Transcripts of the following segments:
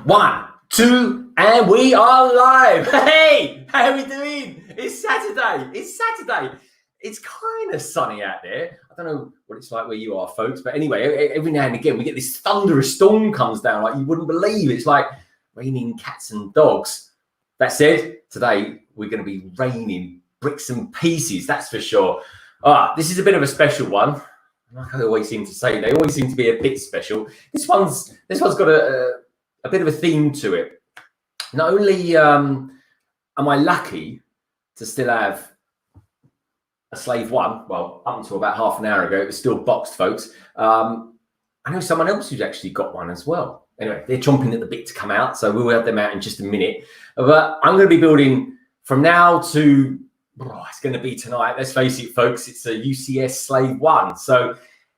One, two, and we are live. Hey, how are we doing? It's Saturday. It's kind of sunny out there. I don't know what it's like where you are, folks, but anyway, every now and again we get this thunderous storm comes down like you wouldn't believe. It's like raining cats and dogs. That said, today we're going to be raining bricks and pieces, that's for sure. This is a bit of a special one. Like I always seem to say, they always seem to be a bit special. This one's got a bit of a theme to it. Not only am I lucky to still have a Slave I, well, up until about half an hour ago, it was still boxed, folks. I know someone else who's actually got one as well. Anyway, they're chomping at the bit to come out, so we'll have them out in just a minute. But I'm going to be building from now to, it's going to be tonight. Let's face it, folks, it's a UCS Slave I. So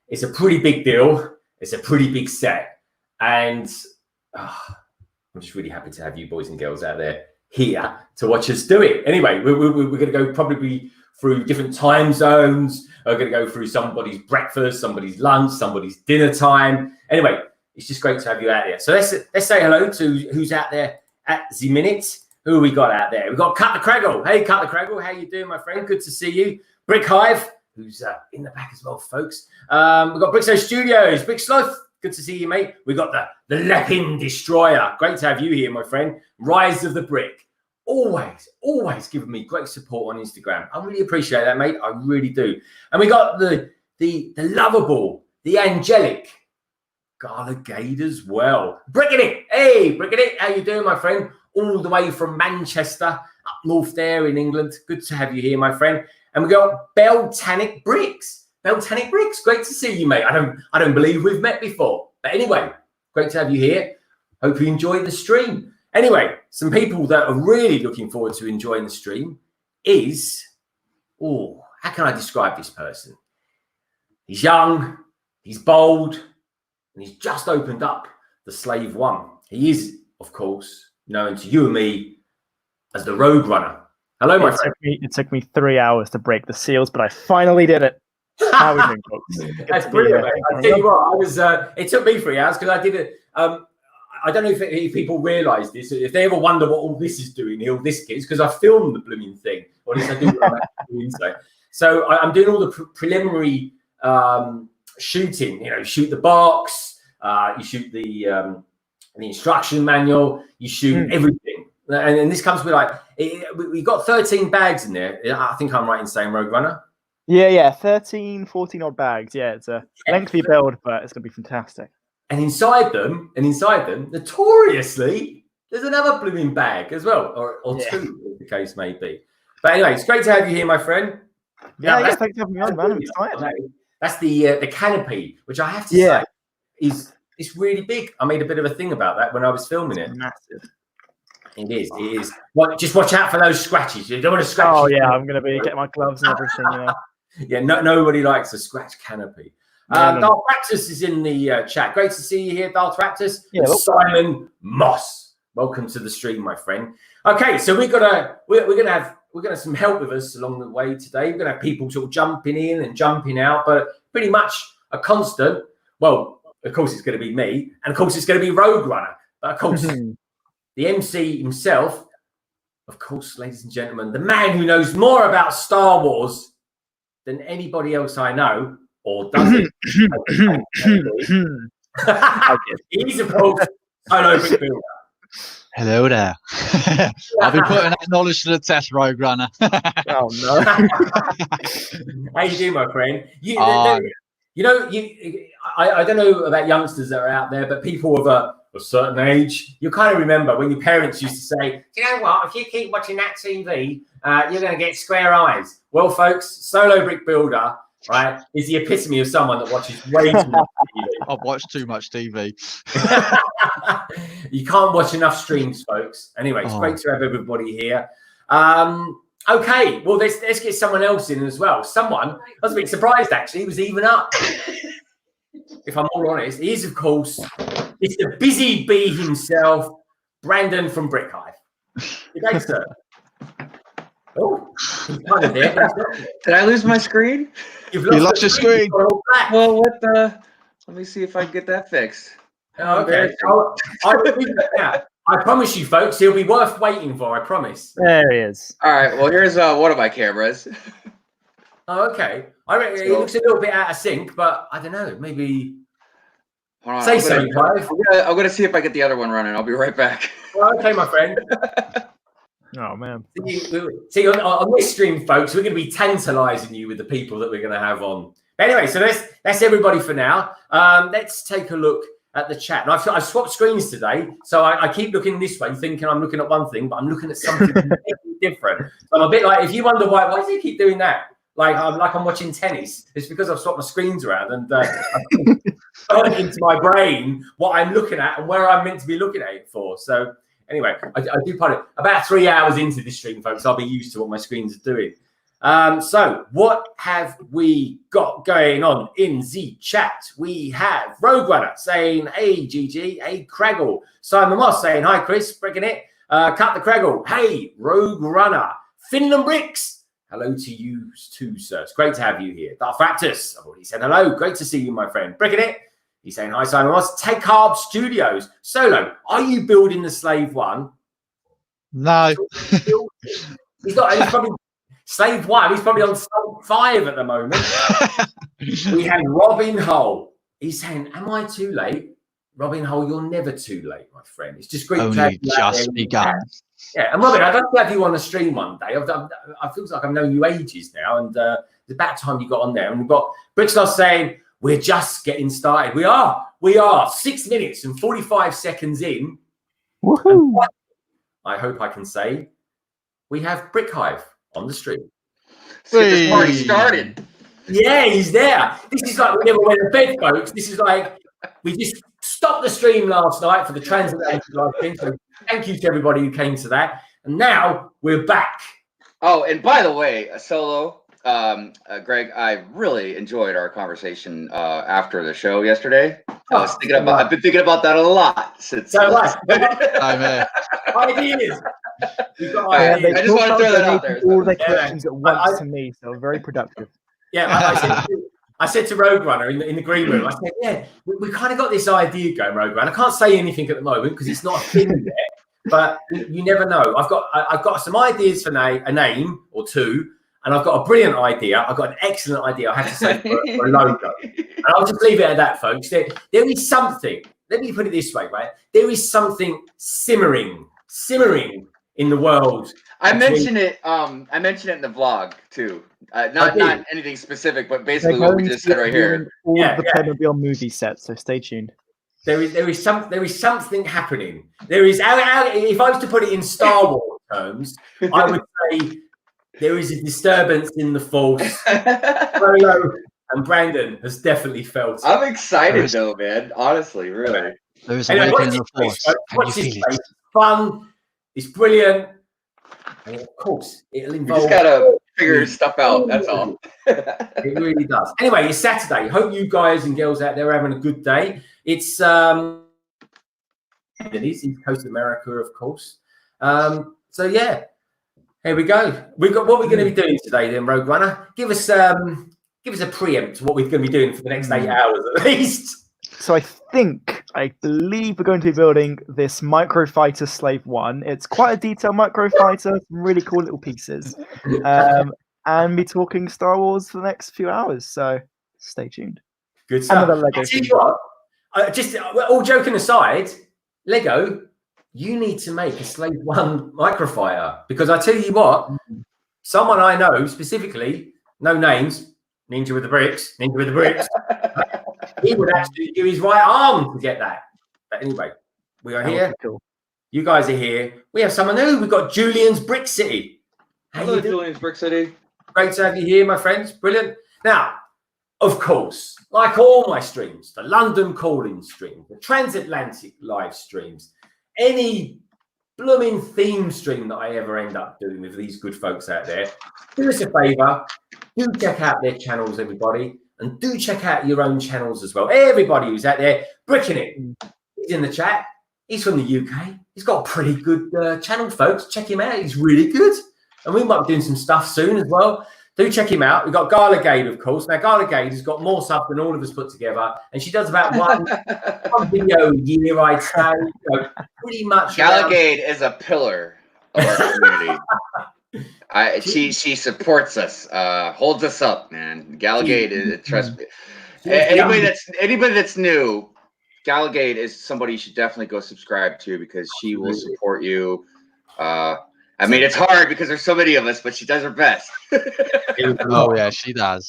it's a pretty big deal. It's a pretty big set. And I'm just really happy to have you boys and girls out there here to watch us do it. Anyway, we're going to go probably through different time zones. We're going to go through somebody's breakfast, somebody's lunch, somebody's dinner time. Anyway, it's just great to have you out there. So let's say hello to who's out there at the minute. Who have we got out there? We've got Cut the Craggle. Hey, Cut the Craggle. How you doing, my friend? Good to see you. Brick Hive, who's in the back as well, folks. We've got Brickso Studios. Brick Sloth. Good to see you, mate. We've got the Leppin Destroyer. Great to have you here, my friend. Rise of the Brick. Always giving me great support on Instagram. I really appreciate that, mate. I really do. And we got the lovable, the angelic Gala Gade as well. Brickety. Hey, Brickety. How you doing, my friend? All the way from Manchester, up north there in England. Good to have you here, my friend. And we got Beltanic Bricks. Beltanic Bricks, great to see you, mate. I don't believe we've met before. But anyway, great to have you here. Hope you enjoyed the stream. Anyway, some people that are really looking forward to enjoying the stream is, how can I describe this person? He's young, he's bold, and he's just opened up the Slave I. He is, of course, known to you and me as the Rogue Runner. Hello, my friend. It took me 3 hours to break the seals, but I finally did it. How are we doing, folks? That's brilliant, mate. I tell you what, it took me 3 hours because I did it. I don't know if people realise this. If they ever wonder what all this is doing, all this kit, because I filmed the blooming thing. Or at least I do. So I'm doing all the preliminary shooting. You know, shoot the box, you shoot the instruction manual, you shoot everything. And this comes with we got 13 bags in there. I think I'm right in saying, Rogue Runner. Yeah, 13, 14 odd bags. Yeah, it's a lengthy build, but it's going to be fantastic. And inside them, notoriously, there's another blooming bag as well, or two, as the case may be. But anyway, it's great to have you here, my friend. Yeah, thanks for having me on, man. I'm excited. That's the canopy, which I have to say is really big. I made a bit of a thing about that when I was filming it. Massive. It is. Just watch out for those scratches. You don't want to scratch. Oh yeah, I'm going to be getting my gloves and everything, you know. Yeah, nobody likes a scratch canopy. Darth Raptus is in the chat. Great to see you here, Darth Raptus. Yeah, Simon Moss, welcome to the stream, my friend. Okay, so we're gonna have some help with us along the way today. We're gonna have people sort of jumping in and jumping out, but pretty much a constant. Well, of course it's going to be me, and of course it's going to be Rogue Runner. But of course, the MC himself, of course, ladies and gentlemen, the man who knows more about Star Wars than anybody else I know. Or does it? He's, of course, Solo Brick Builder. Hello there. I'll be putting that knowledge to the test, Rogue Runner. Oh, no. How you doing, my friend? I don't know about youngsters that are out there, but people of a certain age, you kind of remember when your parents used to say, do you know what? If you keep watching that TV, you're going to get square eyes. Well, folks, Solo Brick Builder, right, is the epitome of someone that watches way too much TV. I've watched too much TV. You can't watch enough streams, folks. Anyway, it's great to have everybody here. Okay, well, let's get someone else in as well. Someone, I was a bit surprised, actually, he was even up. If I'm all honest, he is, of course, it's the busy bee himself, Brandon from Brick Hive. Good day, sir. Oh, he's kind of there. Did I lose my screen? You lost your screen. Well, what the? Let me see if I can get that fixed. Oh, okay. I promise you, folks, he'll be worth waiting for. I promise. There he is. All right. Well, here's one of my cameras. Oh, okay. I reckon it looks a little bit out of sync, but I don't know. Maybe Hold on, say something, Clive. I'm gonna see if I get the other one running. I'll be right back. Well, okay, my friend. Oh man. See, on this stream, folks, we're going to be tantalising you with the people that we're going to have on. Anyway, so that's everybody for now. Let's take a look at the chat. And I've swapped screens today, so I keep looking this way, thinking I'm looking at one thing, but I'm looking at something different. So I'm a bit like, if you wonder why does he keep doing that? Like I'm watching tennis. It's because I've swapped my screens around and I've into my brain what I'm looking at and where I'm meant to be looking at it for. So anyway, I do part it. About 3 hours into this stream, folks, I'll be used to what my screens are doing. So what have we got going on in the chat? We have Rogue Runner saying, hey, GG, hey, Craggle. Simon Moss saying, hi, Chris, breaking it. Cut the Craggle, hey, Rogue Runner. Finland Bricks, hello to you too, sir. It's great to have you here. Darth Raptors, I've already said hello. Great to see you, my friend. Breaking it. He's saying, hi, Simon Moss. Take Carb Studios. Solo, are you building the Slave I? No. He's probably Slave I. He's probably on Slave 5 at the moment. We have Robin Hull. He's saying, am I too late? Robin Hull, you're never too late, my friend. It's just great to have Only you just begun. Yeah, and Robin, I'd love to have you on the stream one day. I feel like I've known you ages now, and it's about time you got on there. And we've got Brixlos saying, we're just getting started. We are 6 minutes and 45 seconds in. Woohoo! I hope I can say we have Brick Hive on the stream. Let's get this party started. Yeah, he's there. This is like we never went to bed, folks. This is like we just stopped the stream last night for the transatlantic live stream. So thank you to everybody who came to that. And now we're back. Oh, and by the way, Solo, Greg, I really enjoyed our conversation after the show yesterday. I've been thinking about that a lot since. So what? Ideas. We've got ideas. I just want to throw that out there. All their questions at once to me, so very productive. Yeah, I said to Rogue Runner in the green room, I said, yeah, we kind of got this idea going, Rogue Runner. I can't say anything at the moment because it's not a thing yet, but you never know. I've got some ideas for a name or two, and I've got a brilliant idea. I've got an excellent idea, I have to say, for a logo. And I'll just leave it at that, folks. There is something, let me put it this way, right? There is something simmering in the world. I mentioned it in the vlog too. Not anything specific, but basically what we just said right here. All the Playmobil movie sets, so stay tuned. There is something happening. There is if I was to put it in Star Wars terms, I would say there is a disturbance in the force. Rolo and Brandon has definitely felt it. I'm excited though, man. Honestly, really. There's a awakening in the force. Can you feel it? It's fun. It's brilliant. And of course, it'll involve. You just gotta figure stuff out. That's all. It really does. Anyway, it's Saturday. Hope you guys and girls out there are having a good day. It's it is East Coast of America, of course. So yeah, here we go. We've got what we're going to be doing today. Then, Rogue Runner, give us a preempt what we're going to be doing for the next 8 hours at least. So I believe we're going to be building this Microfighter Slave I. It's quite a detailed Microfighter, some really cool little pieces. And be talking Star Wars for the next few hours. So stay tuned. Good stuff. Another Lego. I tell you what, just all joking aside, Lego, you need to make a Slave I Microfighter because I tell you what, someone I know specifically, no names, Ninja with the bricks. He would actually do his right arm to get that. But anyway, we are here. Cool. You guys are here. We have someone new. We've got Julian's Brick City. Hello, Julian's Brick City. Great to have you here, my friends. Brilliant. Now, of course, like all my streams, the London calling stream, the transatlantic live streams, any blooming theme stream that I ever end up doing with these good folks out there, do us a favour. Do check out their channels, everybody. And do check out your own channels as well. Everybody who's out there bricking it, he's in the chat. He's from the UK. He's got a pretty good channel, folks. Check him out. He's really good. And we might be doing some stuff soon as well. Do check him out. We've got Gala Gade, of course. Now, Gala Gade has got more subs than all of us put together, and she does about one video a year, I'd say. So pretty much. Gallagade is a pillar of our community. She supports us, holds us up, man. Gallagade, trust me. Anybody that's new, Gallagade is somebody you should definitely go subscribe to because she will support you. I mean, it's hard because there's so many of us, but she does her best. Oh yeah, she does.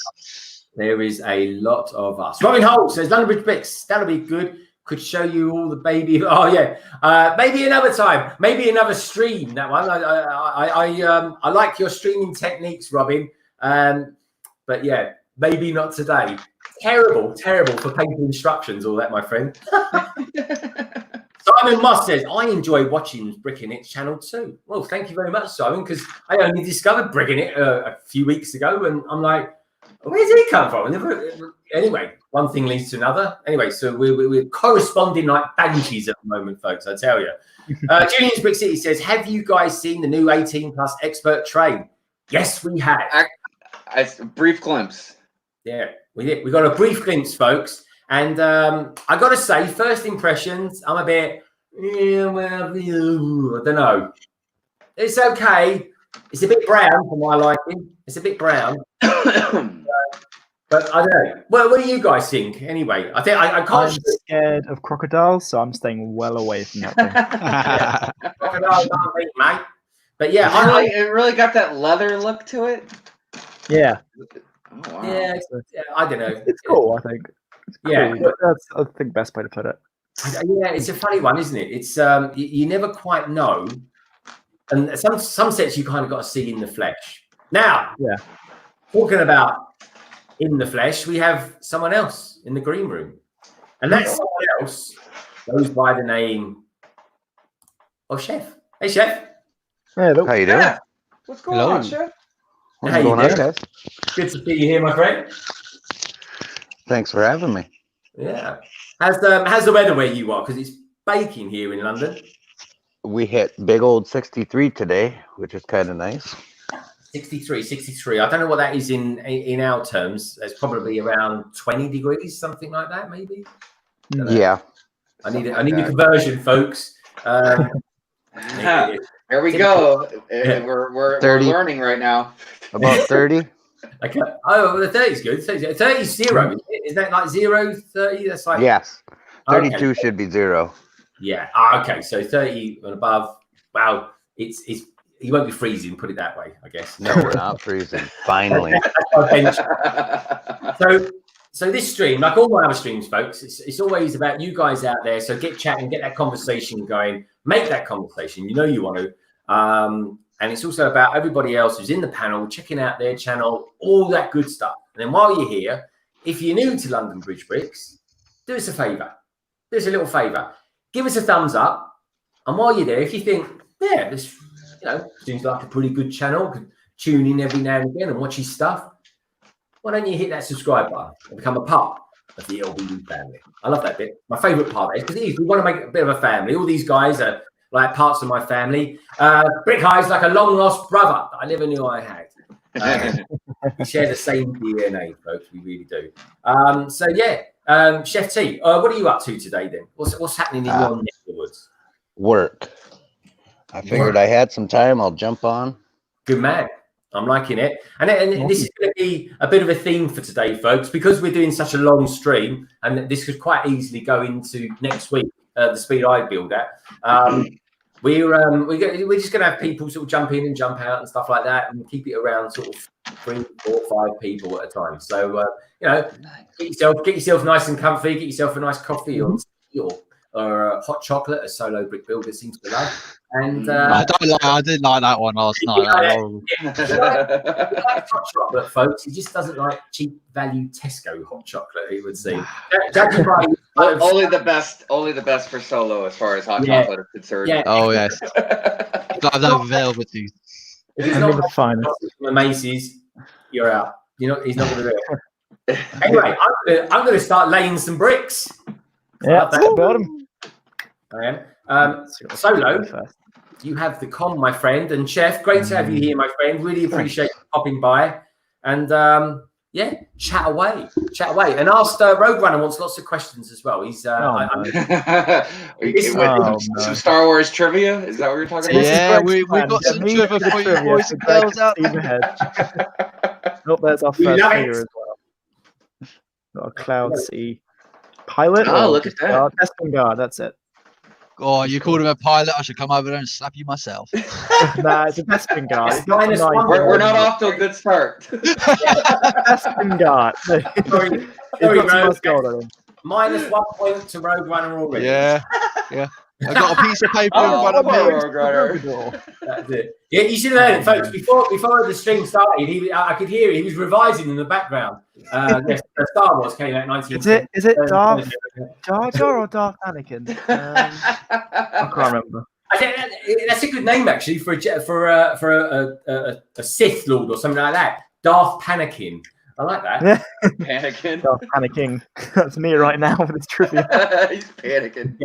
There is a lot of us. Robin Holt says, London Bridge Bricks, that'll be good. Could show you all the baby. Oh yeah, maybe another time, maybe another stream. That one. I like your streaming techniques, Robin. But yeah, maybe not today. Terrible for paper instructions. All that, my friend. Simon Moss says, I enjoy watching Bricking It channel too. Well, thank you very much, Simon, because I only discovered Bricking It a few weeks ago, and I'm like, where's he come from? Anyway, one thing leads to another. Anyway, so we're corresponding like banshees at the moment, folks, I tell you. Julian's Brick City says, have you guys seen the new 18 plus expert train? Yes, we have. A brief glimpse. Yeah, we did. We got a brief glimpse, folks. And I got to say, first impressions, I'm a bit, I don't know. It's okay. It's a bit brown for my liking. It's a bit brown. But I don't know. Well, what do you guys think? Anyway, I think I can't. I'm scared of crocodiles, so I'm staying well away from that thing. Crocodiles aren't big, mate. But yeah, it really got that leather look to it. Yeah. Oh, wow. Yeah, I don't know. It's cool, I think. It's cool. Yeah. That's, I think, best way to put it. Yeah, it's a funny one, isn't it? It's you never quite know. And some sets you kind of got to see in the flesh. Now, yeah, talking about in the flesh, we have someone else in the green room. And that someone else goes by the name of Chef. Hey, Chef. Yeah, How you doing? Yeah. What's going on, Chef? What's How you going on, doing? guys? Good to see you here, my friend. Thanks for having me. Yeah. How's the weather where you are? Because it's baking here in London. We hit big old 63 today, which is kind of nice. 63. I don't know what that is in our terms. It's probably around 20 degrees, something like that, maybe. Yeah. I need a conversion, folks. Here we go. Yeah. We're 30. learning right now. About 30. Okay. Oh, the 30 is good. 30 is 0. Isn't that like 0, 30? That's like Yes. 32 Okay. should be 0. Yeah. Okay. So 30 and above. Wow. It's you won't be freezing. Put it that way, I guess. No, we're not freezing. Finally. So this stream, like all my other streams, folks, it's always about you guys out there. So get chatting, get that conversation going, make that conversation. You know you want to. And it's also about everybody else who's in the panel, checking out their channel, all that good stuff. And then while you're here, if you're new to London Bridge Bricks, do us a favour. Do us a little favour. Give us a thumbs up. And while you're there, if you think, yeah, this seems like a pretty good channel, could tune in every now and again and watch his stuff, why don't you hit that subscribe button and become a part of the LBU family? I love that bit. My favourite part is because we want to make a bit of a family. All these guys are like parts of my family. Brick High is like a long lost brother that I never knew I had. We share the same DNA, folks. We really do. So yeah, Chef T, what are you up to today then? What's happening in your neck of the woods? Work. I figured I had some time. I'll jump on. Good man. I'm liking it. And this is going to be a bit of a theme for today, folks, because we're doing such a long stream, and this could quite easily go into next week, the speed I build at. We're just going to have people sort of jump in and jump out and stuff like that, and keep it around sort of 3, 4, 5 people at a time. So get yourself nice and comfy, get yourself a nice coffee or hot chocolate, as Solo Brick Builder seems to love. And I didn't like that one last night. He likes hot chocolate, folks. He just doesn't like cheap value Tesco hot chocolate, he would see. Only the best for Solo as far as hot chocolate is concerned. Yeah. Oh yes. Got that velvety. If he's not the finest from the Macy's, you're out. He's not going to do it. Anyway, I'm going to start laying some bricks. Yeah, build them. I am. Solo, you have the com, my friend, and Chef. Great to have you here, my friend. Really appreciate you popping by. And yeah, chat away. And asked Roadrunner wants lots of questions as well. He's Some Star Wars trivia. Is that what you're talking about? Yeah, we've got some trivia for you boys and girls out there. Oh, there's our first figure as well. Got a Cloud Sea pilot. Oh, look at that. Testing guard, that's it. Oh, you called him a pilot? I should come over there and slap you myself. Nah, it's a testing guard. It's We're not off to a good start. Testing guard. Sorry, minus 1 point to Roadrunner already. Yeah. I got a piece of paper in front of me. That's it. Yeah, you should have heard it, folks. Before the stream started, I could hear he was revising in the background. Yes, Star Wars came out in 19. Is it Darth Jar Jar or Darth Anakin? I can't remember. I think that's a good name actually for a Sith Lord or something like that. Darth Panakin. I like that. Panicking. Darth Panicking. That's me right now with this trivia. He's panicking.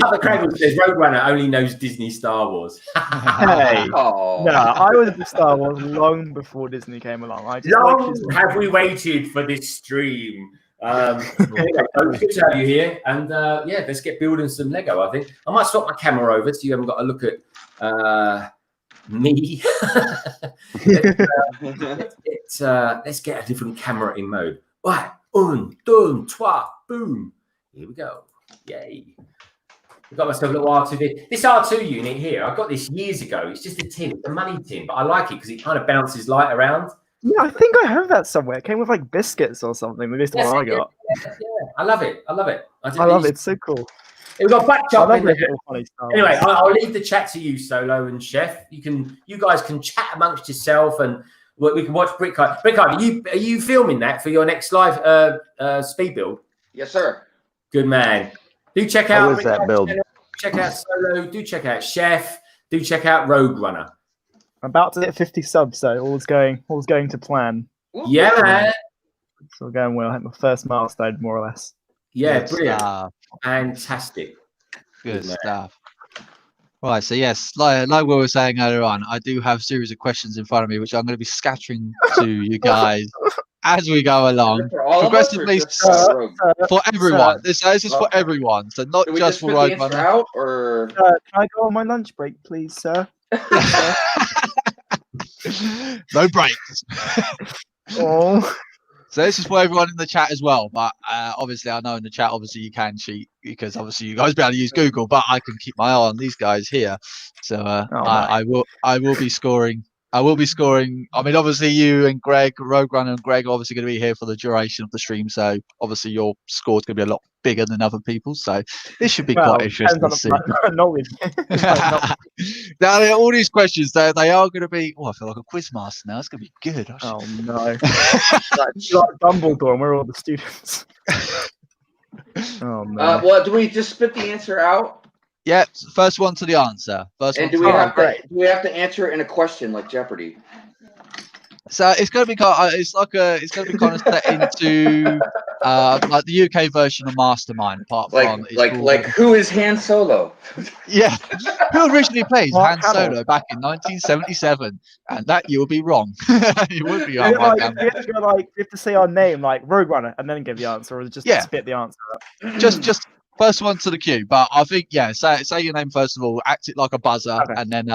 Other Cradle says Roadrunner only knows Disney Star Wars. Hey. Oh. No, I was into Star Wars long before Disney came along. Long have we waited for this stream. Anyway, good to have you here. And yeah, let's get building some Lego, I think. I might swap my camera over so you haven't got to look at me. Let's get a different camera in mode. Right, un, deux, trois, boom. Here we go. Yay. I've got myself a little R2D. This R2 unit here, I got this years ago. It's just a tin, it's a money tin, but I like it because it kind of bounces light around. Yeah, I think I have that somewhere. It came with like biscuits or something. Maybe it's the one I got. Yeah. I love it. I love it. It's so cool. We've got back chop in there. Anyway, Wars. I'll leave the chat to you, Solo and Chef. You guys can chat amongst yourself, and we can watch Brickheart. Brickheart, are you filming that for your next live speed build? Yes, sir. Good man. Do check out. How is that build? Check out Solo. Do check out Chef. Do check out Roadrunner. I'm about to hit 50 subs, so all's going to plan. Yeah, man. It's all going well. I hit my first milestone, more or less. Yeah, Good brilliant. stuff. Fantastic. Good stuff. Right, so yes, like we were saying earlier on, I do have a series of questions in front of me, which I'm going to be scattering to you guys as we go along, progressively for everyone. This is for everyone, so not just for Roadrunner. Or can I go on my lunch break, please, sir? No breaks. Oh. So this is for everyone in the chat as well, but obviously I know in the chat obviously you can cheat because obviously you guys be able to use Google, but I can keep my eye on these guys here. So I will be scoring. I mean, obviously you and Greg, Roadrunner and Greg are obviously going to be here for the duration of the stream, so obviously your score is going to be a lot bigger than other people's. So this should be quite interesting to see. Now, all these questions, they are going to be. Oh, I feel like a quiz master now. It's going to be good. Oh no! like Dumbledore, and we're all the students. Oh no! Well, do we just spit the answer out? Yeah, first one to the answer. And do we have to answer it in a question like Jeopardy? So it's going to be kind of set into like the UK version of Mastermind. Apart from like who is Han Solo? Yeah, who originally played Han Solo back in 1977, and that you would be wrong. You would be wrong. You have to say our name, like Roadrunner, and then give the answer, or just spit the answer. Just first one to the queue, but I think say your name first of all, act it like a buzzer, and then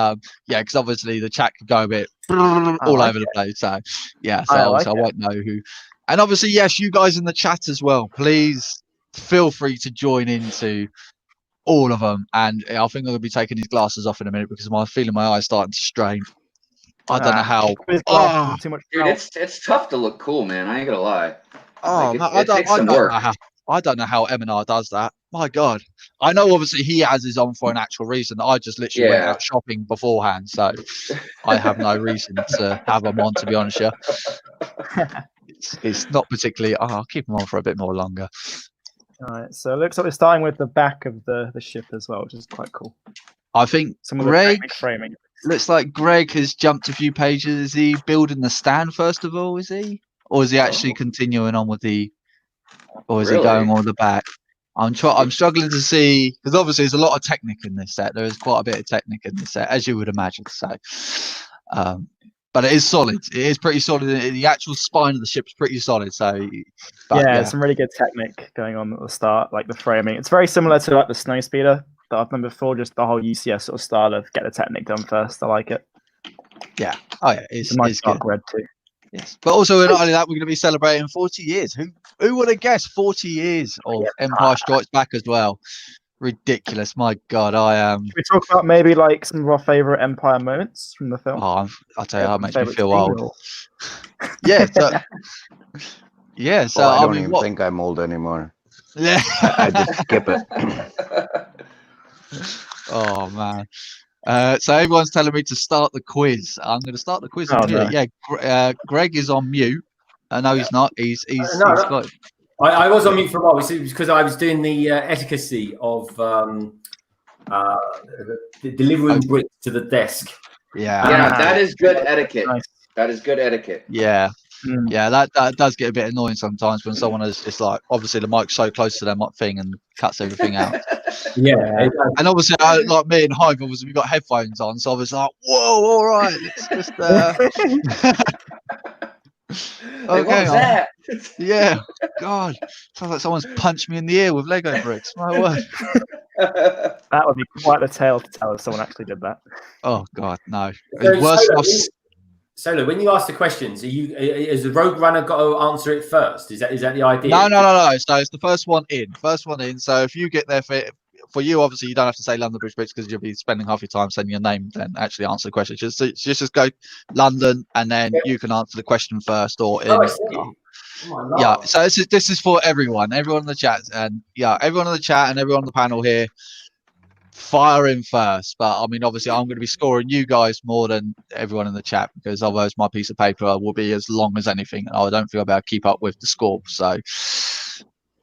because obviously the chat could go a bit all over the place. So I won't know who. And obviously, yes, you guys in the chat as well, please feel free to join into all of them. And I think I'm gonna be taking these glasses off in a minute because I'm feeling my eyes starting to strain. I don't know how. Too much. Dude, it's tough to look cool, man. I ain't gonna lie. I don't know how M&R does that. My God. I know obviously he has his on for an actual reason. I just literally went out shopping beforehand, so I have no reason to have them on, to be honest with you. It's not particularly... I'll keep them on for a bit more longer. All right, so it looks like we're starting with the back of the ship as well, which is quite cool. I think some of Greg... the framing. Looks like Greg has jumped a few pages. Is he building the stand first of all, is he? Or is he actually continuing on with the... Or is he going on the back? I'm struggling to see, because obviously there's a lot of Technic in this set. There is quite a bit of Technic in this set, as you would imagine. So But it is solid. It is pretty solid. The actual spine of the ship's pretty solid. So, but, yeah, some really good technique going on at the start, like the framing. It's very similar to like the Snowspeeder that I've done before. Just the whole UCS sort of style of get the technique done first. I like it. Yeah. Oh yeah, it's nice good. dark red too. Yes, but also not only that, we're going to be celebrating 40 years. Who would have guessed 40 years of Empire Strikes Back as well? Ridiculous, my God! Should we talk about maybe like some of our favorite Empire moments from the film? Oh, I'll tell you, that makes me Favourite feel scene old. Yeah, so yeah, so I don't mean, even what? think I'm old anymore. Yeah, I just skip it. Oh man. So everyone's telling me to start the quiz. I'm going to start the quiz from here. no. Yeah, Greg is on mute. No, he's not. He's got. I was on mute for a while. It was because I was doing the etiquette of delivering bricks to the desk. Yeah, that is good etiquette. Nice. That is good etiquette. Yeah. Yeah, that does get a bit annoying sometimes when someone is just like, obviously the mic's so close to their thing and cuts everything out. Yeah, and obviously, like me and Hive, obviously we got headphones on, so I was like, "Whoa, all right, let's just." What was that? Yeah, God, sounds like someone's punched me in the ear with Lego bricks. My word. That would be quite the tale to tell if someone actually did that. Oh God, no. It's worse. Solo, when you ask the questions, is the Rogue Runner got to answer it first? Is that the idea? No. So it's the first one in. So if you get there for you, obviously you don't have to say London Bridge because you'll be spending half your time saying your name, then actually answer the question. Just go London, and then you can answer the question first. Or yeah. So this is for everyone in the chat, and everyone in the chat and everyone on the panel here. Fire in first, but I mean, obviously, I'm going to be scoring you guys more than everyone in the chat because otherwise, my piece of paper will be as long as anything, and I don't think I'll be able to keep up with the score. So,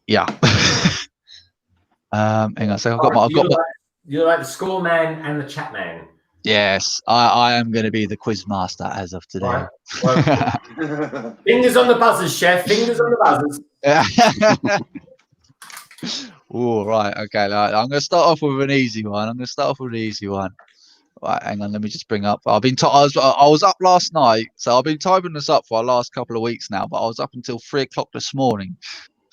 yeah. Hang on, so I've got my. You're like the score man and the chat man. Yes, I am going to be the quiz master as of today. Right. Well, fingers on the buzzers, chef. Fingers on the buzzers. Oh, right. Okay. I'm going to start off with an easy one. Right. Hang on. Let me just bring up. I was up last night. So I've been typing this up for the last couple of weeks now, but I was up until 3 o'clock this morning,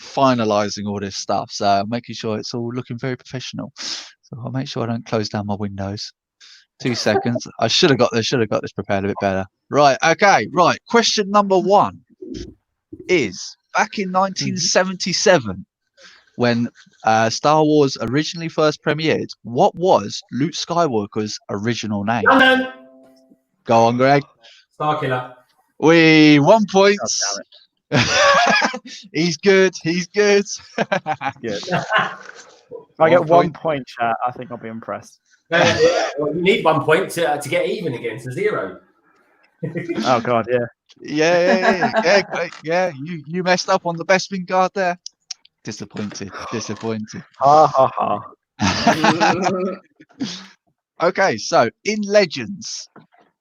finalizing all this stuff. So I'm making sure it's all looking very professional. So I'll make sure I don't close down my windows. 2 seconds. I should have got this prepared a bit better. Right. Okay. Right. Question number 1 is back in 1977. When Star Wars originally first premiered, what was Luke Skywalker's original name? London. Go on, Greg. Starkiller. 1 point. He's good. Good. If I get 1 point, chat, I think I'll be impressed. Well, you need 1 point to get even against a 0. Oh God, yeah. Yeah. You messed up on the Bespin guard there. Disappointed. Ha ha ha. Okay, so in Legends,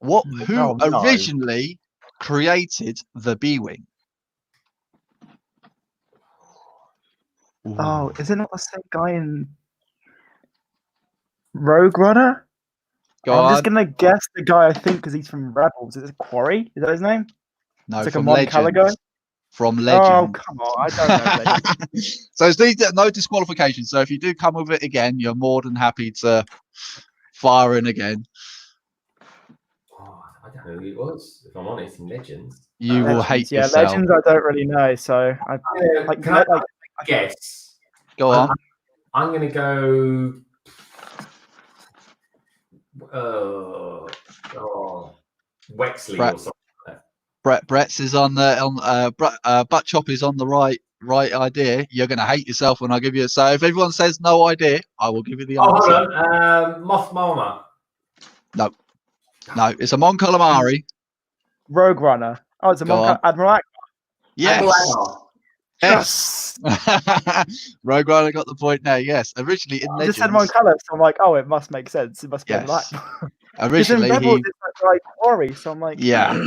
who originally created the B-Wing? Oh, is it not the same guy in Rogue Runner? I'm just gonna guess the guy. I think because he's from Rebels. Is it Quarry? Is that his name? No, it's like from a Mon Caligo. From Legends. Oh come on, I don't know. So it's no disqualification. So if you do come with it again, you're more than happy to fire in again. Oh, I don't know who it was. If I'm honest, in Legends, you will hate yourself. Yeah, Legends. I don't really know. So I guess. Go on. I'm gonna go. Wexley or something. Brett's is on the Butt Chop is on the right idea. You're gonna hate yourself when I give you. So if everyone says no idea, I will give you the answer. Hold on, Moff Mama. No, it's a Mon Calamari. Rogue Runner. Oh, it's a Admiral Akbar. Yes. Yes. Rogue Runner got the point there. Yes, originally in Legends. Just said Mon Caligo, so I'm like, oh, it must make sense. It must be Admiral Akbar. Originally, in Rebels, it's like Quarry, so I'm like, we yeah,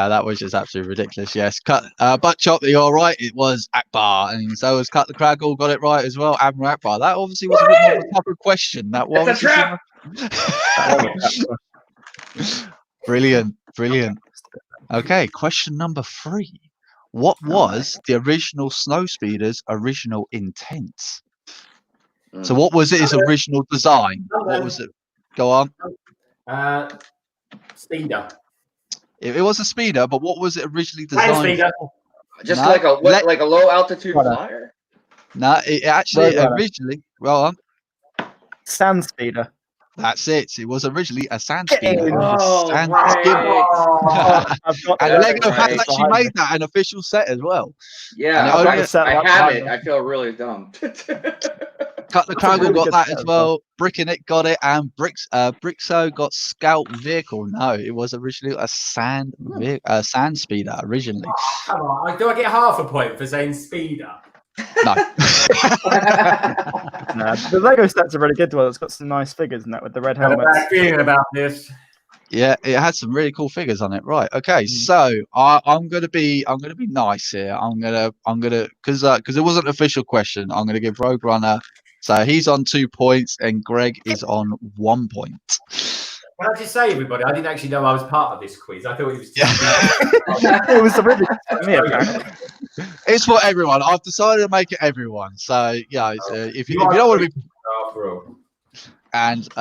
that was just absolutely ridiculous. Yes, Butt Chop, you're all right. It was Akbar, and so was Cut the Craggle got it right as well. Admiral Akbar. That obviously was a bit more of a tougher question. That was. It's a trap. Brilliant. Okay, question number 3. What was the original Snowspeeder's original intent? So what was its original design? What was it? Go on. Speeder. It was a speeder, but what was it originally designed for? Just No, like a low altitude flyer? No, it actually originally. Well, Sand speeder. that's it. It was originally a sand speeder. Oh, Sand right. skimmer. And Lego has right. actually made that an official set as well. Yeah, And I have it. I feel really dumb. Cut the Craggle really got good that set as as well. Brickinick got it, and Brixo got Scout vehicle. No, it was originally a sand speeder originally. Come on, do I get half a point for saying speeder? No. The Lego sets are really good. Well, it's got some nice figures in that with the red I have a helmets. bad feeling about this. Yeah, it had some really cool figures on it. Right. Okay. So I'm gonna be nice here. I'm gonna because it was an official question. I'm gonna give Rogue Runner. So he's on 2 points and Greg is on 1 point. Can I just say, everybody, I didn't actually know I was part of this quiz. I thought it was It was really good for me, apparently. It's for everyone. I've decided to make it everyone. So yeah, if you don't want to be. After all. And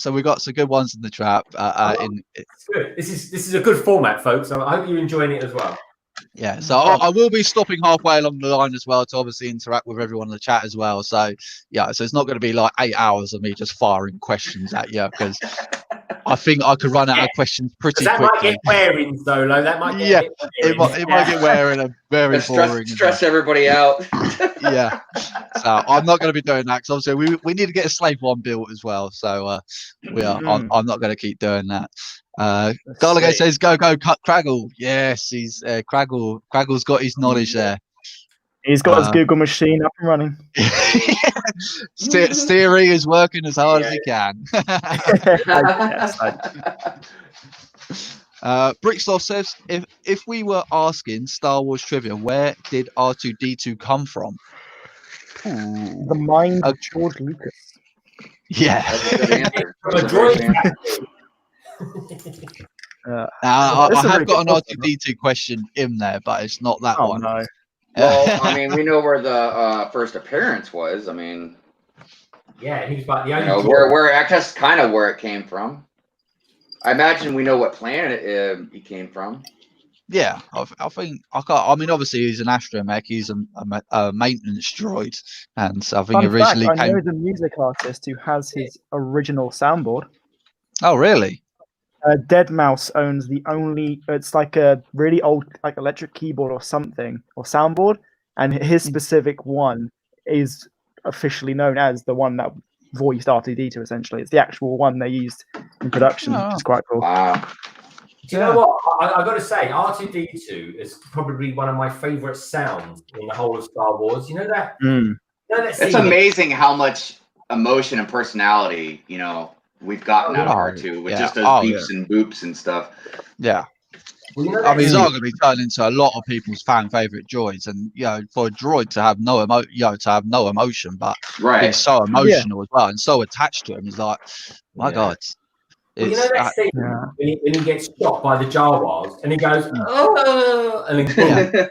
so we got some good ones in the trap. It's good. This is a good format, folks. So I hope you're enjoying it as well. Yeah, so I will be stopping halfway along the line as well to obviously interact with everyone in the chat as well. So yeah, so it's not going to be like 8 hours of me just firing questions at you because I think I could run out of questions pretty quickly. Might get wearing, Solo. That might get it might get wearing and very boring. Stress everybody out. Yeah, so I'm not going to be doing that because obviously we need to get a Slave 1 built as well. So I'm not going to keep doing that. Garligo says go cut Craggle. Yes, he's Craggle's got his knowledge there. He's got his Google machine up and running. Steering is working as hard as he can. Brickslaw says if we were asking Star Wars trivia, where did R2D2 come from? Ooh. The mind of George Lucas. Yeah. That's a good answer. From a droid. I have got an R2D2 question in there, but it's not that one. No. Well, I mean, we know where the first appearance was. I mean, yeah, he was about the only. That's kind of where it came from. I imagine we know what planet he came from. Yeah, I think I can't. I mean, obviously he's an astromech. He's a maintenance droid, and so I think originally I know the music artist who has his original soundboard. Oh, really? Deadmau5 owns the only. It's like a really old, like electric keyboard or something or soundboard, and his specific one is officially known as the one that voiced R2D2. Essentially, it's the actual one they used in production, which is quite cool. Wow. Do you know what? I got to say, R2D2 is probably one of my favorite sounds in the whole of Star Wars. You know that? It's amazing how much emotion and personality we've gotten out of R2 with just those beeps and boops and stuff. Yeah. Well, you know I mean, he's arguably turned into a lot of people's fan favorite droids, and for a droid to have no emotion, but it's so emotional as well, and so attached to him. He's like, my God. Well, you know that scene when he gets shot by the Jawas, and he goes, oh, and then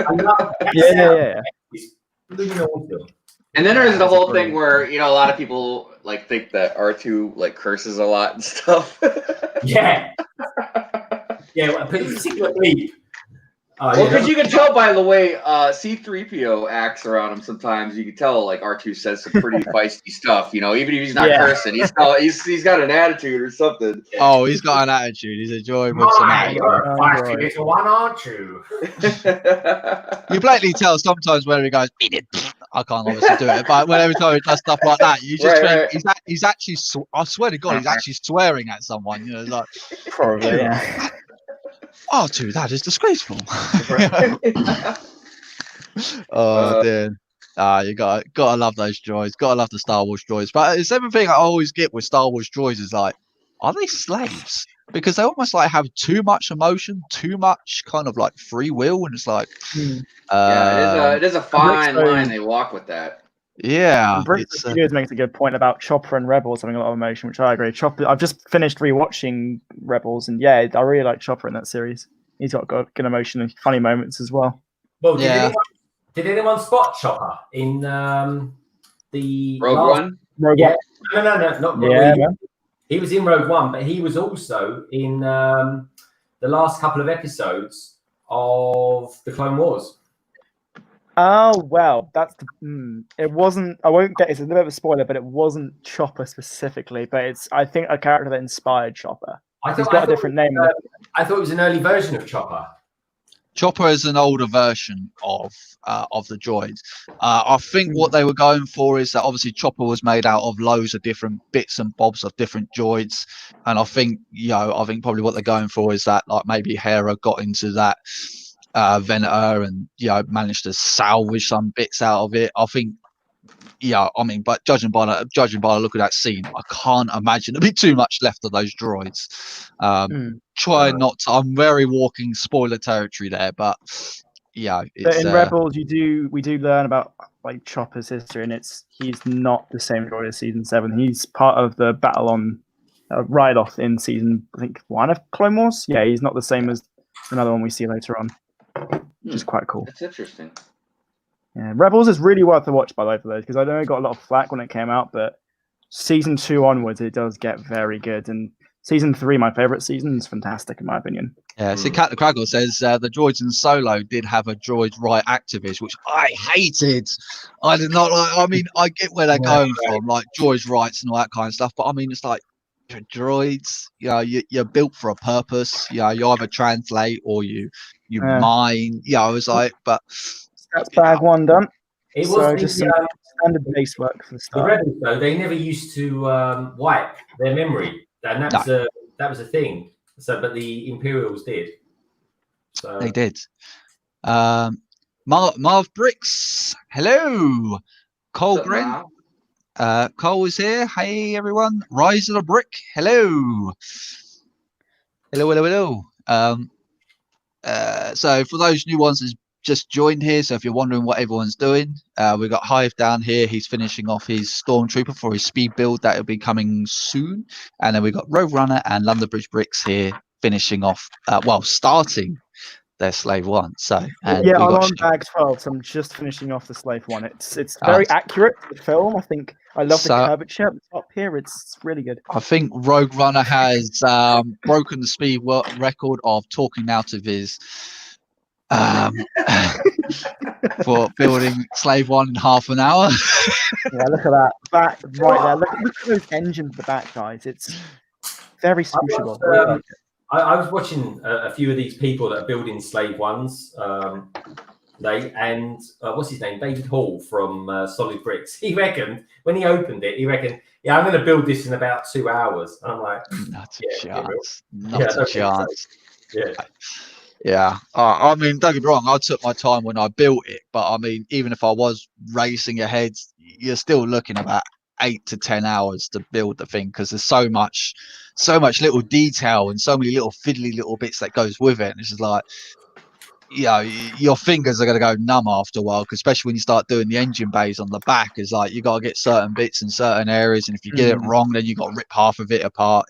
I love that. It's really awesome. And then there's the whole thing where a lot of people think that R2 curses a lot and stuff. Yeah, particularly. Because you can tell by the way C-3PO acts around him sometimes. You can tell R2 says some pretty feisty stuff. Even if he's not cursing, he's got an attitude or something. Oh, he's got an attitude. He's a joy with some attitude. You're a feisty little one, aren't you? You blatantly tell sometimes when he goes, beat it. I can't obviously do it, but every time he does stuff like that, you just think he's actually. I swear to God, he's actually swearing at someone. Probably. Yeah. R2, that is disgraceful. Oh dear. You gotta love those droids. Gotta love the Star Wars droids. But it's everything I always get with Star Wars droids is are they slaves? Because they almost have too much emotion, too much kind of free will, and it's it is a fine line they walk with that. Yeah, British Studios makes a good point about Chopper and Rebels having a lot of emotion, which I agree. Chopper, I've just finished rewatching Rebels, and yeah, I really like Chopper in that series. He's got good emotion and funny moments as well. Well, did anyone spot Chopper in the Rogue One? Rogue One. No, not Rogue One. He was in Rogue One, but he was also in the last couple of episodes of the Clone Wars. Oh well, that's it wasn't. I won't get. It's a bit of a spoiler, but it wasn't Chopper specifically. But it's I think a character that inspired Chopper. He's got a different name. I thought it was an early version of Chopper. Chopper is an older version of the droids. I think what they were going for is that obviously Chopper was made out of loads of different bits and bobs of different droids, and I think probably what they're going for is that like maybe Hera got into that Venator and managed to salvage some bits out of it. I think but judging by the look of that scene, I can't imagine there'd be too much left of those droids. Try not to. I'm very walking spoiler territory there, but yeah. But in Rebels, we do learn about like Chopper's history, and he's not the same droid as season 7. He's part of the battle on Ryloth in season 1 of Clone Wars. Yeah, he's not the same as another one we see later on, which is quite cool. That's interesting. Yeah, Rebels is really worth the watch, by the way, for those, because I know it got a lot of flack when it came out, but season 2 onwards, it does get very good. And season 3, my favorite season, is fantastic in my opinion. Yeah, see, Cat the Craggle says the droids in Solo did have a droid right activist, which I hated. I did not like. I mean, I get where they're going from, like droids' rights and all that kind of stuff, but I mean, it's like droids. You're built for a purpose. You either translate or you mine. I was like, but. That's bag 1 done. It was just some standard base work for the start. The Rebels, though, they never used to wipe their memory, and that was a thing. So, but the Imperials did. So they did. Marv Bricks, hello. Cole Grant, Cole is here. Hey everyone. Rise of the Brick, hello. Hello. So for those new ones that's just joined here, so if you're wondering what everyone's doing, we've got Hive down here. He's finishing off his Stormtrooper for his speed build that will be coming soon, and then we've got Rogue Runner and London Bridge Bricks here finishing off starting their Slave 1. So I'm on bag 12, so I'm just finishing off the Slave 1. It's very accurate to the film. I think I love the curvature at the top here. It's really good. I think Rogue Runner has broken the speed record of talking out of his for building Slave 1 in half an hour. Yeah, look at that back right there. Look at those engines at the back, guys. It's very swooshable. I was watching a few of these people that are building Slave 1s. What's his name? David Hall from Solid Bricks. He reckoned when he opened it, I'm going to build this in about 2 hours. And I'm like, not a chance. Not a chance. Yeah. Yeah, I mean, don't get me wrong, I took my time when I built it, but I mean, even if I was racing ahead, you're still looking about 8 to 10 hours to build the thing, because there's so much little detail and so many little fiddly little bits that goes with it. And it's just like, your fingers are going to go numb after a while, especially when you start doing the engine bays on the back. It's like you got to get certain bits in certain areas, and if you get it wrong, then you got to rip half of it apart.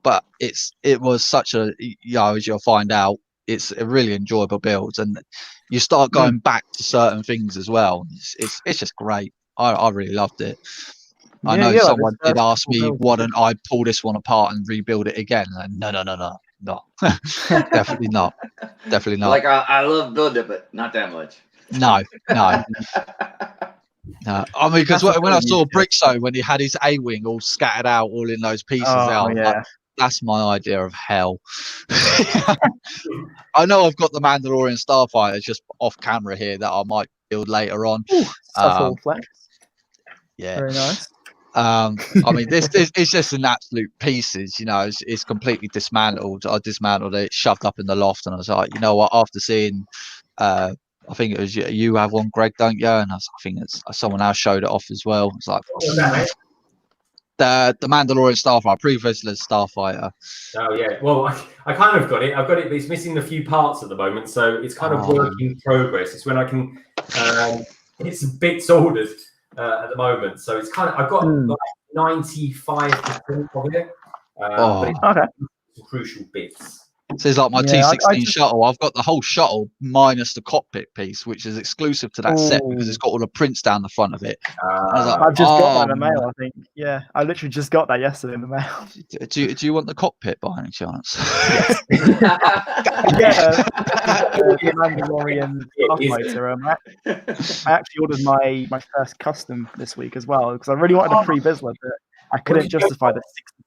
But it was such a, as you'll find out, it's a really enjoyable build, and you start going back to certain things as well. It's just great. I really loved it. I know someone did ask me, why don't I pull this one apart and rebuild it again? And no, definitely not. Like I love building it, but not that much. No. I mean, because when I saw Brickso, when he had his A-wing all scattered out, all in those pieces that's my idea of hell. I know I've got the Mandalorian Starfighter just off camera here that I might build later on. Flex. Yeah, very nice. I mean, this it's just in absolute pieces. It's completely dismantled. I dismantled it, shoved up in the loft, and I was like, you know what? After seeing, I think it was you have one, Greg, don't you? And I think it's someone else showed it off as well. It's like. The Mandalorian Starfighter, pre-Vizsla Starfighter. Oh yeah, well I kind of got it. I've got it, but it's missing a few parts at the moment, so it's kind of work in progress. It's when I can. It's bits ordered. at the moment. So it's kind of I've got like 95% of it, but it's Okay. some crucial bits. This is like my Yeah, T16 shuttle. I've got the whole shuttle minus the cockpit piece, which is exclusive to that set because it's got all the prints down the front of it. I was like, I've just got that in the mail, I think. Yeah, I literally just got that yesterday in the mail. Do you want the cockpit by any chance? Yes. Yeah, the Mandalorian Starfighter. I actually ordered my first custom this week as well because I really wanted a free Vizsla, but I couldn't justify the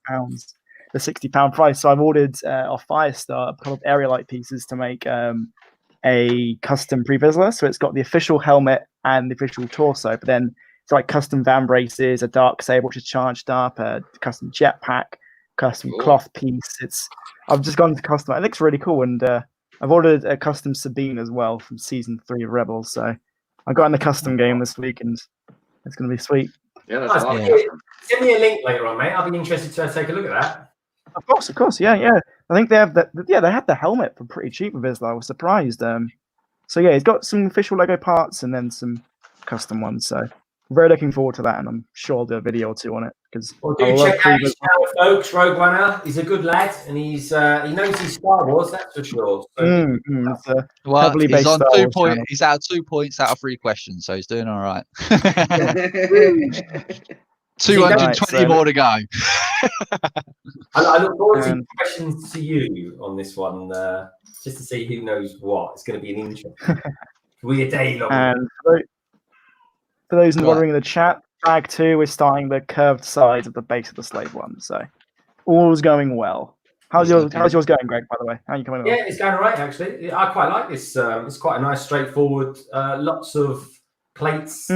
£60. The £60 price, so I've ordered off Firestar a couple of Aerolite pieces to make a custom pre-Vizsla. So it's got the official helmet and the official torso, but then it's like custom van braces, a dark saber which is charged up, a custom jetpack, custom cloth piece. I've just gone to custom. It looks really cool, and I've ordered a custom Sabine as well from season 3 of Rebels. So I got in the custom game this week, and it's going to be sweet. Yeah, that's awesome. Send me a link later on, mate. I'll be interested to take a look at that. Of course, yeah. I think they have that. Yeah, they had the helmet for pretty cheap with Vizsla. I was surprised. So yeah, it's got some official Lego parts and then some custom ones. So very looking forward to that, and I'm sure I'll do a video or 2 on it because do check out his channel, folks. Rogue Runner, he's a good lad, and he knows his Star Wars. That's for sure. So well, he's on 2 points. He's out of 2 points out of 3 questions, so he's doing all right. 220 more to go. I look forward to questions to you on this one, just to see who knows what. It's going to be an interesting. It'll be a day long. And for those wondering in the chat, Drag 2 is starting the curved sides of the base of the Slave One, so all's going well. How's yours going, Greg? By the way, how are you coming along? Yeah, it's going all right actually. I quite like this. It's quite a nice, straightforward. Lots of plates.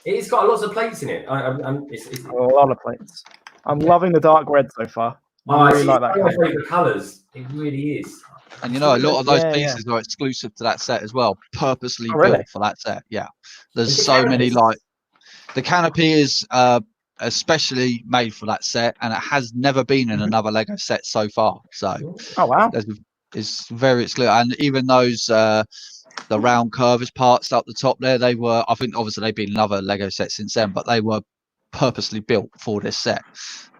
It's got lots of plates in it. It's a lot of plates. I'm loving the dark red so far. I really like that. One of my favorite colours. It really is. And a lot of those pieces are exclusive to that set as well, purposely built for that set. Yeah, there's so many the canopy is especially made for that set, and it has never been in another Lego set so far. So, wow, it's very exclusive. And even those the round curved parts up the top there, they were, I think obviously they've been in other Lego sets since then, but they were purposely built for this set.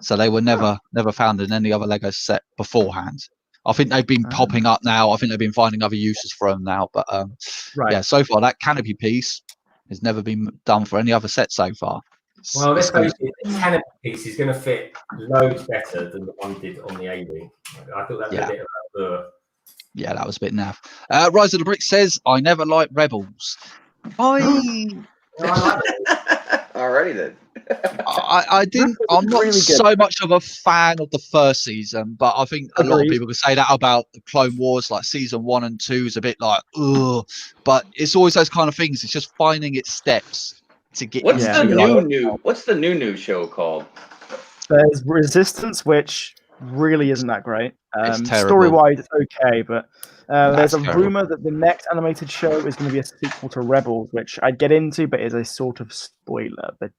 So they were never found in any other Lego set beforehand. I think they've been popping up now. I think they've been finding other uses for them now. But yeah, so far that canopy piece has never been done for any other set so far. Well, let's face it, the canopy piece is going to fit loads better than the one did on the A-Wing. I thought that was a bit of a yeah, that was a bit naff. Rise of the Brick says, I never liked Rebels. Alrighty then. I didn't. I'm not really so much of a fan of the first season, but I think a lot of people could say that about the Clone Wars. Like season 1 and 2 is a bit like, ugh. But it's always those kind of things. It's just finding its steps to get. What's the new show called? There's Resistance, which really isn't that great. It's story-wise, it's okay, but there's a rumor that the next animated show is going to be a sequel to Rebels, which I'd get into, but is a sort of spoiler. But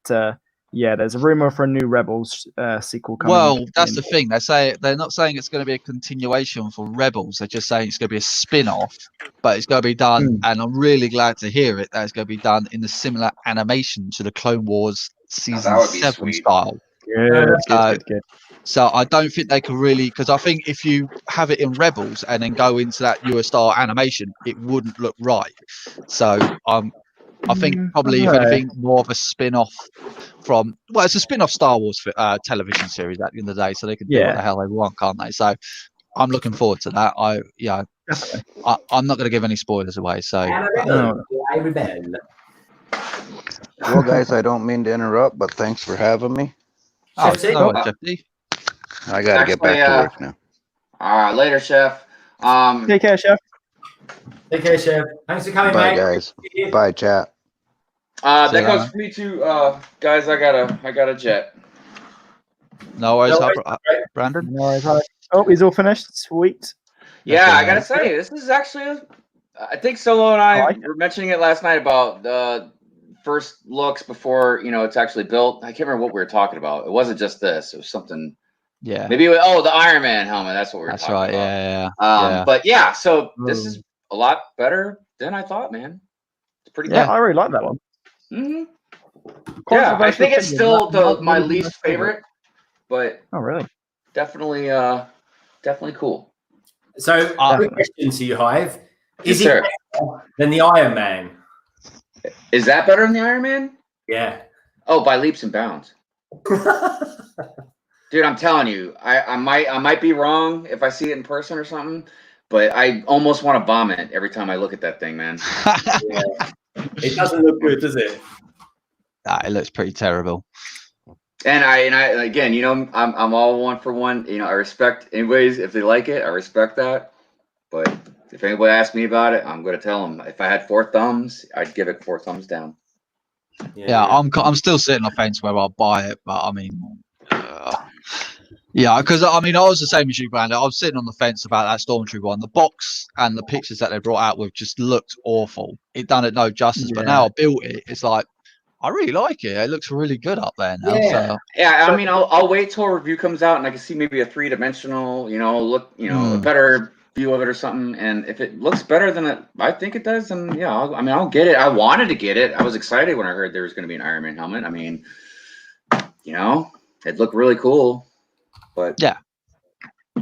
yeah, there's a rumor for a new Rebels sequel coming. Well, that's the thing. They're not saying it's going to be a continuation for Rebels. They're just saying it's going to be a spin-off, but it's going to be done, and I'm really glad to hear it, that it's going to be done in the similar animation to the Clone Wars season 7 style. Good. So I don't think they can really, because I think if you have it in Rebels and then go into that newer style animation, it wouldn't look right. So I think probably if anything, more of a spin-off from, well, it's a spin-off Star Wars television series at the end of the day, so they can do what the hell they want, can't they? So I'm looking forward to that. I'm not going to give any spoilers away. So. Well, guys, I don't mean to interrupt, but thanks for having me. Oh, no, I got to get back to work now. All right, later, Chef. Take care, Chef. Take care, Chef. Thanks for coming, Bye, mate. Guys. Bye, chat. That goes for me too, guys. I got a jet. No worries, Brandon. No worries. Oh, he's all finished. Sweet. Yeah, I gotta say, this is actually. I think Solo and I were mentioning it last night about the first looks before it's actually built. I can't remember what we were talking about. It wasn't just this. It was something. Yeah. Maybe the Iron Man helmet. That's what we were talking about. Yeah. But yeah, so this is a lot better than I thought, man. It's pretty good. Yeah, I really like that one. Mm-hmm. Yeah, I think it's opinion, still that might my really be least favorite, but Oh, really? definitely cool. So, quick Definitely. question to you, Hive. Yes, Is it sir. better than the Iron Man? Is that better than the Iron Man? Yeah. Oh, by leaps and bounds. Dude, I'm telling you, I might be wrong if I see it in person or something, but I almost want to bomb it every time I look at that thing, man. Yeah. It doesn't look good, does it? Nah, it looks pretty terrible. And I again, you know, I'm all one for one. You know, I respect anyways if they like it, I respect that. But if anybody asks me about it, I'm gonna tell them. If I had 4 thumbs, I'd give it 4 thumbs down. Yeah, I'm still sitting on the fence whether I'll buy it, but I mean, yeah, because I mean, I was the same as you, Brandon. I was sitting on the fence about that Stormtrooper one. The box and the pictures that they brought out with just looked awful. It done it no justice. But now I built it, it's like I really like it. It looks really good up there now. Yeah. So. Yeah, I mean, I'll wait till a review comes out and I can see maybe a 3-dimensional, you know, look, you know, a better view of it or something. And if it looks better than I think it does, then yeah, I'll get it. I wanted to get it. I was excited when I heard there was going to be an Iron Man helmet. I mean, you know, it looked really cool, but yeah,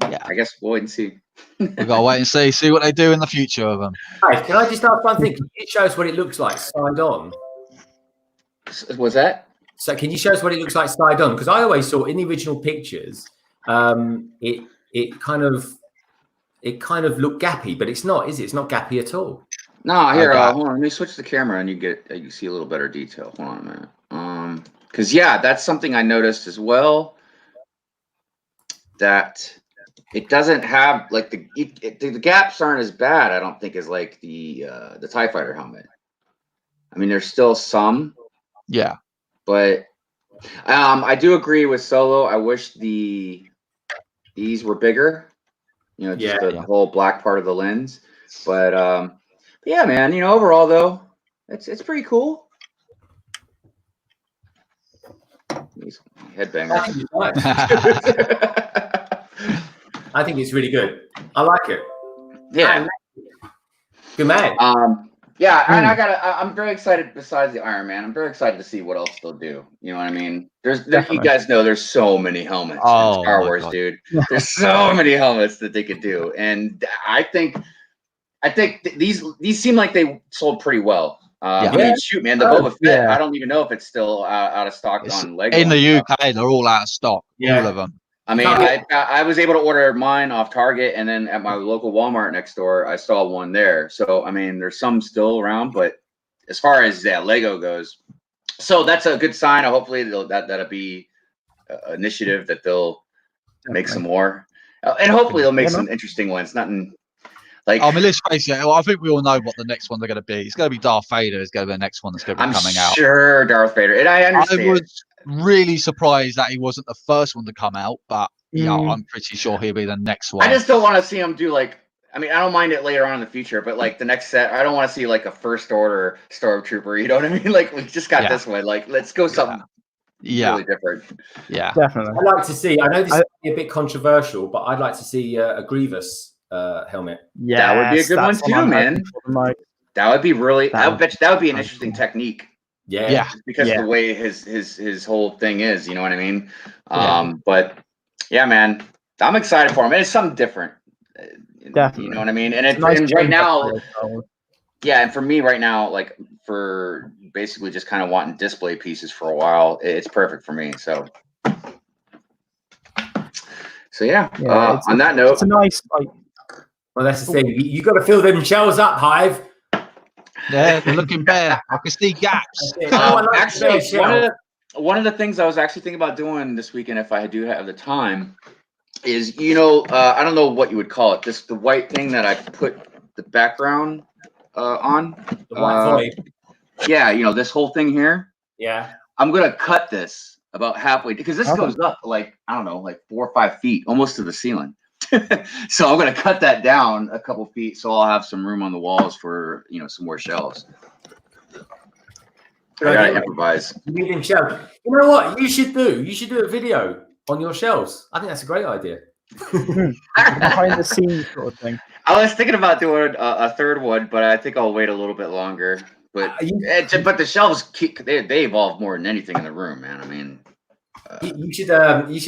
I guess we'll wait and see. We've got to wait and see what they do in the future of them. Hey, can I just ask one thing? Can you show us what it looks like side on? Was that? So can you show us what it looks like side on? Because I always saw in the original pictures, it kind of looked gappy, but it's not, is it? It's not gappy at all. No, here, Okay. hold on. Let me switch the camera and you see a little better detail. Hold on a minute. Because yeah, that's something I noticed as well. That it doesn't have like the gaps aren't as bad. I don't think as like the TIE Fighter helmet. I mean, there's still some. Yeah. But I do agree with Solo. I wish these were bigger. You know, just the whole black part of the lens. But yeah, man. You know, overall though, it's pretty cool. These headbangers. I think it's really good. I like it. Yeah. Good man. Yeah, and I'm very excited. Besides the Iron Man, I'm very excited to see what else they'll do. You know what I mean? You guys know there's so many helmets in Star Wars, dude. There's so many helmets that they could do, and I think these seem like they sold pretty well. I mean, shoot, man, the Boba Fett. I don't even know if it's still out of stock on Lego. In the UK, they're all out of stock. Yeah. All of them. I mean, I was able to order mine off Target, and then at my local Walmart next door, I saw one there. So, I mean, there's some still around, but as far as Lego goes, so that's a good sign. Hopefully, that'll be an initiative that they'll make some more, and hopefully they'll make some interesting ones. Nothing like. I mean, let's face it. I think we all know what the next ones are going to be. It's going to be Darth Vader. Is going to be the next one that's going to be coming out. I'm sure Darth Vader, and I understand. I was really surprised that he wasn't the first one to come out, but yeah, I'm pretty sure he'll be the next one. I just don't want to see him do like. I mean, I don't mind it later on in the future, but like the next set, I don't want to see like a First Order Stormtrooper. You know what I mean? Like we just got this one. Like let's go something really different. Yeah, definitely. I'd like to see. I know this might be a bit controversial, but I'd like to see a Grievous helmet. Yeah, that would be a good one too, man. That would be really. I bet you that would be an interesting technique. Yeah. Because of the way his whole thing is, you know what I mean? But yeah, man, I'm excited for him. And it's something different. Definitely. You know what I mean? And it's nice right now. Yeah, and for me right now, like for basically just kind of wanting display pieces for a while, it's perfect for me. So yeah. On that note, it's a nice like. Well, that's the thing. You got to fill them shells up, Hive. Yeah, they're looking bare. I can see gaps. Actually, one of the things I was actually thinking about doing this weekend, if I do have the time, is I don't know what you would call it. The white thing that I put the background on. The white void. Yeah, this whole thing here. Yeah. I'm gonna cut this about halfway because this goes up like I don't know, like 4 or 5 feet, almost to the ceiling. So I'm gonna cut that down a couple feet, so I'll have some room on the walls for some more shelves. I gotta improvise. You know what you should do? You should do a video on your shelves. I think that's a great idea. Behind the scenes sort of thing. I was thinking about doing a third one, but I think I'll wait a little bit longer. but the shelves they evolve more than anything in the room, man. I mean, you should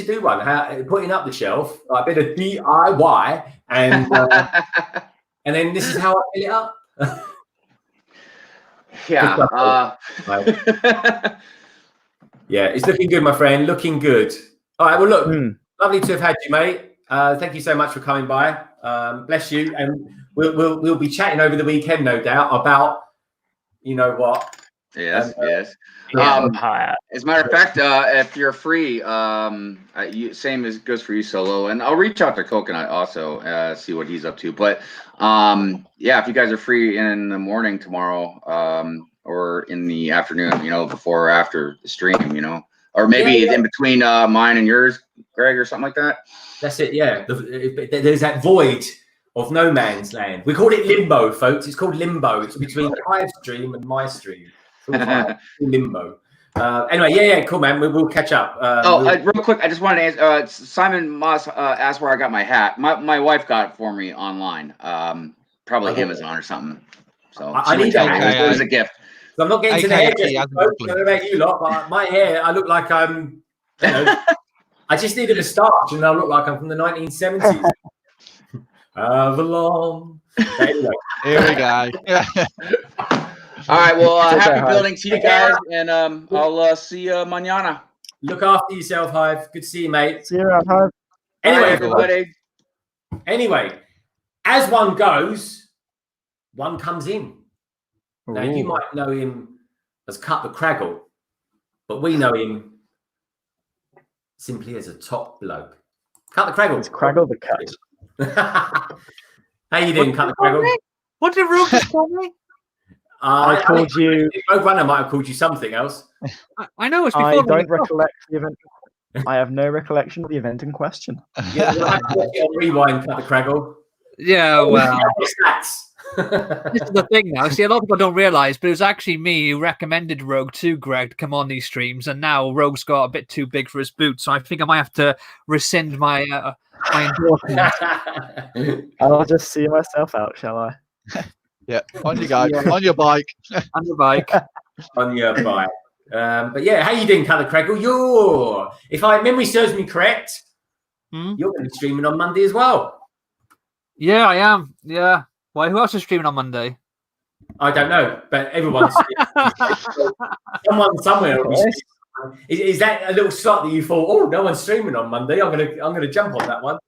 do one. Putting up the shelf, like a bit of DIY, and then this is how I fill it up. Yeah. Yeah, it's looking good, my friend. Looking good. All right. Well, look, lovely to have had you, mate. Thank you so much for coming by. Bless you, and we'll be chatting over the weekend, no doubt, about you know what. Yes. Yeah. As a matter of fact, if you're free, same as goes for you, Solo, and I'll reach out to Coconut also, see what he's up to. But yeah, if you guys are free in the morning tomorrow, or in the afternoon, before or after the stream, or maybe in between mine and yours, Greg, or something like that. That's it. Yeah, there's that void of no man's land. We call it limbo, folks. It's called limbo. It's between Hive's stream and my stream. Limbo. Anyway, yeah, cool, man. We'll catch up. Real quick, I just wanted to answer. Simon Moss asked where I got my hat. My wife got it for me online, probably Amazon or something. So I need that. It was a gift. So I'm not getting to the hair. I don't know about you lot, but my hair, I look like I'm. I just needed a starch, and I look like I'm from the 1970s. Avalon. Anyway, here we go. All right. Well, happy building to you guys, and I'll see you mañana. Look after yourself, Hive. Good to see you, mate. See you around, Hive. Anyway, everybody. Anyway, as one goes, one comes in. Now, you might know him as Cut the Craggle, but we know him simply as a top bloke. Cut the Craggle. It's Craggle the Cut. How you doing, Cut the Craggle? What did Rogue just call me? I called you. Rogue Runner might have called you something else. I know it's before. I don't recollect the event. I have no recollection of the event in question. Yeah, we'll have to get on rewind, Cut the Craggle. Yeah, well. Stats. This is the thing now. See, a lot of people don't realise, but it was actually me who recommended Rogue to Greg to come on these streams, and now Rogue's got a bit too big for his boots, so I think I might have to rescind my endorsement. I'll just see myself out, shall I? Yeah, on you go. On your bike. On your bike. On your bike. But yeah, how you doing, Cut the Craggle? If my memory serves me correct, you're going to be streaming on Monday as well. Yeah, I am. Yeah. Why? Who else is streaming on Monday? I don't know, but everyone's someone somewhere. Is that a little slot that you thought? Oh, no one's streaming on Monday. I'm gonna jump on that one.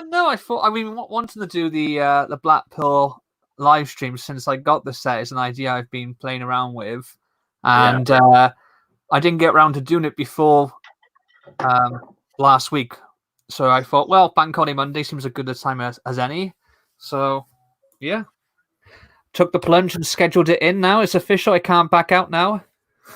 No, I thought. I mean, wanting to do the Blackpool live stream since I got the set is an idea I've been playing around with, and I didn't get around to doing it before last week. So I thought, well, Bank Holiday Monday seems as good a time as any. So, yeah, took the plunge and scheduled it in. Now it's official. I can't back out now.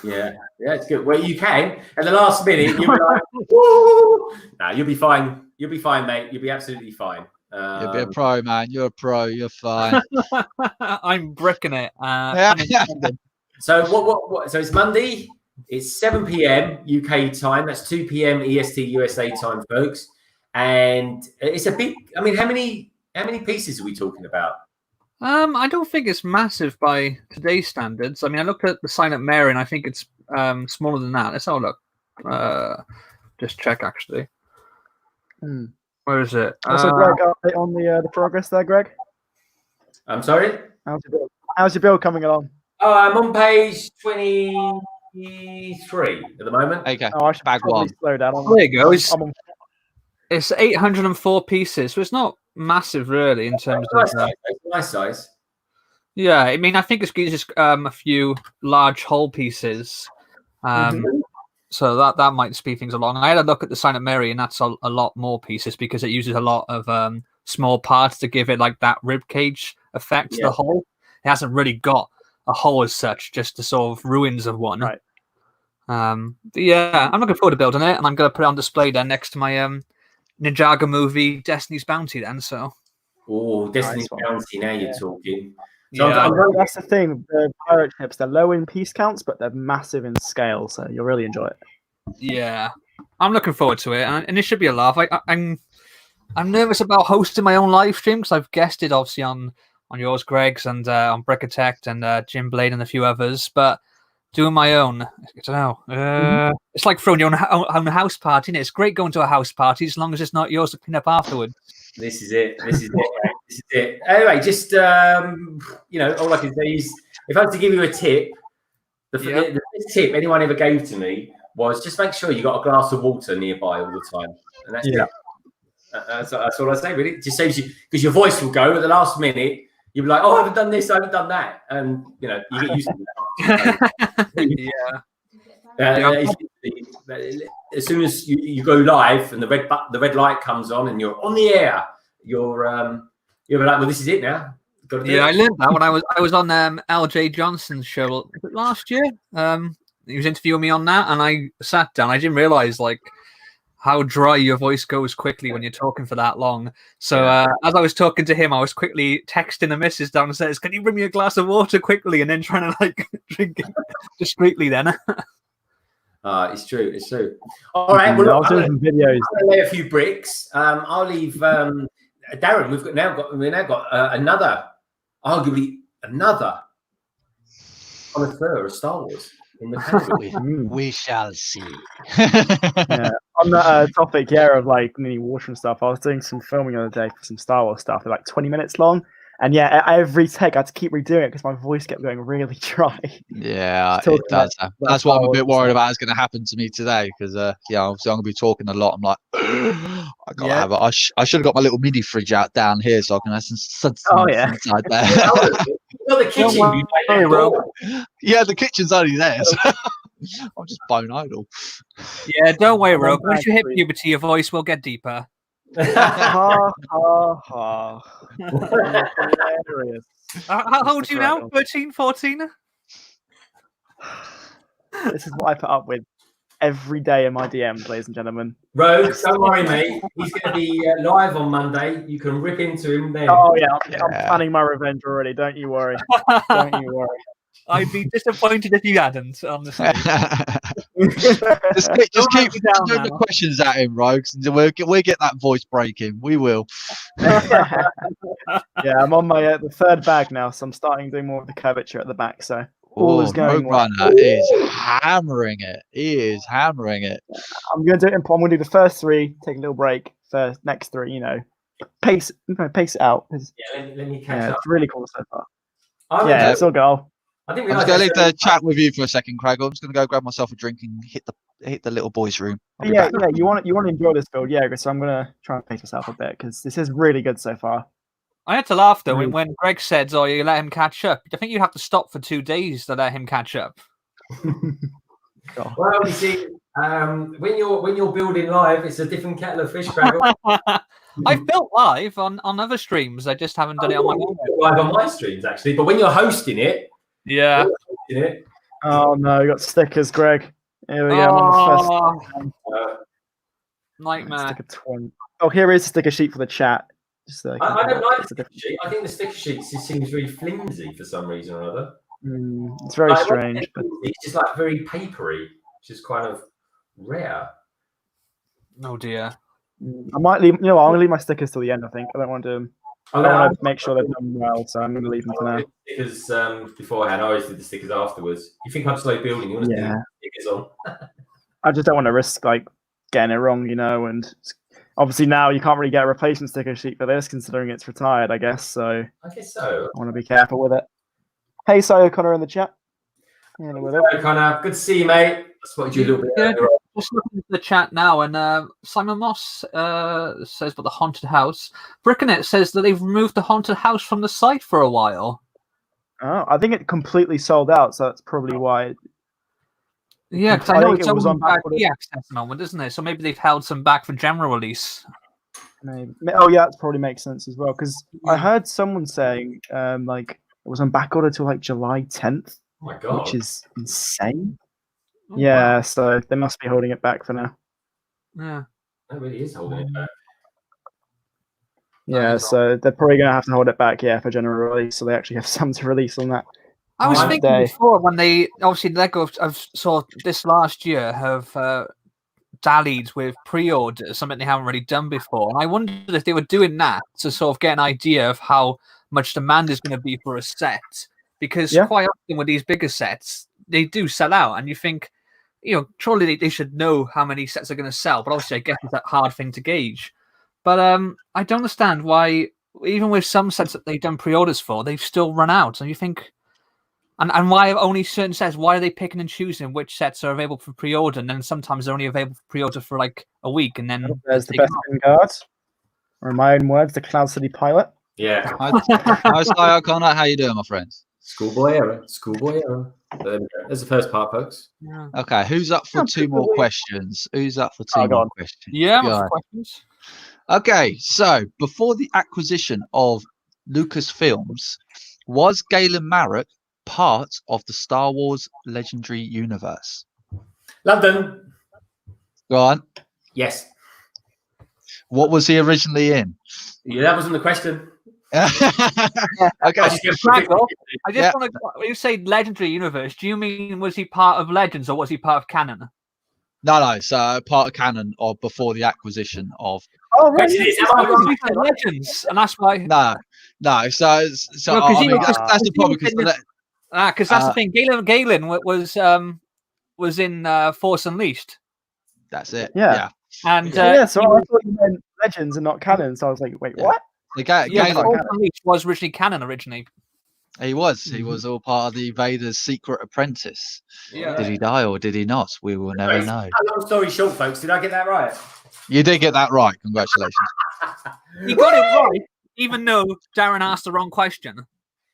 Yeah, it's good. Well, you can at the last minute. You'll be like, woo! No, you'll be fine. You'll be fine, mate. You'll be absolutely fine. You'll be a pro, man. You're a pro. You're fine. I'm bricking it. So what? So it's Monday. It's 7 p.m. UK time. That's 2 p.m. EST USA time, folks. And it's a big. I mean, how many pieces are we talking about? I don't think it's massive by today's standards. I mean, I looked at the Silent Mary, and I think it's smaller than that. Let's have a look. Just check, actually. Where is it? Also, Greg, update on the progress there, Greg. I'm sorry? How's your build coming along? Oh, I'm on page 23 at the moment. Okay. Oh, I should Bag one. slow down. There you go. It's 804 pieces, so it's not massive, really, in terms of. Nice size. Yeah, I mean, I think it's just a few large whole pieces. So that might speed things along. I had a look at the Silent Mary, and that's a lot more pieces because it uses a lot of small parts to give it like that rib cage effect to the hull. It hasn't really got a hull as such, just the sort of ruins of one. Right. Yeah, I'm looking forward to building it, and I'm going to put it on display there next to my Ninjago movie, Destiny's Bounty. Then, so. Oh, Destiny's Bounty! Now you're talking. So that's the thing. The pirate ships, they're low in piece counts, but they're massive in scale, so you'll really enjoy it. Yeah, I'm looking forward to it, and it should be a laugh. I'm nervous about hosting my own live stream because I've guested obviously on on yours, Greg's, and on Brickatect and Jim Blade and a few others. But doing my own, I don't know. It's like throwing your own house party. It's great going to a house party as long as it's not yours to clean up afterwards. This is it. This is it. Anyway, just all I can say is, if I was to give you a tip, the best tip anyone ever gave to me was just make sure you got a glass of water nearby all the time, and that's it. That's all I say. Really, it just saves you, because your voice will go at the last minute. You'll be like, "Oh, I haven't done this, I haven't done that," and you get used to that. As soon as you go live and the red light comes on and you're on the air, you'll be like, "Well, this is it now." I learned that when I was on LJ Johnson's show last year. He was interviewing me on that, and I sat down. I didn't realize how dry your voice goes quickly when you're talking for that long. So as I was talking to him, I was quickly texting the missus downstairs, "Can you bring me a glass of water quickly?" And then trying to drink it discreetly then. It's true. It's true. All right. Well, I'll do some videos. I'll lay a few bricks. I'll leave Darren. We've now got arguably another connoisseur of Star Wars in the family. We shall see. On that topic, of mini water and stuff, I was doing some filming the other day for some Star Wars stuff. They're 20 minutes long. And every take I had to keep redoing it because my voice kept going really dry. Yeah, it does. That's what I'm a bit worried about is going to happen to me today, because obviously I'm going to be talking a lot. I'm like, I gotta have it. I should have got my little mini fridge out down here so I can have some inside there. The kitchen. Yeah, the kitchen's only there. So I'm just bone idle. Yeah, don't worry, Rob. Once you hit puberty, your voice will get deeper. Ha ha ha. Hilarious. How old are you now? 13, 14? This is what I put up with every day in my DMs, ladies and gentlemen. Rose, don't worry, mate. He's going to be live on Monday. You can rip into him then. Oh, yeah. I'm planning my revenge already. Don't you worry. Don't you worry. I'd be disappointed if you hadn't, honestly. just keep throwing the questions at him, Rogues. We'll get that voice breaking. We will. Yeah, I'm on my the third bag now, so I'm starting doing more of the curvature at the back. So all is going well. Roadrunner is hammering it. He is hammering it. I'm going to do the first three, take a little break. First, next three, pace it out. Let me catch up. It's really cool so far. It's all go. I'm just going to leave the chat with you for a second, Craig. I'm just going to go grab myself a drink and hit the little boys' room. You want to enjoy this build, so I'm going to try and pace myself a bit because this is really good so far. I had to laugh though when Greg said, "Oh, you let him catch up." I think you have to stop for 2 days to let him catch up. Well, you see, when you're building live, it's a different kettle of fish, Craig. I've built live on other streams. I just haven't done it on my own. Live on my streams, actually. But when you're hosting it, Oh no, you got stickers, Greg. Here we go. I'm on the first nightmare. Sticker 20. Oh, here is a sticker sheet for the chat. I don't like the sticker sheet. I think the sticker sheet seems very flimsy for some reason or other. It's very strange. But it's just very papery, which is kind of rare. Oh dear. I might leave. I'm going to leave my stickers till the end. I think I don't want to. I want to make sure they're done well, so I'm going to leave them for now. Stickers beforehand. I always did the stickers afterwards. You think I'm slow building? You want to do stickers on? I just don't want to risk getting it wrong, and obviously now you can't really get a replacement sticker sheet for this, considering it's retired, I guess. So I guess so. I want to be careful with it. Hey, Sayo Connor in the chat. Hey, Connor, good to see you, mate. I spotted you a little bit earlier. Just looking at the chat now, and Simon Moss says about the haunted house. Brickanet says that they've removed the haunted house from the site for a while. Oh, I think it completely sold out, so that's probably why. Yeah, because I know it was on back access at the moment, isn't it? So maybe they've held some back for general release. Maybe. Oh, yeah, that probably makes sense as well. Because I heard someone saying it was on back order till July 10th. Oh my god, which is insane. Wow. So they must be holding it back for now. Yeah, that really is holding it back. Yeah, so they're probably going to have to hold it back, for general release, so they actually have some to release on that. I was thinking before when they obviously LEGO saw this last year have dallied with pre-orders, something they haven't really done before, and I wondered if they were doing that to sort of get an idea of how much demand is going to be for a set, because Yeah. quite often with these bigger sets, they do sell out, and you think, surely they should know how many sets are going to sell. But obviously, I guess it's that hard thing to gauge. But I don't understand why, even with some sets that they've done pre-orders for, they've still run out. And you think, and why only certain sets? Why are they picking and choosing which sets are available for pre-order, and then sometimes they're only available for pre-order for like a week, and then There's the best guard. Or in my own words, the Cloud City pilot. Yeah. Hi, Sly O'Connor. How you doing, my friends? Schoolboy error. Schoolboy error. There we go. There's the first part, folks. Yeah, Okay, who's up for two more questions? Who's up for two go more on. questions? yeah. Go What's on. the questions? Okay, so before the acquisition of Lucasfilms, was Galen Marek part of the Star Wars Legendary Universe? London. Go on. Yes. What was he originally in? Yeah, that wasn't the question. Okay. I just get Michael, I just Yeah. want to. When you say Legendary Universe, do you mean was he part of Legends or was he part of canon? No, so part of canon or before the acquisition of. Oh, right. Question is, am I Oh, right? you said Legends, and that's why. No. So No, 'cause I you mean, were just- that's the problem because Because that's the thing. Galen was in Force Unleashed, that's it. Yeah. and So he I was- thought you meant Legends and not canon. So I was like, wait, Yeah. what? The yeah, Galen, Force Unleashed was originally canon originally. he was all part of the Vader's secret apprentice. Yeah. Did he die or did he not? We will never know. Long story short, folks, did I get that right? You did get that right. Congratulations. He got it right, even though Darren asked the wrong question.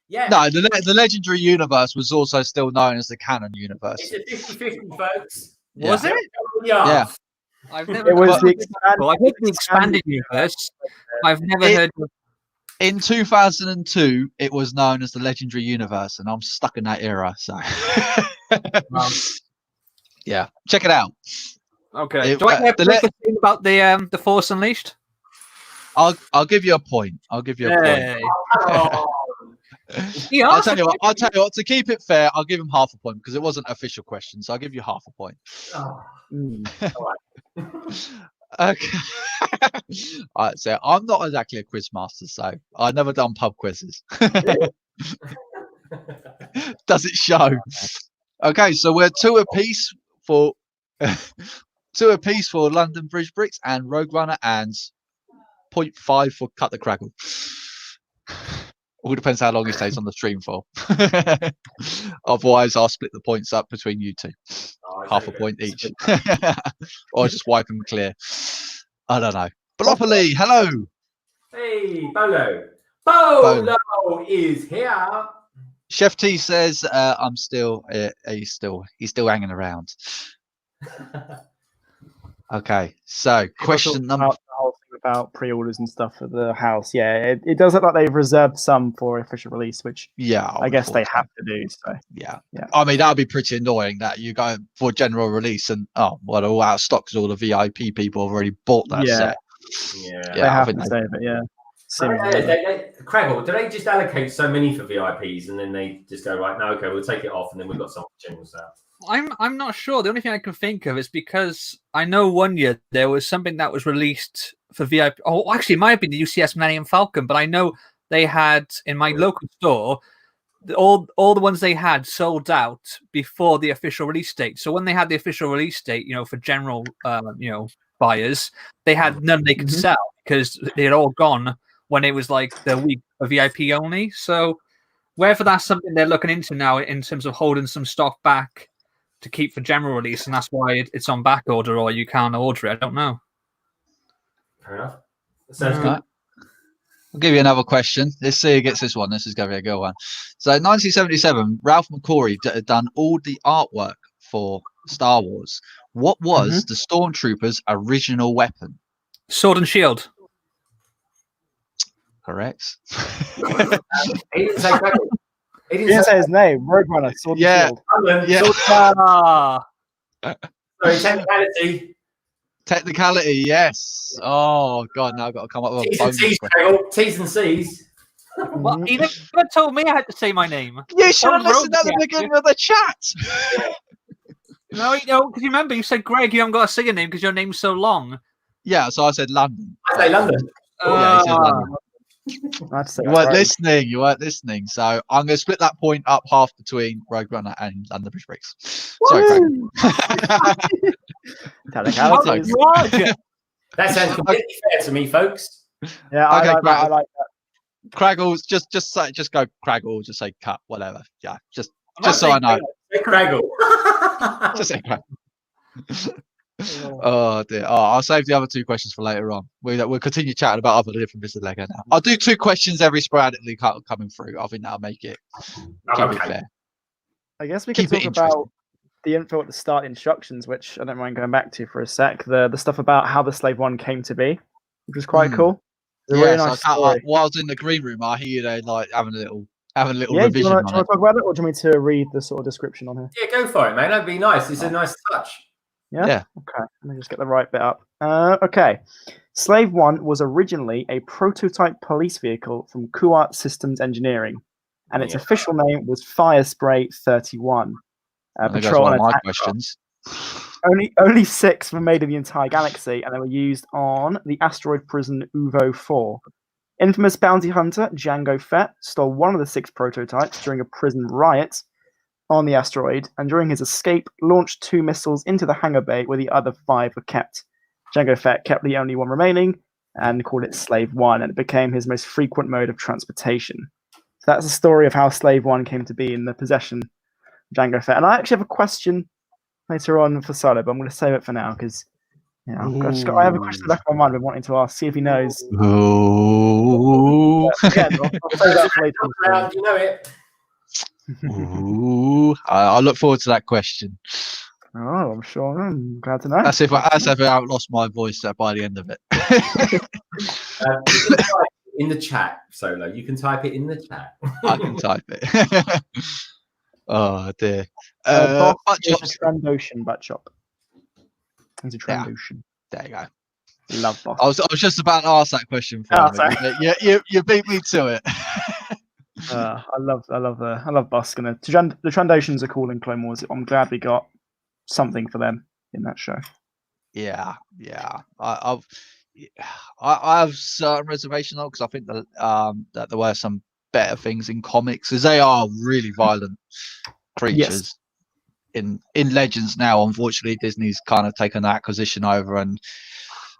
Yeah. No, the Legendary Universe was also still known as the canon universe. It's a 50-50, folks. Was it? Yeah. I've never. It was heard the of it. I've heard the expanded universe. I've never heard. Of, In 2002, it was known as the Legendary Universe, and I'm stuck in that era. So, yeah, check it out. okay. It- Do I have the to le- thing about the Force Unleashed? I'll give you a point. I'll give you a point. Hey. He I'll asked tell you the what. I'll tell you what. To keep it fair, I'll give him half a point because it wasn't an official question. So I'll give you half a point. Okay. All right. So I'm not exactly a quiz master, so I've never done pub quizzes. Does it show? Okay, so we're two apiece for London Bridge Bricks and Rogue Runner, and 0.5 for Cut the Craggle. All depends how long it stays on the stream for. Otherwise, I'll split the points up between you two. Half a point each. Or just wipe them clear. I don't know. Blopoly, hello. Hey, Bolo. Bolo is here. Chef T says, "I'm still. He's still hanging around." Okay, so question number. The whole thing about pre-orders and stuff for the house. Yeah, it does look like they've reserved some for official release, which Yeah, I guess they have to do. So Yeah. Yeah. I mean, that'd be pretty annoying that you go for general release and they're all out of stock because all the VIP people have already bought that Yeah. set. Yeah. they I have think to they- save it. Yeah. Craggle, do they just allocate so many for VIPs and then they just go, right, no, okay, we'll take it off and then we've got some general stuff? I'm not sure. The only thing I can think of is because I know one year there was something that was released for VIP. Oh, actually, it might have been the UCS Millennium Falcon, but I know they had in my local store all the ones they had sold out before the official release date. So when they had the official release date, for general buyers, they had none they could sell because they had all gone when it was like the week of VIP only. So whether that's something they're looking into now in terms of holding some stock back to keep for general release, and that's why it's on back order or you can't order it. I don't know. Fair enough. Sounds good. Right. I'll give you another question. Let's see who gets this one. This is going to be a good one. So, 1977, Ralph McQuarrie had done all the artwork for Star Wars. What was the Stormtrooper's original weapon? Sword and Shield. Correct. He didn't say Craggle. He He didn't say his name. Rogue Runner, Sword and Yeah. Shield. Yeah. Sorry, technicality. Technicality, yes. Oh, God, now I've got to come up with a T's and bonus C's, question. Craggle. T's and C's. Well, he never told me I had to say my name. You should have Rogue listened at the reactor. beginning of the chat. No, because you remember you said, Greg, you haven't got to say your name because your name's so long. Yeah, so I said London. I say London. Yeah, he said London. I'd say You that's weren't right. listening. You weren't listening. So I'm going to split that point up half between Rogue Runner and London Bridge Bricks. Sorry, Craig. Technicalities. You are, Jeff. That sounds completely fair to me, folks. Yeah, Okay, I like that. Craggle, just go Craggle. Just say cut, whatever. Yeah, just I'm not so I saying know. Say Craggle. Just say Craggle. Oh dear. Oh, I'll save the other two questions for later on. We'll continue chatting about other different bits of Lego now. I'll do 2 questions every sporadically coming through. I think that'll make it keep it fair. I guess we Keep could it talk about the info at the start instructions, which I don't mind going back to for a sec. The stuff about how the Slave One came to be, which was quite cool. It's a really nice story. While I was in the green room, I hear you there like having a little Yeah, revision do you want to on it. talk about it, or do you want me to read the sort of description on here? Yeah, go for it, man. That'd be nice. It's a nice touch. Yeah. Okay. Let me just get the right bit up. Okay. Slave One was originally a prototype police vehicle from Kuat Systems Engineering, and its official name was Fire Spray 31. Patrol and my attack questions. Only 6 were made in the entire galaxy, and they were used on the asteroid prison Uvo 4. Infamous bounty hunter Jango Fett stole one of the 6 prototypes during a prison riot on the asteroid, and during his escape, launched 2 missiles into the hangar bay where the other 5 were kept. Jango Fett kept the only one remaining and called it Slave One, and it became his most frequent mode of transportation. So that's the story of how Slave One came to be in the possession of Jango Fett. And I actually have a question later on for Solo, but I'm going to save it for now because I have a question in the back of my mind. I'm wanting to ask, see if he knows. Ooh. Again, I'll save that for later. You know it. Ooh. I look forward to that question. Oh, I'm sure. I'm glad to know. That's if I haven't lost my voice by the end of it. You can type it in the chat, Solo. You can type it in the chat. I can type it. Oh dear. Butt Chops. Trandoshan butt chop. It's a Trandoshan. There you go. Love Boss. I was just about to ask that question for you. You beat me to it. I love Bosk, and the Trandoshans are cool in Clone Wars. I'm glad we got something for them in that show. Yeah. I have certain reservation though, because I think that there were some better things in comics, as they are really violent creatures. In Legends now, unfortunately, Disney's kind of taken the acquisition over and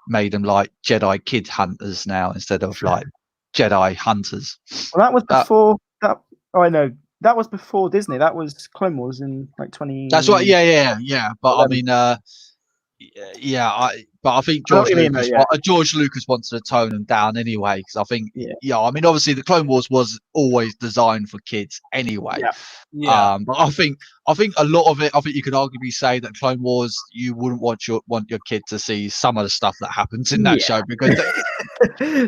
made them like Jedi kid hunters now instead of like Jedi hunters. Well, that was before that. Oh, I know. That was before Disney. That was Clone Wars in like 20. That's right. Yeah. But I mean, I think George Lucas wanted to tone them down anyway, because I think, I mean, obviously the Clone Wars was always designed for kids anyway. But I think a lot of it, I think you could arguably say that Clone Wars, you wouldn't want your kid to see some of the stuff that happens in that show, because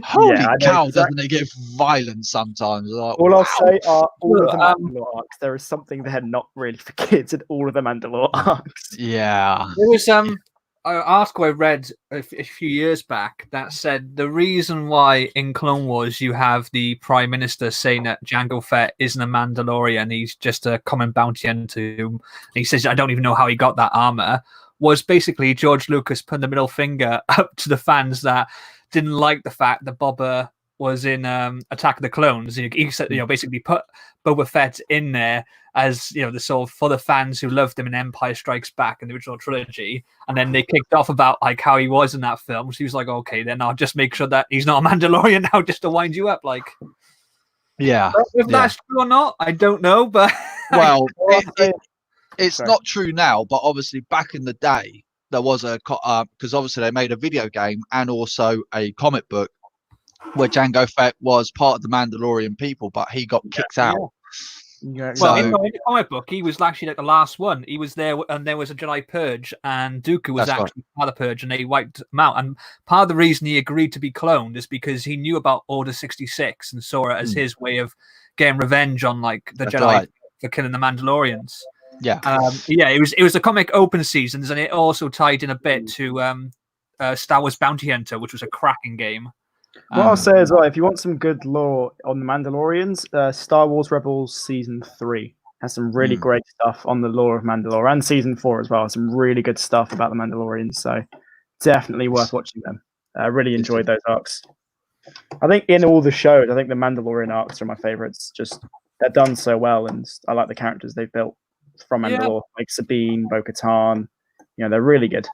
holy cow, doesn't it get violent sometimes? Like, all I'll say are all of the Mandalore arcs. There is something there not really for kids in all of the Mandalore arcs. Yeah, there was an article I read a few years back that said the reason why in Clone Wars you have the Prime Minister saying that Jango Fett isn't a Mandalorian, he's just a common bounty hunter. And he says, I don't even know how he got that armor, was basically George Lucas putting the middle finger up to the fans that didn't like the fact that Boba was in Attack of the Clones. He said, basically put Boba Fett in there as the sort of for the fans who loved him in Empire Strikes Back in the original trilogy, and then they kicked off about like how he was in that film. So he was like, okay, then I'll just make sure that he's not a Mandalorian now, just to wind you up. Like, if that's true or not, I don't know, but well, it's not true now. But obviously, back in the day, there was because obviously they made a video game and also a comic book where Jango Fett was part of the Mandalorian people, but he got kicked out. Well, in the comic book, he was actually like the last one. He was there, and there was a Jedi purge, and Dooku was part of the purge, and they wiped him out. And part of the reason he agreed to be cloned is because he knew about Order 66 and saw it as his way of getting revenge on like the Jedi for killing the Mandalorians. It was a comic open seasons, and it also tied in a bit to Star Wars Bounty Hunter, which was a cracking game. What I'll say as well, if you want some good lore on the Mandalorians, Star Wars Rebels Season 3 has some really great stuff on the lore of Mandalore, and Season 4 as well. Some really good stuff about the Mandalorians, so definitely worth watching them. I really enjoyed those arcs. I think in all the shows, I think the Mandalorian arcs are my favorites. Just they're done so well, and I like the characters they've built from Mandalore, like Sabine, Bo-Katan. They're really good.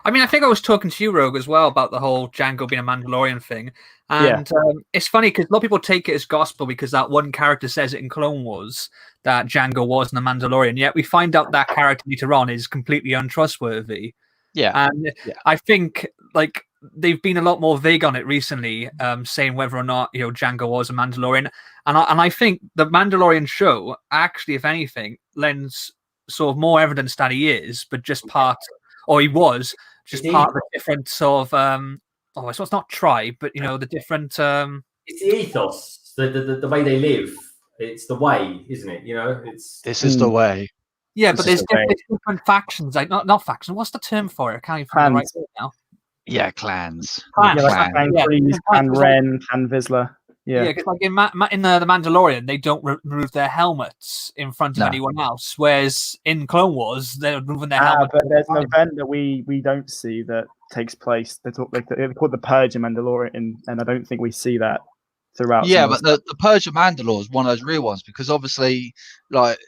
I mean, I think I was talking to you, Rogue, as well about the whole Django being a Mandalorian thing. And it's funny because a lot of people take it as gospel because that one character says it in Clone Wars that Django wasn't a Mandalorian. Yet we find out that character later on is completely untrustworthy. Yeah. And I think like they've been a lot more vague on it recently, saying whether or not Django was a Mandalorian. And I think the Mandalorian show actually, if anything, lends sort of more evidence that he is, but just part, or he was just part of a different sort of so it's not tribe, but the different it's the ethos, the way they live. It's the way, isn't it? This is the way. Yeah, but there's different factions, like not factions. What's the term for it? I can't even find the right word now. Yeah, clans. Clan Kreese, Clan Ren, Clan Vizsla. Yeah, because like in the Mandalorian, they don't remove their helmets in front of anyone else, whereas in Clone Wars, they're removing their helmets. But there's an event that we don't see that takes place. They call it the Purge in Mandalorian, and I don't think we see that throughout. Yeah, but the Purge of Mandalore is one of those real ones because obviously, like,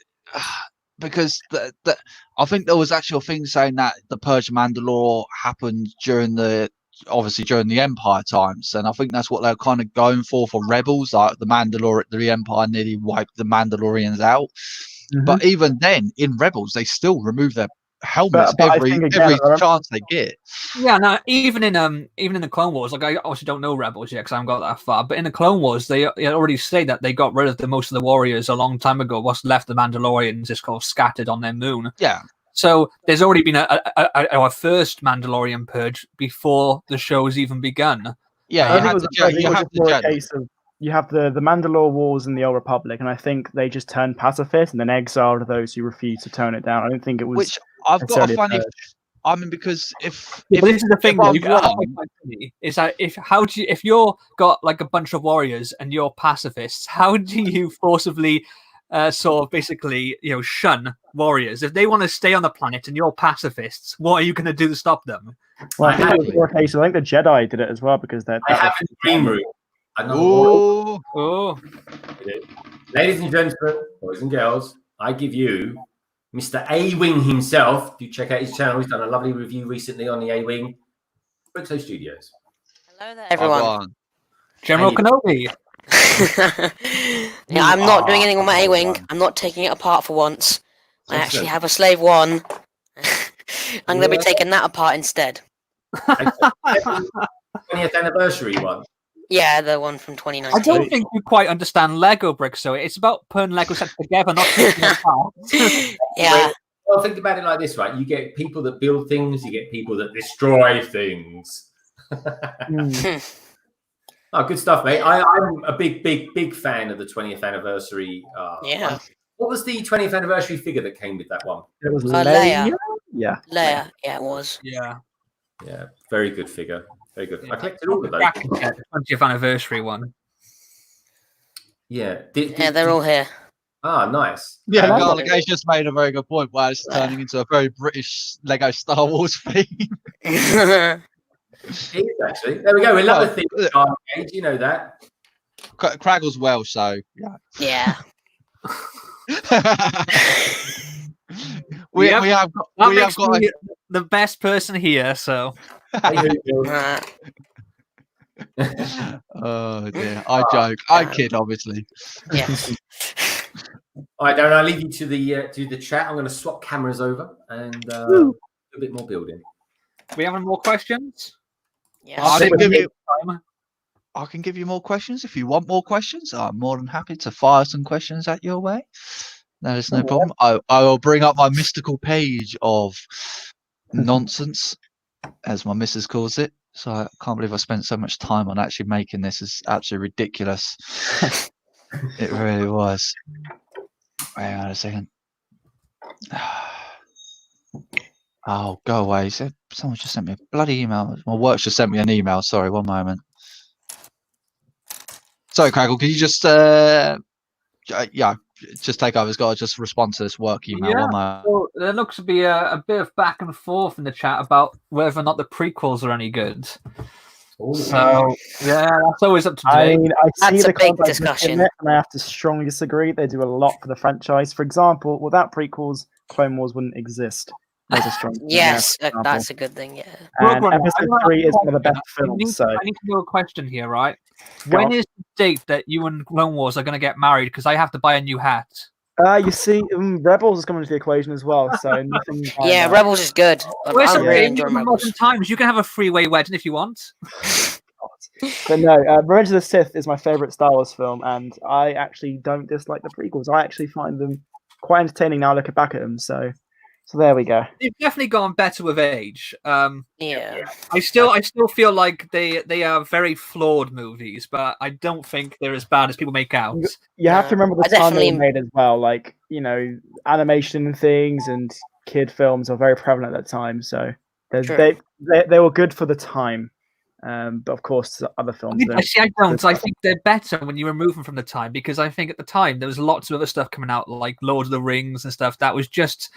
because I think there was actually a thing saying that the Purge of Mandalore happened during the Empire times, and I think that's what they're kind of going for Rebels, like the Empire nearly wiped the Mandalorians out. But even then, in Rebels, they still remove their helmets every chance they get. Yeah, no, even in the Clone Wars, like I obviously don't know Rebels yet because I haven't got that far. But in the Clone Wars, they already say that they got rid of most of the warriors a long time ago. What's left the Mandalorians is kind of scattered on their moon. Yeah. So there's already been a first Mandalorian purge before the show's even begun. Yeah, I think it was a case of you have the Mandalore Wars in the Old Republic, and I think they just turned pacifist and then exiled those who refused to tone it down. I don't think it was. Which I've got a funny. I mean, because if this is the thing, is that if you're got like a bunch of warriors and you're pacifists, how do you forcibly sort of basically shun warriors if they want to stay on the planet and you're pacifists? What are you going to do to stop them? Well, I think it was more a case. I think the Jedi did it as well because they're. I have a dream room. Oh. Ladies and gentlemen, boys and girls, I give you Mr. A-Wing himself. Do check out his channel. He's done a lovely review recently on the A-Wing. Brixo Studios. Hello there, everyone. General Kenobi. Yeah, I'm not doing anything with my A-Wing. I'm not taking it apart for once. I actually have a Slave I. I'm going to be taking that apart instead. 20th anniversary one. Yeah, the one from 2019. I don't think you quite understand Lego bricks, so it's about putting Lego sets together, not taking them apart. Yeah. Well, think about it like this, right? You get people that build things, you get people that destroy things. Oh, good stuff, mate. I'm a big fan of the 20th anniversary. Yeah. What was the 20th anniversary figure that came with that one? It was Leia. Yeah. Leia. Yeah, it was. Yeah. Yeah, very good figure. Very good. Yeah. I collected all of those. The 20th anniversary one. Yeah. They're all here. Ah, nice. Yeah, Garlic just made a very good point where it's turning into a very British Lego Star Wars theme. It is actually. There we go. We love the theme. Garlic, you know that. Craggle's Welsh, so Yeah. we have got the best person here, so oh dear. I joke. I kid, obviously. Yes. All right, Darren, I'll leave you to the chat. I'm going to swap cameras over and do a bit more building. We having more questions? Yes. I can give you more questions if you want more questions. I'm more than happy to fire some questions at your way. That is no problem. I will bring up my mystical page of nonsense, as my missus calls it. So I can't believe I spent so much time on actually making this. It's absolutely ridiculous. It really was. Hang on a second. Oh, go away. Someone just sent me a bloody email. My work just sent me an email. Sorry, one moment. Sorry, Craggle, can you just just take over? It's got to just respond to this work email. Yeah, well, there looks to be a bit of back and forth in the chat about whether or not the prequels are any good. So yeah, that's always up to I debate. mean, I see That's a the big context in discussion. it, and I have to strongly disagree. They do a lot for the franchise. For example, without prequels, Clone Wars wouldn't exist. There's a strong point there, Yes, for example. that's a good thing. Yeah. And Roadrunner, Episode I 3 is one of the best I films. So need to know a question here, right? Go When on. is the date that you and Clone Wars are going to get married? Because I have to buy a new hat. you see, Rebels is coming into the equation as well. So nothing. by Yeah, that. Rebels is good. Well, it's I'm okay. really In enjoying modern Rebels. times, you can have a three-way wedding if you want. But no, Revenge of the Sith is my favorite Star Wars film, and I actually don't dislike the prequels. I actually find them quite entertaining now looking back at them. So there we go. They've definitely gotten better with age. Yeah. I still feel like they are very flawed movies, but I don't think they're as bad as people make out. You have to remember the I time they were definitely- made as well. Like, animation and things and kid films are very prevalent at that time. So True. they were good for the time. But of course, other films don't. I don't. I think they're better when you remove them from the time, because I think at the time there was lots of other stuff coming out, like Lord of the Rings and stuff that was just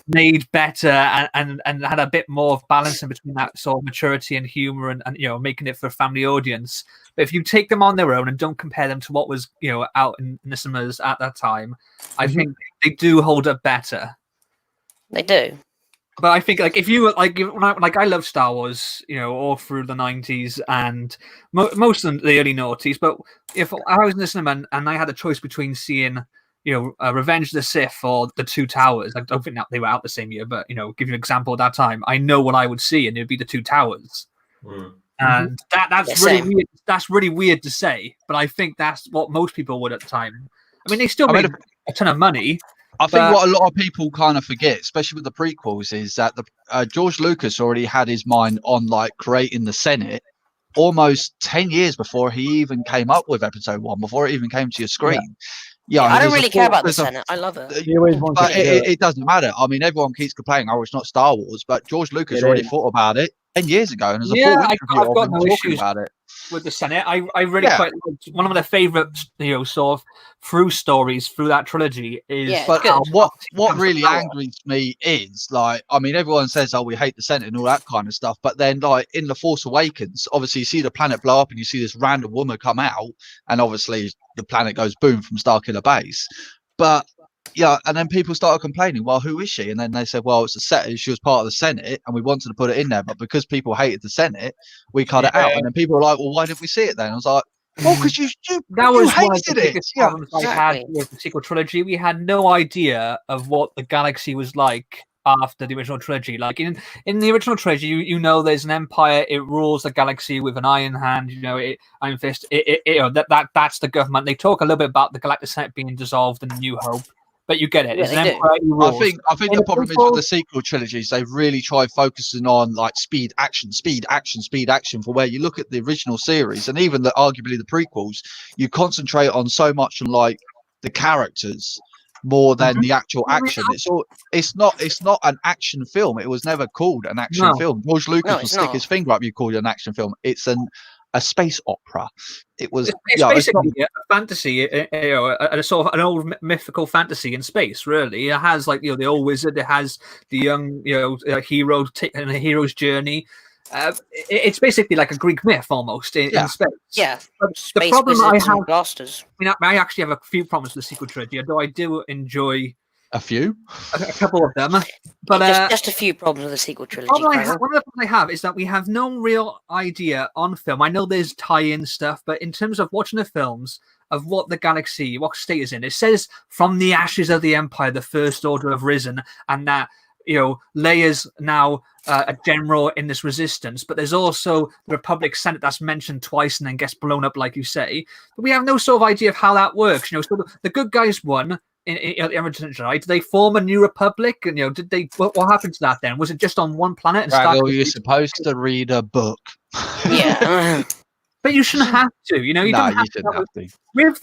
made better and had a bit more of balance in between that sort of maturity and humor and making it for a family audience. But if you take them on their own and don't compare them to what was out in the cinemas at that time, I think they do hold up better. They do. But I think, like, if you I love Star Wars, all through the 90s and most of the early noughties. But if I was in the cinema and I had a choice between seeing, Revenge of the Sith or The Two Towers, I don't think that they were out the same year, but give you an example at that time, I know what I would see, and it would be The Two Towers. And that's really weird. That's really weird to say, but I think that's what most people would at the time. I mean, they still made a ton of money. I think what a lot of people kind of forget, especially with the prequels, is that George Lucas already had his mind on creating the Senate almost 10 years before he even came up with Episode 1, before it even came to your screen. Yeah, I don't really care about the Senate. I love it. But it doesn't matter. I mean, everyone keeps complaining, "Oh, it's not Star Wars," but George Lucas already thought about it 10 years ago, and there's a full interview I've got no talking issues about it. With the Senate. I really quite liked one of my favorite sort of through stories through that trilogy is. But what really angers me is everyone says, "Oh, we hate the Senate" and all that kind of stuff, but then in The Force Awakens, obviously you see the planet blow up and you see this random woman come out, and obviously the planet goes boom from Starkiller Base, but. Yeah, and then people started complaining, well, who is she? And then they said, well, it's a set. She was part of the Senate, and we wanted to put it in there, but because people hated the Senate, we cut it out. And then people were like, well, why didn't we see it then? I was like, well, because you hated the it. biggest problems I had with the sequel trilogy. We had no idea of what the galaxy was like after the original trilogy. Like in the original trilogy, there's an empire. It rules the galaxy with an iron hand. Iron fist. That's the government. They talk a little bit about the Galactic Senate being dissolved in New Hope. But you get it. It's an empire. I think the problem is with the sequel trilogies, they really try focusing on speed, action for where you look at the original series and even arguably the prequels, you concentrate on so much on the characters more than the actual action. It's not an action film. It was never called an action film. George Lucas will stick his finger up. You call it an action film. It's a space opera. It was. It's basically a fantasy, a sort of an old mythical fantasy in space. Really, it has the old wizard. It has the young hero taking a hero's journey. It's basically like a Greek myth almost in space. Yeah. But the problem I have, blasters. I actually have a few problems with the sequel trilogy, although I do enjoy. A few, a couple of them, but just a few problems with the sequel trilogy. One of the problems I have is that we have no real idea on film. I know there's tie-in stuff, but in terms of watching the films of what the galaxy, what state is in, it says from the ashes of the Empire, the First Order have risen, and that Leia's now a general in this resistance. But there's also the Republic Senate that's mentioned twice and then gets blown up, like you say. But we have no sort of idea of how that works. So the good guys won. In the Original Jedi, did they form a new republic? And did they? What happened to that then? Was it just on one planet? And you're supposed to read a book. Yeah, but you shouldn't have to. You shouldn't have to. With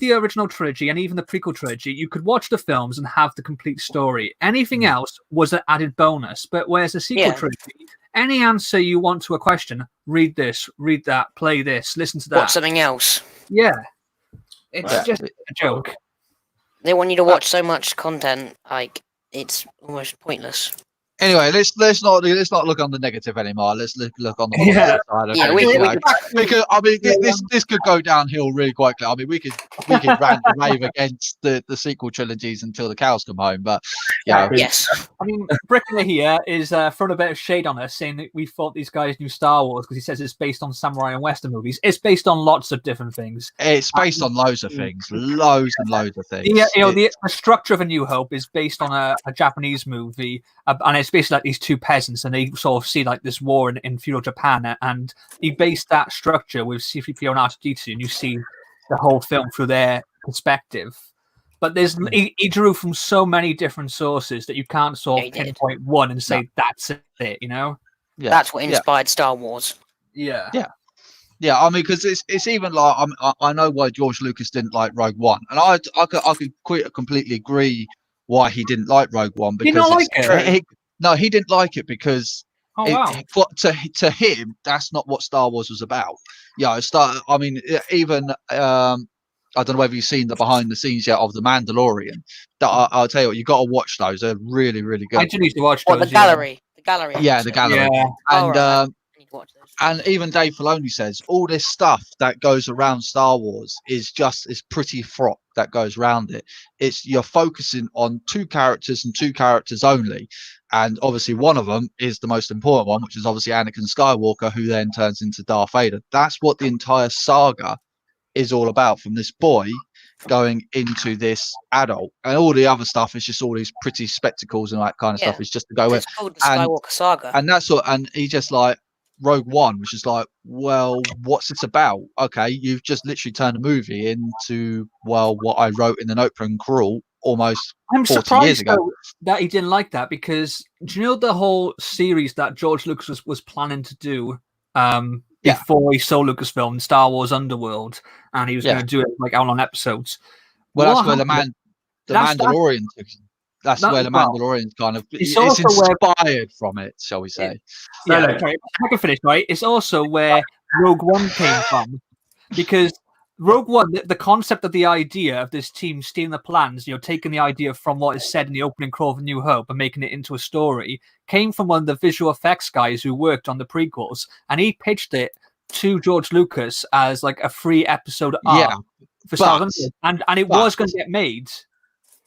the original trilogy and even the prequel trilogy, you could watch the films and have the complete story. Anything else was an added bonus. But whereas the sequel trilogy, any answer you want to a question, read this, read that, play this, listen to that. Watch something else. Yeah, it's just a joke. They want you to watch so much content, it's almost pointless. Anyway, let's not look on the negative anymore. Let's look on the positive side of Yeah, things. Because I mean, this could go downhill really quickly. I mean, we could rant and rave against the sequel trilogies until the cows come home. But yeah, Yes. I mean, Brickner here is throwing a bit of shade on us, saying that we thought these guys knew Star Wars because he says it's based on samurai and Western movies. It's based on lots of different things. it's based on loads of things, loads and loads of things. Yeah, the structure of A New Hope is based on a Japanese movie, and it's basically like these two peasants, and they sort of see like this war in feudal Japan, and he based that structure with C-3PO and R2-D2, and you see the whole film through their perspective. But he drew from so many different sources that you can't sort of pinpoint one and say that's it. Yeah, that's what inspired Star Wars. Yeah. I mean, because it's even like I know why George Lucas didn't like Rogue One, and I could completely agree why he didn't like Rogue One because he didn't like it because to him that's not what Star Wars was about. Yeah, I mean, even I don't know whether you've seen the behind the scenes yet of The Mandalorian. I'll tell you what, you got to watch those. They're really, really good. I do need to watch those. The gallery. The gallery. Yeah, the gallery. Yeah. And even Dave Filoni says all this stuff that goes around Star Wars is pretty frock that goes around it. You're focusing on two characters and two characters only. And obviously one of them is the most important one, which is obviously Anakin Skywalker, who then turns into Darth Vader. That's what the entire saga is all about, from this boy going into this adult, and all the other stuff is just all these pretty spectacles and that kind of stuff is just to go with. It's called the Skywalker saga, and that's what. And he just like Rogue One, which is like, well, what's this about? Okay, you've just literally turned a movie into what I wrote in the Notebook and Crawl almost 40 years ago. That he didn't like that, because do you know the whole series that George Lucas was planning to do? Before he sold Lucasfilm, Star Wars Underworld, and he was going to do it like hour-long episodes. Well, that's where the Mandalorian. That's where the Mandalorian's kind of. It's inspired from it, shall we say? Okay, I can finish. Right, it's also where Rogue One came from, because Rogue One, the concept of the idea of this team stealing the plans, taking the idea from what is said in the opening crawl of A New Hope and making it into a story, came from one of the visual effects guys who worked on the prequels, and he pitched it to George Lucas as like a 3-episode arc for Star Wars, and it was going to get made.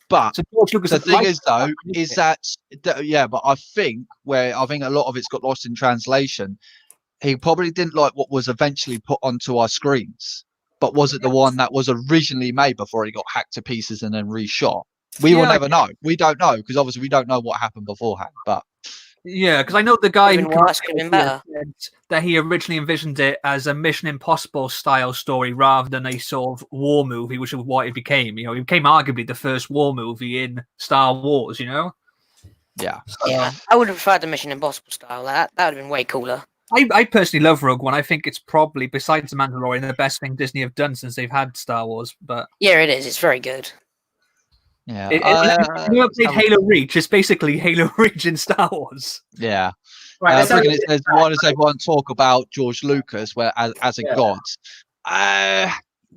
But so George Lucas, the thing is, though, is that but I think a lot of it's got lost in translation. He probably didn't like what was eventually put onto our screens. But was it the one that was originally made before he got hacked to pieces and then reshot? We will never know. We don't know, because obviously we don't know what happened beforehand. But because I know the guy who said that he originally envisioned it as a Mission Impossible style story rather than a sort of war movie, which is what it became. It became arguably the first war movie in Star Wars. Yeah. Yeah, I would have preferred the Mission Impossible style. That would have been way cooler. I personally love Rogue One. I think it's probably, besides The Mandalorian, the best thing Disney have done since they've had Star Wars. But yeah, it is. It's very good. Yeah. Played Halo Reach. It's basically Halo Reach in Star Wars. Yeah. Right. Why does everyone talk about George Lucas as a god?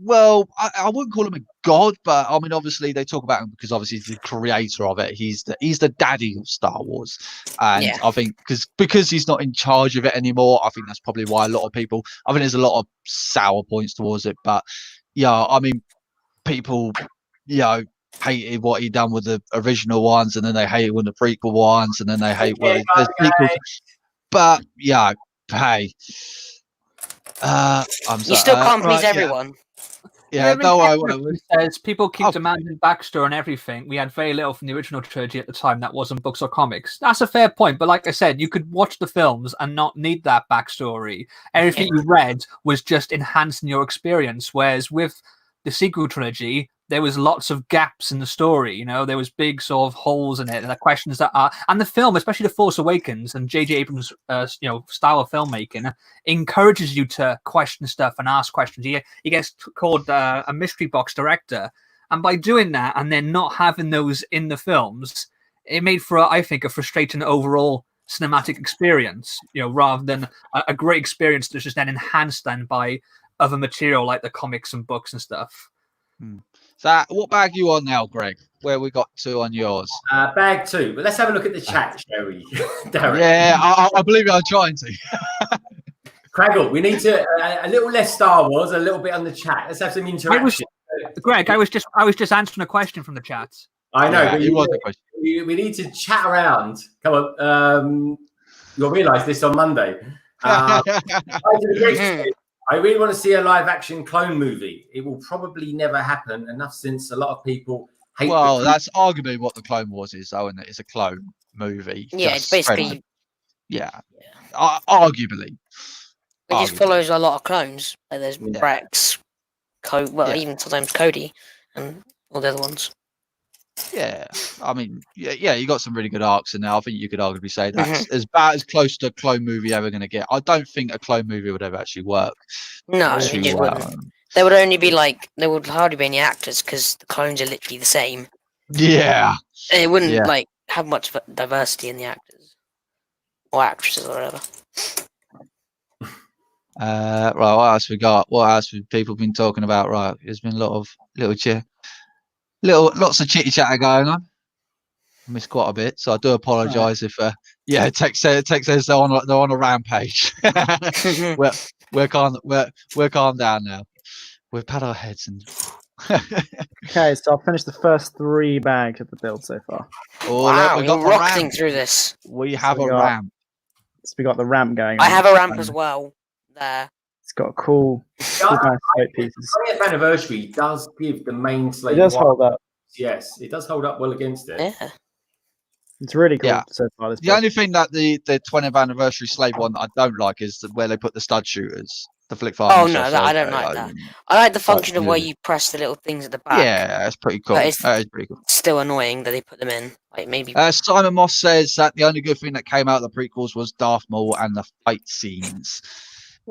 Well, I wouldn't call him a god, but I mean, obviously they talk about him because obviously he's the creator of it. He's the daddy of Star Wars, and I think because he's not in charge of it anymore, I think that's probably why a lot of people. I think there's a lot of sour points towards it, but I mean, people, hated what he done with the original ones, and then they hated with the prequel ones, and then they hate the sequels. But hey, I'm sorry. You still can't please everyone. Yeah, says people keep demanding backstory and everything. We had very little from the original trilogy at the time that wasn't books or comics. That's a fair point, but like I said, you could watch the films and not need that backstory. Everything you read was just enhancing your experience. Whereas with the sequel trilogy, there was lots of gaps in the story. There was big sort of holes in it, and the questions that are, and the film, especially The Force Awakens and J.J. Abrams' style of filmmaking, encourages you to question stuff and ask questions. He gets called a mystery box director, and by doing that and then not having those in the films, it made for I think a frustrating overall cinematic experience. Rather than a great experience that's just then enhanced then by other material like the comics and books and stuff. So what bag are you on now, Greg? where we got to on yours. Bag 2. But let's have a look at the chat, shall we? Darren. Yeah, I believe I'm trying to. Craggle, we need to a little less Star Wars, a little bit on the chat. Let's have some interaction. Greg, I was just answering a question from the chat. I know, Yeah, but it was a question. we need to chat around. Come on, you'll realise this on Monday. I really want to see a live action clone movie. It will probably never happen. Enough since a lot of people hate. Well, that's arguably what the Clone Wars is, though, isn't it? It's a clone movie. Yeah, it's basically. Yeah, arguably. It just follows a lot of clones. Like there's Rex, even sometimes Cody, and all the other ones. Yeah, I mean, yeah, you got some really good arcs in there. I think you could arguably say that's as bad as close to a clone movie ever going to get. I don't think a clone movie would ever actually work. No, it just wouldn't. There would only be there would hardly be any actors because the clones are literally the same. Yeah, and it wouldn't have much diversity in the actors or actresses or whatever. Right, what else we got? What else have people been talking about? Right, there's been a lot of lots of chitty chatter going on. I missed quite a bit, so I do apologise if Tech says they're on a rampage. we're calm down now. We've pat our heads and Okay, so I've finished the first 3 bags of the build so far. Oh, wow, look, we got you're rocketing through this. We have a ramp. So we got the ramp going. I have a ramp as well. There. It's got cool pieces. 20th anniversary does give the main Slave. It does hold up. Yes, it does hold up well against it. Yeah. It's really cool so far. The only thing that the 20th anniversary Slave one I don't like is where they put the stud shooters, the flick fire. Oh no, I don't like that. I like the function of where you press the little things at the back. Yeah, that's pretty cool. That is pretty cool. Still annoying that they put them in. Like maybe. Simon Moss says that the only good thing that came out of the prequels was Darth Maul and the fight scenes.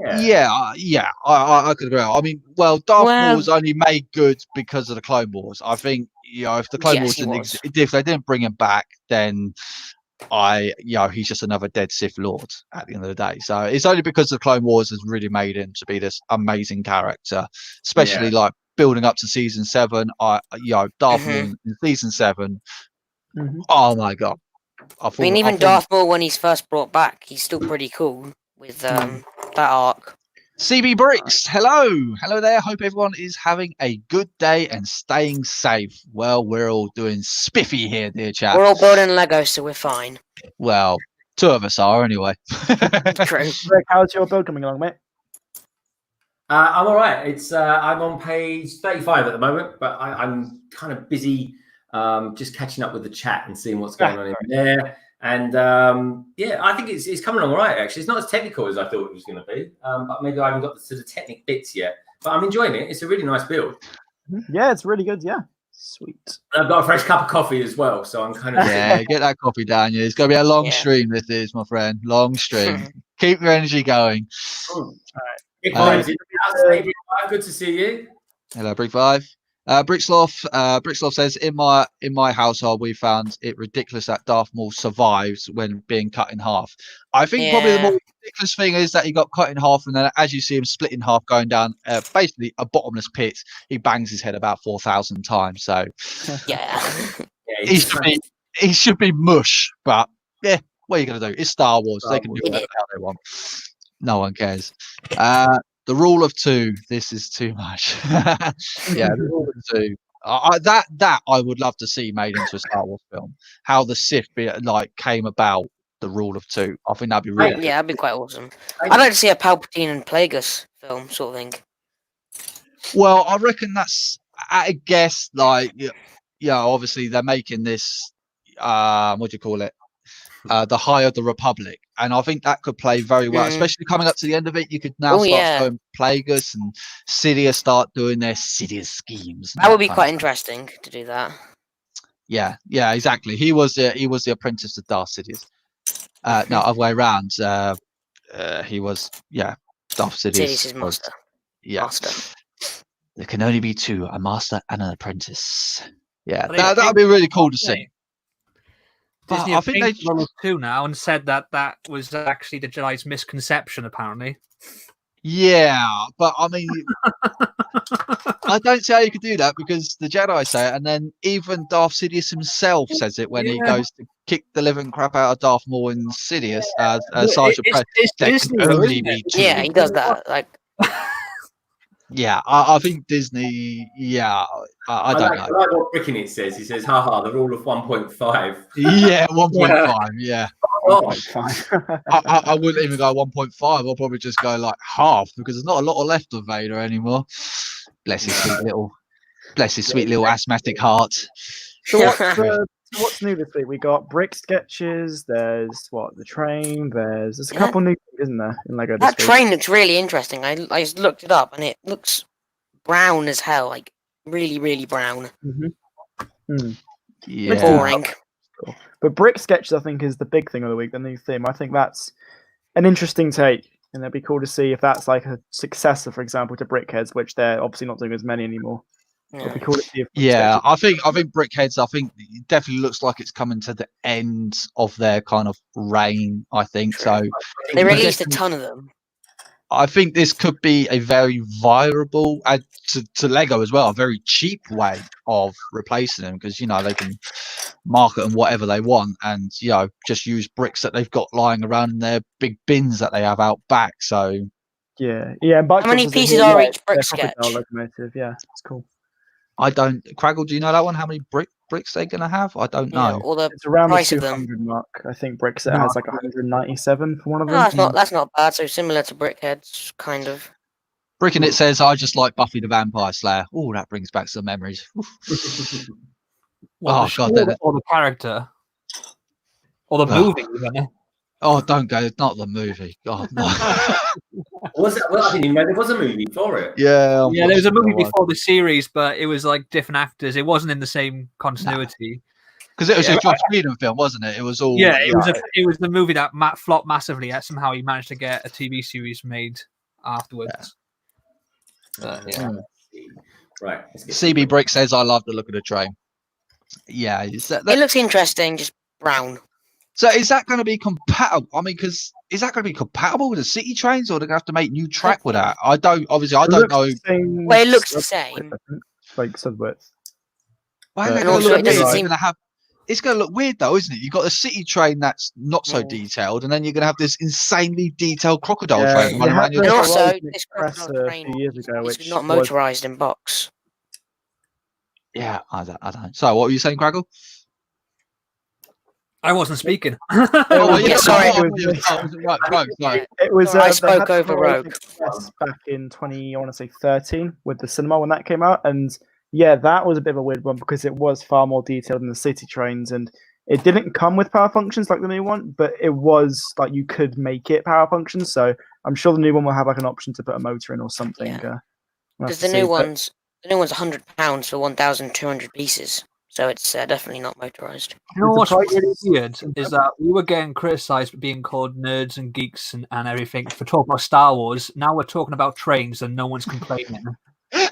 I could agree. I mean, Darth Maul was only made good because of the Clone Wars. I think, if the Clone Wars didn't exist, if they didn't bring him back, then he's just another dead Sith Lord at the end of the day. So it's only because the Clone Wars has really made him to be this amazing character, especially like building up to season 7. Darth Maul in season 7. Oh my god! I mean, even Darth Maul when he's first brought back, he's still pretty cool with that arc. CB Bricks, hello there. Hope everyone is having a good day and staying safe. Well, we're all doing spiffy here, dear chap. We're all building Lego, so we're fine. Well, 2 of us are anyway. True. Greg, how's your build coming along, mate? I'm all right. It's I'm on page 35 at the moment, but I'm kind of busy just catching up with the chat and seeing what's going on in there. And I think it's coming along all right, actually. It's not as technical as I thought it was going to be, but maybe I haven't got the sort of technical bits yet. But I'm enjoying it. It's a really nice build. Yeah, it's really good. Yeah. Sweet. And I've got a fresh cup of coffee as well, so I'm kind of... get that coffee down. It's going to be a long stream, this is, my friend. Long stream. Keep your energy going. All right. Good to see you. Hello, Brick 5. Bricksloff says, in my household, we found it ridiculous that Darth Maul survives when being cut in half. I think probably the more ridiculous thing is that he got cut in half, and then as you see him split in half going down basically a bottomless pit, he bangs his head about 4,000 times. So he should be mush, but what are you going to do? It's Star Wars. They can do whatever they want. No one cares. The rule of 2. This is too much. The rule of 2. That I would love to see made into a Star Wars film. How the Sith came about. The rule of 2. I think that'd be really. Yeah, that'd be quite awesome. I'd like to see a Palpatine and Plagueis film, sort of thing. Well, I reckon that's. I guess obviously they're making this. What do you call it? The High of the Republic, and I think that could play very well, especially coming up to the end of it. You could now start showing Plagueis and Sidious start doing their Sidious schemes. That would be quite interesting to do that. Yeah, exactly. He was the apprentice to Darth Sidious. No, other way around. He was Darth Sidious. Sidious's master. Master. There can only be 2: a master and an apprentice. Yeah, that'd be really cool to see. Disney I think they Ronald 2 now and said that was actually the Jedi's misconception, apparently. Yeah, but I mean, I don't see how you could do that because the Jedi say it, and then even Darth Sidious himself says it when he goes to kick the living crap out of Darth Maul and Sidious as Sergeant Press. It's There Disney, can though, only isn't it? be two. Yeah, he does that. Like, Yeah, I think Disney. Yeah, I don't know. I like what Brickinit says. He says, haha, the rule of 1.5. Yeah, 1.5. Yeah, Oh, I wouldn't even go 1.5. I'll probably just go like half because there's not a lot left of Vader anymore. Bless his sweet little asthmatic heart. So what's new this week? We got brick sketches. There's the train. There's a couple new things, isn't there, in Lego this that week? train looks really interesting. I just looked it up, and it looks brown as hell. Like really, really brown. Yeah. Boring. Cool. But brick sketches, I think, is the big thing of the week. The new theme. I think that's an interesting take, and it'd be cool to see if that's like a successor, for example, to Brickheads, which they're obviously not doing as many anymore. It'd be cool to see if I think Brickheads. I think it definitely looks like it's coming to the end of their kind of reign. I think so. They released a ton of them. I think this could be a very viable to Lego as well, a very cheap way of replacing them because they can market them whatever they want and just use bricks that they've got lying around in their big bins that they have out back. So yeah. How many pieces are each brick sketch? Locomotive. Yeah, it's cool. I don't. Craggle, do you know that one? How many bricks they're gonna have? I don't know. Or the It's around the price of 200 them. mark. I think Brickset has like 197 for one of them. No, that's not bad. So similar to Brickheads, kind of. Bricking it says, "I just like Buffy the Vampire Slayer." Oh, that brings back some memories. God, or the character, or the movie. Even. Oh, don't go! Not the movie. God, no. Was it? Well, I didn't even know there was a movie for it. Yeah, there was a movie before the series, but it was like different actors. It wasn't in the same continuity. Because it was a Joss Whedon film, wasn't it? It was all. Yeah, it was the movie that flopped massively. Yet somehow he managed to get a TV series made afterwards. Yeah. Right. CB Brick says, "I love the look of the train." Yeah, it looks interesting, just brown. So is that going to be compatible? I mean, because is that going to be compatible with the city trains, or they're going to have to make new track with that? I don't know. Well, it looks the same. Like subwidth. It's going to look weird though, isn't it? You've got a city train that's not so detailed, and then you're going to have this insanely detailed crocodile train. And also, this crocodile train is not motorized in box. Yeah, I don't. So, what were you saying, Craggle? I wasn't speaking. Sorry. It was. I spoke over Rogue back in 2013 with the cinema when that came out, and yeah, that was a bit of a weird one because it was far more detailed than the city trains, and it didn't come with power functions like the new one, but it was like you could make it power functions. So I'm sure the new one will have like an option to put a motor in or something. Because the new one's £100 for 1,200 pieces. So it's definitely not motorized. You know what's really weird is that we were getting criticised for being called nerds and geeks and everything for talking about Star Wars. Now we're talking about trains and no one's complaining. I'm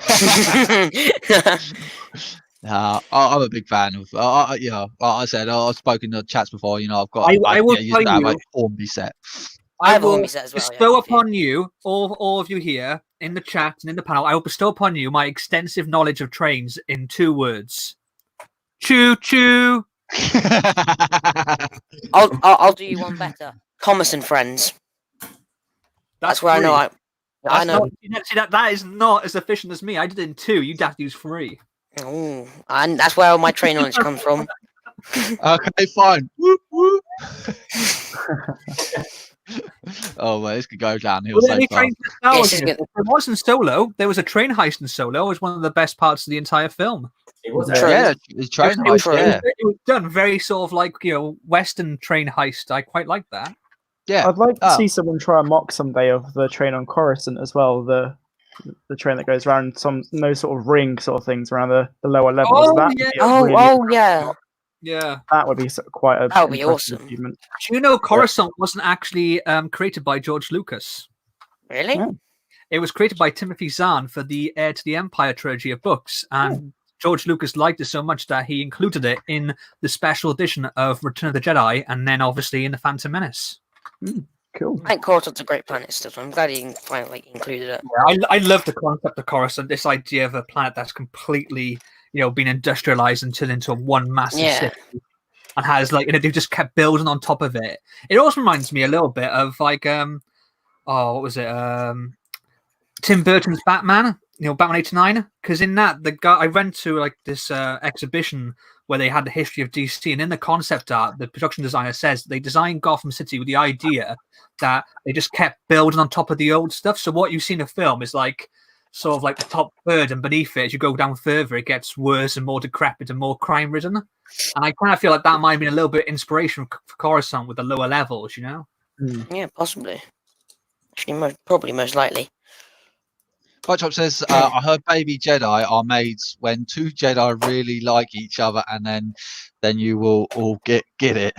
a big fan of. Like I said, I've spoken to chats before. I've got. I will tell you. A Hornby set. I have a Hornby set as well. Bestow upon you, all of you here in the chat and in the panel. I will bestow upon you my extensive knowledge of trains in 2 words. Choo choo. I'll do you one better. Thomas and Friends. That's where free. I know. That is not as efficient as me. I did it in 2. You'd have to use 3. Oh, and that's where all my train knowledge comes from. Okay, fine. Whoop, whoop. Oh man, this could go downhill so fast. There wasn't Solo. There was a train heist in Solo. It was one of the best parts of the entire film. It was the train heist. It was done very sort of like Western train heist. I quite like that. Yeah, I'd like to see someone try a mock someday of the train on Coruscant as well. The train that goes around no sort of ring sort of things around the lower levels. Yeah. That would be quite a. That would be awesome. Achievement. Do you know Coruscant wasn't actually created by George Lucas? Really? Yeah. It was created by Timothy Zahn for the Heir to the Empire trilogy of books, and George Lucas liked it so much that he included it in the special edition of Return of the Jedi, and then obviously in the Phantom Menace. Cool. I think Coruscant's a great planet still, so I'm glad you finally included it. Yeah, I love the concept of Coruscant. This idea of a planet that's completely, been industrialized and turned into one massive Yeah. city, and has they've just kept building on top of it. It also reminds me a little bit of what was it? Tim Burton's Batman. Batman '89. Because in that, the guy I went to this exhibition where they had the history of DC, and in the concept art, the production designer says they designed Gotham City with the idea that they just kept building on top of the old stuff. So what you see in the film is sort of the top third, and beneath it, as you go down further, it gets worse and more decrepit and more crime ridden. And I kind of feel like that might have been a little bit of inspiration for Coruscant with the lower levels, Yeah, possibly. Actually, probably most likely. Butchop says, I heard baby Jedi are made when two Jedi really like each other, and then you will all get it.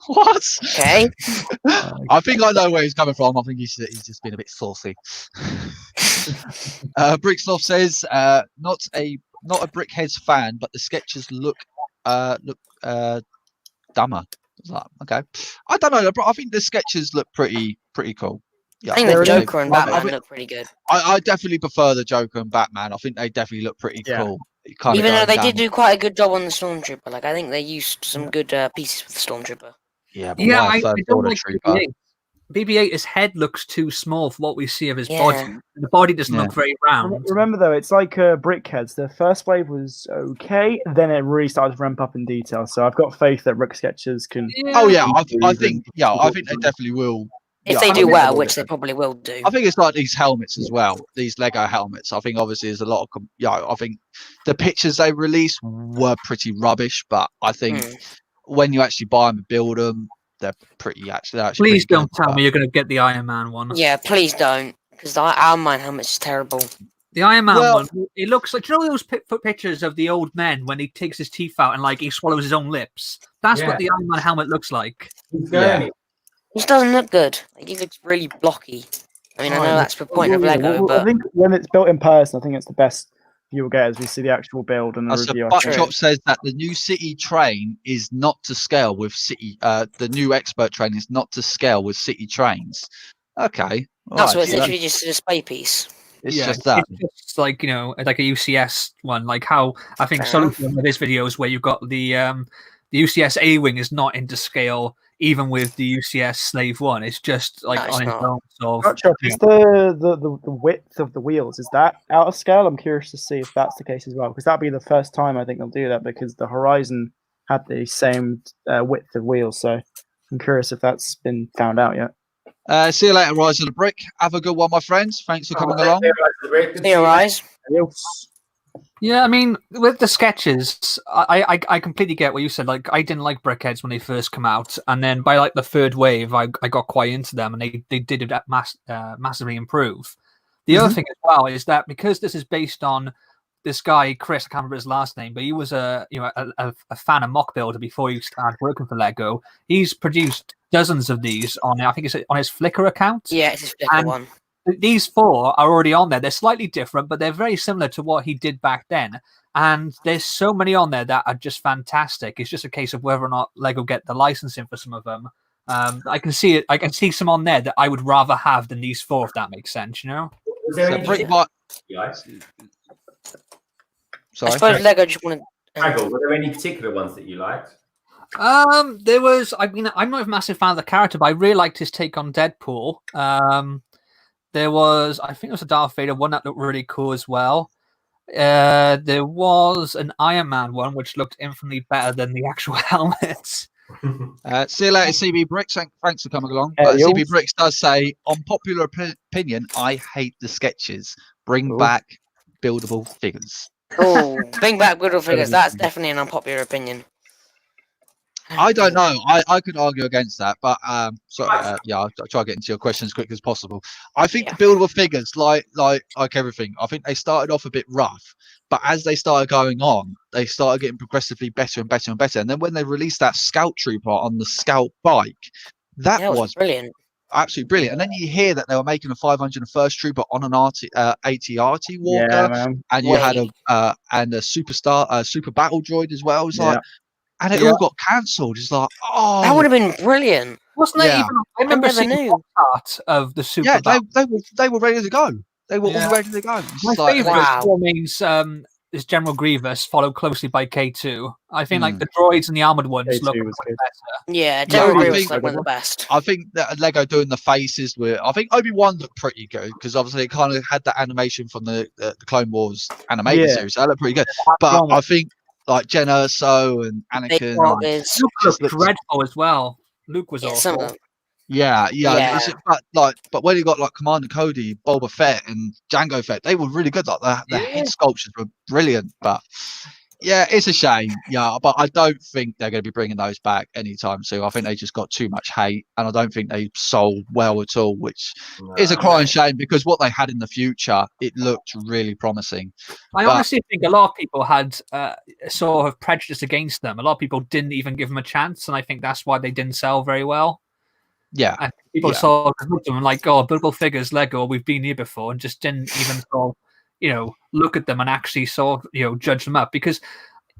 What? Okay. I think I know where he's coming from. I think he's just been a bit saucy. Bricksloff says, not a Brickheads fan, but the sketches look dumber. Okay. I don't know. I think the sketches look pretty cool. Yeah, I think the Joker and Batman look pretty good. I definitely prefer the Joker and Batman. I think they definitely look pretty cool. Even though they did do quite a good job on the Stormtrooper. I think they used some good pieces with the Stormtrooper. Yeah, but I don't like BB-8. BB-8, his head looks too small for what we see of his body. The body doesn't look very round. Remember, though, it's like Brickheads. The first wave was okay, then it really started to ramp up in detail. So I've got faith that Rick Sketches can... Oh, yeah, I think they definitely will. If they do well, which they probably will do. I think it's like these helmets as well, these Lego helmets. I think obviously there's a lot of... I think the pictures they released were pretty rubbish, but I think when you actually buy them and build them, they're pretty actually please don't tell me you're going to get the Iron Man one. Yeah, please don't, because the Iron Man helmet's terrible. The Iron Man one, it looks like, do you know those pictures of the old men when he takes his teeth out and he swallows his own lips? That's what the Iron Man helmet looks like. Yeah. He doesn't look good. He looks really blocky. I mean, I know that's the point of Lego, but I think when it's built in person, I think it's the best you will get as we see the actual build and the review. Buckchop says that the new City train is not to scale with City. The new Expert train is not to scale with City trains. Okay, that's what it's literally just a display piece. It's just that. It's just like a UCS one, like how I think some of his videos where you've got the UCS A-wing is not into scale. Even with the UCS Slave I, it's just on its own. Is the width of the wheels, is that out of scale? I'm curious to see if that's the case as well, because that'd be the first time I think they'll do that, because the Horizon had the same width of wheels. So I'm curious if that's been found out yet. See you later, Rise of the Brick. Have a good one, my friends. Thanks for coming along. See you, Rise. Yeah, I mean, with the sketches, I completely get what you said. I didn't like Brickheads when they first come out, and then by the third wave, I got quite into them, and they did massively improve. The other thing as well is that because this is based on this guy Chris, I can't remember his last name, but he was a fan of mock builder before he started working for Lego. He's produced dozens of these on, I think it's on his Flickr account. Yeah, it's his Flickr one. These 4 are already on there. They're slightly different, but they're very similar to what he did back then. And there's so many on there that are just fantastic. It's just a case of whether or not Lego get the licensing for some of them. I can see it. I can see some on there that I would rather have than these 4, if that makes sense. Was there any Sorry, I suppose Lego just wanted. Were there any particular ones that you liked? There was. I mean, I'm not a massive fan of the character, but I really liked his take on Deadpool. There was, I think it was a Darth Vader one that looked really cool as well. There was an Iron Man one which looked infinitely better than the actual helmets. See you later, CB Bricks. Thanks for coming along. CB Bricks does say, on popular opinion, I hate the sketches. Bring back buildable figures. Oh, bring back buildable figures. That's definitely an unpopular opinion. I don't know. I could argue against that, but I'll try to get into your question as quick as possible. I think the buildable figures, like everything, I think they started off a bit rough, but as they started going on, they started getting progressively better and better and better. And then when they released that Scout Trooper on the Scout bike, that was brilliant. Absolutely brilliant. And then you hear that they were making a 501st Trooper on an AT-RT Walker, and you had a super battle droid as well. It's like, and it all got cancelled. It's like, oh, that would have been brilliant. Wasn't it Yeah. even? I remember never seeing knew. the art of the super. Yeah, Battle. they were ready to go. They were Yeah. all ready to go. It's My like- favorite Wow. still means is General Grievous, followed closely by K2. I think like Hmm. the droids and the armored ones K2 look was much good. better. Yeah, Yeah, General I Grievous think- is like one of the best. I think that Lego doing the faces were. I think Obi-Wan looked pretty good because obviously it kind of had that animation from the Clone Wars animated Yeah. series. So that looked pretty good. But I think like Jenna, So, and Big Anakin. Bob is Luke just looked looks- dreadful as well. Luke was yeah, some awful. of them. Yeah. Yeah. But when you got like Commander Cody, Boba Fett, and Jango Fett, they were really good. Like the head sculptures were brilliant. But yeah, it's a shame. Yeah, but I don't think they're going to be bringing those back anytime soon. I think they just got too much hate, and I don't think they sold well at all, which is a crying shame because what they had in the future, it looked really promising. I But- honestly think a lot of people had sort of prejudice against them. A lot of people didn't even give them a chance, and I think that's why they didn't sell very well. Yeah, I think people Yeah. sort of looked at them like, "Oh, buildable figures, Lego. We've been here before," and just didn't even sort of, look at them and actually sort of, judge them up. Because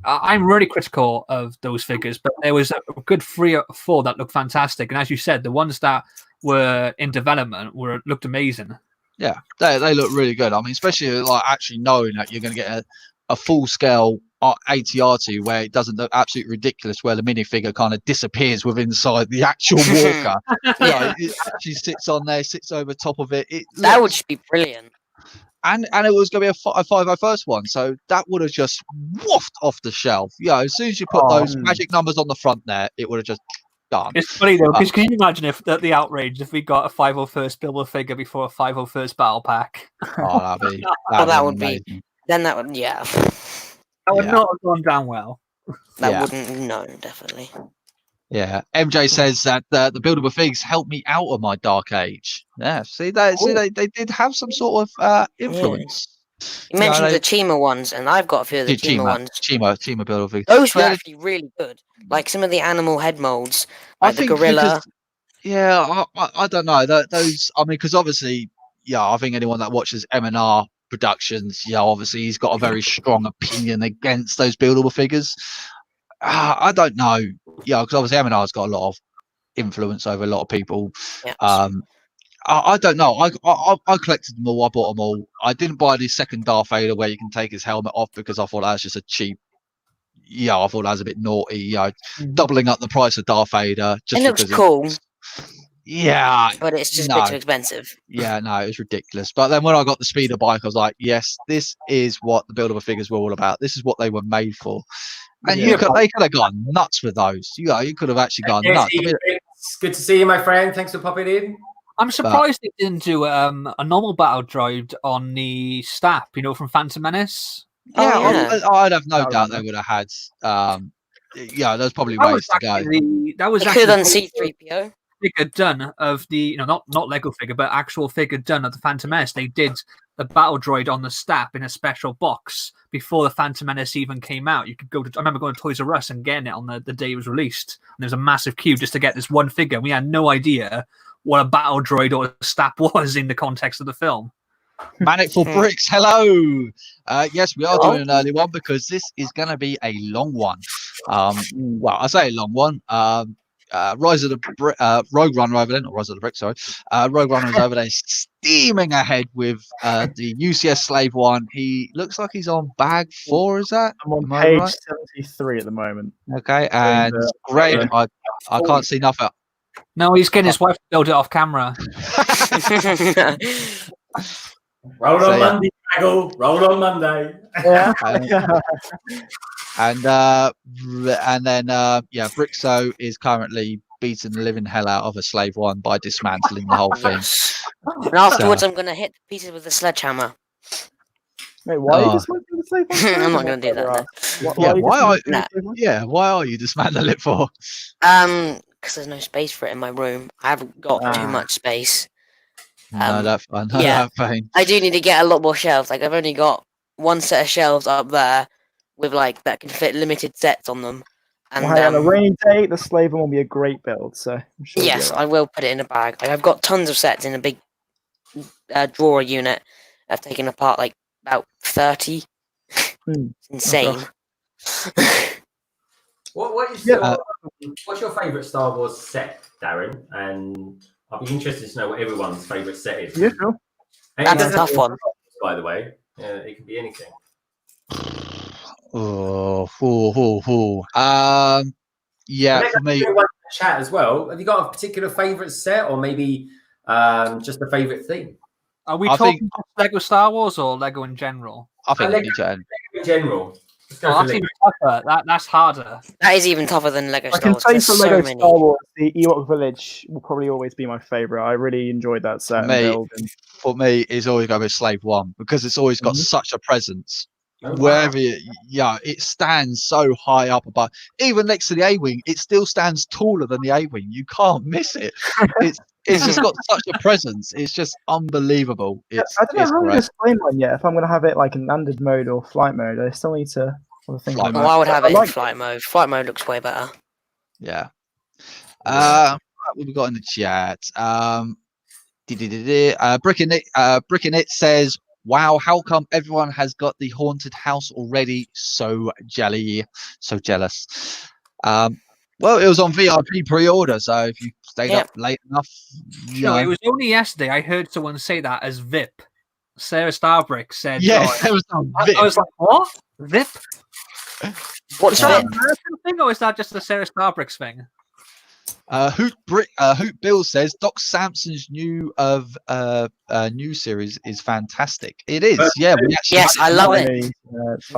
I'm really critical of those figures, but there was a good 3 or 4 that looked fantastic, and as you said, the ones that were in development looked amazing. yeah, they look really good. I mean, especially like actually knowing that you're going to get a full scale ATRT where it doesn't look absolutely ridiculous, where the minifigure kind of disappears within inside the actual walker. Yeah. It actually sits on there, sits over top of it. That would looks- just be brilliant. and it was going to be a 501st one, so that would have just woofed off the shelf. Yeah, as soon as you put those magic numbers on the front there, it would have just gone. It's funny though, because can you imagine if the outrage if we got a 501st Billable figure before a 501st battle pack? Oh, that'd be. That would be. amazing. Then that would, yeah. That would Yeah. not have gone down well. That Yeah. wouldn't, no, definitely. Yeah, MJ says that the buildable figs helped me out of my dark age. Yeah, see they did have some sort of influence. You mentioned the Chima ones, and I've got a few of the Chima ones. Chima buildable figs. Those were Yeah, actually really good. Like some of the animal head molds, I like the think gorilla. I don't know those. I mean, because obviously, I think anyone that watches M&R Productions, obviously he's got a very strong opinion against those buildable figures. I don't know, because obviously M&R's got a lot of influence over a lot of people. Yeah. I don't know. I collected them all. I bought them all. I didn't buy the second Darth Vader where you can take his helmet off because I thought that was just a cheap. I thought that was a bit naughty. Doubling up the price of Darth Vader just It looks because cool, yeah, but it's just a no. bit too expensive. Yeah, no, it was ridiculous. But then when I got the speeder bike, I was like, yes, this is what the buildable figures were all about. This is what they were made for. And they could have gone nuts with those. You could have actually gone nuts. I mean, It's good to see you, my friend. Thanks for popping in. I'm surprised they didn't do a normal battle droid on the Stap, from Phantom Menace. I'd have no doubt they would have had. There's probably ways to go. That was They could have done actually C-3PO. figure done of the not Lego figure, but actual figure done of the Phantom Menace. They did the battle droid on the Stap in a special box before the Phantom Menace even came out. You could go to. I remember going to Toys R Us and getting it on the day it was released. And there was a massive queue just to get this one figure. We had no idea what a battle droid or a Stap was in the context of the film. Manic for Bricks, hello. Yes, we are doing an early one because this is going to be a long one. Well, I say a long one. Rise of the Rogue Runner over there, not Rise of the Brick, sorry. Rogue Runner is over there steaming ahead with the UCS Slave I. He looks like he's on bag 4, is that? I'm on Am I page right? 73 at the moment. Okay, and Greg, I can't see nothing. No, he's getting his wife to build it off camera. Roll on Monday, Bagel. Roll on Monday. Yeah. And then Brixo is currently beating the living hell out of a Slave One by dismantling the whole thing. And afterwards, I'm going to hit the pieces with a sledgehammer. Wait, why are you dismantling the Slave One? I'm not going to do that. Why are you dismantling it for? Because there's no space for it in my room. I haven't got too much space. No, that's fine. No, yeah. that's fine. I do need to get a lot more shelves. Like I've only got one set of shelves up there with that can fit limited sets on them. And on a rainy day, the Slave One will be a great build. So I'm sure yes, I will put it in a bag. Like, I've got tons of sets in a big drawer unit. I've taken apart about 30. It's insane. What's your favourite Star Wars set, Darren? And I'll be interested to know what everyone's favourite set is. Yeah, sure. That's a tough one. By the way, it can be anything. Yeah, for me. Chat as well. Have you got a particular favourite set, or maybe just a favourite theme? Are we talking Lego Star Wars or Lego in general? I think Lego in general. That's even tougher. That's harder. That is even tougher than Lego Star Wars. I can say for Lego Star Wars, the Ewok Village will probably always be my favourite. I really enjoyed that set. For me, it's always going to be Slave One because it's always got such a presence. Oh, Wherever it stands so high up above, even next to the A-wing, it still stands taller than the A-wing. You can't miss it. It's just got such a presence. It's just unbelievable. I don't know how to explain one yet. If I'm going to have it like in landed mode or flight mode, I still need to think. I would have it in flight mode. Flight mode looks way better. Yeah. What we got in the chat? Brick in it says, "Wow, how come everyone has got the haunted house already? So jelly, so jealous." Well, it was on VIP pre-order, so if you stayed up late enough, it was only yesterday I heard someone say that as VIP. Sarah Starbrick said, Sarah VIP. I was like, what? VIP? What's that? American thing, or is that just the Sarah Starbrick's thing? Hoot Bill says Doc Samson's new series is fantastic. It is, yeah. I love it.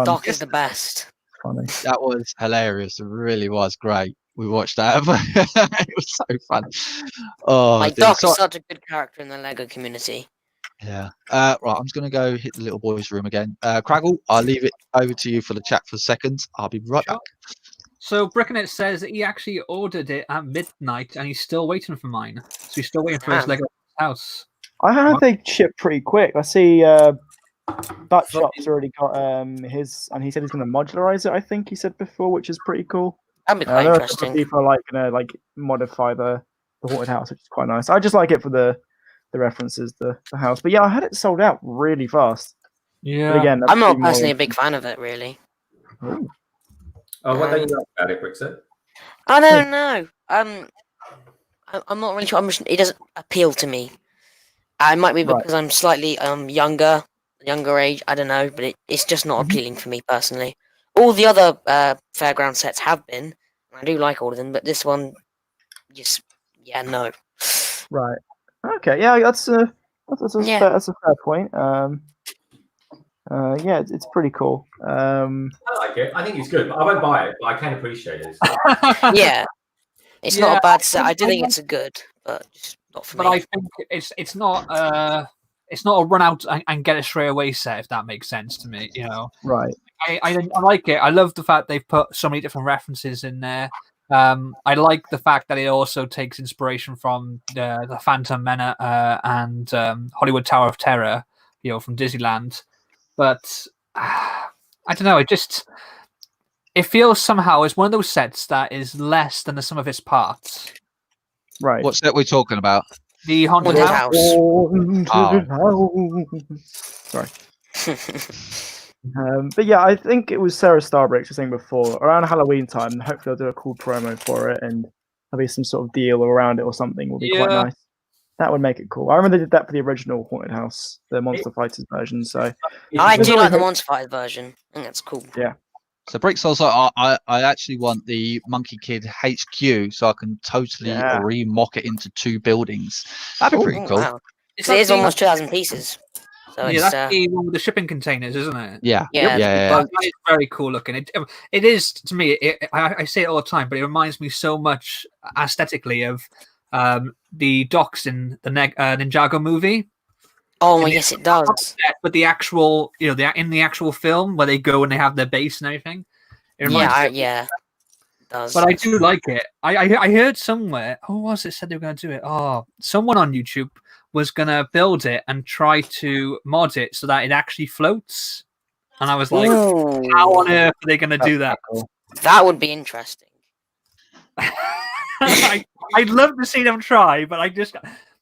Doc is the best. Funny. That was hilarious. It really was great. We watched that. It was so fun. Oh, Doc is such a good character in the Lego community. Yeah. Right. I'm just gonna go hit the little boys' room again. Craggle, I'll leave it over to you for the chat for a second. I'll be right back. So Brickenet says that he actually ordered it at midnight and he's still waiting for mine. So he's still waiting for his Lego house. I heard they ship pretty quick. I see Dutch Shop's already got his, and he said he's going to modularize it. I think he said before, which is pretty cool. That'd be quite interesting. People are going to modify the haunted house, which is quite nice. I just like it for the references, the house. But yeah, I had it sold out really fast. Yeah. But again, I'm not personally a big fan of it, really. Ooh. Oh, what do you like about it, Brixer? I don't know. I'm not really sure. It doesn't appeal to me. It might be because I'm slightly younger age. I don't know, but it's just not appealing for me personally. All the other fairground sets have been. I do like all of them, but this one, no. Right. Okay. Yeah, that's a fair point. It's pretty cool. I like it. I think it's good. I won't buy it, but I can appreciate it. Yeah, it's not a bad set. I do think it's good, but just not for me. But I think it's not a run out and get it straight away set, if that makes sense to me. You know, right? I like it. I love the fact they've put so many different references in there. I like the fact that it also takes inspiration from the Phantom Menace and Hollywood Tower of Terror, from Disneyland. But I don't know. It feels somehow as one of those sets that is less than the sum of its parts. Right. What set we're talking about? The Haunted House. Sorry. But yeah, I think it was Sarah Starbrick was saying before, around Halloween time, hopefully they'll do a cool promo for it and there'll be some sort of deal around it or something. Will be quite nice. That would make it cool. I remember they did that for the original Haunted House, the Monster Fighters version. So I do like the Monster Fighters version. I think that's cool. Yeah. So Bricks also, I actually want the Monkey Kid HQ so I can totally remock it into 2 buildings. That'd be pretty cool. Wow. It is almost 2,000 pieces. So that's the one with the shipping containers, isn't it? Yeah. That is very cool looking. It is, to me, I say it all the time, but it reminds me so much aesthetically of the docks in the Ninjago movie. Oh, yes, it does. But the actual, they're in the actual film where they go and they have their base and everything. It does. But I do like it. I heard somewhere, who was it said they were going to do it? Oh, someone on YouTube was going to build it and try to mod it so that it actually floats. And I was like, how on earth are they going to do that? Cool. That would be interesting. I'd love to see them try, but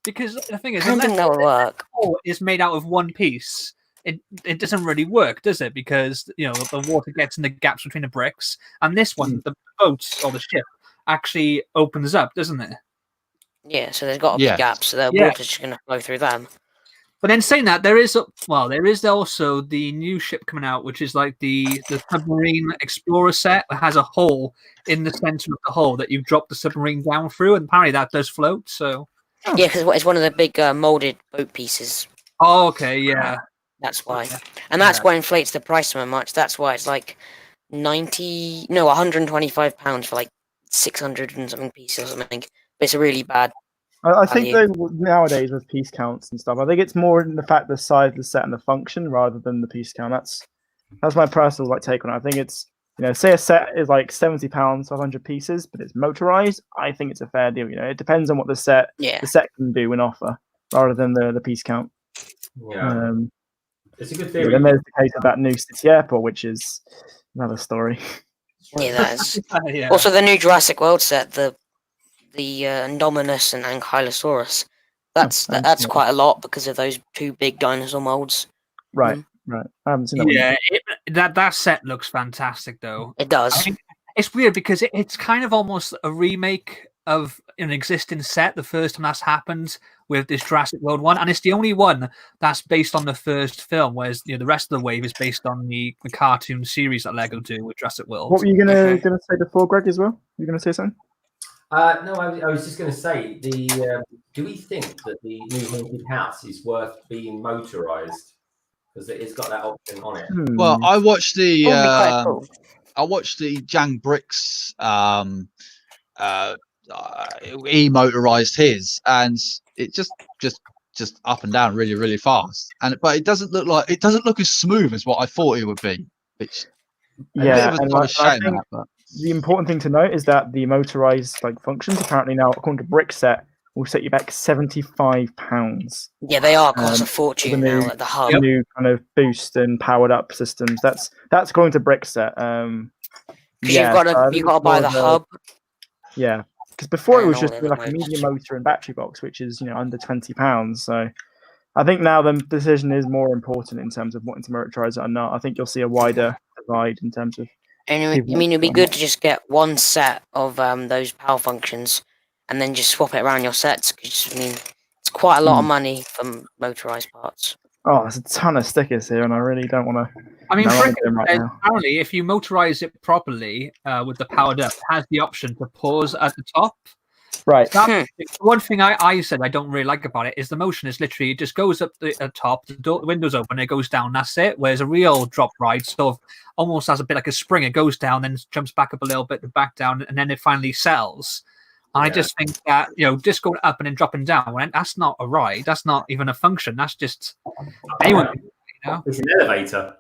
because the thing is, I don't think that would work. Is made out of one piece. it doesn't really work, does it? Because the water gets in the gaps between the bricks, and this one, the boat or the ship actually opens up, doesn't it? Yeah, so there's got to be gaps, so the water's just going to flow through them. But then saying that, there is also the new ship coming out, which is like the submarine explorer set that has a hole in the center of the hole that you drop the submarine down through, and apparently that does float. So yeah, because it's one of the big molded boat pieces. Oh, okay, yeah, that's why, and that's what inflates the price so much. That's why it's like £125 for like 600 and something pieces or something. But it's a really bad. I think though nowadays with piece counts and stuff, I think it's more in the fact the size of the set and the function rather than the piece count. That's my personal take on it. I think it's say a set is like £70, 500 pieces, but it's motorized. I think it's a fair deal. It depends on what the set can do and offer, rather than the piece count. Yeah, it's a good theory. Then there's the case of that new city airport, which is another story. Yeah, that is. Also, the new Jurassic World set, the Indominus and Ankylosaurus. That's quite a lot because of those two big dinosaur molds. Right. I haven't seen that. Yeah, that set looks fantastic, though. It does. It's weird because it's kind of almost a remake of an existing set. The first time that's happened with this Jurassic World one, and it's the only one that's based on the first film, whereas the rest of the wave is based on the cartoon series that Lego do with Jurassic World. What were you gonna say before, Greg? As well, you gonna say something? No, I was just going to say, do we think that the new haunted house is worth being motorized? Because it's got that option on it. Well, I watched the Jang Bricks he motorized his, and it just up and down really, really fast. But it doesn't look as smooth as what I thought it would be. Which I think the important thing to note is that the motorized functions apparently now, according to Brickset, will set you back £75. Yeah, they are cost a fortune now at the hub. The new kind of boost and powered up systems. That's according to Brickset. Because you've got to buy the hub. Yeah, because before it was just like a medium motor and battery box, which is under £20. So I think now the decision is more important in terms of wanting to motorize it or not. I think you'll see a wider divide in terms of. And it'd be good to just get one set of those power functions, and then just swap it around your sets. Because it's quite a lot of money for motorized parts. Oh, there's a ton of stickers here, and I really don't want to. Apparently, if you motorize it properly with the powered up, it has the option to pause at the top. Right. One thing I said I don't really like about it is the motion is literally it just goes up the top, the window's open, it goes down, that's it. Whereas a real drop ride sort of almost has a bit like a spring. It goes down, then jumps back up a little bit, back down, and then it finally settles. And I just think that just going up and then dropping down, that's not a ride. That's not even a function. That's just anyone. It's an elevator.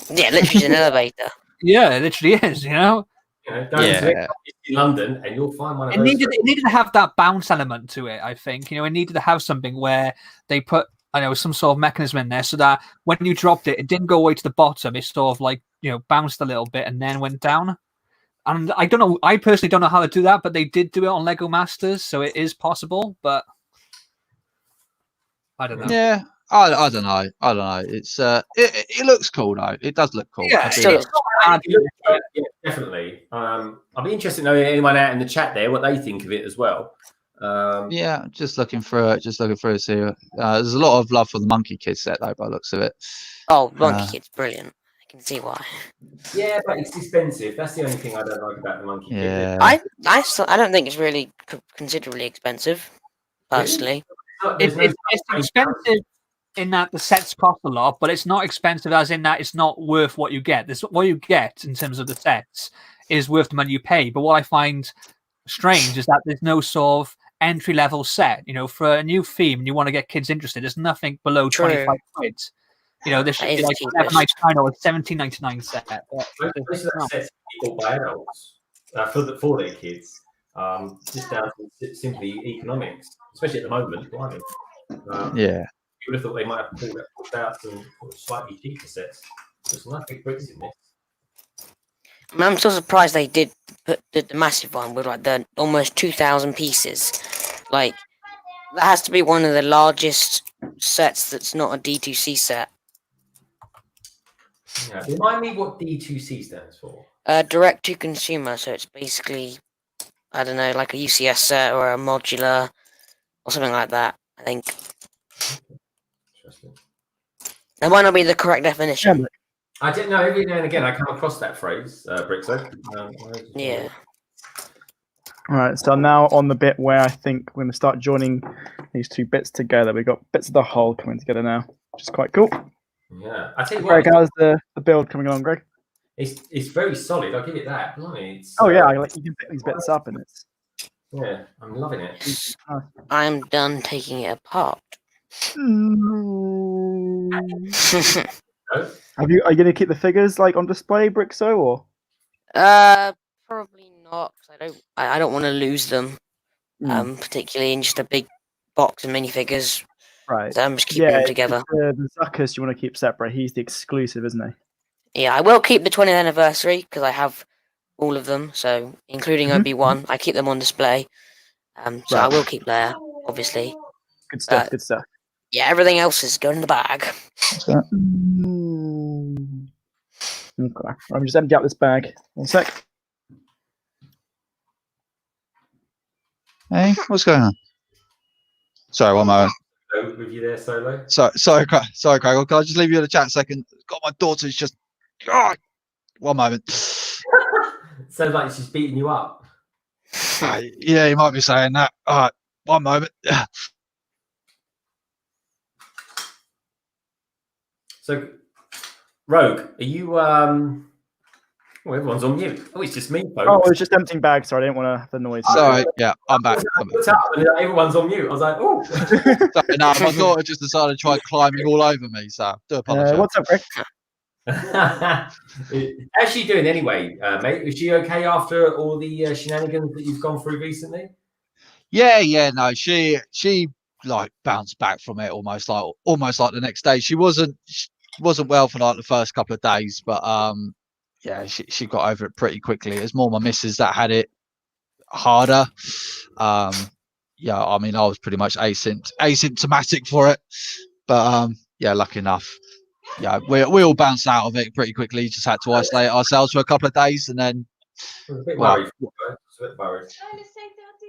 Yeah, literally an elevator. Yeah, it literally is. Go to London and you'll find one of those. It needed to have that bounce element to it, I think. It needed to have something where they put, some sort of mechanism in there so that when you dropped it, it didn't go away to the bottom. It sort of bounced a little bit and then went down. And I don't know, I personally don't know how to do that, but they did do it on Lego Masters, so it is possible, but I don't know. Yeah. I don't know. It's it looks cool though. It does look cool. Yeah, definitely. I'll be interested to know anyone out in the chat there what they think of it as well. Yeah, just looking through it. See, there's a lot of love for the Monkey Kid set though, by the looks of it. Oh, Monkey Kid's brilliant. I can see why. Yeah, but it's expensive. That's the only thing I don't like about the Monkey Kid. I don't think it's really considerably expensive, personally. Really? It's expensive in that the sets cost a lot, but it's not expensive as in that it's not worth what you get. What you get in terms of the sets is worth the money you pay. But what I find strange is that there's no sort of entry-level set. For a new theme and you want to get kids interested, there's nothing below 25 quid. This should be like $11.99 or $17.99 set. Most of that sets people by adults for their kids, just down to simply economics, especially at the moment. Yeah. You would have thought they might have pulled out some slightly cheaper sets. There's no big bricks in this. I'm still surprised they did put the massive one with the almost 2,000 pieces. That has to be one of the largest sets that's not a D2C set. Yeah. Remind me what D2C stands for. Direct to consumer. So it's basically, I don't know, like a UCS set or a modular or something like that. I think Interesting. that might not be the correct definition. Yeah, I didn't know. Every now and again, I come across that phrase, Brixo. Yeah. All right, so I'm now on the bit where I think we're going to start joining these two bits together. We've got bits of the hull coming together now, which is quite cool. Yeah. I tell you what. Greg, how's the build coming along, Greg? It's very solid. I'll give it that. Blimey, it's, Oh yeah, like you can pick these bits up, and it's I'm loving it. I'm done taking it apart. Are you going to keep the figures like on display, Brixo, or? Probably not. Cause I don't want to lose them. Particularly in just a big box of minifigures. Right. So I'm just keeping them together. The Zuckus you want to keep separate. He's the exclusive, isn't he? Yeah, I will keep the 20th anniversary because I have all of them. So including Obi-Wan, I keep them on display. So I will keep there, obviously. Good stuff. Good stuff. Yeah, everything else is going in the bag. Okay. I'm just emptying out this bag. 1 sec. Hey, what's going on? Sorry, one moment. With you there, Solo. Sorry, Craig. Can I just leave you in the chat a second? Got my daughter's just. God. 1 moment. Sounds like she's beating you up. Yeah, you might be saying that. All right, 1 moment. So, Rogue, are you? Oh, everyone's on mute. Oh, it's just me, folks. Oh, I was just emptying bags. Sorry, I didn't want to have the noise. Sorry, yeah, I'm back. Everyone's on mute. I was like, oh. Sorry, no, my daughter just decided to try climbing all over me, so I do apologise. What's up, Rick? How's she doing anyway, mate? Is she okay after all the shenanigans that you've gone through recently? Yeah, no, she like bounced back from it almost like the next day. She wasn't well for like the first couple of days, but yeah, she got over it pretty quickly. It's more my missus that had it harder. Yeah, I mean, I was pretty much asymptomatic for it, but yeah, lucky enough. Yeah, we all bounced out of it pretty quickly. Just had to isolate ourselves for a couple of days, and then. I was a bit worried.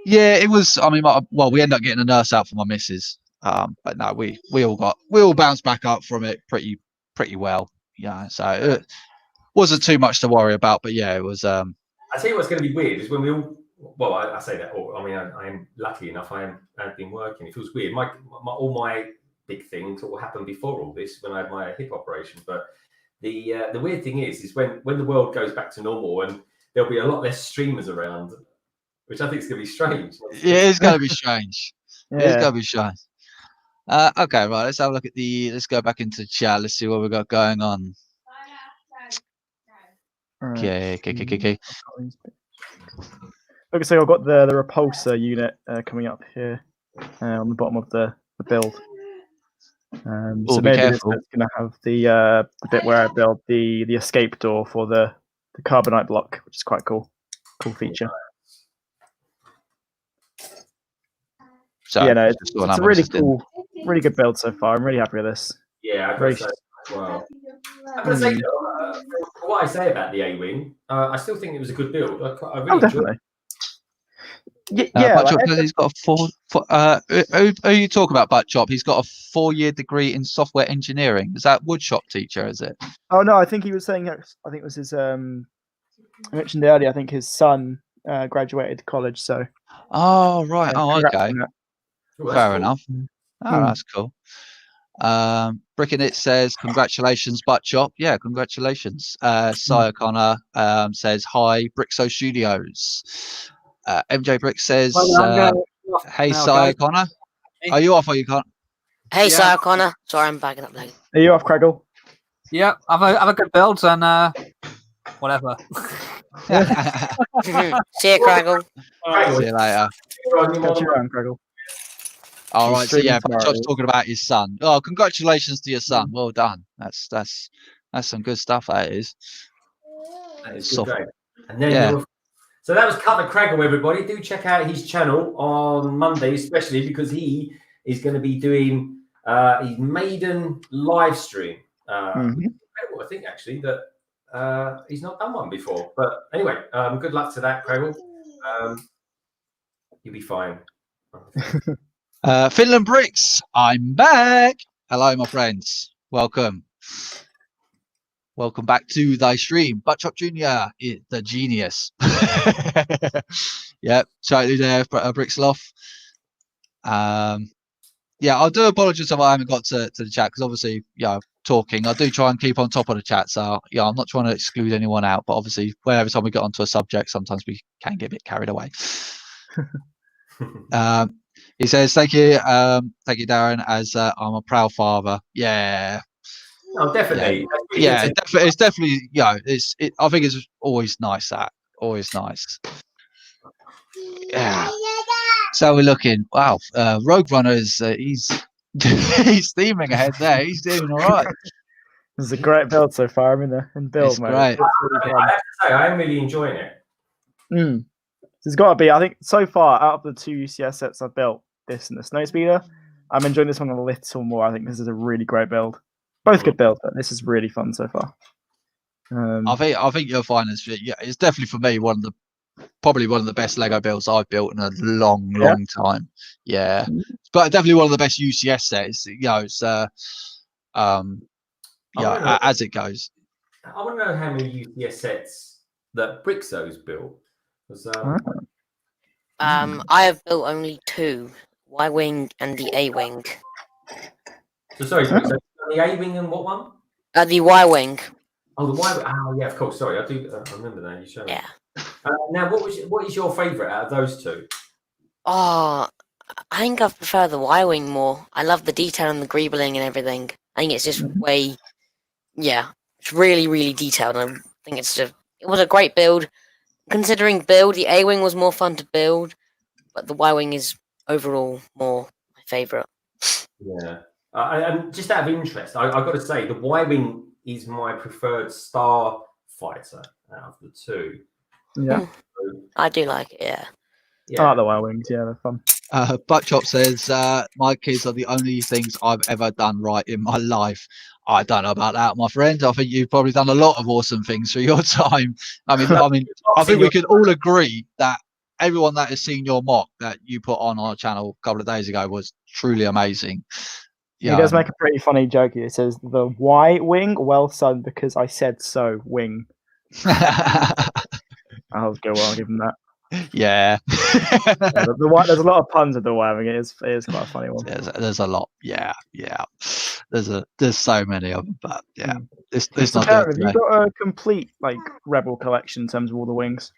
Yeah, it was. I mean, we ended up getting a nurse out for my missus, but no, we all bounced back up from it pretty well. Yeah, so it wasn't too much to worry about. But yeah, it was. I tell you what's going to be weird is when we all. Well, I say that. I mean, I am lucky enough. I've been working. It feels weird. All my big things all happened before all this when I had my hip operation. But the weird thing is when the world goes back to normal and there'll be a lot less streamers around, which I think is going to be strange. Yeah, it's going to be strange. Yeah. It's going to be strange. Okay, right. Let's have a look at let's go back into the chat. Let's see what we've got going on. Okay. Okay, so I've got the repulsor unit coming up here on the bottom of the build. So maybe this is going to have the bit where I build the escape door for the carbonite block, which is quite cool. Cool feature. So yeah, no, it's a really cool, really good build so far. I'm really happy with this. Yeah, I've got to say as well. I've got to say, for what I say about the A-Wing, I still think it was a good build. I really enjoyed it. Buttchop, he's got who you talk about, Buttchop? He's got a 4-year degree in software engineering. Is that woodshop teacher? Is it? Oh no, I think he was saying. I think it was his. I mentioned earlier. I think his son graduated college. So. Oh right. Oh okay. Fair enough. Oh, that's cool. Brickinit says, congratulations, Buttchop. Yeah, congratulations. Sire Connor says, hi, Brixo Studios. MJ Brick says, hey, Sire Connor. Are you off or you can't? Hey, Sire Connor. Sorry, I'm backing up late. Are you off, Craigle? Yeah, have a good build and whatever. See you, Craigle. See you later. Catch you around, Craigle. All right, so yeah, Buttchop's talking about his son. Oh, congratulations to your son. Well done. That's some good stuff. That is. That is good. And then so that was Cutler Craigle, everybody. Do check out his channel on Monday, especially because he is going to be doing his maiden live stream. Incredible incredible. I think actually that he's not done one before. But anyway, good luck to that, Crable. You'll be fine. Finland Bricks, I'm back. Hello, my friends. Welcome. Welcome back to thy stream. Butchop Jr. is the genius. Yep, totally there, Bricksloff. Yeah, I do apologise if I haven't got to the chat because obviously, yeah, talking. I do try and keep on top of the chat, so yeah, I'm not trying to exclude anyone out, but obviously, every time we get onto a subject, sometimes we can get a bit carried away. He says, "Thank you, Darren. As I'm a proud father." Yeah. Oh, definitely. Yeah, it's definitely. Yeah, I think it's always nice. Always nice. Yeah. So we're looking. Wow, Rogue Runner is he's he's steaming ahead there. He's doing all right. This is a great build so far. I'm in build It's mode. great. I have to say, I am really enjoying it. It's got to be. I think so far out of the 2 UCS sets I've built, this and the Snowspeeder, I'm enjoying this one a little more. I think this is a really great build. Both good builds, but this is really fun so far. I think you'll find this. Yeah, it's definitely for me probably one of the best Lego builds I've built in a long time. Yeah, but definitely one of the best UCS sets. You know, it's as it goes. I want to know how many UCS sets that Brickzo's built. I have built only 2, Y-wing and the A-wing. So sorry, so the A-wing and what one? The Y-wing. Oh, the Y. Oh, yeah, of course. Sorry, I do. I remember that. You showed me. Yeah. Now, what is your favourite out of those two? Oh, I think I prefer the Y-wing more. I love the detail and the greebling and everything. I think it's just way, it's really, really detailed. I think it was a great build. Considering build, the A-wing was more fun to build, but the Y-wing is overall more my favourite. Yeah. And just out of interest, I've got to say, the Y-wing is my preferred star fighter out of the two. Yeah. I do like it, yeah. I like the Y-wings, yeah, they're fun. Buttchop says, my kids are the only things I've ever done right in my life. I don't know about that, my friend. I think you've probably done a lot of awesome things for your time. I think we can all agree that everyone that has seen your mock that you put on our channel a couple of days ago was truly amazing. Yeah, he does make a pretty funny joke here. It says, the Y-wing, well son, because I said so, wing. I'll give him that. Yeah. There's a lot of puns with the Y-wing. It is quite a funny one. There's a lot. Yeah. There's so many of them, but yeah. It's so not have you got a complete Rebel collection in terms of all the wings?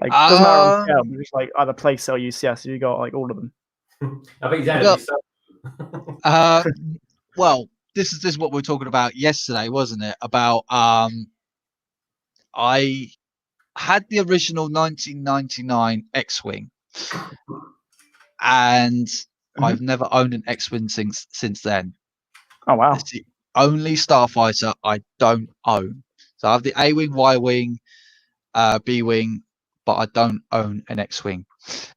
It doesn't matter on scale, but just either place or UCS. You got all of them. I think exactly. Well, this is what we were talking about yesterday, wasn't it? About I had the original 1999 X-wing, and I've never owned an X-wing since then. Oh wow! It's the only starfighter I don't own. So I have the A-wing, Y-wing, B-wing, but I don't own an X-wing.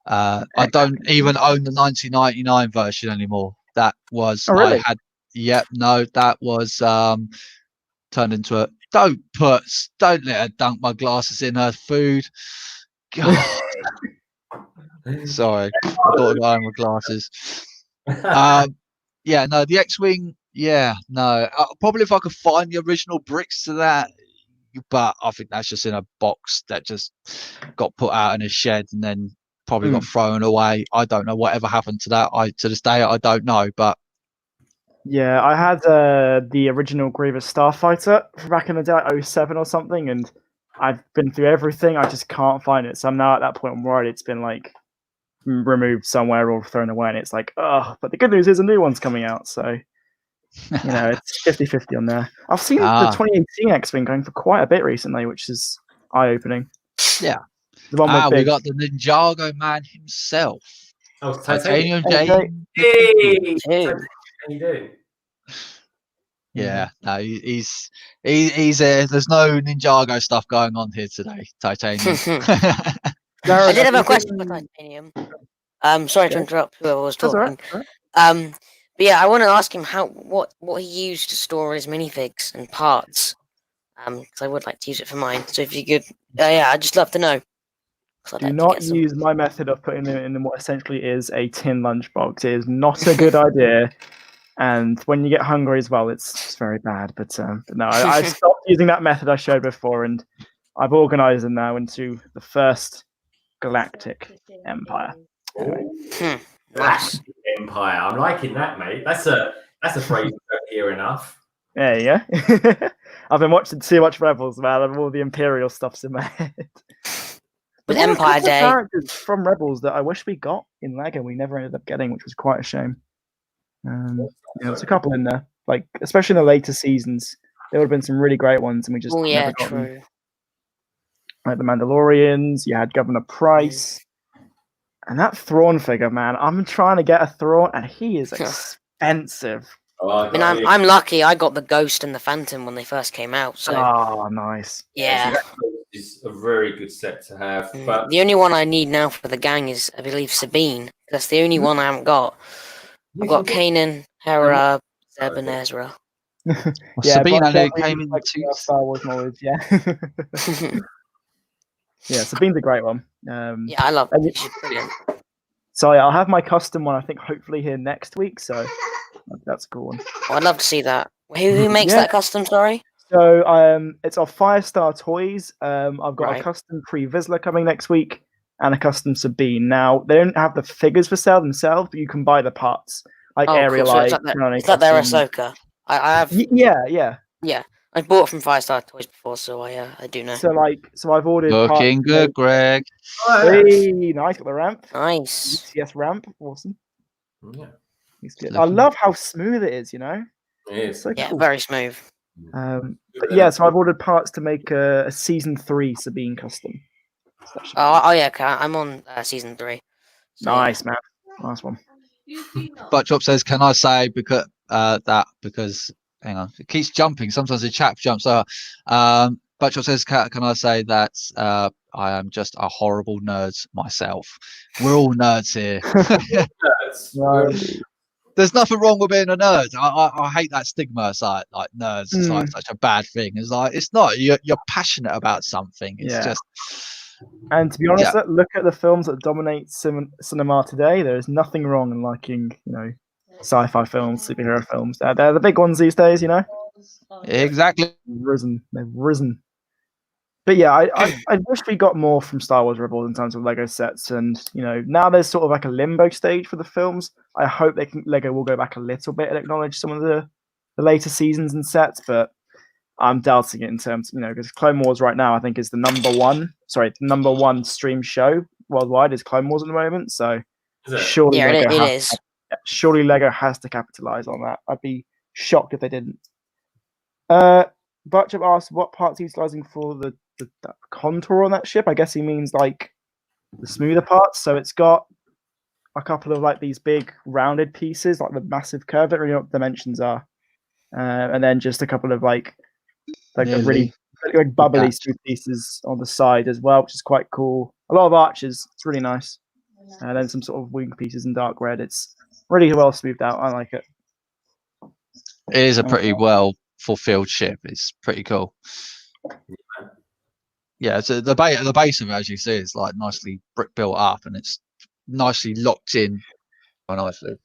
I don't even own the 1999 version anymore. That was really? That was turned into a don't let her dunk my glasses in her food. God. Sorry, I thought I my glasses. The X-wing. Probably if I could find the original bricks to that, but I think that's just in a box that just got put out in a shed and then probably got thrown away. I don't know whatever happened to that. To this day I don't know, but yeah, I had the original Grievous Starfighter back in the day, 07 or something, and I've been through everything. I just can't find it. So I'm now at that point. I'm worried it's been removed somewhere or thrown away, and it's but the good news is a new one's coming out. So it's 50-50 on there. I've seen the 2018 X-Wing going for quite a bit recently, which is eye-opening. Yeah. The one we got the Ninjago man himself. Oh, Titanium J. Hey! How you doing? Yeah, no, he's there's no Ninjago stuff going on here today. Titanium. I did have a question for Titanium. Sorry to interrupt whoever was talking. Right. But yeah, I want to ask him what he used to store his minifigs and parts. Because I would like to use it for mine. So if you could, yeah, I'd just love to know. I'd Do like to not get some. use my method of putting them in what essentially is a tin lunchbox. It is not a good idea. And when you get hungry as well, it's just very bad. But no, I've stopped using that method I showed before, and I've organized them now into the first galactic empire. Anyway. Nice. Empire. I'm liking that, mate. That's a phrase we don't hear enough. There you go. I've been watching too much Rebels, man, and all the Imperial stuff's in my head. With There were a Empire couple of Day. characters from Rebels that I wish we got in Lego, we never ended up getting, which was quite a shame. There's a couple in there, like especially in the later seasons. There would have been some really great ones, and we just Oh yeah, never got them. true. Like the Mandalorians, you had Governor Price, and that Thrawn figure, man. I'm trying to get a Thrawn, and he is expensive. Oh, I mean, I'm lucky. I got the Ghost and the Phantom when they first came out. So Oh, nice. yeah. It's a very good set to have. But The only one I need now for the gang is, I believe, Sabine. That's the only one I haven't got. I've got Kanan, Hera, Zeb, and Ezra. Well, Yeah, Sabine but only definitely came in like two. Star Wars knowledge, yeah. Yeah, Sabine's a great one. Yeah, I love and it. She's brilliant. So yeah, I'll have my custom one, I think, hopefully here next week. So that's a cool one. Oh, I'd love to see that. Who makes Yeah. that custom? Sorry. So it's off Firestar Toys. I've got Right. a custom Pre Vizsla coming next week and a custom Sabine. Now they don't have the figures for sale themselves, but you can buy the parts like Oh, Ariel. cool. So it's like their Ahsoka. I have. Yeah. Yeah, I bought it from Firestar Toys before, so I do know. So I've ordered. Looking parts good, Greg. Hey, nice, got the ramp. Nice. UCS ramp, awesome. Yeah, He's good. I love how smooth it is. You know, it is. so Yeah, cool. very smooth. But yeah, so I've ordered parts to make a season 3 Sabine custom. So that should be Oh yeah, I'm on season 3. So, nice, man. Nice one. Buttchop says, "Can I say because hang on, it keeps jumping. Sometimes the chat jumps out." Buttchop says, "Can I say that I am just a horrible nerd myself? We're all nerds here. There's nothing wrong with being a nerd. I hate that stigma. It's like nerds. It's like such a bad thing. It's like it's not. You're passionate about something. It's just." And to be honest, look at the films that dominate cinema today. There is nothing wrong in liking, sci-fi films, superhero films. They're the big ones these days, Exactly. They've risen. But yeah, I wish we got more from Star Wars Rebels in terms of Lego sets, and now there's sort of like a limbo stage for the films. I hope Lego will go back a little bit and acknowledge some of the later seasons and sets, but I'm doubting it in terms, because Clone Wars right now I think is the number one stream show worldwide is Clone Wars at the moment. So surely surely Lego has to capitalize on that. I'd be shocked if they didn't. Butchup asked what parts he's utilizing for the contour on that ship. I guess he means like the smoother parts. So it's got a couple of like these big rounded pieces, like the massive curve. I don't really know what the dimensions are, and then just a couple of like a really like bubbly smooth pieces on the side as well, which is quite cool. A lot of arches. It's really nice. And then some sort of wing pieces in dark red. It's really well smoothed out. I like it. It is a pretty well fulfilled ship. It's pretty cool. Yeah, so the base of it, as you see, is like nicely brick built up, and it's nicely locked in nicely.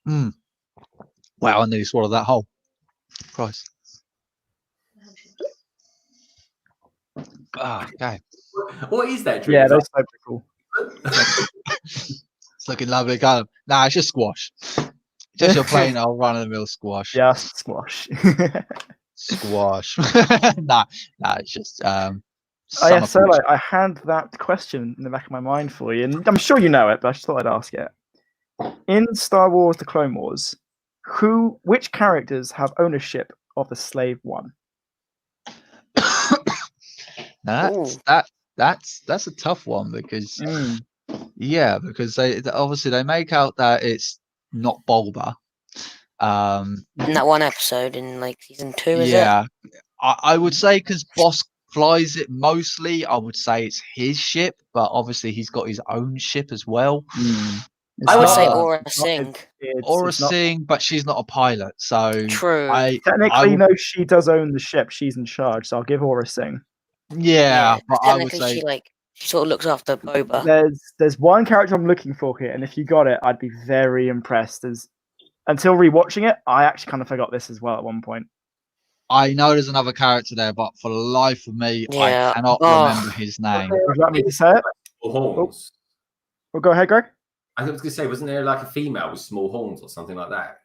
Wow, I nearly swallowed that whole. Christ. Okay. What is that drink? Yeah, those are cool. It's looking lovely. Nah, it's just squash. Just your plain old run-of-the-mill squash. Yeah, squash. Squash. nah, it's just I had that question in the back of my mind for you, and I'm sure you know it, but I just thought I'd ask it. In Star Wars: The Clone Wars, which characters have ownership of the Slave I? That's a tough one because because they obviously make out that it's not Bulba. In that one episode in like season 2, is it? Yeah, I would say because Boss flies it mostly. I would say it's his ship, but obviously he's got his own ship as well. I would say not- Aura Singh. Aura Singh, but she's not a pilot, so True. Technically, no, she does own the ship. She's in charge, so I'll give Aura Singh. Yeah, but I would technically say she sort of looks after Boba. There's one character I'm looking for here, and if you got it, I'd be very impressed. Until rewatching it, I actually kind of forgot this as well at one point. I know there's another character there, but for the life of me, Yeah. I cannot remember his name. Would you like me to say it? Small horns. Well, go ahead, Greg. I was going to say, wasn't there like a female with small horns or something like that?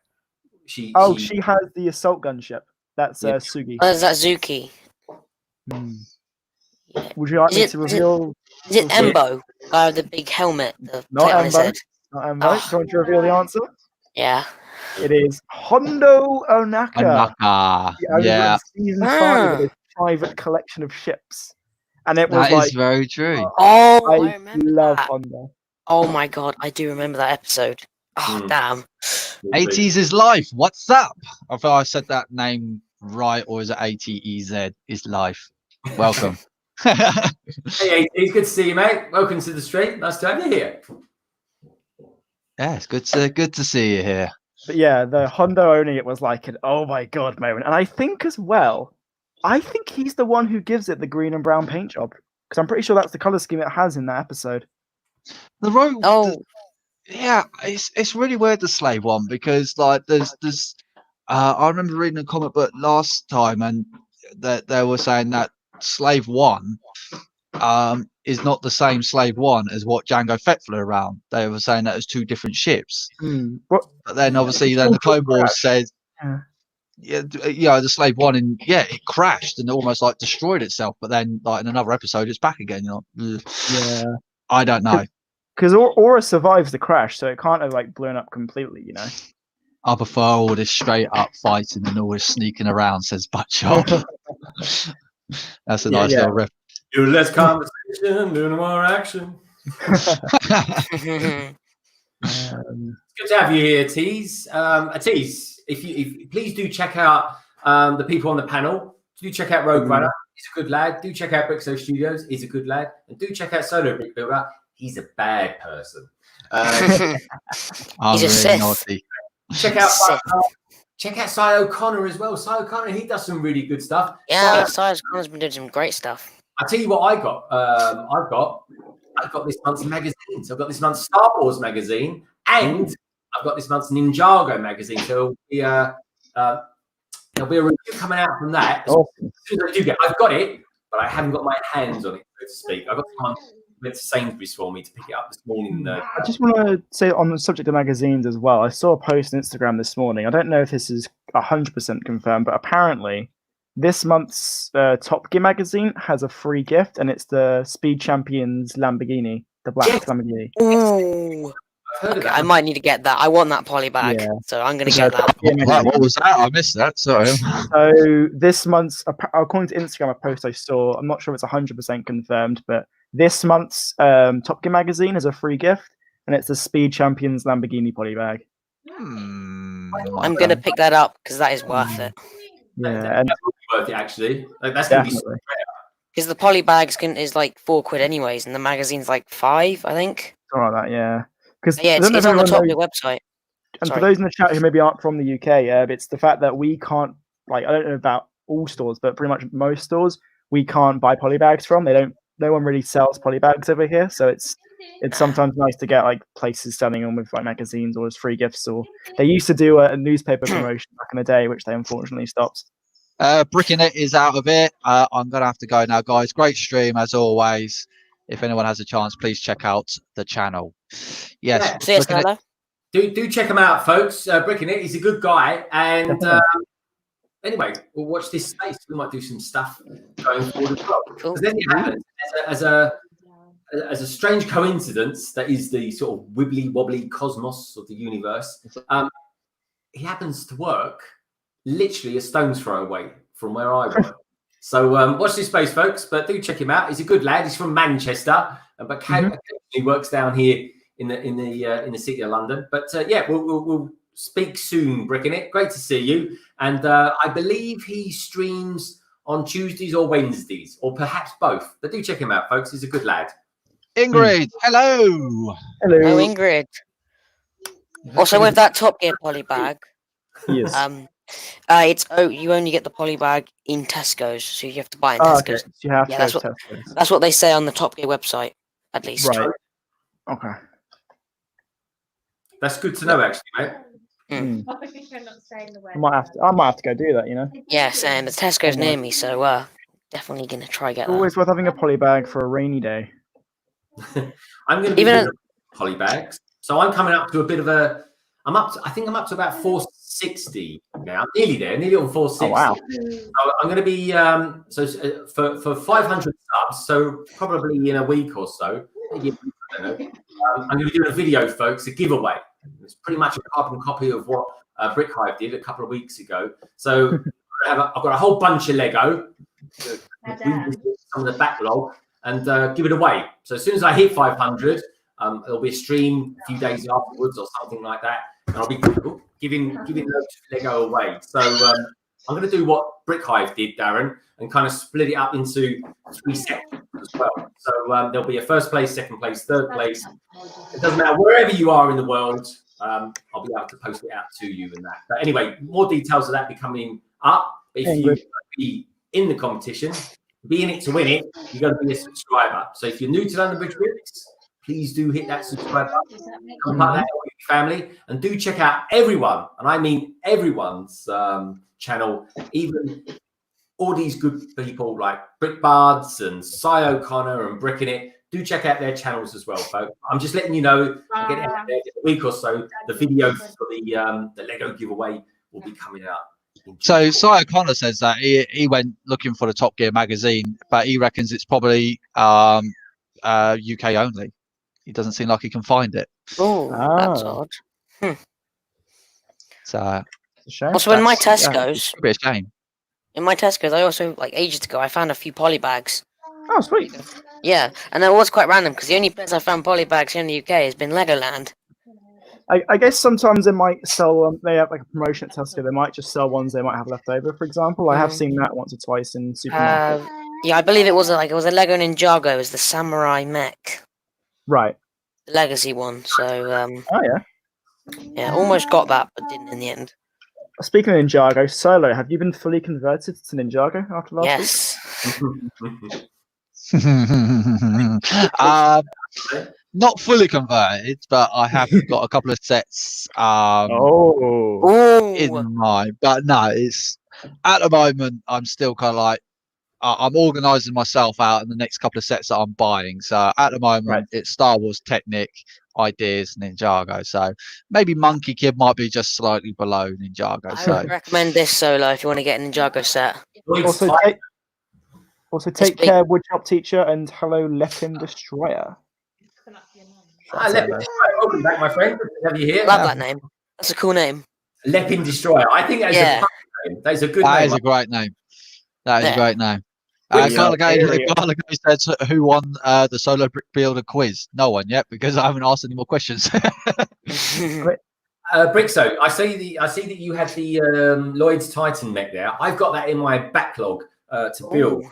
She has the assault gunship. That's Sugi. Oh, is that Zuki? Yeah. Would you like me to reveal? Is it Embo? Guy with the big helmet? Not on his Embo. head? Not Embo. Do you want to reveal the answer? Yeah. It is Hondo Onaka. The owner of Season 5 of his private collection of ships. And it was That is very true. Oh, I I remember love that. Hondo. Oh my god, I do remember that episode. Oh, damn. 80s is life. What's up? I thought I said that name right, or is it 80EZ is life? Welcome. Hey, it's good to see you, mate. Welcome to the stream. Nice to have you here. Yeah, it's good to see you here. But yeah, the Hondo owning it was like an oh my god moment. And I think as well, he's the one who gives it the green and brown paint job. Because I'm pretty sure that's the color scheme it has in that episode. The rogue. Yeah, it's really weird, the Slave one, because like there's I remember reading a comic book last time, and that they were saying that Slave One is not the same Slave One as what Jango Fett flew around. They were saying that it was two different ships. But then obviously then the Clone Wars said the Slave One, and it crashed and almost like destroyed itself, but then like in another episode it's back again. I don't know. Because Aura survives the crash, so it can't have like blown up completely, you know. I prefer all this straight up fighting and all this sneaking around, says Butchop. That's a nice little riff. Do less conversation, do no more action. It's good to have you here, Tease. Tease, if you please do check out the people on the panel. Do check out Rogue Runner. He's a good lad. Do check out Brixo Studios. He's a good lad. And do check out Solo Brick Builder. He's a bad person. He's a Sith. Naughty. Check out Cy O'Connor as well. Cy O'Connor, he does some really good stuff. Yeah, Cy O'Connor's been doing some great stuff. I'll tell you what I got. I've got this month's magazines. I've got this month's Star Wars magazine, and I've got this month's Ninjago magazine. So there'll be a review coming out from that. As soon as I do I've got it, but I haven't got my hands on it, so to speak. I got someone went to Sainsbury's for me to pick it up this morning. I just want to say on the subject of magazines as well, I saw a post on Instagram this morning. I don't know if this is 100% confirmed, but apparently this month's Top Gear magazine has a free gift, and it's the Speed Champions Lamborghini, the black Lamborghini. Ooh. Okay, I might need to get that. I want that poly bag, so I'm going to get that. What was that? I missed that. Sorry. So this month's, according to Instagram, a post I saw, I'm not sure if it's 100% confirmed, but this month's Top Gear magazine is a free gift, and it's the Speed Champions Lamborghini poly bag. I'm going to pick that up because that is worth it. Yeah, and worth it actually. Like, that's going to be because the poly bags is like £4 anyways, and the magazine's like £5, I think. Something like that, yeah. Because it's on the Top Gear website. And for those in the chat who maybe aren't from the UK, it's the fact that we can't, like, I don't know about all stores, but pretty much most stores we can't buy polybags from. No one really sells polybags over here, so it's sometimes nice to get like places selling them with like magazines or as free gifts. Or they used to do a newspaper promotion back in the day, which they unfortunately stopped. Bricking It is out of it. I'm gonna have to go now, guys. Great stream as always. If anyone has a chance, please check out the channel. Yes. See you, do check him out, folks. Bricking It, he's a good guy. And anyway, we'll watch this space. We might do some stuff going forward as well. Cool. Then it happens as a strange coincidence that is the sort of wibbly wobbly cosmos of the universe. He happens to work literally a stone's throw away from where I work. So watch this space, folks. But do check him out. He's a good lad. He's from Manchester, but he works down here in the city of London. But we'll speak soon, Bricking It. Great to see you. And I believe he streams on Tuesdays or Wednesdays, or perhaps both. But do check him out, folks. He's a good lad. Ingrid, hello. Hello, Ingrid. Also, with that Top Gear poly bag, Yes. you only get the poly bag in Tesco's, so you have to buy it in Oh, Tesco's. okay. So you have Yeah, to that's go to what- Tesco's. That's what they say on the Top Gear website, at least. Right. Okay. That's good to know, actually, mate. Mm. I might have to go do that. You know. Yes, and the Tesco's near me, so definitely gonna try get It's that. always worth having a poly bag for a rainy day. I'm going to be Even doing poly bags, so I'm coming up to a bit of a. I think I'm up to about 460 now. I'm nearly there, nearly on 460. Oh wow. So I'm going to be for 500 subs. So probably in a week or so. Maybe I don't know. I'm going to be doing a video, folks, a giveaway. It's pretty much a carbon copy of what Brick Hive did a couple of weeks ago. So I've got a whole bunch of Lego. Some of the backlog and give it away. So as soon as I hit 500, there'll be a stream a few days afterwards or something like that, and I'll be giving loads of Lego away. So I'm going to do what Brick Hive did, Darren, and kind of split it up into 3 sections as well. So there'll be a first place, second place, third place. It doesn't matter wherever you are in the world. I'll be able to post it out to you and that. But anyway, more details of that be coming up. If you be in the competition, be in it to win it, you've got to be a subscriber. So if you're new to London Bridge Bricks, please do hit that subscribe button, become part of that family, and do check out everyone, and I mean everyone's channel, even all these good people like Brick Bards and Cy O'Connor and Bricking It. Do check out their channels as well, folks. I'm just letting you know, again, in a week or so, the video for the Lego giveaway will be coming out. So Cy O'Connor says that he went looking for the Top Gear magazine, but he reckons it's probably UK only. He doesn't seem like he can find it. Oh, that's odd. So It's a shame. Also, in my Tesco's, could be a shame. in my Tesco's, I also ages ago I found a few poly bags. Oh, sweet. Yeah, and that was quite random because the only place I found poly bags here in the UK has been Legoland. I guess sometimes they might sell. They have like a promotion at Tesco. They might just sell ones they might have left over. For example, I have seen that once or twice in supermarkets. Yeah, I believe it was a Lego Ninjago. It was the Samurai Mech, Right. the Legacy one. So Oh yeah. yeah, almost got that, but didn't in the end. Speaking of Ninjago, Solo, have you been fully converted to Ninjago after last week? Yes. Not fully converted, but I have got a couple of sets Oh. in mind. But no, it's at the moment I'm still kind of like I'm organising myself out in the next couple of sets that I'm buying. So at the moment it's Star Wars Technic, Ideas, Ninjago. So maybe Monkey Kid might be just slightly below Ninjago. I would recommend this Solo if you want to get a Ninjago set. Also, take care, Woodchop Teacher, and hello, Lepin Destroyer. Hi, Lepin Destroyer. Welcome back, my friend. Good to have you here. Love that name. That's a cool name. Lepin Destroyer. I think that's a fun name. That is a good name. That is a great name. That is a great name. Carlagay says who won the Solo Brick Builder quiz? No one yet, because I haven't asked any more questions. Brixo, I see that you had the Lloyd's Titan mech there. I've got that in my backlog to build.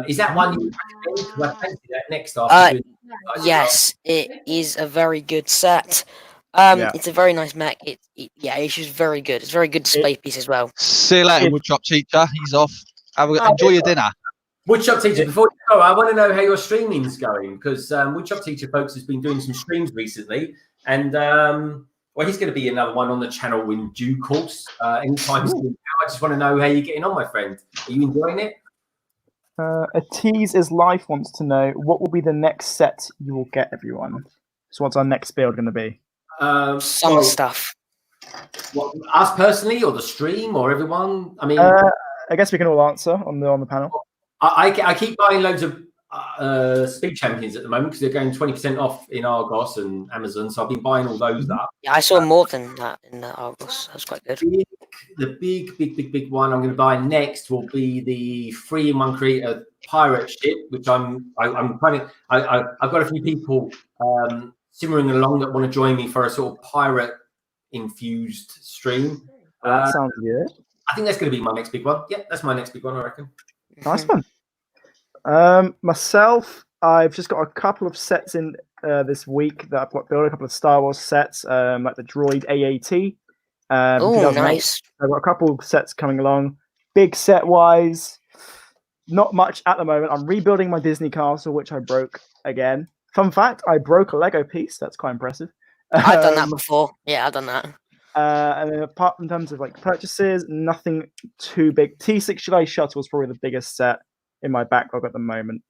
Is that one you fancy that next after? Yes, it is a very good set. It's a very nice mech. It's just very good. It's a very good display piece as well. See you later, Woodchop Teacher. He's off. Enjoy your dinner. Woodchop Teacher, before you go, I want to know how your streaming's going, because Woodchop Teacher, folks, has been doing some streams recently, and well, he's going to be another one on the channel in due course. Anytime soon. I just want to know how you're getting on, my friend. Are you enjoying it? A Tease is Life wants to know what will be the next set you will get, everyone. So what's our next build going to be? Some stuff. What, us personally, or the stream, or everyone? I mean, I guess we can all answer on the panel. I keep buying loads of Speed Champions at the moment because they're going 20% off in Argos and Amazon. So I've been buying all those up. Yeah, I saw more than that in Argos. That's quite good. The big one I'm going to buy next will be the 3-in-1 Creator pirate ship, which I'm planning. I've got a few people simmering along that want to join me for a sort of pirate infused stream. That sounds good. I think that's going to be my next big one. Yeah, that's my next big one, I reckon. Nice one. Myself, I've just got a couple of sets in this week that I've got built. A couple of Star Wars sets, like the droid AAT. Oh, nice. I've got a couple of sets coming along. Big set wise, not much at the moment. I'm rebuilding my Disney castle, which I broke again. Fun fact: I broke a Lego piece. That's quite impressive. I've done that before. Yeah, I've done that. And then apart from terms of like purchases, nothing too big. T6 July Shuttle is probably the biggest set in my backlog at the moment.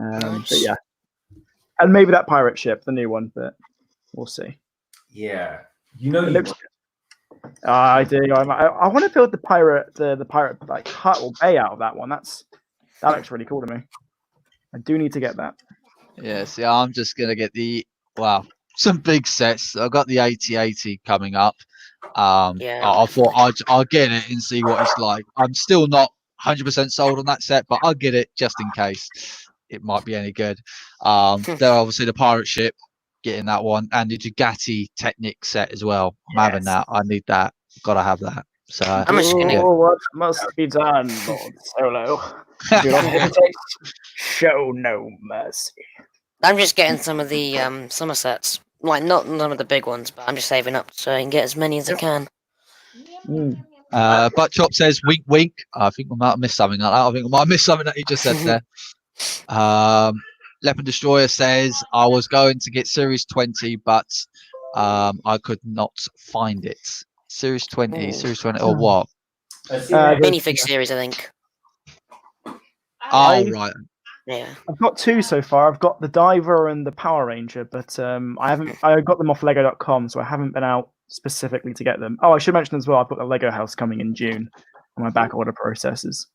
Nice. But yeah, and maybe that pirate ship, the new one, but we'll see. Yeah, you know, It looks good. I do. I want to build the pirate like hut or bay out of that one. That looks really cool to me. I do need to get that. Yeah, see, I'm just gonna get some big sets. I've got the 8080 coming up. Yeah. I thought I'll get it and see what it's like. I'm still not 100% sold on that set, but I'll get it just in case it might be any good. There obviously the pirate ship, getting that one, and the Jugatti Technic set as well. I'm having that. I need that. Gotta have that. So I'm just gonna. yeah. What must be done, Lord Solo? Do not hesitate. Show no mercy. I'm just getting some of the summer sets. Like not some of the big ones, but I'm just saving up so I can get as many as I can. Butt Chop says wink wink. I think we might have missed something like that. I think we might have missed something that he just said there. Leopard Destroyer says I was going to get Series 20, but I could not find it. Series 20, Series 20 or what? Minifig series, I think. Oh right. Yeah. I've got two so far. I've got the Diver and the Power Ranger, but I haven't. I got them off Lego.com, so I haven't been out specifically to get them. Oh, I should mention as well. I've got the Lego house coming in June on my back order processes.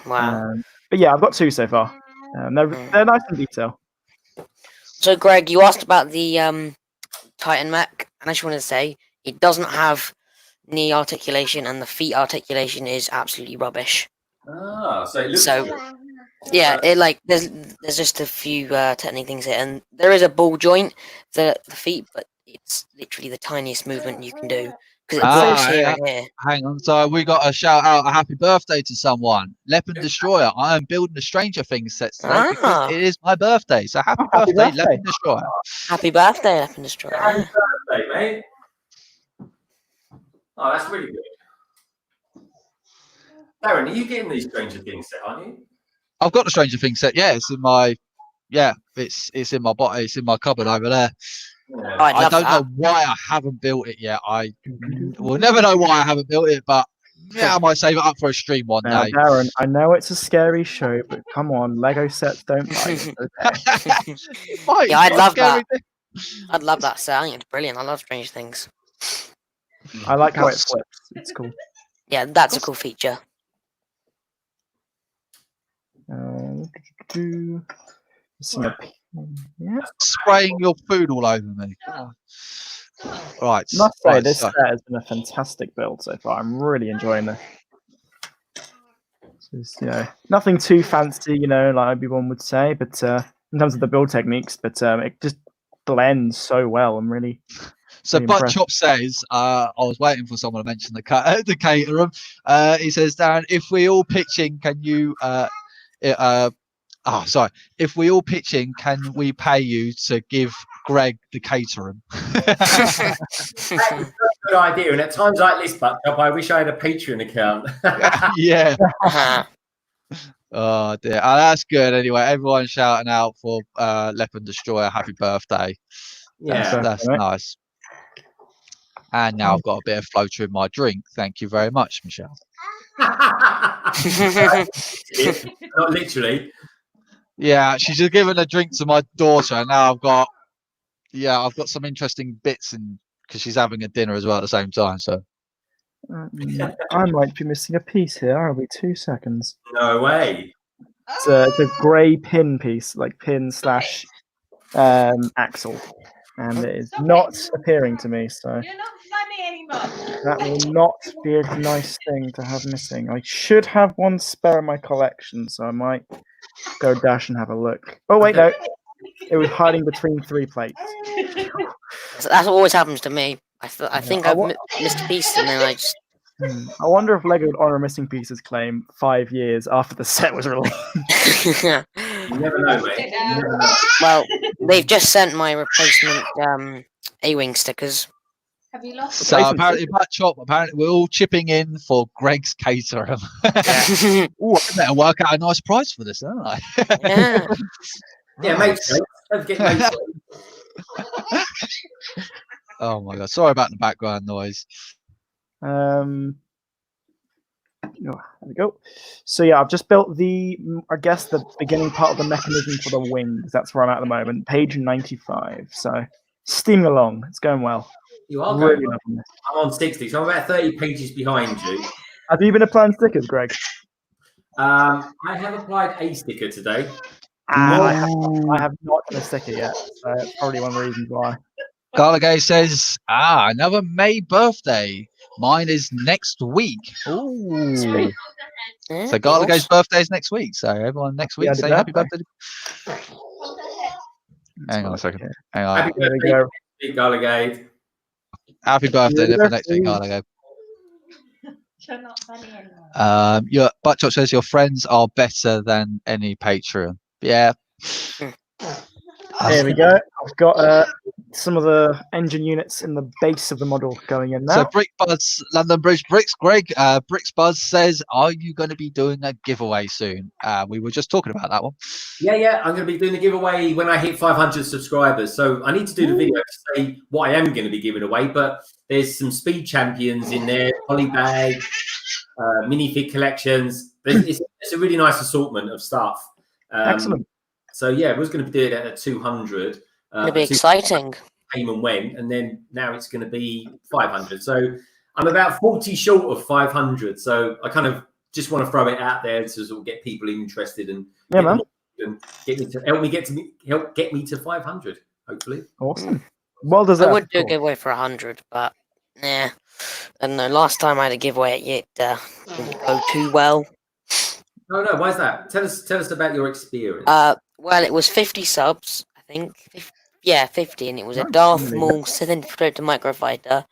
Wow. But yeah, I've got two so far. They're nice in detail. So, Greg, you asked about the Titan mech, and I just want to say it doesn't have knee articulation, and the feet articulation is absolutely rubbish. So it looks good. Yeah, there's just a few technical things here, and there is a ball joint the feet, but it's literally the tiniest movement you can do because it goes here and here. Hang on, so we got a shout out, a happy birthday to someone. Leopard Destroyer. I am building a Stranger Things set today because it is my birthday. So happy birthday, Leopard Destroyer. Happy birthday, Leopard Destroyer. Happy birthday, mate. Oh, that's really good. Darren, are you getting these Stranger Things set, aren't you? I've got the Stranger Things set. Yeah, it's in my it's in my body. It's in my cupboard over there. Yeah. I don't know why I haven't built it yet. I will never know why I haven't built it, but yeah, I might save it up for a stream one now, day. Darren, I know it's a scary show, but come on, Lego sets don't bite. Yeah, I'd love that. I'd love that set. I think it's brilliant. I love Stranger Things. I like how it flips. It's cool. Yeah, that's a cool feature. Spraying your food all over me. Right. Must say, this set has been a fantastic build so far. I'm really enjoying this. Just, nothing too fancy, like everyone would say, but in terms of the build techniques, but it just blends so well. I'm really. So Butt Chop says, I was waiting for someone to mention the caterer. He says, Darren, if we all pitch in, can you if we all pitch in, can we pay you to give Greg the catering? That's a good idea. And at times like this, Butt Chop, I wish I had a Patreon account. Yeah. Oh dear. Oh, that's good anyway. Everyone shouting out for Leopard Destroyer, happy birthday. That's nice. And now I've got a bit of floater in my drink. Thank you very much, Michelle. Not literally. Yeah, she's just given a drink to my daughter, and now I've got some interesting bits in because she's having a dinner as well at the same time. So I might be missing a piece here. I'll be 2 seconds. No way. It's a grey pin piece, like pin / axle. And it is not appearing to me, so you're not funny anymore. That will not be a nice thing to have missing. I should have one spare in my collection, so I might go dash and have a look. Oh wait, no, it was hiding between 3 plates. That's what always happens to me. I think I've missed a piece, and then I just. I wonder if Lego would honor a missing pieces claim 5 years after the set was released. You never know, mate. You never know. Well, they've just sent my replacement A-wing stickers. Have you lost? So apparently, we're all chipping in for Greg's caterer. Oh, I better work out a nice price for this, don't I? Yeah. Yeah, Right. mate. Don't forget mate. Oh my god! Sorry about the background noise. There we go. So yeah, I've just built I guess the beginning part of the mechanism for the wings. That's where I'm at the moment. Page 95. So steaming along. It's going well. You are Really going well. loving this. I'm on 60, so I'm about 30 pages behind you. Have you been applying stickers, Greg? I have applied a sticker today. I have not done a sticker yet. So that's probably one of the reasons why. Garligay says, another May birthday. Mine is next week. Ooh. Sweet. So Garligay's birthday is next week. So everyone next week say happy birthday. Hang on a second. Hang on. Happy birthday, Garligay. Happy birthday for next week, Garligay. You're not funny anymore. Your Buttchop says your friends are better than any Patreon. Yeah. Here we go. I've got some of the engine units in the base of the model going in now. So BrickBuzz, London Bridge Bricks, Greg, BricksBuzz says, are you going to be doing a giveaway soon? We were just talking about that one. Yeah. I'm going to be doing the giveaway when I hit 500 subscribers. So I need to do the video to say what I am going to be giving away. But there's some speed champions in there, polybag, minifig collections. It's a really nice assortment of stuff. Excellent. So yeah, we're going to be doing it at 200. It'll be exciting. Came and went, and then now it's going to be 500. So I'm about 40 short of 500. So I kind of just want to throw it out there to sort of get people interested and help me get to 500. Hopefully, awesome. Well deserved. I would do a giveaway for 100, but I don't know. Last time I had a giveaway, it didn't go too well. No. Why is that? Tell us about your experience. Well, it was 50 subs, I think. 50, and it was a Darth Maul Sith Protector Microfighter,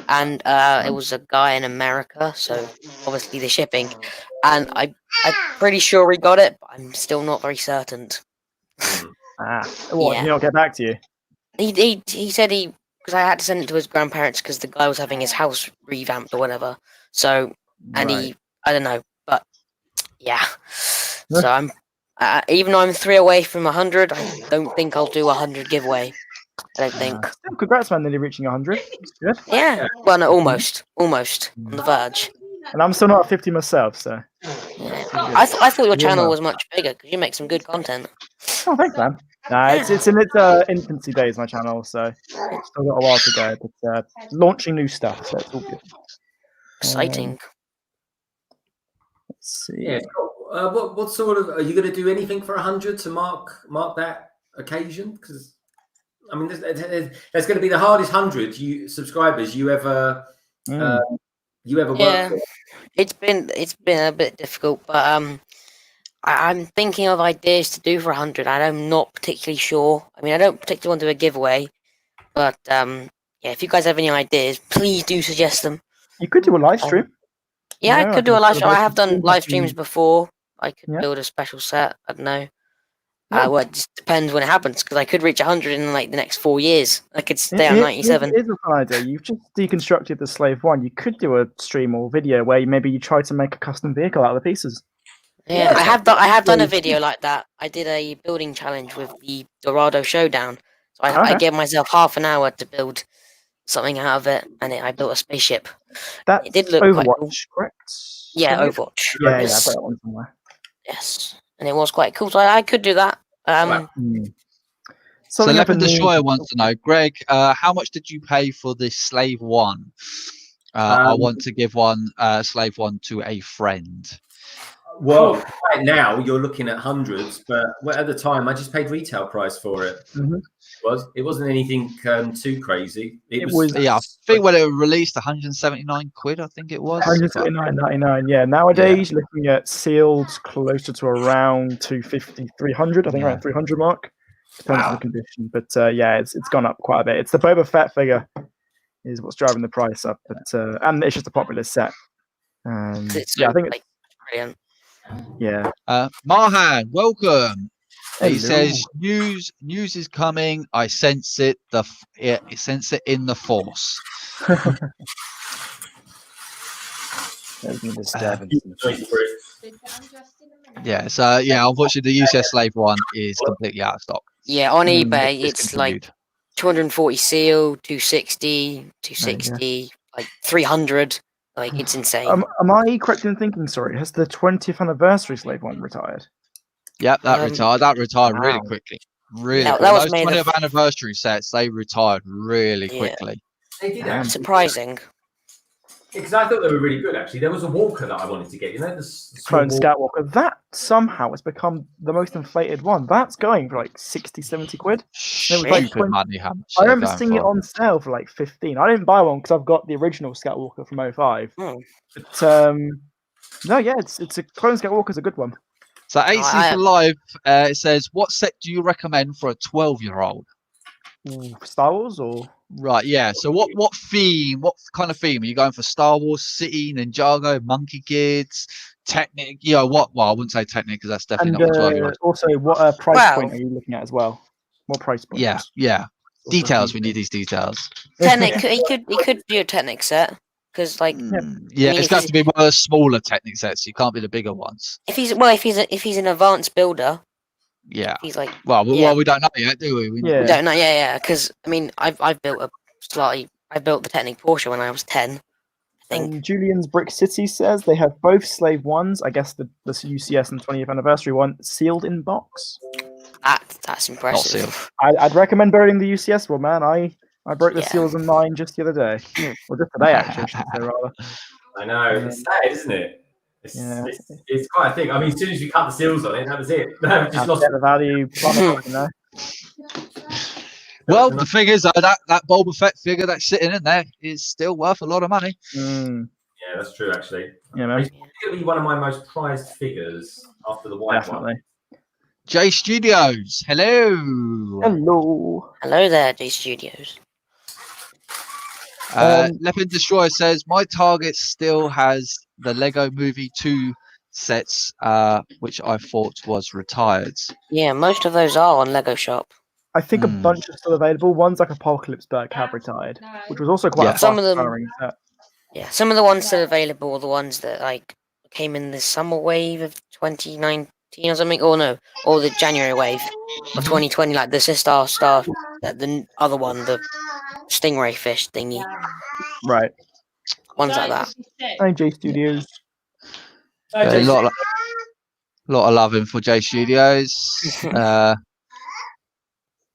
and it was a guy in America, so obviously the shipping, and I'm pretty sure he got it, but I'm still not very certain. Did he not get back to you? He said because I had to send it to his grandparents because the guy was having his house revamped or whatever. So, and I don't know, but yeah. So I'm. Even though I'm 3 away from 100, I don't think I'll do 100 giveaway. I don't think. Congrats, man, nearly reaching 100. Good. Yeah. Well, no, almost on the verge. And I'm still not at 50 myself, so. Yeah. I thought your channel was much bigger because you make some good content. Oh, thanks, man. It's in its infancy days, my channel, so still got a while to go. But launching new stuff, so it's all good. Exciting. Let's see. Yeah. What sort of are you going to do anything for 100 to mark that occasion? Because I mean, there's going to be the hardest 100 subscribers you ever worked with. It's been a bit difficult, but I'm thinking of ideas to do for 100. I'm not particularly sure. I mean, I don't particularly want to do a giveaway, but if you guys have any ideas, please do suggest them. You could do a live stream. Yeah, I could do a live stream. I have done live streams before. I could build a special set. I don't know. Well, it just depends when it happens because I could reach 100 in like the next 4 years. I could stay on 97. Here's a fun idea. You've just deconstructed the Slave I. You could do a stream or video where maybe you try to make a custom vehicle out of the pieces. Yeah, I have done a video like that. I did a building challenge with the Dorado Showdown. So I gave myself half an hour to build something out of it, and I built a spaceship. It did look Overwatch, quite cool. Correct? Yeah, Overwatch. Yeah, I've got that one somewhere. Yes, and it was quite cool. So I could do that. So Leopard Destroyer wants to know, Greg, how much did you pay for this Slave I? I want to give one Slave I to a friend. Well, right now you're looking at hundreds, but at the time I just paid retail price for it. It wasn't anything too crazy. It was I think when it was released, 179 quid. I think it was 179.99. Yeah, nowadays looking at sealed closer to around 250, 300. I think around 300 mark. Depends on the condition, but it's gone up quite a bit. It's the Boba Fett figure is what's driving the price up, but and it's just a popular set. I think it's brilliant. Yeah. Marhan, welcome. He says news is coming. I sense it. Sense it in the force. There's no disturbance. Yeah. So yeah, unfortunately, the UCS Slave I is completely out of stock. Yeah, on Mm, eBay it's like 240 seal, 260, 260, like 300. Like it's insane. Am I correct in thinking? Sorry, has the 20th anniversary Slave One retired? Yep, that retired. That retired really Wow. quickly. Really, That quick. was Those made 20th of- anniversary sets, they retired really Yeah. quickly. They did actually. Surprising. Because I thought they were really good, actually. There was a walker that I wanted to get, you know, the Clone small Scoutwalker. That somehow has become the most inflated one. That's going for like 60, 70 quid. It was like Stupid 20 money, how much I they're remember going seeing it for. on sale for like 15. I didn't buy one because I've got the original Scoutwalker from 05. Oh. But no, yeah, it's a Clone Scoutwalker's a good one. So 8C for live, it says, what set do you recommend for a 12-year-old? Star Wars or Right, yeah. So what theme? What kind of theme are you going for? Star Wars, City, Ninjago, Monkey Kids, Technic? You know what? Well, I wouldn't say Technic because that's definitely not for 12-year-olds. Also, what price point are you looking at as well? What price point? Yeah. Details. We need these details. Technic. he could do a Technic set because like Yeah, I mean, it's got to be one of the smaller Technic sets. You can't be the bigger ones. if he's an advanced builder. Yeah. He's like well, we don't know yet, do we? We don't know. Yeah. Because I mean, I've built the Technic Porsche when I was 10. I think. And Julian's Brick City says they have both Slave Ones. I guess the UCS and 20th anniversary one sealed in box. That's impressive. Not sealed. I'd recommend burying the UCS one, man. I broke the seals in mine just the other day. Well, just today, actually, I should say, rather. I know. It's sad, isn't it? It's quite a thing. I mean, as soon as you cut the seals on it, that was it. Just lost the value. You know? Well, the thing is, that Boba Fett figure that's sitting in there is still worth a lot of money. Yeah, that's true, actually. Yeah, man. It's going to be one of my most prized figures after the white one. J Studios, hello. Hello there, J Studios. Leopard Destroyer says my target still has the Lego Movie 2 sets, which I thought was retired. Yeah, most of those are on Lego Shop. I think a bunch are still available. Ones like Apocalypse Berg have retired, which was also quite a some of them. set. Yeah, some of the ones still available are the ones that like came in the summer wave of 2019 or something, or the January wave of 2020, like the Star, the other one, the Stingray fish thingy. Right. Ones like that. Hi, J Studios. A lot of loving for J Studios.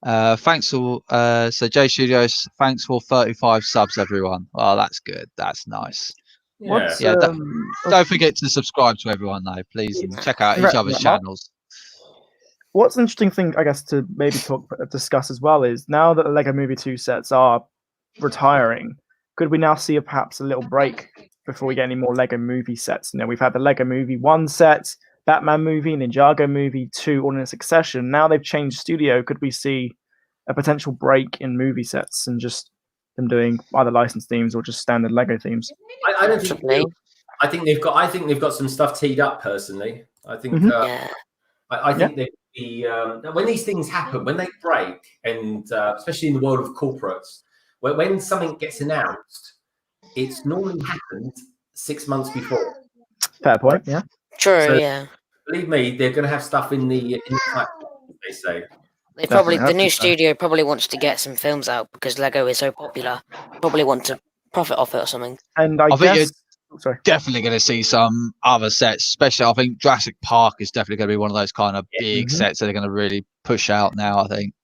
Thanks for so J Studios. Thanks for 35 subs, everyone. Oh, that's good. That's nice. Yeah. Don't forget to subscribe to everyone though, please, and check out each other's channels. What's an interesting thing, I guess, to maybe discuss as well is now that the Lego Movie 2 sets are retiring, could we now see perhaps a little break before we get any more Lego Movie sets? You know, we've had the Lego Movie 1 set, Batman movie, Ninjago movie 2 all in succession. Now they've changed studio. Could we see a potential break in movie sets and just them doing either licensed themes or just standard Lego themes? I don't think. I think they've got some stuff teed up. Personally, I think. I think when these things happen, when they break, and especially in the world of corporates, when something gets announced, it's normally happened 6 months before. Fair point. Yeah. True. So, yeah. Believe me, they're going to have stuff in the platform, they say. The new studio probably wants to get some films out because Lego is so popular. Probably want to profit off it or something. And I think you're definitely going to see some other sets, especially I think Jurassic Park is definitely going to be one of those kind of big sets that they're going to really push out now, I think.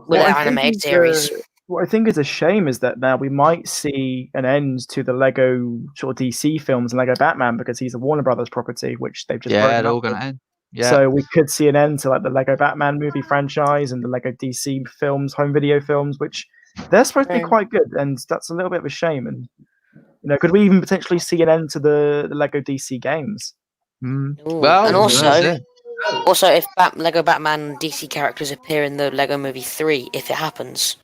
With their animated series. What I think is a shame is that now we might see an end to the Lego sort of DC films and Lego Batman because he's a Warner Brothers property, which they've just they're all going to end. Yeah. So we could see an end to like the Lego Batman movie franchise and the Lego DC films, home video films, which they're supposed to be quite good, and that's a little bit of a shame. And could we even potentially see an end to the Lego DC games? Well, and also if Lego Batman and DC characters appear in the Lego Movie 3, if it happens.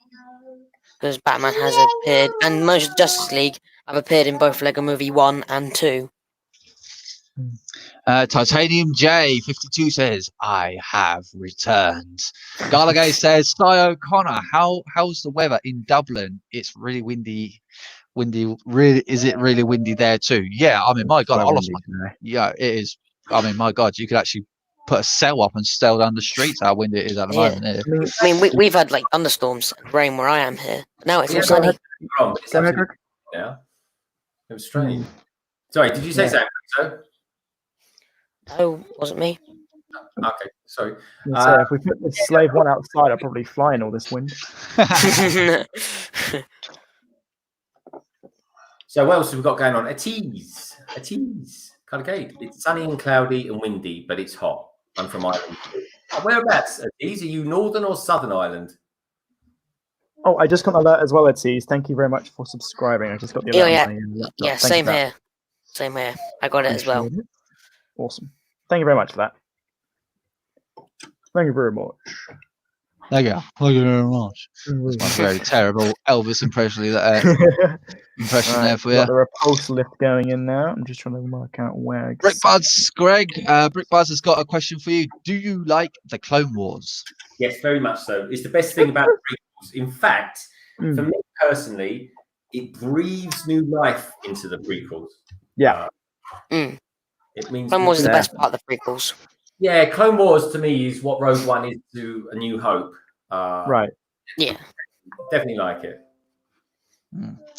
Because Batman has appeared, and most Justice League have appeared in both Lego Movie 1 and 2. Titanium J52 says, I have returned. Galagay says, Sky O'Connor, how's the weather in Dublin? It's really windy. Really, is it really windy there too? Yeah, I mean, my God, I lost my. Yeah, it is. I mean, my God, you could actually put a sail up and sail down the streets how windy it is at the moment here. I mean, we've had like thunderstorms and rain where I am here. But now it's all sunny. Yeah, it was strange. Sorry, did you say something? So? Oh, wasn't me. Okay, sorry. So if we put the Slave I outside, I'll probably fly in all this wind. So what else have we got going on? A tease. Cardigate. It's sunny and cloudy and windy, but it's hot. I'm from Ireland. Whereabouts? Ateez? Are you Northern or Southern Ireland? Oh, I just got an alert as well, Ateez. Thank you very much for subscribing. I just got the alert. Yeah, same here. Same here. I got it as well. Awesome. Thank you very much for that. Thank you very much. There you go. Thank you very much. That's my very terrible Elvis impression there for you. Got the repulse lift going in now. I'm just trying to work out where. Brickbuds, Greg. Brickbuds has got a question for you. Do you like the Clone Wars? Yes, very much so. It's the best thing about prequels. In fact, for me personally, it breathes new life into the prequels. Yeah. It means Clone Wars is the best part of the prequels. Yeah, Clone Wars to me is what Rogue One is to A New Hope. Right. Yeah. Definitely like it.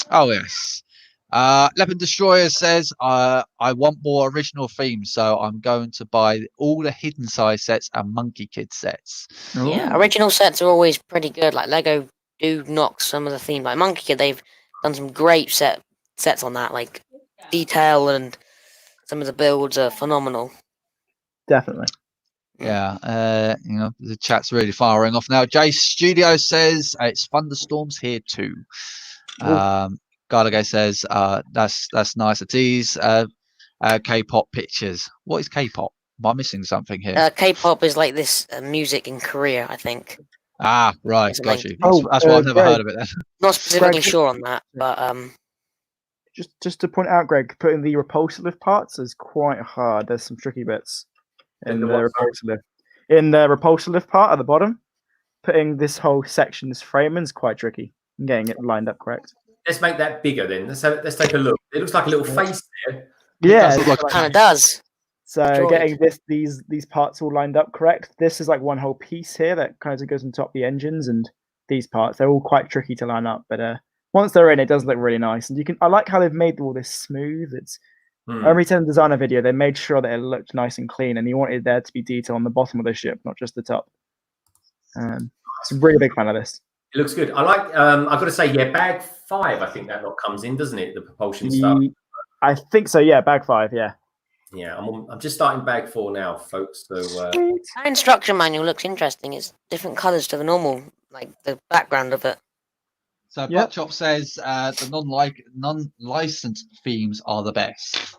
Oh, yes. Leopard Destroyer says, I want more original themes, so I'm going to buy all the Hidden Side sets and Monkey Kid sets. Yeah, original sets are always pretty good. Like Lego do knock some of the theme. Like Monkey Kid, they've done some great sets on that. Like detail and some of the builds are phenomenal. Definitely. Yeah, the chat's really firing off now. Jay Studio says it's thunderstorms here too. Gallagher says that's nice. Ateez. K-pop pictures. What is K-pop? Am I missing something here? K-pop is like this music in Korea, I think. Ah, right, got you. That's why I've never heard of it then. Not specifically sure on that, but just to point out, Greg, putting the repulsive lift parts is quite hard. There's some tricky bits in the repulsive lift. In the repulsive lift part at the bottom, putting this whole section's framing is quite tricky. And getting it lined up correct. Let's make that bigger then. Let's take a look. It looks like a little face there. Yeah, it kind of does. So getting these parts all lined up correct. This is like one whole piece here that kind of goes on top of the engines, and these parts, they're all quite tricky to line up. But once they're in, it does look really nice. And I like how they've made all this smooth. It's every time designer video, they made sure that it looked nice and clean, and you wanted there to be detail on the bottom of the ship, not just the top. It's a really big fan of this. It looks good. I like. I've got to say, yeah, bag 5. I think that lot comes in, doesn't it? The propulsion stuff. I think so. Yeah, bag 5. Yeah. Yeah, I'm just starting bag 4 now, folks. So that instruction manual looks interesting. It's different colours to the normal, like the background of it. So Buttchop says the non-licensed themes are the best.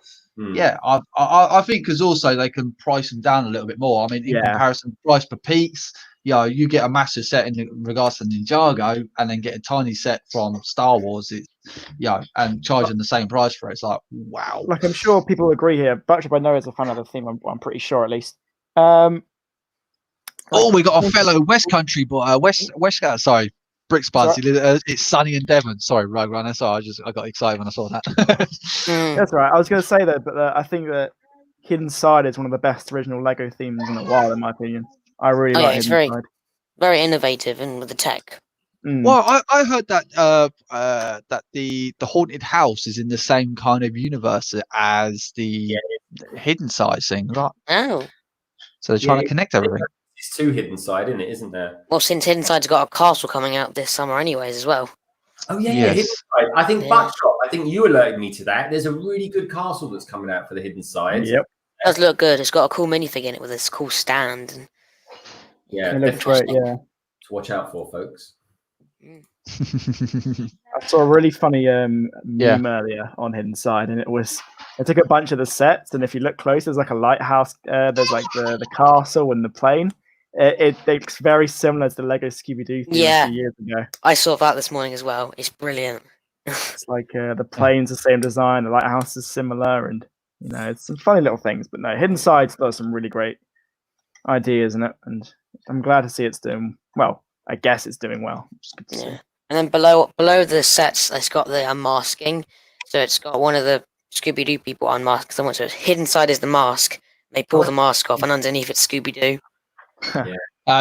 Yeah, I think because also they can price them down a little bit more. I mean, in comparison, price per piece, you get a massive set in regards to Ninjago, and then get a tiny set from Star Wars. It's and charging the same price for it. It's like, wow. Like, I'm sure people agree here. Buttchop, I know, is a fan of the theme. I'm pretty sure, at least. We got a fellow West Country, but sorry. Bricks Buds. It's sunny in Devon. Sorry, Rogue Runner. Sorry, I got excited when I saw that. That's right. I was going to say that, but I think that Hidden Side is one of the best original Lego themes in a while, in my opinion. I really like it's Hidden Side. Very innovative and with the tech. Well, I heard that that the haunted house is in the same kind of universe as the Hidden Side thing, right? Oh, so they're trying to connect everything. It's 2 Hidden Side, isn't there? Well, since Hidden Side's got a castle coming out this summer, anyways, as well. Oh yeah, Hidden Side. I think Buttchop. I think you alerted me to that. There's a really good castle that's coming out for the Hidden Side. Yep, it does look good. It's got a cool minifig in it with this cool stand. And it looks great. Yeah, to watch out for, folks. I saw a really funny meme earlier on Hidden Side, and it took a bunch of the sets, and if you look close, there's like a lighthouse. There's like the castle and the plane. It looks very similar to the Lego Scooby-Doo theme a few years ago. I saw that this morning as well. It's brilliant. It's like the plane's the same design, the lighthouse is similar, and You know, it's some funny little things, but no, Hidden Sides does some really great ideas in it, and I'm glad to see it's doing well. I guess it's doing well. Which is good to see. And then below the sets, it's got the unmasking. So it's got one of the Scooby Doo people unmasked. Someone says hidden side is the mask. They pull the mask off, and underneath it's Scooby Doo.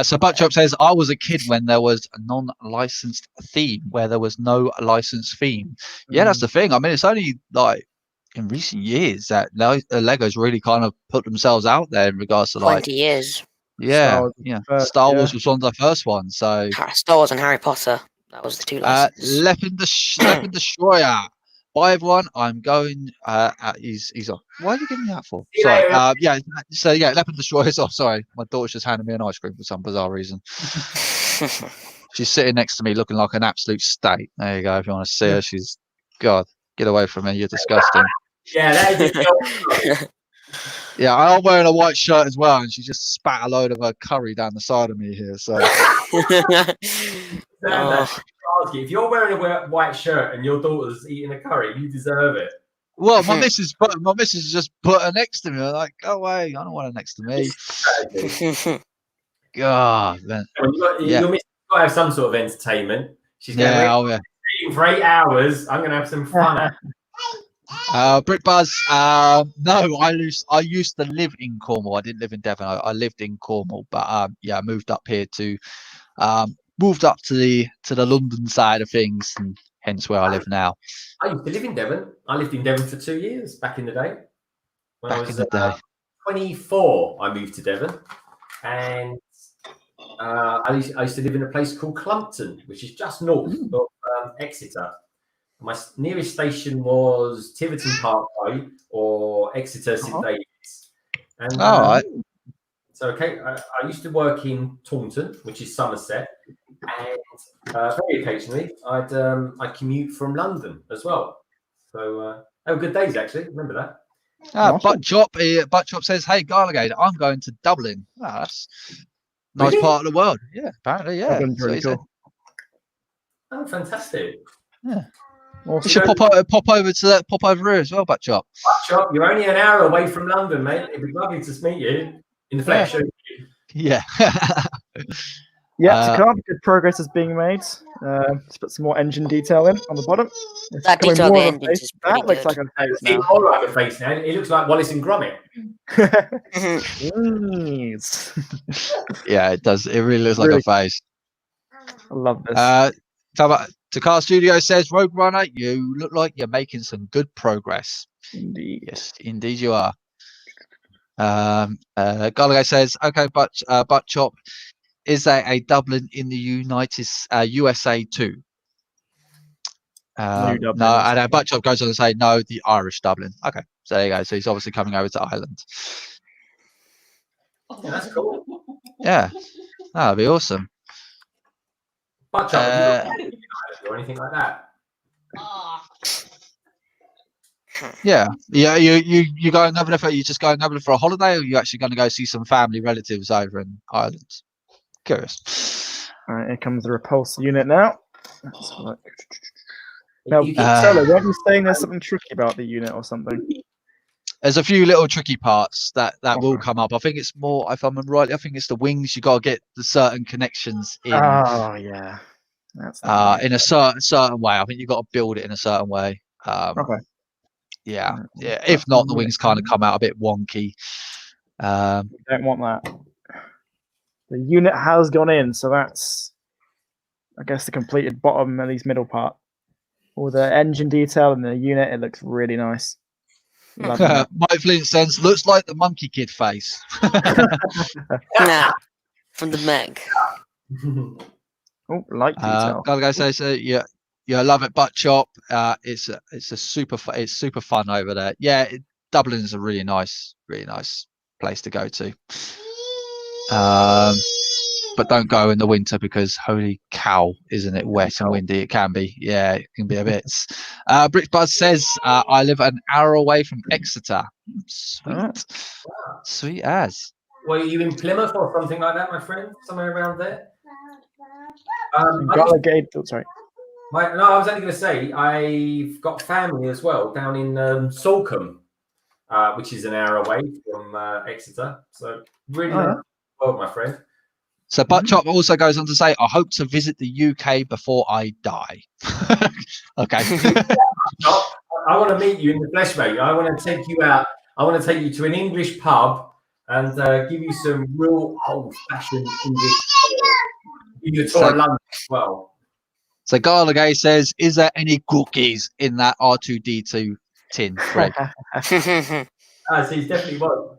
So Buckchop says, I was a kid when there was a non-licensed theme, where there was no licensed theme. Yeah, that's the thing. I mean, it's only like in recent years that Lego's really kind of put themselves out there in regards to 20 years. Yeah, Star Wars was one of the first ones. So Star Wars and Harry Potter. That was the two licenses. Leopard Destroyer. Bye everyone. I'm going. He's on. Why are you giving me that for? Sorry. Yeah. So yeah, Leopard Destroyer. Oh, sorry. My daughter's just handed me an ice cream for some bizarre reason. She's sitting next to me, looking like an absolute state. There you go. If you want to see her, she's God. Get away from me. You're disgusting. Yeah, that is. Yeah, I'm wearing a white shirt as well, and she just spat a load of her curry down the side of me here. So, if you're wearing a white shirt and your daughter's eating a curry, you deserve it. Well, my missus just put her next to me. I'm like, go away! I don't want her next to me. God, man. Your missus got to have some sort of entertainment. She's going to eat for 8 hours. I'm going to have some fun. Brick Buzz, no, I used to live in Cornwall. I didn't live in Devon. I lived in Cornwall, but I moved up here to the London side of things, and hence where I live now. I used to live in Devon. I lived in Devon for 2 years back in the day. When I was 24, I moved to Devon, and I used to live in a place called Clumpton, which is just north of Exeter. My nearest station was Tiverton Parkway or Exeter St David's. And so I used to work in Taunton, which is Somerset, and very occasionally I'd commute from London as well. So they were good days actually. Remember that? Buttchop says, "Hey, Garligate, I'm going to Dublin." Oh, that's a nice part of the world. Yeah, apparently, yeah. Really cool. Oh, fantastic! Yeah. Awesome. You should pop over here as well, Buttchop. Buttchop, you're only an hour away from London, mate. It'd be lovely to meet you in the flesh. Yeah. Yeah, good progress is being made. Let's put some more engine detail in on the bottom. That detail of the engine is pretty looks like a face now. It's more like a face now. It looks like Wallace and Gromit. Yeah, it does. It really looks like a face. I love this. Takar Studio says, Rogue Runner, you look like you're making some good progress. Indeed. Yes, indeed you are. Gallagher says, okay, but Buttchop, is there a Dublin in the USA too? No, and Buttchop goes on to say, no, the Irish Dublin. Okay, so there you go. So he's obviously coming over to Ireland. Yeah, that's cool. Yeah, that'd be awesome. Buttchop, or anything like that? Yeah. You going over there for? You just going over there for a holiday, or are you actually going to go see some family relatives over in Ireland? Curious. All right, here comes the repulse unit now. Now, Solo, weren't you saying there's something tricky about the unit or something? There's a few little tricky parts that will come up. I think it's more, if I'm right, I think it's the wings. You got to get the certain connections in. Oh yeah. That's in a certain way. I think you've got to build it in a certain way. Okay. Yeah. If not, the wings kind of come out a bit wonky. We don't want that. The unit has gone in, so that's, I guess, the completed bottom, at least middle part. All the engine detail and the unit, it looks really nice. Mike Flint says, looks like the Monkey Kid face. Nah, from the Meg. Oh, light detail. Gotta say, so yeah, I love it. Buttchop, it's super fun over there. Yeah, Dublin is a really nice place to go to. But don't go in the winter because holy cow, isn't it wet and windy? It can be. Yeah, it can be a bit. Brick Buzz says, I live an hour away from Exeter. Sweet. Sweet as. Were you in Plymouth or something like that, my friend? Somewhere around there? Sorry. No, I was only going to say, I've got family as well down in Salcombe. which is an hour away from Exeter. So really nice world, my friend. So Buttchop also goes on to say, I hope to visit the UK before I die. Okay. I want to meet you in the flesh, mate. I want to take you out. I want to take you to an English pub and give you some real old-fashioned English. Give you a tour of London as well. So Garlegay says, is there any cookies in that R2D2 tin, Greg? So he's definitely was.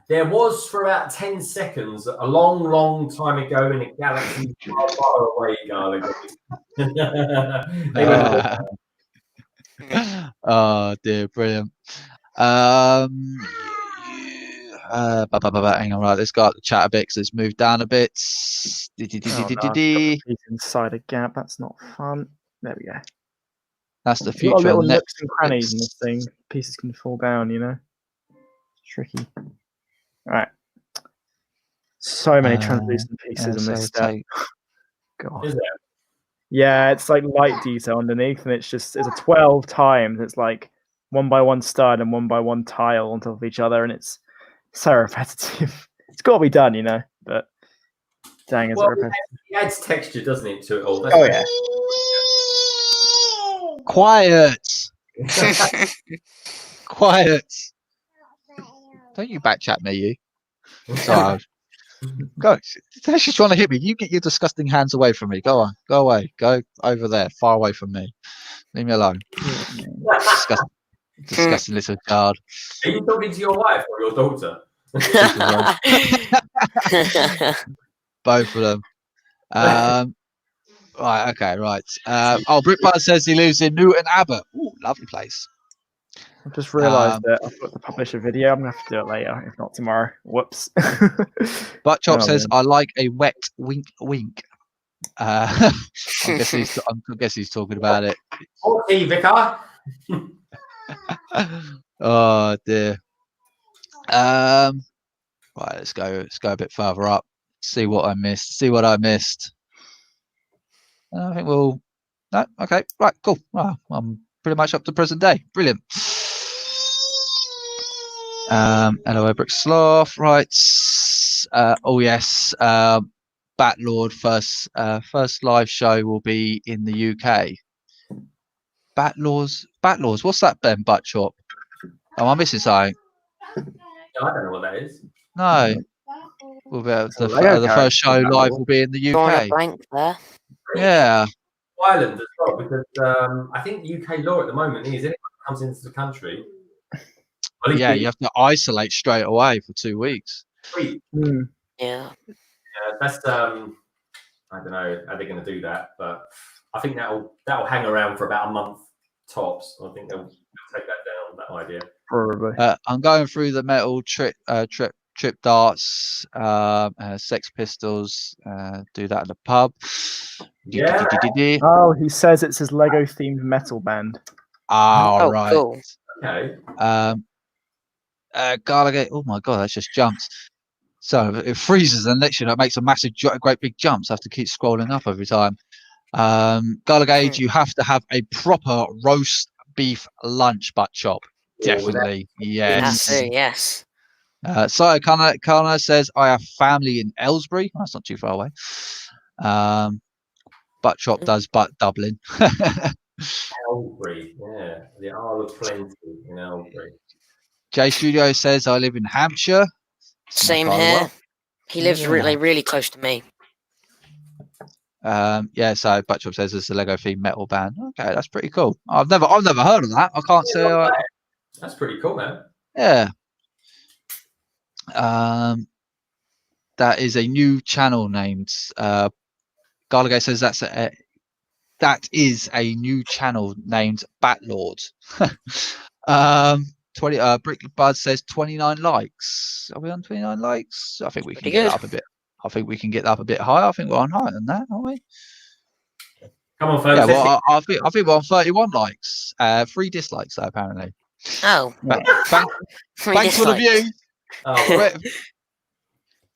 There was for about 10 seconds a long, long time ago in a galaxy far, far away, Garlic. Oh dear, brilliant. Hang on, right, let's go up the chat a bit because it's moved down a bit. Inside a gap, that's not fun. There we go. That's the Got future. little of nooks and crannies in this thing. Pieces can fall down, you know. It's tricky. All right. So many translucent pieces in this step. God. Is it? Yeah, it's like light detail underneath, and it's a 12 times. It's like 1 by 1 stud and 1 by 1 tile on top of each other, and it's so repetitive. It's got to be done, you know. But dang, it's repetitive. It adds texture, doesn't it, to it all? Oh yeah. Quiet. Quiet. Don't you backchat me, you. Sorry. Go. She's trying to hit me. You get your disgusting hands away from me. Go on. Go away. Go over there. Far away from me. Leave me alone. Disgusting little child. Are you talking to your wife or your daughter? Both of them. Right. Okay. Right. Brickbud says he lives in Newton Abbot. Ooh, lovely place. I've just realised that I've got to publish a video. I'm going to have to do it later, if not tomorrow. Whoops. Buttchop says, I like a wet wink wink. I guess he's talking about it. Okay, Vicar. Oh, dear. Right, let's go a bit further up. See what I missed. I think we'll... No? Okay, right, cool. Well, I'm pretty much up to present day. Brilliant. Hello, Brick Sloth. Right. Oh yes. Batlord first live show will be in the UK. Batlords. What's that, Ben Buttchop? Am I missing something? No, I don't know what that is. No. We'll be the first show live will be in the UK. Blank there. Yeah. Ireland as well, because I think UK law at the moment is anyone who comes into the country. Yeah, you have to isolate straight away for 2 weeks. Yeah. That's I don't know how they're going to do that, but I think that'll hang around for about a month tops. I think they'll take that down. That idea. Probably. I'm going through the metal trip darts, Sex Pistols. Do that in the pub. Yeah. Oh, he says it's his Lego themed metal band. Oh, right. Cool. Okay. Garligate. Oh my god, that just jumped. So it freezes and literally it makes a massive, great big jumps. I have to keep scrolling up every time. Garligate, you have to have a proper roast beef lunch, Buttchop. Definitely, yes. Yes. So Kana says I have family in Aylesbury. That's not too far away. Buttchop does Dublin. Aylesbury, yeah, the Isle of Plenty in Aylesbury. J Studio says I live in Hampshire. Same here. He lives really close to me. Yeah, so Buttchop says it's a Lego themed metal band. Okay, that's pretty cool. I've never heard of that. I can't say. That's pretty cool, man. Yeah. That is a new channel named. Garligay says that is a new channel named Batlord. 20 Brick Bud says 29 likes. Are we on 29 likes? I think we can get that up a bit. I think we can get that up a bit higher. I think we're on higher than that, aren't we? Come on, folks. Yeah, well, I think we're on 31 likes. 3 dislikes though, apparently. Oh. Thanks for the views. Oh.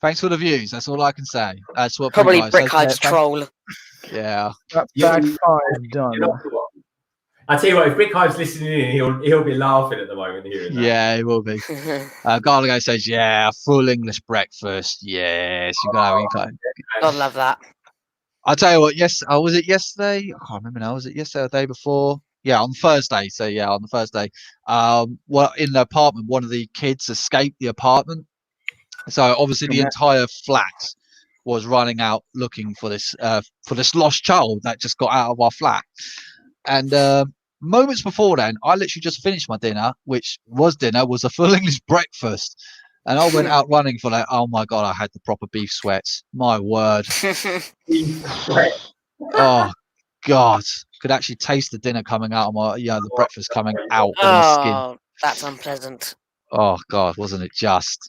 Thanks for the views. That's all I can say. That's what probably Brickhide's troll. Yeah. That's back 5 done. I tell you what, if Brickhive's listening in, he'll be laughing at the moment hearing that. Yeah, he will be. Garligo says, "Yeah, full English breakfast. Yes, you got to." God love that. I'll tell you what. Yes, was it yesterday? I can't remember now. Was it yesterday or the day before? Yeah, on Thursday. So yeah, on the Thursday. Well, in the apartment, one of the kids escaped the apartment. So obviously, the entire flat was running out looking for this lost child that just got out of our flat. And moments before then, I literally just finished my dinner, which was a full English breakfast. And I went out running for that. Oh my God, I had the proper beef sweats. My word. Oh God. Could actually taste the dinner coming out of my, the breakfast coming out of my skin. That's unpleasant. Oh God, wasn't it just?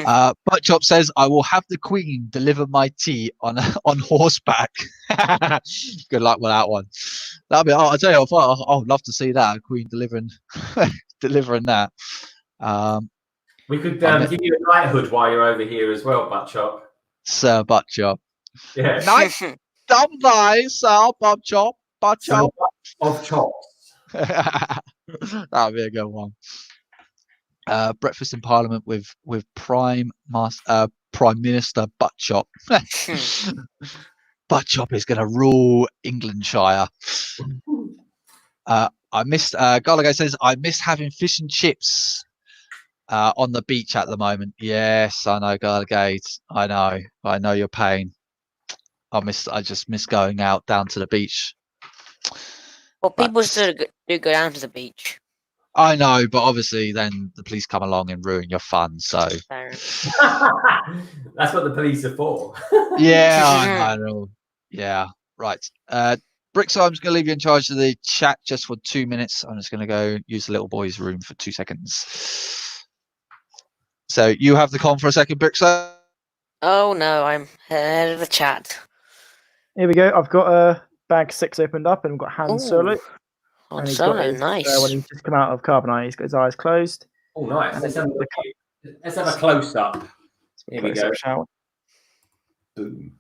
Butt Chop says, "I will have the Queen deliver my tea on horseback." Good luck with that one. That'll be. I'll tell you, I'd love to see that Queen delivering that. We could give you a knighthood while you're over here as well, Butt Chop. Sir Butt Chop. Yeah. Nice, Sir Butt Chop. Butt Chop. Of chops. That'll be a good one. Breakfast in Parliament with Prime Minister Butt Chop. Butt Chop is going to rule Englandshire. I missed. Garligo says, "I miss having fish and chips on the beach at the moment." Yes, I know, Garligate. I know your pain. I just miss going out down to the beach. Well, people still do go down to the beach. I know, but obviously then the police come along and ruin your fun. So that's what the police are for. Yeah, I know. Yeah, right. Bricks, I'm just going to leave you in charge of the chat just for 2 minutes. I'm just going to go use the little boy's room for 2 seconds. So you have the con for a second, Bricks. Oh no, I'm head of the chat. Here we go. I've got bag 6 opened up, and we've got Han Solo. Han Solo, nice. When he's just come out of Carbonite, he's got his eyes closed. Oh, nice. Let's have a close-up. Here we go. Boom.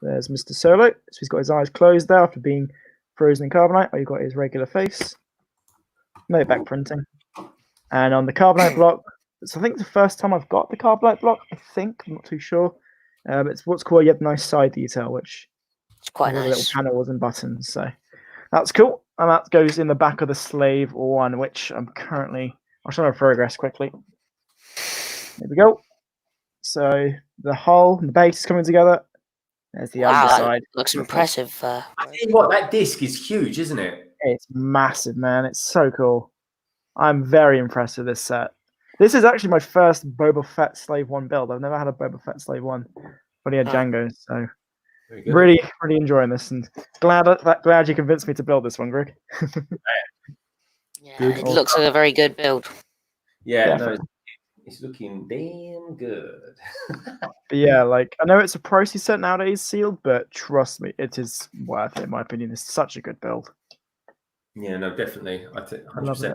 There's Mr. Solo. So he's got his eyes closed there after being frozen in Carbonite. Oh, you've got his regular face. No back printing. And on the Carbonite block, so I think it's the first time I've got the Carbonite block, I think. I'm not too sure. It's what's called, you have nice side detail, which it's quite nice. Little panels and buttons. So that's cool. And that goes in the back of the Slave I, which I'll show my progress quickly. There we go. So the hull and the base is coming together. There's the other side. Looks impressive. I tell you what, that disc is huge, isn't it? It's massive, man. It's so cool. I'm very impressed with this set. This is actually my first Boba Fett Slave 1 build. I've never had a Boba Fett Slave 1. But he had Django, so really enjoying this, and glad you convinced me to build this one, Greg. Yeah, it looks like a very good build. Yeah, no, it's looking damn good. But yeah, like, I know it's a pricey set nowadays, sealed, but trust me, it is worth it, in my opinion. It's such a good build. Yeah, no, definitely. I think 100%.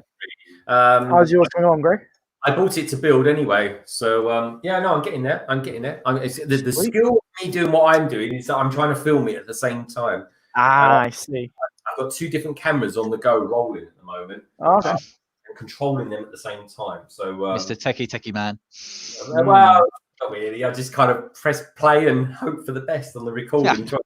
How's yours going on, Greg? I bought it to build anyway, so yeah, no, I'm getting there. The skill of me doing what I'm doing is that I'm trying to film it at the same time. I see. I've got 2 different cameras on the go, rolling at the moment. Okay. And controlling them at the same time. So, Mr. Techie Man. Well, not really. I just kind of press play and hope for the best on the recording. Yeah.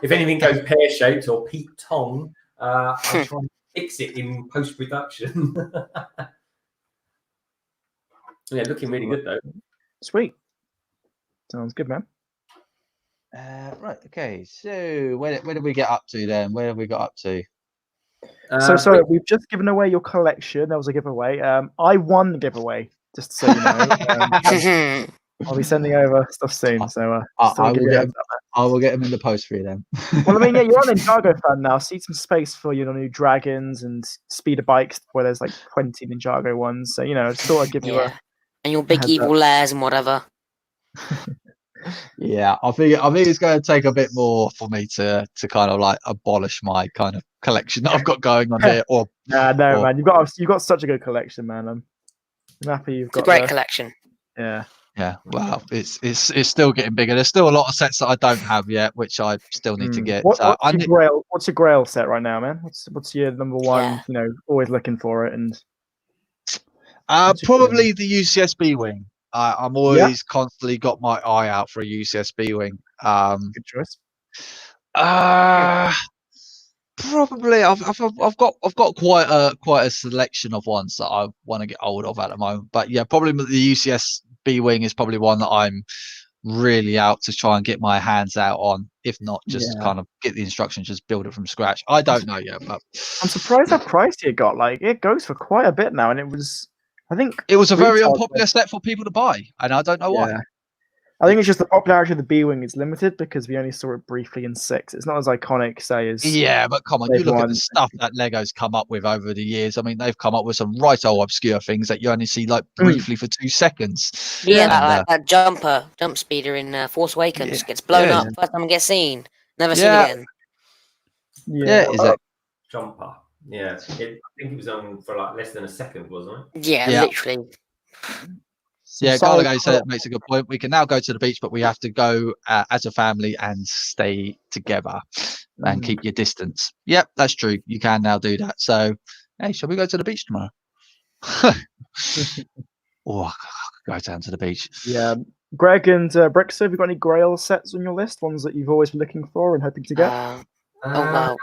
If anything goes pear-shaped or Pete Tong, I'll try and fix it in post-production. Yeah, looking really good though. Sweet. Sounds good, man. Right. Okay. So where did we get up to then? Where have we got up to? So we've just given away your collection. That was a giveaway. I won the giveaway, just so you know. I'll be sending over stuff soon. So I will get them in the post for you then. Well, I mean, yeah, you're on Ninjago fan now. See some space for new dragons and speeder bikes where there's like 20 Ninjago ones. So I just thought I'd give you a. And your big evil lairs and whatever. Yeah, I think it's going to take a bit more for me to kind of like abolish my kind of collection that I've got going on here. Man, you've got such a good collection, man. I'm happy you've got a great collection. Yeah, Yeah, well, it's still getting bigger. There's still a lot of sets that I don't have yet, which I still need to get. What's I your grail? What's your grail set right now, man? What's your number one? Yeah. You know, always looking for it, and probably the UCS B-wing. I'm always constantly got my eye out for a UCS B-wing. Good choice. Probably I've got quite a selection of ones that I want to get hold of at the moment. But yeah, probably the UCS B-wing is probably one that I'm really out to try and get my hands out on. If not, just kind of get the instructions, just build it from scratch. I don't know yet, but I'm surprised how pricey it got. Like it goes for quite a bit now, and I think it was a very retail unpopular set for people to buy, and I don't know why. I think it's just the popularity of the B-wing is limited because we only saw it briefly in 6. It's not as iconic, say, as Yeah, but come on, you look at the stuff that Lego's come up with over the years. I mean, they've come up with some right old obscure things that you only see like briefly for 2 seconds. Yeah, that jump speeder in Force Awakens gets blown up first time it gets seen, never seen again. Yeah, is it? Jumper. Yeah, I think it was on for like less than a second, wasn't it? Yeah, literally. Yeah, Gallagher said it makes a good point. We can now go to the beach, but we have to go as a family and stay together and keep your distance. Yep, that's true. You can now do that. So, hey, shall we go to the beach tomorrow? I could go down to the beach. Yeah. Greg and Brixer, have you got any Grail sets on your list? Ones that you've always been looking for and hoping to get? Well,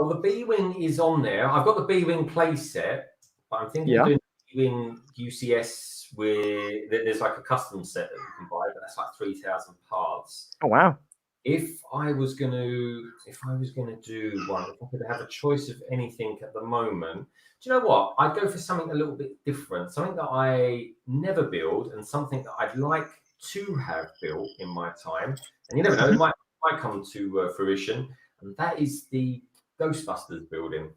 the B-wing is on there. I've got the B-wing play set, but I'm thinking of doing in UCS where there's like a custom set that you can buy, but that's like 3,000 parts. Oh wow! If I was gonna do one, if I could have a choice of anything at the moment, do you know what? I'd go for something a little bit different, something that I never build, and something that I'd like to have built in my time. And you never know, it might come to fruition. And that is the Ghostbusters building.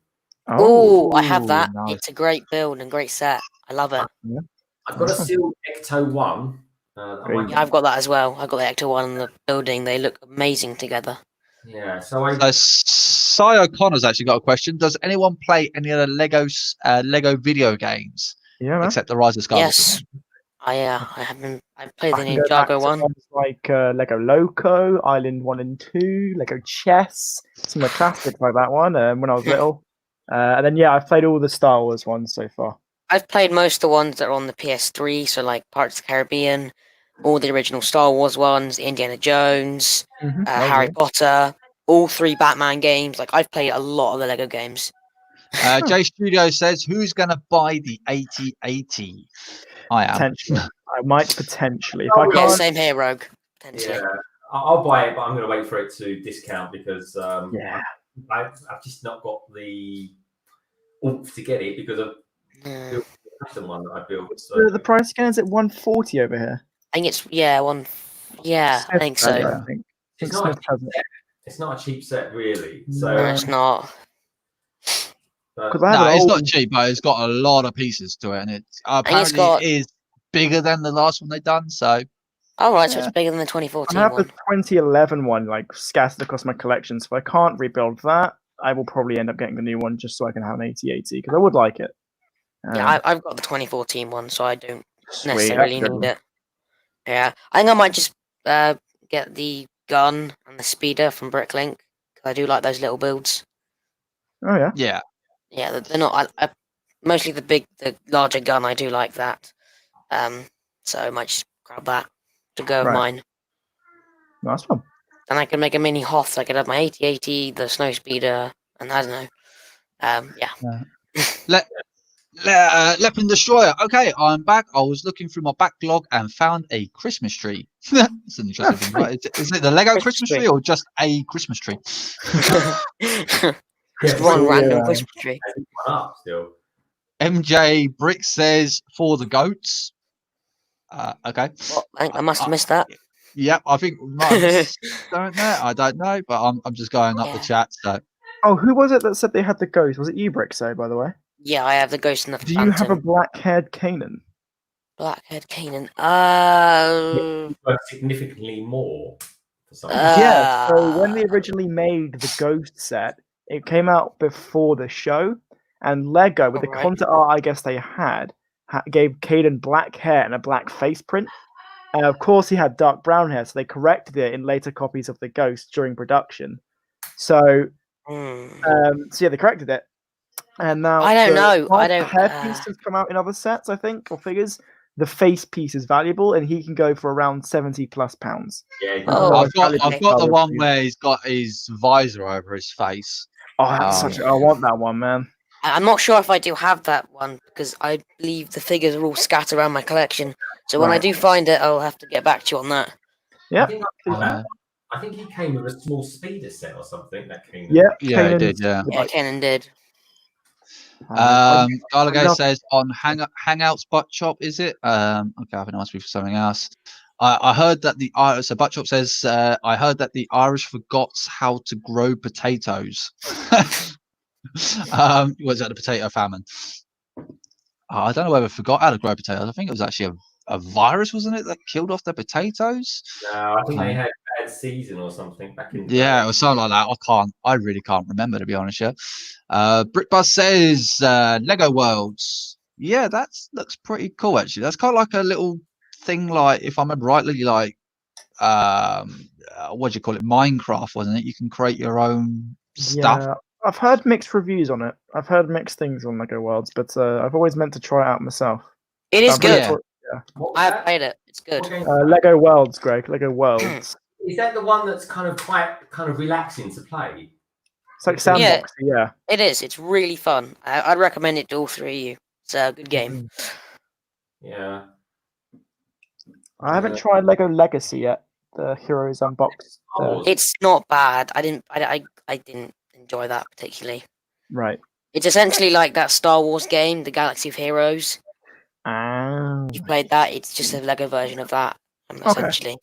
Oh, I have that. Nice. It's a great build and great set. I love it. Yeah. I've got a sealed Ecto 1. I've got that as well. I've got the Ecto 1 in the building. They look amazing together. Yeah. So Cy O'Connor's actually got a question. Does anyone play any of the Lego video games? Yeah, except the Rise of Skywalker. Yes. I haven't. I played the Ninjago one. Like Lego Loco, Island 1 and 2, Lego Chess, some of the classics like that one when I was little. And then I've played all the Star Wars ones so far. I've played most of the ones that are on the PS3, so like Pirates of the Caribbean, all the original Star Wars ones, Indiana Jones, Harry Potter, all 3 Batman games. Like I've played a lot of the Lego games. J Studio says, "Who's gonna buy the 8080?" I am. Potentially. I might potentially. If I can't... same here, Rogue. Potentially. Yeah, I'll buy it, but I'm going to wait for it to discount because I've just not got the oomph to get it because of the custom one that I built. So. The price again is at 140 over here. I think it's I think so. I think. It's not a cheap set, really. So no, it's not. It's not cheap, but it's got a lot of pieces to it, and it's apparently it is bigger than the last one they've done. So, so it's bigger than the 2014 I have one. the 2011 one like scattered across my collection, so if I can't rebuild that, I will probably end up getting the new one just so I can have an 8080 because I would like it. I've got the 2014 one, so I don't necessarily need it. Yeah, I think I might just get the gun and the speeder from Bricklink because I do like those little builds. Oh yeah. Yeah. Yeah, they're not. Mostly the larger gun. I do like that. So I might just grab that to go of mine. Nice one. And I can make a mini Hoth. I could have my 8080, the snow speeder, and I don't know. Leopard Destroyer. Okay, I'm back. I was looking through my backlog and found a Christmas tree. That's an interesting thing, right? Is it the Lego Christmas tree or just a Christmas tree? Just one random Christmas tree. Still. MJ Brick says for the goats. Okay. Well, I must have missed that. Yeah, I think I don't know, but I'm just going up the chat. So. Oh, who was it that said they had the ghost? Was it you, Brixo, by the way? Yeah, I have the ghost in the Do you have a black-haired Kanan? Black-haired Kanan. Significantly more. Yeah, so when they originally made the ghost set, it came out before the show, and Lego, with the concept art I guess they had, gave Caden black hair and a black face print. Of course, he had dark brown hair, so they corrected it in later copies of the Ghost during production. So, yeah, they corrected it. And now I don't know. I the don't. hairpiece has come out in other sets, I think, or figures. The face piece is valuable, and he can go for around £70+. Yeah. Oh, I've got the one where he's got his visor over his face. Oh, that's I want that one, man. I'm not sure if I do have that one because I believe the figures are all scattered around my collection. So when I do find it, I'll have to get back to you on that. Yeah. I think he came with a small speeder set or something that came. Yeah, he did. Yeah, Kenan did. Gallagher says on Hangouts Butt Chop, is it? Okay, I think it must be for something else. I heard that the so Butt Chop says I heard that the Irish forgot how to grow potatoes. Was that the potato famine? I don't know whether I forgot how to grow potatoes. I think it was actually a virus, wasn't it, that killed off their potatoes? No, I think they had a bad season or something back in. Yeah, it was something like that. I really can't remember, to be honest. Yeah. Brickbuzz says Lego Worlds. Yeah, that looks pretty cool actually. That's kind of like a little thing, like if I remember rightly, like what do you call it? Minecraft, wasn't it? You can create your own stuff. Yeah, I've heard mixed reviews on it. I've heard mixed things on Lego Worlds, but I've always meant to try it out myself. It is good. Yeah. I have played it. It's good. Lego Worlds, Greg. Lego Worlds. Is that the one that's kind of relaxing to play? It's like sandboxy, yeah. It is. It's really fun. I'd recommend it to all three of you. It's a good game. Yeah. I haven't tried Lego Legacy yet. The Heroes Unboxed. It's not bad. I didn't enjoy that particularly. Right. It's essentially like that Star Wars game, the Galaxy of Heroes. You played that? It's just a Lego version of that, essentially.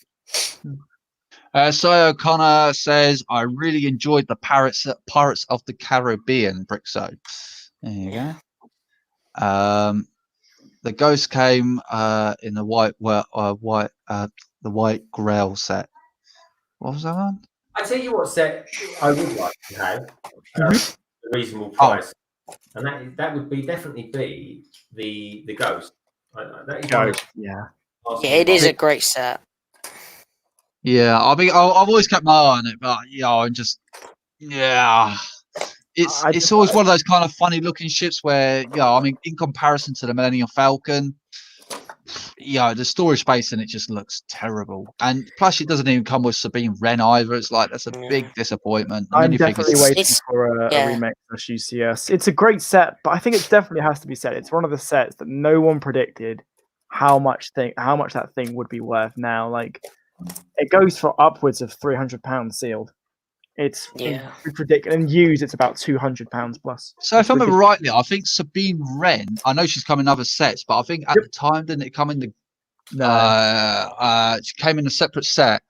So O'Connor says, I really enjoyed the Pirates of the Caribbean, Brickso. There you go. The Ghost came in the white Grail set. What was that one? I tell you what set I would like to have a reasonable price, and that would definitely be the Ghost. That is Ghost, yeah. It is a great set. Yeah, I mean, I've always kept my eye on it, but it's always one of those kind of funny looking ships where, I mean, in comparison to the Millennium Falcon, the storage space in it just looks terrible, and plus it doesn't even come with Sabine Wren either. It's like that's a big disappointment. I'm definitely waiting for a remake of UCS. It's a great set, but I think it definitely has to be said. It's one of the sets that no one predicted how much that thing would be worth now. Like, it goes for upwards of £300 sealed. It's ridiculous. And used, it's about £200 plus. So if I remember rightly, I think Sabine Wren, I know she's come in other sets, but I think at the time, didn't it come in the she came in a separate set.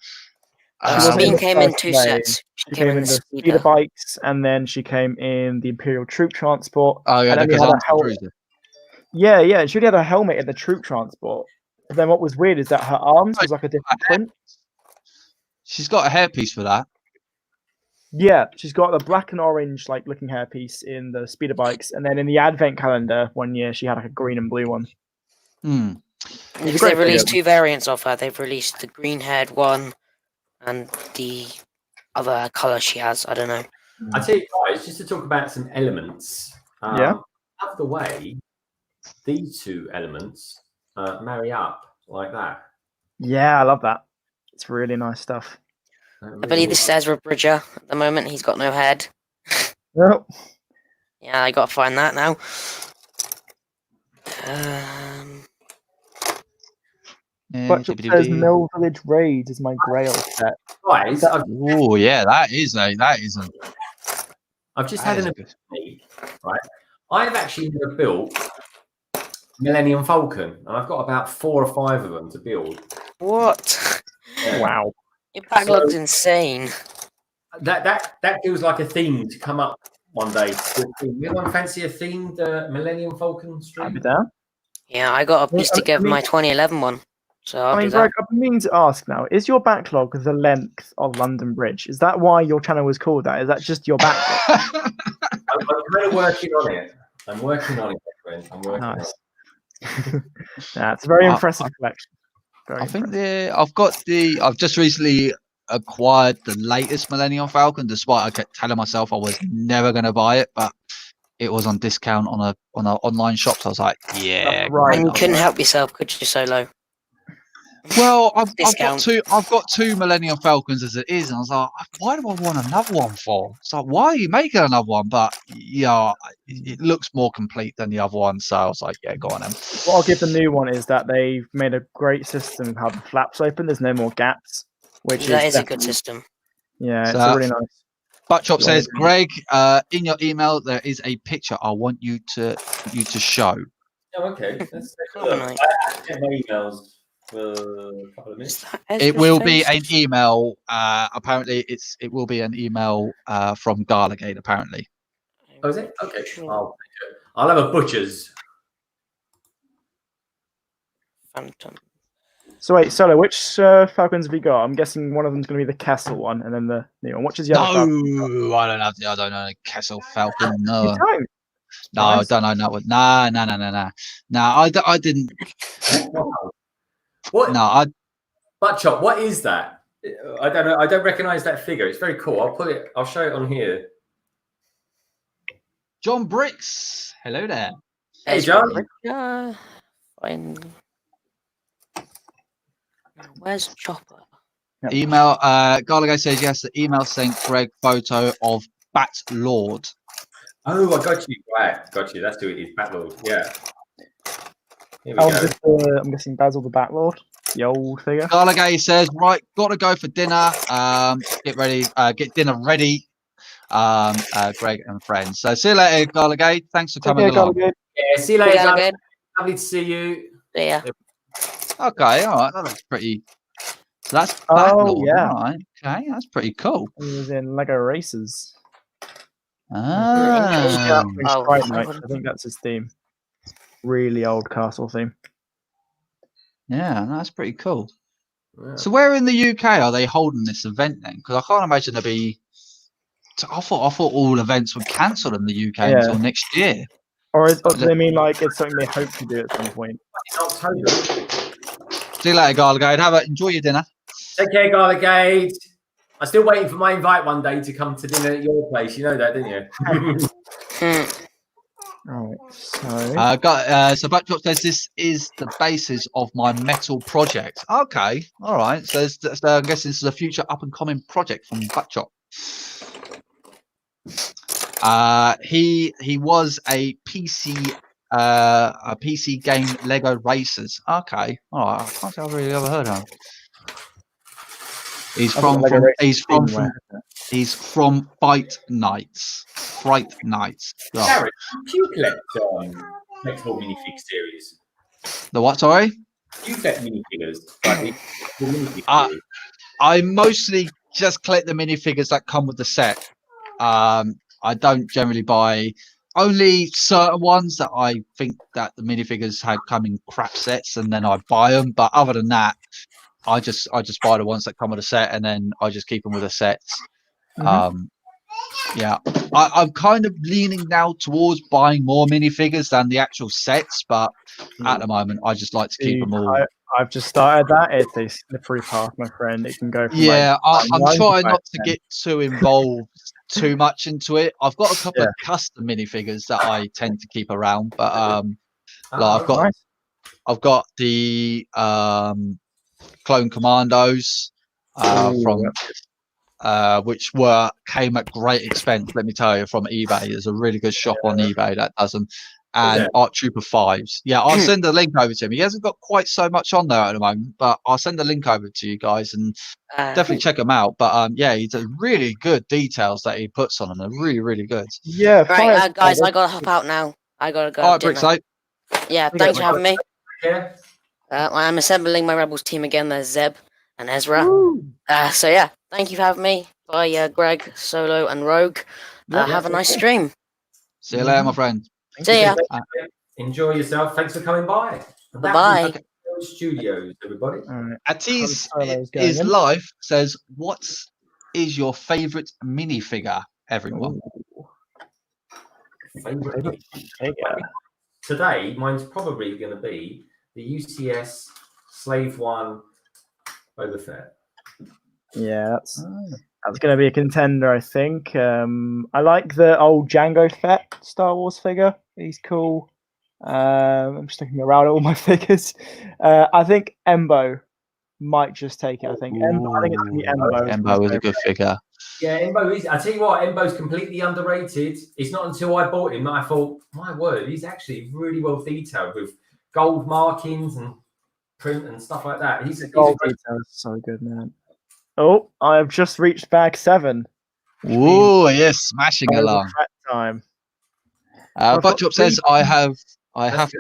Sabine came in two sets. She came in the speeder bikes, and then she came in the Imperial Troop Transport. Oh yeah, because she had a helmet in the Troop Transport. But then what was weird is that her arms was like a different print. She's got a hairpiece for that. Yeah, she's got the black and orange looking hairpiece in the speeder bikes, and then in the advent calendar one year she had like a green and blue one. Because they've released two variants of her. They've released the green-haired one and the other colour she has. I don't know. I tell you guys, just to talk about some elements. Out of the way, these two elements marry up like that. Yeah, I love that. It's really nice stuff. I believe this is Ezra Bridger at the moment. He's got no head. Nope. Yeah, I got to find that now. But says Mill Village Raids is my Grail set. Right. Oh yeah, that is a. I've just had an epiphany, right? I've actually never built Millennium Falcon, and I've got about 4 or 5 of them to build. What? Yeah. Wow. Your backlog's insane. That feels like a theme to come up one day. Anyone fancy a themed Millennium Falcon stream? I'll be down. Yeah, I got a piece together my 2011 one. So Greg, I've been meaning to ask now: is your backlog the length of London Bridge? Is that why your channel was called that? Is that just your backlog? I'm kind of working on it. I'm working on it, friend. I'm working on it. It's a very impressive collection. I think I've just recently acquired the latest Millennium Falcon, despite I kept telling myself I was never going to buy it, but it was on discount on an online shop, so I was like, yeah, right. And you couldn't help yourself, could you, Solo? Well, I've got two Millennium Falcons as it is, and I was like, why do I want another one for? It's like, why are you making another one? But yeah, it looks more complete than the other one, so I was like, yeah, go on then. What I'll give the new one is that they've made a great system of how the flaps open. There's no more gaps, which is a good system. Yeah, So, it's really nice. Buttchop says, Greg, in your email there is a picture I want you to show. Oh, okay. Let's take a look. I get my emails for a couple of minutes. It will be an email. Apparently, it will be an email from Garlegate. Apparently. Oh, is it? Okay. I'll have a butcher's. Phantom. So wait, Solo, which Falcons have you got? I'm guessing one of them's going to be the Castle one, and then the new one. Which is the other Falcon? I don't have. I don't know the Castle Falcon. No. You don't? No, I don't know that one. Nah. No, I didn't. What? No, Buttchop, what is that? I don't know. I don't recognize that figure. It's very cool. I'll show it on here. John Bricks. Hello there. Hey, John. Fine. Where's Chopper? Email. Garlegate says yes. The email sent Greg photo of Bat Lord. Oh, I got you. Right, got you. That's who it is. Bat Lord. Yeah. Here we go. I'm guessing Basil the Batlord, the old figure. Garlegate says, right, got to go for dinner. Get ready. Get dinner ready. Greg and friends. So see you later, Garlegate. Thanks for coming along. Yeah, see you later, Garlegate. Lovely to see you. Yeah. Okay, all right. That looks pretty. So that's yeah. All right. Okay, that's pretty cool. He was in Lego Racers. Ah. I think that's his theme. Really old castle theme. Yeah, that's pretty cool. Yeah. So where in the UK are they holding this event then? Because I can't imagine there'd be. I thought all events were cancelled in the UK until next year. Or do they mean like it's something they hope to do at some point? In October. See you later, Garlegate. Enjoy your dinner. Take care, Garlegate. I'm still waiting for my invite one day to come to dinner at your place. You know that, didn't you? Right, so so Buttchop says this is the basis of my metal project. Okay, all right. So I'm guessing this is a future up and coming project from Buttchop. He was a PC game Lego Racers. Okay, all right. I can't say I've really ever heard of him. He's from Fight Nights. Fright Nights. Oh. Garrett, do you collect flexible minifig series? The what? Sorry. Do you collect minifigures? I mostly just collect the minifigures that come with the set. I don't generally buy only certain ones that I think that the minifigures had come in crap sets, and then I buy them. But other than that, I just buy the ones that come with a set, and then I just keep them with the sets. Yeah, I'm kind of leaning now towards buying more minifigures than the actual sets, but at the moment, I just like to keep them all. I've just started that. It's a slippery path, my friend. It can go. From I'm trying not to get too involved too much into it. I've got a couple of custom minifigures that I tend to keep around, but I've got the Clone Commandos from. Which came at great expense, let me tell you, from eBay. There's a really good shop on eBay that does them. And Art Trooper 5s. Yeah, I'll send the link over to him. He hasn't got quite so much on there at the moment, but I'll send the link over to you guys and definitely check them out. But he does really good details that he puts on them. They're really, really good. Yeah. Right, guys, I gotta hop out now. I gotta go. All right, Brixite. Yeah, thanks for having me. Yeah. I'm assembling my Rebels team again. There's Zeb and Ezra. So yeah, thank you for having me. Bye, Greg, Solo, and Rogue. Have a nice stream. See you later, my friend. See ya. Enjoy yourself. Thanks for coming by. Bye. Studios, everybody. Atis is live says, "What is your favorite minifigure, everyone?" Favorite figure. today, mine's probably going to be the UCS Slave I Boba Fett. Yeah, that's going to be a contender, I think. I like the old Jango Fett Star Wars figure. He's cool. I'm just looking around at all my figures. I think Embo might just take it. I think it's going to be Embo. Embo is a good figure. Yeah, Embo is. I tell you what, Embo's completely underrated. It's not until I bought him that I thought, my word, he's actually really well detailed with gold markings and print and stuff like that. He's a Gold detail is so good, man. Oh, I have just reached bag 7. Oh, yes, smashing along. Time. Butchop says I have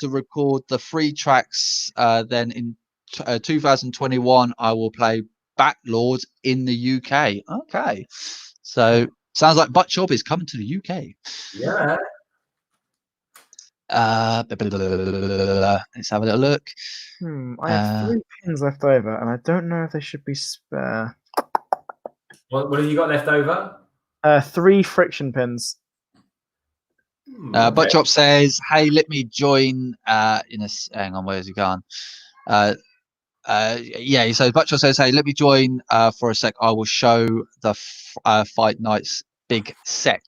to record the 3 tracks. Then in 2021, I will play Batlord in the UK. Okay, so sounds like Butchop is coming to the UK. Yeah. Let's have a little look. I have 3 pins left over, and I don't know if they should be spare. What have you got left over? 3 friction pins. Butchop says, "Hey, let me join." Hang on, where's he gone? Yeah, so Butchop says, "Hey, let me join for a sec. I will show the Fight Nights big set."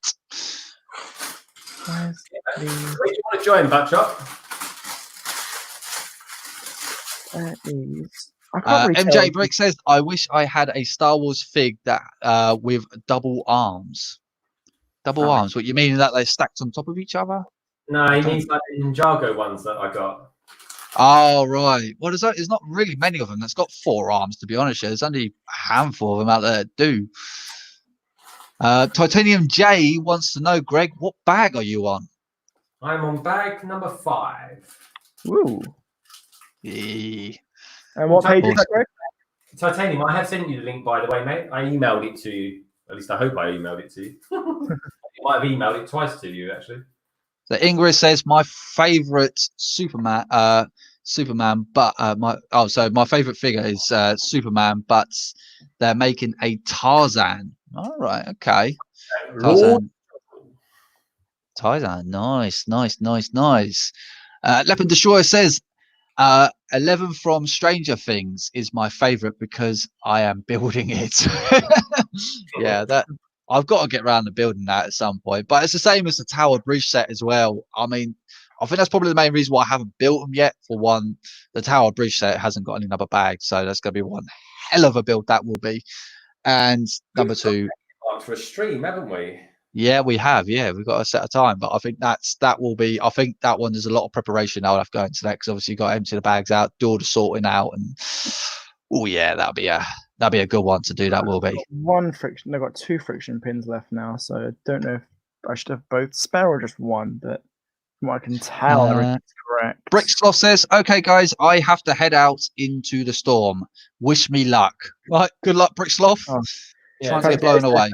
Where do you want to join, Butchop? MJ Brick says, "I wish I had a Star Wars fig that with double arms." Double arms? What you mean that they're stacked on top of each other? No, he means like the Ninjago ones that I got. Oh right. Well, there's not really many of them that's got 4 arms. To be honest, there's only a handful of them out there that do. Titanium J wants to know, Greg, what bag are you on? I'm on bag number 5. Ooh. Yeah. And what page is that, Greg? Titanium, I have sent you the link, by the way, mate. I emailed it to you. At least I hope I emailed it to you. I might have emailed it twice to you, actually. So Ingrid says my favorite Superman, but my favorite figure is Superman, but they're making a Tarzan. All right, okay. Tarzan, nice. Leopard Destroyer says 11 from Stranger Things is my favorite because I am building it. Yeah, that I've got to get around to building that at some point. But it's the same as the Tower Bridge set as well. I mean, I think that's probably the main reason why I haven't built them yet. For one, the Tower Bridge set hasn't got any number bag, so that's going to be one hell of a build that will be. And number 2, for a stream, haven't we? Yeah, we have. Yeah, we've got a set of time, but I think that will be. I think that one there's a lot of preparation I'll have to go into that because obviously you got to empty the bags out, do all the sorting out, and yeah, that'll be a good one to do. That will be. One friction. I've got 2 friction pins left now, so I don't know if I should have both spare or just one. But from what I can tell, everything's correct. Bricksloth says, "Okay, guys, I have to head out into the storm. Wish me luck." Right, good luck, Bricksloth. Oh, Trying to get blown away.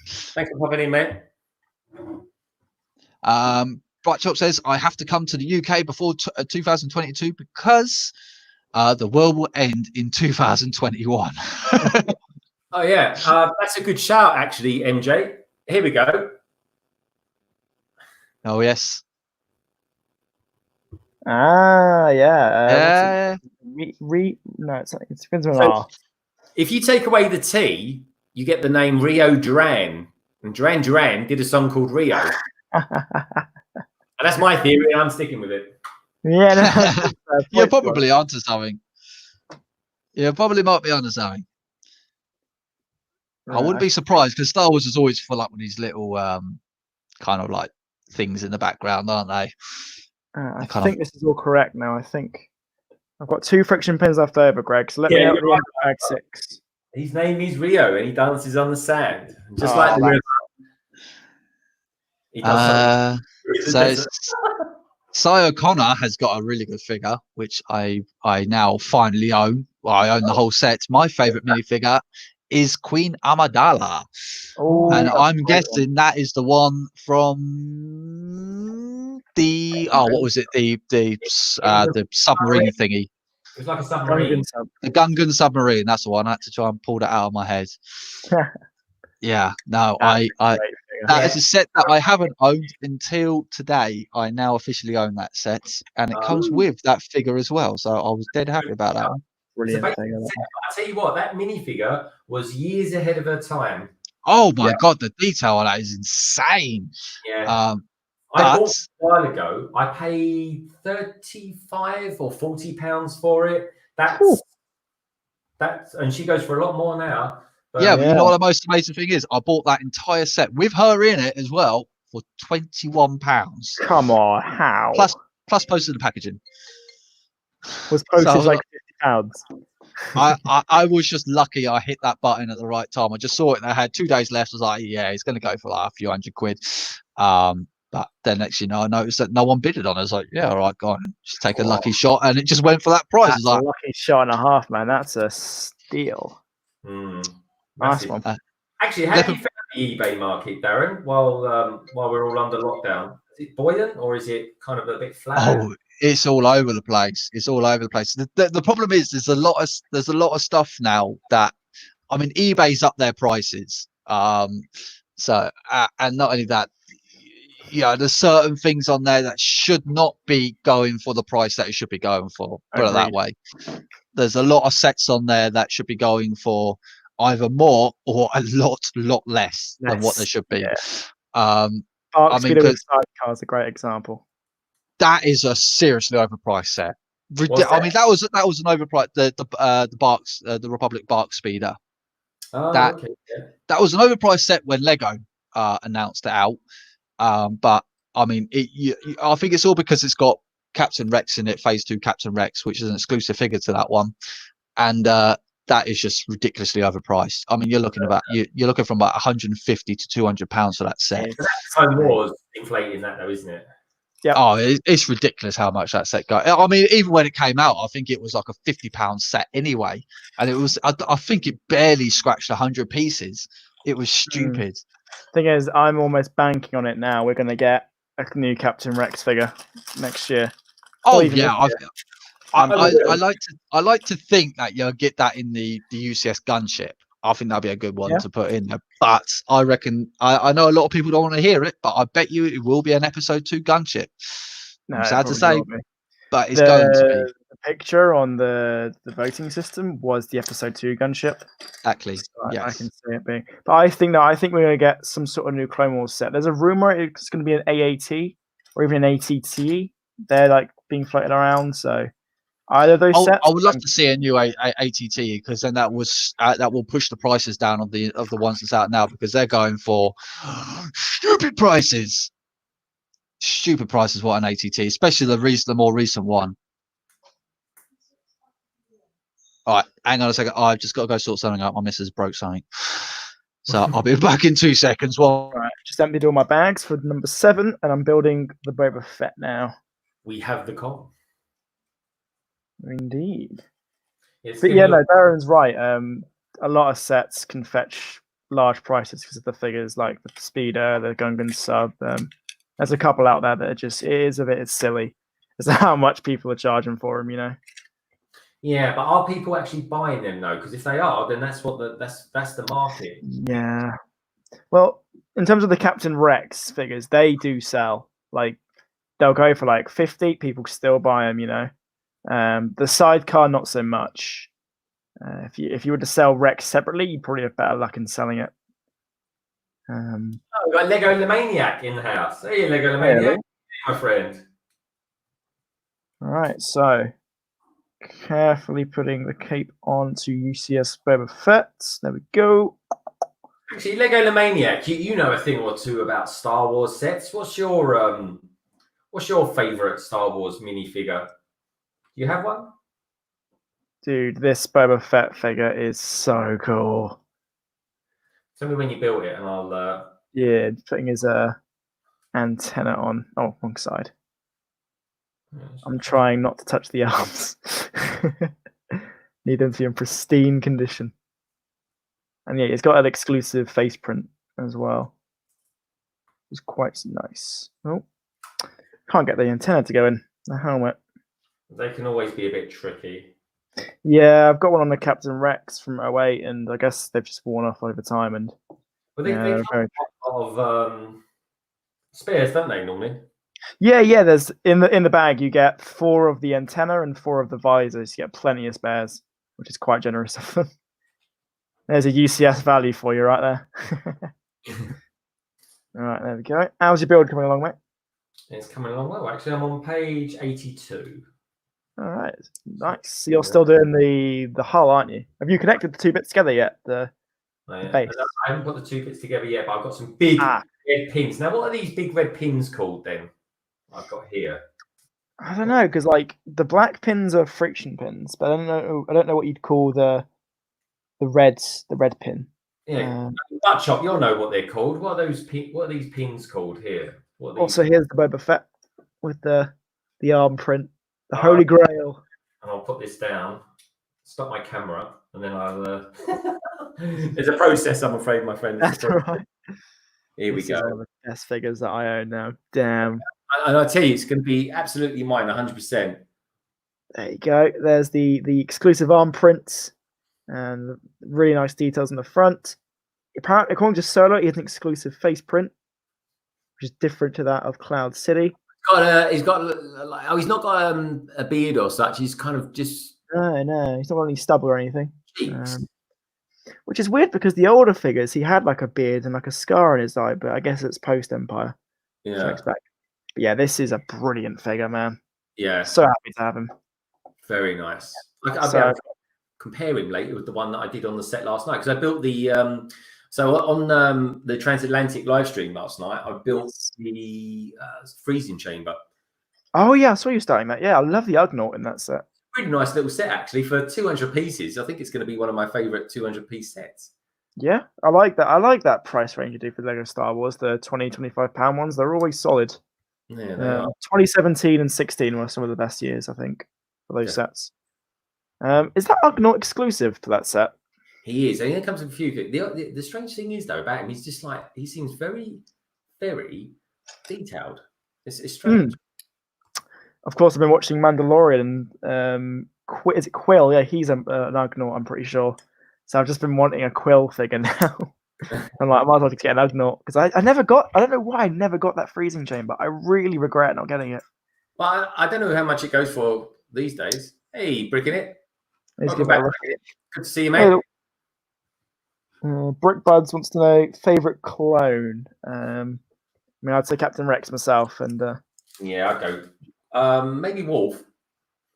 Thanks for popping in, mate. Brightchop says, "I have to come to the UK before 2022 because the world will end in 2021. Oh yeah, that's a good shout, actually, MJ. Here we go. Oh yes. Yeah. No, it depends on R. If you take away the T, you get the name Rio Duran. And Duran Duran did a song called Rio. And that's my theory, and I'm sticking with it. Yeah, no, you're probably onto something. You probably might be onto something. Right. I wouldn't be surprised because Star Wars is always full up with these little kind of like things in the background, aren't they? I think this is all correct now. I think I've got 2 friction pins left over, Greg. So let me know at the end of bag 6. His name is Rio, and he dances on the sand, just like the river. He does Cy O'Connor has got a really good figure, which I now finally own. Well, I own the whole set. My favorite minifigure is Queen Amidala, and I'm guessing that is the one from the what was it? The submarine thingy. It was like a submarine. The Gungan submarine. That's the one. I had to try and pull that out of my head. Yeah. No, I That is a set that I haven't owned until today. I now officially own that set, and it comes with that figure as well. So I was dead happy about that one. Brilliant. I tell you what, that minifigure was years ahead of her time. Oh my god, the detail on that is insane. Yeah. I bought it a while ago. I paid £35 or £40 for it. That's and she goes for a lot more now. But, but you know what the most amazing thing is? I bought that entire set with her in it as well for £21. Come on, how? Plus posted the packaging. Was postage like £50? I was just lucky I hit that button at the right time. I just saw it and I had 2 days left. I was like, yeah, it's going to go for like a few £100. But then next you know, I noticed that no one bidded on it. I was like, yeah, all right, go on, just take a lucky shot. And it just went for that price. That's a lucky shot and a half, man. That's a steal. Nice one. Actually, how do you found the eBay market, Darren, while we're all under lockdown? Is it buoyant or is it kind of a bit flat? Oh, it's all over the place. It's all over the place. The problem is there's a lot of stuff now that, I mean, eBay's up their prices. So and not only that, there's certain things on there that should not be going for the price that it should be going for. Put it that way. There's a lot of sets on there that should be going for either more or a lot less than what they should be. Yeah. I mean, Sidecar is a great example. That is a seriously overpriced set. I mean, that was an overpriced the Republic Bark Speeder. That was an overpriced set when Lego announced it out. But I mean, I think it's all because it's got Captain Rex in it, Phase 2 Captain Rex, which is an exclusive figure to that one, and that is just ridiculously overpriced. I mean, you're looking from about £150 to £200 for that set. Time Wars inflating that though, isn't it? Yeah. Oh, it's ridiculous how much that set got. I mean, even when it came out, I think it was like a £50 set anyway, and it was. I think it barely scratched 100 pieces. It was stupid. Thing is, I'm almost banking on it now. We're going to get a new Captain Rex figure next year. Oh yeah, I like to think that you'll get that in the UCS gunship. I think that'd be a good one to put in there. But I reckon I know a lot of people don't want to hear it, but I bet you it will be an episode 2 gunship. No, I'm sad to say, but it's going to be. The picture on the voting system was the episode 2 gunship. Exactly. So yes. I can see it being. But I think we're going to get some sort of new Clone Wars set. There's a rumor it's going to be an AAT or even an ATT. They're like being floated around. So either of those sets. I would love to see a new ATT because then that will push the prices down of the ones that's out now because they're going for stupid prices. Stupid prices. What an ATT, especially the more recent one. All right, hang on a second. I've just got to go sort something out. My missus broke something. So I'll be back in 2 seconds. Well, right, just emptied all my bags for number 7, and I'm building the Boba Fett now. We have the con. Indeed. But yeah, no, Darren's right. A lot of sets can fetch large prices because of the figures, like the Speeder, the Gungan sub. There's a couple out there that it's silly. It's how much people are charging for them, Yeah, but are people actually buying them though? Because if they are, then that's the market. Yeah. Well, in terms of the Captain Rex figures, they do sell. Like they'll go for like 50. People still buy them. The Sidecar not so much. If you were to sell Rex separately, you probably have better luck in selling it. We've got Lego Lemaniac in the house. Hey, Lego Lemaniac, my friend. All right, so. Carefully putting the cape on to UCS Boba Fett. There we go. Actually, Lego Lemaniac, you know a thing or two about Star Wars sets. What's your favorite Star Wars minifigure? You have one? Dude, this Boba Fett figure is so cool. Tell me when you built it, and I'll. Yeah, putting his antenna on. Oh, wrong side. I'm trying not to touch the arms. Need them to be in pristine condition. And yeah, it's got an exclusive face print as well. It's quite nice. Oh, can't get the antenna to go in the helmet. They can always be a bit tricky. Yeah, I've got one on the Captain Rex from 08, and I guess they've just worn off over time. And well, they come lot of spares, don't they, normally? Yeah. There's in the bag you get 4 of the antenna and 4 of the visors. You get plenty of spares, which is quite generous of them. There's a UCS value for you right there. All right, there we go. How's your build coming along, mate? It's coming along well. Actually, I'm on page 82. All right, nice. So you're still doing the hull, aren't you? Have you connected the 2 bits together yet? The base. I haven't put the 2 bits together yet, but I've got some big red pins. Now, what are these big red pins called then? I've got here. I don't know, because like the black pins are friction pins, but I don't know what you'd call the red pin. Yeah, Dutch shop, you'll know what they're called. What are these pins called here? Also, here's the Boba Fett with the arm print, the Holy Grail. And I'll put this down, stop my camera, and then I'll. There's a process, I'm afraid, my friend. That's right. Here we go. One of the best figures that I own now. Damn. And I tell you, it's going to be absolutely mine, 100%. There you go. There's the exclusive arm prints and really nice details on the front. Apparently, according to Solo, he has an exclusive face print, which is different to that of Cloud City. He's not got a beard or such. He's kind of just no, he's not got any stubble or anything. Which is weird because the older figures he had like a beard and like a scar on his eye, but I guess it's post Empire. Yeah. But yeah, this is a brilliant figure, man. Yeah. So happy to have him. Very nice. I'll compare him later with the one that I did on the set last night because I built the so on the transatlantic live stream last night. I built the freezing chamber. Oh yeah, I saw you starting that. Yeah, I love the Ugnaught in that set. Really nice little set actually for 200 pieces. I think it's going to be one of my favorite 200 piece sets. Yeah, I like that. I like that price range you do for Lego Star Wars. The £20-25 ones, they're always solid. Yeah, they are. 2017 and 16 were some of the best years, I think, for those sets. Is that Ugnaught exclusive to that set? He is. And it comes with a few. The strange thing is though about him, he's just like he seems very, very detailed. It's strange. Of course, I've been watching Mandalorian. Is it Quill? Yeah, he's an Ugnaught, I'm pretty sure. So I've just been wanting a Quill figure now. I'm like, I might as well just get an Ugnaught because I never got. I don't know why I never got that freezing chamber. I really regret not getting it. Well, I don't know how much it goes for these days. Hey, Bricking It. Welcome back. Good to see you, mate. Brick Buds wants to know favorite clone. I mean, I'd say Captain Rex myself, and yeah, I'd go. Maybe Wolf.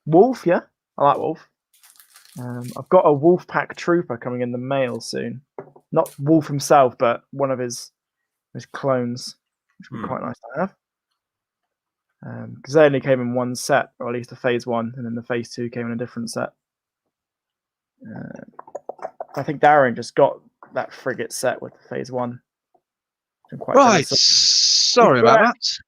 Wolf, yeah, I like Wolf. I've got a Wolf Pack Trooper coming in the mail soon. Not Wolf himself, but one of his clones, which would be quite nice to have. Because they only came in one set, or at least the Phase 1, and then the Phase 2 came in a different set. I think Darren just got that frigate set with the Phase 1. Right, sorry about that.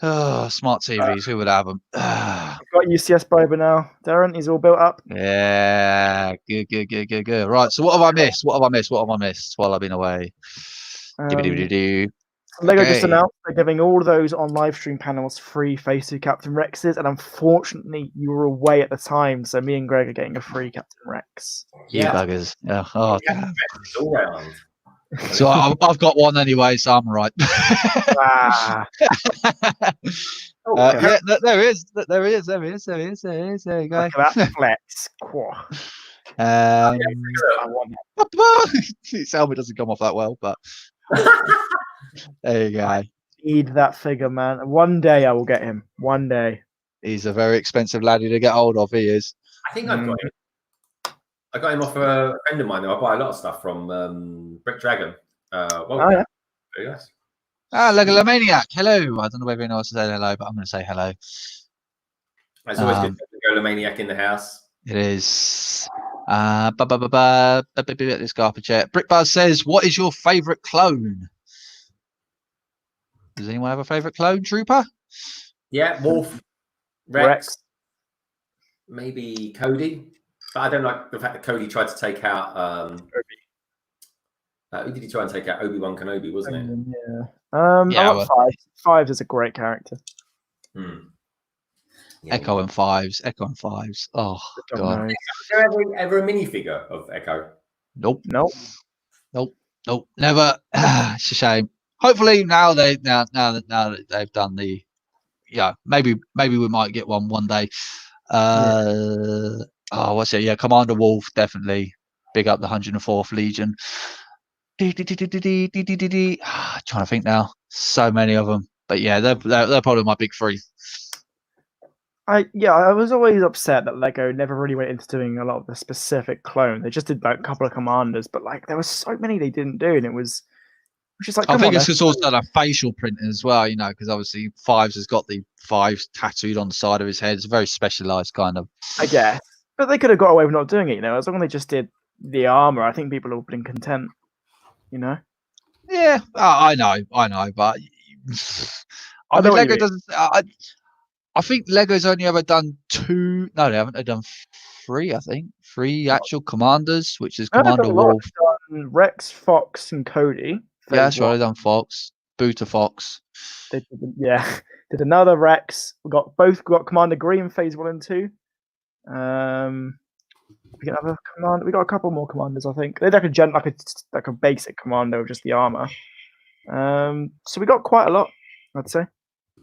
Oh, smart TVs, who would have them? I've got UCS Boba now. Darren, he's all built up. Yeah, good. Right, so what have I missed? What have I missed while I've been away? Lego just announced they're giving all of those on live stream panels free Phase 2 Captain Rexes, and unfortunately you were away at the time, so me and Greg are getting a free Captain Rex. You buggers. Yeah. Oh, damn. All round. So I've got one anyway, so I'm right. Yeah, there is. There you go. Look at that flex. His helmet doesn't come off that well, but there you go. Need that figure, man. One day I will get him. One day. He's a very expensive laddie to get hold of. He is. I think I've got him. I got him off a friend of mine. I buy a lot of stuff from Brick Dragon. Yeah. Very nice. Legalomaniac. Hello. I don't know whether anyone else to say hello, but I'm going to say hello. It's always good to have a Legalomaniac in the house. It is. This garbage chat. Brickbuzz says, "What is your favourite clone?" Does anyone have a favourite clone, Trooper? Yeah, Wolf, Rex. Maybe Cody. But I don't like the fact that Cody tried to take out who did he try and take out? Obi-Wan Kenobi, wasn't it? Yeah. I like Fives. Fives is a great character. Yeah. Echo and Fives. Oh, God. Was there ever a minifigure of Echo? Nope. No, never. It's a shame. Hopefully now that they've done the, maybe we might get one day. What's it? Yeah, Commander Wolf, definitely. Big up the 104th Legion. Trying to think now. So many of them, but yeah, they're probably my big three. I was always upset that LEGO never really went into doing a lot of the specific clone. They just did like a couple of commanders, but like there were so many they didn't do, and it was just like. I think it's just also a facial print as well, because obviously Fives has got the Fives tattooed on the side of his head. It's a very specialized kind of. I guess, but they could have got away with not doing it. As long as they just did the armor, I think people would have been content. Yeah, I know, but I mean, LEGO doesn't. I think LEGO's only ever done 2. No, they haven't. They've done 3. I think 3 actual commanders, which is Commander Wolf, Rex, Fox, and Cody. Yeah, that's right. They've done Fox, Booter Fox. Did another Rex. We both got Commander Green phase 1 and 2. We got another commander. We got a couple more commanders. I think they're like a basic commander with just the armor. So we got quite a lot, I'd say.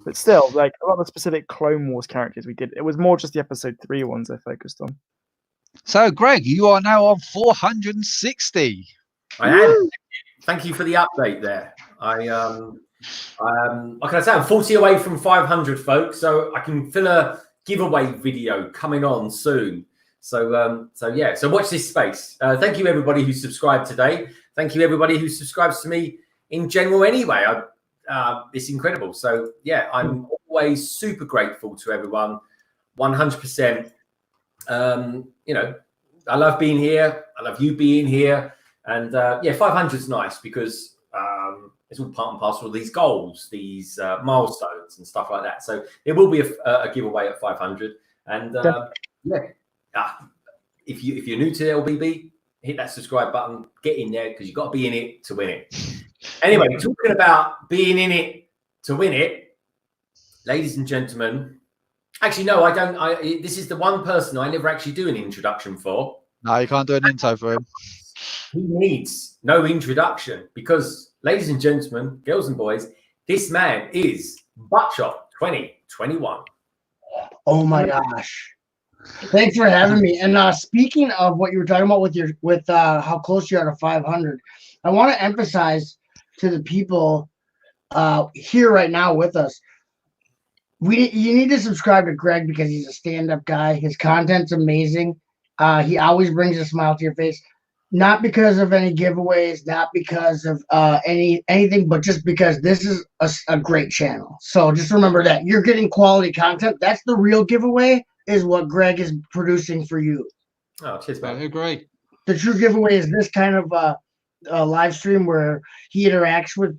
But still, like a lot of the specific Clone Wars characters we did, it was more just the episode 3 ones I focused on. So, Greg, you are now on 460. I am. Thank you for the update there. Like I say, I'm 40 away from 500, folks. So I can fill a giveaway video coming on soon. So yeah. So watch this space. Thank you everybody who subscribed today. Thank you everybody who subscribes to me in general. Anyway, it's incredible. So yeah, I'm always super grateful to everyone. 100%. I love being here. I love you being here. And 500 is nice because it's all part and parcel of these goals, these milestones and stuff like that. So there will be a giveaway at 500. And if you're new to the LBB, hit that subscribe button, get in there because you've got to be in it to win it. Anyway, talking about being in it to win it, ladies and gentlemen. Actually, no, I don't. This is the one person I never actually do an introduction for. No, you can't do an intro for him. He needs no introduction because, ladies and gentlemen, girls and boys, this man is Buttshot 2021. Oh my gosh. Thanks for having me. And speaking of what you were talking about with how close you are to 500, I want to emphasize to the people here right now with us, you need to subscribe to Greg because he's a stand-up guy. His content's amazing. He always brings a smile to your face. Not because of any giveaways, not because of anything, but just because this is a great channel. So just remember that. You're getting quality content. That's the real giveaway, is what Greg is producing for you. Oh, cheers, man. I agree. The true giveaway is this kind of a live stream where he interacts with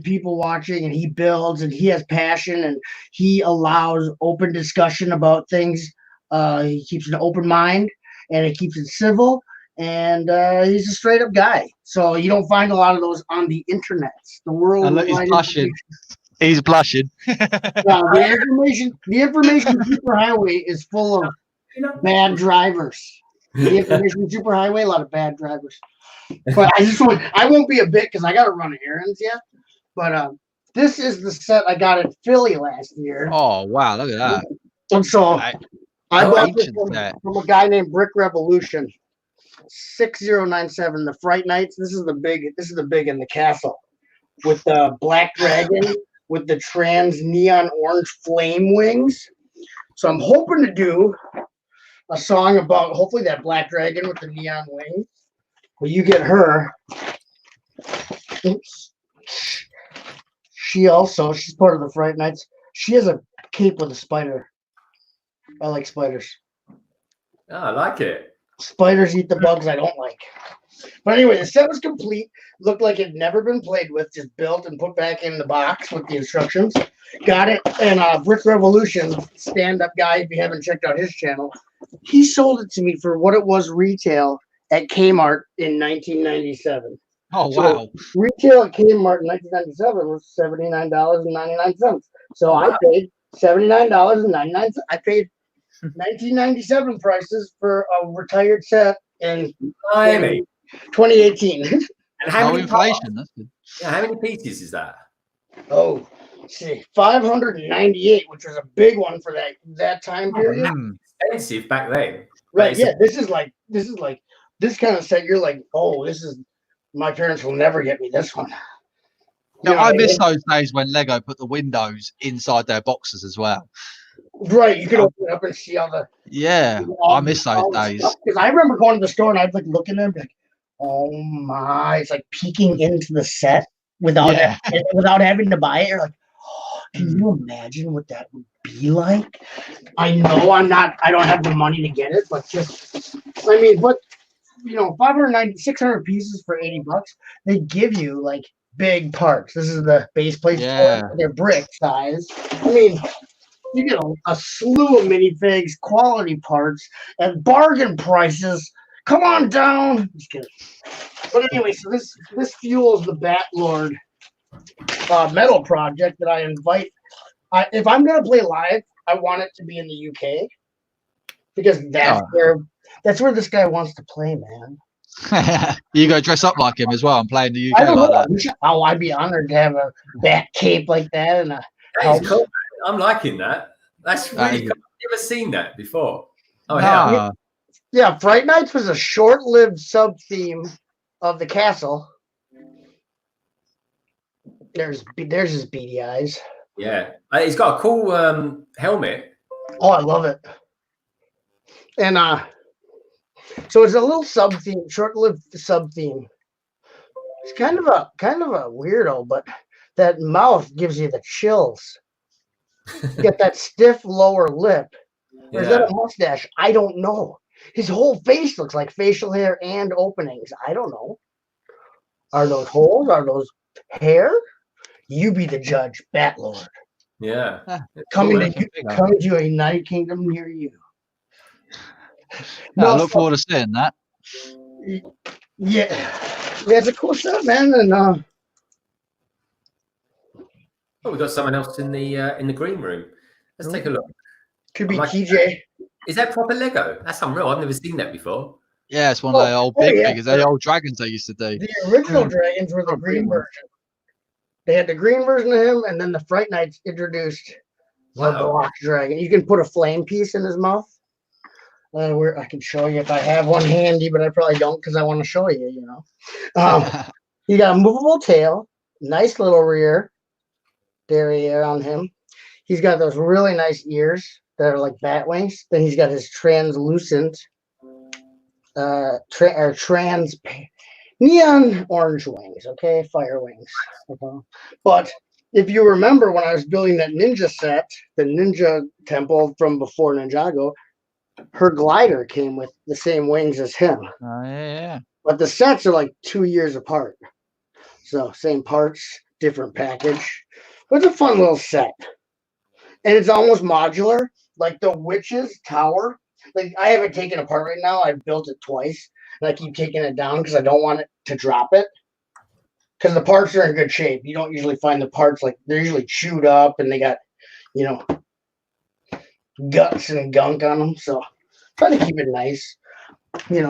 people watching and he builds and he has passion and he allows open discussion about things. He keeps an open mind and he keeps it civil. And he's a straight up guy. So you don't find a lot of those on the internet. The world. He's blushing. He's blushing. The information superhighway is full of bad drivers. The information superhighway, a lot of bad drivers. But I won't be a bit because I got to run errands yet. But this is the set I got in Philly last year. Oh wow, look at that. And so I bought this from a guy named Brick Revolution. 6097, the Fright Nights. This is the big in the castle with the black dragon with the trans neon orange flame wings. So I'm hoping to do a song about hopefully that black dragon with the neon wings. Well, you get her. Oops. She's part of the Fright Nights. She has a cape with a spider. I like spiders. Oh, I like it. Spiders eat the bugs I don't like. But anyway, the set was complete. Looked like it had never been played with. Just built and put back in the box with the instructions. Got it. And Brick Revolution, stand-up guy, if you haven't checked out his channel, he sold it to me for what it was retail at Kmart in 1997. Oh, wow. So retail at Kmart in 1997 was $79.99. So I paid $79.99. I paid 1997 prices for a retired set in 2018. And how No many inflation. That's good. Yeah, how many pieces is that? Oh, let's see, 598, which was a big one for that time period. Expensive back then. Right. Yeah. This is like this kind of set. You're like, oh, this is my parents will never get me this one. Yeah, I miss those days when Lego put the windows inside their boxes as well. Right. You could open it up and see all the. Yeah, I miss those days. Because I remember going to the store and I'd like look in there and be like, oh my, it's like peeking into the set without having to buy it. You're like, oh, can you imagine what that would be like? I know I don't have the money to get it, but but 590, 600 pieces for $80. They give you like big parts. This is the base plate. They're brick size. I mean, you get a slew of minifigs, quality parts, and bargain prices. Come on down. Just kidding. But anyway, so this fuels the Batlord metal project that I invite. If I'm gonna play live, I want it to be in the UK because that's where this guy wants to play, man. You go dress up like him as well and play in the UK like that. Oh, I'd be honored to have a bat cape like that and that is cool. I'm liking that. That's really cool. I've never seen that before. Oh, yeah. Yeah, Fright Nights was a short-lived sub-theme of the castle. There's his beady eyes. Yeah, he's got a cool helmet. Oh, I love it. And so it's a little sub-theme, short-lived sub-theme. It's kind of a weirdo, but that mouth gives you the chills. You get that stiff lower lip. Or is that a mustache? I don't know. His whole face looks like facial hair and openings. I don't know. Are those holes? Are those hair? You be the judge, Batlord. Yeah. Coming to a Night Kingdom near you. I look forward to seeing that. Yeah, it's a cool set, man. And we've got someone else in the green room. Let's take a look. Could be TJ. Is that proper Lego? That's unreal. I've never seen that before. Yeah, it's one of the old big figures. The old dragons they used to do. The original dragons were the green version. They had the green version of him, and then the Fright Nights introduced the black dragon. You can put a flame piece in his mouth. I can show you if I have one handy, but I probably don't because I want to show you, You got a movable tail, nice little rear derriere on him. He's got those really nice ears that are like bat wings. Then he's got his translucent, neon orange wings, okay? Fire wings. But if you remember when I was building that ninja set, the ninja temple from before Ninjago, her glider came with the same wings as him. Oh, yeah. But the sets are like 2 years apart. So same parts, different package. But it's a fun little set. And it's almost modular. Like the witch's tower. Like I have it taken apart right now. I've built it twice. And I keep taking it down because I don't want it to drop it. Because the parts are in good shape. You don't usually find the parts like they're usually chewed up and they got, guts and gunk on them. So try to keep it nice,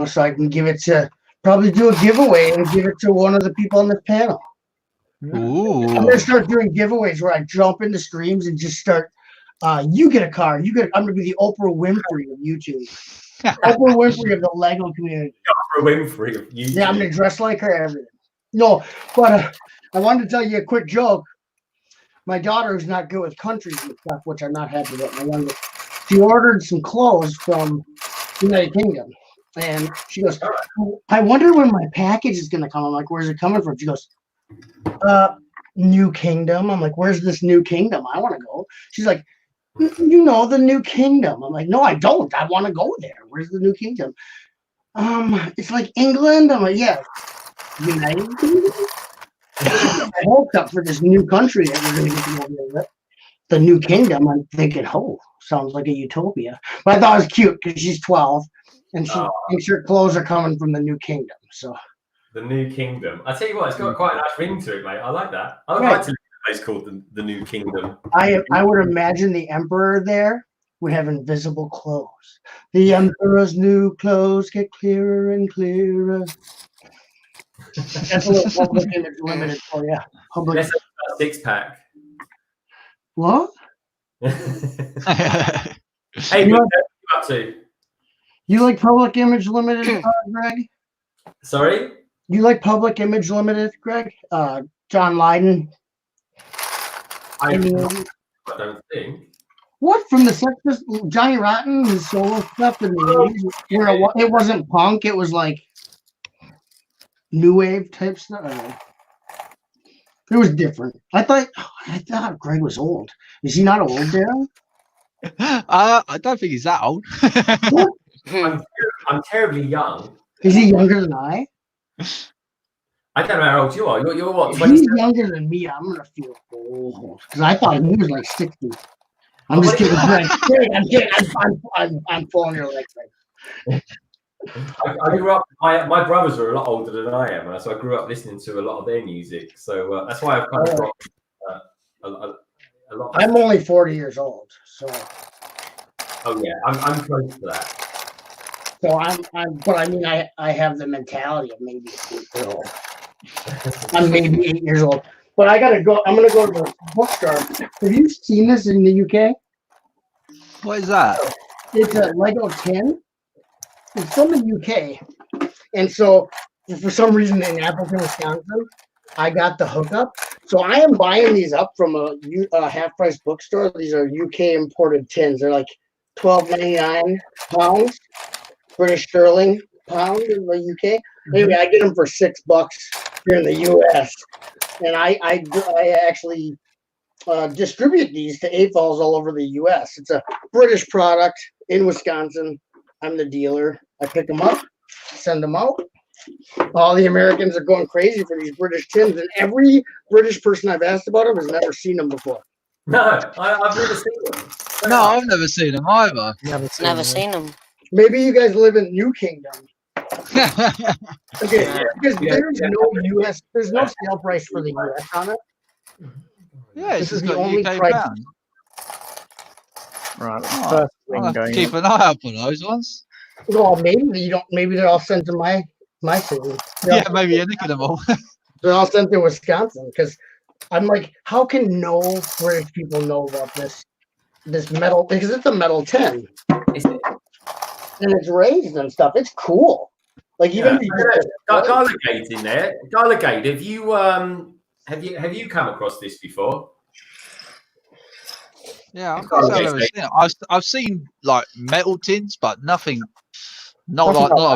so I can give it to probably do a giveaway and give it to one of the people on this panel. Ooh. I'm gonna start doing giveaways where I jump into streams and just start. You get a car. I'm gonna be the Oprah Winfrey of YouTube. Oprah Winfrey of the Lego community. Oprah Winfrey of YouTube. Yeah, I'm gonna dress like her. Everything. No, but I wanted to tell you a quick joke. My daughter, who's not good with countries and stuff, which I'm not happy with. My youngest, she ordered some clothes from the United Kingdom, and she goes, "I wonder when my package is gonna come." I'm like, "Where's it coming from?" She goes, New Kingdom." I'm like, "Where's this New Kingdom? I want to go." She's like, the New Kingdom. I'm like, "No, I don't. I want to go there. Where's the New Kingdom?" It's like England. I'm like, "Yeah, United Kingdom." I hoped up for this new country that we're going to get to go with. The New Kingdom. I'm thinking, sounds like a utopia. But I thought it was cute because she's 12 and she thinks her clothes are coming from the New Kingdom. So the New Kingdom. I tell you what, it's got quite a nice ring to it, mate. I like that. I would like to live in a place called the New Kingdom. I would imagine the Emperor there would have invisible clothes. The Emperor's new clothes get clearer and clearer. That's a little public image limited for you. Public. That's a 6-pack. What? Hey, what are you up to? You like public image limited, Greg? Sorry? You like public image limited, Greg? John Lydon. I don't think. What from the Sex Pistols, Johnny Rotten, his solo stuff in the 80s, where it wasn't punk, it was like new wave type stuff. It was different. I thought Greg was old. Is he not old, Darren? I don't think he's that old. I'm terribly young. Is he younger than I? I don't know how old you are. You're what? If 27? he's younger than me, I'm gonna feel old because I thought he was like 60. I'm just kidding, Greg. I'm kidding. I'm pulling your leg, Greg. I grew up. My brothers are a lot older than I am, so I grew up listening to a lot of their music. So that's why I've kind of got a lot. I'm only 40 years old, so. Oh yeah, I'm close to that. So but I mean, I have the mentality of maybe 8 years old. I'm maybe 8 years old, but I gotta go. I'm gonna go to the bookstore. Have you seen this in the UK? What is that? It's a Lego tin. It's from the UK, and so for some reason in Appleton, Wisconsin, I got the hookup. So I am buying these up from a half-price bookstore. These are UK imported tins. They're like £12.99 pounds, British sterling pound in the UK. Maybe I get them for $6 here in the US, and I actually distribute these to AFOLs all over the US. It's a British product in Wisconsin. I'm the dealer. I pick them up, send them out. All the Americans are going crazy for these British tins, and every British person I've asked about them has never seen them before. No, I've never seen them. No, I've never seen them either. Never seen them. Maybe you guys live in New Kingdom. Okay, because there's no sale price for the US on it. Yeah, This it's is just the got only UK price. pound. Right. Oh, First I'll thing have to going keep on. an eye out for those ones. Well, maybe you don't. Maybe they're all sent to my city. Yeah, maybe you're nicking them all. They're all sent to Wisconsin because I'm like, how can no British people know about this metal? Because it's a metal tin, and it's raised and stuff. It's cool. Like even Garligate in there. Garligate. Have you come across this before? Yeah, I've never seen it. I've seen like metal tins, but nothing. Not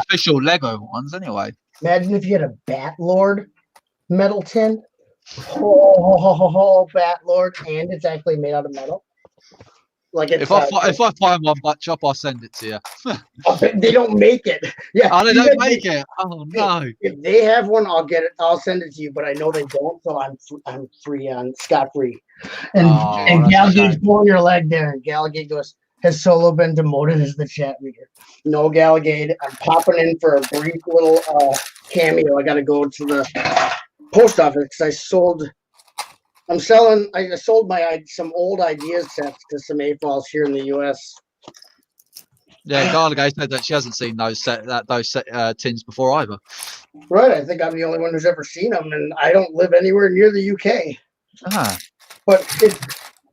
official Lego ones, anyway. Imagine if you had a Bat Lord metal tin. Oh, Bat Lord, and it's actually made out of metal. Like it's, if I find one butt chop, I'll send it to you. They don't make it. Yeah, oh, they don't make it. Oh no! If they have one, I'll get it. I'll send it to you. But I know they don't, so I'm free on scot free. And Galagate's pulling your leg there, and Galagate goes, "Has Solo been demoted as the chat reader?" No, Galagate. I'm popping in for a brief little cameo. I got to go to the post office because I sold some old ideas sets to some AFOLs here in the US. Yeah, Garligate said that she hasn't seen those tins before either. Right, I think I'm the only one who's ever seen them, and I don't live anywhere near the UK. But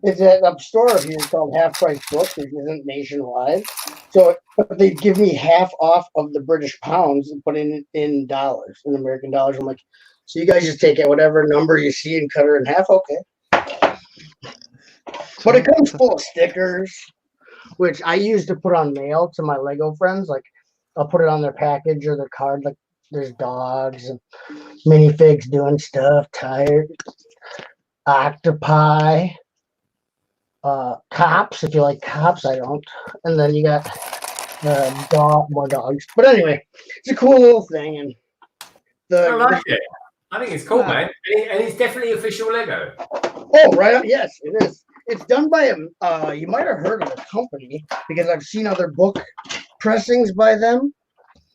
it's at a store here called Half Price Books, which isn't nationwide. So but they give me half off of the British pounds and put in dollars, in American dollars. I'm like, so you guys just take it whatever number you see and cut her in half, okay? But it comes full of stickers, which I use to put on mail to my Lego friends. Like I'll put it on their package or their card. Like there's dogs and minifigs doing stuff, tires, octopi, cops. If you like cops, I don't. And then you got more dogs. But anyway, it's a cool little thing. And I like it. I think it's cool, man. And it's definitely official Lego. Oh, right. Yes, it is. It's done by you might have heard of the company because I've seen other book pressings by them.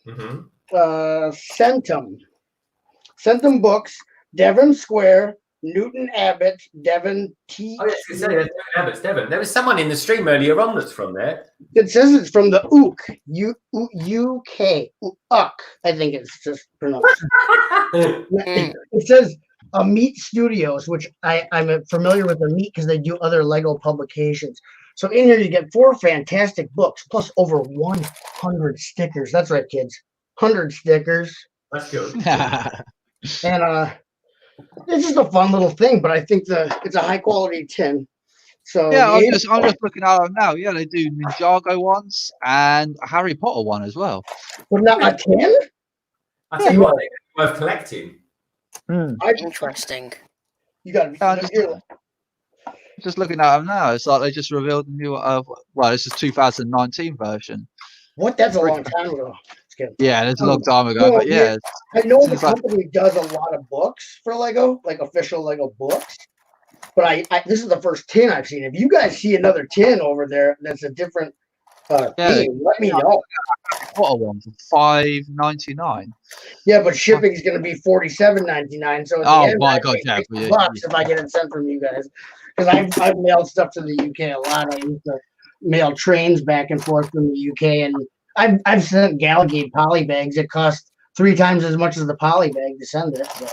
Mm-hmm. Centum Books, Devon Square, Newton Abbott, Devon T. Oh, yes, it's Devon Abbott's Devon. There was someone in the stream earlier on that's from there. It says it's from the UK. UK, I think it's just pronounced. It says Meat Studios, which I'm familiar with the Meat because they do other Lego publications. So in here you get 4 fantastic books plus over 100 stickers. That's right, kids. 100 stickers. That's good. And it's just a fun little thing, but I think it's a high quality tin. So yeah, I'm just looking at them now. Yeah, they do Ninjago ones and a Harry Potter one as well. But not a tin? I tell you what, they're worth collecting. Interesting. You got just looking at them now. It's like they just revealed the new. Well, this is 2019 version. What? That's a long time ago. Yeah, that's a long time ago. But yeah, I know the company does a lot of books for Lego, like official Lego books. But I this is the first tin I've seen. If you guys see another tin over there that's a different theme, let me know. What a one for $5.99. Yeah, but shipping is going to be $47.99. So my God, yeah, bucks if I get it sent from you guys, because I've mailed stuff to the UK a lot. I used to mail trains back and forth from the UK, and I've sent Gallagate poly bags. It cost 3 times as much as the poly bag to send it. So,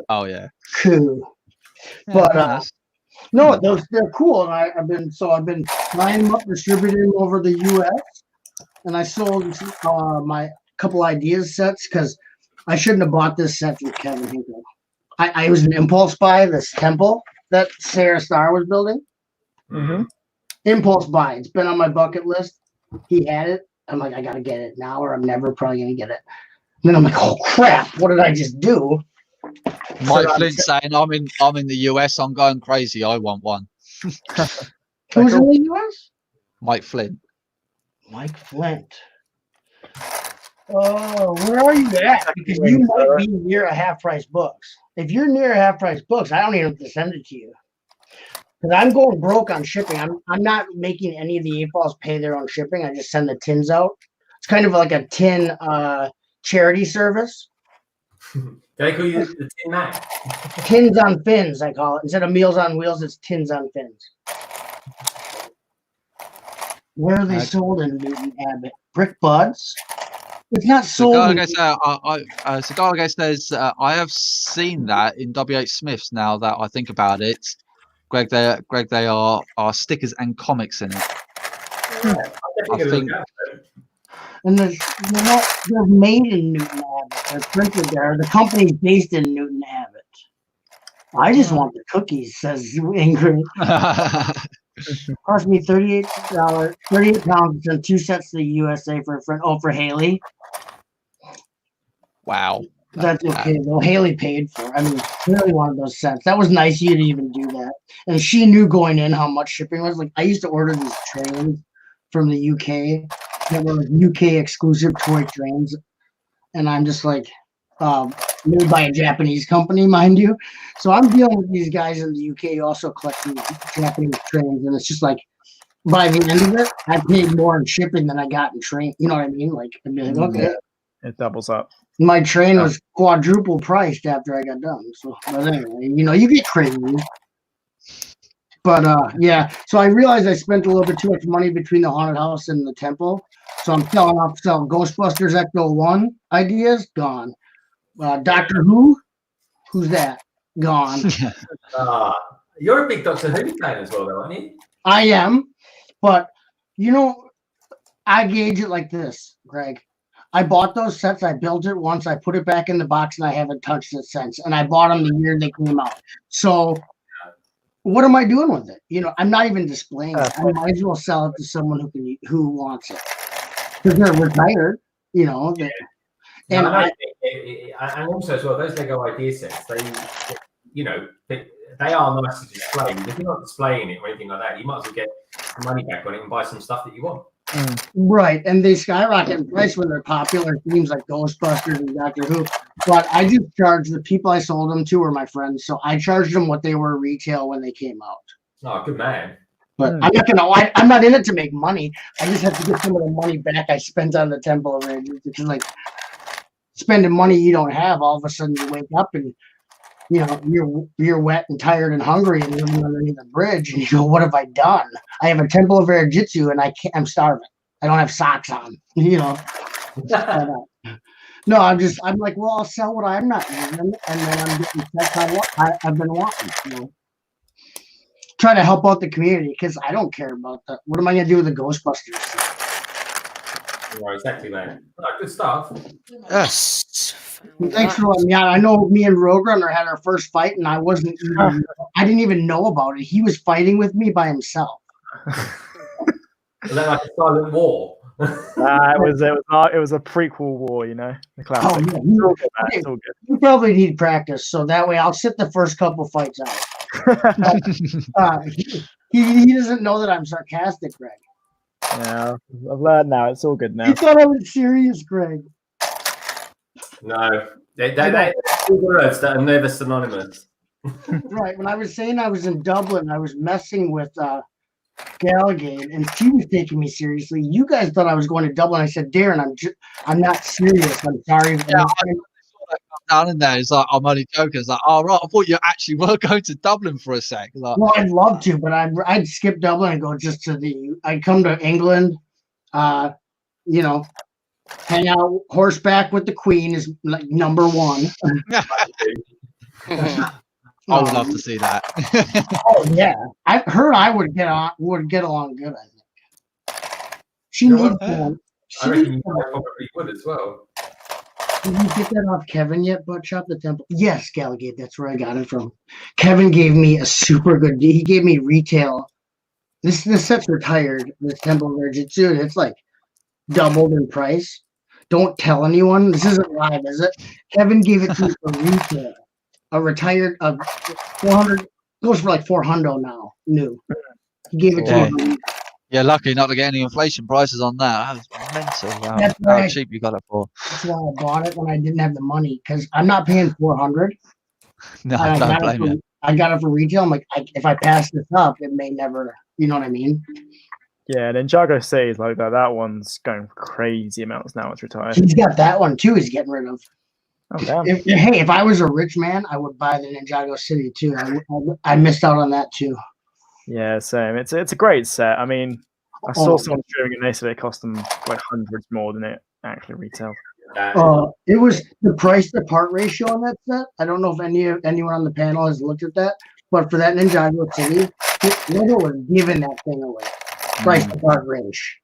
oh yeah, cool. Yeah, but no, they're cool, and I've been buying them up, distributing them over the US, and I sold my couple ideas sets because I shouldn't have bought this set from Kevin Hinkle. I was an impulse buy this temple that Sarah Starr was building. Mm-hmm. Impulse buy. It's been on my bucket list. He had it. I'm like, I gotta get it now, or I'm never probably gonna get it. And then I'm like, oh crap! What did I just do? Mike Flint saying, I'm in the US. I'm going crazy. I want one. Who's in the US? Mike Flint. Mike Flint. Oh, where are you at? Because you might be near a half price books. If you're near a half price books, I don't even have to send it to you. Because I'm going broke on shipping. I'm not making any of the AFOLs pay their own shipping. I just send the tins out. It's kind of like a tin charity service. They call you the Tin Man. Tins on fins, I call it. Instead of Meals on Wheels, it's Tins on Fins. Where are they sold in Newton Abbott? Brick Buds? It's not sold. Cigar Guest says, I have seen that in WH Smith's now that I think about it. Greg, they are stickers and comics in it. Yeah, I think. And they're made in Newton Abbott. They're printed there. The company's based in Newton Abbott. I just want the cookies, says Ingrid. Cost me $38, 38 pounds, and 2 sets to the USA for a friend. Oh, for Haley. Wow. That's okay though. Haley paid for it. I mean, really wanted those sets. That was nice of you to even do that. And she knew going in how much shipping was. Like, I used to order these trains from the UK that were UK exclusive toy trains, and I'm just like, made by a Japanese company, mind you. So I'm dealing with these guys in the UK who also collect these Japanese trains, and it's just like, by the end of it, I paid more in shipping than I got in train. You know what I mean? Like, I'd be like, okay. It doubles up. My train was quadruple priced after I got done. So, but anyway, you get crazy. But yeah, so I realized I spent a little bit too much money between the haunted house and the temple. So I'm selling Ghostbusters Ecto 1 ideas, gone. Doctor Who, who's that? Gone. You're a big Doctor Who fan as well, though, aren't you? I am, but I gauge it like this, Greg. I bought those sets. I built it once. I put it back in the box, and I haven't touched it since. And I bought them the year they came out. So what am I doing with it? I'm not even displaying it. I might as well sell it to someone who wants it, because they're retired. And also as well, those Lego idea sets, they are nice to display. If you're not displaying it or anything like that, you might as well get the money back on it and buy some stuff that you want. Right, and they skyrocket in price when they're popular themes like Ghostbusters and Doctor Who. But I just charged the people I sold them to were my friends, so I charged them what they were retail when they came out. Oh, good man. But I'm not in it to make money. I just have to get some of the money back I spent on the Temple of Rangers, because like spending money you don't have, all of a sudden you wake up and you're wet and tired and hungry and living underneath a bridge, and you go, what have I done? I have a temple of air jitsu and I'm starving. I don't have socks on, No, I'm like, well, I'll sell what I'm not using, and then I'm getting sets I've been wanting. Try to help out the community because I don't care about that. What am I gonna do with the Ghostbusters? Right, exactly, man. Good stuff. Yes. Thanks for letting me out. I know me and Roadrunner had our first fight, and I didn't even know about it. He was fighting with me by himself. Was that like a silent war? It was a prequel war, the classic. Oh, yeah. It's all good. You probably need practice, so that way I'll sit the first couple fights out. He doesn't know that I'm sarcastic, Greg. Yeah, I've learned now. It's all good now. You thought I was serious, Greg. No, they're two words that are never synonymous. Right. When I was saying I was in Dublin, I was messing with Galgate, and she was taking me seriously. You guys thought I was going to Dublin. I said, Darren, I'm not serious. I'm sorry. Yeah, down in there, it's like I'm only joking. It's like, oh right, I thought you actually were going to Dublin for a sec. Like, well, I'd love to, but I'd skip Dublin and go just to I'd come to England, hang out horseback with the Queen is like number one. I would love to see that. Oh yeah, I heard I would get along good. I think she needs one. I reckon you probably would as well. Did you get that off Kevin yet? Butt Shop the Temple. Yes, Galgate. That's where I got it from. Kevin gave me a super good deal. He gave me retail. This set's retired. This Temple of Jitsu, and it's like doubled in price. Don't tell anyone. This isn't live, is it? Kevin gave it to me for retail. A retired 400 goes for like 400 now. New. He gave it to me. Yeah, lucky not to get any inflation prices on that. That was mental. Wow. That's How right. cheap you got it for? That's why I bought it when I didn't have the money because I'm not paying 400. No, I don't blame you. I got it for retail. I'm like, if I pass this up, it may never. You know what I mean? Yeah, and Ninjago City is like that. That one's going for crazy amounts now. It's retired. He's got that one too. He's getting rid of. Oh damn! If I was a rich man, I would buy the Ninjago City too. I missed out on that too. Yeah, same. It's a great set. I mean, I saw someone streaming and they said it cost them like hundreds more than it actually retailed. It was the price to part ratio on that set. I don't know if anyone on the panel has looked at that, but for that Ninjago City, Lego was giving that thing away. Price to part ratio.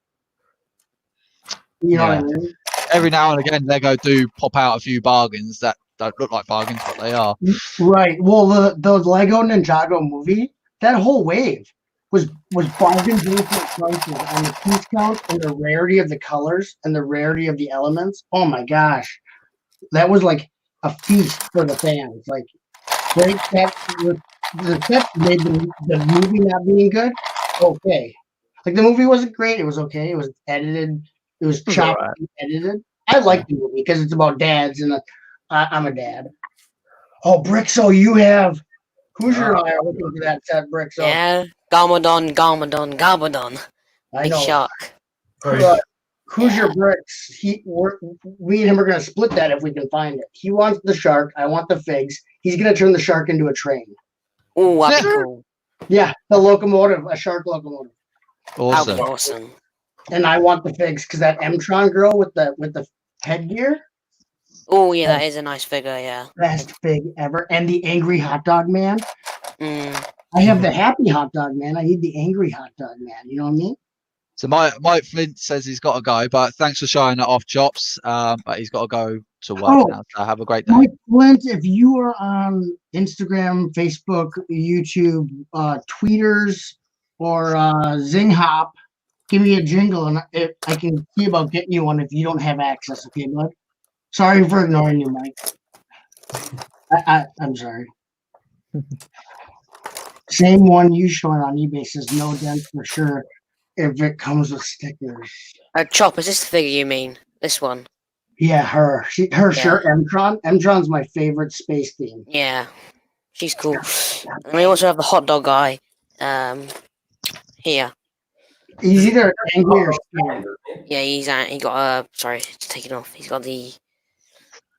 You know what I mean? Every now and again, Lego do pop out a few bargains that don't look like bargains, but they are. Right. Well, the Lego Ninjago movie, that whole wave was bargain basement prices on the piece count and the rarity of the colors and the rarity of the elements. Oh my gosh, that was like a feast for the fans. Like, great set. The set made the movie not being good. Okay, like the movie wasn't great. It was okay. It was edited. It was chopped and edited. I like the movie because it's about dads, and I'm a dad. Oh, Brixo, you have. Who's your eye looking for that set, Brixo? Yeah, Garmadon. I Big know. shark. Who's your bricks? We and him are going to split that if we can find it. He wants the shark. I want the figs. He's going to turn the shark into a train. Ooh, that'd be cool. Yeah, a locomotive, a shark locomotive. Awesome. That'd be awesome. And I want the figs because that Mtron girl with the headgear. Oh yeah, that is a nice figure. Yeah. Best fig ever. And the angry hot dog man. Mm. I have the happy hot dog man. I need the angry hot dog man. You know what I mean? So Mike Flint says he's got to go, but thanks for showing that off, Chops. But he's got to go to work now. So have a great day. Mike Flint, if you are on Instagram, Facebook, YouTube, tweeters, or Zinghop, give me a jingle and I can see about getting you one if you don't have access. Okay, bud? Sorry for ignoring you, Mike. I'm sorry. Same one you showing on eBay says no dent for sure if it comes with stickers. Chop, is this the figure you mean? This one? Yeah, her shirt, Mtron. Mtron's my favorite space theme. Yeah, she's cool. And we also have the hot dog guy. Here. He's either angry or scared. Yeah, he got sorry, to take it off. He's got the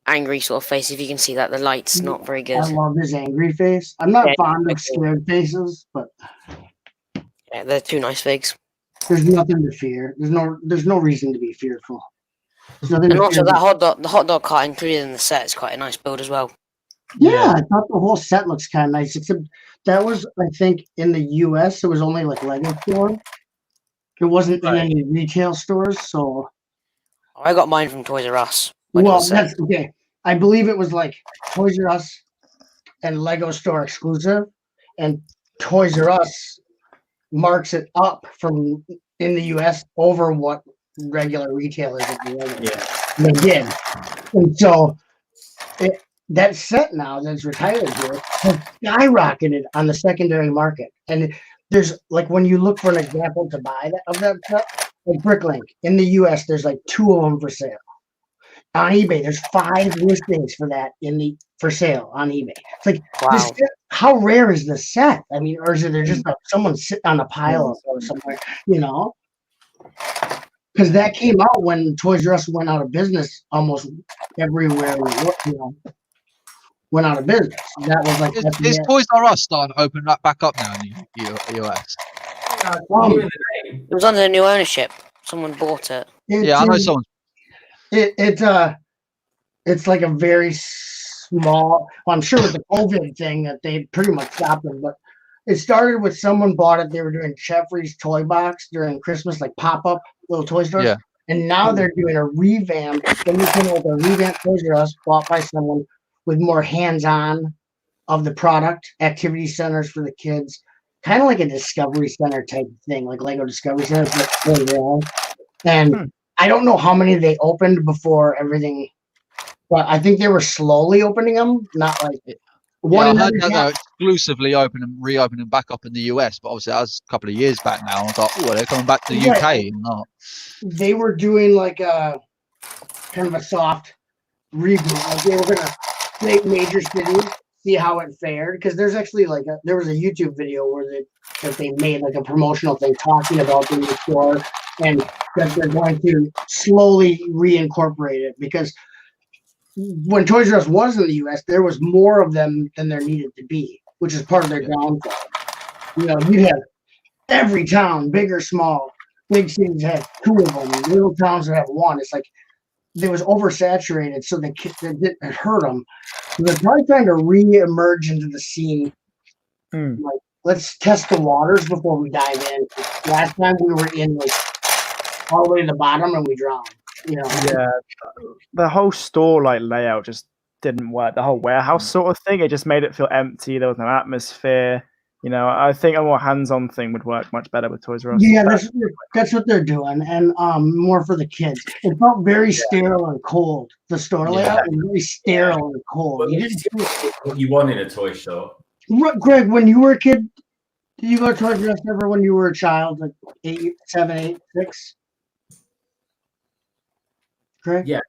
angry sort of face. If you can see that, the light's not very good. I love his angry face. I'm not fond of scared faces, but yeah, they're two nice figs. there's nothing to fear. There's no reason to be fearful. And also the hot dog cart included in the set is quite a nice build as well. Yeah, I thought the whole set looks kind of nice, except that was, I think, in the US, it was only like Lego store. It wasn't in any retail stores, so. I got mine from Toys R Us. Well, that's okay. I believe it was like Toys R Us and Lego store exclusive, and Toys R Us marks it up from in the US over what regular retailers they did. And so that set now that's retired here has skyrocketed on the secondary market. And there's like when you look for an example to buy of that set, like Bricklink in the US, there's like 2 of them for sale. On eBay, there's 5 listings for that for sale on eBay. It's like, this set, how rare is the set? I mean, or is it just like someone sitting on a pile or somewhere, you know? Because that came out when Toys R Us went out of business almost everywhere, went out of business. That was like is Toys R Us starting to open that back up now in the US? It was under new ownership. Someone bought it. Yeah, I know someone. It's like a very small. Well, I'm sure with the COVID thing that they pretty much stopped them, but it started with someone bought it. They were doing Jeffrey's toy box during Christmas, like pop-up little toy stores. Yeah. And now they're doing a revamp. Then they came with a revamped Toys R Us bought by someone with more hands-on of the product, activity centers for the kids, kind of like a Discovery Center type thing, like Lego Discovery Center. And I don't know how many they opened before everything, but I think they were slowly opening them, not like one. I heard that they're exclusively reopening back up in the US, but obviously that was a couple of years back now. I was like, oh, they're coming back to the UK or not? They were doing like a kind of a soft reboot. Like they were gonna make major cities, see how it fared, because there's actually like there was a YouTube video where they made like a promotional thing talking about the new store and that they're going to slowly reincorporate it, because when Toys R Us was in the US, there was more of them than there needed to be, which is part of their downfall. You know, you have every town, big or small, big cities have 2 of them, little towns that have 1. It's like it was oversaturated, so it didn't hurt them. So they're probably trying to re-emerge into the scene. Like, let's test the waters before we dive in. Last time we were in like all the way to the bottom and we drowned. You know? Yeah, the whole store like layout just didn't work. The whole warehouse sort of thing, it just made it feel empty. There was no atmosphere. You know, I think a more hands-on thing would work much better with Toys R Us. Yeah, that's what they're doing, and more for the kids. It felt very sterile and cold. The store layout was very sterile and cold. Well, you didn't do what you want in a toy store. Greg, when you were a kid, did you go to Toys R Us ever when you were a child, like 8, 7, 8, 6? Greg? Yeah.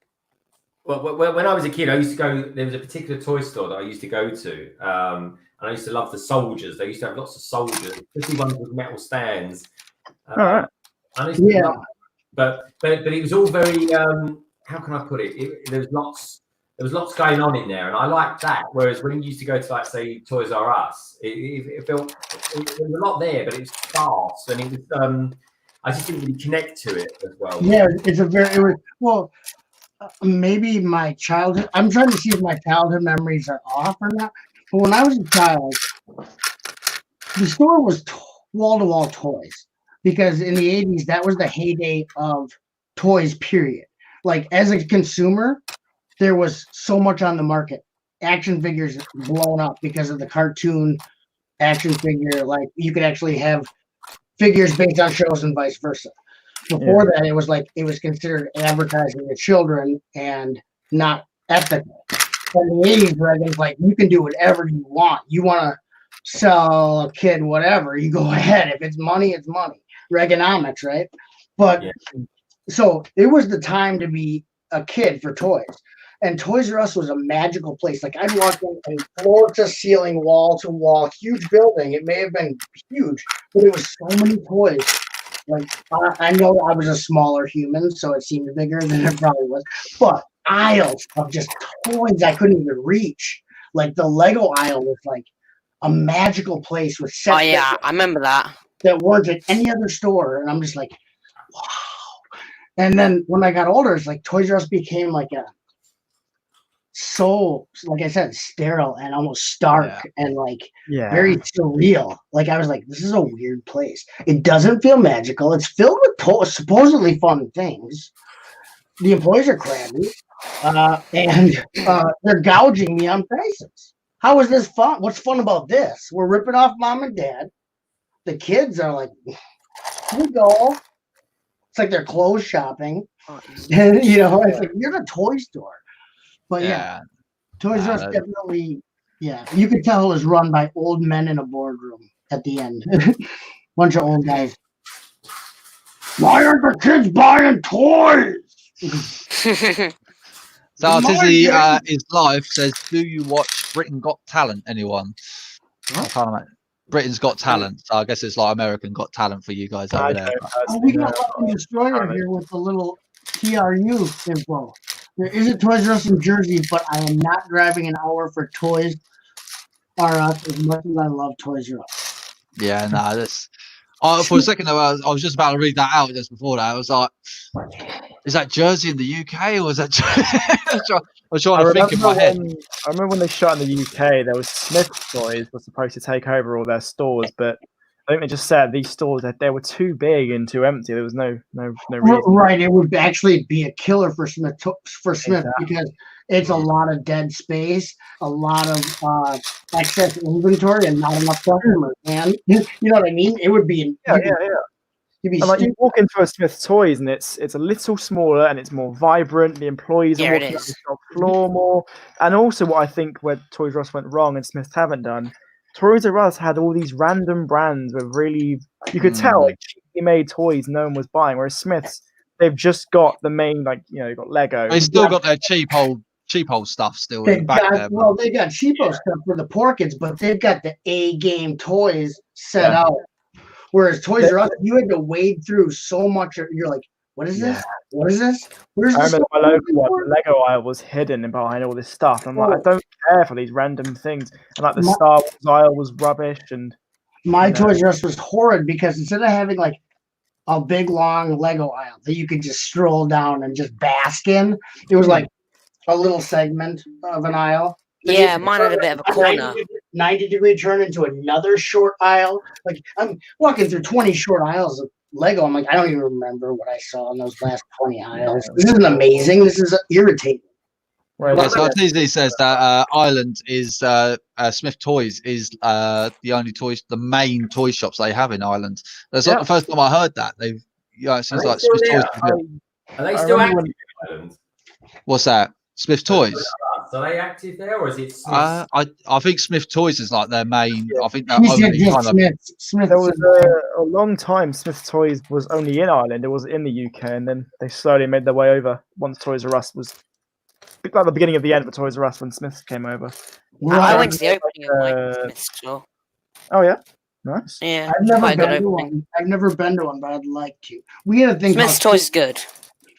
Well, when I was a kid, I used to go. There was a particular toy store that I used to go to, and I used to love the soldiers. They used to have lots of soldiers, especially ones with metal stands. All right. Yeah. But it was all very. How can I put it? There was lots going on in there, and I liked that. Whereas when you used to go to, like, say, Toys R Us, it felt there was a lot there, but it was sparse, and it was. I just didn't really connect to it as well. Yeah, maybe my childhood. I'm trying to see if my childhood memories are off or not. But when I was a child, the store was wall-to-wall toys, because in the 80s, that was the heyday of toys, period. Like, as a consumer, there was so much on the market. Action figures blown up because of the cartoon action figure. Like, you could actually have figures based on shows and vice versa. Before that, it was considered advertising to children and not ethical. In the 80s, Reagan's like, you can do whatever you want. You want to sell a kid whatever, you go ahead. If it's money, it's money. Reaganomics, right? But so it was the time to be a kid for toys. And Toys R Us was a magical place. Like, I'd walk in a floor to ceiling, wall to wall, huge building. It may have been huge, but it was so many toys. Like, I know I was a smaller human, so it seemed bigger than it probably was. But aisles of just toys I couldn't even reach. Like the Lego aisle was like a magical place with sets Oh yeah, I remember that. that weren't at any other store, and I'm just like, wow. And then when I got older, it's like Toys R Us became like like I said, sterile and almost stark and like very surreal. Like I was like, this is a weird place. It doesn't feel magical. It's filled with supposedly fun things. The employees are crabby, and they're gouging me on prices. How is this fun? What's fun about this? We're ripping off mom and dad. The kids are like, here we go. It's like they're clothes shopping. And, it's like you're in a toy store. But Toys R Us definitely, you could tell it was run by old men in a boardroom at the end. Bunch of old guys. Why aren't the kids buying toys? So Tizzy is live says, do you watch Britain Got Talent, anyone? I can't imagine. Britain's Got Talent. So I guess it's like American Got Talent for you guys over there. We got Lucky Destroyer here with a little TRU info. There is a Toys R Us in Jersey, but I am not driving an hour for Toys R Us as much as I love Toys R Us. Yeah, no, that's... for a second, though, I was just about to read that out just before that. I was like, is that Jersey in the UK or is that... I was trying to think in my head. I remember when they shot in the UK, there was Smith Toys was supposed to take over all their stores, but I think they just said these stores that they were too big and too empty. There was no reason. Right, it would actually be a killer for Smith because it's a lot of dead space, a lot of excess inventory, and not enough customers. Man, you know what I mean? It would be And like you walk into a Smith Toys and it's a little smaller and it's more vibrant. The employees are walking on the shop floor more. And also what I think where Toys R Us went wrong and Smiths haven't done, Toys R Us had all these random brands with really, you could tell like cheaply made toys no one was buying. Whereas Smiths, they've just got the main, like, you've got Lego. They still got their cheap old stuff still in the back there. Well, they got cheapo stuff for the poor kids, but they've got the A-game toys set out. Whereas Toys R Us, you had to wade through so much. You're like, what is this? What is this? Where's I this? remember my local one, the Lego aisle was hidden behind all this stuff. I'm like, I don't care for these random things. And like the Star Wars aisle was rubbish. And my Toys R Us was horrid because instead of having like a big long Lego aisle that you could just stroll down and just bask in, it was like a little segment of an aisle. Yeah, mine had a bit of a corner. 90-degree turn into another short aisle. Like I'm walking through 20 short aisles of Lego. I'm like, I don't even remember what I saw in those last 20 aisles. This isn't amazing. This is irritating. Right. So Disney says that Ireland is Smith Toys is the only the main toy shops they have in Ireland. That's not the first time I heard that. It seems like Smith Toys. Are they still active in Ireland? What's that? Smith Toys. Are they active there, or is it Smith? I think Smith Toys is like their main. I think that Smith. There was a long time Smith Toys was only in Ireland. It was in the UK, and then they slowly made their way over once Toys R Us was like the beginning of the end for Toys R Us when Smiths came over. I went to the opening of my Smiths store. Oh yeah, nice. Yeah, I've never been to one, but I'd like to. We had a thing. Smiths Toys is good.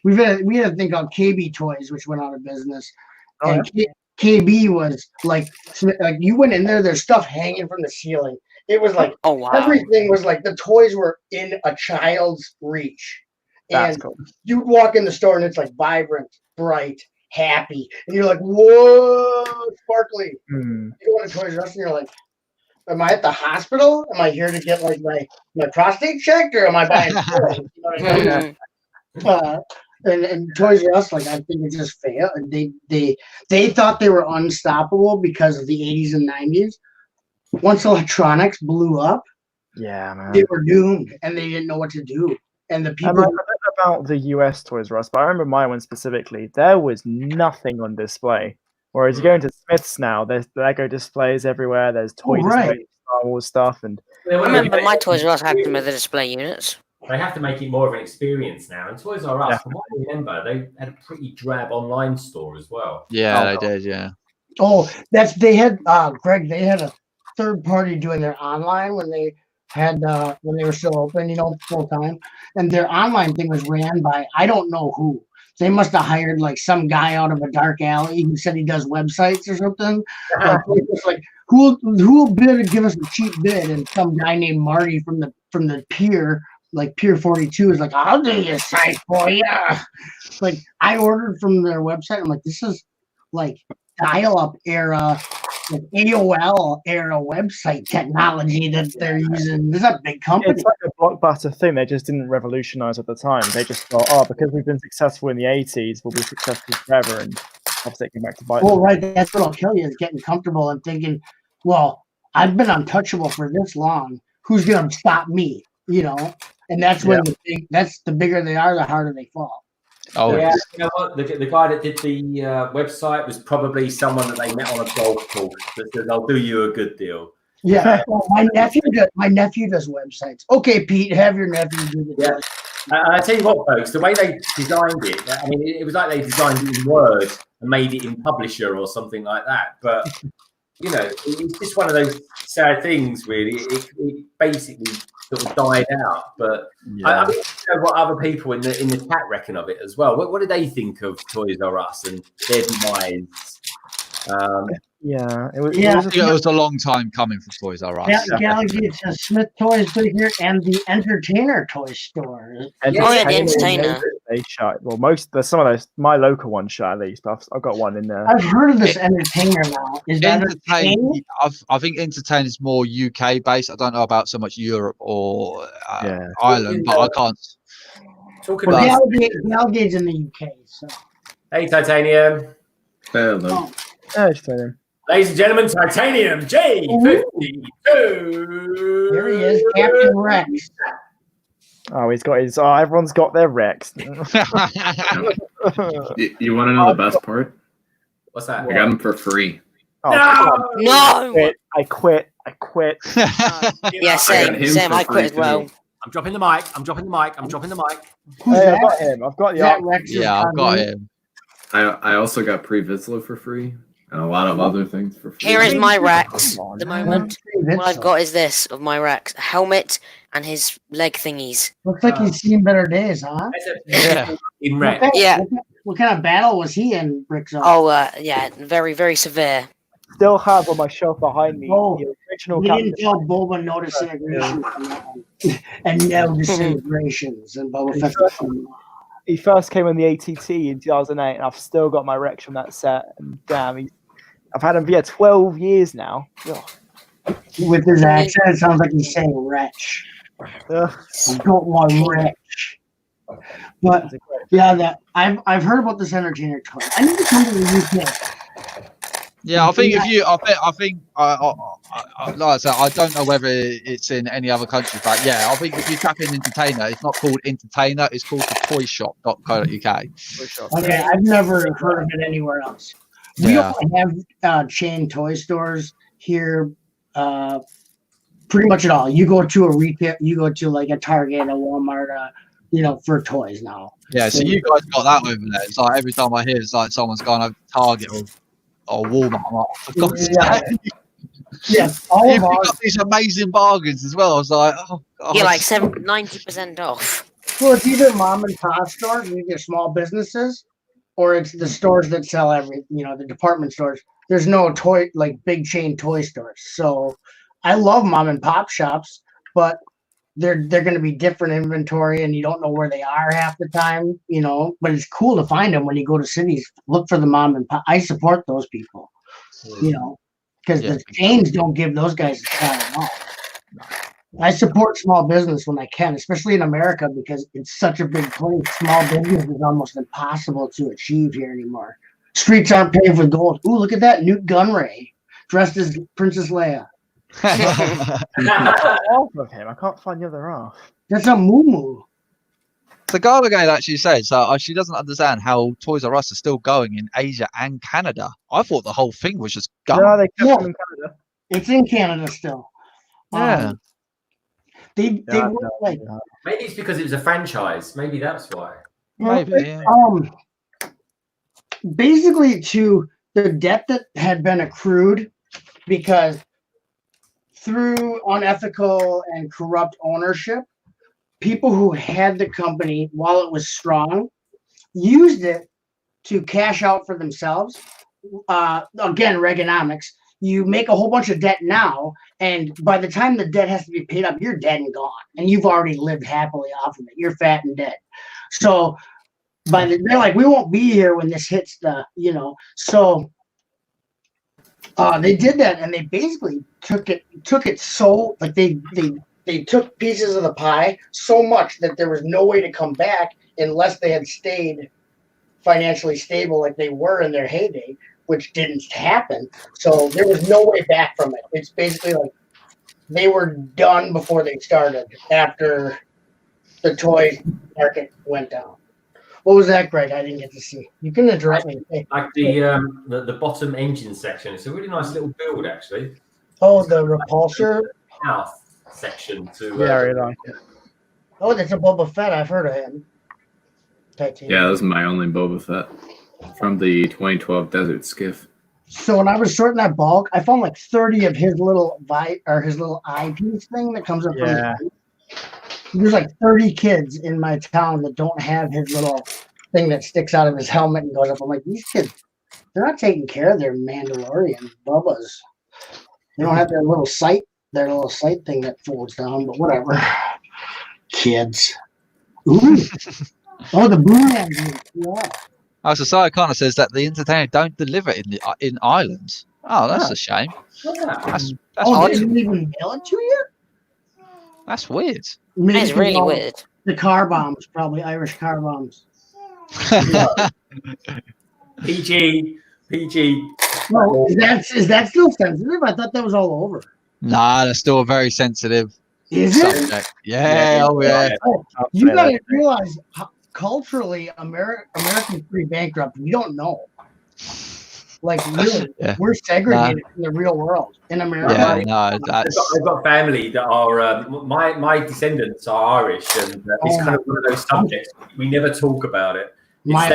We had a thing called KB Toys, which went out of business. And KB was like you went in there, there's stuff hanging from the ceiling. It was like everything was like the toys were in a child's reach. And you'd walk in the store and it's like vibrant, bright, happy. And you're like, whoa, sparkly. You go to Toys R Us and you're like, am I at the hospital? Am I here to get like my prostate checked, or am I buying toys? You know what I mean? And Toys R Us, like, I think it just failed. They thought they were unstoppable because of the 80s and 90s. Once electronics blew up, man, they were doomed, and they didn't know what to do. And the people. I don't know about the US Toys R Us, but I remember my one specifically. There was nothing on display. Whereas you go into Smiths now, there's Lego displays everywhere. There's toy displays, Star Wars stuff, and I remember my Toys R Us had some of the display units. They have to make it more of an experience now. And Toys R Us, from what I remember, they had a pretty drab online store as well. Yeah, they did. Yeah. Oh, they had Greg. They had a third party doing their online when they were still open, full time. And their online thing was ran by I don't know who. They must have hired like some guy out of a dark alley who said he does websites or something. Like who will bid and give us a cheap bid? And some guy named Marty from the pier, like Pier 42, is like, I'll do your site for you. Like I ordered from their website. I'm like, this is like dial-up era, like AOL era website technology that they're using. This is a big company. It's like a blockbuster thing. They just didn't revolutionize at the time. They just thought, oh, because we've been successful in the 80s, we'll be successful forever. And obviously it came back to bite them. Well, right. That's what'll kill you is getting comfortable and thinking, well, I've been untouchable for this long. Who's going to stop me? You know? And that's when the bigger they are, the harder they fall. Oh, yeah. You know what? The guy that did the website was probably someone that they met on a golf course that said, "I'll do you a good deal." Yeah, well, my nephew does websites. Okay, Pete, have your nephew do the Yeah. I tell you what, folks, the way they designed it, I mean, it was like they designed it in Word and made it in Publisher or something like that. But you know, it's just one of those sad things, really. It basically sort of died out. But I mean, you know what other people in the chat reckon of it as well. What did they think of Toys R Us and their demise? It was a long time coming for Toys R Us. Yeah, Galaxy, it says Smith Toys right here and the Entertainer Toy Store. The Entertainer. They shut. Well, there's some of those. My local one shut at least, but I've got one in there. I've heard of this Entertainer now. Is that I think Entertainer is more UK based. I don't know about so much Europe or Ireland, but I can't. Talking about Galgate's in the UK. So. Hey, Titanium. Hello. Titanium. Ladies and gentlemen, Titanium J52. Here he is, Captain Rex. Oh, he's got his. Oh, everyone's got their Rex. You want to know the best part? What's that? I got them for free. Oh, no! I quit. Yeah, same. I quit as well. I'm dropping the mic. I'm dropping the mic. Hey, I've got him. I've got the Rex. Yeah, I've got him. I also got pre-Vizsla for free and a lot of other things for free. Here is my Rex. At the moment, what I've got is this of my Rex: a helmet and his leg thingies. Looks like he's seen better days, huh? Yeah. In red. What kind of battle was he in, Rick? Oh, yeah, very, very severe. Still have on my shelf behind me the original. We didn't tell Boba no disintegration and no disintegrations and Boba Fett. He first came on the ATT in 2008, and I've still got my Rex from that set. And damn, I've had him for 12 years now. Ugh. With his accent, it sounds like he's saying wretch. I don't want wretch. But yeah, I've heard about this Entertainer toy. I need to come to the UK. Yeah, I think like I said, I don't know whether it's in any other country, but yeah, I think if you tap in Entertainer, it's not called Entertainer, it's called the toyshop.co.uk. Okay, I've never heard of it anywhere else. We don't have chain toy stores here, pretty much at all. You go to a retail, you go to like a Target, a Walmart, for toys now. Yeah, so you guys got that over there. It's like every time I hear it's like someone's gone over to Target or Walmart. I'm like, for God's sake. Yes, you've got these amazing bargains as well. I was like, oh God. Yeah, like 90% off. Well, it's either mom and pop stores, either small businesses, or it's the stores that sell the department stores. There's no toy, like big chain toy stores. So I love mom and pop shops, but they're going to be different inventory and you don't know where they are half the time, but it's cool to find them when you go to cities. Look for the mom and pop. I support those people, because the chains don't give those guys a shot at all. I support small business when I can, especially in America, because it's such a big place. Small business is almost impossible to achieve here anymore. Streets aren't paved with gold. Ooh, look at that. Newt Gunray dressed as Princess Leia. Half of him. I can't find the other half. That's a moo-moo. The Garligate actually says she doesn't understand how Toys R Us are still going in Asia and Canada. I thought the whole thing was just gone. No, they kept them in Canada. It's in Canada still. Yeah. They were like. Maybe it's because it was a franchise. Maybe that's why. Maybe. Basically, to the debt that had been accrued because through unethical and corrupt ownership, people who had the company while it was strong used it to cash out for themselves. Again, Reaganomics. You make a whole bunch of debt now, and by the time the debt has to be paid up, you're dead and gone, and you've already lived happily off of it. You're fat and dead. So they're like, we won't be here when this hits the, So they did that, and they basically took it so like they took pieces of the pie so much that there was no way to come back unless they had stayed financially stable like they were in their heyday, which didn't happen. So there was no way back from it. It's basically like they were done before they started after the toy market went down. What was that, Greg? I didn't get to see. You can interrupt me. Like the bottom engine section. It's a really nice little build, actually. Oh, the repulsor mouth section to. Yeah, I really like it. Oh, that's a Boba Fett. I've heard of him. Yeah, that was my only Boba Fett from the 2012 Desert Skiff. So when I was sorting that bulk, I found like 30 of his little his little eyepiece thing that comes up from his face. There's like 30 kids in my town that don't have his little thing that sticks out of his helmet and goes up. I'm like, these kids, they're not taking care of their Mandalorian Bubbas. They don't have their little sight thing that folds down, but whatever. Kids. Ooh. Oh, the boomerang. Yeah. Our society kind of says that the entertainer don't deliver in Ireland. Oh, that's a shame. That's they didn't even mail it to you? That's weird. That's really weird. The car bombs, probably Irish car bombs. PG. No, is that still sensitive? I thought that was all over. Nah, that's still a very sensitive subject. Yeah, oh yeah. You gotta realize culturally, America's pretty bankrupt. We don't know. Like really, we're segregated from the real world in America. Yeah, no, I've got family that are my descendants are Irish, and it's kind of one of those subjects we never talk about it. My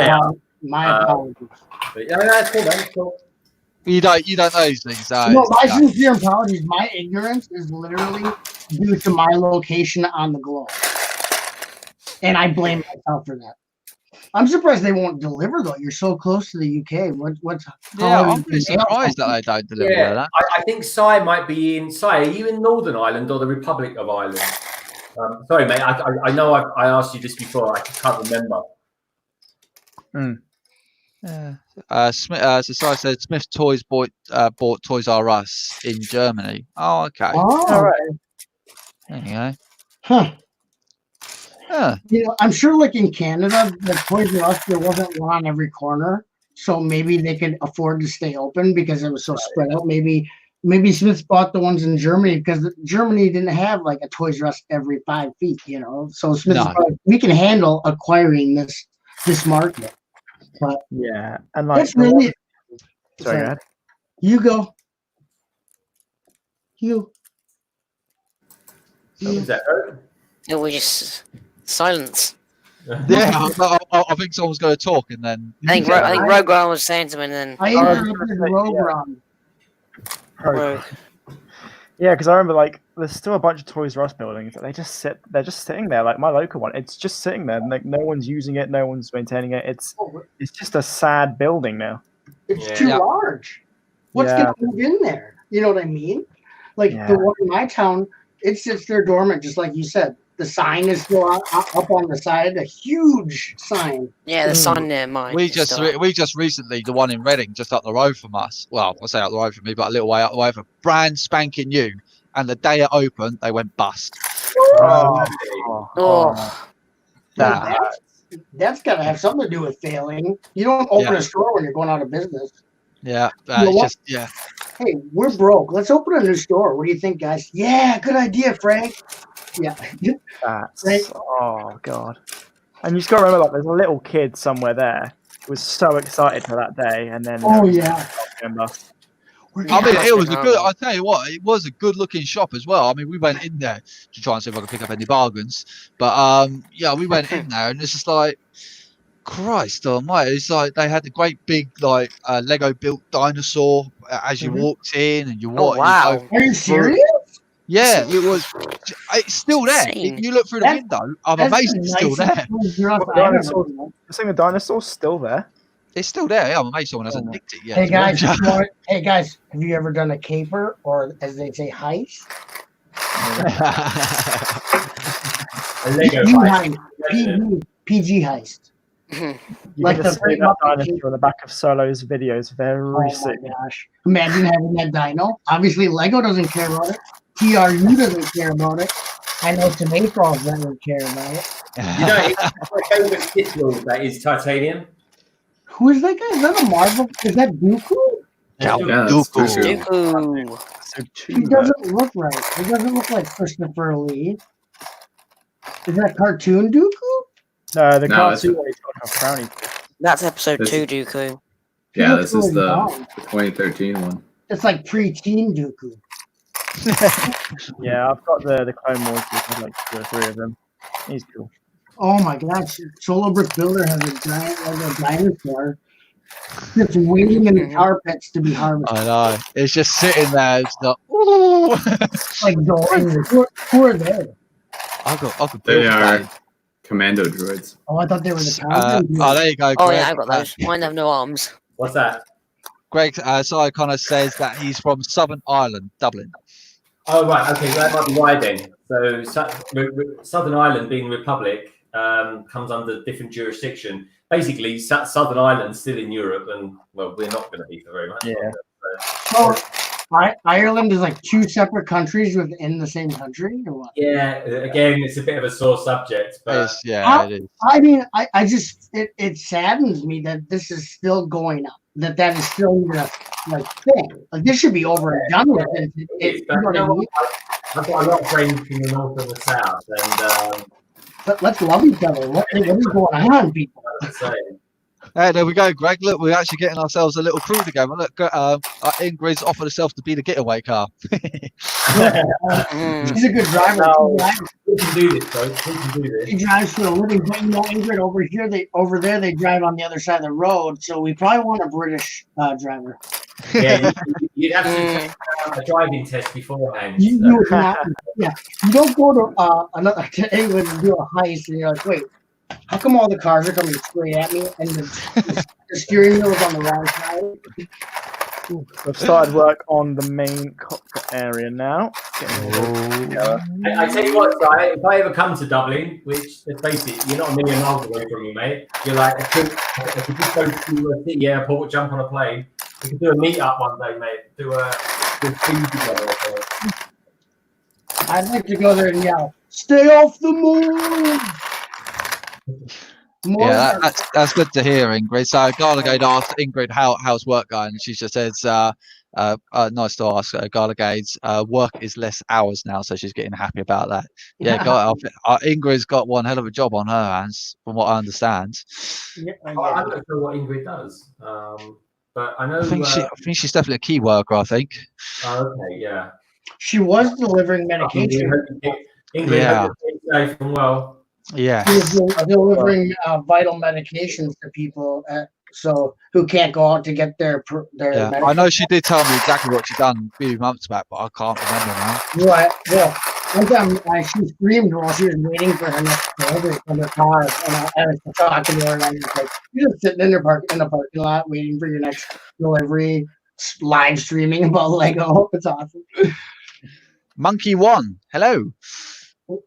apologies. But yeah, that's cool, man. Cool. You don't know these things. No, my sincere apologies. My ignorance is literally due to my location on the globe, and I blame myself for that. I'm surprised they won't deliver though. You're so close to the UK. I'm pretty surprised that they don't deliver that. I think Si might be in. Si, are you in Northern Ireland or the Republic of Ireland? Sorry, mate. I know I asked you this before. I can't remember. Society said Smith Toys bought Toys R Us in Germany. Oh, okay. Oh, all right. There you go. Huh. I'm sure like in Canada, the Toys R Us, there wasn't one on every corner. So maybe they could afford to stay open because it was so spread out. Maybe Smith's bought the ones in Germany because Germany didn't have like a Toys R Us every 5 feet, So Smith's we can handle acquiring this market. But yeah, and like that's really sorry, go ahead. You go. Is that It was just silence. Yeah, I think someone's going to talk, and then I think Rogue One was saying something, and then I interrupted Rogue. Yeah, because I remember like there's still a bunch of Toys R Us buildings that they're just sitting there. Like my local one, it's just sitting there. Like no one's using it, no one's maintaining it. It's just a sad building now. It's too large. What's gonna move in there? You know what I mean? Like the one in my town, it sits there dormant, just like you said. The sign is still up on the side, a huge sign. Yeah, the sign near mine. We just recently, the one in Reading, just up the road from us. Well, I say up the road from me, but a little way up the way, for brand spanking new. And the day it opened, they went bust. That's got to have something to do with failing. You don't open a store when you're going out of business. Yeah, Hey, we're broke. Let's open a new store. What do you think, guys? Yeah, good idea, Frank. Yeah. Oh god. And you just got to remember, like, there's a little kid somewhere there who was so excited for that day, and then I mean, it was a good. I tell you what, it was a good-looking shop as well. I mean, we went in there to try and see if I could pick up any bargains, but we went in there, and it's just like, Christ almighty! It's like they had the great big like Lego built dinosaur as you walked in, and you Are you serious? Yeah, it was. It's still there. Insane. If you look through the window, I'm amazed it's still there. You're saying the dinosaur's still there? It's still there. Yeah, I'm amazed someone hasn't nicked it yet. Hey guys, hey guys, have you ever done a caper or, as they say, heist? A Lego heist. PG heist. You Like can the just see that dinosaur on the back of Solo's videos. Very sick. Oh my gosh! Imagine having that dino. Obviously, Lego doesn't care about it. TRU doesn't care about it. I know Tomato doesn't care about it. You know, it's my favorite Sith Lord that is titanium. Who is that guy? Is that a Marvel? Is that Dooku? Yeah, that's Dooku. Dooku. He doesn't look right. He doesn't look like Christopher Lee. Is that cartoon Dooku? No, the No, cartoon that's- where he's got a brownie. That's episode This- 2, Dooku. Yeah, looks this is really the dumb. 2013 one. It's like pre-teen Dooku. Yeah, I've got the Clone Wars. There's like 2 or 3 of them. He's cool. Oh my gosh! Solo Brick Builder has a giant, like a dinosaur, just waiting in the tar pits to be harvested. I know. It's just sitting there. It's not. Ooh. Like who are they? I got. They are commando droids. Oh, I thought they were the Paladin dudes. Oh, there you go. Oh, Greg. yeah, I've got those. Mine have no arms. What's that? Greg kind of says that he's from Southern Ireland, Dublin. Oh, right. Okay, that might be why then. So Southern Ireland, being republic, comes under different jurisdiction. Basically, Southern Ireland's still in Europe, and well, we're not going to be for very much. Yeah. longer, So, Ireland is like 2 separate countries within the same country, or what? yeah. Again, it's a bit of a sore subject, but It is. I mean, I just it saddens me that this is still going up. That is still even a thing. Like this should be over and done with. I've got a lot of friends from the north and the south, and let's love each other. What is going on, people? Hey, there we go, Greg. Look, we're actually getting ourselves a little crew together. Look, Ingrid's offered herself to be the getaway car. She's a good driver. We can do this, folks. We can do this. She drives for a living, but you know, Ingrid over there they drive on the other side of the road. So we probably want a British driver. Yeah, you'd have to take a driving test beforehand. You would not, yeah. You don't go to England and do a heist, and you're like, wait, how come all the cars are coming straight at me and the steering wheel is on the wrong side? We've started work on the main cockpit area now. I tell you what, Si, if I ever come to Dublin, which let's face it, you're not a million miles away from me, mate. You're like, I could just go to a city airport, jump on a plane. We could do a meet up one day, mate. Do a feed together. I'd like to go there and yell, "Stay off the moon!" Yeah, that's good to hear, Ingrid. So Garligade asked Ingrid how's work going, and she just says, nice to ask. Garligade's work is less hours now, so she's getting happy about that. Yeah, Ingrid's got one hell of a job on her hands, from what I understand. Yeah, I'm not sure what Ingrid does, but I know. I think she's definitely a key worker. I think. Okay, yeah. She was delivering medication. Ingrid, yeah. Safe and well. Yeah. She was delivering vital medications to people, who can't go out to get their. Yeah. I know she did tell me exactly what she'd done a few months back, but I can't remember now. Right. Well, one time she screamed while she was waiting for her next delivery from her car, and I was talking to her, and I was like, "You're just sitting in the parking lot waiting for your next delivery, live streaming about Lego. It's awesome." Monkey One, hello.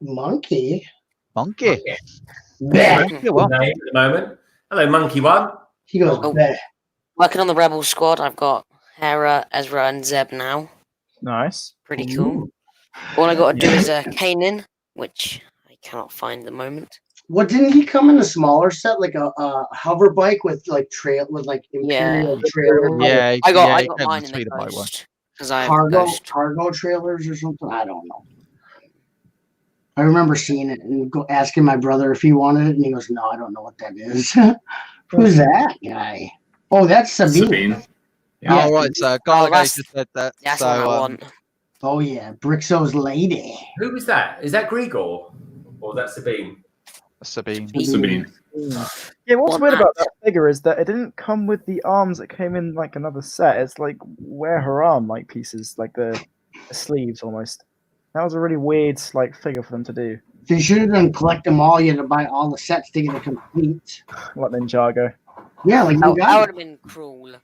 Monkey. Yeah. At the moment. Hello, Monkey One. He goes, working on the Rebel squad. I've got Hera, Ezra, and Zeb now. Nice. Pretty cool. All I got to do is Kanan, which I cannot find at the moment. What, didn't he come in a smaller set, like a hover bike with like Imperial trailer? Yeah, I got mine in the Ghost because I have cargo trailers or something. I don't know. I remember seeing it and asking my brother if he wanted it, and he goes, "No, I don't know what that is." Who's that guy? Oh, that's Sabine. Yeah. All right, so Garligate just said that. That's what I want. Oh yeah, Brixo's lady. Who was that? Is that Grigor or that's Sabine? Sabine. Yeah, what's weird about that figure is that it didn't come with the arms. It came in like another set. It's like where her arm like pieces, like the sleeves almost. That was a really weird figure for them to do. They should have done collect them all. You had to buy all the sets to get it complete. Like Ninjago. Yeah, like that would have been cruel.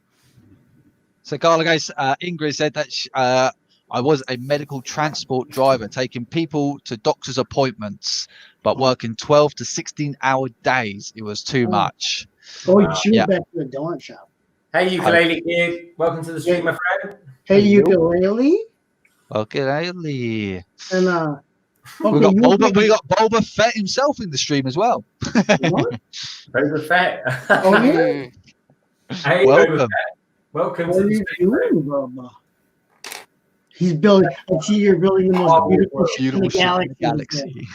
So, Garlic, Ingrid said that I was a medical transport driver, taking people to doctor's appointments, but working 12 to 16-hour days. It was too much. Oh, she went back to the donut shop. Hey, Ukulele Kid. Welcome to the stream, my friend. Hey, Ukulele. Ukulele. And we got Boba Fett himself in the stream as well. What? Boba Fett. Oh, yeah. Hey, welcome. Boba Fett. Welcome What to are the you stream. doing, Boba? He's building. I see you're building the most beautiful ship in the galaxy.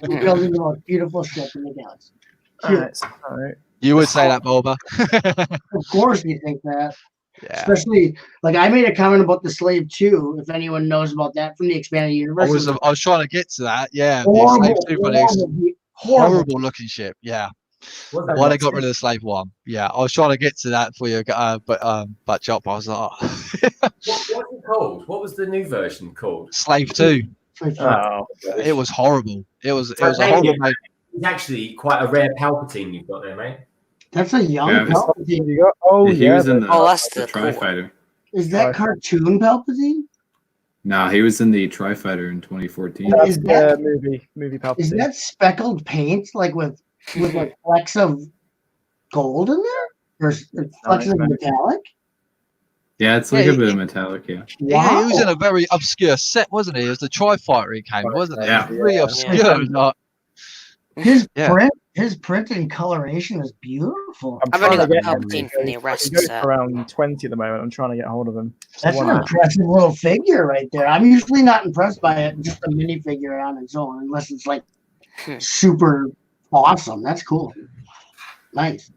You're building the most beautiful ship in the galaxy. All right. You would say that, Boba. Of course, you think that. Yeah. Especially, I made a comment about the Slave 2, if anyone knows about that from the expanded universe. I was trying to get to that. Yeah. Horrible looking ship. Yeah. Why they got rid of the Slave 1? Yeah, I was trying to get to that for you, but Chop, I was like, What's it called? What was the new version called? Slave 2. Oh, it was horrible. It was a horrible. It's actually quite a rare Palpatine you've got there, mate. That's a young Palpatine. You got, he was in the that's the Tri-Fighter. Is that cartoon Palpatine? No, he was in the Tri-Fighter in 2014. That's the movie Palpatine. Is that speckled paint, with flecks of gold in there? Or flecks of metallic? Yeah, it's like a bit of metallic, yeah. Yeah, he was in a very obscure set, wasn't he? It was the Tri-Fighter he came, wasn't it? Yeah. Really obscure. His print and coloration is beautiful. I've only got Palpatine from the Arrest set. Around 20 at the moment. I'm trying to get hold of him. That's an impressive little figure right there. I'm usually not impressed by it, just a minifigure on its own, unless it's super awesome. That's cool. Nice.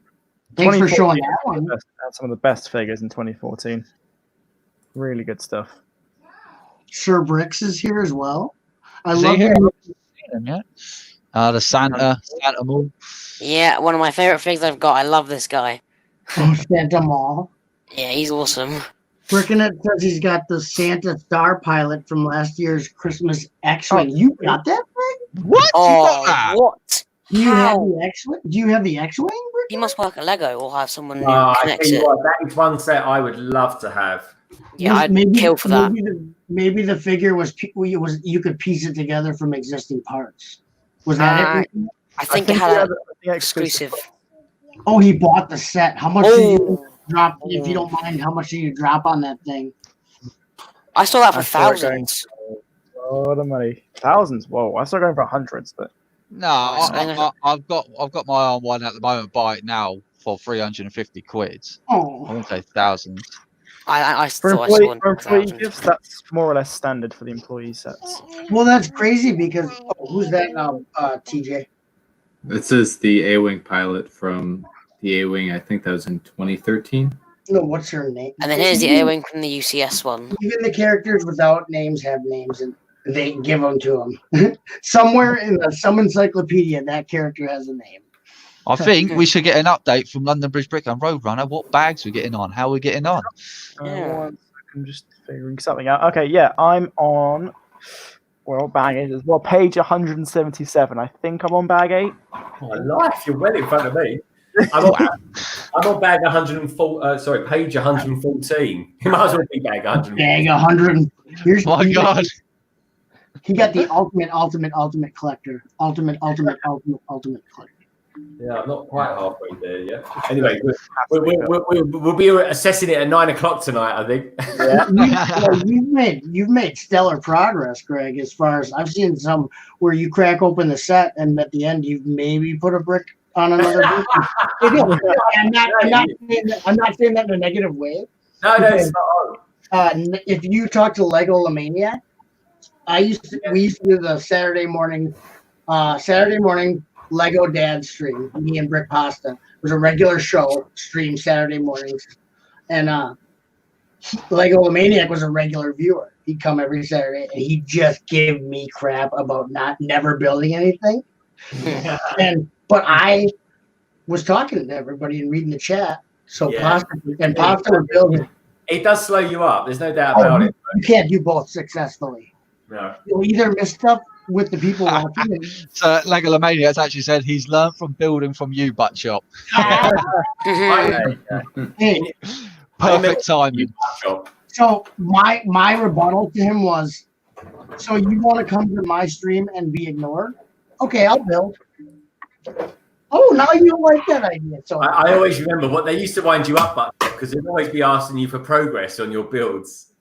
Thanks for showing that one. That's some of the best figures in 2014. Really good stuff. Sir Bricks is here as well. I love him. Yeah. The Santa Maul. Yeah, one of my favorite things I've got. I love this guy. Oh, Santa Maul. Yeah, he's awesome. Frickin' it says he's got the Santa Star pilot from last year's Christmas X-Wing. You got that thing? What? What? Do you have the X-Wing? Do you have the X-Wing? He must work at LEGO or have someone who I connects tell you it. what, that is one set I would love to have. Yeah, I'd kill for that. Maybe the figure was you could piece it together from existing parts. Was that it? I think it had an exclusive. Oh, he bought the set. How much did you drop? If you don't mind, how much did you drop on that thing? I saw that for thousands. A lot of money. Thousands? Whoa, I started going for hundreds, but no, I've got my eye on one at the moment. Buy it now for 350 quid. Oh, I wouldn't say thousands. I for thought I saw one. employee gifts, that's more or less standard for the employee sets. Well, that's crazy because who's that now, TJ? This is the A-Wing pilot from the A-Wing. I think that was in 2013. No, what's her name? And then here's the A-Wing from the UCS one. Even the characters without names have names, and they give them to them. Somewhere in some encyclopedia, that character has a name. I think we should get an update from London Bridge Brick and Roadrunner. What bags we're getting on? How we're getting on? I'm just figuring something out. Okay, yeah, I'm on. Well, bag 8 is page 177. I think I'm on bag 8. My life, you're well in front of me. I'm on bag 104. Sorry, page 114. You might as well be bag 100. Bag 100. Here's my God. He got the ultimate collector. Ultimate collector. Yeah, I'm not quite halfway there yet. Anyway, we'll be assessing it at 9 o'clock tonight, I think. Yeah. You've made stellar progress, Greg. As far as I've seen some where you crack open the set and at the end you've maybe put a brick on another brick. I'm not saying that in a negative way. No, it's not. If you talk to Lego Lemaniac, we used to do the Saturday morning Lego Dad stream. Me and Brick Pasta. It was a regular show stream Saturday mornings, and Lego Maniac was a regular viewer. He'd come every Saturday, and he'd just give me crap about never building anything. But I was talking to everybody and reading the chat. So Pasta was building. It does slow you up. There's no doubt about it. You can't do both successfully. No. You'll either miss stuff with the people watching. So Lego Maniacs actually said he's learned from building from you, butt shop. Hey, Perfect timing. so my rebuttal to him was, so you want to come to my stream and be ignored? Okay, I'll build. Oh, now you don't like that idea. So I always remember what they used to wind you up because they'd always be asking you for progress on your builds.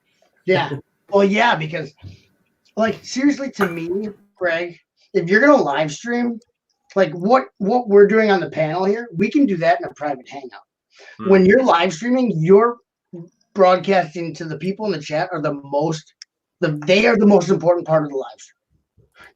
Yeah. Well, yeah, because like seriously, to me, Greg, if you're gonna live stream, like what we're doing on the panel here, we can do that in a private hangout. When you're live streaming, you're broadcasting to the people in the chat are they are the most important part of the live stream.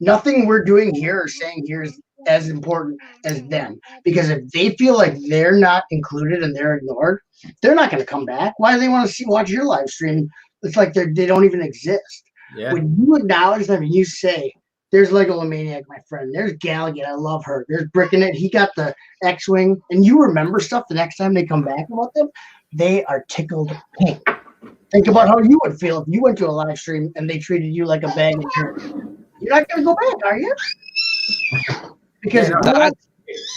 Nothing we're doing here or saying here is as important as them, because if they feel like they're not included and they're ignored, they're not going to come back. Why do they want to watch your live stream? It's like they don't even exist. Yeah. When you acknowledge them and you say, there's Lego Maniac, my friend. There's Galligan. I love her. There's Brickinet. He got the X-Wing. And you remember stuff the next time they come back about them. They are tickled pink. Think about how you would feel if you went to a live stream and they treated you like a bag of dirt. You're not going to go back, are you? Because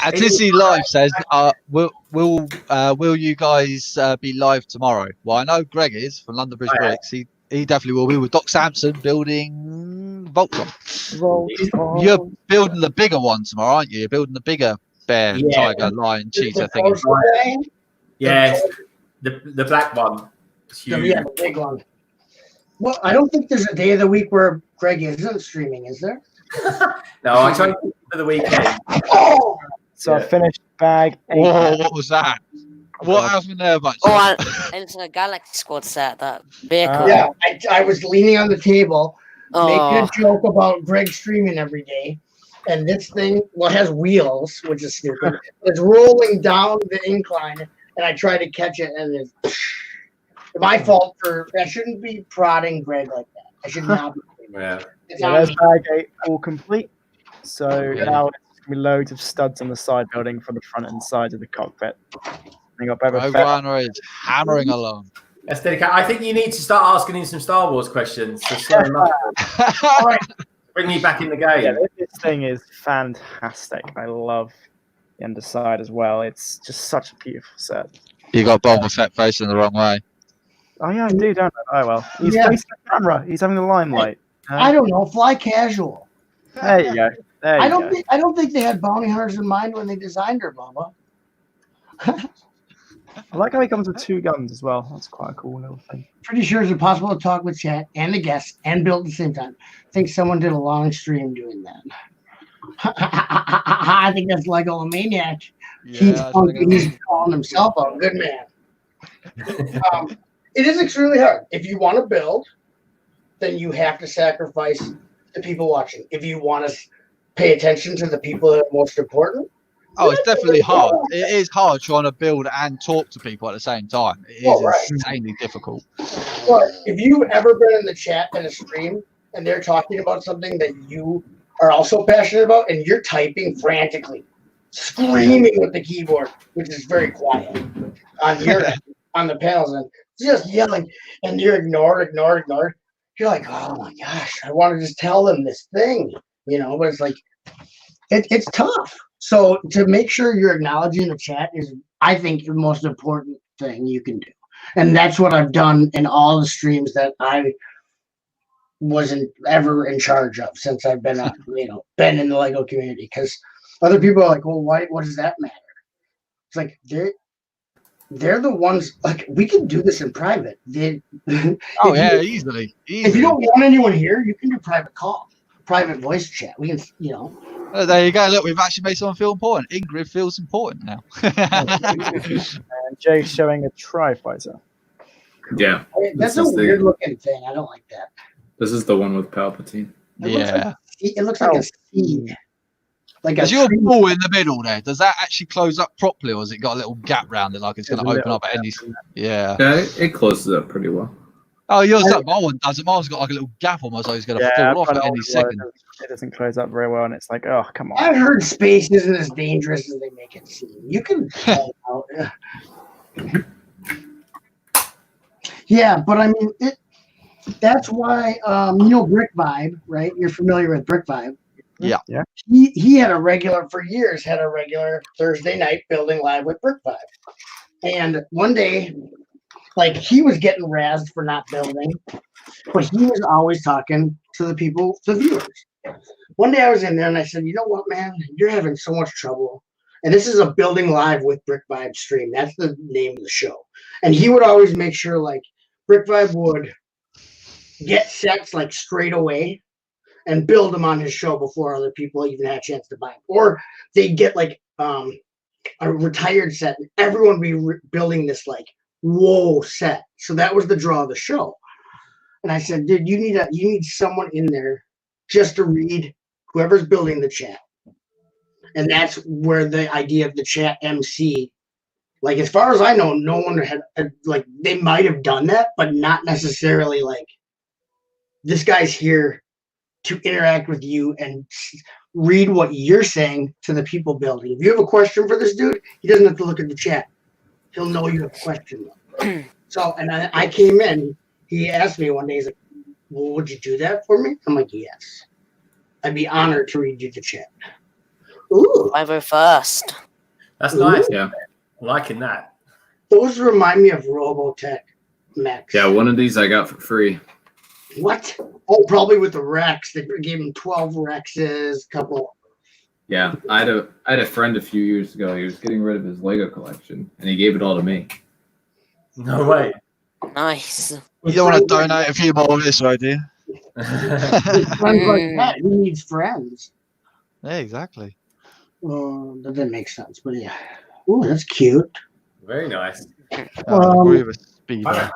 Atisi Live says, will you guys be live tomorrow? Well, I know Greg is from London Bridge Bricks. He definitely will be with Doc Sampson building Voltron. You're building the bigger one tomorrow, aren't you? You're building the bigger bear, tiger, lion, cheetah thing. Yeah, the black one. Yeah, the big one. Well, I don't think there's a day of the week where Greg isn't streaming, is there? No, I try to keep it for the weekend. So I finished bag 8. Whoa, what was that? What happened there, much? Oh, and it's a Galaxy Squad set, that vehicle. Yeah, I was leaning on the table, making a joke about Greg streaming every day. And this thing, has wheels, which is stupid. It's rolling down the incline, and I try to catch it, and it's my fault I shouldn't be prodding Greg like that. I should not be. There's bag 8 all complete. So now it's going to be loads of studs on the side building from the front and side of the cockpit. They got Runner is hammering along. That's dedicated. I think you need to start asking him some Star Wars questions to slow him up. All right. Bring me back in the game. Yeah, this thing is fantastic. I love the underside as well. It's just such a beautiful set. You got Boba Fett facing the wrong way. Oh yeah, I do, don't I? Oh well. He's facing the camera. He's having the limelight. I don't know. Fly casual. There you go. I don't think they had bounty hunters in mind when they designed her, Bubba. I like how he comes with 2 guns as well. That's quite a cool little thing. Pretty sure it's impossible to talk with chat and the guests and build at the same time. I think someone did a long stream doing that. I think that's Lego Maniac. He's calling himself a good man. It is extremely hard. If you want to build, then you have to sacrifice the people watching. If you want to pay attention to the people that are most important. Oh, it's definitely hard. It is hard trying to build and talk to people at the same time. It is insanely difficult. But if you've ever been in the chat in a stream and they're talking about something that you are also passionate about and you're typing frantically, screaming with the keyboard, which is very quiet on the panels, and just yelling, and you're ignored. You're like, oh my gosh, I want to just tell them this thing, but it's like, it's tough. So to make sure you're acknowledging the chat is, I think, the most important thing you can do. And that's what I've done in all the streams that I wasn't ever in charge of since I've been, been in the Lego community. Because other people are like, well, what does that matter? It's like, they're the ones, like, we can do this in private. Easily. If you don't want anyone here, you can do private call, private voice chat. We can, there you go. Look, we've actually made someone feel important. Ingrid feels important now. And Jay's showing a tri-fighter. Yeah. That's a weird looking thing. I don't like that. This is the one with Palpatine. It looks like a seed. Is your ball in the middle there? Does that actually close up properly, or has it got a little gap round it, like it's going to open up at any? Yeah, it closes up pretty well. Oh, yours that my one doesn't. Mine's got like a little gap almost, so he's going to fall off at any second. It doesn't close up very well, and it's like, oh, come on. I've heard space isn't as dangerous as they make it seem. You can pull out. Yeah, but I mean, That's why you know Brick Vibe, right? You're familiar with Brick Vibe. Yeah. He had a regular for years, had a regular Thursday night building live with Brick Vibe. And one day, like he was getting razzed for not building, but he was always talking to the people, the viewers. One day I was in there and I said, you know what, man, you're having so much trouble. And this is a building live with Brick Vibe stream. That's the name of the show. And he would always make sure like Brick Vibe would get sets like straight away and build them on his show before other people even had a chance to buy them. Or they'd get like a retired set and everyone would be building this like whoa set. So that was the draw of the show. And I said, dude, you need someone in there just to read whoever's building the chat. And that's where the idea of the chat MC, like as far as I know, no one had like they might have done that, but not necessarily like this guy's here to interact with you and read what you're saying to the people building. If you have a question for this dude, he doesn't have to look at the chat. He'll know you have a question. So, and I came in, he asked me one day, he's like, well, would you do that for me? I'm like, yes. I'd be honored to read you the chat. Ooh. I go first. That's nice. Yeah. Liking that. Those remind me of Robotech Max. Yeah, one of these I got for free. What? Oh, probably with the Rex. They gave him 12 Rexes, couple. Yeah, I had a friend a few years ago. He was getting rid of his Lego collection, and he gave it all to me. No way. Nice. You don't want to donate a few more of this, right, do you? Friends like that. He needs friends. Yeah, exactly. That didn't make sense, but yeah. Ooh, that's cute. Very nice. All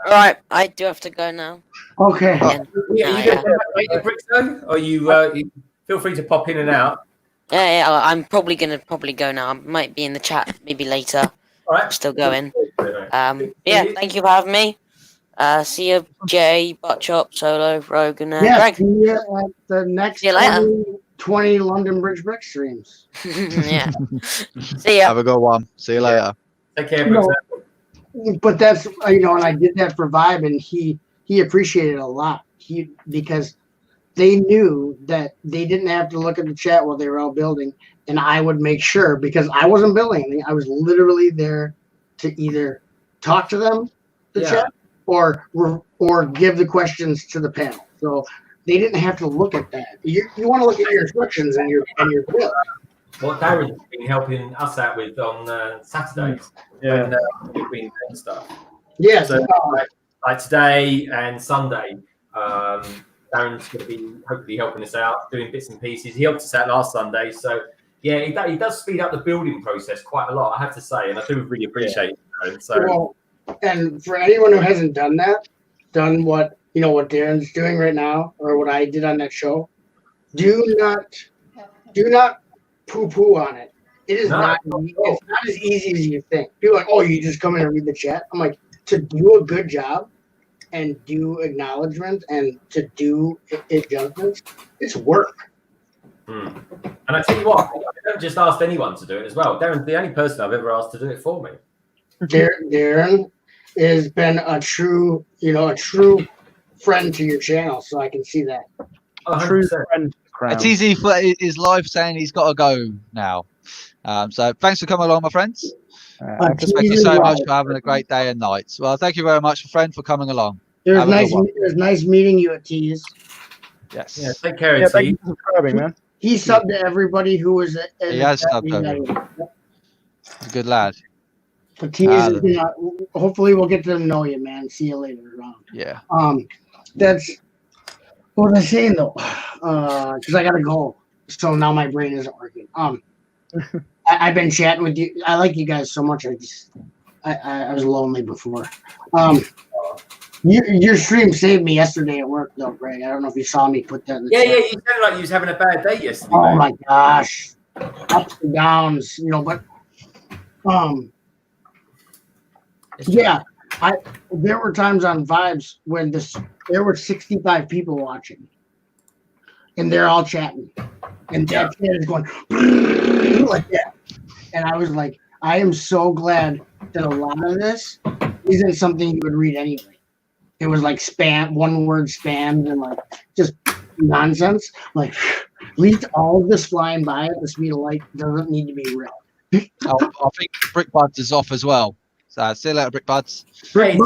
right, I do have to go now. Okay. Yeah, you going Bricks though? Or you feel free to pop in and out. Yeah, I'm probably gonna go now. I might be in the chat maybe later. All right. I'm still going. Yeah, thank you for having me. See you, Jay, Buttchop, Solo, Rogue, and Greg. See you at the next See you later. 20 London Bridge Brick streams. Yeah. See ya. Have a good one. See you later. Take care, Bricks. But that's and I did that for Vibe, and he appreciated it a lot. Because they knew that they didn't have to look at the chat while they were all building, and I would make sure because I wasn't building anything. I was literally there to either talk to them, the chat, or give the questions to the panel. So they didn't have to look at that. You want to look at your instructions and your build. What Darren's been helping us out with on Saturdays. When we've been doing stuff. Yeah. So like today and Sunday, Darren's going to be hopefully helping us out, doing bits and pieces. He helped us out last Sunday. So yeah, he does speed up the building process quite a lot, I have to say, and I do really appreciate it. Darren. So. Well, and for anyone who hasn't done what what Darren's doing right now, or what I did on that show, do not poo-poo on it. It is not. It's not as easy as you think. People are like, oh, you just come in and read the chat. I'm like, to do a good job and do acknowledgement and to do adjustments, it's work. And I tell you what, I haven't just asked anyone to do it as well. Darren's the only person I've ever asked to do it for me. Darren has been a true friend to your channel, so I can see that. True friend. It's easy for his live saying he's got to go now. So thanks for coming along, my friends. Thank you so much for having a great day and night. Well, thank you very much, friend, for coming along. It was nice meeting you at Tees. Yes. Yeah, take care of Thank you for subscribing, man. He subbed to everybody who was he has subbed over. He's a good lad. But Tees, hopefully we'll get to know you, man. See you later around. Yeah. That's what was I saying though? Because I gotta go. So now my brain isn't working. I've been chatting with you. I like you guys so much. I was lonely before. Your stream saved me yesterday at work though, Greg. I don't know if you saw me put that in the chat. You sounded like you was having a bad day yesterday. Oh my gosh. Ups and downs, but yeah. There were times on Vibes when there were 65 people watching, and they're all chatting, and that chat is going like that. And I was like, I am so glad that a lot of this isn't something you would read anyway. it was like spam, one word spams and like just nonsense. Like, at least all of this flying by at the speed of light doesn't need to be real. I think Brick Buds is off as well. So see you later, Brick Buds. Hey,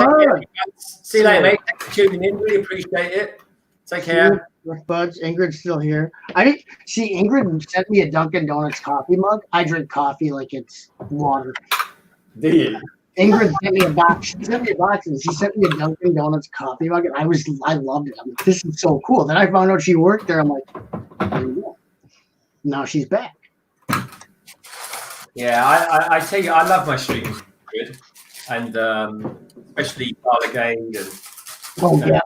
see you later, mate. Thanks for tuning in. Really appreciate it. Take care. Brick Buds. Ingrid's still here. I didn't see Ingrid sent me a Dunkin' Donuts coffee mug. I drink coffee like it's water. Do you? Ingrid sent me a box. She sent me a box and she sent me a Dunkin' Donuts coffee mug. And I loved it. I'm like, this is so cool. Then I found out she worked there. I'm like, there you go. Now she's back. Yeah, I tell you, I love my streams, good, and especially Gallagade and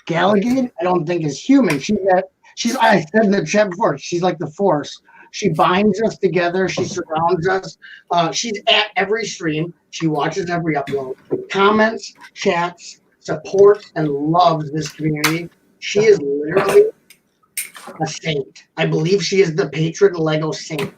Gallagade, I don't think is human. I said in the chat before, she's like the Force. She binds us together. She surrounds us. She's at every stream. She watches every upload, comments, chats, supports, and loves this community. She is literally a saint. I believe she is the patron Lego saint.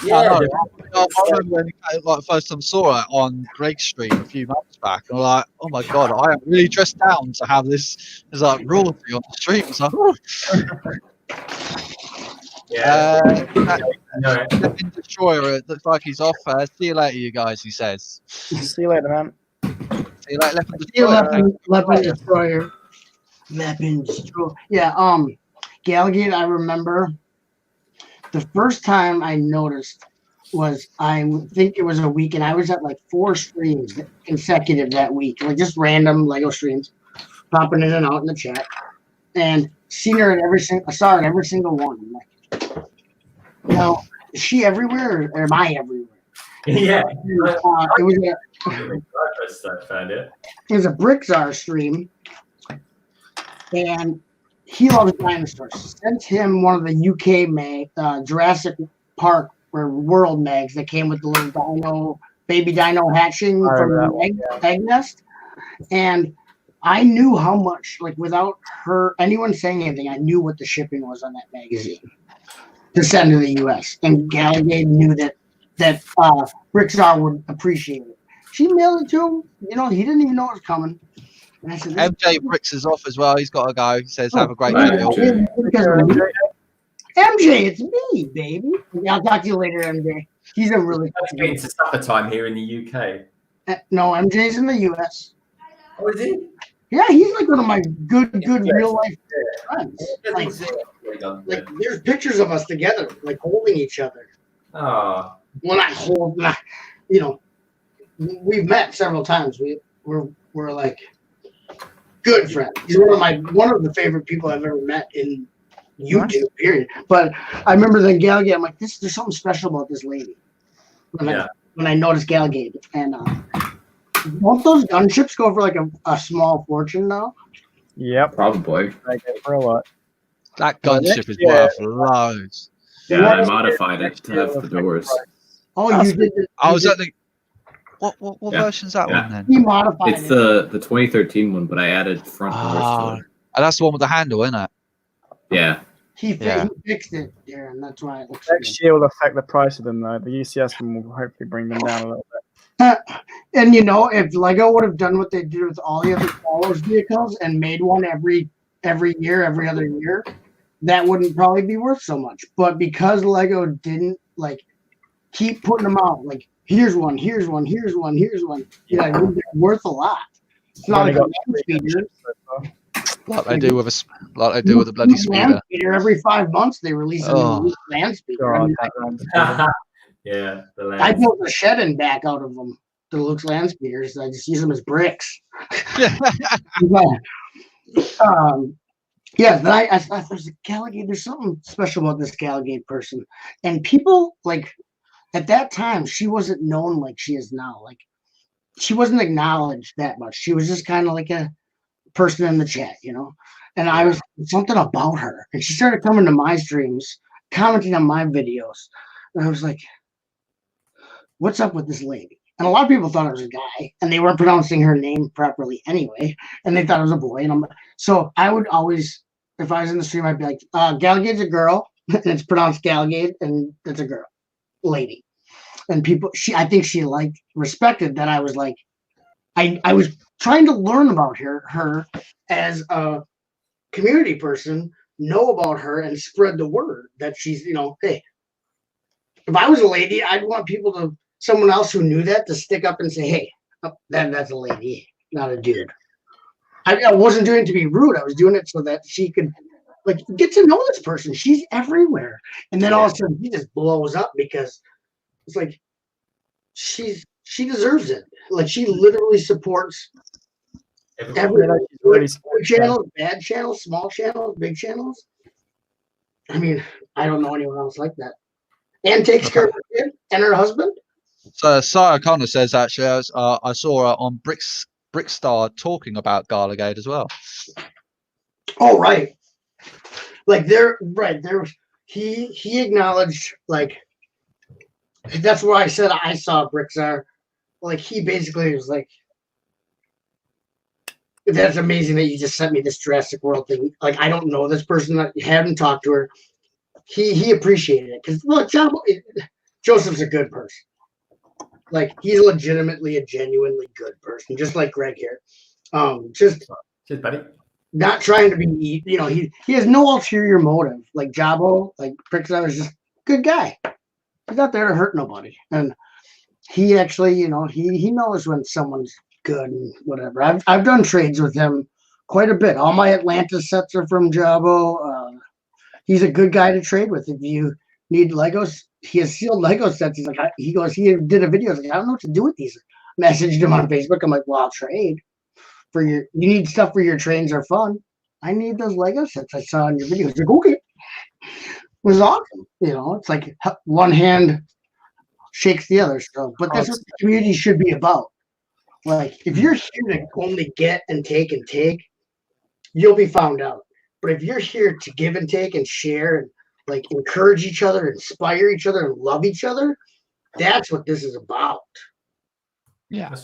Yeah, I remember when like first time saw it on Greg's stream a few months back, and I'm like, oh my god, I am really dressed down to have this as like royalty on the stream. It's like, oh. Flipping Destroyer, it looks like he's off. See you later, you guys. He says. See you later, man. See you later, Flipping Destroyer. Flipping Destroyer. Yeah. Gallagade, I remember. The first time I noticed was, I think it was a week, and I was at like 4 streams consecutive that week, like just random Lego streams, popping in and out in the chat, and seen her at I saw her in every single one. I'm like, you know, is she everywhere or am I everywhere? Yeah. It was a Brickzar stream, and he loves dinosaurs. Sent him one of the UK Jurassic Park or World mags that came with the little baby dino hatching from the egg nest. And I knew how much, like without anyone saying anything, I knew what the shipping was on that magazine to send to the US. And Gallagade knew that Brickzar would appreciate it. She mailed it to him. You know, he didn't even know it was coming. Said, MJ Bricks is off as well. He's got to go. He says, have a great day. MJ, it's me, baby. I'll talk to you later, MJ. He's a really good. It's supper time here in the UK. No, MJ's in the US. Oh, is he? Yeah, he's like one of my good real life friends. Like, there's pictures of us together, like holding each other. Oh. When I hold, you know, we've met several times. We're like good friends. He's one of the favorite people I've ever met in YouTube, period. But I remember then Gallagade, I'm like, there's something special about this lady. When I noticed Gallagade. And won't those gunships go for like a small fortune now? Yep. Probably. I get for a lot. That gunship is worth loads. Yeah, I modified it to have the doors. Oh, you did. I was at the. What version's that one then? He modified it's the 2013 one, but I added front doors to it. And that's the one with the handle, isn't it? Yeah. He fixed it there, and that's why it looks next year will affect the price of them though. The UCS one will hopefully bring them down a little bit. And you know, if Lego would have done what they did with all the other Star Wars vehicles and made one every year, every other year, that wouldn't probably be worth so much. But because Lego didn't like keep putting them out, like here's one, here's one, here's one, here's one, yeah, they're worth a lot. It's not like a land speeder. Like they do with a bloody speeder. Every 5 months they release a new land speeder. Yeah, I built a shed and back out of them. The Luke's land speeders. I just use them as bricks. But I thought there's a Gallagade. There's something special about this Gallagade person, and people like at that time she wasn't known like she is now. Like she wasn't acknowledged that much. She was just kind of like a person in the chat, you know. And I was something about her, and she started coming to my streams, commenting on my videos, and I was like, what's up with this lady? And a lot of people thought it was a guy, and they weren't pronouncing her name properly anyway, and they thought it was a boy. And so I would always, if I was in the stream, I'd be like, Gallagade's a girl, and it's pronounced Gallagade, and it's a girl, lady. And people, I think she respected that I was like, I was trying to learn about her as a community person, know about her and spread the word that she's, hey, if I was a lady, I'd want someone else who knew that to stick up and say, hey, that's a lady, not a dude. I wasn't doing it to be rude. I was doing it so that she could get to know this person. She's everywhere. And then all of a sudden he just blows up because it's like she deserves it. Like she literally supports everyone. Good channels, bad channels, small channels, big channels. I mean, I don't know anyone else like that. And takes care of her kid and her husband. So Saya Connor says actually, I saw her on Brickstar talking about Garligade as well. Oh right, he acknowledged that's why I said I saw Brickstar. He basically was like, that's amazing that you just sent me this Jurassic World thing. I don't know this person, I haven't talked to her. He appreciated it because Joseph's a good person. He's legitimately a genuinely good person, just like Greg here. Just buddy. Not trying to be, he has no ulterior motive. Jabo, Brickstar is just a good guy. He's not there to hurt nobody. And he actually, he knows when someone's good and whatever. I've done trades with him quite a bit. All my Atlantis sets are from Jabo. He's a good guy to trade with. If you need Legos, he has sealed Lego sets. He did a video. He's like, I don't know what to do with these. Messaged him on Facebook. I'm like, well, I'll trade. You need stuff for your trains are fun. I need those Lego sets I saw in your videos. Like, okay. It was awesome. It's like one hand shakes the other. So, but that's what the community should be about. If you're here to only get and take, you'll be found out. But if you're here to give and take and share and encourage each other, inspire each other, and love each other, that's what this is about. Yeah.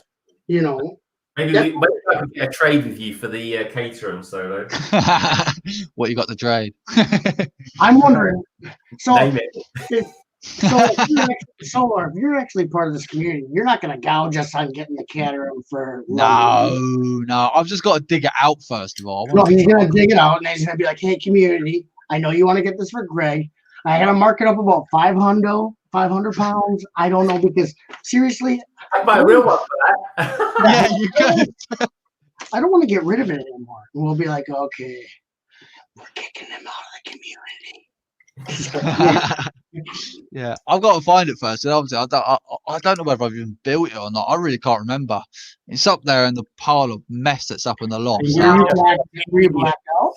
Maybe I could get a trade with you for the caterer solo. What you got to trade? I'm wondering. If you're actually part of this community, you're not going to gouge us on getting the caterer for. No. I've just got to dig it out first of all. No, he's going to dig it out and he's going to be like, "Hey, community, I know you want to get this for Greg. I got to mark it up about 500 pounds. I don't know because seriously, I buy a real one for that. Yeah, you could. I don't want to get rid of it anymore. And we'll be like, okay, we're kicking them out of the community. Yeah, I've got to find it first. And obviously, I don't know whether I've even built it or not. I really can't remember. It's up there in the pile of mess that's up in the loft. We blacked out.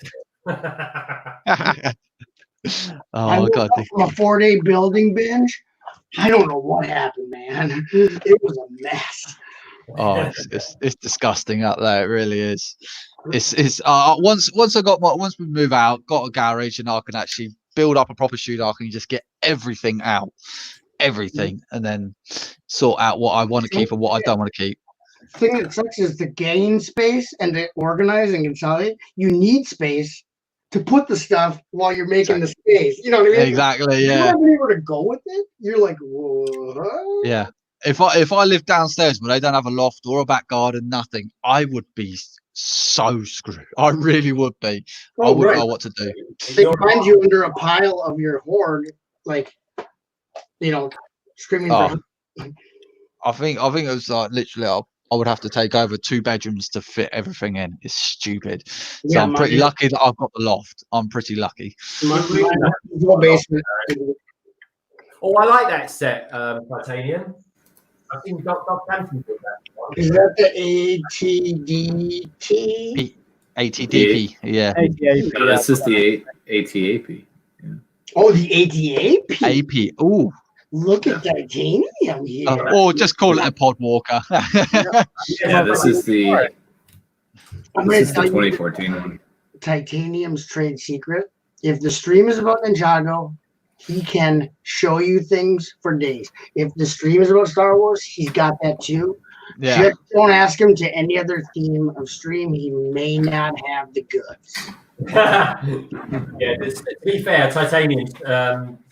Oh God! From a 4-day building binge. I don't know what happened, man. It was a mess. Oh, it's disgusting out there. It really is. It's once we move out, got a garage, and I can actually build up a proper shooter. I can just get everything out, and then sort out what I want to keep and what I don't want to keep. The thing that sucks is to gain space and to organize and consolidate. You need space to put the stuff while you're making the space. You know what I mean? Exactly. Yeah. You're not able to go with it. You're like, what? Yeah. If I lived downstairs but they don't have a loft or a back garden, nothing, I would be so screwed. I really would be. I wouldn't know what to do. They find you under a pile of your hoard, screaming. I think it was literally. I would have to take over 2 bedrooms to fit everything in. It's stupid. So I'm pretty lucky that I've got the loft. I'm pretty lucky. My basement. Oh, I like that set, Titanium. I think Doc Hampton did that one. Is that the ATDT? ATDP, yeah. ATAP. No, this is the ATAP. Yeah. Oh, the ATAP? AP. Ooh. Look at Titanium here. Or just call it a pod walker. Yeah, this is the 2014 one. Titanium's trade secret. If the stream is about Ninjago, he can show you things for days. If the stream is about Star Wars, he's got that too. Yeah. Just don't ask him to any other theme of stream. He may not have the goods. Yeah, to be fair, Titanium,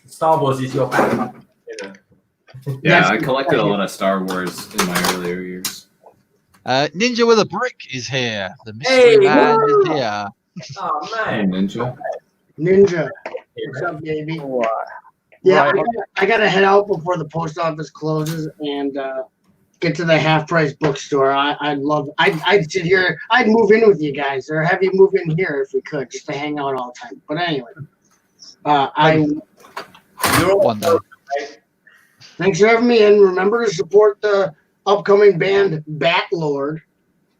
Star Wars is your backup. Yeah, I collected a lot of Star Wars in my earlier years. Ninja with a Brick is here. The mystery man is here. Oh Hey, man, Ninja. What's up, baby? Yeah, I gotta head out before the post office closes and get to the half price bookstore. I'd sit here. I'd move in with you guys, or have you move in here if we could, just to hang out all the time. But anyway, you're One day. thanks for having me, and remember to support the upcoming band Batlord.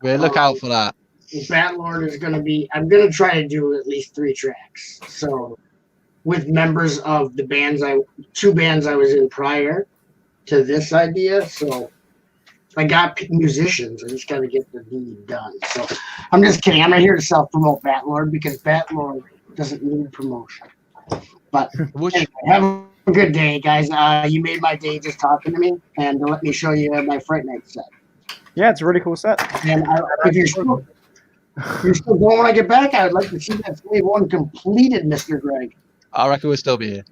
We'll look out for that. Batlord is going to be. I'm going to try to do at least 3 tracks. So, with members of the bands, 2 bands I was in prior to this idea. So, I got musicians. I just got to get the deed done. So, I'm just kidding. I'm not here to self-promote Batlord because Batlord doesn't need promotion. But anyway, have a good day, guys. You made my day just talking to me, and let me show you my Fright Night set. Yeah, it's a really cool set. And if you're still going when I get back, I would like to see that Slave 1 completed, Mr. Greg. I reckon we'll still be here.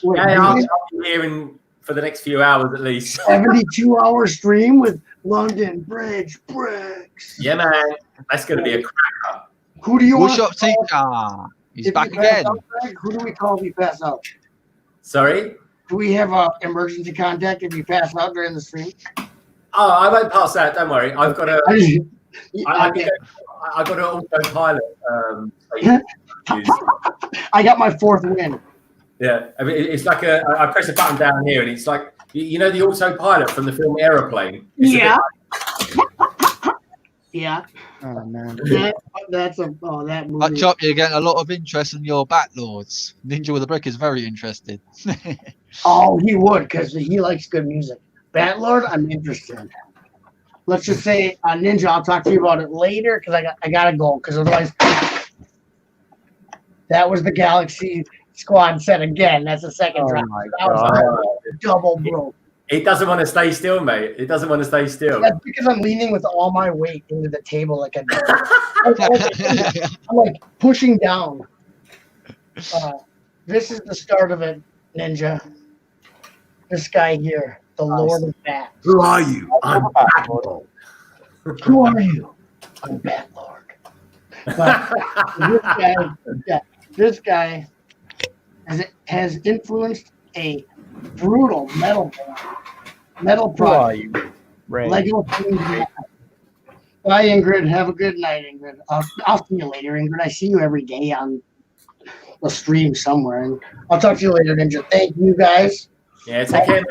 I'll be here for the next few hours at least. 72-hour stream with London Bridge Bricks. Yeah, man. That's going to be a cracker. Who do you want Workshop teacher. He's back again. Who do we call if you pass out? Sorry? Do we have an emergency contact if you pass out during the stream? Oh, I won't pass out. Don't worry. I've got a... I got an autopilot. I got my 4th win. Yeah, I mean, it's like I press a button down here, and it's like the autopilot from the film Aeroplane. Yeah. Yeah. Oh man. That movie. Chop, you're getting a lot of interest in your Batlords. Ninja with a Brick is very interested. Oh, he would, because he likes good music. Batlord, I'm interested. Let's just say, Ninja, I'll talk to you about it later because I gotta go. Because otherwise, that was the Galaxy Squad set again. That's the second drop. That was double broke. It doesn't want to stay still, mate. It doesn't want to stay still. That's because I'm leaning with all my weight into the table like I'm like pushing down. This is the start of it, Ninja. This guy here, the Lord of Bat. Who are you? I'm Batlord. Who are you? I'm Batlord. This guy has influenced a brutal metal product. LEGO themed. Bye, Ingrid. Have a good night, Ingrid. I'll see you later, Ingrid. I see you every day on a stream somewhere, and I'll talk to you later, Ninja. Thank you, guys. Yeah, take care.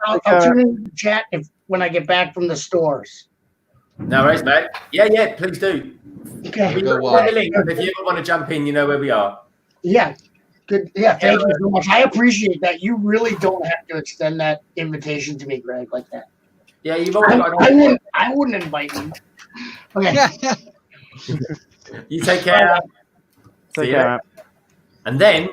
I'll turn in the chat when I get back from the stores. No worries, mate. Yeah, please do. Okay. If you ever want to jump in, you know where we are. Yeah. Good. Yeah, thank you so much. I appreciate that. You really don't have to extend that invitation to me, Greg, like that. Yeah, you've always got. I wouldn't invite you. Okay. You take care. Take care. And then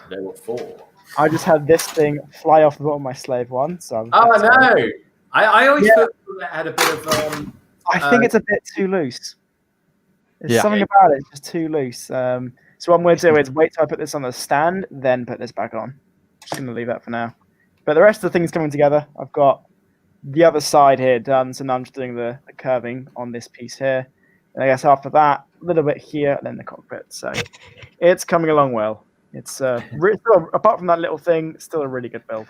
there were 4. I just had this thing fly off the bottom of my Slave 1. So I know. I always thought that had a bit of. I think it's a bit too loose. There's something about it. It's just too loose. So what I'm going to do is wait till I put this on the stand, then put this back on. Just going to leave that for now. But the rest of the thing's coming together. I've got the other side here done, so now I'm just doing the curving on this piece here. And I guess after that, a little bit here, and then the cockpit. So it's coming along well. It's still, apart from that little thing, still a really good build.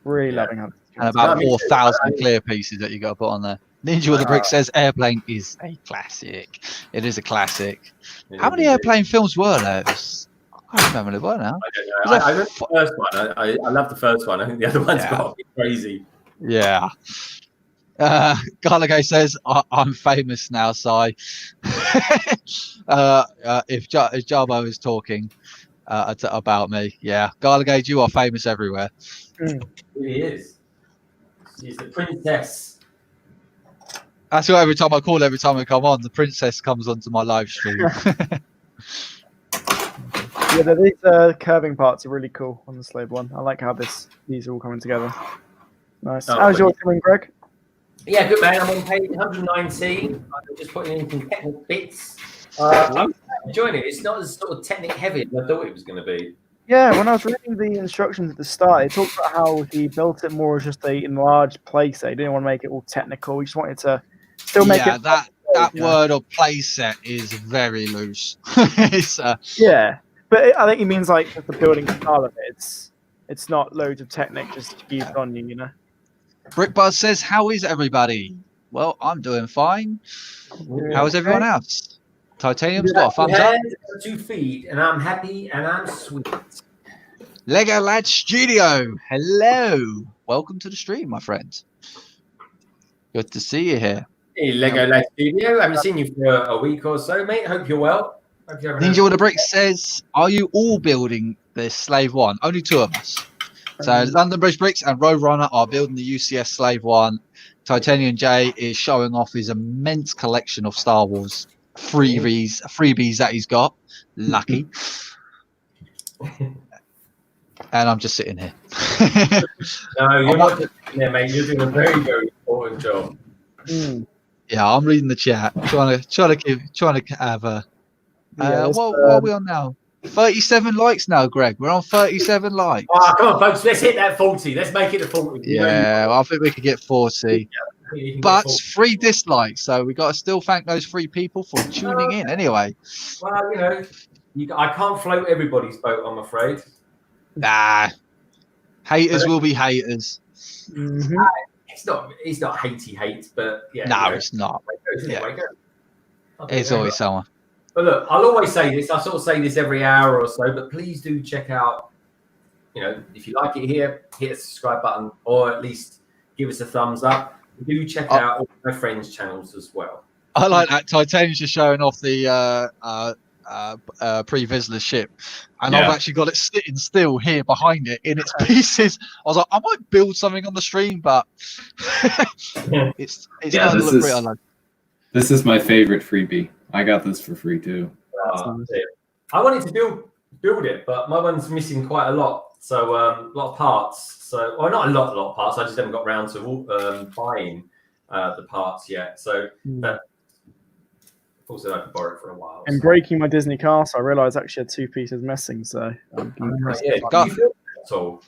Really loving it. And about 4,000 clear pieces that you got to put on there. Ninja with the Brick says Airplane is a classic. It is a classic. How many Airplane films were there? I can't remember what now. I don't know. I love the first one. I love the first one. I think the other one's got to be crazy. Yeah. Garligay says, I'm famous now, Si. If Jarbo is talking about me, yeah. Garligay, you are famous everywhere. He is. She's the princess. That's what every time I come on, the princess comes onto my live stream. Yeah, these curving parts are really cool on the Slave 1. I like how these are all coming together. Nice. How's yours coming, Greg? Yeah, good man. I'm on page 119. I'm just putting in some technical bits. I'm enjoying it. It's not as sort of technic heavy as I thought it was going to be. Yeah, when I was reading the instructions at the start, it talked about how he built it more as just a enlarged playset. He didn't want to make it all technical. He just wanted to Still make yeah, it. that word or play set is very loose. It's, yeah, but I think he means like the building style of it. It's not loads of Technic just used on you, you know. Brickbuzz says, "How is everybody?" Well, I'm doing fine. How is everyone else? Titanium's got a thumbs up. 2 feet, and I'm happy and I'm sweet. Lego Lad Studio, hello. Welcome to the stream, my friend. Good to see you here. Hey, Lego Lad Studio. I haven't seen you for a week or so, mate. Hope you're well. Hope you're Ninja with a Brick says, "Are you all building this Slave One?" Only 2 of us. So London Bridge Bricks and Roadrunner are building the UCS Slave One. Titanium J is showing off his immense collection of Star Wars freebies that he's got. Lucky. And I'm just sitting here. No, you're not just sitting there, mate. You're doing a very, very important job. Yeah, I'm reading the chat, trying to have a. What are we on now? 37 likes now, Greg. We're on 37 likes. Oh, come on, folks. Let's hit that 40. Let's make it a 40. Yeah, I think we could get 40. Yeah, but 3 dislikes, so we got to still thank those 3 people for tuning in. Anyway. Well, I can't float everybody's boat, I'm afraid. Nah, haters will be haters. Mm-hmm. It's not hate, but yeah. No, it's not. It's always someone. But look, I'll always say this. I sort of say this every hour or so, but please do check out. If you like it here, hit the subscribe button, or at least give us a thumbs up. Do check out all my friends' channels as well. I like that. Titanium's just showing off the pre-Vizsla ship, and I've actually got it sitting still here behind it in its pieces. I was like, I might build something on the stream, but it's starting to look pretty unlucky. This is my favorite freebie. I got this for free too. I wanted to build it, but my one's missing quite a lot. So a lot of parts. So, or not a lot of parts. I just haven't got around to buying the parts yet. So, also I could borrow it for a while. And breaking my Disney castle, I realised I actually had 2 pieces missing. So, did you film that at all?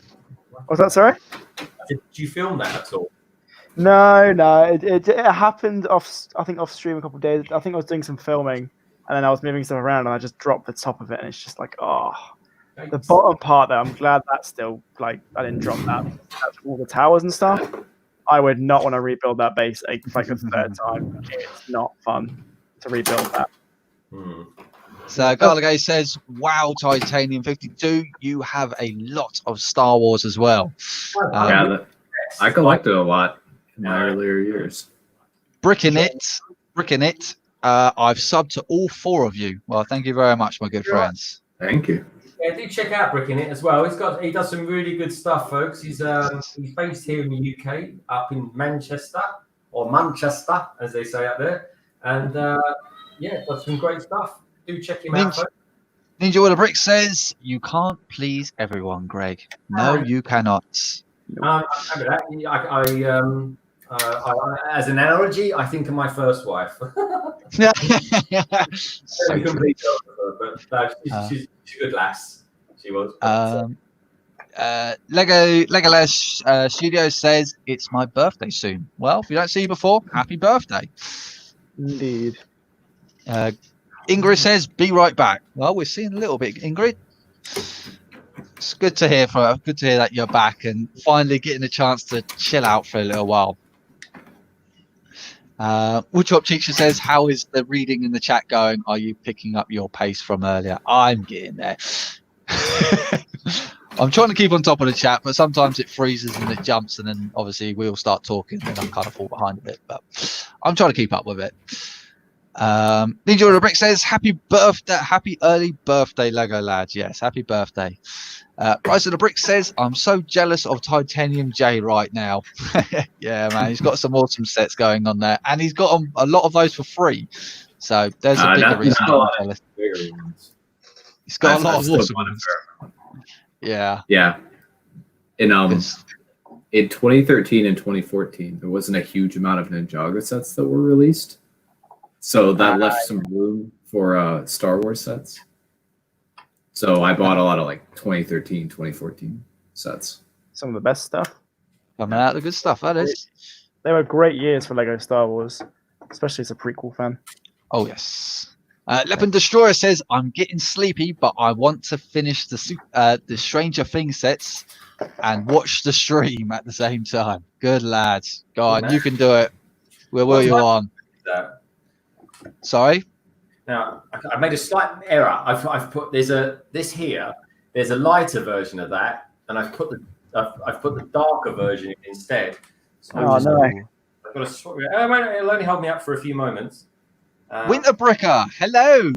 Was that sorry? Did you film that at all? No. It happened off stream a couple of days. I think I was doing some filming, and then I was moving stuff around, and I just dropped the top of it, and it's just like, the bottom part there. I'm glad that's still I didn't drop that. That's all the towers and stuff. I would not want to rebuild that base a 3rd time. It's not fun to rebuild that. So Garligay says, "Wow, Titanium 52, you have a lot of Star Wars as well." I collected a lot in my earlier years. Bricking it. I've subbed to all 4 of you. Well, thank you very much, my good friends. Thank you. Yeah, do check out Bricking It as well. He does some really good stuff, folks. He's based here in the UK, up in Manchester, or Manchester, as they say out there. And does some great stuff. Do check him out, folks. Ninja with a Brick says, "You can't please everyone, Greg. No, you cannot." As an analogy, I think of my first wife. She's a good lass. She was. Legolas Studio says, "It's my birthday soon." Well, if you don't see you before, happy birthday. Indeed. Ingrid says, "Be right back." Well, we're seeing a little bit, Ingrid. It's good to hear that you're back and finally getting a chance to chill out for a little while. Woodchop Teacher says, "How is the reading in the chat going? Are you picking up your pace from earlier?" I'm getting there. I'm trying to keep on top of the chat, but sometimes it freezes and it jumps, and then obviously we'll start talking, and I'm kind of fall behind a bit. But I'm trying to keep up with it. Ninja with a Brick says, "Happy early birthday, Lego lads." Yes, happy birthday. Rise of the Brick says, "I'm so jealous of Titanium J right now." Yeah, man, he's got some awesome sets going on there, and he's got a lot of those for free. So there's a bigger reason I'm jealous. He's got a lot of awesome ones. Yeah. In 2013 and 2014, there wasn't a huge amount of Ninjago sets that were released, so that left some room for Star Wars sets. So I bought a lot of 2013, 2014 sets. Some of the best stuff. Coming out the good stuff, that is. They were great years for Lego Star Wars. especially as a prequel fan. Oh yes. Leopard Destroyer says, "I'm getting sleepy, but I want to finish the Stranger Things sets and watch the stream at the same time." Good lads, go on, you can do it. Where were you on? Sorry. Now I made a slight error. I've put there's a lighter version of that, and I've put the darker version instead. So Oh no! I've got to sort it. It'll only hold me up for a few moments. Winterbricker, hello.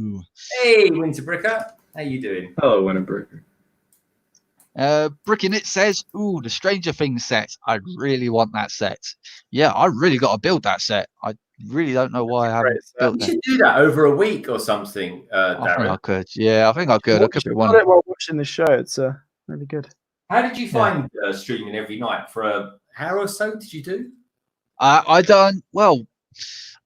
Hey, Winterbricker, how you doing? Hello, Winterbricker. Brickin' It says, "Ooh, the Stranger Things set. I really want that set. Yeah, I really got to build that set. I really don't know why I haven't built You that. should do that over a week or something, I think Darren. I could. Yeah, I think I could. I could be one. It while watching the show. It's really good. How did you find streaming every night for an hour or so? Did you do? I done well.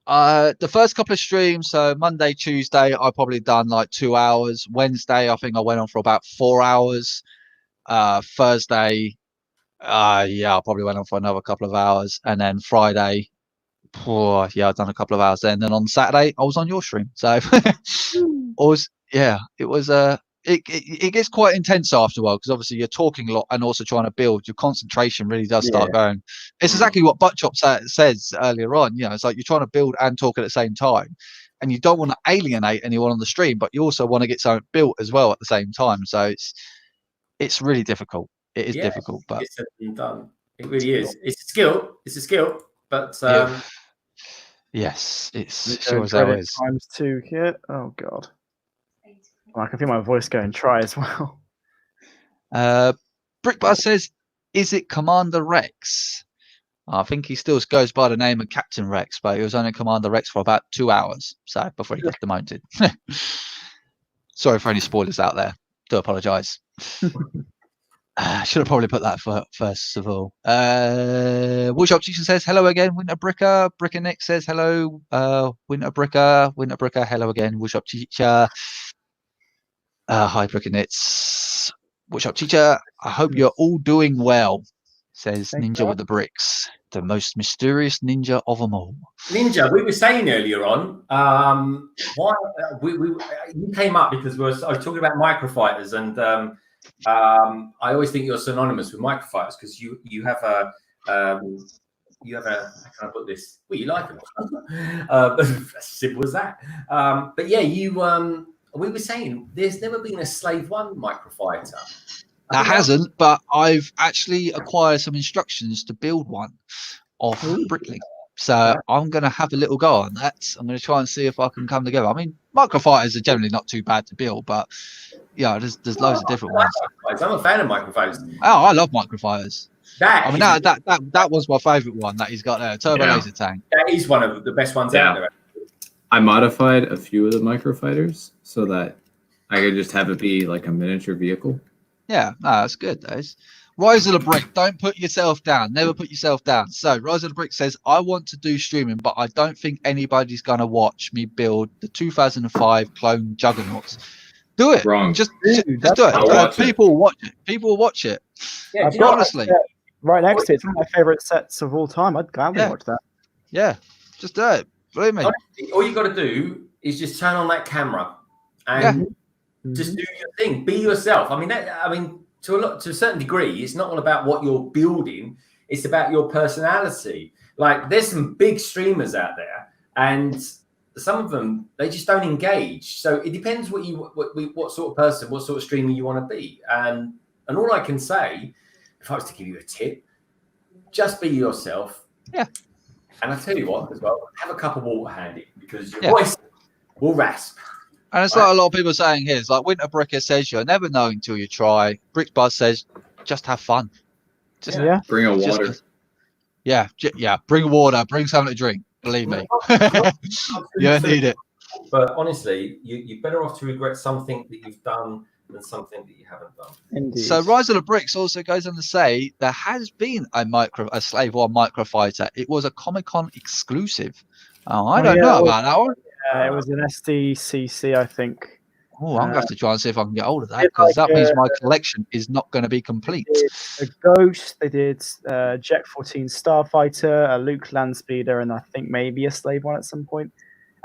The first couple of streams, so Monday, Tuesday, I probably done like 2 hours. Wednesday, I think I went on for about 4 hours. Thursday, I probably went on for another couple of hours, and then Friday, I've done a couple of hours then. Then on Saturday, I was on your stream, so it gets quite intense after a while because obviously you're talking a lot and also trying to build. Your concentration really does start going. It's exactly what Buttchop says earlier on. You know, it's like you're trying to build and talk at the same time, and you don't want to alienate anyone on the stream, but you also want to get something built as well at the same time. So it's really difficult. It is difficult, but it's done. It really is. It's a skill. It's a skill, but yes, it's sure as that is. ×2 here. Oh god. I can feel my voice going try as well. Brickbar says, "Is it Commander Rex?" I think he still goes by the name of Captain Rex, but he was only Commander Rex for about 2 hours, so before he got demoted. Sorry for any spoilers out there. Do apologise. Should have probably put that first of all. Woodshop Teacher says, "Hello again, Winterbricker." Bricker Nick says, "Hello, Winterbricker." Winterbricker, hello again, Woodshop Teacher. Hi, Bricker Nits. Woodshop Teacher, I hope you're all doing well, says Ninja with the Bricks, the most mysterious ninja of them all. Ninja, we were saying earlier on, why you came up because I was talking about microfighters, and I always think you're synonymous with microfighters because you have a how can I put this? Well, you like them. As simple as that. But yeah, we were saying there's never been a Slave I microfighter. That hasn't, but I've actually acquired some instructions to build one off Bricklink. So I'm going to have a little go on that. I'm going to try and see if I can come together. I mean, microfighters are generally not too bad to build, but yeah, there's loads of different ones. I'm a fan of microfighters. Oh, I love microfighters. That was my favourite one that he's got there, turbo laser tank. That is one of the best ones out there. I modified a few of the microfighters so that I could just have it be like a miniature vehicle. Yeah, no, that's good. Those. Rise of the Brick, don't put yourself down. Never put yourself down. So Rise of the Brick says, "I want to do streaming, but I don't think anybody's going to watch me build the 2005 clone Juggernauts." Do it. Wrong. Just do it. People will watch it. People will watch it. Yeah, honestly. Right next to it. It's one of my favourite sets of all time. I'd gladly watch that. Yeah, just do it. Believe me. Honestly, all you got to do is just turn on that camera and just do your thing. Be yourself. I mean, to a certain degree, it's not all about what you're building. It's about your personality. Like, there's some big streamers out there, and some of them, they just don't engage. So it depends what sort of person, what sort of streamer you want to be. And all I can say, if I was to give you a tip, just be yourself. Yeah. And I tell you what, as well, have a cup of water handy because your voice will rasp. And it's like a lot of people saying here. It's like Winterbricker says, "You'll never know until you try." Brickbuzz says, "Just have fun." Just bring a water. Bring water. Bring something to drink. Believe me, you need it. But honestly, you're better off to regret something that you've done than something that you haven't done. Indeed. So Rise of the Bricks also goes on to say there has been a Slave I microfighter. It was a Comic-Con exclusive. I don't know about that one. It was an SDCC, I think. Oh, I'm gonna have to try and see if I can get hold of that, because that means my collection is not going to be complete. A Ghost. They did Jet 14 Starfighter, a Luke Landspeeder, and I think maybe a Slave one at some point.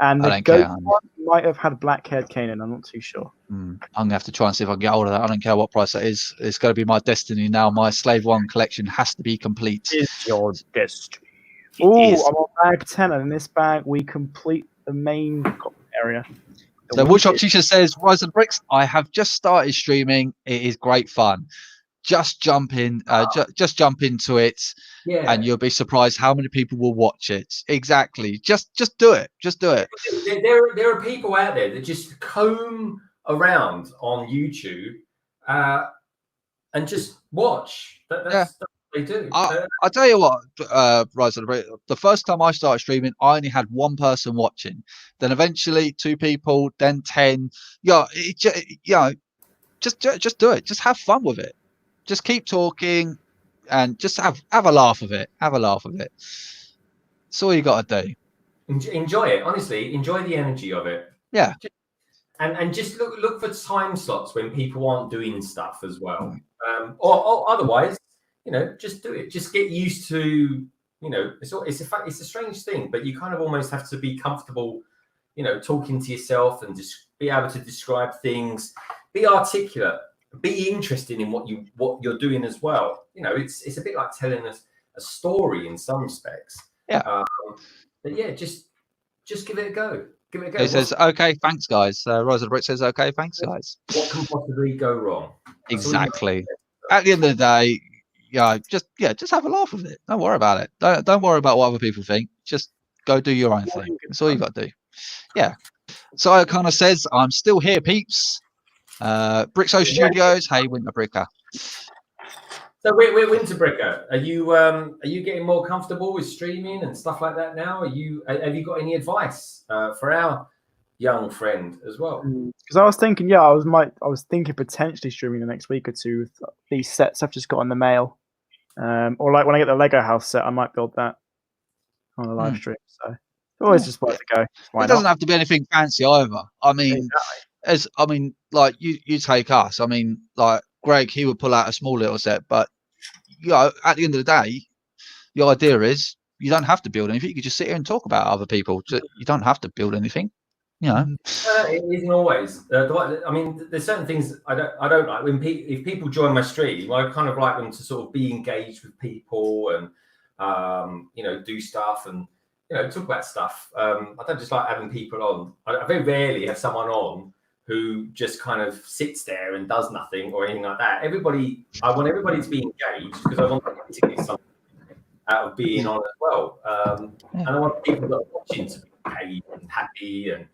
And the Ghost one might have had black-haired Kanan. I'm not too sure. I'm gonna have to try and see if I can get hold of that. I don't care what price that is. It's going to be my destiny now. My Slave 1 collection has to be complete. It's your destiny. Oh, I'm on bag 10, and in this bag we complete the main area. So Woodshop Teacher says, Rise of the Bricks, I have just started streaming. It is great fun. Just jump in, just jump into it, and you'll be surprised how many people will watch it. Exactly. Just do it. Just do it. There are people out there that just comb around on YouTube and just watch. That's what they do. I'll tell you what, Rise of the Bricks, the first time I started streaming, I only had one person watching. Then eventually 2 people, then 10. Just do it. Just have fun with it. Just keep talking and just have a laugh of it. Have a laugh of it. That's all you got to do. Enjoy it. Honestly, enjoy the energy of it. Yeah. And just look for time slots when people aren't doing stuff as well. Or otherwise, just do it. Just get used to, it's a strange thing, but you kind of almost have to be comfortable, talking to yourself and just be able to describe things, be articulate. Be interested in what you're doing as well. It's a bit like telling us a story in some respects. Yeah. But yeah, just give it a go. Give it a go. He says, "Okay, thanks, guys." Rise of the Brick says, "Okay, thanks, guys." What can possibly go wrong? Exactly. At the end of the day, just have a laugh with it. Don't worry about it. Don't worry about what other people think. Just go do your own thing. That's all you got to do. Yeah. So it kind of says, "I'm still here, peeps." Brixo Studios, hey Winterbricker. So Winterbricker, are you getting more comfortable with streaming and stuff like that now? Have you got any advice for our young friend as well? Because I was thinking, I was thinking potentially streaming the next week or two with these sets I've just got in the mail, or like when I get the Lego house set, I might build that on a live stream. So always just worth a go. It doesn't have to be anything fancy either. I mean. Exactly. Like you take us. Like Greg, he would pull out a small little set, but at the end of the day, the idea is you don't have to build anything. You can just sit here and talk about other people. You don't have to build anything. It isn't always. There's certain things I don't like if people join my stream. I kind of like them to sort of be engaged with people and do stuff and talk about stuff. I don't just like having people on. I very rarely have someone on who just kind of sits there and does nothing or anything like that. I want everybody to be engaged because I want them to get something out of being on as well. And I want people that are watching to be paid and happy and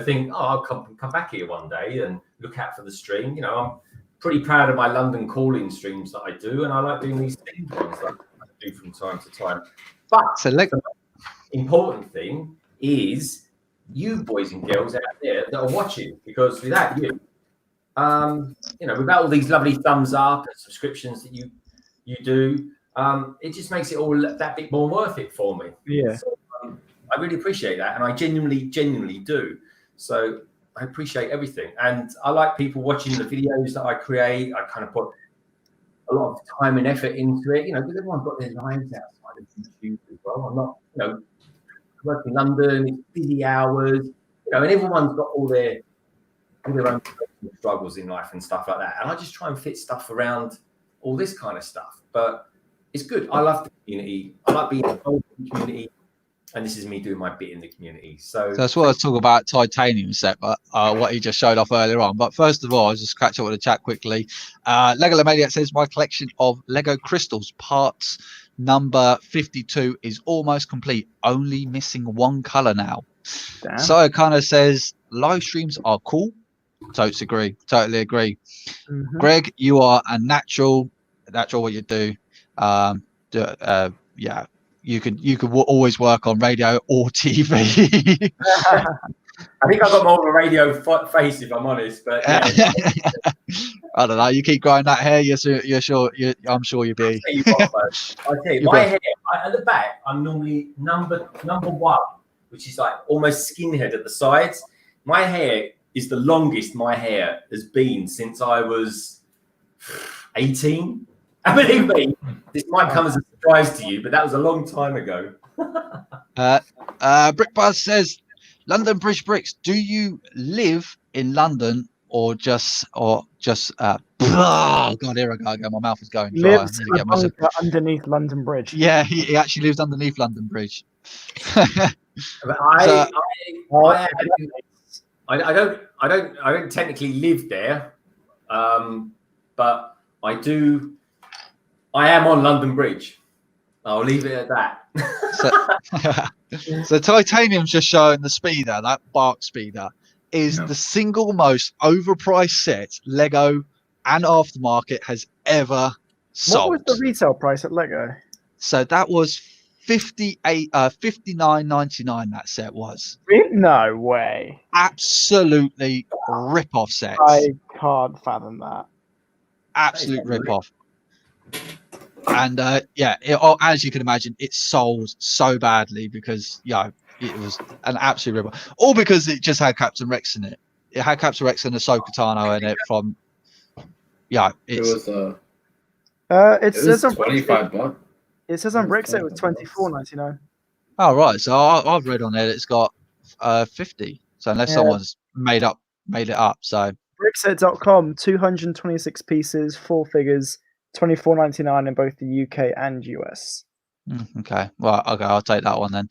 think, I'll come back here one day and look out for the stream. I'm pretty proud of my London calling streams that I do, and I like doing these things ones that I do from time to time. But the important thing is you boys and girls out there that are watching, because without you, without all these lovely thumbs up and subscriptions that you do, it just makes it all that bit more worth it for me. Yeah. So, I really appreciate that, and I genuinely do. So I appreciate everything, and I like people watching the videos that I create. I kind of put a lot of time and effort into it, because everyone's got their lives outside of YouTube as well. I'm not, work in London, it's busy hours, and everyone's got all their own struggles in life and stuff like that. And I just try and fit stuff around all this kind of stuff. But it's good. I love the community. I like being involved in the community. And this is me doing my bit in the community. So that's what I was talking about, titanium set, but what he just showed off earlier on. But first of all, I'll just catch up with the chat quickly. Lego Maniac says, my collection of Lego crystals parts number 52 is almost complete, only missing one color now. Damn. So it kind of says live streams are cool. Totally agree. Greg, you are a natural what you do. You could always work on radio or TV. I think I've got more of a radio face, if I'm honest. But yeah. I don't know. You keep growing that hair. You're sure. I'm sure you'll be. I tell you, my hair at the back, I'm normally number one, which is like almost skinhead at the sides. My hair is the longest my hair has been since I was 18. And believe me, this might come as a surprise to you, but that was a long time ago. Brickbuzz says, London Bridge Bricks, do you live in London or just oh god, here I go again. My mouth is going dry. Lives in a bunker underneath London Bridge. Yeah, he actually lives underneath London Bridge. But I don't technically live there, but I do. I am on London Bridge. I'll leave it at that. So Titanium's just showing the speeder, that Bark speeder, is the single most overpriced set Lego and aftermarket has ever sold. What was the retail price at Lego? So that was $59.99. That set was. No way. Absolutely rip-off sets. I can't fathom that. Absolute rip-off. And as you can imagine, it sold so badly because it was an absolute rip-off. All because it just had Captain Rex in it. It had Captain Rex and Ahsoka Tano in it from. Yeah, it was it says $25. It says on Bricks it was $24.99. Oh right, so I've read on it it's got 50. So unless someone's made it up, so Brickset.com, 226 pieces, 4 figures, $24.99 in both the UK and US. Okay, well, okay, I'll take that one then.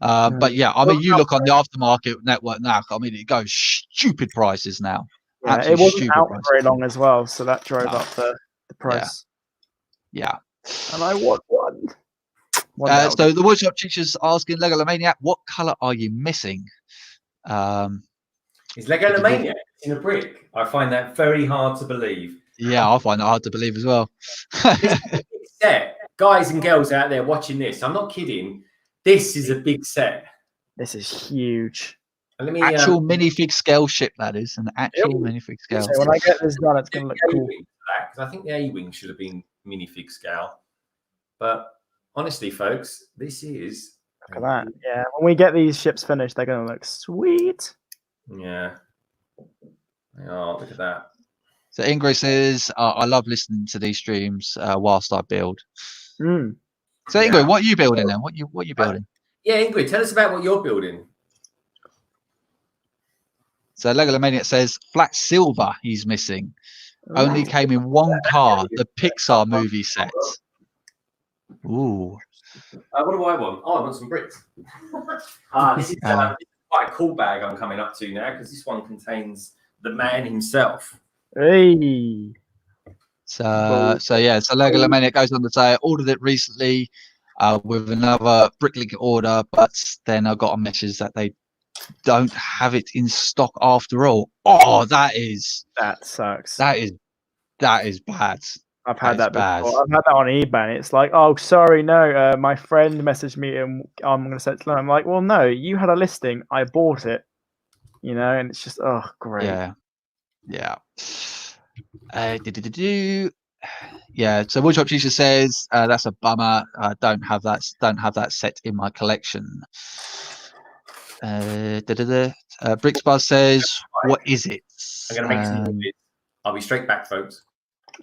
But yeah, I mean, you look on the aftermarket network now. I mean, it goes stupid prices now. Yeah, it wasn't out for very long as well, so that drove up the price. Yeah. And I want one. So the woodshop teacher's asking Lego Maniac, what color are you missing? Is Lego Maniac in a brick? I find that very hard to believe. Yeah, I find it hard to believe as well. This is a big set. Guys and girls out there watching this, I'm not kidding. This is a big set. This is huge. Let me, actual minifig scale ship, that is. An actual minifig scale. So when I get this done, it's going to look cool. Because I think the A-Wing should have been minifig scale. But honestly, folks, this is... Look at that. Yeah, when we get these ships finished, they're going to look sweet. Yeah. They are. Look at that. So Ingrid says, I love listening to these streams whilst I build. So Ingrid, what are you building then? What you building? Yeah, Ingrid, tell us about what you're building. So Lego Maniac says, Flat Silver he's missing. Only came in one car, the Pixar movie set. Ooh. What do I want? Oh, I want some bricks. This is quite a cool bag I'm coming up to now because this one contains the man himself. Hey. So Lego Maniac goes on to say, I ordered it recently with another Bricklink order, but then I got a message that they don't have it in stock after all. Oh, that sucks. That is bad. I've had that before. I've had that on eBay. And it's like, oh, sorry, no. My friend messaged me and I'm going to set it to. I'm like, well, no, you had a listing. I bought it. And it's just, oh, great. Yeah. Yeah. So Woodshop Teacher says that's a bummer. I don't have that set in my collection. Bricksbuzz says, what is it? I'm going to make some movies. I'll be straight back, folks.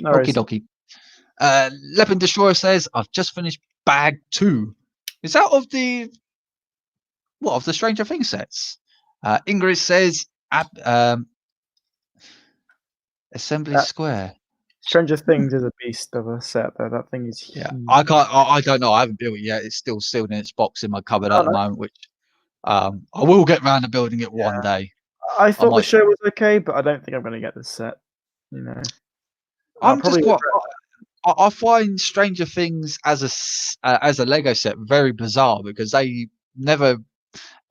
Okie dokie. Leopard Destroyer says, I've just finished bag 2. Is that of the Stranger Things sets? Ingrid says, Assembly Square. Stranger Things is a beast of a set, though. That thing is huge. Yeah, I don't know. I haven't built it yet. It's still sealed in its box in my cupboard at the moment, which I will get around to building it one day. I thought the show was okay, but I don't think I'm going to get this set. I find Stranger Things as a Lego set very bizarre because they never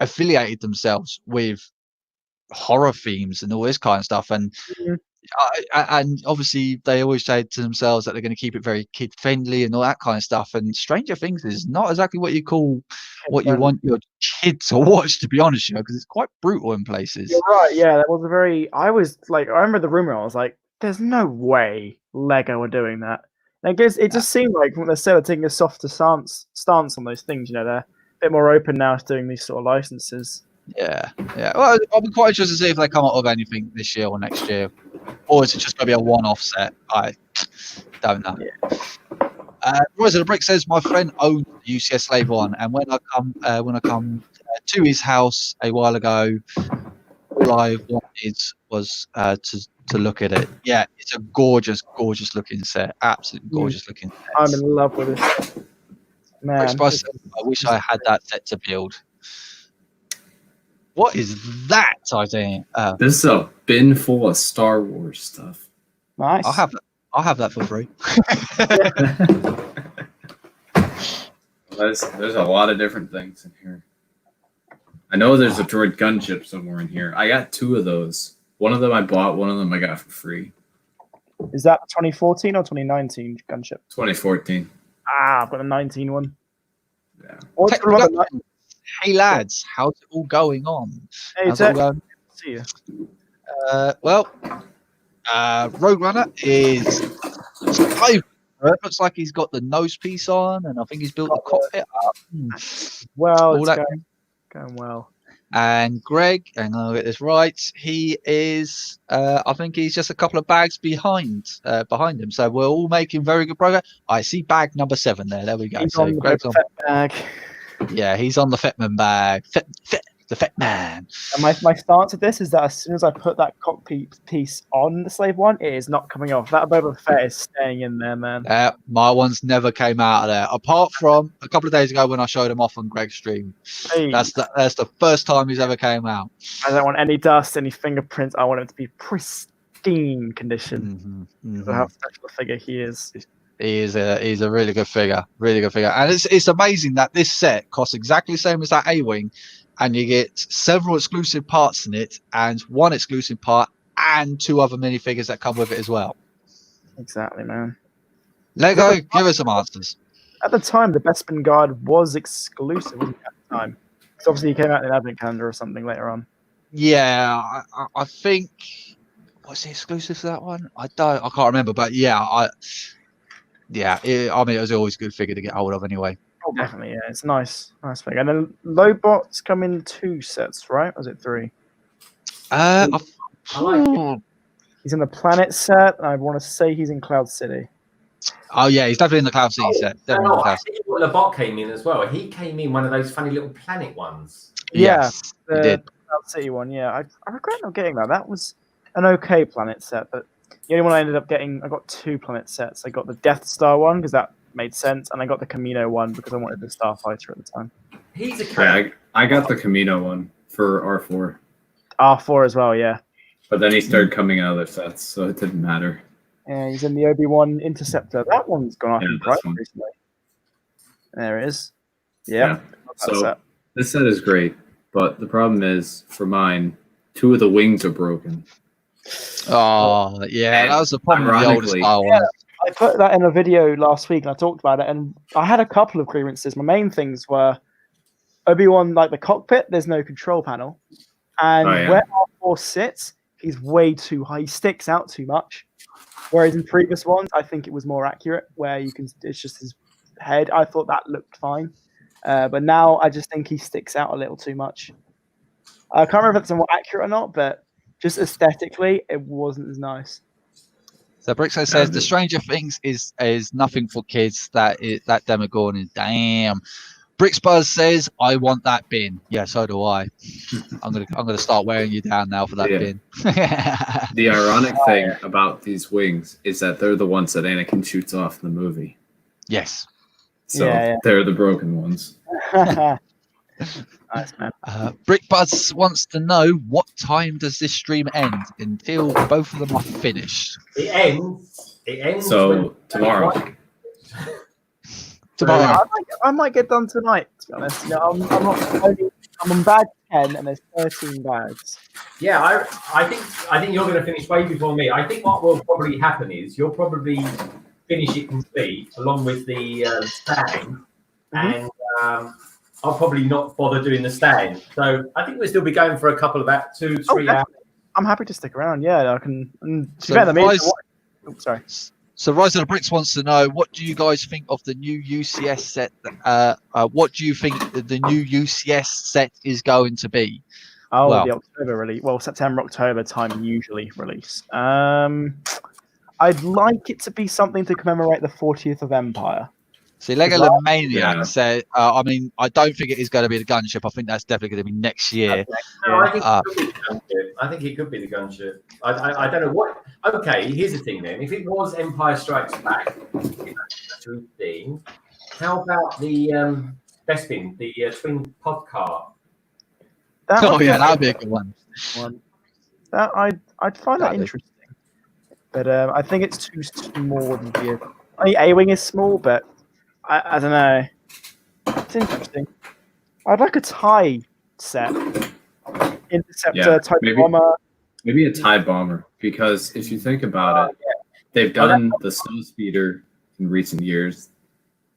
affiliated themselves with horror themes and all this kind of stuff, and obviously they always say to themselves that they're going to keep it very kid friendly and all that kind of stuff. And Stranger Things is not exactly what you want your kids to watch, to be honest, because it's quite brutal in places. You're right. Yeah, that was I remember the rumor. I was like, there's no way Lego are doing that. And I guess it just seemed like when they're taking a softer stance on those things. They're a bit more open now to doing these sort of licenses. Yeah. Well, I'll be quite interested to see if they come up with anything this year or next year, or is it just going to be a one-off set? I don't know. Royce of the Brick says my friend owns the UCS Slave I, and when I come to his house a while ago, all I wanted was to look at it. Yeah, it's a gorgeous looking set. Absolutely gorgeous looking set. I'm in love with it. Man, I wish I had that set to build. What is that? I think this is a bin full of Star Wars stuff. Nice. I'll have that for free. There's a lot of different things in here. I know there's a droid gunship somewhere in here. I got 2 of those. One of them I bought. One of them I got for free. Is that 2014 or 2019 gunship? 2014. I've got a 19 one. Yeah. Hey lads, how's it all going on? Hey, how's it all going? See you. Rogue Runner is. It looks like he's got the nose piece on, and I think he's built the cockpit up. Well, all it's that going well. And Greg, and I'll get this right, he is, I think he's just a couple of bags behind him. So we're all making very good progress. I see bag number 7 there. There we go. He's So on Greg's the on. Fett bag. Yeah, he's on the Fetman bag. The Fett Man. And my stance of this is that as soon as I put that cockpit piece on the Slave One, it is not coming off. That Boba Fett is staying in there, man. My ones never came out of there, apart from a couple of days ago when I showed him off on Greg's stream. Hey. That's the first time he's ever came out. I don't want any dust, any fingerprints. I want him to be pristine condition. Mm-hmm. How special a figure he is. He's a really good figure, and it's amazing that this set costs exactly the same as that A-wing, and you get several exclusive parts in it, and one exclusive part, and 2 other minifigures that come with it as well. Exactly, man. Lego, give us some answers. At the time, the Bespin Guard was exclusive, wasn't it, at the time? Because obviously he came out in an advent calendar or something later on. Yeah, I think was it exclusive to that one? I can't remember, but yeah, it was always a good figure to get hold of anyway. Oh, definitely, yeah. It's nice figure. And then Lobot's come in 2 sets, right? Or was it 3? I like it. He's in the Planet set, and I want to say he's in Cloud City. Oh yeah, he's definitely in the Cloud City set. I think Lebot came in as well. He came in one of those funny little planet ones. Yes, the he did. Cloud City one. Yeah, I regret not getting that. That was an okay Planet set, but the only one I ended up getting, I got 2 Planet sets. I got the Death Star one because that made sense, and I got the Camino one because I wanted the Starfighter at the time. He's a I got the Camino one for R4. R4 as well, yeah. But then he started coming in other sets, so it didn't matter. Yeah, he's in the Obi-Wan Interceptor. That one's gone up in price one. recently. There it is. Yeah. So this set is great, but the problem is, for mine, 2 of the wings are broken. Oh, yeah, that was the problem with the older style one. I put that in a video last week, and I talked about it, and I had a couple of grievances. My main things were Obi-Wan, like the cockpit, there's no control panel. And where R4 sits, he's way too high. He sticks out too much. Whereas in previous ones, I think it was more accurate, where it's just his head. I thought that looked fine. But now I just think he sticks out a little too much. I can't remember if it's more accurate or not, but just aesthetically, it wasn't as nice. So Brixo says the Stranger Things is nothing for kids. That Demogorgon is damn. Brixbuzz says I want that bin. Yeah, so do I. I'm gonna start wearing you down now for that bin. The ironic thing about these wings is that they're the ones that Anakin shoots off in the movie. Yes. So they're the broken ones. Nice, man. Brickbuzz wants to know what time does this stream end until both of them are finished. It ends. So tomorrow. I might get done tonight. To be honest, I'm on bag 10 and there's 13 bags. Yeah, I think you're going to finish way before me. I think what will probably happen is you'll probably finish it complete along with the stand, and I'll probably not bother doing the stand. So I think we'll still be going for a couple of 2-3 hours. I'm happy to stick around. Yeah, I can. So sorry. So Rise of the Bricks wants to know, what do you guys think of the new UCS set? What do you think the new UCS set is going to be? Oh, Well, the October release. Well, September, October time usually release. I'd like it to be something to commemorate the 40th of Empire. See, LEGO Maniac said, I mean, I don't think it is going to be the gunship. I think that's definitely going to be next year. No, I think it could be the gunship. I don't know what. Okay, here's the thing then. If it was Empire Strikes Back, theme, how about the Bespin, the twin pod car? That'd be a good one. That I'd find that interesting, but I think it's too small. I mean, A-wing is small, but I don't know. It's interesting. I'd like a TIE set. Interceptor type bomber. Maybe a TIE bomber, because if you think about it, they've done the snow speeder in recent years.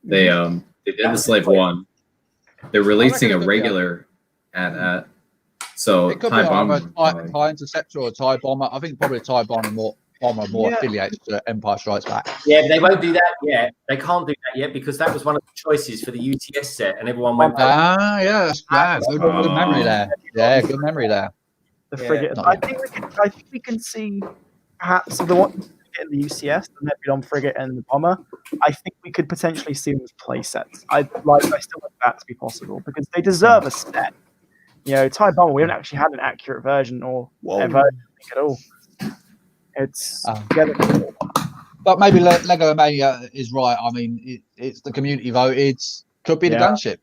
They did the Slave I. They're releasing a regular at so it could TIE be bomber. A TIE interceptor or a TIE bomber. I think probably a TIE bomber more affiliated to Empire Strikes Back. Yeah, but they won't do that yet. They can't do that yet because that was one of the choices for the UCS set, and everyone went. Yeah, that's good memory there. Yeah, good memory there. The frigate. I think we can see perhaps the one in the UCS, the Nebulon frigate and the bomber. I think we could potentially see them as play sets. I still want that to be possible because they deserve a set. You know, TIE bomber. We haven't actually had an accurate version or a version at all. It's but maybe LEGO Mania is right. I mean, it's the community voted. Could be the gunship.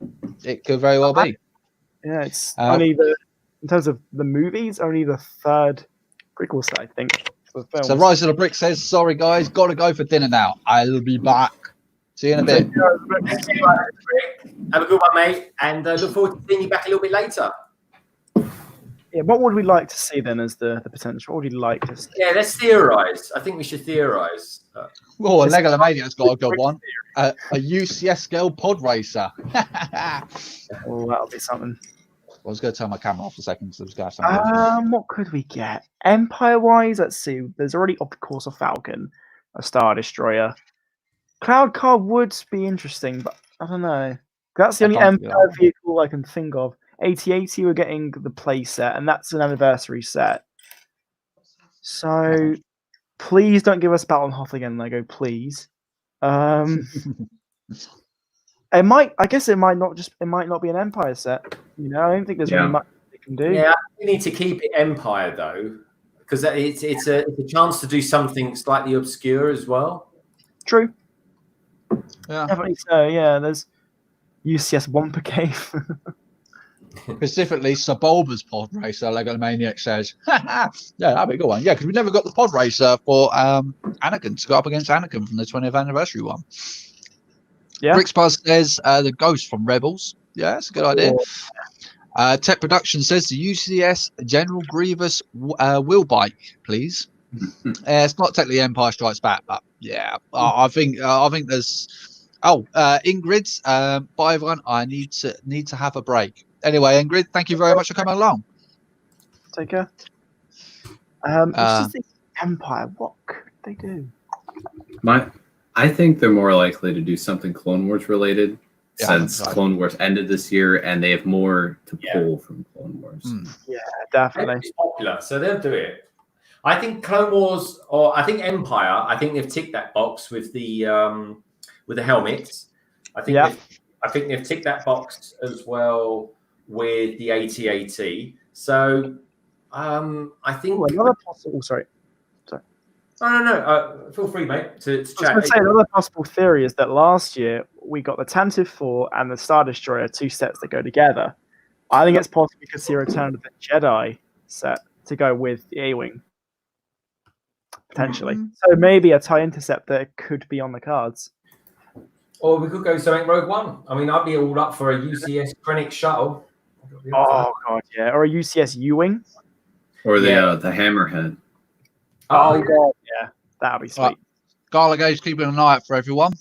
It could very well be. Yeah, it's only in terms of the movies, only the third prequel set, I think. So Rise of the Brick says, "Sorry guys, got to go for dinner now. I'll be back. See you in a bit." Have a good one, mate, and look forward to seeing you back a little bit later. Yeah, what would we like to see then as the potential? What would you like to see? Yeah, let's theorize. I think we should theorize. Oh, LEGO Maniac's got a good one. A UCS scale pod racer. Oh, that'll be something. I was going to turn my camera off a second because I was going to have something. What could we get? Empire-wise, let's see. There's already, of course, a Falcon, a Star Destroyer. Cloud Car would be interesting, but I don't know. That's the only Empire vehicle I can think of. 8080, we're getting the play set, and that's an anniversary set. So please don't give us Battle Hoth again, LEGO, please. It might. I guess it might not be an Empire set. You know, I don't think there's really much they can do. Yeah, we need to keep it Empire though, because it's a chance to do something slightly obscure as well. True. Yeah, definitely so. Yeah, there's UCS Wampa Cave. Specifically, Sebulba's pod racer, LEGO Maniac says. Yeah, that'd be a good one. Yeah, because we never got the pod racer for Anakin to go up against Anakin from the 20th anniversary one. Yeah. Brixbuzz says the Ghost from Rebels. Yeah, that's a good idea. Tech Production says the UCS General Grievous wheel bike, please. It's not technically Empire Strikes Back, but yeah, I think there's. Ingrid's. Bye everyone. I need to have a break. Anyway, Ingrid, thank you very much for coming along. Take care. It's just the Empire. What could they do? I think they're more likely to do something Clone Wars related, since Clone Wars ended this year, and they have more to pull from Clone Wars. Yeah, definitely. It's popular, so they'll do it. I think Clone Wars, or I think Empire. I think they've ticked that box with the helmets. I think they've ticked that box as well with the AT-AT. So I think another possible. Sorry. No. Feel free, mate, to chat. I was going to say another possible theory is that last year we got the Tantive 4 and the Star Destroyer, two sets that go together. I think it's possible we could see a return of the Jedi set to go with the A-Wing. Potentially. So maybe a TIE Interceptor could be on the cards. Or we could go something Rogue One. I mean, I'd be all up for a UCS Krennic shuttle. Oh, God, yeah. Or a UCS U-Wing. Or the Hammerhead. Oh, God, yeah. That would be sweet. Garligate's keeping an eye out for everyone.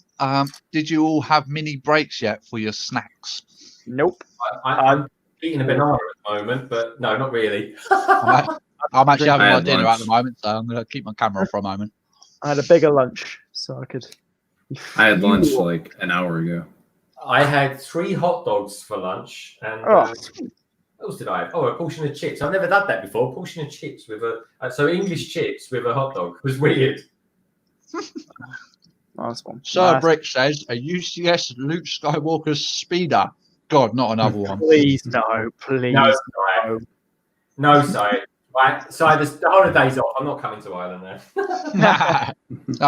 Did you all have mini breaks yet for your snacks? Nope. I'm eating a banana at the moment, but no, not really. I'm actually having my dinner at the moment, so I'm going to keep my camera off for a moment. I had a bigger lunch, so I could. I had lunch like an hour ago. I had 3 hot dogs for lunch, and what else did I have? Oh, a portion of chips. I've never done that before. A portion of chips with so English chips with a hot dog. It was weird. Nice one. Sir Brick says a UCS Luke Skywalker speeder. God, not another one. Please no, please no. No, sorry. Right, sorry, the holiday's off. I'm not coming to Ireland now.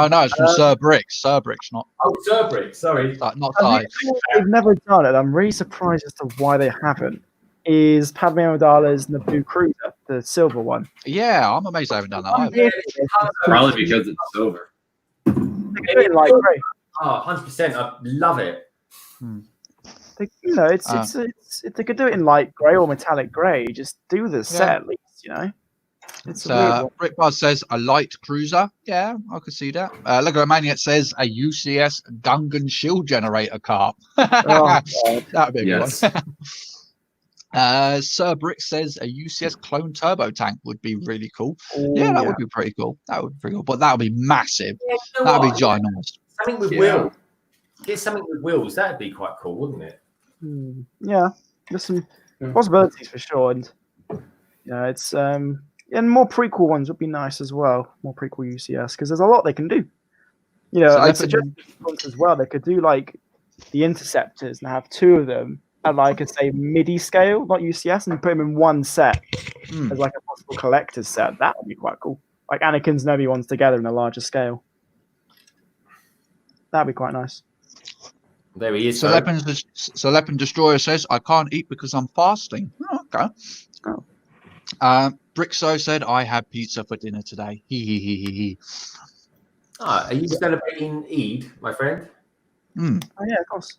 No, it's from Sir Brick. Sir Brick's not. Oh, Sir Brick, sorry. Not Ty. They've never done it. I'm really surprised as to why they haven't. Is Padme Amidala's Naboo Cruiser, the silver one? Yeah, I'm amazed they haven't done that either. Probably because it's silver. Like grey. Oh, 100%. I love it. It's they could do it in light grey or metallic grey. Just do the set at least, It's a weird one. Rick Buzz says a light cruiser. Yeah, I could see that. Lego Maniac says a UCS Gungan shield generator car. That would be a good one. Sir Brick says a UCS clone turbo tank would be really cool. That would be pretty cool. That would be pretty cool, but that would be massive. That would be ginormous. Something with wheels. Get something with wheels. That'd be quite cool, wouldn't it? Yeah, there's some possibilities for sure, and it's and more prequel ones would be nice as well. More prequel UCS because there's a lot they can do. I suggested ones as well. They could do like the interceptors and have 2 of them at like a say MIDI scale, not UCS, and put them in one set as like a possible collector's set. That would be quite cool. Like Anakin's and Obi-Wan's together in a larger scale. That'd be quite nice. There he is. So Lepin Destroyer says, I can't eat because I'm fasting. Oh, okay. Brixo said, I had pizza for dinner today. Are you celebrating Eid, my friend? Oh, yeah, of course.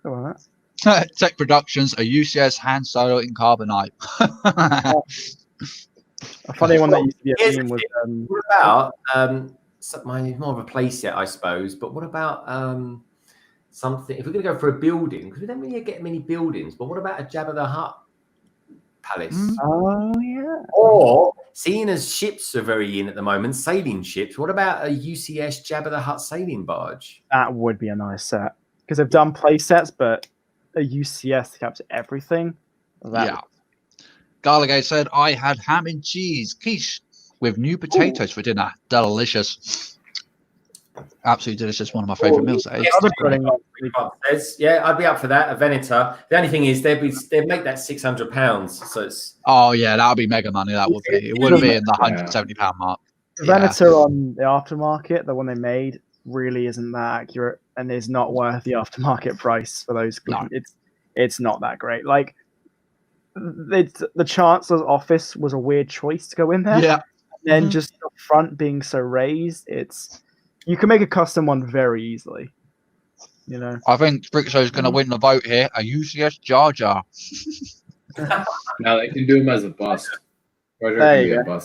Go on that. Tech Productions, a UCS Han Solo in Carbonite. A funny one that used to be a theme was... What about... more of a playset, I suppose, but what about... something, if we're going to go for a building, because we don't really get many buildings, but what about a Jabba the Hutt palace? Oh, yeah. Or, seeing as ships are very in at the moment, sailing ships, what about a UCS Jabba the Hutt sailing barge? That would be a nice set. Because they've done play sets, but a UCS to capture everything. Garligate said, I had ham and cheese quiche with new potatoes for dinner. Delicious. Absolutely delicious. One of my favourite meals. Yeah, I'd be up for that. A Venator. The only thing is they'd make that £600. So it's that would be mega money. That would be. It would be in the £170 mark. The Venator on the aftermarket, the one they made, really isn't that accurate and is not worth the aftermarket price for those. No. It's not that great. Like the Chancellor's office was a weird choice to go in there. Yeah. And then just the front being so raised, you can make a custom one very easily. I think Brixo's going to win the vote here. A UCS Jar Jar. Now they can do him as a bust. There you go.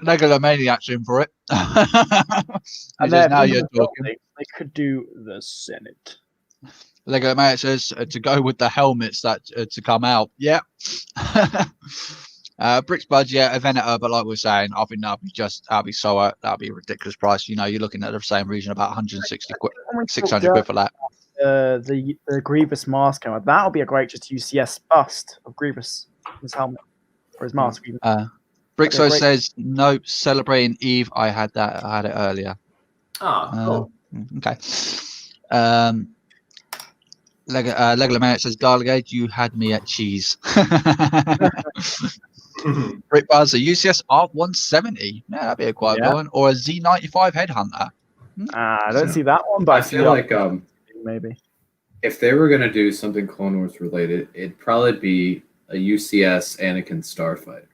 Lego Maniac's in for it. And then now you're talking. They could do the Senate. Lego Maniac says to go with the helmets that to come out. Yeah. Bricks Budge, a Venator, but like we were saying, I think that'd be a ridiculous price. You're looking at the same region, about 160 quid, 600 quid for that. The Grievous mask came out. That would be a great just UCS bust of Grievous, his helmet or his mask. Brixo says no, celebrating Eve. I had it earlier. Cool. Okay. Lego Maniac says Garligate, you had me at cheese. Rick Buzz, a UCS ARC 170. Yeah, that'd be a quite good one. Or a Z95 Headhunter. I don't see that one, but I feel like maybe if they were gonna do something Clone Wars related, it'd probably be a UCS Anakin Starfighter.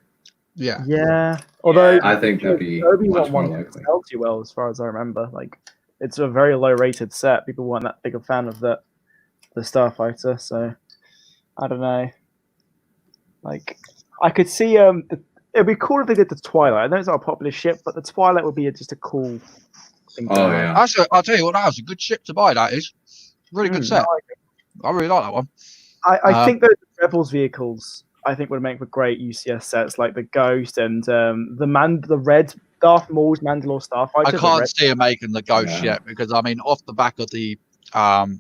Yeah. Although I think that'd be much more likely. Sell too well, as far as I remember. Like, it's a very low rated set. People weren't that big a fan of the Starfighter, so I don't know. Like, I could see it'd be cool if they did the Twilight. I know it's not a popular ship, but the Twilight would be just a cool thing. Actually, I'll tell you what, that was a good ship to buy. That is really good set. I really like that one. I think those Rebels vehicles. I think would make for great UCS sets, like the Ghost and the red Darth Maul's Mandalore Starfighter. I can't see him making the Ghost yet because I mean, off the back of the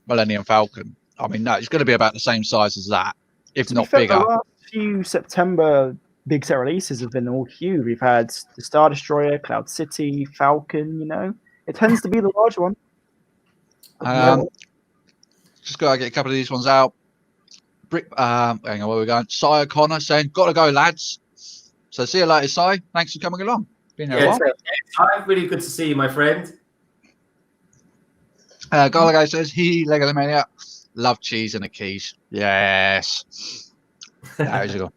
Millennium Falcon, I mean, no, it's going to be about the same size as that, if not bigger. The last few September big set releases have been all huge. We've had the Star Destroyer, Cloud City, Falcon. You know, it tends to be the large one. Just gotta get a couple of these ones out. Hang on, where we're going. Cy O'Connor saying, "Gotta go, lads." So see you later, Cy. Thanks for coming along. Been here a while. Cy, really good to see you, my friend. Gallagher says, Lego Mania. Love cheese and a quiche. Yes. There you go.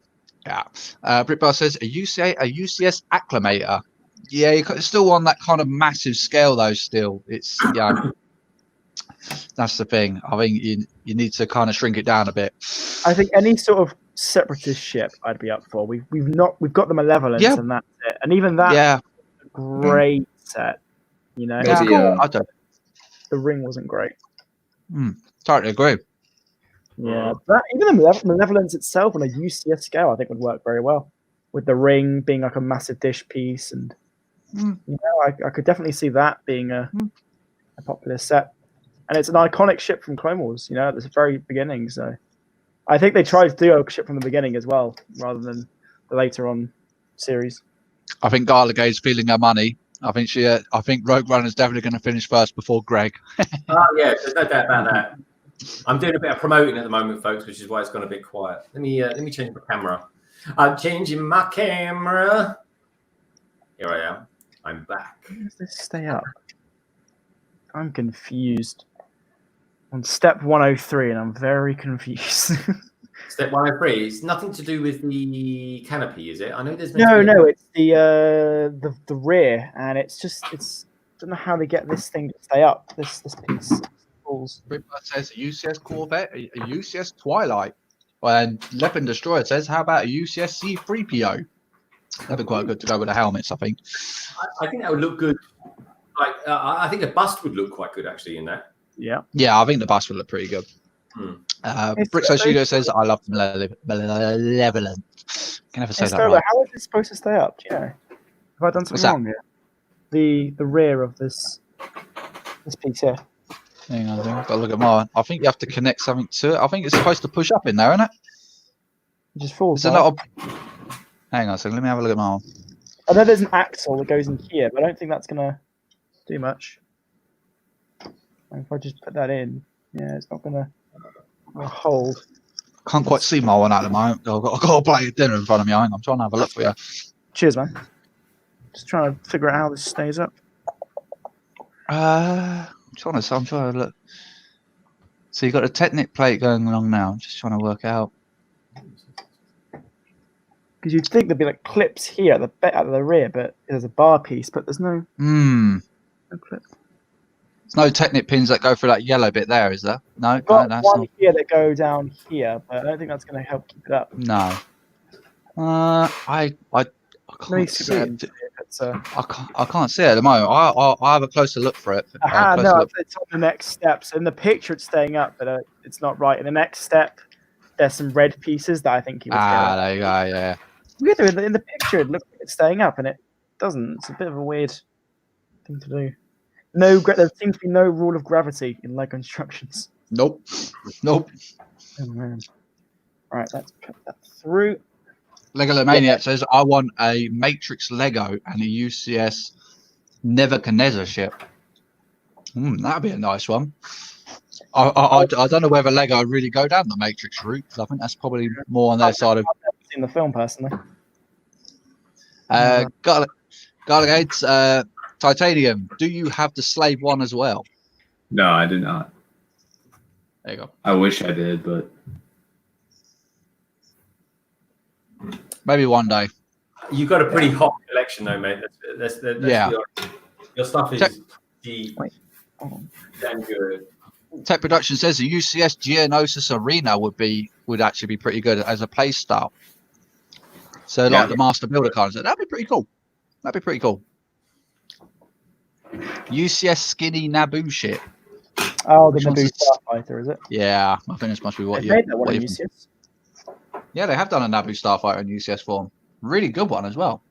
Yeah. Britbar says, a UCS acclimator. Yeah, it's still on that kind of massive scale, though, still. It's, that's the thing. I think you need to kind of shrink it down a bit. I think any sort of separatist ship I'd be up for. We've got the Malevolence and that's it. And even that great set. You know, cool. The ring wasn't great. Totally agree. Yeah, but even the Malevolence itself on a UCS scale, I think would work very well with the ring being like a massive dish piece, and you know, I could definitely see that being a popular set. And it's an iconic ship from Clone Wars, you know, at the very beginning. So I think they tried to do a ship from the beginning as well, rather than the later on series. I think Garligade's feeling her money. I think Rogue Runner's definitely going to finish first before Greg. Oh yeah, there's no doubt about that. I'm doing a bit of promoting at the moment, folks, which is why it's gone a bit quiet. Let me change my camera. I'm changing my camera. Here I am. I'm back. Where does this stay up? I'm confused. On step 103, and I'm very confused. Step 103 is nothing to do with the canopy, is it? I know there's no, it's the rear, and it's don't know how they get this thing to stay up. This piece falls. Ripper says a UCS Corvette, a UCS Twilight, and Leopard Destroyer says, how about a UCS C3PO? That'd be quite good to go with the helmets, I think. I think that would look good. Like I think a bust would look quite good actually in that. Yeah, I think the bust would look pretty good. Brixo Studio says, I love the Malevolent. Can never say that right. How is this supposed to stay up? Do you know? Have I done something wrong here? The rear of this piece here. Hang on, I've got to look at mine. I think you have to connect something to it. I think it's supposed to push up in there, isn't it? It just falls. Hang on a second, let me have a look at mine. I know there's an axle that goes in here, but I don't think that's going to do much. And if I just put that in, it's not going to hold. Can't quite see my one at the moment. I've got a plate of dinner in front of me. I'm trying to have a look for you. Cheers, man. Just trying to figure out how this stays up. I'm trying to look. So you've got a Technic plate going along now. I'm just trying to work out. Because you'd think there'd be like clips here at the rear, but there's a bar piece, but there's no clip. There's no Technic pins that go through that yellow bit there, is there? No, that's one here that go down here, but I don't think that's going to help keep it up. No. I can't see it. I can't see it at the moment. I have a closer look for it. No, it's on the next step. So in the picture, it's staying up, but it's not right. In the next step, there's some red pieces that I think he was there you go, yeah. Weird, in the picture, it looks like it's staying up, and it doesn't. It's a bit of a weird thing to do. There seems to be no rule of gravity in LEGO instructions. Nope. Oh, man. All right, let's put that through. Lego Maniac says, I want a Matrix Lego and a UCS Nebuchadnezzar ship. That'd be a nice one. I don't know whether Lego would really go down the Matrix route, because I think that's probably more on their side of... I've never seen the film, personally. Garligates, Titanium, do you have the Slave I as well? No, I do not. There you go. I wish I did, but... Maybe one day. You've got a pretty hot collection, though, mate. That's your stuff is damn good. Tech Production says the UCS Geonosis Arena would actually be pretty good as a play style. So like the Master Builder cards, that'd be pretty cool. UCS Skinny Naboo ship. Oh, the Naboo Starfighter, is it? Yeah, I think this must be what you made that one in UCS. Yeah, they have done a Naboo Starfighter in UCS form. Really good one as well.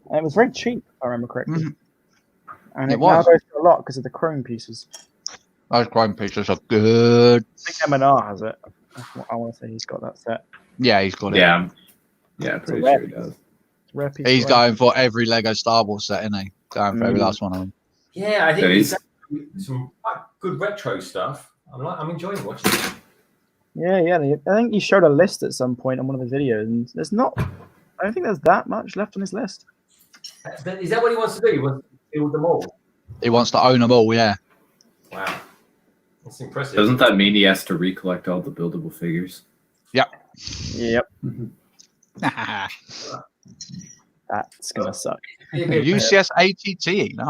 And it was very cheap, if I remember correctly. And It it now was. goes for a lot because of the chrome pieces. Those chrome pieces are good. I think M&R has it. I want to say he's got that set. Yeah, he's got it. Yeah, yeah, pretty sure he does. It's a rare piece He's of going for every Lego Star Wars set, isn't he? Going for every last one of them. Yeah, I think There he's is. some quite good retro stuff. I'm enjoying watching it. Yeah. I think he showed a list at some point on one of his videos, and there's not. I don't think there's that much left on his list. Is that what he wants to do? He wants to build them all. He wants to own them all, yeah. Wow, that's impressive. Doesn't that mean he has to recollect all the buildable figures? Yep. That's gonna suck. UCS ATT. No,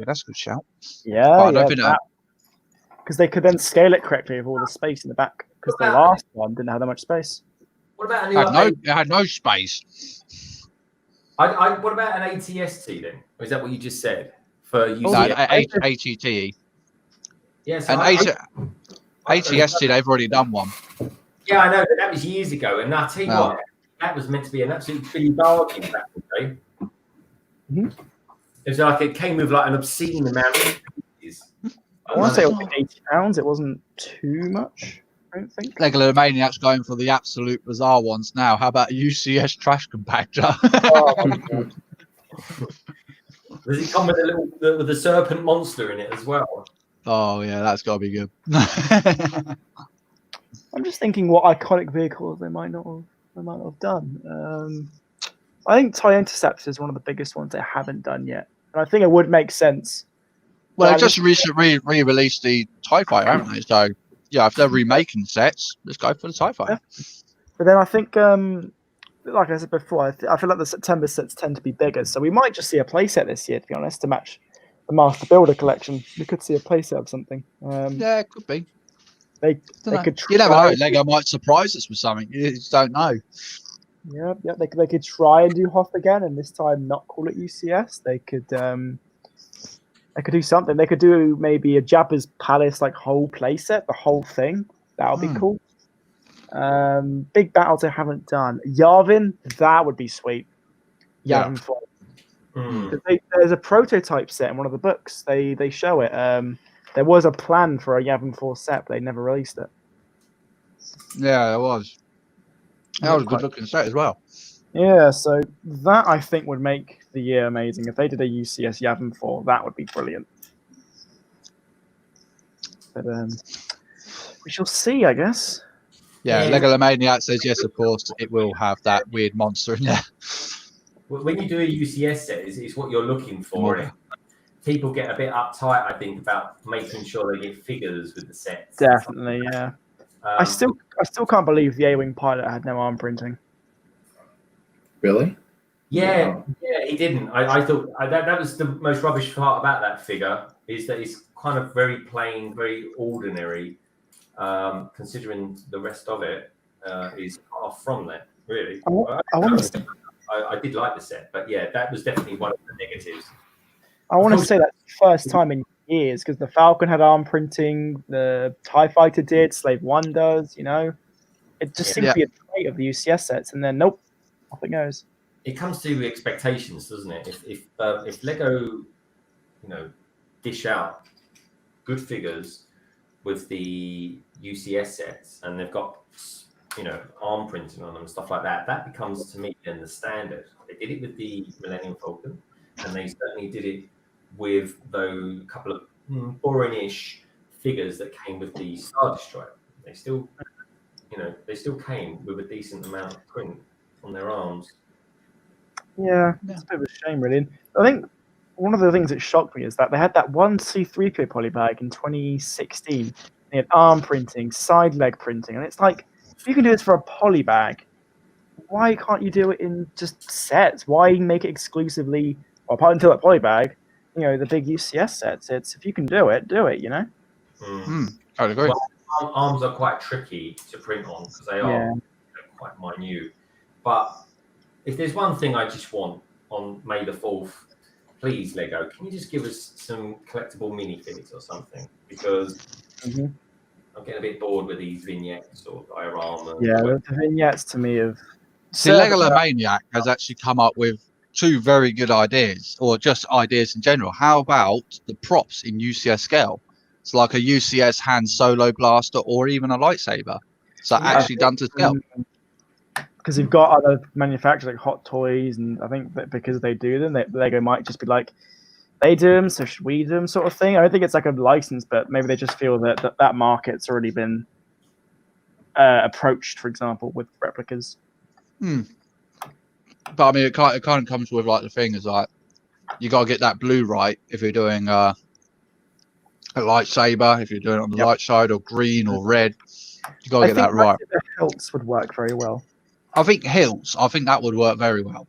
that's a good shout. Yeah, I don't think because they could then scale it correctly with all the space in the back. Because the last one didn't have that much space. What about an it had no space. what about an ATST then? Or is that what you just said for UCS? No, ATT. Yes. And ATST, they've already done one. Yeah, I know, but that was years ago. And I tell you what, that was meant to be an absolute Billy bargain back in the day. It was like it came with like an obscene amount of pieces. I want to say it was like £80. It wasn't too much, I don't think. Lego Maniac's going for the absolute bizarre ones now. How about UCS trash compactor? Does it come with with the serpent monster in it as well? Oh yeah, that's got to be good. I'm just thinking what iconic vehicles they might not have done. I think TIE Interceptor is one of the biggest ones they haven't done yet, and I think it would make sense. Well, they just recently re-released the TIE Fighter, haven't they? So yeah, if they're remaking sets, let's go for the TIE Fighter. But then I think, like I said before, I feel like the September sets tend to be bigger, so we might just see a playset this year, to be honest, to match the Master Builder collection. We could see a playset of something. Yeah, it could be. They could. You never know. Lego might surprise us with something. You just don't know. Yeah. They could try and do Hoth again, and this time not call it UCS. They could do something. They could do maybe a Jabba's Palace like whole playset, the whole thing. That would be cool. Big battles they haven't done. Yavin, that would be sweet. Yavin 4. There's a prototype set in one of the books. They show it. There was a plan for a Yavin 4 set, but they never released it. Yeah, it was. That was a good looking set as well. Yeah, so that I think would make the year amazing. If they did a UCS Yavin 4, that would be brilliant. But we shall see, I guess. Yeah, Lego Maniac says yes, of course, it will have that weird monster in there. When you do a UCS set, it's what you're looking for. Yeah. People get a bit uptight, I think, about making sure they get figures with the sets. Definitely, yeah. I still can't believe the A-Wing pilot had no arm printing. Really? Yeah, he didn't. I thought that was the most rubbish part about that figure, is that it's kind of very plain, very ordinary, considering the rest of it is off from that, really. I did like the set, but yeah, that was definitely one of the negatives. I want to say that's the first time in years, because the Falcon had arm printing, the TIE Fighter did, Slave 1 does, It just seems to be a trait of the UCS sets, and then nope, off it goes. It comes to expectations, doesn't it? If Lego, dish out good figures with the UCS sets, and they've got arm printing on them, stuff like that, that becomes to me then the standard. They did it with the Millennium Falcon, and they certainly did it with those couple of boring-ish figures that came with the Star Destroyer. They still came with a decent amount of print on their arms. Yeah, it's a bit of a shame, really. I think one of the things that shocked me is that they had that one C-3PO polybag in 2016. They had arm printing, side leg printing, and it's like, if you can do this for a polybag, why can't you do it in just sets? Why make it exclusively, apart until that polybag, the big UCS sets? It's, if you can do it, I would agree. Well, arms are quite tricky to print on because they are quite minute. But if there's one thing I just want on May the 4th, please, Lego, can you just give us some collectible minifigs or something? Because I'm getting a bit bored with these vignettes or dioramas. Yeah, the vignettes to me have See, Lego Maniac has actually come up with 2 very good ideas, or just ideas in general. How about the props in UCS scale? It's like a UCS hand solo blaster or even a lightsaber. So actually done to scale. Because you've got other manufacturers like Hot Toys, and I think that because they do them, Lego might just be like, they do them, so should we do them, sort of thing. I don't think it's like a license, but maybe they just feel that market's already been approached, for example, with replicas. But I mean, it kind of comes with like the thing is like you gotta get that blue right if you're doing a lightsaber, if you're doing it on the light side, or green or red. You gotta get that right. The hilts would work very well. I think hilts. I think that would work very well.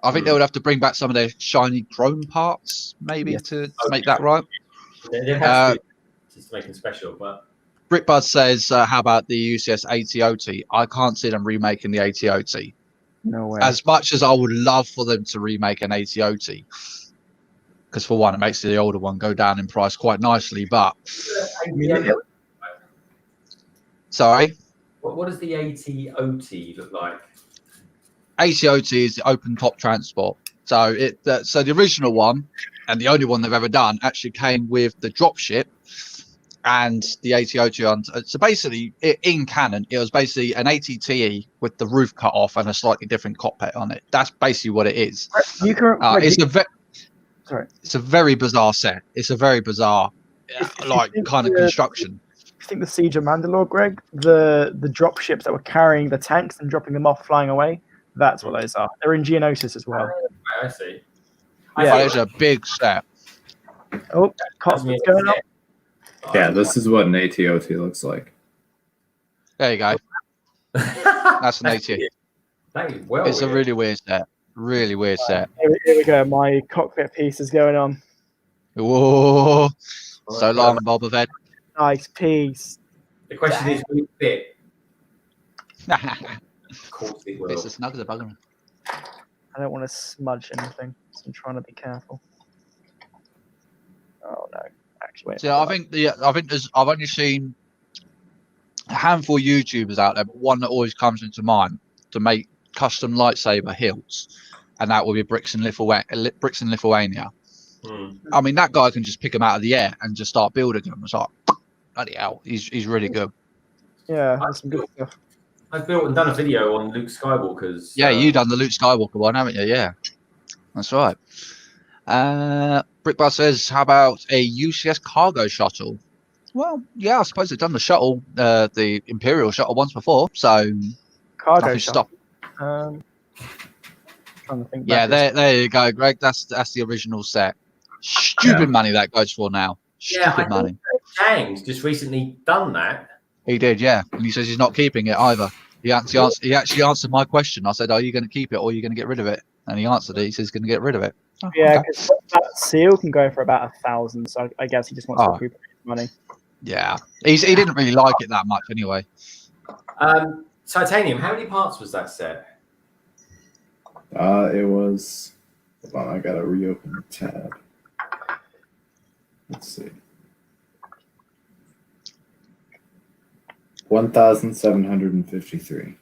I think they would have to bring back some of their shiny chrome parts, maybe to make that right. They have to just to make them special, but. Brickbuzz says, how about the UCS ATOT? I can't see them remaking the ATOT. No way. As much as I would love for them to remake an ATOT, because for one, it makes the older one go down in price quite nicely. But sorry, what does the ATOT look like? ATOT is the open top transport. So so the original one and the only one they've ever done actually came with the dropship and the ATOT on. So basically, in canon, it was basically an ATTE with the roof cut off and a slightly different cockpit on it. That's basically what it is. It's a very bizarre set. It's a very bizarre, kind of construction. I think the Siege of Mandalore, Greg, the drop ships that were carrying the tanks and dropping them off, flying away. That's what those are. They're in Geonosis as well. I see. Yeah, it's a big set. Oh, Cosmic's going up. Yeah, this is what an ATOT looks like. There you go. That's an ATOT. It's a really weird set. Really weird set. Here we go. My cockpit piece is going on. Whoa. So long, Boba Fett. Nice piece. The question is, will it fit? Of course it will. It's as snug as a bugger. I don't want to smudge anything, so I'm trying to be careful. Oh no. So I think I've only seen a handful of YouTubers out there, but one that always comes into mind to make custom lightsaber hilts, and that will be Bricks in Lithuania. I mean, that guy can just pick them out of the air and just start building them. It's like, bloody hell, he's really good. Yeah, that's some good stuff. I've built and done a video on Luke Skywalker's. Yeah, you done the Luke Skywalker one, haven't you? Yeah, that's right. Brickbuzz says, how about a UCS cargo shuttle? Well, yeah, I suppose they've done the shuttle, the Imperial shuttle once before, so cargo shuttle. Trying to think. Yeah, there you go, Greg. That's the original set. Stupid money that goes for now. Stupid money. James just recently done that. He did, yeah, and he says he's not keeping it either. He actually answered my question. I said, "Are you going to keep it or are you going to get rid of it?" And he answered it. He says he's going to get rid of it. Oh, yeah, because that seal can go for about 1,000. So I guess he just wants to recuperate money. Yeah, he didn't really like it that much anyway. Titanium. How many parts was that set? It was. Hold on, I gotta reopen the tab. Let's see. 1,753.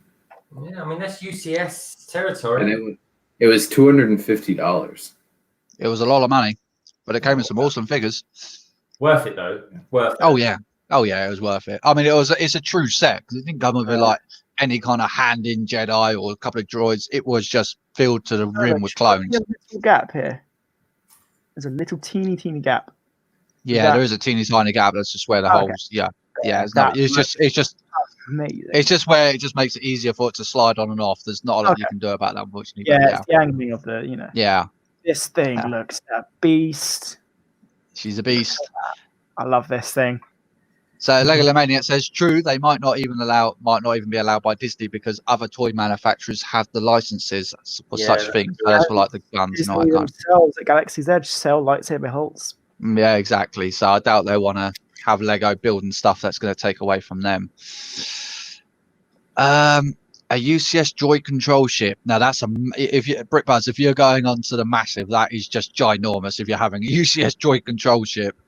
Yeah, I mean that's UCS territory. And it was $250. It was a lot of money, but it came with some awesome figures. Worth it though. Worth it. Oh yeah, it was worth it. I mean, it's a true set because it didn't come with like any kind of hand-in Jedi or a couple of droids. It was just filled to the rim with clones. There's a little gap here. There's a little teeny gap. Yeah, there is a teeny tiny gap. That's just where the holes. Yeah. It's just where it just makes it easier for it to slide on and off. There's not a lot you can do about that, unfortunately. Yeah, it's the angling of the, Yeah. This thing looks a beast. She's a beast. I love this thing. So Lego Maniac says, true, they might not even be allowed by Disney because other toy manufacturers have the licenses for such things. That's for like the guns and all that kind of stuff. At Galaxy's Edge sell lightsaber hilts. Yeah, exactly. So I doubt they want to have Lego building stuff that's going to take away from them. A UCS Joy control ship. Now that's Brickbuzz, if you're going on to the massive, that is just ginormous. If you're having a UCS Joy control ship,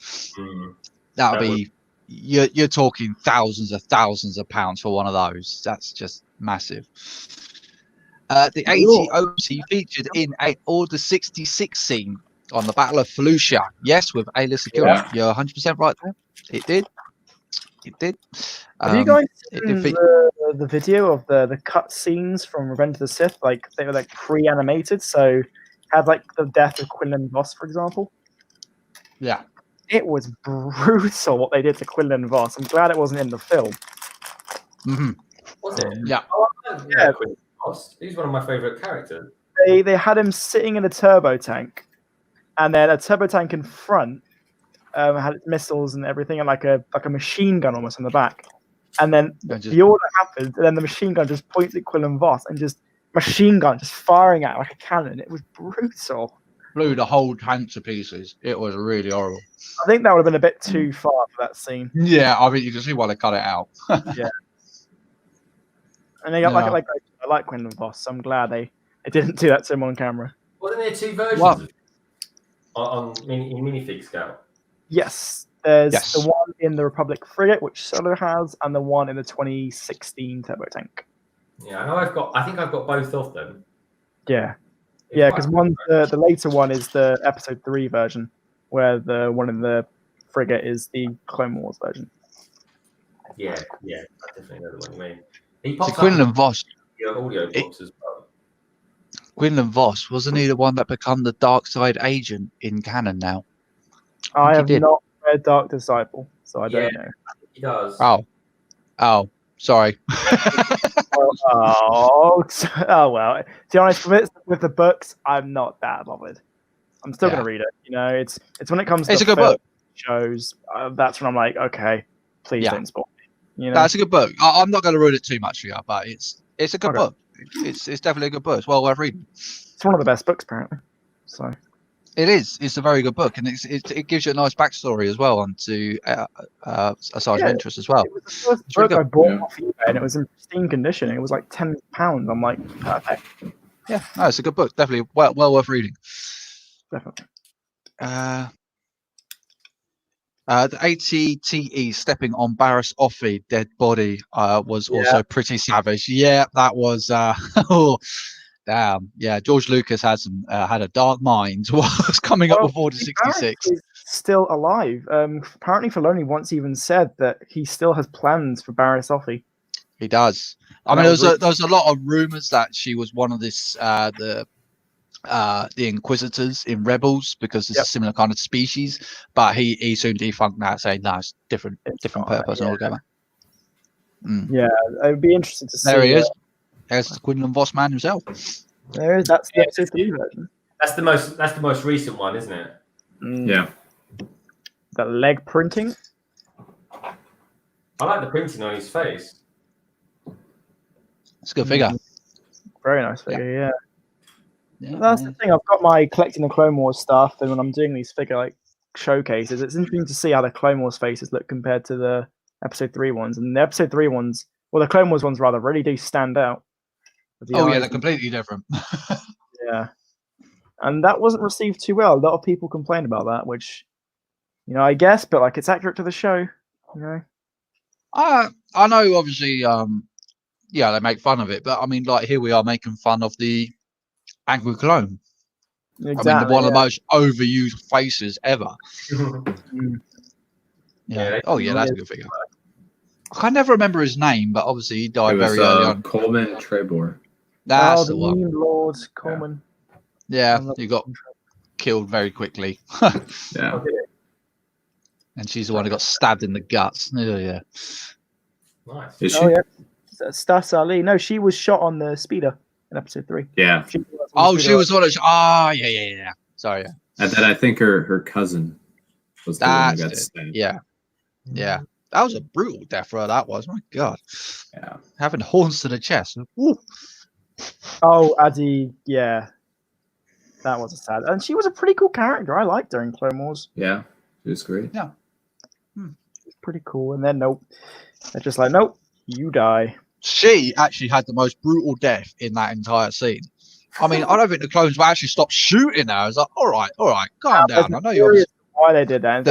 that'll be you're talking thousands of pounds for one of those. That's just massive. The 80 OC featured in a Order 66 scene on the Battle of Fallujah. Yes, with A-list security. You're 100% right there. It did. It did. Have you guys seen the video of the cut scenes from Revenge of the Sith? Like they were like pre-animated, so had like the death of Quinlan Voss, for example. Yeah. It was brutal what they did to Quinlan Voss. I'm glad it wasn't in the film. Mm-hmm. Was it? Yeah. Oh, yeah. Quinlan Voss. He's one of my favourite characters. They had him sitting in a turbo tank, and then a turbo tank in front had its missiles and everything, and like a machine gun almost on the back. And then the order happened, and then the machine gun just points at Quinlan Voss and just machine gun just firing at it like a cannon. It was brutal. Blew the whole tank to pieces. It was really horrible. I think that would have been a bit too far for that scene. Yeah, I mean you can see why they cut it out. Yeah. And they got I like Quinlan Voss, so I'm glad they didn't do that to him on camera. Wasn't there two versions on minifig scale? Yes. There's the one in the Republic frigate, which Solo has, and the one in the 2016 turbo tank. Yeah, I think I've got both of them. Yeah. Yeah, because the later one is the Episode 3 version, where the one in the frigate is the Clone Wars version. Yeah, I definitely know the one you mean. He pops Quinlan Voss. Audio books as well. Quinlan Voss, wasn't he the one that become the dark side agent in canon now? I have not read Dark Disciple, so I don't know. He does. Oh, sorry. well. To be honest, with the books, I'm not that bothered. I'm still going to read it. You know, it's when it comes to a good book. Shows, that's when I'm like, okay, please don't spoil me. You know? That's a good book. I'm not going to ruin it too much for you, but it's a good book. It's definitely a good book. It's well worth reading. It's one of the best books, apparently. So it is. It's a very good book, and it gives you a nice backstory as well onto Asajj Ventress as well. It was the first book I bought off eBay, and it was in pristine condition. It was like £10. I'm like, perfect. Yeah, no, it's a good book. Definitely well worth reading. Definitely. The ATTE stepping on Barriss Offee dead body was also pretty savage. Yeah, that was damn. Yeah, George Lucas had a dark mind whilst coming up with Order 66. He's still alive. Apparently Filoni once even said that he still has plans for Barriss Offee. He does. I mean, there was a lot of rumors that she was one of the Inquisitors in Rebels because it's a similar kind of species, but he soon defunct that, saying no, it's different purpose altogether. Yeah, it would be interesting to see. There he is. There's the Quinlan Voss man himself. There is. That's the Episode 3 version. That's the most recent one, isn't it? Yeah. The leg printing. I like the printing on his face. It's a good figure. Very nice figure, yeah. That's the thing. I've got my collecting the Clone Wars stuff, and when I'm doing these figure showcases, it's interesting to see how the Clone Wars faces look compared to the Episode 3 ones. And the Episode 3 ones, well, the Clone Wars ones rather, really do stand out. They're completely different. Yeah, and that wasn't received too well. A lot of people complained about that, which, I guess, but it's accurate to the show. I know, obviously, they make fun of it, but I mean, here we are making fun of the Angry Clone. Exactly, I mean, one of the most overused faces ever. Yeah. Oh yeah, that's a good figure. I can never remember his name, but obviously he died very early on. Coleman Trebor. That's the one. Lord Coleman. Yeah, he got killed very quickly. Yeah. And she's the one who got stabbed in the guts. Oh, yeah. Nice. Is she? Oh, yeah. Stas Ali. No, she was shot on the speeder in Episode 3. Yeah. She was one of. Yeah. Sorry. Yeah. And then I think her cousin was the one who got stabbed. Yeah. Yeah. That was a brutal death row, that was. My God. Yeah. Having horns to the chest. Woo. Oh, Addy. Yeah. That was a sad. And she was a pretty cool character. I liked her in Clone Wars. Yeah. She was great. Yeah. It's pretty cool. And then, nope. They're just like, nope, you die. She actually had the most brutal death in that entire scene. I mean, I don't think the clones will actually stop shooting her. I was like, all right, calm down. I know you're. Why they did that?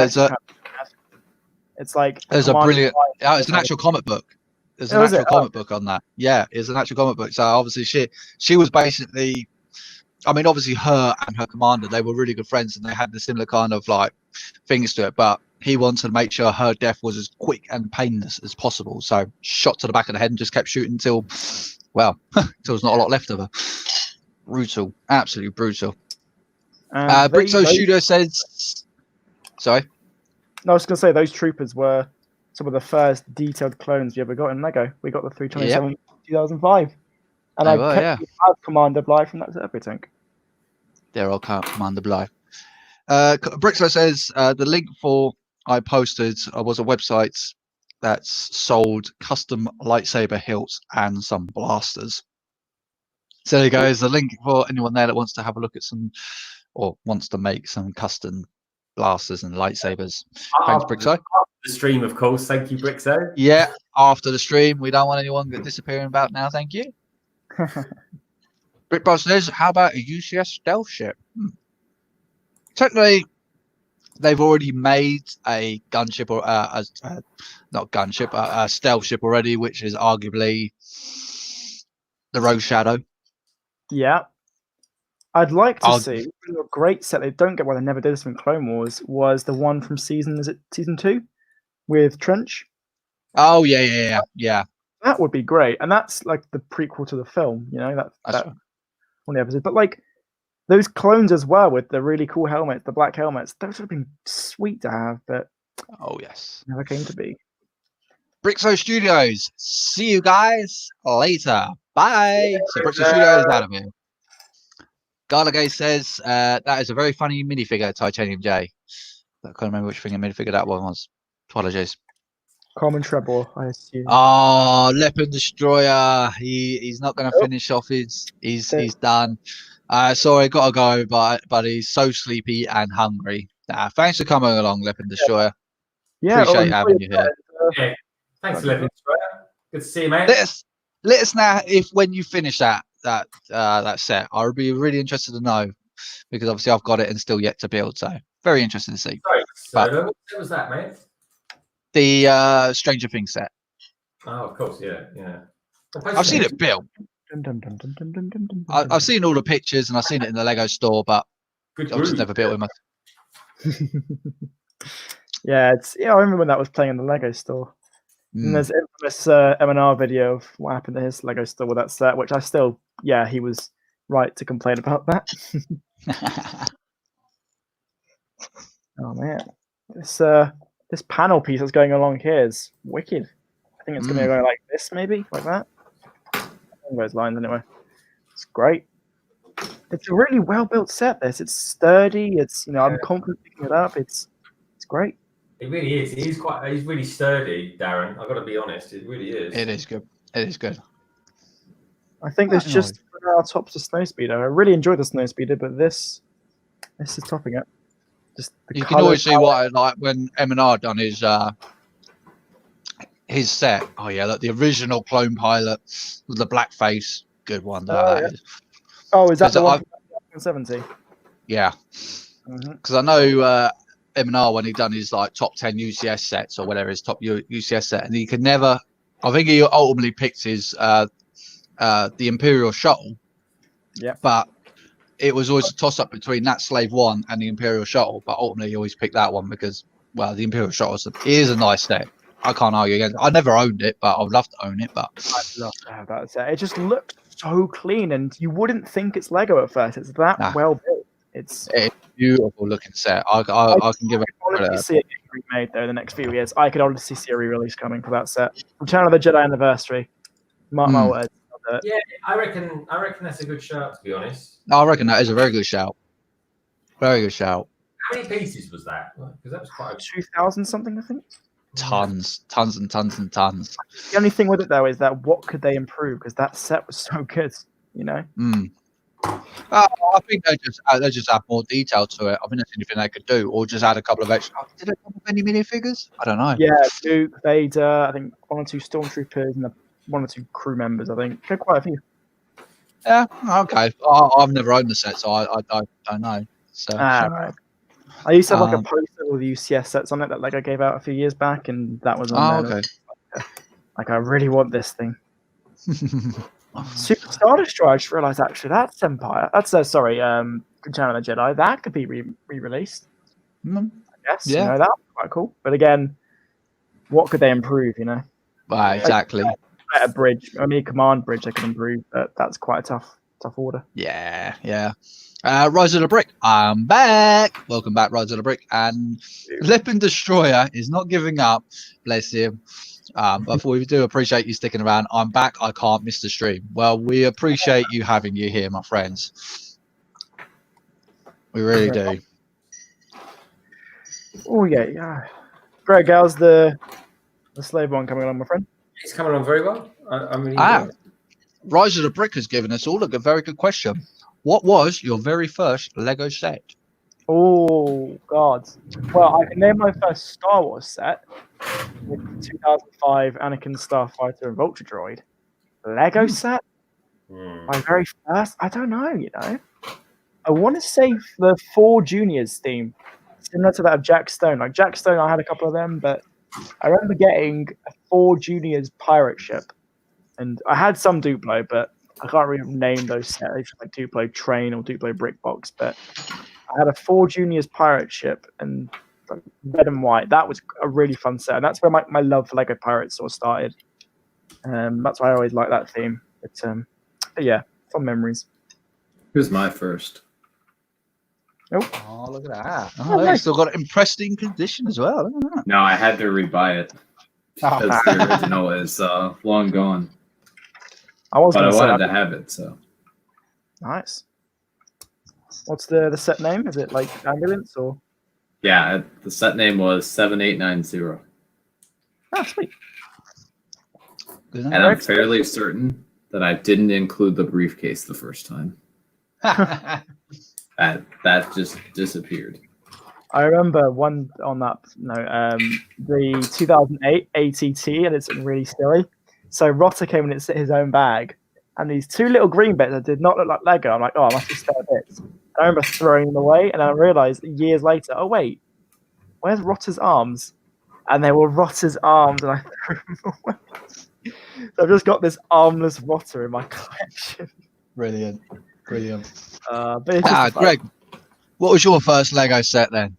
It's like there's a brilliant. It's an actual comic book. There's an actual comic book on that. Yeah, it's an actual comic book. So obviously she was basically, I mean, obviously her and her commander, they were really good friends and they had the similar kind of like things to it. But he wanted to make sure her death was as quick and painless as possible. So shot to the back of the head and just kept shooting until, well, until there's not a lot left of her. Brutal, absolutely brutal. Brixo Studio says, sorry. No, I was going to say those troopers were some of the first detailed clones we ever got in LEGO. We got the 327 2005. And I kept Commander Bly from that everything. There I'll count Commander Bly. Brixo says the link for I posted was a website that's sold custom lightsaber hilts and some blasters. So there goes the link for anyone there that wants to have a look at some or wants to make some custom blasters and lightsabers. Thanks, Brixo. After the stream, of course. Thank you, Brixo. Yeah, after the stream. We don't want anyone disappearing about now. Thank you. BritBoss says, how about a UCS stealth ship? Technically, they've already made a gunship or not gunship, a stealth ship already, which is arguably the Rogue Shadow. Yeah. I'd like to see a great set. They don't get why they never did this in Clone Wars. Was the one from season 2 with Trench? Oh yeah. That would be great, and that's like the prequel to the film. You know that one of the episodes. But like those clones as well with the really cool helmets, the black helmets. Those would have been sweet to have, but oh yes, never came to be. Brixo Studios. See you guys later. Bye. So Brixo Studios out of here. Garlagay says that is a very funny minifigure, Titanium J. I can't remember which minifigure that one was. Apologies. Common Treble, I assume. Oh, Leopard Destroyer. He's not going to finish off his. He's done. Sorry, gotta go, but he's so sleepy and hungry. Thanks for coming along, Leopard Destroyer. Yeah, appreciate having you here. Yeah, thanks, Leopard Destroyer. Good to see you, mate. Let us know if when you finish that set. I would be really interested to know because obviously I've got it and still yet to build. So very interested to see. Sorry, what was that, mate? The Stranger Things set. Oh, of course, yeah. I've seen it built. I've seen all the pictures and I've seen it in the Lego store, but I've just never built it myself. Yeah, I remember when that was playing in the Lego store. And there's an infamous M&R video of what happened to his Lego store with that set, which I still, he was right to complain about that. Oh man, this panel piece that's going along here is wicked. I think it's going to go like this, maybe like that. Along those lines, anyway. It's great. It's a really well built set. It's sturdy. It's I'm confident picking it up. It's great. It really is. He's really sturdy, Darren. I've got to be honest. It really is. It is good. It is good. I think this just tops the Snowspeeder. I really enjoyed the Snowspeeder, but this is topping it. Just you can always see what like when M&R done his set. Oh yeah, like the original clone pilot with the black face. Good one. Oh, is that the one from 70? Yeah. Because I know M&R when he done his like top 10 UCS sets or whatever his top UCS set, and he could never. I think he ultimately picked his the Imperial Shuttle. Yeah. But it was always a toss up between that Slave I and the Imperial Shuttle, but ultimately he always picked that one because the Imperial Shuttle is a nice set. I can't argue against it. I never owned it, but I would love to own it. But I'd love to have that set. It just looks so clean, and you wouldn't think it's Lego at first. It's that well built. It's a beautiful looking set. I can give it credit. See it getting remade though in the next few years. I could honestly see a re-release coming for that set. Return of the Jedi Anniversary. Mark my words. Yeah, I reckon that's a good shout, to be honest. I reckon that is a very good shout. Very good shout. How many pieces was that? Because that was quite 2,000 something, I think. Tons and tons and tons. The only thing with it though is that what could they improve? Because that set was so good, I think they just add more detail to it. I think that's the only thing they could do, or just add a couple of extra. Did they come with any minifigures? I don't know. Yeah, Duke, Vader, I think 1 or 2 stormtroopers, and 1 or 2 crew members. I think quite a few. Yeah, okay. I've never owned the set, so I don't know. So right. I used to have like a poster with the UCS sets on it that Lego gave out a few years back, and that was on there. Okay. Like, I really want this thing. Super Star Destroyer, I just realized actually that's Empire. That's sorry, Return of the Jedi. That could be re-released. I guess. Yeah. You know, that's quite cool. But again, what could they improve, you know? Right, exactly. Better bridge. Only a command bridge they can improve, but that's quite a tough order. Yeah. Rise of the Brick, I'm back. Welcome back, Rise of the Brick. And Lippin Destroyer is not giving up. Bless him. But we do appreciate you sticking around. I'm back. I can't miss the stream. Well, we appreciate you having you here, my friends. We really do. Oh yeah. Greg, how's the Slave one coming along, my friend? It's coming on very well. I'm really enjoying it. Rise of the Brick has given us all a very good question. What was your very first Lego set? Oh God! Well, I can name my first Star Wars set with 2005 Anakin Starfighter and Vulture Droid Lego set. My very first. I don't know. You know, I want to say the 4 Juniors theme, similar to that of Jack Stone. Like Jack Stone, I had a couple of them, but I remember getting a 4 Juniors pirate ship, and I had some Duplo, but I can't really name those sets, like Duplo Train or Duplo Brick Box, but I had a 4 Juniors pirate ship and red and white. That was a really fun set, and that's where my love for Lego Pirates sort of started. That's why I always like that theme. But yeah, fun memories. Here's my first. Oh, look at that! Oh, they still got it in pristine condition as well. Look at that. No, I had to rebuy it because the original is long gone. I wanted to have it, so nice. What's the set name? Is it like Ambulance or? Yeah, the set name was 7890. Oh, sweet. And I'm fairly certain that I didn't include the briefcase the first time. That just disappeared. I remember one on that note, the 2008 ATT, and it's really silly. So Rotter came in his own bag, and these 2 little green bits that did not look like Lego. I'm like, oh, I must be spare bits. I remember throwing them away, and I realized years later, oh wait, where's Rotter's arms? And they were Rotter's arms, and I threw them away. So I've just got this armless Rotter in my collection. Brilliant. But Greg, what was your first Lego set then?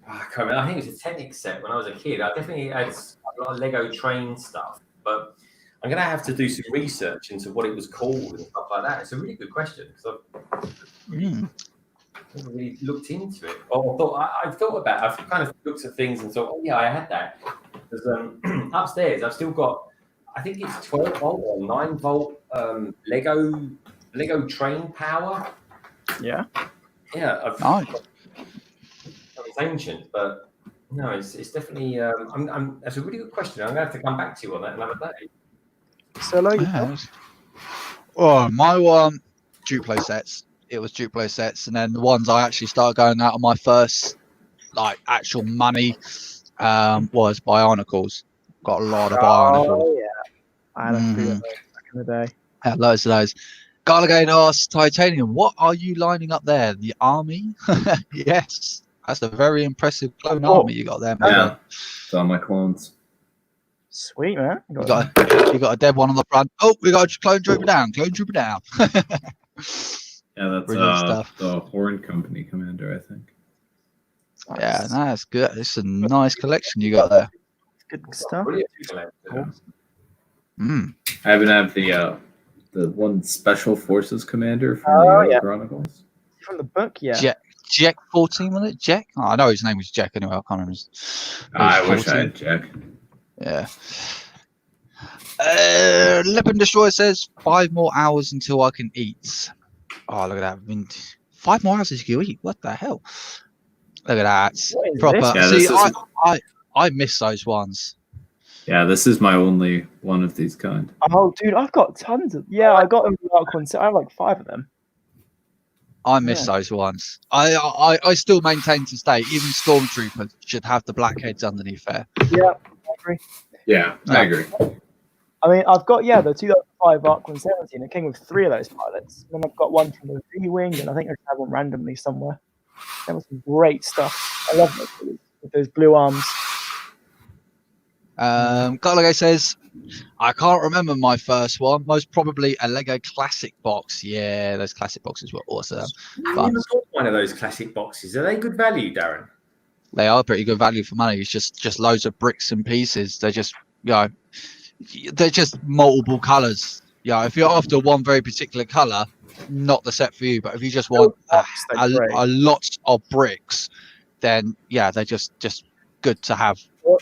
I think it was a Technic set when I was a kid. I definitely had a lot of Lego train stuff, but I'm going to have to do some research into what it was called and stuff like that. It's a really good question because I've never really looked into it. I've kind of looked at things and thought, oh yeah, I had that. Because upstairs, I've still got, I think it's 12 volt or 9 volt Lego train power. Yeah. Yeah. It's ancient, but no, it's definitely. That's a really good question. I'm going to have to come back to you on that another day. So, my one Duplo sets. It was Duplo sets, and then the ones I actually started going out on my first, like actual money, was Bionicles. Got a lot of Bionicles. Oh yeah, I had a few of those back in the day. Had loads of those. Garligate asks, Titanium, what are you lining up there? The army? Yes. That's a very impressive clone army you got there, man. Yeah, it's on my clones. Sweet, man. You got a dead one on the front. Oh, we got a clone trooper down. Yeah, that's stuff. The Horn Company commander, I think. Yeah, that's good. It's a nice collection you got there. Good stuff. I haven't had the one Special Forces commander from the Chronicles. From the book, yeah. Jack 14, was it? Jack? Oh, I know his name was Jack anyway. I can't remember. I wish I had Jack. Yeah. Lippin Destroyer says 5 more hours until I can eat. Oh, look at that. I mean, 5 more hours until you eat. What the hell? Look at that. Proper. Yeah, see, I miss those ones. Yeah, this is my only one of these kind. Oh, dude, I've got tons of. Yeah, I got them. I have like 5 of them. I miss those ones. I still maintain to stay. Even Stormtroopers should have the black heads underneath there. Yeah, I agree. Yeah, I agree. I mean, I've got the 2005 Arc 117. It came with 3 of those pilots. And then I've got one from the V-wing, and I think I have one randomly somewhere. That was some great stuff. I love those with those blue arms. Gallagher says, I can't remember my first one. Most probably a Lego classic box. Yeah, those classic boxes were awesome. I've never got one of those classic boxes. Are they good value, Darren? They are pretty good value for money. It's just loads of bricks and pieces. They're just, they're just multiple colors. Yeah, if you're after one very particular color, not the set for you. But if you just want a lot of bricks, then yeah, they're just good to have.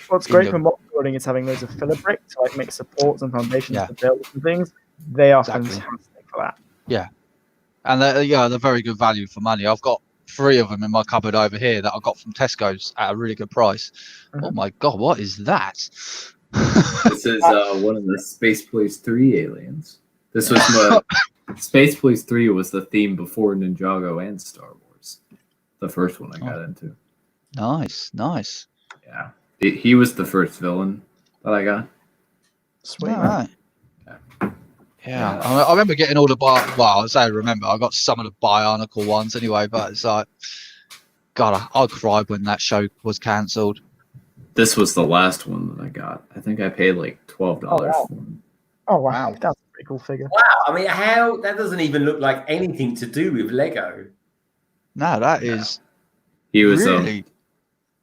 What's great for mock building is having loads of filler bricks to like make supports and foundations for builds and things. They are fantastic for that. Yeah, and they're very good value for money. I've got 3 of them in my cupboard over here that I got from Tesco's at a really good price. Oh my god, what is that? This is one of the Space Police 3 aliens. This was what Space Police 3 was the theme before Ninjago and Star Wars. The first one I got into. Nice. Yeah. He was the first villain that I got. Sweet. All right. Yeah. I remember getting all the I got some of the Bionicle ones anyway, but it's like, God, I cried when that show was cancelled. This was the last one that I got. I think I paid like $12 for him. Oh, wow. That's a pretty cool figure. Wow. I mean, that doesn't even look like anything to do with Lego. No, that is. He was really.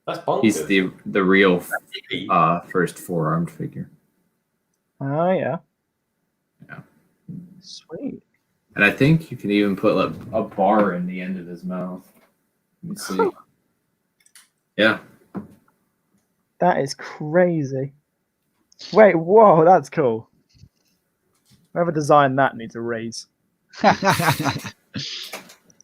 That's bonkers. He's the real first 4-armed figure. Oh, yeah. Yeah. Sweet. And I think you can even put a bar in the end of his mouth. Let me see. Yeah. That is crazy. Wait, whoa, that's cool. Whoever designed that needs a raise.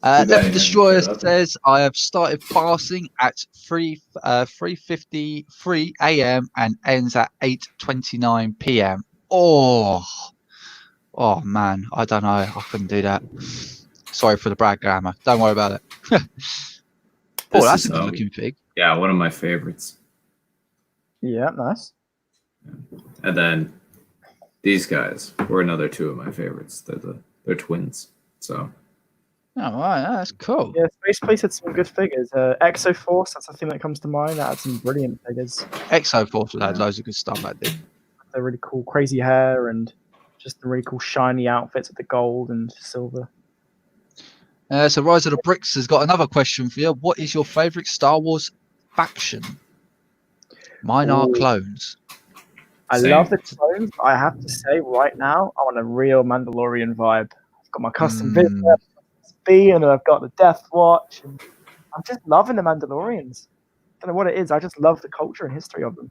Leopard Destroyer says, I have started fasting at 3:53 a.m. and ends at 8:29 p.m. Oh man, I don't know. I couldn't do that. Sorry for the brag grammar. Don't worry about it. That's a good looking pig. Yeah, one of my favorites. Yeah, nice. And then these guys were another 2 of my favorites. They're twins. So. Oh, right, that's cool. Yeah, Space Police had some good figures. Exoforce, that's the thing that comes to mind. That had some brilliant figures. Exoforce had loads of good stuff, I did. They're really cool, crazy hair and just the really cool shiny outfits with the gold and silver. So Rise of the Bricks has got another question for you. What is your favourite Star Wars faction? Mine are clones. I love the clones, but I have to say right now, I want a real Mandalorian vibe. I've got my custom Visitor, and I've got the Death Watch. And I'm just loving the Mandalorians. I don't know what it is. I just love the culture and history of them.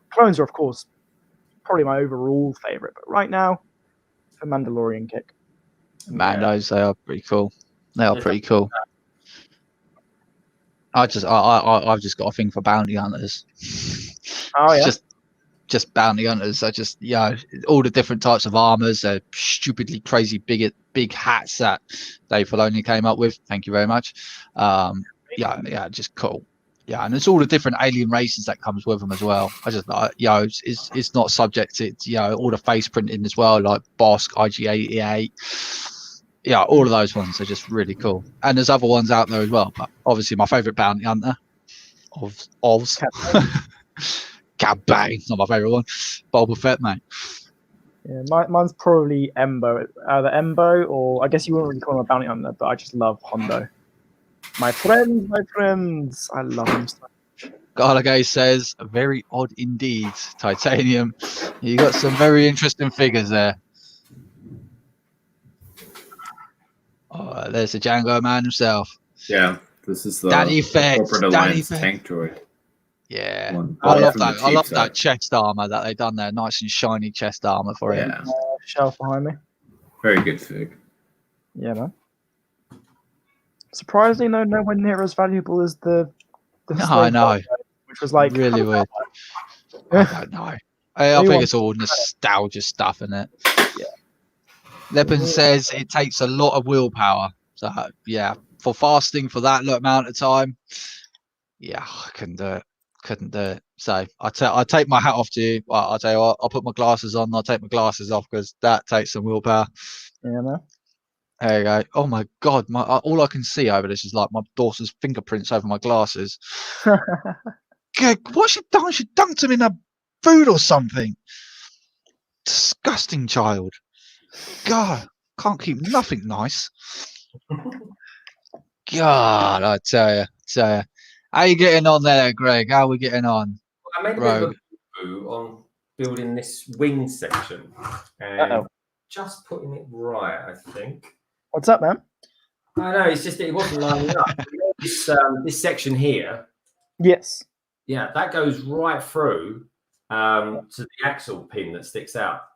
Clones are, of course, probably my overall favorite, but right now, the Mandalorian kick. Mandos, they are pretty cool. They are pretty cool. I've just got a thing for bounty hunters. Oh yeah. Just bounty hunters. I just all the different types of armors. They're stupidly crazy big hats that Dave Filoni came up with. Thank you very much. Just cool. Yeah, and it's all the different alien races that comes with them as well. I just like, it's not subject to all the face printing as well, like Bosk, IG-88. Yeah, all of those ones are just really cool. And there's other ones out there as well, but obviously my favourite bounty hunter of Cad Bane, not my favourite one. Boba Fett, mate. Yeah, mine's probably Embo. Either Embo or I guess you wouldn't really call him a bounty hunter, but I just love Hondo. My friends, I love him so much. Gallagher says, very odd indeed, Titanium. You got some very interesting figures there. Oh, there's the Django man himself. Yeah, this is the Danny Corporate Alliance tank droid. Yeah, I love that. I love that chest armor that they done there. Nice and shiny chest armor for him. Shelf behind me. Very good fig. Yeah, man. Surprisingly, nowhere near as valuable as the I know. Which was like really weird. I don't know. I think it's all nostalgia stuff, isn't it? Yeah. Leppin says it takes a lot of willpower. So yeah, for fasting for that amount of time, yeah, I couldn't do it. So I take my hat off to you. Well, I'll tell you what, I'll put my glasses on. I'll take my glasses off because that takes some willpower. Yeah, man. There you go. Oh my god, all I can see over this is like my daughter's fingerprints over my glasses. What she done? She dunked him in a food or something. Disgusting child. God, can't keep nothing nice. God, I tell you. How you getting on there, Greg? How are we getting on? I made a bit of a boo on building this wing section and just putting it right, I think. What's up, man? I know, it's just it wasn't lining up. This section here. Yes. Yeah, that goes right through to the axle pin that sticks out.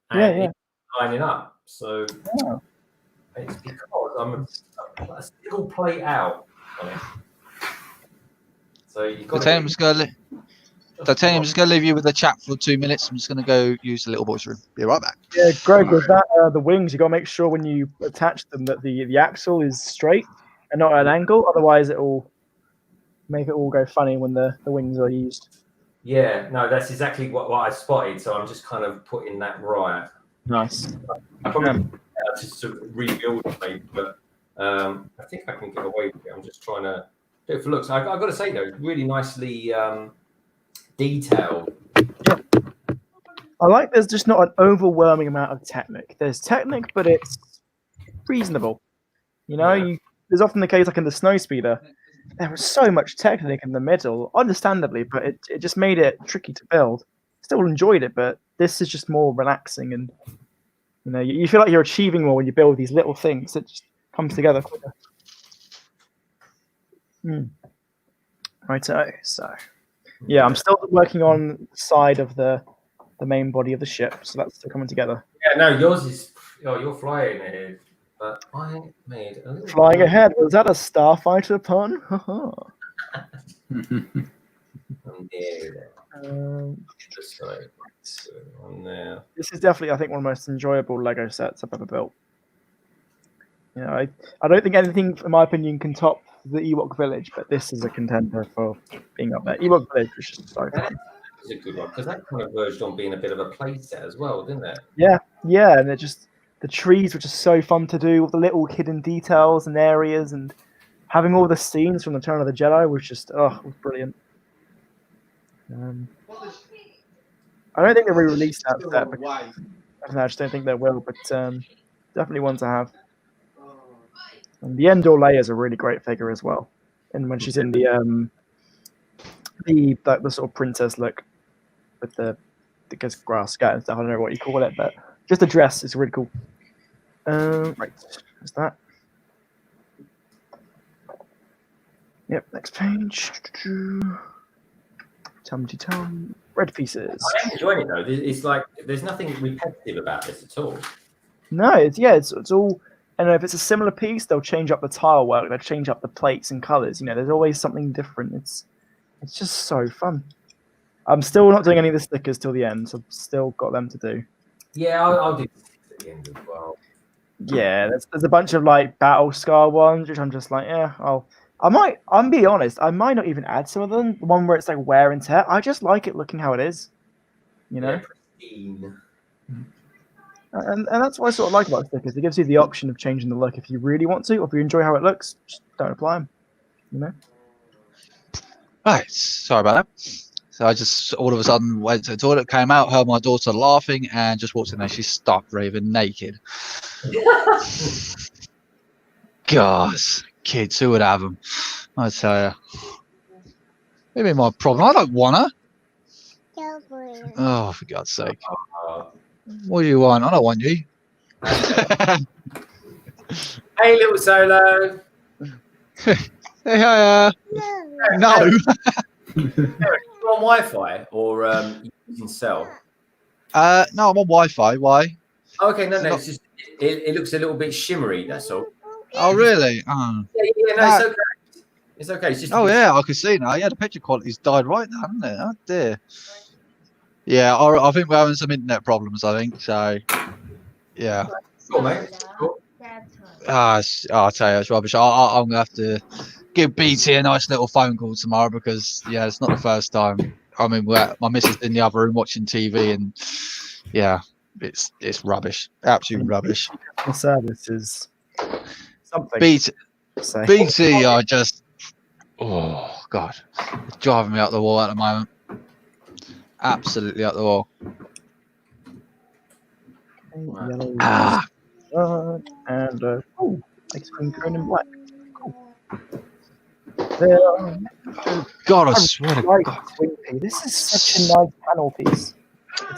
And it's lining up. So it's because I'm a single plate out on it. So you've got I'm just going to leave you with the chat for 2 minutes. I'm just going to go use the little boy's room. Be right back. Yeah, Greg, with that, the wings, you got to make sure when you attach them that the axle is straight and not at an angle. Otherwise, it will make it all go funny when the wings are used. Yeah, no, that's exactly what I spotted. So I'm just kind of putting that right. Nice. I probably just to rebuild it, maybe, but I think I can get away with it. I'm just trying to do it for looks. I've got to say though, really nicely detailed. Yeah. I like there's just not an overwhelming amount of technique. There's technique, but it's reasonable. You know, there's often the case like in the Snowspeeder, there was so much technique in the middle, understandably, but it just made it tricky to build. Still enjoyed it, but this is just more relaxing and you know, you feel like you're achieving more when you build these little things. It just comes together quicker. Righto. So, yeah, I'm still working on the side of the main body of the ship, so that's still coming together. Yeah, no, yours is. Oh, you're flying ahead, but I made a little. Flying ahead. Was that a starfighter pun? This is definitely, I think, one of the most enjoyable Lego sets I've ever built. You know, I don't think anything, in my opinion, can top the Ewok Village, but this is a contender for being up there. Ewok Village was just so fun. It's a good one because that kind of verged on being a bit of a play set as well, didn't it? Yeah, and it just the trees were just so fun to do, with the little hidden details and areas, and having all the scenes from the Return of the Jedi was just was brilliant. I don't think they re-released that set. I just don't think they will, but definitely one to have. And the Endor Leia is a really great figure as well, and when she's in the sort of princess look with the grass skirt and stuff, I don't know what you call it, but just the dress is really cool. Right, there's that. Yep, next page. Tum-de-tum. Red pieces. I'm enjoying it though. It's like there's nothing repetitive about this at all. No, it's all. And if it's a similar piece, they'll change up the tile work. They'll change up the plates and colors. You know, there's always something different. It's just so fun. I'm still not doing any of the stickers till the end, so I've still got them to do. Yeah, I'll do at the end as well. Yeah, there's a bunch of like battle scar ones, which I'm just like, I'm being honest, I might not even add some of them. The one where it's like wear and tear. I just like it looking how it is. You know? Yeah, and that's what I sort of like about stickers. It gives you the option of changing the look if you really want to, or if you enjoy how it looks, just don't apply them. You know? Right, sorry about that. So I just all of a sudden went to the toilet, came out, heard my daughter laughing, and just walked in there. She stark raving naked. Gosh, kids, who would have them? I tell you. Maybe my problem. I don't want her. Oh, for God's sake. What do you want? I don't want you. Hey, little Solo. Hey, hiya. No. You're on Wi-Fi or using cell? No, I'm on Wi-Fi. Why? Okay, no, it's just it looks a little bit shimmery. That's all. Oh, really? Oh. Yeah, no, it's okay. It's okay. It's just. Oh yeah, I can see now. Yeah, the picture quality's died right now, hasn't it? Oh dear. Yeah, I think we're having some internet problems. I think so. Yeah. Cool, mate. Cool. I'll tell you, it's rubbish. I'm gonna have to give BT a nice little phone call tomorrow because it's not the first time. I mean, my missus in the other room watching TV, and it's rubbish, absolute rubbish. The service is something. BT are just, oh God, it's driving me up the wall at the moment. Absolutely up the wall. Yellow. Ah. And ice cream cone in black. Cool. There. God, I swear to Like God. Wimpy. This is such a nice panel piece.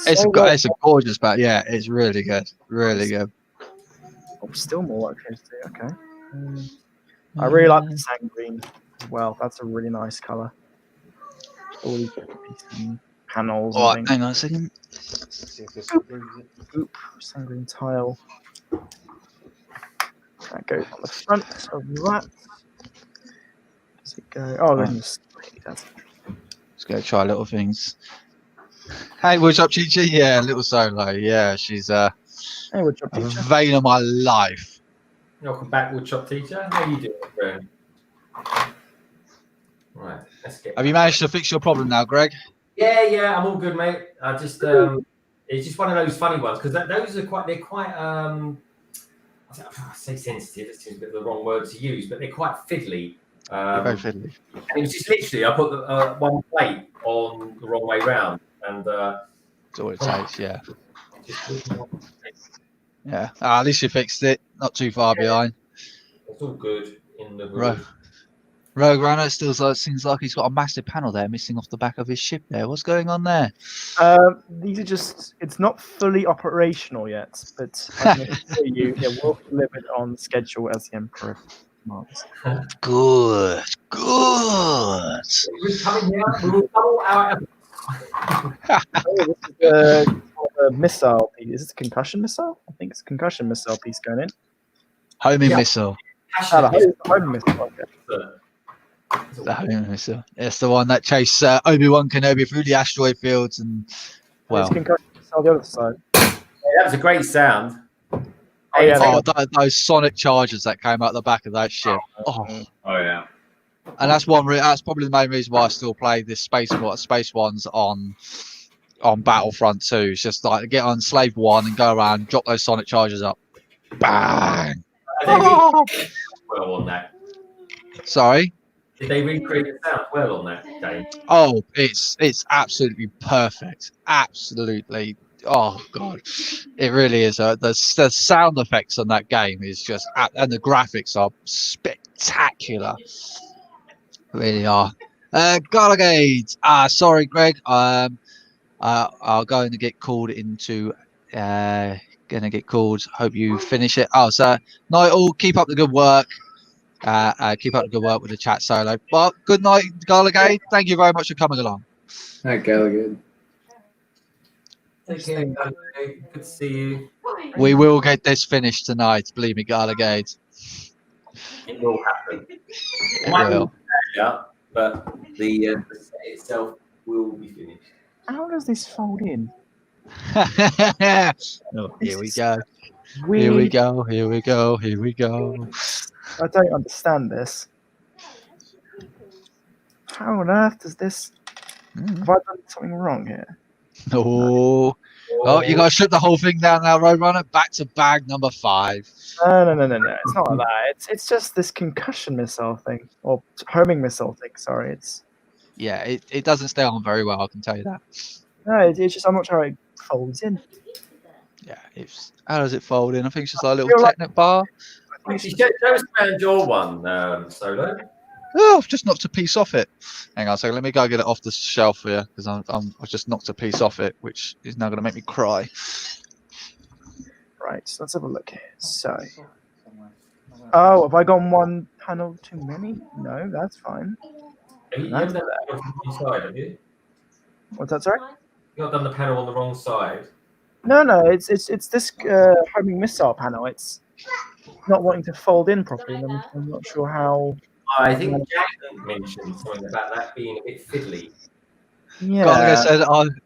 It's a gorgeous back. Yeah, it's really good. Really good. Oh, still more electricity. Okay. I really like the sand green as well. That's a really nice color. All these different panels and All right, things. hang on a second. Oop, sand green tile. That goes on the front of that. Does it go? Oh, it goes in the side. That's interesting. Let's go try little things. Hey, what's up, Chi Chi? Yeah, little solo. Yeah, she's Hey, what's up, a teacher? vein of my life. Welcome back, Woodshop Teacher. How are you doing, friend? Right, let's get. Have you managed to fix your problem now, Greg? Yeah, I'm all good, mate. I just it's just one of those funny ones because those are quite. They're quite. I say sensitive. It seems a bit of the wrong word to use, but they're quite fiddly. Very fiddly. And it was just literally, I put the, one plate on the wrong way round, and That's all it takes. Yeah. Just, Yeah. At least you fixed it. Not too far behind. it's all good in the Rogue Runner still seems like he's got a massive panel there missing off the back of his ship there. What's going on there? These are just, it's not fully operational yet, but I can assure you it will be delivered on schedule as the Emperor commands. Good. We're coming out. We will double our. This is a missile piece. Is this a concussion missile? I think it's a concussion missile piece going in. Homing missile. The homing missile. Okay. The homing missile. It's the one that chased Obi-Wan Kenobi through the asteroid fields and It's a concussion missile the other side. Yeah, that was a great sound. Those sonic charges that came out the back of that ship. Oh yeah. And that's that's probably the main reason why I still play this space ones on Battlefront 2. It's just like get on Slave 1 and go around, drop those sonic charges up. Bang! Well on that. Sorry? Did they recreate the sound well on that game? Oh, it's absolutely perfect. Absolutely. Oh god, it really is. The sound effects on that game is just, and the graphics are spectacular. Really are. Garligade. Sorry, Greg. I'm going to get called into. Gonna get called. Hope you finish it. Oh, so night all. Keep up the good work. Keep up the good work with the chat solo. But good night, Garligade. Thank you very much for coming along. Hi, Garligade. Take care, Garligade. Good to see you. We will get this finished tonight. Believe me, Garligade. It will happen. It will. Yeah, but the set itself will be finished. How does this fold in? Oh, here we go. Here we go. Here we go. Here we go. I don't understand this. How on earth does this? Have I done something wrong here? Oh, you got to strip the whole thing down now, Roadrunner. Back to bag number 5. No. It's not like that. It's just this concussion missile thing, or homing missile thing. Sorry, it's. Yeah, it doesn't stay on very well. I can tell you that. No, it's just I'm not sure how it folds in. Yeah, how does it fold in? I think it's just like a little Technic bar. Actually, show us around your one, Solo. Oh, I've just knocked a piece off it. Hang on a second. Let me go get it off the shelf for you because I've just knocked a piece off it, which is now going to make me cry. Right, so let's have a look here. So, oh, have I gone one panel too many? No, that's fine. You haven't done that on the wrong side, have you? What's that, sorry? You've not done the panel on the wrong side. No, it's this homing missile panel. It's not wanting to fold in properly. And I'm not sure how. I think Jack mentioned something about that being a bit fiddly. Yeah.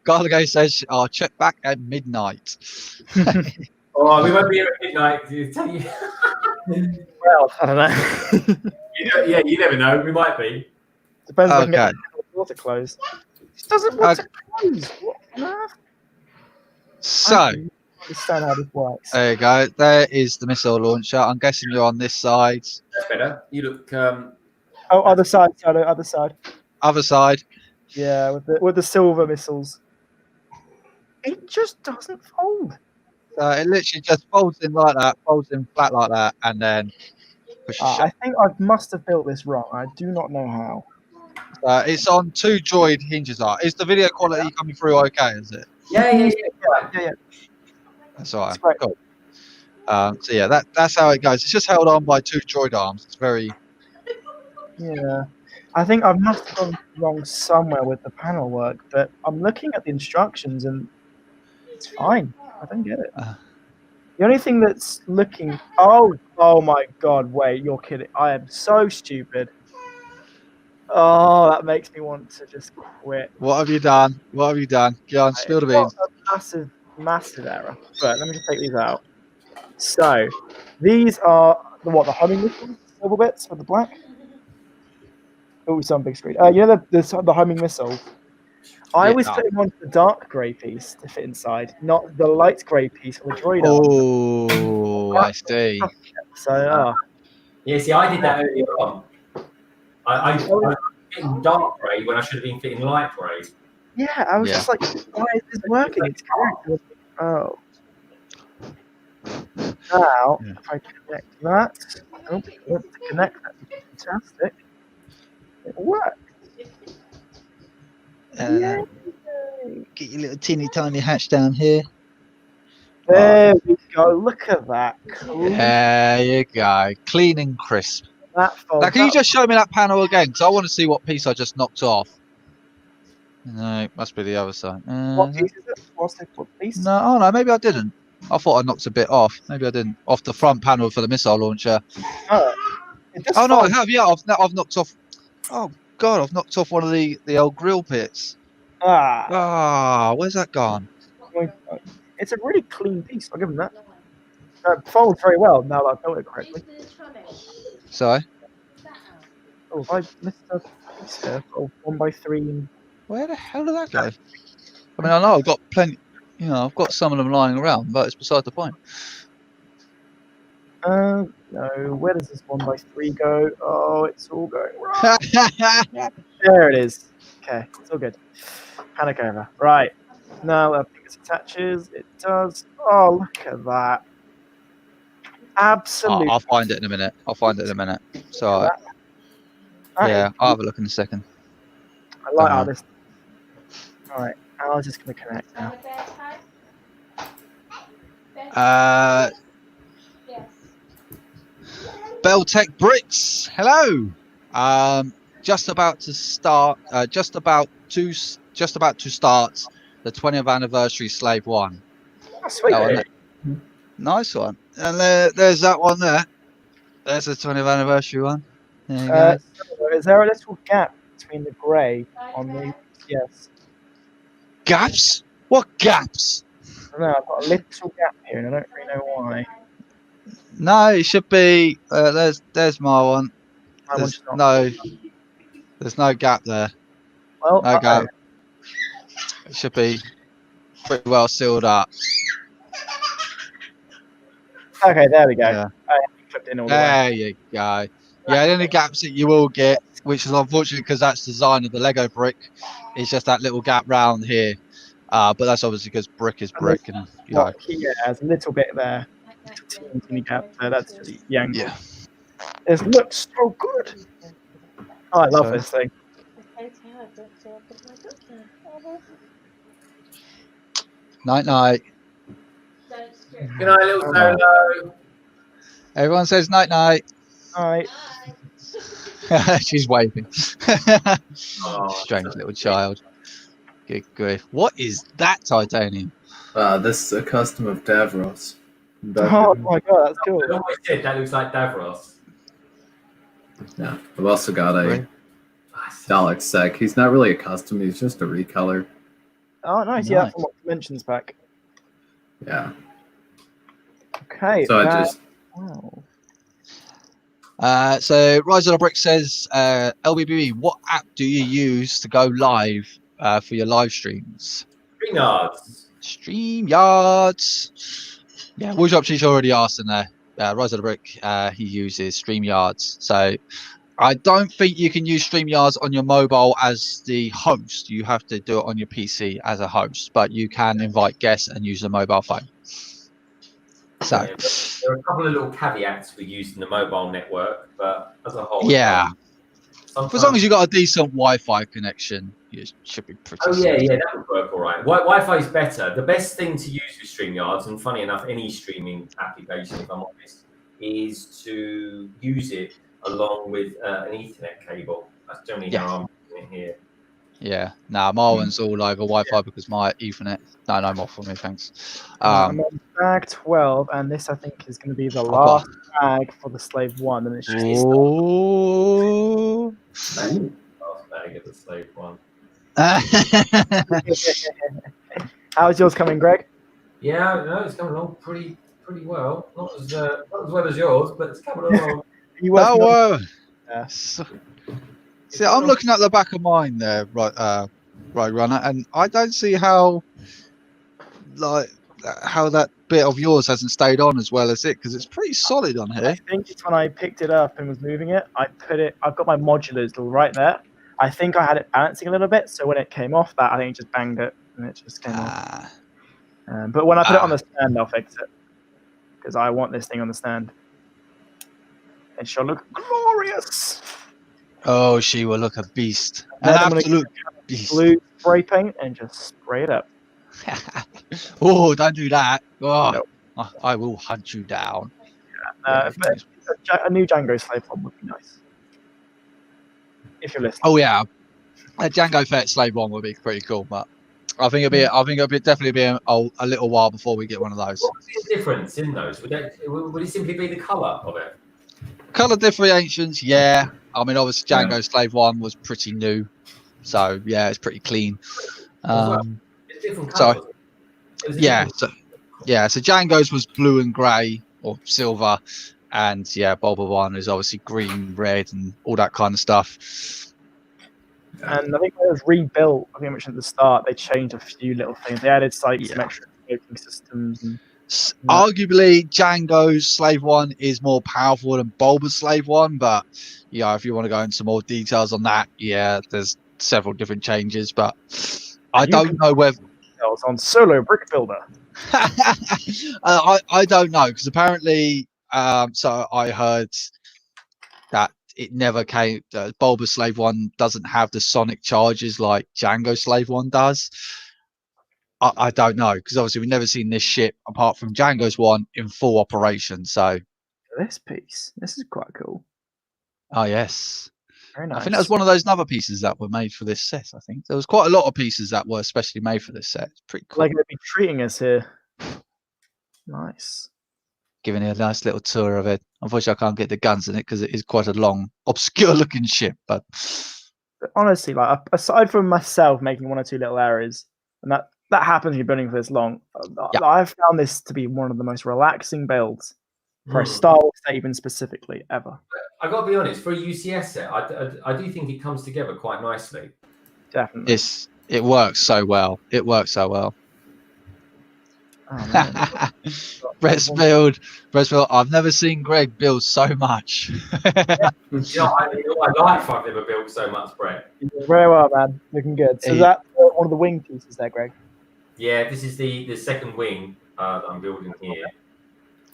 Garligay says, I'll check back at midnight. Oh, we won't be here at midnight. To tell you. Well, I don't know. Yeah, you never know. We might be. Depends if I can get the door to close. It doesn't want to close. What on earth? So, I don't understand how this works. There you go. There is the missile launcher. I'm guessing you're on this side. That's better. You look. Other side, Shadow. Other side. Other side. Yeah, with the silver missiles. It just doesn't fold. It literally just folds in like that, folds in flat like that, and then pushes shut. I think I must have built this wrong. I do not know how. It's on 2 droid hinges. Is the video quality coming through okay? Is it? Yeah. That's all right. Great. Cool. So yeah, that's how it goes. It's just held on by 2 droid arms. It's very. Yeah. I think I must have gone wrong somewhere with the panel work, but I'm looking at the instructions and it's fine. I don't get it. The only thing that's looking... Oh my god, wait, you're kidding. I am so stupid. Oh, that makes me want to just quit. What have you done? What have you done? Go on, spill the beans. A massive error. But let me just take these out. So, these are the homing missiles? Silver bits with the black? Oh, some big screen. You know the homing missile? I was putting on the dark grey piece to fit inside, not the light grey piece with the droid. Oh, I see. So, yeah, see, I did that earlier on. I was fitting dark grey when I should have been fitting light grey. Yeah, I was just like, why is this working? It's correct. Oh. Now, if I connect that, I want to connect that. Fantastic. It worked. Get your little teeny tiny hatch down here. There we go. Look at that. Clean. There you go. Clean and crisp. Now, can you just show me that panel again? Because I want to see what piece I just knocked off. No, it must be the other side. What piece is it? What piece? No, no, maybe I didn't. I thought I knocked a bit off. Maybe I didn't. Off the front panel for the missile launcher. Oh no, I have. Yeah, I've knocked off. Oh God, I've knocked off one of the old grill pits. Where's that gone? It's a really clean piece. I'll give them that. It folds very well now that I've built it correctly. Sorry? Oh, I missed a piece here. 1x3. Where the hell did that go? I mean, I know I've got plenty. I've got some of them lying around, but it's beside the point. No. Where does this 1x3 go? Oh, it's all going wrong. There it is. Okay, it's all good. Panic over. Right. Now I think it attaches. It does. Oh, look at that. Absolutely. I'll find it in a minute. So, yeah, I'll have a look in a second. I like how this. All right, I was just going to connect now. Beltec Bricks, hello. Just about to start the 20th anniversary Slave I. Oh, sweet. Nice one. And there's that one there. There's the 20th anniversary one. There you go. Is there a little gap between the grey on the UCS? Gaps? What gaps? I don't know, I've got a little gap here and I don't really know why. No, it should be. There's my one. There's no gap there. Well, no gap. It should be pretty well sealed up. Okay, there we go. Yeah. Clipped in all there you go. Yeah, the only gaps that you will get, which is unfortunate because that's the design of the Lego brick, is just that little gap round here. But that's obviously because brick is brick, and yeah, there's a little bit there. Teeny gap there. That's just yank. Yeah. It looks so good. Oh, I love this thing. Night night. Good night, little Solo. Everyone says night night. Night. She's waving. Strange little child. Good grief. What is that titanium? This is a custom of Davros. Oh my god, that's cool. I always said that looks like Davros. Yeah, I've also got a Dalek Sec. He's not really a custom, he's just a recolor. Oh, nice. Yeah, from what Dimensions pack. Yeah. Okay. So I just. Wow. So Rise of the Brick says, LBB, what app do you use to go live for your live streams? StreamYards. Yeah, Woodshop she's already asked in there. Rise of the Brick, he uses StreamYards. So I don't think you can use StreamYards on your mobile as the host. You have to do it on your PC as a host, but you can invite guests and use the mobile phone. So yeah, there are a couple of little caveats for using the mobile network, but as a whole, yeah, sometimes... as long as you got a decent Wi-Fi connection, you should be pretty. Oh yeah, yeah, that would work all right. Wi-Fi is better. The best thing to use with StreamYards, and funny enough, any streaming application, if I'm honest, is to use it along with an Ethernet cable. That's generally how I'm doing it here. Yeah, nah, my one's all over Wi-Fi because my Ethernet. No more for me, thanks. I'm on bag 12, and this I think is going to be the last bag for the Slave 1, and it's just. Oh. Last bag of the Slave 1. How's yours coming, Greg? Yeah, no, it's coming along pretty well. Not as well as yours, but it's coming along. See, I'm looking at the back of mine there, right, Runner, and I don't see how that bit of yours hasn't stayed on as well as it, because it's pretty solid on here. I think it's when I picked it up and was moving it. I've got my modulars right there. I think I had it balancing a little bit, so when it came off that, I think it just banged it and it just came off. But when I put it on the stand, I'll fix it because I want this thing on the stand. It shall look glorious. Oh, she will look a beast. An absolute beast. Blue spray paint and just spray it up. Oh, don't do that. Oh, no. I will hunt you down. But a new Django Slave one would be nice. If you're listening. Oh yeah, a Django Fett Slave 1 would be pretty cool, but I think it'll definitely be a little while before we get one of those. What's the difference in those? Would it simply be the colour of it? Colour differentiations, yeah. I mean, obviously Django Slave 1 was pretty new, so yeah, it's pretty clean. It's different colours. So Django's was blue and grey or silver, and yeah, Bulba 1 is obviously green, red, and all that kind of stuff. And I think it was rebuilt. I think I mentioned at the start, they changed a few little things. They added some extra cooking systems. And arguably, Django's Slave 1 is more powerful than Bulba's Slave 1, but yeah, if you want to go into some more details on that, yeah, there's several different changes, but I don't know whether details on Solo Brick Builder. I don't know, because apparently, so I heard that it never came. Bulba Slave 1 doesn't have the sonic charges like Django Slave 1 does. I don't know, because obviously we've never seen this ship apart from Django's 1 in full operation. So this is quite cool. Oh yes, very nice. I think that was one of those other pieces that were made for this set. I think there was quite a lot of pieces that were especially made for this set. It's pretty cool. Like they've been treating us here. Nice. Giving you a nice little tour of it. Unfortunately, I can't get the guns in it because it is quite a long, obscure-looking ship. But honestly, like aside from myself making one or two little errors, and that happens when you're building for this long, I've found this to be one of the most relaxing builds for a Star Wars set, even specifically ever. I got to be honest, for a UCS set, I do think it comes together quite nicely. Definitely. It works so well. It works so well. Oh, Brett's build. I've never seen Greg build so much. In all my life, I've never built so much, Brett. Very well, man. Looking good. So that's one of the wing pieces there, Greg. Yeah, this is the second wing that I'm building here.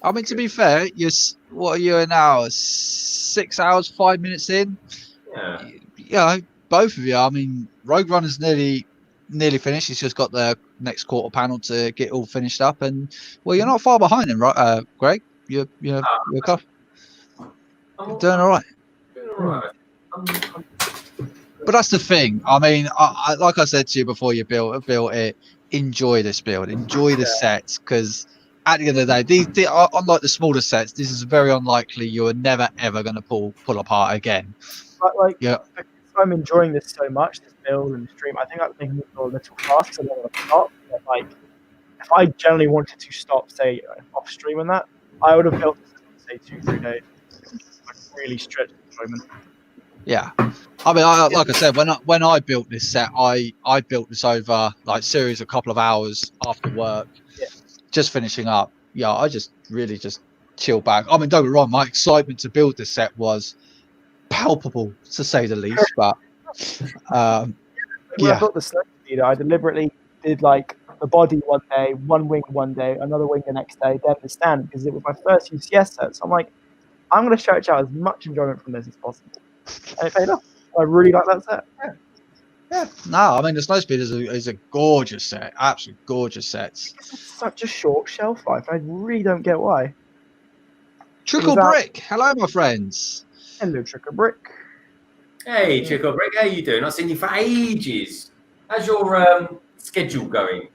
I mean, to be fair, what are you now? 6 hours, 5 minutes in? Yeah. Yeah, both of you. I mean, Rogue Runner's nearly finished. He's just got the next quarter panel to get all finished up, and well, you're not far behind him, right, Greg? You're doing all right. But that's the thing. I mean, I like I said to you before you built it. Enjoy this build. Enjoy the sets, because at the end of the day, these unlike the smaller sets, this is very unlikely you're never ever going to pull apart again. But like, I'm enjoying this so much, this build and stream. I think I'm making it a little fast because I don't want to stop. But like, if I generally wanted to stop, say, off stream and that, I would have built this in, say, 2-3 days. Like, really stretched enjoyment. Yeah, I mean, like I said, when I built this set, I built this over like series a couple of hours after work, just finishing up. Yeah, I just really just chill back. I mean, don't get me wrong, my excitement to build this set was palpable to say the least. But when yeah. I got the Snow Speeder, I deliberately did like the body one day, one wing one day, another wing the next day, then the stand, because it was my first UCS set. So I'm like, I'm going to stretch out as much enjoyment from this as possible. And it paid off. I really like that set. Yeah. No, I mean, the Snowspeed is a gorgeous set. Absolutely gorgeous sets. It's such a short shelf life. I really don't get why. Trickle Brick. Hello, my friends. Hello, Trickle Brick. Hey, Trickle Brick. How you doing? I've seen you for ages. How's your schedule going?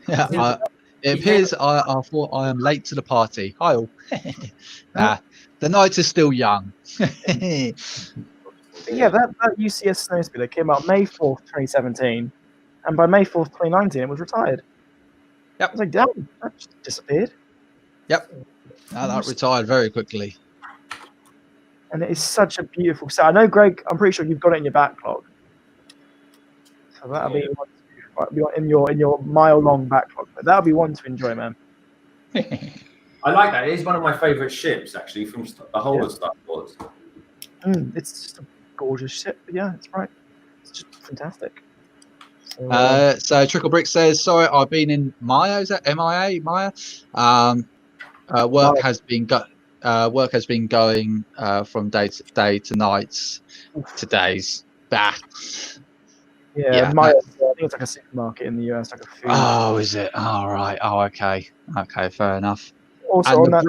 Yeah, it appears I thought I am late to the party. Hi all. The night is still young. Yeah, that UCS Snowspeeder came out May 4th, 2017, and by May 4th, 2019, it was retired. Yep. I was like, damn, that just disappeared. Yep. No, that retired very quickly. And it is such a beautiful set. I know, Greg, I'm pretty sure you've got it in your backlog. So that'll be in your mile-long backlog. But that'll be one to enjoy, man. I like that. It is one of my favourite ships, actually, from the whole of Star Wars. It's just a gorgeous ship. But yeah, it's right. It's just fantastic. So Trickle Brick says, sorry, I've been in Maya. Is that MIA? Maya? Work has been going from day to day to nights to days. Bah. Yeah, Maya, I think it's like a supermarket in the US, like a food. Oh, is it? Oh, right. Oh, okay. Okay, fair enough. Also, on that,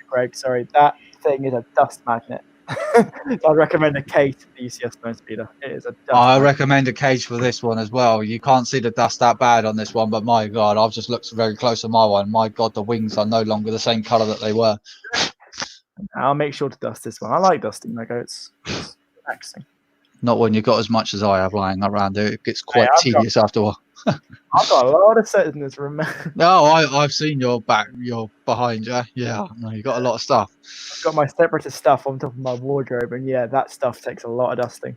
Greg, sorry, that thing is a dust magnet. I'd recommend a cage to the UCS Snowspeeder. It is a dust magnet. Recommend a cage for this one as well. You can't see the dust that bad on this one, but my God, I've just looked very close on my one. My God, the wings are no longer the same colour that they were. I'll make sure to dust this one. I like dusting Lego. It's relaxing. Not when you've got as much as I have lying around there. It gets quite tedious after a while. I've got a lot of sets in this room. No, I've seen your behind you. Yeah, no, you got a lot of stuff. I've got my separatist stuff on top of my wardrobe, and yeah, that stuff takes a lot of dusting.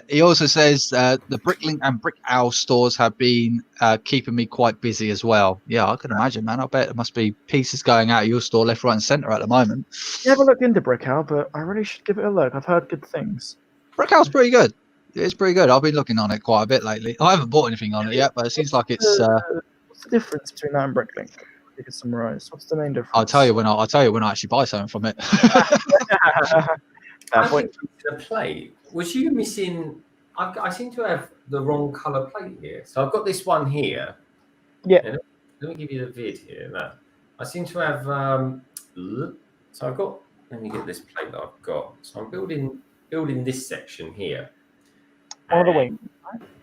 He also says the Bricklink and Brick Owl stores have been keeping me quite busy as well. Yeah, I can imagine, man. I bet there must be pieces going out of your store left, right, and centre at the moment. You haven't looked into Brick Owl, but I really should give it a look. I've heard good things. Brick Owl's pretty good. It's pretty good. I've been looking on it quite a bit lately. I haven't bought anything on it yet, but it seems like it's. What's the difference between that and Bricklink? You could summarize. What's the main difference? I'll tell you when I actually buy something from it. The plate. Was you missing? I seem to have the wrong colour plate here. So I've got this one here. Yeah. Let me give you the vid here. No. I seem to have. So I've got. Let me get this plate that I've got. So I'm building this section here. One of the wings.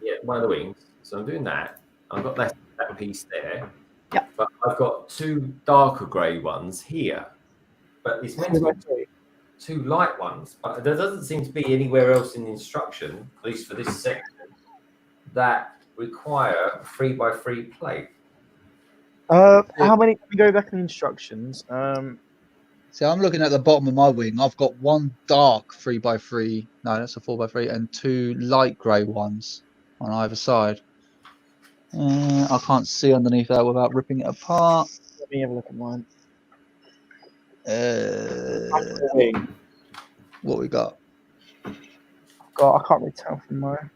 Yeah, one of the wings. So I'm doing that. I've got that piece there. Yeah. But I've got two darker grey ones here. But it's meant to be two light ones. But there doesn't seem to be anywhere else in the instruction, at least for this section, that require a 3x3 plate. How many? Can we go back in the instructions? So I'm looking at the bottom of my wing. I've got one dark 3x3. No, that's a 4x3, and two light grey ones on either side. I can't see underneath that without ripping it apart. Let me have a look at mine. What we got? I can't really tell from mine.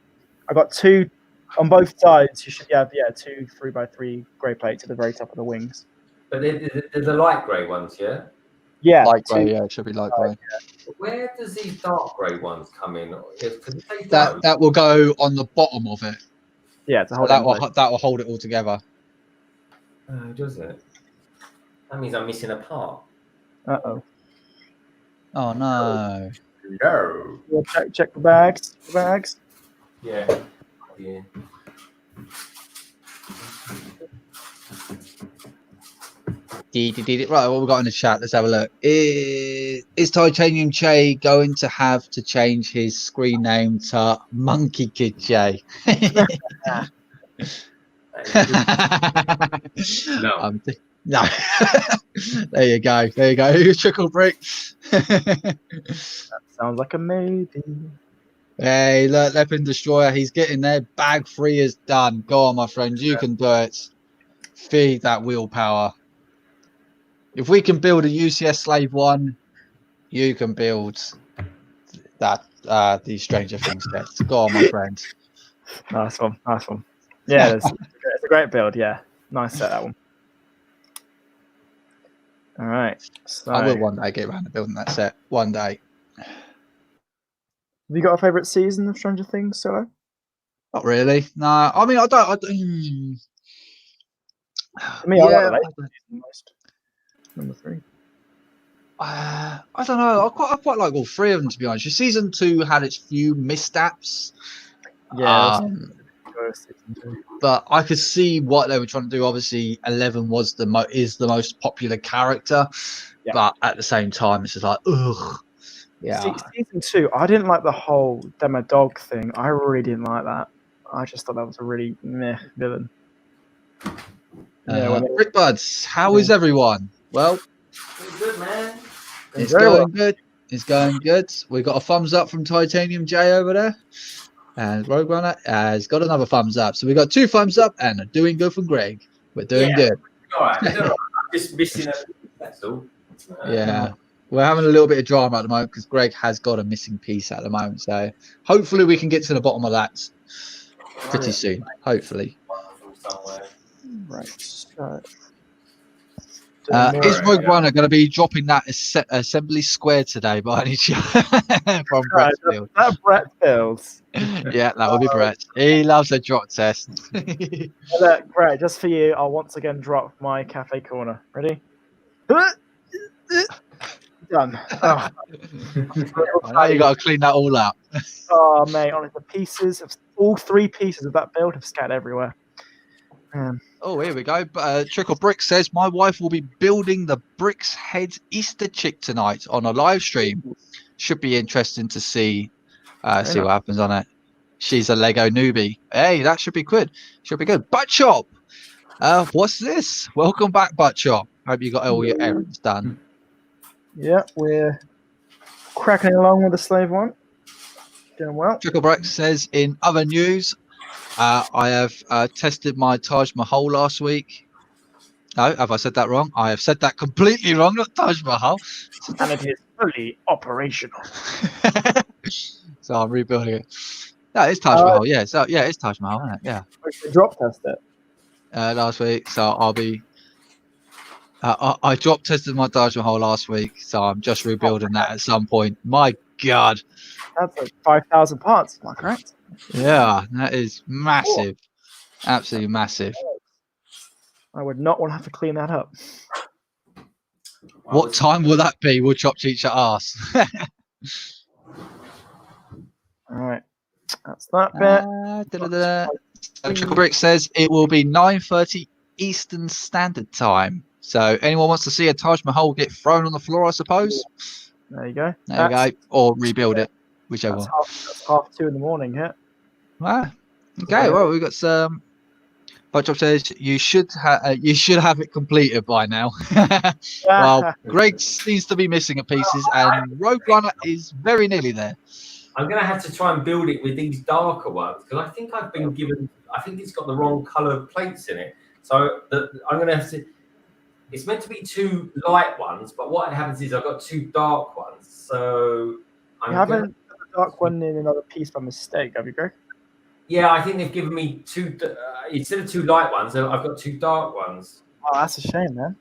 I got two on both sides. You should have two 3x3 grey plates at the very top of the wings. But they're the light grey ones, yeah? Yeah, light grey. Yeah, it should be light grey. Yeah. Where does these dark grey ones come in? That will go on the bottom of it. Yeah, that will hold it all together. Oh, does it? That means I'm missing a part. Uh-oh. Oh no. No. We'll check the bags. Yeah. Right, what we got in the chat? Let's have a look. Is Titanium Che going to have to change his screen name to Monkey Kid Che? No. No. There you go. Trickle Brick. That sounds like a maybe. Hey, look, Lepin Destroyer. He's getting there. Bag 3 is done. Go on, my friend. You can do it. Feed that willpower. If we can build a UCS Slave I you can build that the Stranger Things sets. Go on, my friend. Nice one. Nice one. Yeah, it's a great build. Yeah, nice set that one. All right. So, I will one day get around to building that set. One day. have you got a favorite season of Stranger Things, Solo? Not really. No, I mean I don't. For me, I like the latest season most. Number 3. I don't know. I quite like all 3 of them, to be honest. Season 2 had its few missteps. Yeah. But I could see what they were trying to do. Obviously, 11 was the most popular character, but at the same time, it's just like, ugh. Yeah. Season 2, I didn't like the whole demo dog thing. I really didn't like that. I just thought that was a really meh villain. Brick Buds, how is everyone? Well, good, man. It's going good. It's going good. We got a thumbs up from Titanium J over there. And Rogue Runner has got another thumbs up. So we got 2 thumbs up and a doing good from Greg. We're doing good. All right. I'm just missing a. That's all. Yeah. We're having a little bit of drama at the moment because Greg has got a missing piece at the moment. So hopefully we can get to the bottom of that pretty soon. Hopefully. Right. So, is Rogue Runner going to be dropping that assembly square today by any chance? From Brett Field. That Brett Fields. Yeah, that would be Brett. He loves a drop test. Look, Brett, just for you, I'll once again drop my cafe corner. Ready? Done. Oh. Now you got to clean that all up. Oh, mate, honestly, all 3 pieces of that build have scattered everywhere. Oh, here we go. Trickle Brick says, my wife will be building the Bricks Head Easter chick tonight on a live stream. Should be interesting to see what happens on it. She's a Lego newbie. Hey, that should be good. Should be good. Butt Chop. What's this? Welcome back, Butt Chop. Hope you got all your errands done. Yeah, we're cracking along with the Slave One. Doing well. Trickle Brick says, in other news, I have tested my Taj Mahal last week. No, have I said that wrong? I have said that completely wrong, not Taj Mahal. And it is fully operational. So I'm rebuilding it. No, it's Taj Mahal. Yeah, so yeah, it's Taj Mahal, isn't it? Yeah. We should drop test it. Last week, so I'll be. I drop tested my Taj Mahal last week, so I'm just rebuilding that at some point. My God. That's like 5,000 parts. Am I correct? Yeah, that is massive. Absolutely massive. I would not want to have to clean that up. What time will that be? We'll chop each at arse. All right. That's that bit. Trickle Brick says it will be 9:30 Eastern Standard Time. So anyone wants to see a Taj Mahal get thrown on the floor, I suppose? There you go. There you go. Or rebuild it. Whichever one. That's 2:30 in the morning, yeah. Ah, okay, well, we've got some. Butchop says you should have it completed by now. Well, Greg seems to be missing a pieces, and Rogue Runner is very nearly there. I'm going to have to try and build it with these darker ones because I think I've been given. I think it's got the wrong coloured plates in it, so I'm going to have to. It's meant to be 2 light ones, but what happens is I've got 2 dark ones. So you haven't put the dark one in another piece by mistake, have you, Greg? Yeah, I think they've given me 2 instead of 2 light ones. I've got 2 dark ones. Oh, that's a shame, man.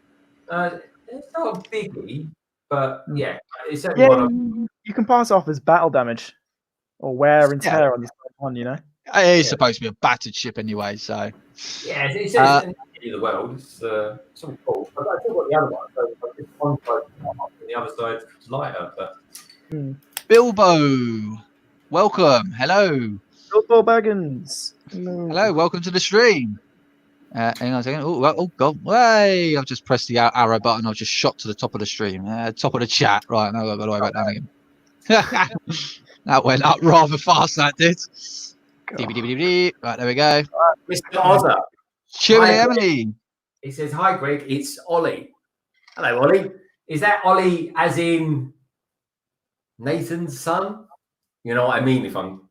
It's not a biggie, but yeah, it's you can pass off as battle damage or wear and tear on this one. You know, it is supposed to be a battered ship anyway, so yeah, it's in the world. It's all cool. But I think what the other one, so it's one side and the other side is lighter. But Bilbo, welcome, hello. Bilbo Baggins. Hello, welcome to the stream. Hang on a second. Oh, God. Way! I've just pressed the arrow button. I've just shot to the top of the stream. Top of the chat. Right, now I've got to go back down again. That went up rather fast, that did. Right, there we go. Mr. Ozza. Cheery Emily. He says, hi, Greg. It's Ollie. Hello, Ollie. Is that Ollie as in Nathan's son? You know what I mean, if I'm...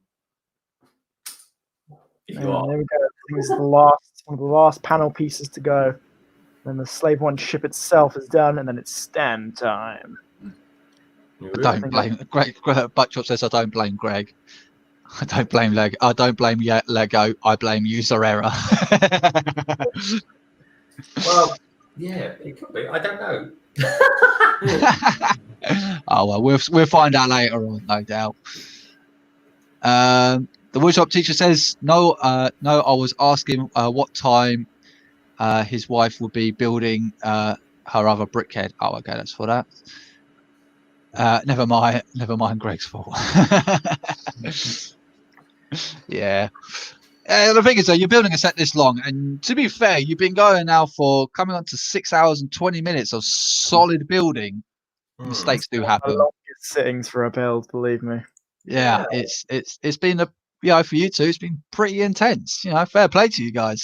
There we go. This is one of the last panel pieces to go. Then the Slave One ship itself is done, and then it's stand time. I don't blame Greg. Butchop says I don't blame Greg. I don't blame Lego. I don't blame Lego. I blame user error. Well, yeah, it could be. I don't know. Oh well, we'll find out later on, no doubt. The woodshop teacher says no. No, I was asking what time his wife would be building her other brickhead. Oh, okay, that's for that. Never mind. Greg's fault. Yeah. The thing is, though, you're building a set this long, and to be fair, you've been going now for coming on to 6 hours and 20 minutes of solid building. Mistakes do happen. The longest sittings for a build, believe me. Yeah, it's been for you two, it's been pretty intense. Fair play to you guys.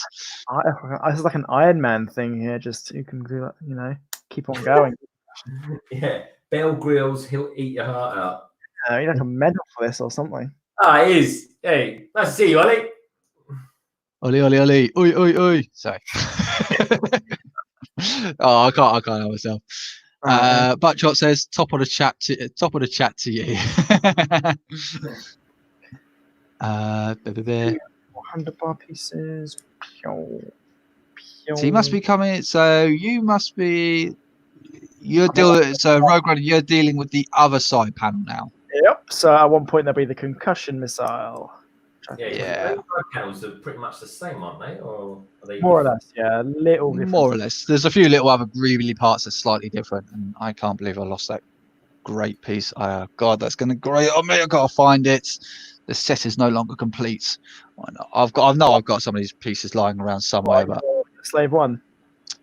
It's like an Iron Man thing here. Just you can do that. Keep on going. Yeah, Bell Grills, he'll eat your heart out. You like a medal for this or something. Ah, it is. Hey, nice to see you, Ollie. Ollie. Oi. Sorry. Oh, I can't help myself. Butchop says top of the chat to you. 100 bar pieces. So you must be coming. So you must be. Rogue Runner, you're dealing with the other side panel now. Yep. So at one point there'll be the concussion missile. Yeah. Those panels are pretty much the same, aren't they? Or are they more or less? Yeah, a little different. More or less. There's a few little other greebly parts that's slightly different, and I can't believe I lost that great piece. God, that's going to grate on me. I've got to find it. The set is no longer complete. I've got some of these pieces lying around somewhere. But Slave I.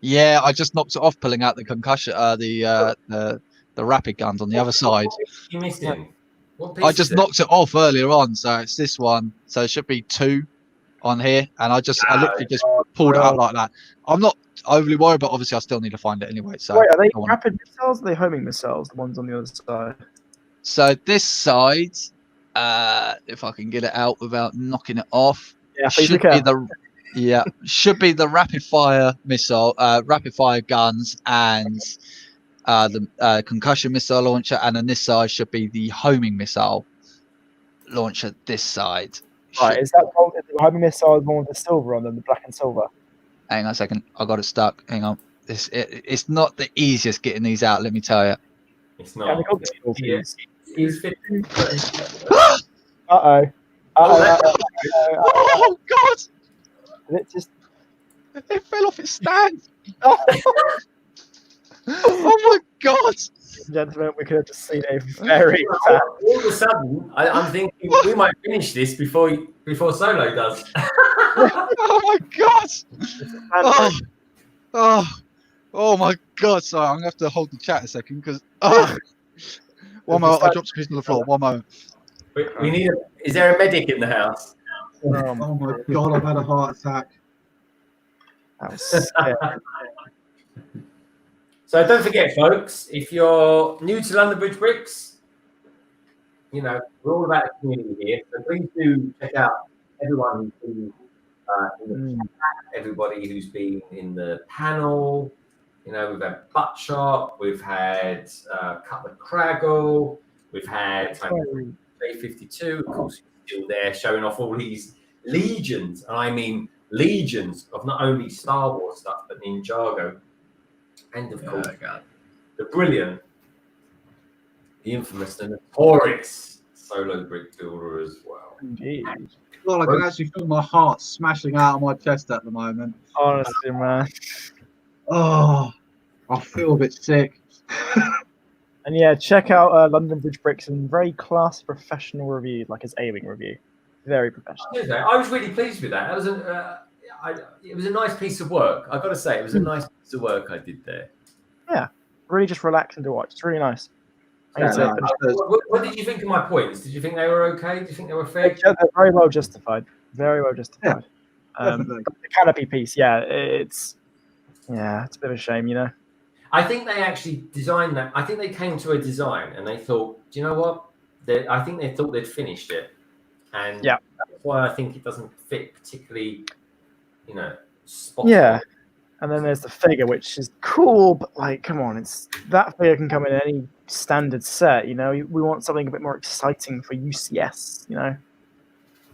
Yeah, I just knocked it off, pulling out the concussion, the rapid guns on the other side. You missed him. I just knocked it off earlier on, so it's this one. So it should be 2 on here, and I literally just pulled it out like that. I'm not overly worried, but obviously I still need to find it anyway. So wait, are they rapid missiles? Or are they homing missiles? The ones on the other side. So this side, if I can get it out without knocking it off, should be the rapid fire missile, rapid fire guns, and the concussion missile launcher, and on this side should be the homing missile launcher. This side. Right, is the homing missile the one with the silver on them, the black and silver? Hang on a second, I got it stuck. Hang on, it's not the easiest getting these out. Let me tell you. It's not. He's 15. Oh God! It fell off its stand. Oh my God! Gentlemen, we could have just seen a very bad... All of a sudden, I'm thinking we might finish this before Solo does. Oh my God! Oh my God! Sorry, I'm gonna have to hold the chat a second because. One moment, I dropped a piece on the floor. One moment. We need. Is there a medic in the house? Oh my God! I've had a heart attack. That was scary. So don't forget, folks, if you're new to London Bridge Bricks, we're all about the community here. So please do check out everyone who's been in the chat, everybody who's been in the panel. We've had Buttshot, we've had Cutler Craggle, we've had J52, of course, he's still there, showing off all these legions, and I mean legions of not only Star Wars stuff, but Ninjago. And of course, the brilliant, the infamous, the notorious Solo Brick Builder as well. Indeed. God, I can actually feel my heart smashing out of my chest at the moment. Honestly, man. Oh, I feel a bit sick. And yeah, check out London Bridge Bricks and very classy professional review, like his A-Wing review. Very professional. I was really pleased with that. That was it was a nice piece of work. I've got to say, it was a nice piece of work I did there. Yeah, really just relaxing to watch. It's really nice. What did you think of my points? Did you think they were okay? Do you think they were fair? They're very well justified. Very well justified. The canopy piece, it's a bit of a shame, I think they actually designed that. I think they came to a design and they thought, do you know what? I think they thought they'd finished it. And that's why I think it doesn't fit particularly, spot. Yeah. And then there's the figure, which is cool, but come on, that figure can come in any standard set. You know, we want something a bit more exciting for UCS. You know,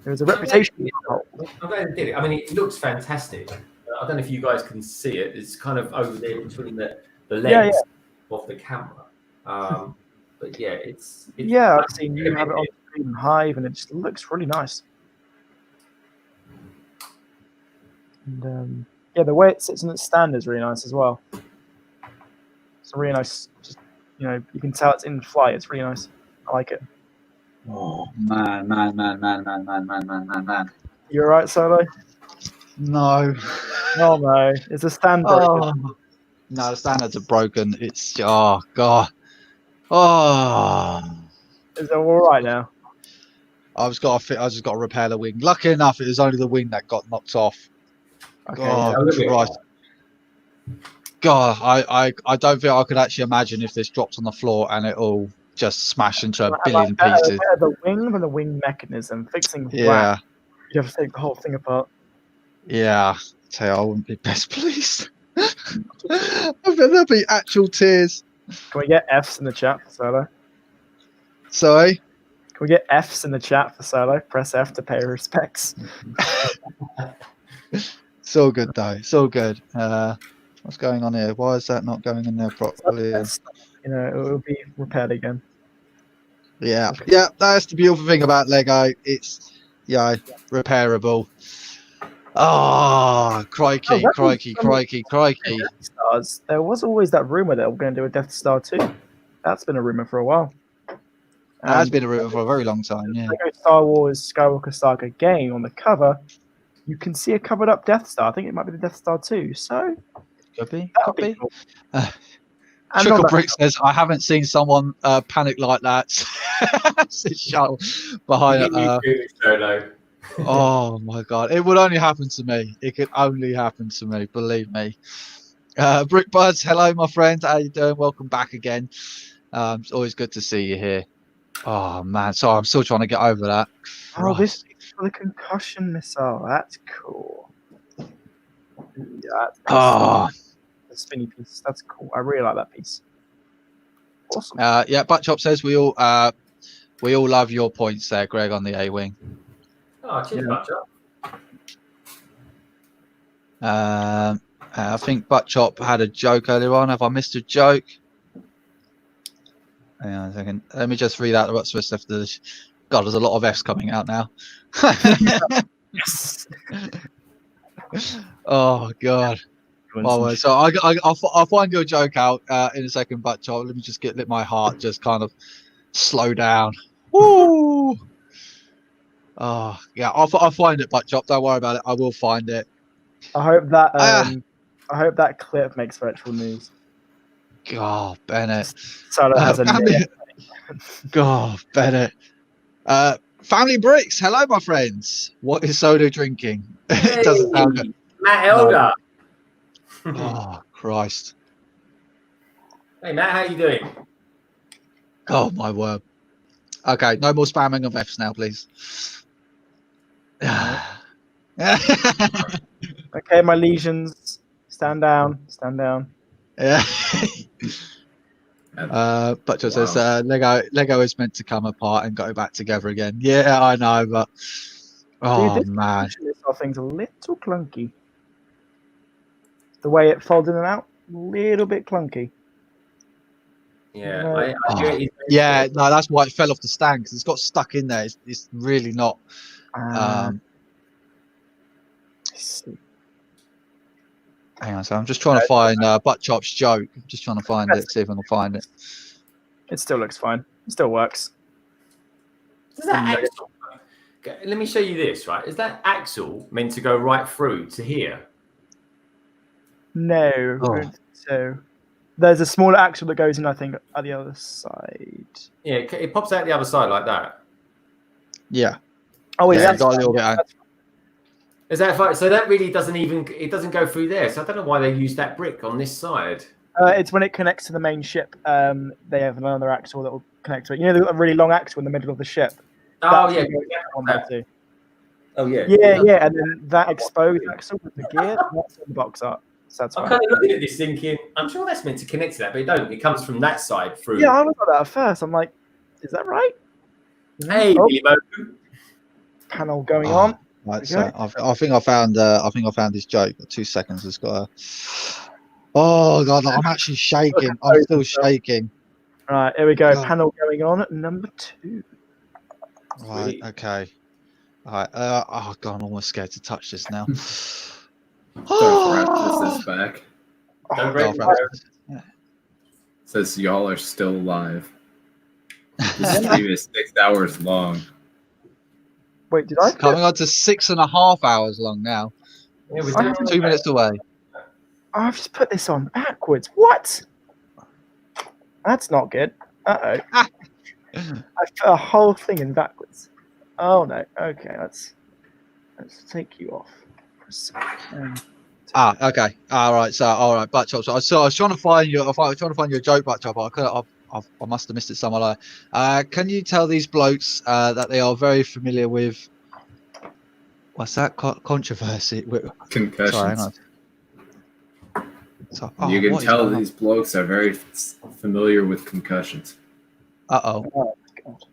there's a reputation. I'm glad they did it. I mean, it looks fantastic. I don't know if you guys can see it. It's kind of over there between the legs of the camera. But yeah, it's I've seen you have it on screen Hive, and it just looks really nice. And the way it sits in its stand is really nice as well. It's a really nice. Just you can tell it's in flight. It's really nice. I like it. Oh man. You all right, Solo? No. Oh no, it's a stand broken. No, the standards are broken. It's oh god. Oh. Is it all right now? I just got to repair the wing. Lucky enough, it was only the wing that got knocked off. Okay. God, I don't think I could actually imagine if this dropped on the floor and it all just smashed into a billion pieces. The wing than the wing mechanism. Fixing you have to take the whole thing apart. Yeah, tell you, I wouldn't be best pleased. I bet there'll be actual tears. Can we get Fs in the chat for Solo? Sorry? Can we get Fs in the chat for Solo? Press F to pay respects. So good though, so good. What's going on here? Why is that not going in there properly? It will be repaired again. Yeah, that's the beautiful thing about Lego. It's repairable. Oh, crikey. Stars. There was always that rumor that we're going to do a Death Star 2. That's been a rumor for a while. It has been a rumor for a very long time, yeah. Lego Star Wars Skywalker Saga game on the cover, you can see a covered up Death Star. I think it might be the Death Star 2. So, could be. Cool. Trickle Brick says, I haven't seen someone panic like that. Shuttle behind it. Oh my god. It would only happen to me. It could only happen to me, believe me. Brick Buds, hello my friend. How you doing? Welcome back again. It's always good to see you here. Oh man, sorry, I'm still trying to get over that. Oh, this is for the concussion missile. That's cool. Yeah, the spinny piece. That's cool. I really like that piece. Awesome. Buttchop says we all love your points there, Greg, on the A-wing. Oh, cheers, Buttchop. I think Buttchop had a joke earlier on. Have I missed a joke? Hang on a second. Let me just read out what's supposed to this. God, there's a lot of F's coming out now. Yes. Oh God. Well, so I'll find your joke out in a second, Buttchop. Let me just let my heart just kind of slow down. Woo! Oh yeah, I'll find it, Buttchop. Don't worry about it. I will find it. I hope that clip makes virtual news. God, Bennett. Solo has a God, Bennett. Family Bricks, hello, my friends. What is Solo drinking? It doesn't sound good. Matt Elder. Oh, Christ. Hey, Matt, how you doing? Oh, my word. Okay, no more spamming of Fs now, please. Okay, my legions. Stand down. Stand down. Yeah. But just says Lego is meant to come apart and go back together again. Yeah, I know, but Dude, man, this thing's a little clunky. The way it folds in and out, a little bit clunky. Yeah, yeah, no, that's why it fell off the stand because it's got stuck in there. It's really not. Hang on, so I'm just trying to find Buttchop's joke. I'm just trying to find it, see if I can find it. It still looks fine. It still works. Does that axle? Let me show you this. Right, is that axle meant to go right through to here? No. So there's a smaller axle that goes in, I think, at the other side. Yeah, it pops out the other side like that. Yeah. Oh, yeah. Got a little bit out. Is that right? So that really doesn't doesn't go through there. So I don't know why they use that brick on this side. It's when it connects to the main ship. They have another axle that will connect to it. You know, the really long axle in the middle of the ship. Oh yeah. Oh yeah. Yeah, and then that exposed axle with the gear, that's in the box art. So that's I'm fine. kind of looking at this thinking, I'm sure that's meant to connect to that, but it don't. It comes from that side through. Yeah, I was like that at first. I'm like, is that right? Hey, Oh, Billy Mo. panel going on. Right, so I think I found this joke. 2 seconds. It's got a... Oh god, I'm actually shaking. I'm still shaking. Right, here we go. God. Panel going on at number 2. Right, okay. Alright, oh god, I'm almost scared to touch this now. This back. Don't break Yeah. Says y'all are still alive. This stream is 6 hours long. Wait, did I? Coming on to 6.5 hours long now. Yeah, we're doing 2 minutes away. I've just put this on backwards. What? That's not good. Uh-oh. I put a whole thing in backwards. Oh no. Okay, let's take you off for a second. Okay. All right. So, all right, Butt Chop. So, I was trying to find your, joke, Butt Chop. I must have missed it somewhere. Can you tell these blokes that they are very familiar with what's that controversy? Concussions. Sorry, hang on. So, You can tell these blokes are very familiar with concussions. Uh-oh. Oh, God.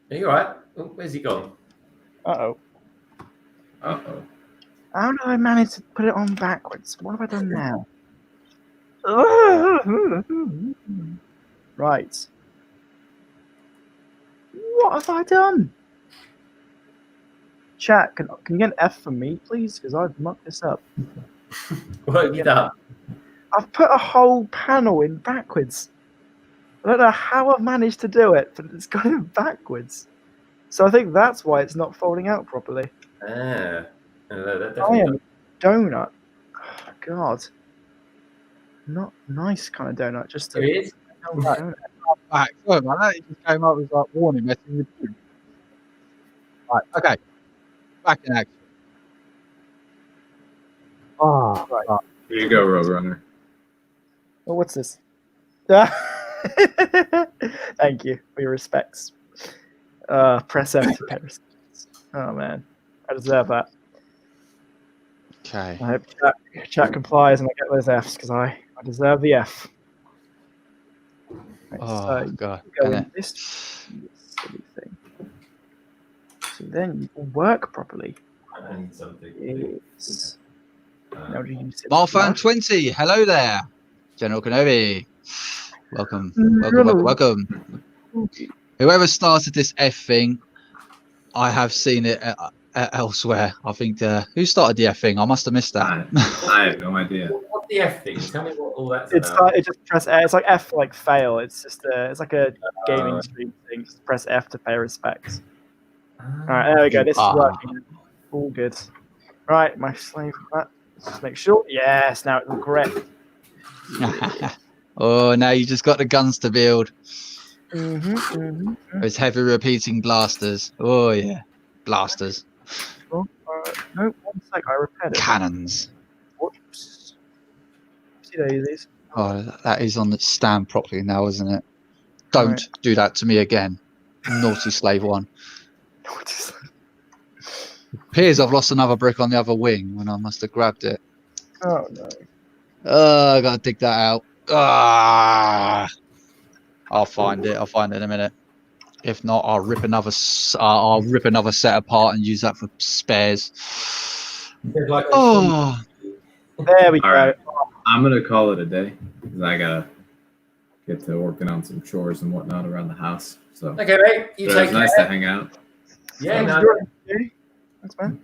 Are you all right? Oh, where's he gone? Uh-oh. Uh-oh. How do I manage to put it on backwards? What have I done now? Right. What have I done? Chat, can you get an F from me, please? Because I've mucked this up. What have you done? I've put a whole panel in backwards. I don't know how I've managed to do it, but it's gone backwards. So I think that's why it's not folding out properly. That I definitely am a donut. Oh, God. Not nice kind of donut, just a Here he is. donut. Right, sorry about that. It just came up with like warning message. Right, okay. Back in action. Oh, right. Here you go, Roadrunner. Oh, what's this? Thank you for your respects. Press F to pay respects. Oh, man. I deserve that. Okay. I hope chat complies and I get those Fs because I deserve the F. Right, Oh, so God. go in this silly thing. So then you can work properly. I need something. It's... Now do you sit Marfan flush? 20, hello there. General Kenobi. Welcome. Whoever started this F thing, I have seen it elsewhere. I think who started the F thing? I must have missed that. I have no idea. What's the F thing? Tell me what all that's It's about. like, it just press F. It's like F for like fail. It's just it's like a gaming stream thing. Just press F to pay respects. All right, there we go. This is working. All good. Right, my slave. Just make sure. Yes, now it's all correct. Oh, now you just got the guns to build. Those heavy repeating blasters. Oh yeah, blasters. No, 1 sec. I repaired it. Cannons. Whoops. See daisies. Oh, that is on the stand properly now, isn't it? Don't do that to me again, naughty slave one. Appears I've lost another brick on the other wing when I must have grabbed it. Oh no. Oh, I gotta dig that out. Ah, I'll find it. I'll find it in a minute. If not, I'll rip another set apart and use that for spares. Oh, there we go. Right. I'm gonna call it a day because I gotta get to working on some chores and whatnot around the house. So Okay, mate. You take it's nice care. to hang out. Yeah, no. Thanks, man.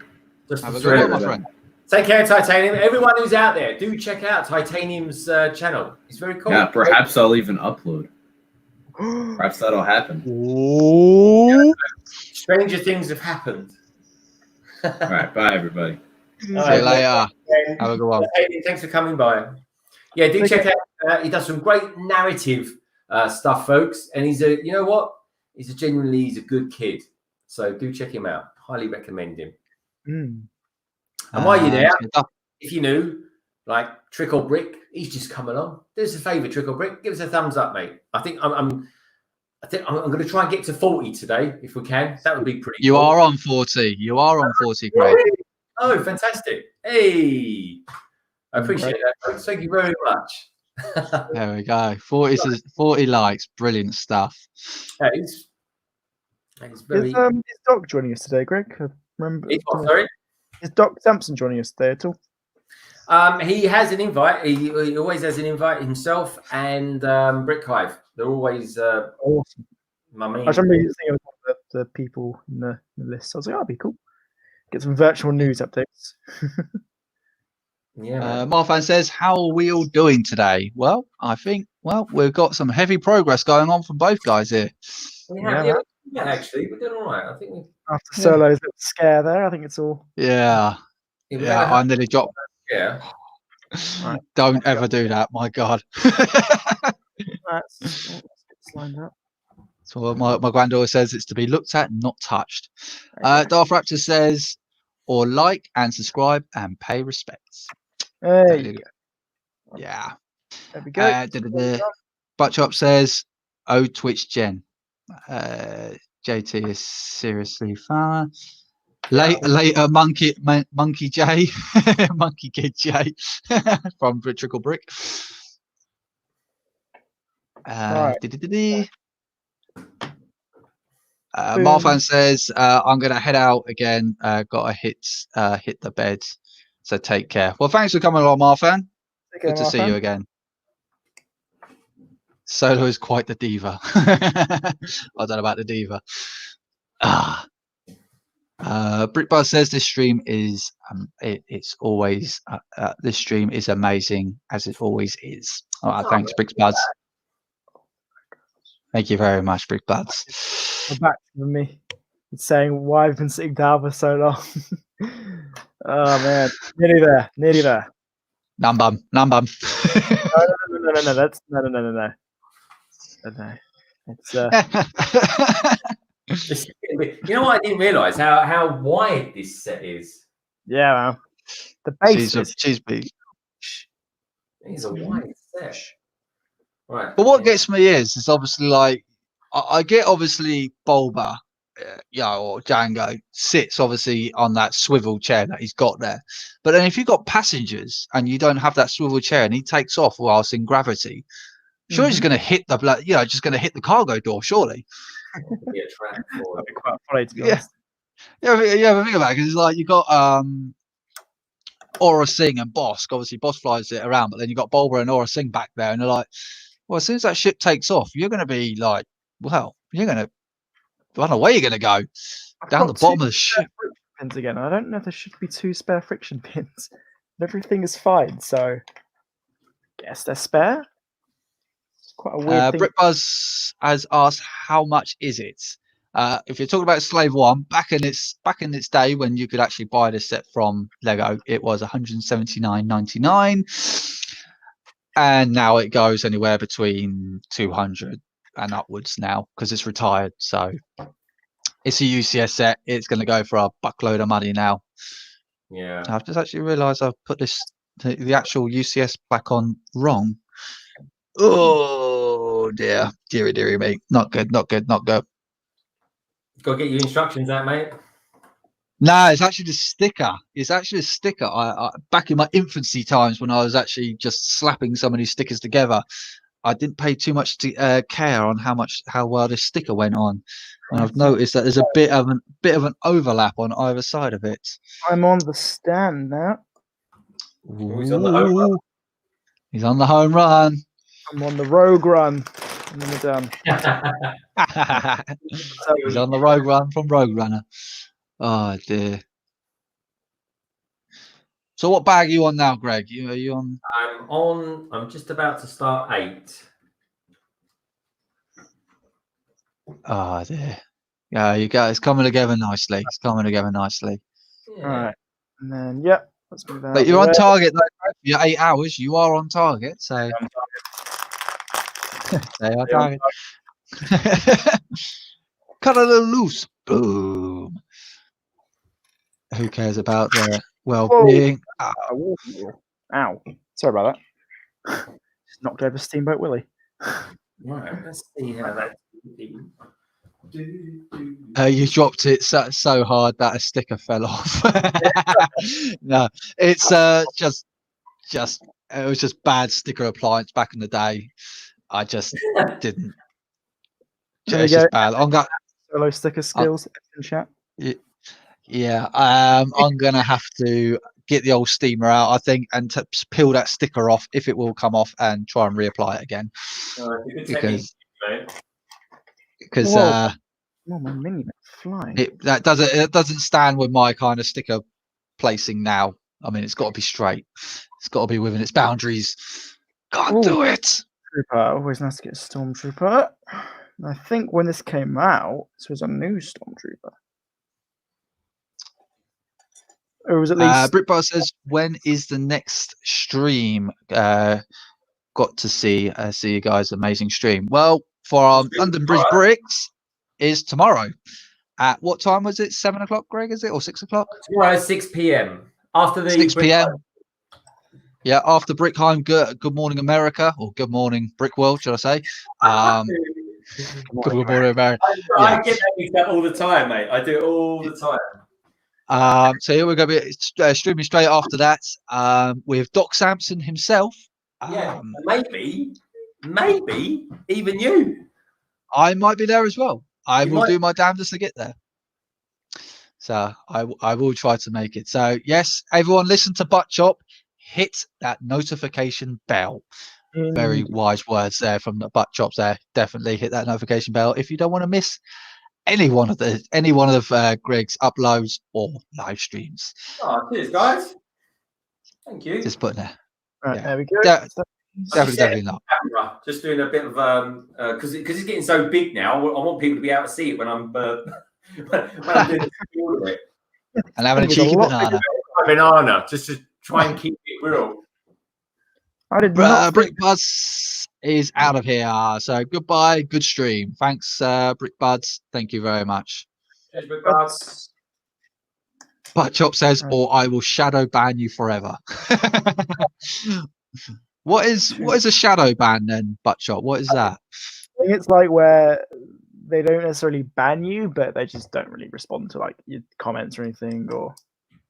Just have a the good three one, of my us. friend. Take care, Titanium. Everyone who's out there, do check out Titanium's channel. It's very cool. Yeah, perhaps I'll even upload. Perhaps that'll happen. Stranger things have happened. All right, bye everybody. See you later. Have a good one. Thanks for coming by. Yeah, do check out. He does some great narrative stuff, folks. And he's a, you know what? He's a good kid. So do check him out. Highly recommend him. And while you're there, if you're new, like Trick or Brick, he's just come along. Do us a favour, Trick or Brick. Give us a thumbs up, mate. I think I'm going to try and get to 40 today, if we can. That would be pretty. You cool. are on 40. You are on 40, Craig. Oh, fantastic! Hey. I appreciate that, folks. Thank you very much. There we go. 40 likes. Brilliant stuff. That is very. Is Doc joining us today, Greg? I remember. Sorry? Is Doc Sampson joining us today at all? He has an invite. He always has an invite himself and Brick Hive. They're always awesome. My main. I remember you saying one of the people in the list. I was like, oh, that'd be cool. Get some virtual news updates. Yeah. Marfan says, how are we all doing today? Well, I think, we've got some heavy progress going on from both guys here. Yeah, actually, we're doing all right. I think after Solo's little scare there, I think it's all. Yeah. I nearly dropped. Yeah. Right. Don't ever do that, my God. Let's line up. So my granddaughter says it's to be looked at, not touched. Darth Raptor says, or like and subscribe and pay respects. There you go. Yeah. There we go. Butchop says, oh, Twitch Gen. JT is seriously far. Later, Monkey J, Monkey Kid J from Trickle Brick. Marfan says, I'm going to head out again. Got to hit the bed. So take care. Well, thanks for coming along, Marfan. Good to see you again. Solo is quite the diva. I don't know about the diva. Brickbuzz says this stream is it's always this stream is amazing as it always is. All right, thanks, Brickbuzz. Thank you very much, Brickbuzz. Back to me. It's saying why I've been sitting down for so long. Oh man, nearly there. Numbum. No. That's no. It's you know what? I didn't realise how wide this set is. Yeah, man. The base is big. It's a wide set. Right. But what gets me is obviously like I get obviously Bulba, or Django sits obviously on that swivel chair that he's got there. But then if you've got passengers and you don't have that swivel chair and he takes off whilst in gravity, sure he's going to hit the just going to hit the cargo door, surely. Be a trap for That'd be quite funny, to be honest. But think about it, because it's like you got Aura Singh and Bosk. Obviously, Bosk flies it around, but then you got Bulba and Aura Singh back there, and they're like, well, as soon as that ship takes off, you're going to be like, well, you're going to, I don't know where you're going to go down the bottom of the ship. Pins again. I don't know if there should be 2 spare friction pins. Everything is fine, so I guess they're spare. It's quite a weird thing. Brickbuzz has asked, how much is it? If you're talking about Slave I, back in its day when you could actually buy this set from Lego, it was $179.99, and now it goes anywhere between 200 and upwards now because it's retired. So it's a UCS set. It's going to go for a buckload of money now. Yeah, I've just actually realised I've put the actual UCS back on wrong. Oh dear, dearie me, not good. Go get your instructions out, mate. No, it's actually the sticker. It's actually a sticker. I back in my infancy times when I was actually just slapping some of these stickers together, I didn't pay too much care on how well this sticker went on, and I've noticed that there's a bit of an overlap on either side of it. I'm on the stand now. He's on the home run. He's on the home run. I'm on the rogue run. And then we're done. He's on the rogue run from Rogue Runner. Oh dear. So what bag are you on now, Greg? Are you on? I'm just about to start 8. Oh dear. Yeah, you go. It's coming together nicely. Yeah. All right. And then let's move out. But you're on target though. You're 8 hours. You are on target. So. They are target. Cut a little loose. Boom. Who cares about their well-being? Ow. Sorry about that. Just knocked over Steamboat Willie. Right, let's see how that. You dropped it so hard that a sticker fell off. No, it's just it was just bad sticker appliance back in the day. I just didn't. It's just bad. I'm got solo sticker skills in chat. Yeah, I'm gonna have to get the old steamer out, I think, and to peel that sticker off if it will come off, and try and reapply it again. Because oh, my mini flying. it doesn't stand with my kind of sticker placing now. I mean, it's got to be straight. It's got to be within its boundaries. Can't do it. Trooper, always nice to get a stormtrooper. I think when this came out, this was a new stormtrooper. Or was at least Britbar says, when is the next stream? Got to see you guys' amazing stream. Well, for our London Bridge Bricks is tomorrow. At what time was it? 7 o'clock, Greg, is it? Or 6 o'clock? Tomorrow, 6 p.m. After the 6 p.m. Yeah, after Brickheim, good morning, America, or good morning, Brick World, should I say? Good morning, America. I get that mixed up all the time, mate. I do it all the time. So here we're going to be streaming straight after that with Doc Sampson himself. Yeah, maybe even you. I might be there as well. I will do my damnedest to get there. So I will try to make it. So yes, everyone listen to Butt Chop. Hit that notification bell. Very wise words there from the Butt Chops there. Definitely hit that notification bell if you don't want to miss any one of Greg's uploads or live streams. Oh, cheers, guys. Thank you. Just putting there. Right, Yeah. there we go. Definitely not. Camera, just doing a bit of because it's getting so big now. I want people to be able to see it when I'm when I'm doing all of it. And having a cheeky banana, just to try and keep it real. I did not. Brick Buds is out of here. So goodbye. Good stream. Thanks, Brick Buds. Thank you very much. Cheers, Brick Buds. Butt Chop says, or I will shadow ban you forever. What is a shadow ban then, Butt Chop? What is that? I think it's like where they don't necessarily ban you, but they just don't really respond to like your comments or anything, or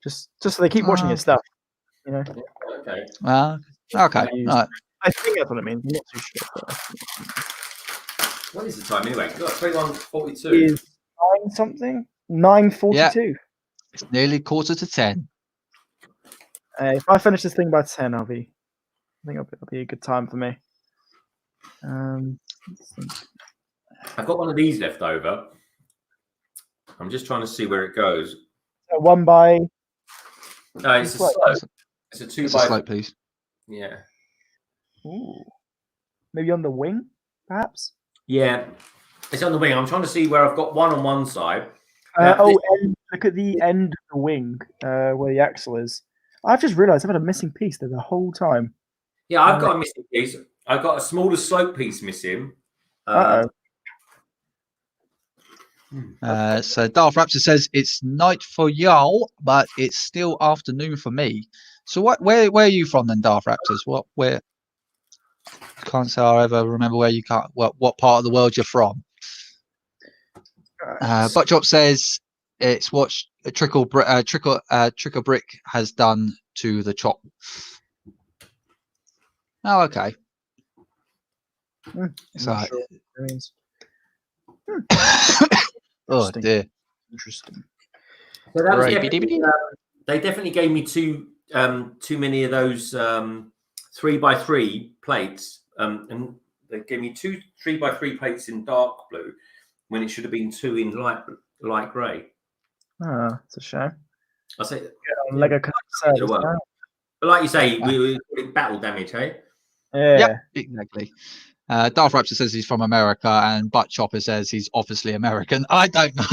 just so they keep watching your stuff. You know. Okay. Okay. All right. I think that's what it means. I'm not too sure. But what is the time anyway? We've got 21:42. Is 9 something? 9:42. Yeah. It's nearly 9:45. If I finish this thing by 10, I think it'll be a good time for me. I've got one of these left over. I'm just trying to see where it goes. So 1 by. No, it's a slope. It's a 2 by. Slope, please. Yeah. Ooh. Maybe on the wing, perhaps. Yeah, it's on the wing. I'm trying to see where I've got one on one side. Look at the end of the wing, where the axle is. I've just realised I've had a missing piece there the whole time. Yeah, I've got a missing piece. I've got a smaller slope piece missing. So Darth Raptor says it's night for y'all, but it's still afternoon for me. So where are you from then, Darth Raptors? Where? Can't say I ever remember where you can't. What part of the world you're from? Butt Chop says it's what Trickle Brick has done to the chop. Oh, okay. So, oh dear. Interesting. So that was they definitely gave me too many of those 3x3 plates, and they gave me 2 3x3 plates in dark blue when it should have been 2 in light grey. Oh, it's a shame. I say LEGO but like you say, we battle damage, hey? Yeah, yep, exactly. Darth Raptor says he's from America, and Butt Chopper says he's obviously American. I don't know.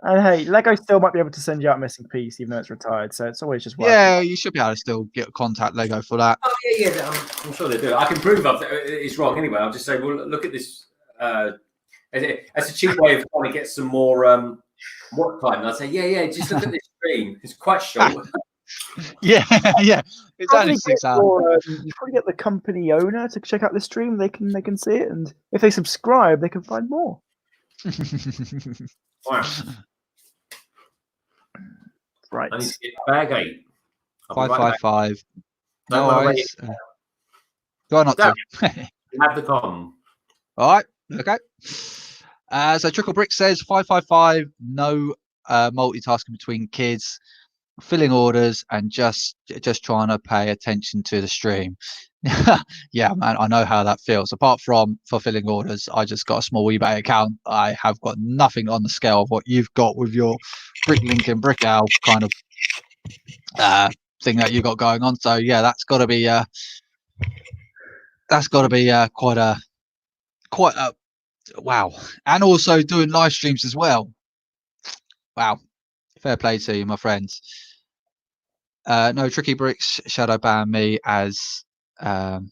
And hey, LEGO still might be able to send you out a missing piece, even though it's retired. So it's always just worth you should be able to still contact LEGO for that. Oh yeah. I'm sure they do. I can prove it's wrong anyway. I'll just say, well, look at this. That's a cheap way of trying to get some more watch time. And I'll say, yeah, just look at this stream. It's quite short. yeah. It's only 6 hours. You probably get the company owner to check out the stream. They can see it, and if they subscribe, they can find more. Wow. Right. I need to get bag 8. 555. Don't No wanna worries. Try not to. You have the com. All right. Okay. So Trickle Brick says 555. No multitasking between kids, filling orders, and just trying to pay attention to the stream. Yeah, man, I know how that feels. Apart from fulfilling orders, I just got a small eBay account. I have got nothing on the scale of what you've got with your Bricklink and Brick Owl kind of thing that you got going on. So yeah, that's got to be quite a wow. And also doing live streams as well. Wow, fair play to you, my friends. No, Tricky Bricks shadow ban me as a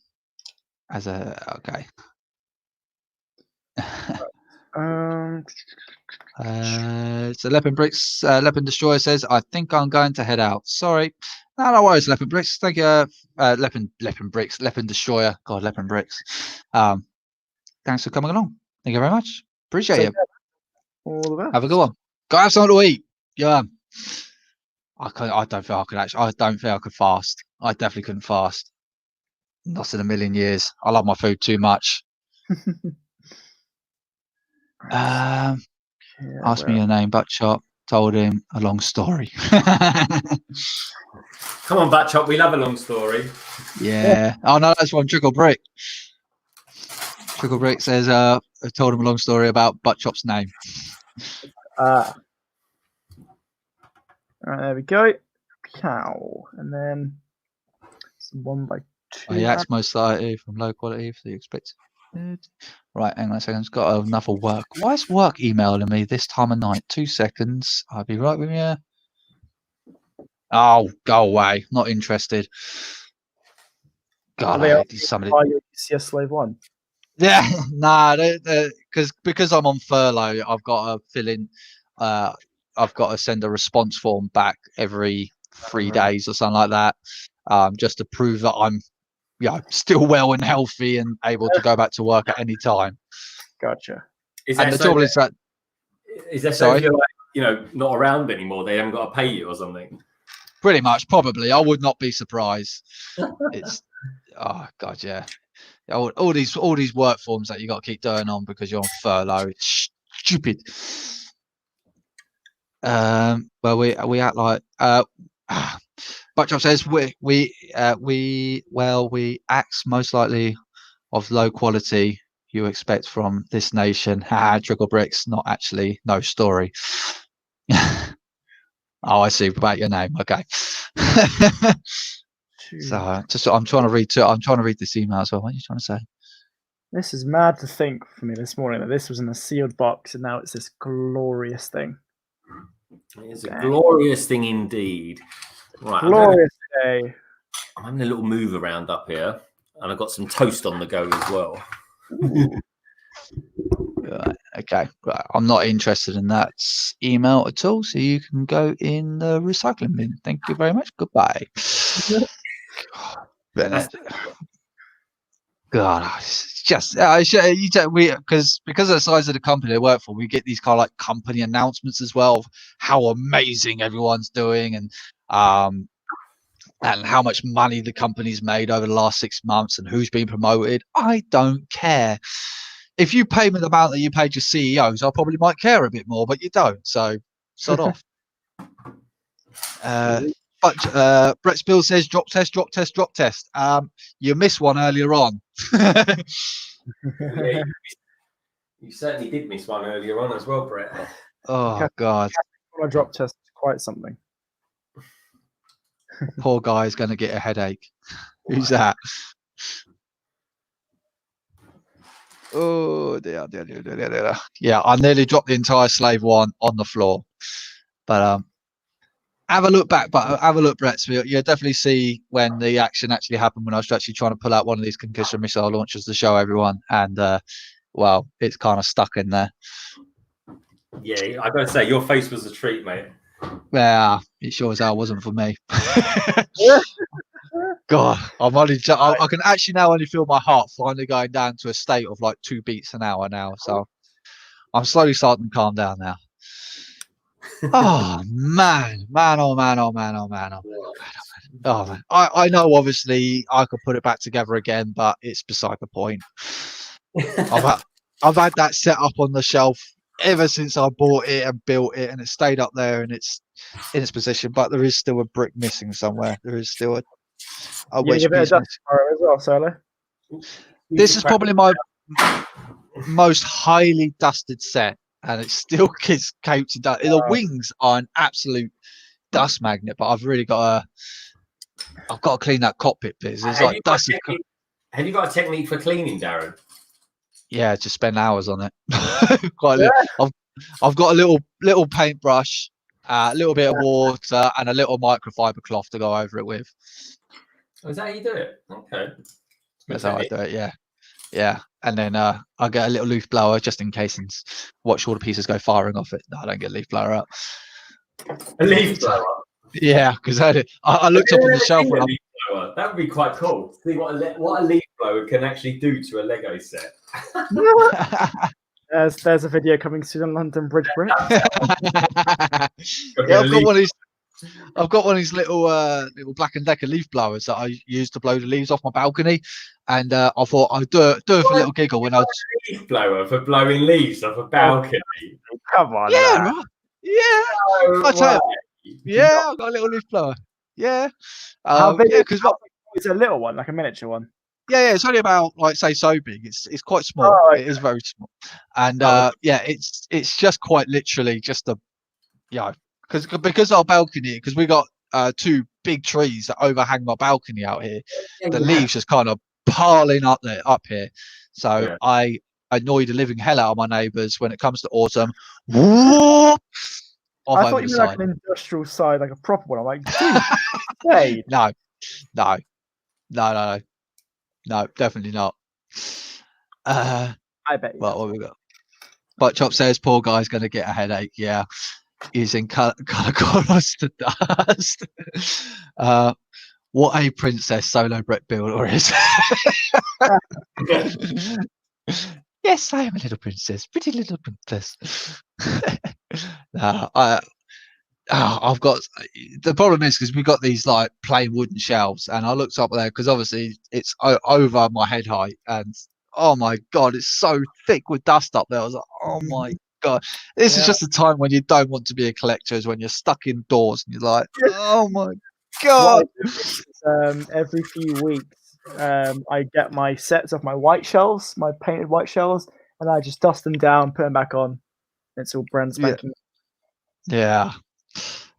okay. So Leopard Bricks, Leopard Destroyer says, I think I'm going to head out. Sorry. No worries, Leopard Bricks. Thank you, Leopard Bricks, Leopard Destroyer. God, Leopard Bricks. Thanks for coming along. Thank you very much. Appreciate you. All the best. Have a good one. Go have something to eat. Yeah. I don't think I could actually. I don't think I could fast. I definitely couldn't fast. Not in a million years. I love my food too much. Asked me your name, Buttchop. Told him a long story. Come on, Buttchop. We love a long story. Yeah. Oh no, that's one Trickle Brick. Trickle Brick says, I told him a long story about Buttchop's name. All right, there we go. Cow, and then it's 1 by 2. Oh, yeah, it's most likely from low quality for the expected. Right, hang on a second. It's got enough of work. Why is work emailing me this time of night? 2 seconds. I'll be right with you. Oh, go away. Not interested. God, I hate these somebody. UCS Slave I. Yeah, nah, because I'm on furlough, I've got to fill in. I've got to send a response form back every 3 days or something like that, just to prove that I'm, still well and healthy and able to go back to work at any time. Gotcha. And the trouble is that so you're like, not around anymore? They haven't got to pay you or something. Pretty much, probably. I would not be surprised. It's oh god, yeah. All these work forms that you got to keep doing on because you're on furlough. It's stupid. Well, we act like Buttchop says we act most likely of low quality you expect from this nation. Trickle Bricks, not actually, no story. Oh, I see about your name. Okay. So I'm trying to read this email as well. What are you trying to say? This is mad to think for me this morning that this was in a sealed box and now it's this glorious thing. It's a glorious thing indeed. Right, glorious day. I'm having a little move around up here, and I've got some toast on the go as well. Right, okay. Right. I'm not interested in that email at all, so you can go in the recycling bin. Thank you very much. Goodbye. God, it's just because of the size of the company I work for, we get these kind of like company announcements as well of how amazing everyone's doing and how much money the company's made over the last 6 months and who's been promoted. I don't care. If you pay me the amount that you paid your CEOs, I probably might care a bit more, but you don't. So sod off. But Brett Spill says drop test. You missed one earlier on. Yeah, you certainly did miss one earlier on as well, Brett. Oh God! My drop test is quite something. Poor guy is going to get a headache. Who's that? Oh dear. Yeah, I nearly dropped the entire Slave One on the floor, but have a look back, Brett. You'll definitely see when the action actually happened when I was actually trying to pull out one of these concussion missile launchers to show everyone, and well, it's kind of stuck in there. Yeah, I gotta say, your face was a treat, mate. Yeah, it sure as hell wasn't for me. God, I can actually now only feel my heart finally going down to a state of like 2 beats an hour now. So I'm slowly starting to calm down now. Oh man. Oh man, I know. Obviously, I could put it back together again, but it's beside the point. I've had that set up on the shelf ever since I bought it and built it, and it stayed up there and it's in its position. But there is still a brick missing somewhere. There is still a wedge piece missing. As well, Solo. This is probably my most highly dusted set, and it still gets coated dust. The wings are an absolute dust magnet, but I've really got to clean that cockpit bit. It's like dust. Have you got a technique for cleaning, Darren? Yeah, just spend hours on it. I've got a little paintbrush, a little bit of water, and a little microfiber cloth to go over it with. Oh, is that how you do it? Okay. That's how I do it. Yeah. And then I get a little leaf blower just in case, and watch all the pieces go firing off it. No, I don't get a leaf blower out. A leaf blower. Yeah, because I looked up on the shelf. That would be quite cool. See what a leaf blower can actually do to a Lego set. There's a video coming soon on London Bridge Brick. Yeah, I've got one of these little Black & Decker leaf blowers that I use to blow the leaves off my balcony, and I thought I'd do it for a little giggle when I was leaf blower for blowing leaves off a balcony. Come on, yeah, right. Yeah. Yeah, I've got a little leaf blower. Yeah. How big? Yeah, it's a little one, like a miniature one. Yeah, it's only about say so big. It's quite small. Oh, okay. It is very small, and it's just quite literally just because our balcony, because we got two big trees that overhang my balcony out here. The leaves just kind of piling up here. So I annoy the living hell out of my neighbours when it comes to autumn. I thought you meant like an industrial side, like a proper one. I'm like, dude, hey. No, definitely not. I bet. What we got? But Chop says poor guy's going to get a headache. Yeah, using color corals to dust. What a princess Solo Brett builder is. Yes, I am a little princess, pretty little princess. I've got the problem is because we've got these like plain wooden shelves, and I looked up there because obviously it's over my head height, and oh my god, it's so thick with dust up there. I was like, oh my god, this is just a time when you don't want to be a collector, is when you're stuck indoors and you're like, oh my god. Every few weeks, I get my sets off my white shelves, my painted white shelves, and I just dust them down, put them back on. It's all brand spanking. Yeah.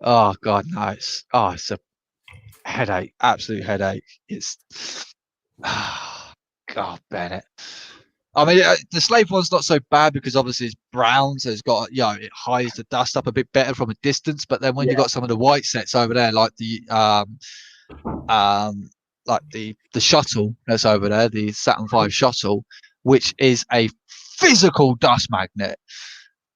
Oh god, no! It's a headache, absolute headache. It's God, Bennett. I mean, the Slave one's not so bad because obviously it's brown, so it's got it hides the dust up a bit better from a distance. But then when you got some of the white sets over there, like the shuttle that's over there, the Saturn V shuttle, which is a physical dust magnet.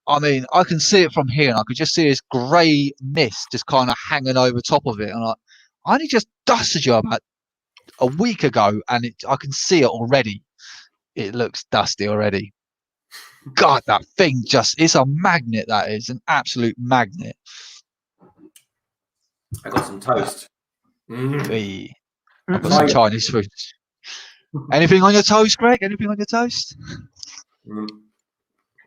I mean, I can see it from here, and I could just see this grey mist just kind of hanging over top of it. And I only just dusted you about a week ago, and I can see it already. It looks dusty already. God, that thing it's a magnet. That is an absolute magnet. I got some toast. I've got some Chinese food. Anything on your toast, Greg? Anything on your toast?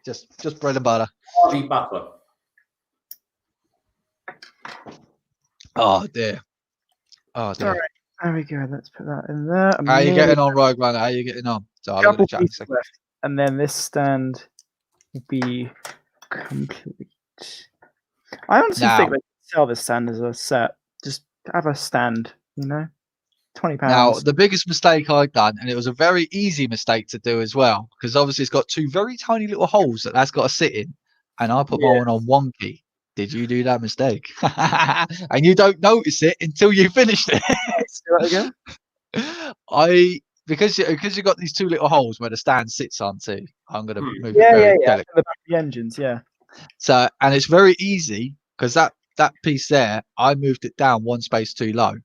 Just bread and butter. Hardly butter. Oh dear. All right, there we go. Let's put that in there. How are you getting on, Rogue Runner? How are you getting on? So a couple pieces left, and then this stand will be complete. I honestly think they could sell this stand as a set. Just have a stand, £20. Now, the biggest mistake I've done, and it was a very easy mistake to do as well, because obviously it's got two very tiny little holes that's got to sit in, and I put my one on wonky. Did you do that mistake? And you don't notice it until you finished it. Do that again? Because you got these two little holes where the stand sits onto. I'm going to move it very delicately. The back of the engines, So, and it's very easy because that piece there, I moved it down one space too low,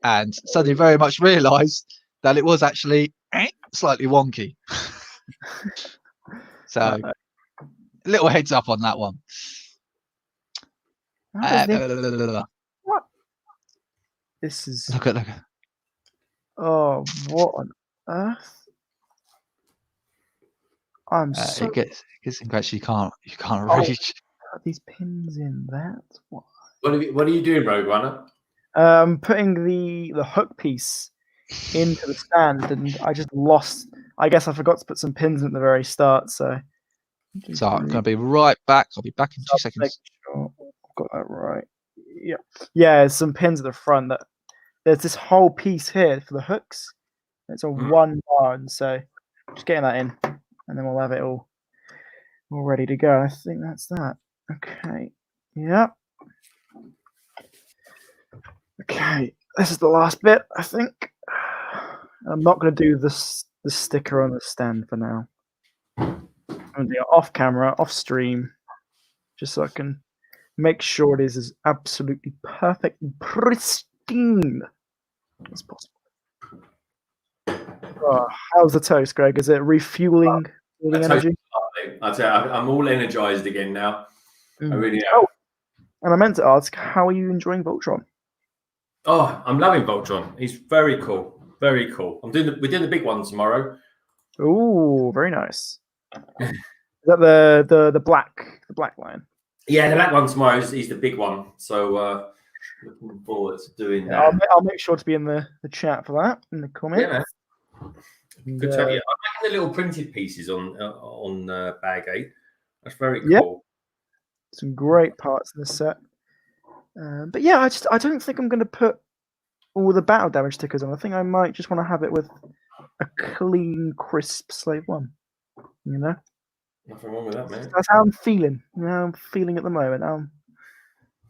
and suddenly very much realised that it was actually slightly wonky. So, little heads up on that one. What? This is. Look at. Oh, what on earth? I'm so. It gets actually you can't Oh, reach. these pins in that. What? What are you doing, Rogue Runner? Putting the hook piece into the stand, and I just lost. I guess I forgot to put some pins in at the very start. So I'm gonna be right back. I'll be back in 2 seconds. Sure I've got that right. Yeah, there's some pins at the front. That there's this whole piece here for the hooks. It's on one bar, and so just getting that in, and then we'll have it all ready to go. I think that's that. Okay. Yeah. Okay. This is the last bit, I think. I'm not going to do the sticker on the stand for now. I'm going to do it off camera, off stream, just so I can make sure it is as absolutely perfect and pristine as possible. Oh, how's the toast, Greg? Is it refueling energy? I'm all energized again now. I really am. Oh, and I meant to ask, how are you enjoying Voltron? Oh, I'm loving Voltron. He's very cool. Very cool. We're doing the big one tomorrow. Oh, very nice. Is that the black line? Yeah, the black one tomorrow is the big one. So looking forward to doing that. I'll make sure to be in the chat for that in the comments. Yeah, man. Good chat. Yeah, I'm making the little printed pieces on bag 8. That's very cool. Yeah. Some great parts in the set. But yeah, I don't think I'm going to put all the battle damage stickers on. I think I might just want to have it with a clean, crisp Slave 1. You know? Nothing wrong with that, man. That's how I'm feeling. You know, how I'm feeling at the moment.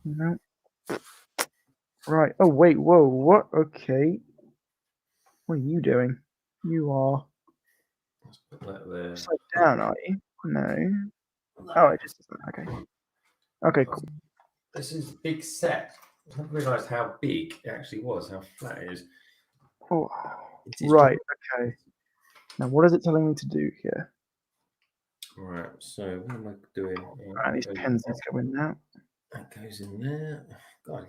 You know? Right. Oh, wait. Whoa. What? Okay. What are you doing? You are upside down, are you? No. Oh, it just okay. Okay, cool. This is a big set. I haven't realised how big it actually was, how flat it is. Oh, right. Okay. Now, what is it telling me to do here? Right. So, what am I doing? Right, these pins need to go in now. That goes in there. God.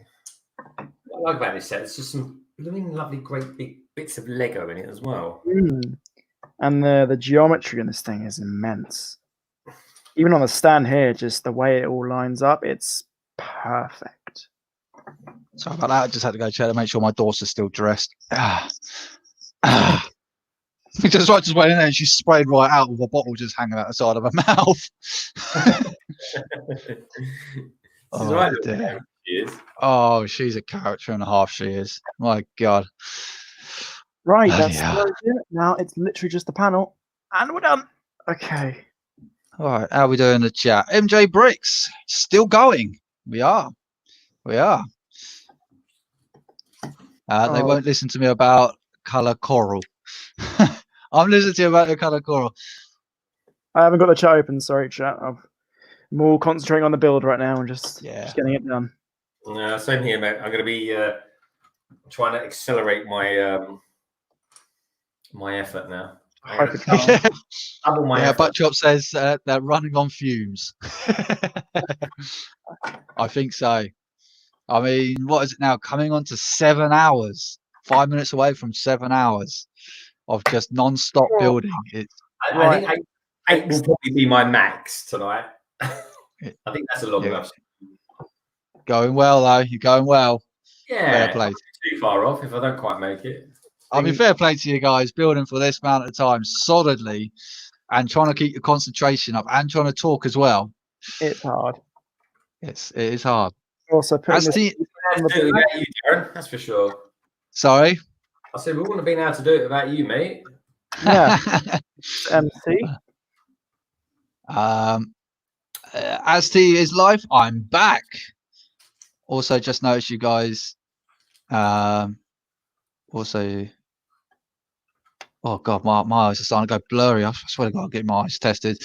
What I like about this set, it's just some blooming lovely, great big bits of Lego in it as well. And the geometry in this thing is immense. Even on the stand here, just the way it all lines up, it's perfect. Sorry about that. I just had to go check to make sure my daughter's still dressed. Just went in there and she sprayed right out with a bottle just hanging out the side of her mouth. Oh, dear. She is. Oh, she's a character and a half. She is. My God. Right, that's it. Now it's literally just the panel, and we're done. Okay. All right, how are we doing in the chat? MJ Bricks still going. We are. They won't listen to me about color coral. I'm listening to you about the color coral. I haven't got the chat open. Sorry, chat. I'm more concentrating on the build right now and just getting it done. Same here, mate. I'm going to be trying to accelerate my my effort now. Double my effort. Buttchop says they're running on fumes. I think so. I mean, what is it now? Coming on to 7 hours. 5 minutes away from 7 hours of just non-stop building. I think 8 will probably be my max tonight. I think that's a long enough. Going well, though. You're going well. Yeah. Fair play. I'm not too far off if I don't quite make it. I mean, fair play to you guys, building for this amount of time solidly and trying to keep your concentration up and trying to talk as well. It's hard. It is hard. Also, Darren, that's for sure. Sorry? I said we wouldn't have been able to do it without you, mate. Yeah. MC. As to is live, I'm back. Also, just noticed you guys. Also, oh god, my eyes are starting to go blurry. I swear to God, I'll get my eyes tested.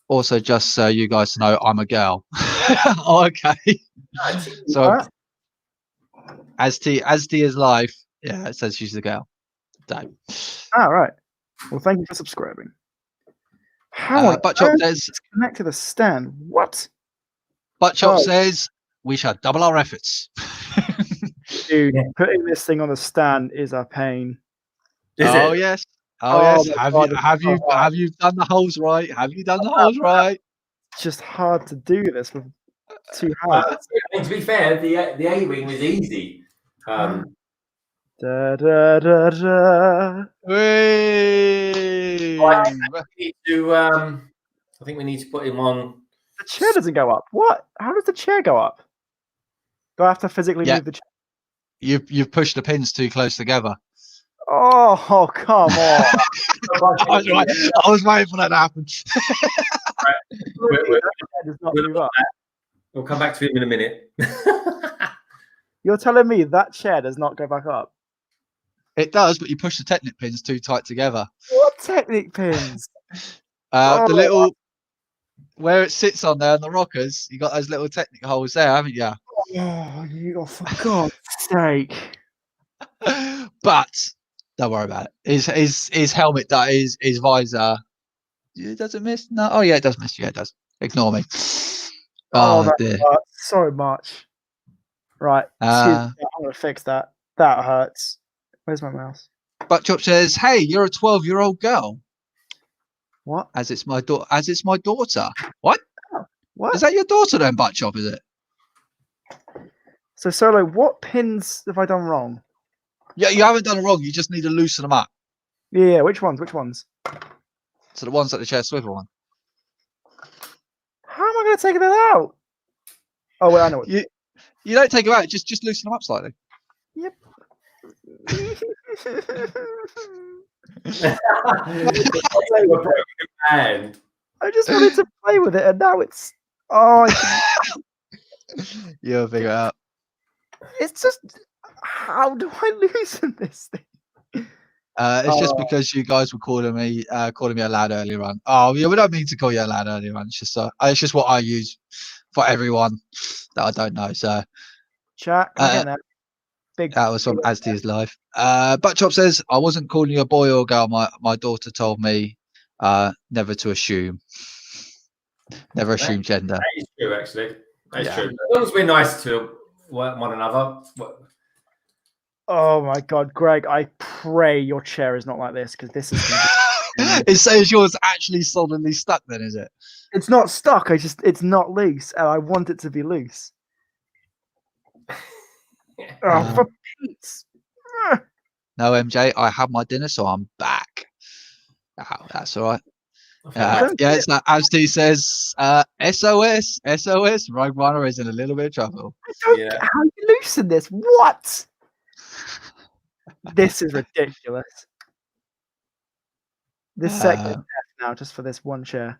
Also, just so you guys know, I'm a girl. Okay. So, as T is live, yeah, it says she's a girl. So. All right. Well, thank you for subscribing. How Buttchop says connect to the stand. What? Buttchop says we shall double our efforts. Dude, putting this thing on the stand is a pain. Yes. Oh yes. Have you done the holes right? Have you done the holes right? It's just hard to do this with two hands. I mean, to be fair, the A-wing was easy. Da, da, da, da. I think we need to put him on. The chair doesn't go up. What? How does the chair go up? Do I have to physically move the chair? You've pushed the pins too close together. Oh, come on. I was waiting for that to happen. We'll come back to him in a minute. You're telling me that chair does not go back up? It does, but you push the Technic pins too tight together. What Technic pins? The little where it sits on there on the rockers, you got those little Technic holes there, haven't you? Oh, for God's sake. But don't worry about it. His helmet, that is his visor. Does it miss? No. Oh yeah, it does miss. Yeah, it does. Ignore me. That dear. hurts so much. Right. Excuse me, I'm gonna fix that. That hurts. Where's my mouse? Buttchop says, "Hey, you're a 12-year-old girl." What? As it's my daughter. As it's my daughter. What? What? Is that your daughter then, Buttchop? Is it? So Solo, what pins have I done wrong? Yeah, you haven't done it wrong. You just need to loosen them up. Yeah. Which ones? Which ones? So the ones that the chair swivel on. How am I going to take that out? Oh, wait, I know what. You don't take them out. Just loosen them up slightly. Yep. I just wanted to play with it, and now it's. Oh, you'll figure it out. It's just. How do I loosen this thing? It's just because you guys were calling me a lad earlier on. Oh, yeah, we don't mean to call you a lad earlier on. It's just what I use for everyone that I don't know. So, chat. That was from As to His Life. Buttchop says, "I wasn't calling you a boy or a girl. My daughter told me never to assume. Never assume gender." That is true, actually. That's true. As long as we're nice to one another. Oh my God, Greg! I pray your chair is not like this, because this is. It says yours actually solidly stuck. Then is it? It's not stuck. It's not loose, and I want it to be loose. Oh, for Pete's. No, MJ, I had my dinner, so I'm back. Oh, that's all right. It's like as T says, SOS, Rogue Runner is in a little bit of trouble. How do you loosen this? What? This is ridiculous. This sector is death now, just for this one chair.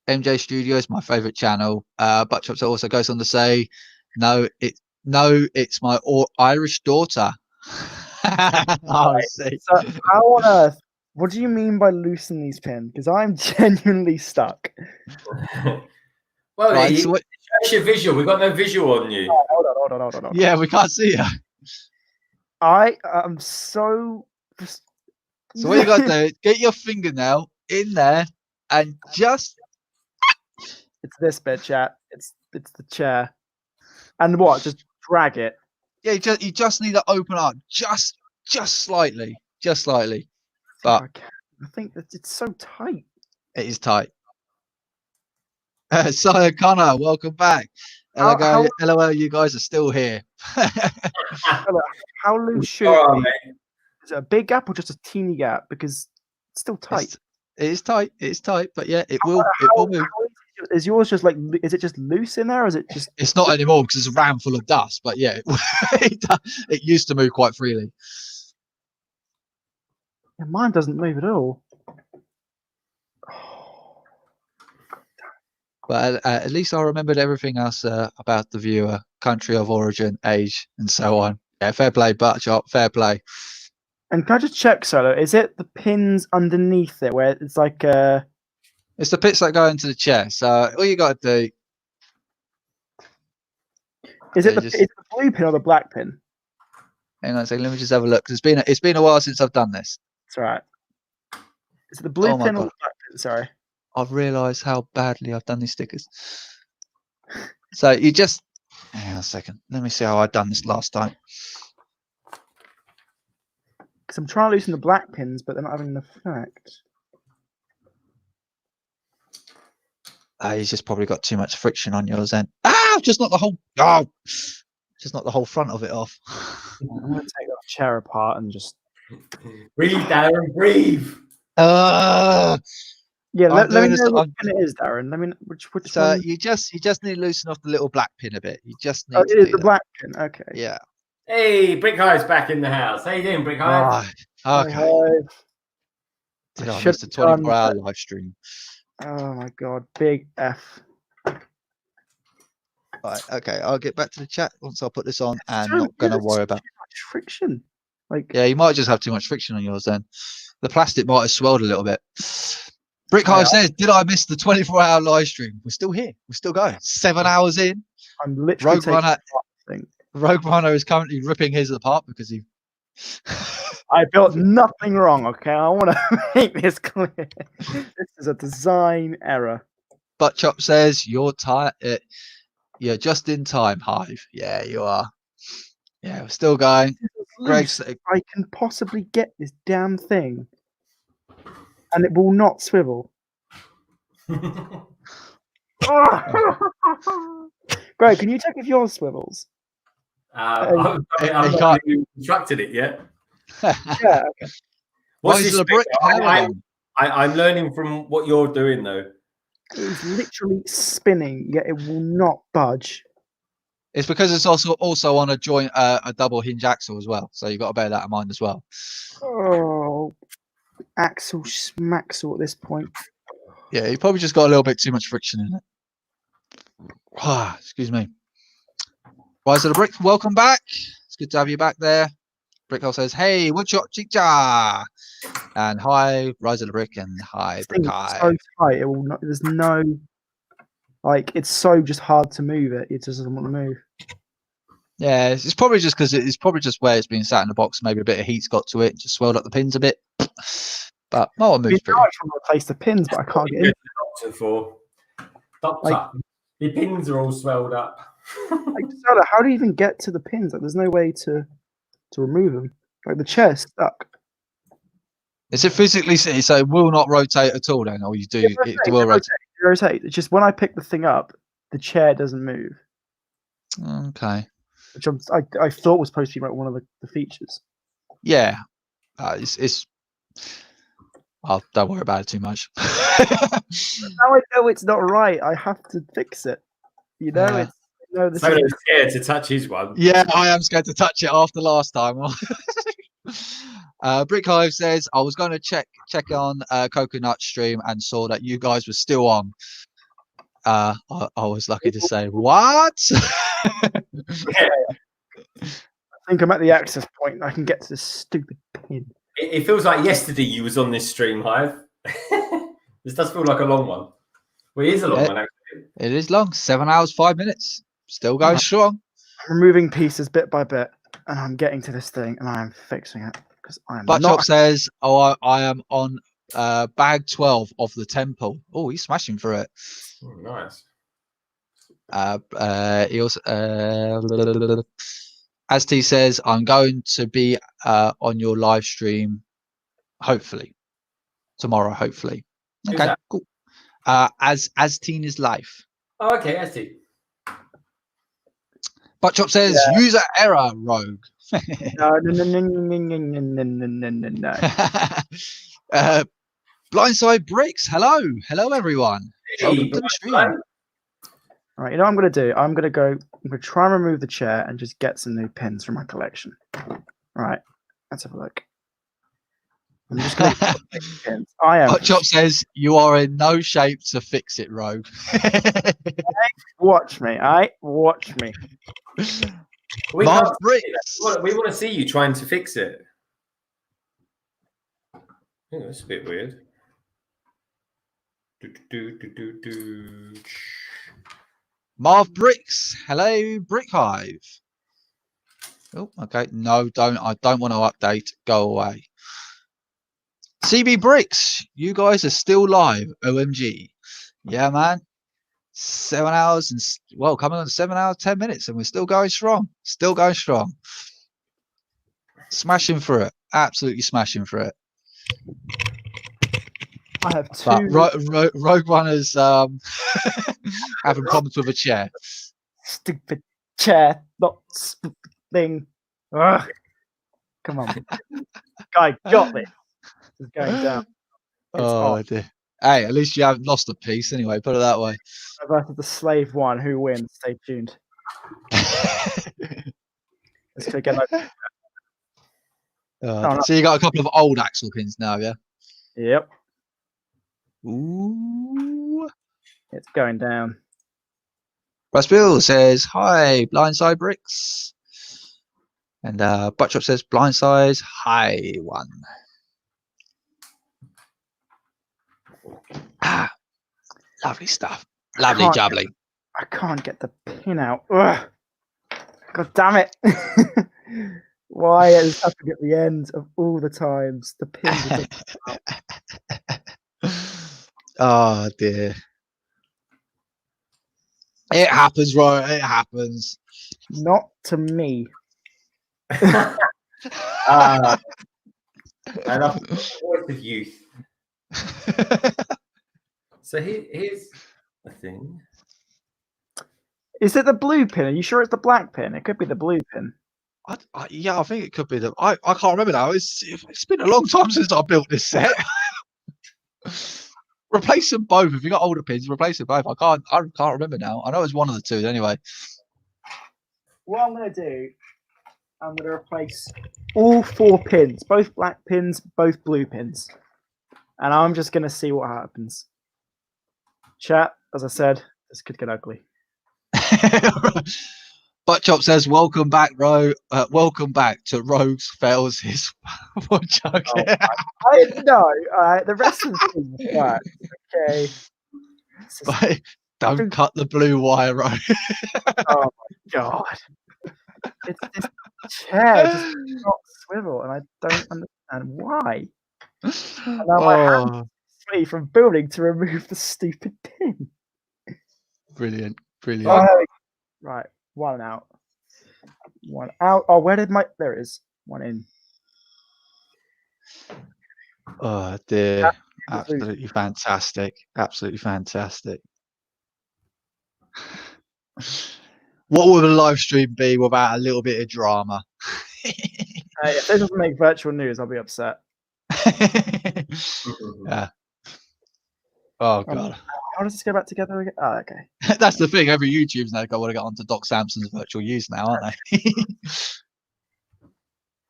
MJ Studios, my favorite channel. Buttchops also goes on to say, no, it's my Irish daughter. Oh, see. So how on earth? What do you mean by loosen these pins? Because I'm genuinely stuck. Well, right, so show your visual. We've got no visual on you. Oh, hold on. Yeah, we can't see you. I am so. So what you got to do is get your fingernail in there and just. It's this bit, chat. It's the chair. And what? Just drag it. Yeah, you just need to open up just slightly, But I think that it's so tight. It is tight. So Connor, welcome back. LOL, you guys are still here. How loose should it be? Is it a big gap or just a teeny gap? Because it's still tight. It is tight. It's tight, but yeah, it will move. Is yours just like? Is it just loose in there, or is it just? It's not anymore because it's a ram full of dust. But yeah, it used to move quite freely. Yeah, mine doesn't move at all. But at least I remembered everything else about the viewer, country of origin, age, and so on. Yeah, fair play, Buttchop, fair play. And can I just check, Solo? Is it the pins underneath it where it's like It's the bits that go into the chair. So all you got to do. Is it the blue pin or the black pin? Hang on a second. Let me just have a look. It's been a while since I've done this. It's all right. Is it the blue pin or the black pin? Sorry. I've realised how badly I've done these stickers. So you just Hang on a second. Let me see how I've done this last time. Because I'm trying to loosen the black pins, but they're not having an effect. He's just probably got too much friction on yours then. Ah, just not the whole. Oh, just not the whole front of it off. I'm going to take that chair apart and just breathe, Darren, breathe. Yeah, let me know which pin it is, Darren. Let me which so one. you just need to loosen off the little black pin a bit. You just need. Oh, to it is do the that. black pin. Okay. Yeah. Hey, Brick Hive's back in the house. How you doing, Brick Hive? Okay. Did I miss the 24-hour live stream? Oh my god, big F. Right, okay, I'll get back to the chat once I put this on and not going to worry about too much friction. Like, yeah, you might just have too much friction on yours then. The plastic might have swelled a little bit. Brick Hive says, did I miss the 24-hour live stream? We're still here. We're still going. 7 hours in. I'm literally Rogue Runner is currently ripping his apart because he I built nothing wrong, okay? I want to make this clear. This is a design error. Butt Chop says, you're just in time, Hive. Yeah, you are. Yeah, we're still going. Greg's, I can possibly get this damn thing, and it will not swivel. Greg, can you check if yours swivels? I haven't not constructed it yet. Yeah. Okay. What's this? I'm learning from what you're doing, though. It's literally spinning, yet it will not budge. It's because it's also on a joint, a double hinge axle as well. So you've got to bear that in mind as well. Oh, axle schmaxle at this point. Yeah, you probably just got a little bit too much friction in it. Excuse me. Rise of the Brick, welcome back. It's good to have you back there. Brickhole says, "Hey, woodshop chicha," and hi, Rise of the Brick, and hi, Brick. So tight, it will not. There's no, like, it's so just hard to move it. It just doesn't want to move. Yeah, it's probably just because it's probably just where it's been sat in the box. Maybe a bit of heat's got to it, just swelled up the pins a bit. But no one moves. I'm trying to replace the pins, but I can't get in. Doctor, the pins are all swelled up. How do you even get to the pins? Like, there's no way to remove them. Like, the chair's stuck. Is it physically so it will not rotate at all then, or you do it will rotate? It's just when I pick the thing up, the chair doesn't move. Okay. Which I thought was supposed to be like one of the features. Yeah, it's. Oh, don't worry about it too much. Now I know it's not right. I have to fix it. You know, Yeah. it's this So is scared to touch his one. Yeah, I am scared to touch it after last time. Brick Hive says, I was going to check on Coconut stream and saw that you guys were still on. I was lucky to say, what? I think I'm at the access point. I can get to this stupid pin. It feels like yesterday you was on this stream, Hive. This does feel like a long one. Well, it is a long one, actually. It is long. 7 hours, 5 minutes. Still going strong. I'm removing pieces bit by bit, and I'm getting to this thing, and I'm fixing it because I'm Butt not. Chop says, "Oh, I am on bag 12 of the temple." Oh, he's smashing through it. Oh, nice. He also, as T says, I'm going to be on your live stream, hopefully tomorrow. Hopefully, okay, cool. As Tina's life. Oh, okay, I see. Butt Chop says, user error, Rogue. No. Blindside Bricks, hello everyone. Welcome to the stream. All right, you know what I'm going to do? I'm going to try and remove the chair and just get some new pins from my collection. All right, let's have a look. I'm just going to pins. Butt Chop says, you are in no shape to fix it, Rogue. Watch me, all right? Watch me. We want to see you trying to fix it. Oh, that's a bit weird. Marv Bricks, hello, Brick Hive. Oh, okay. No, I don't want to update. Go away. CB Bricks, you guys are still live. OMG. Yeah, man. 7 hours and well, coming on 7 hours 10 minutes, and we're still going strong. Still going strong. Smashing through it. Absolutely smashing through it. I have But two. Rogue Runner's having problems with a chair. Stupid chair, not thing. Ugh. Come on, guy, got this. It's going down. Oh dear. Hey, at least you haven't lost a piece anyway. Put it that way. Versus the Slave One, who wins? Stay tuned. Let's click it. So you got a couple of old axle pins now, yeah? Yep. Ooh. It's going down. Russ Bill says, hi, blindside bricks. And Buttchop says, blindside, high one. Ah, lovely stuff. Lovely jubbly. I can't get the pin out. Ugh. God damn it. Why is happening at the end of all the times? The pin. Oh, dear. It happens, right? It happens. Not to me. Enough. Voice of youth. So here's the thing. Is it the blue pin? Are you sure it's the black pin? It could be the blue pin. Yeah, I think it could be the. I can't remember now. It's been a long time since I built this set. Replace them both. If you got older pins, replace them both. I can't remember now. I know it's one of the two anyway. What I'm gonna do, I'm gonna replace all 4 pins, both black pins, both blue pins, and I'm just gonna see what happens. Chat, as I said, this could get ugly. Buttchop says, "Welcome back, welcome back to Rogues Fails his woodchuck." I know. The rest of the thing works. Okay. But don't cut the blue wire, Rogue. Oh my god! It's this chair just does not swivel, and I don't understand why. And now my hand's free from building to remove the stupid pin. Brilliant, brilliant. Right, one out. One out. Oh, where did my? There it is. One in. Oh dear! Absolutely fantastic. Absolutely fantastic. What would a live stream be without a little bit of drama? If this doesn't make virtual news, I'll be upset. Yeah. Oh god. How does this go back together again? Oh, okay. That's the thing. Every YouTube's now want to get onto Doc Sampson's virtual use now, aren't they?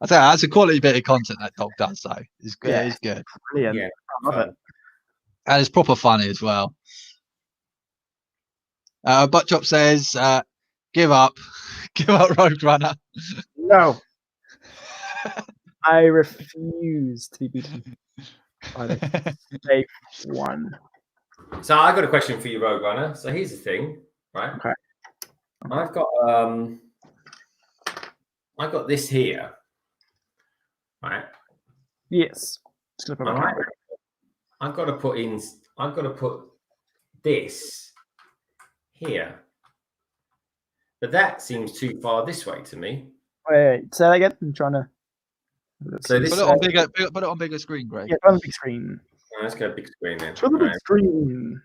I tell you, that's a quality bit of content that Doc does, though. It's good. Yeah, it's good. Brilliant. Yeah, I love it. And it's proper funny as well. Buttchop says, give up. Give up Rogue Runner. No. I refuse to be beaten by the Slave One. So I got a question for you, Rogue Runner. So here's the thing, right? Okay. I've got this here, right? Yes. All right. I've got to put this here, but that seems too far this way to me. Wait, say that again. I'm trying to. So this put it on bigger screen, Greg. Yeah, on the big screen. Let's go big screen then. To the big screen.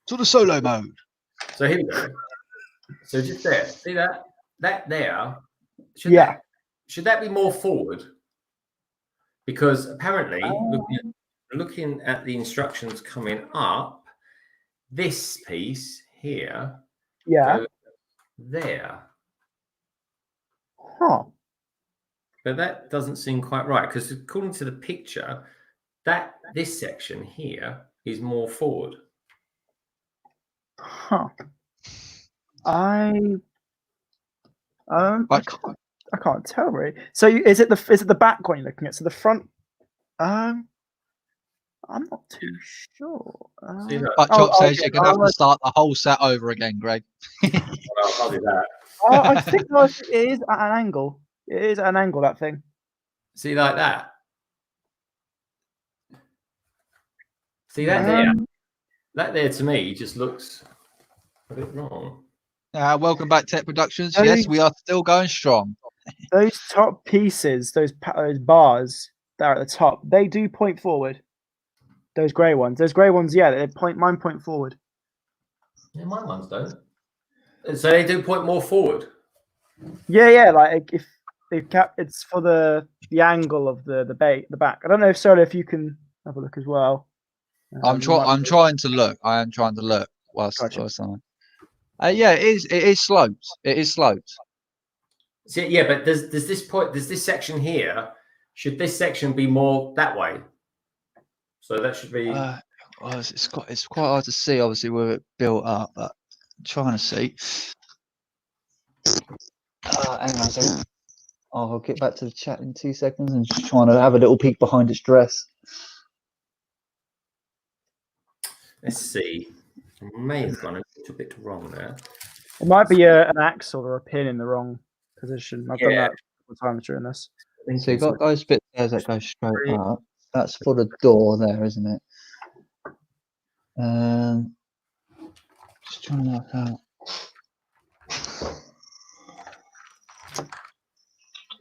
To the solo mode. So here we go. So just there. See that? That there. Should that be more forward? Because apparently, looking at the instructions coming up, this piece here goes there. Huh. But that doesn't seem quite right, because according to the picture, this section here is more forward. Huh. I can't tell really. So is it the back one you're looking at? So the front. I'm not too sure. Buttchop says you're gonna have to start the whole set over again, Greg. I'll do that. I think it is at an angle. It is at an angle, that thing. See, like that. See that there? That there to me just looks Got it wrong. Welcome back, Tech Productions. Yes, we are still going strong. Those top pieces, those bars that are at the top, they do point forward. Those grey ones. Yeah, mine point forward. Yeah, my ones don't. So they do point more forward. Yeah. Like if they've kept, it's for the angle of the back. I don't know if you can have a look as well. I'm trying to look. I am trying to look. Whilst on. Yeah, it is sloped. It is sloped. So, yeah, but does this section here? Should this section be more that way? So that should be. Well, it's quite hard to see, obviously, where it built up. But I'm trying to see. Hang on a second. I'll get back to the chat in 2 seconds and just trying to have a little peek behind its dress. Let's see. I may have gone a little bit wrong there. It might be an axle or a pin in the wrong position. I've done that a couple of times during this. So you've got those bits there that go straight up. That's for the door there, isn't it? Just trying to work out.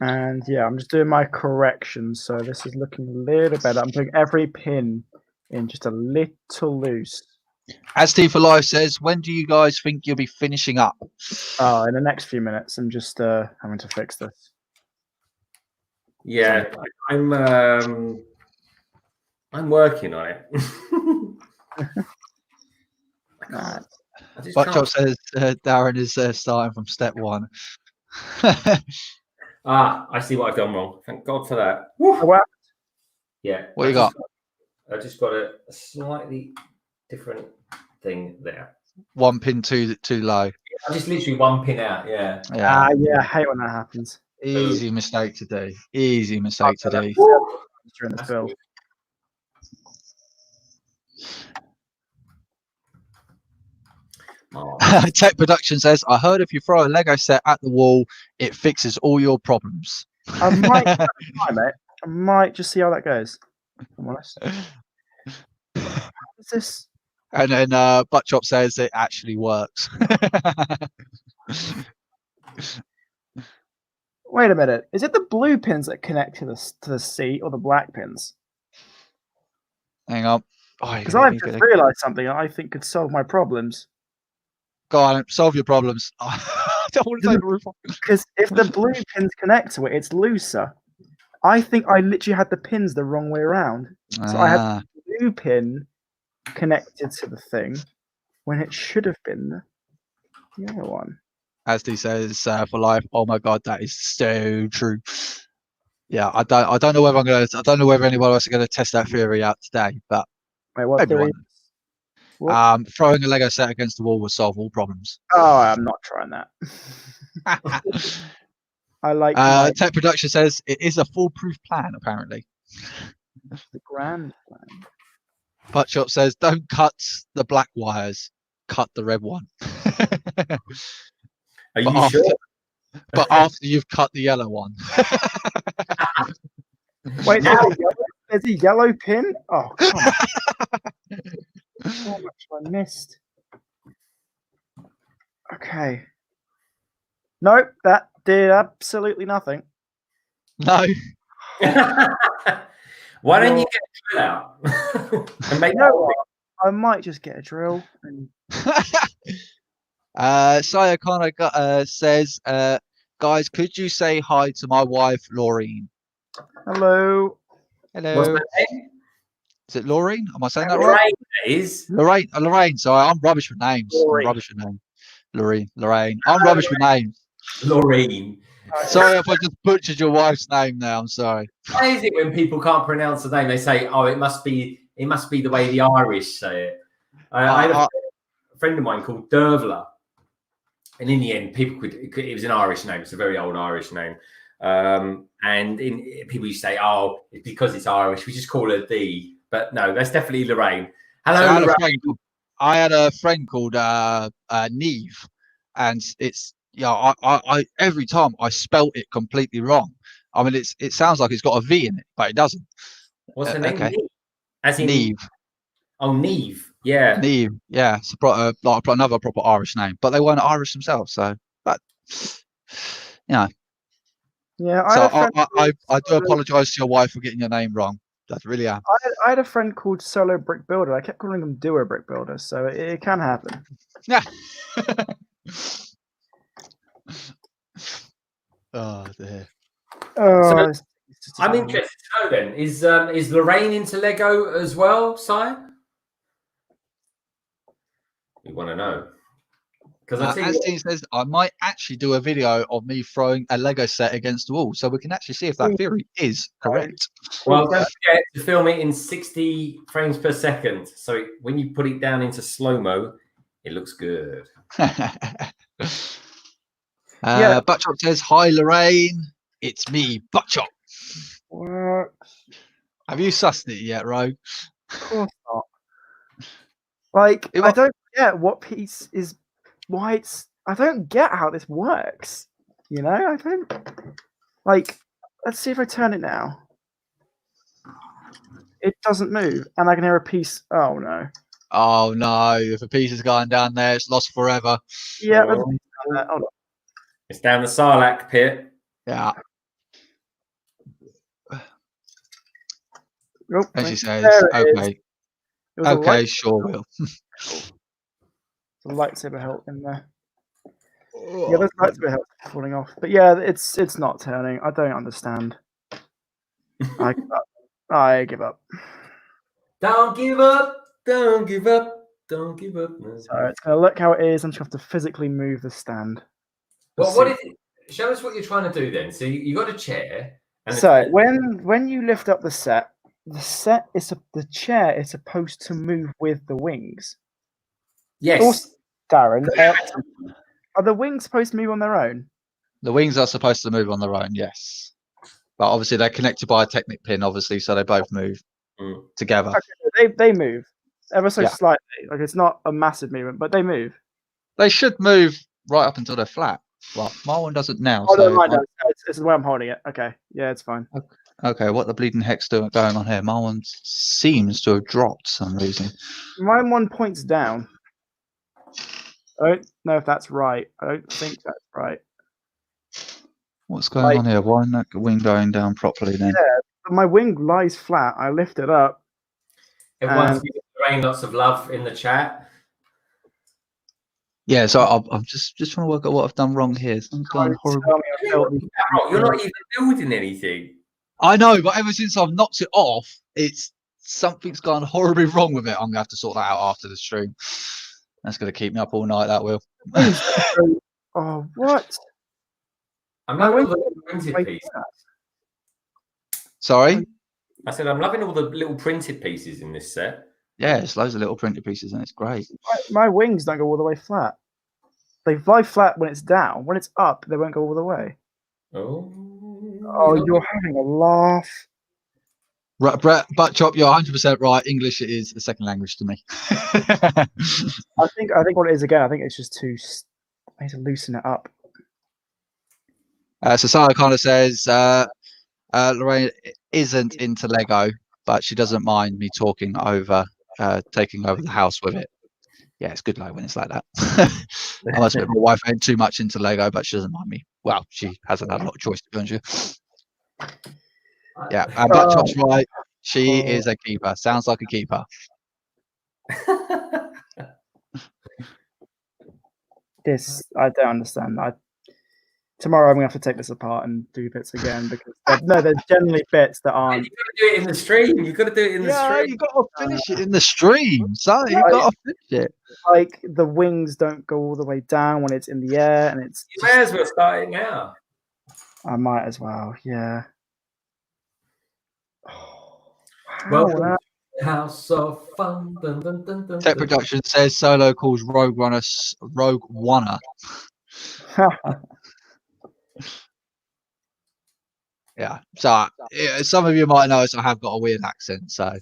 And yeah, I'm just doing my corrections. So this is looking a little better. I'm putting every pin in just a little loose. As T for Life says, when do you guys think you'll be finishing up? Oh, in the next few minutes. I'm just having to fix this. Yeah, I'm working on it. Butchop says Darren is starting from step 1. I see what I've done wrong. Thank God for that. Well, yeah. What you got? I just got a slightly different thing there. 1 pin too low. I just literally 1 pin out. Yeah. Yeah. I hate when that happens. Easy mistake to do. Easy mistake to do. During this build. Tech Production says, I heard if you throw a Lego set at the wall, it fixes all your problems. I might, mate. I might just see how that goes. I'm honest. What's this? And then Butchop says it actually works. Wait a minute. Is it the blue pins that connect to the seat or the black pins? Hang on. Because I've just realised something I think could solve my problems. Go on, solve your problems. I don't want to take the roof off. Because if the blue pins connect to it, it's looser. I think I literally had the pins the wrong way around. So I had the blue pin connected to the thing when it should have been the other one. As he says, for life. Oh my God, that is so true. Yeah, I don't know whether I don't know whether anyone else is going to test that theory out today, but wait, what theory? Throwing a Lego set against the wall will solve all problems. Oh, I'm not trying that. I like. Tech Production says it is a foolproof plan, apparently. The grand plan. Butchop says, don't cut the black wires, cut the red one. Are you sure? But after you've cut the yellow one. Wait, there's a yellow pin? Oh, come on. How much have I missed? Okay. Nope, that did absolutely nothing. No. Why don't you get a drill out? And make I might just get a drill. And... Sayakana says, guys, could you say hi to my wife, Laureen? Hello. Hello. What's my name? Is it Laureen? Am I saying that right? Lorraine. Sorry, I'm rubbish with names. Lorraine. I'm rubbish with names. Laureen. Sorry if I just butchered your wife's name now. I'm sorry. Why is it when people can't pronounce the name, they say, "Oh, it must be the way the Irish say it." I had a friend of mine called Dervla, and in the end, it was an Irish name. It's a very old Irish name, and people used to say, "Oh, it's because it's Irish. We just call her D." But no, that's definitely Lorraine. Hello, Lorraine. I had a friend called Neve, and it's I every time I spelt it completely wrong. I mean, it sounds like it's got a V in it, but it doesn't. What's the name? Okay. As in Neve. Oh, Neve. Yeah. Neve, yeah, it's like another proper Irish name, but they weren't Irish themselves, so but Yeah, so I do apologise to your wife for getting your name wrong. That's really am. I had a friend called Solo Brick Builder. I kept calling them Duo Brick Builder, so it can happen. Yeah. Oh dear. Oh, So, I'm interested to know then, is Lorraine into Lego as well, Si? We want to know. Because Anstine says I might actually do a video of me throwing a Lego set against the wall, so we can actually see if that theory is correct. Well, don't forget to film it in 60 frames per second. So when you put it down into slow-mo, it looks good. Butchop says, "Hi Lorraine, it's me, Butchop." What? Have you sussed it yet, Rogue? Of course not. Like, I don't get what piece is why it's. I don't get how this works. You know, I don't. Like, let's see if I turn it now. It doesn't move, and I can hear a piece. Oh no! Oh no! If a piece is going down there, it's lost forever. Yeah, hold on. It's down the Sarlacc pit. Yeah. Nope, and she says, "Okay, okay, sure will." The lightsaber hilt in there. Yeah, there's lightsaber hilt falling off, but yeah, it's not turning. I don't understand. I give up. I give up. Don't give up. Don't give up. Don't give up. So it's gonna look how it is. I'm just gonna have to physically move the stand. Well, what is it? Show us what you're trying to do then. So you got a chair. And so when you lift up the chair is supposed to move with the wings. Yes. Also, Darren, are the wings supposed to move on their own? The wings are supposed to move on their own, yes. But obviously they're connected by a Technic pin, obviously, so they both move together. Okay, they move ever so slightly. Like it's not a massive movement, but they move. They should move right up until they're flat. Well, my one doesn't now. Oh, no, mine does. This is the way I'm holding it. Okay, yeah, it's fine. Okay, what the bleeding heck's going on here? My one seems to have dropped for some reason. Mine one points down. I don't know if that's right. I don't think that's right. What's going on here? Why isn't that wing going down properly then? Yeah, my wing lies flat. I lift it up. Everyone's giving Lorraine lots of love in the chat. Yeah, so I'm just trying to work out what I've done wrong here. Something's gone horrible. You're not even building anything. I know, but ever since I've knocked it off, something's gone horribly wrong with it. I'm gonna have to sort that out after the stream. That's gonna keep me up all night. That will. Oh, what? I'm loving all the printed pieces. Sorry? I said I'm loving all the little printed pieces in this set. Yeah, it's loads of little printed pieces and it's great. My wings don't go all the way flat. They fly flat when it's down. When it's up, they won't go all the way. Oh, you're having a laugh. Right, Brett, Butchop, you're 100% right. English is a second language to me. I think what it is again. I think it's just I need to loosen it up. So Sarah kind of says Lorraine isn't into Lego, but she doesn't mind me taking over the house with it. Yeah, it's good like when it's like that. I must admit, my wife ain't too much into Lego, but she doesn't mind me. Well, she hasn't had a lot of choice, to be honest. Yeah, and Butchop's right. She is a keeper. Sounds like a keeper. I don't understand. Tomorrow I'm gonna have to take this apart and do bits again because there's generally bits that aren't. You've got to do it in the stream. You've got to do it in the stream. You've got to finish it in the stream. So you've got to finish it. Like the wings don't go all the way down when it's in the air, and it's. You may as well start it now. I might as well. Yeah. Welcome to House of Fun. Dun, dun, dun, dun, Tech Production says Solo calls Rogue One. Yeah, so some of you might notice I have got a weird accent. So,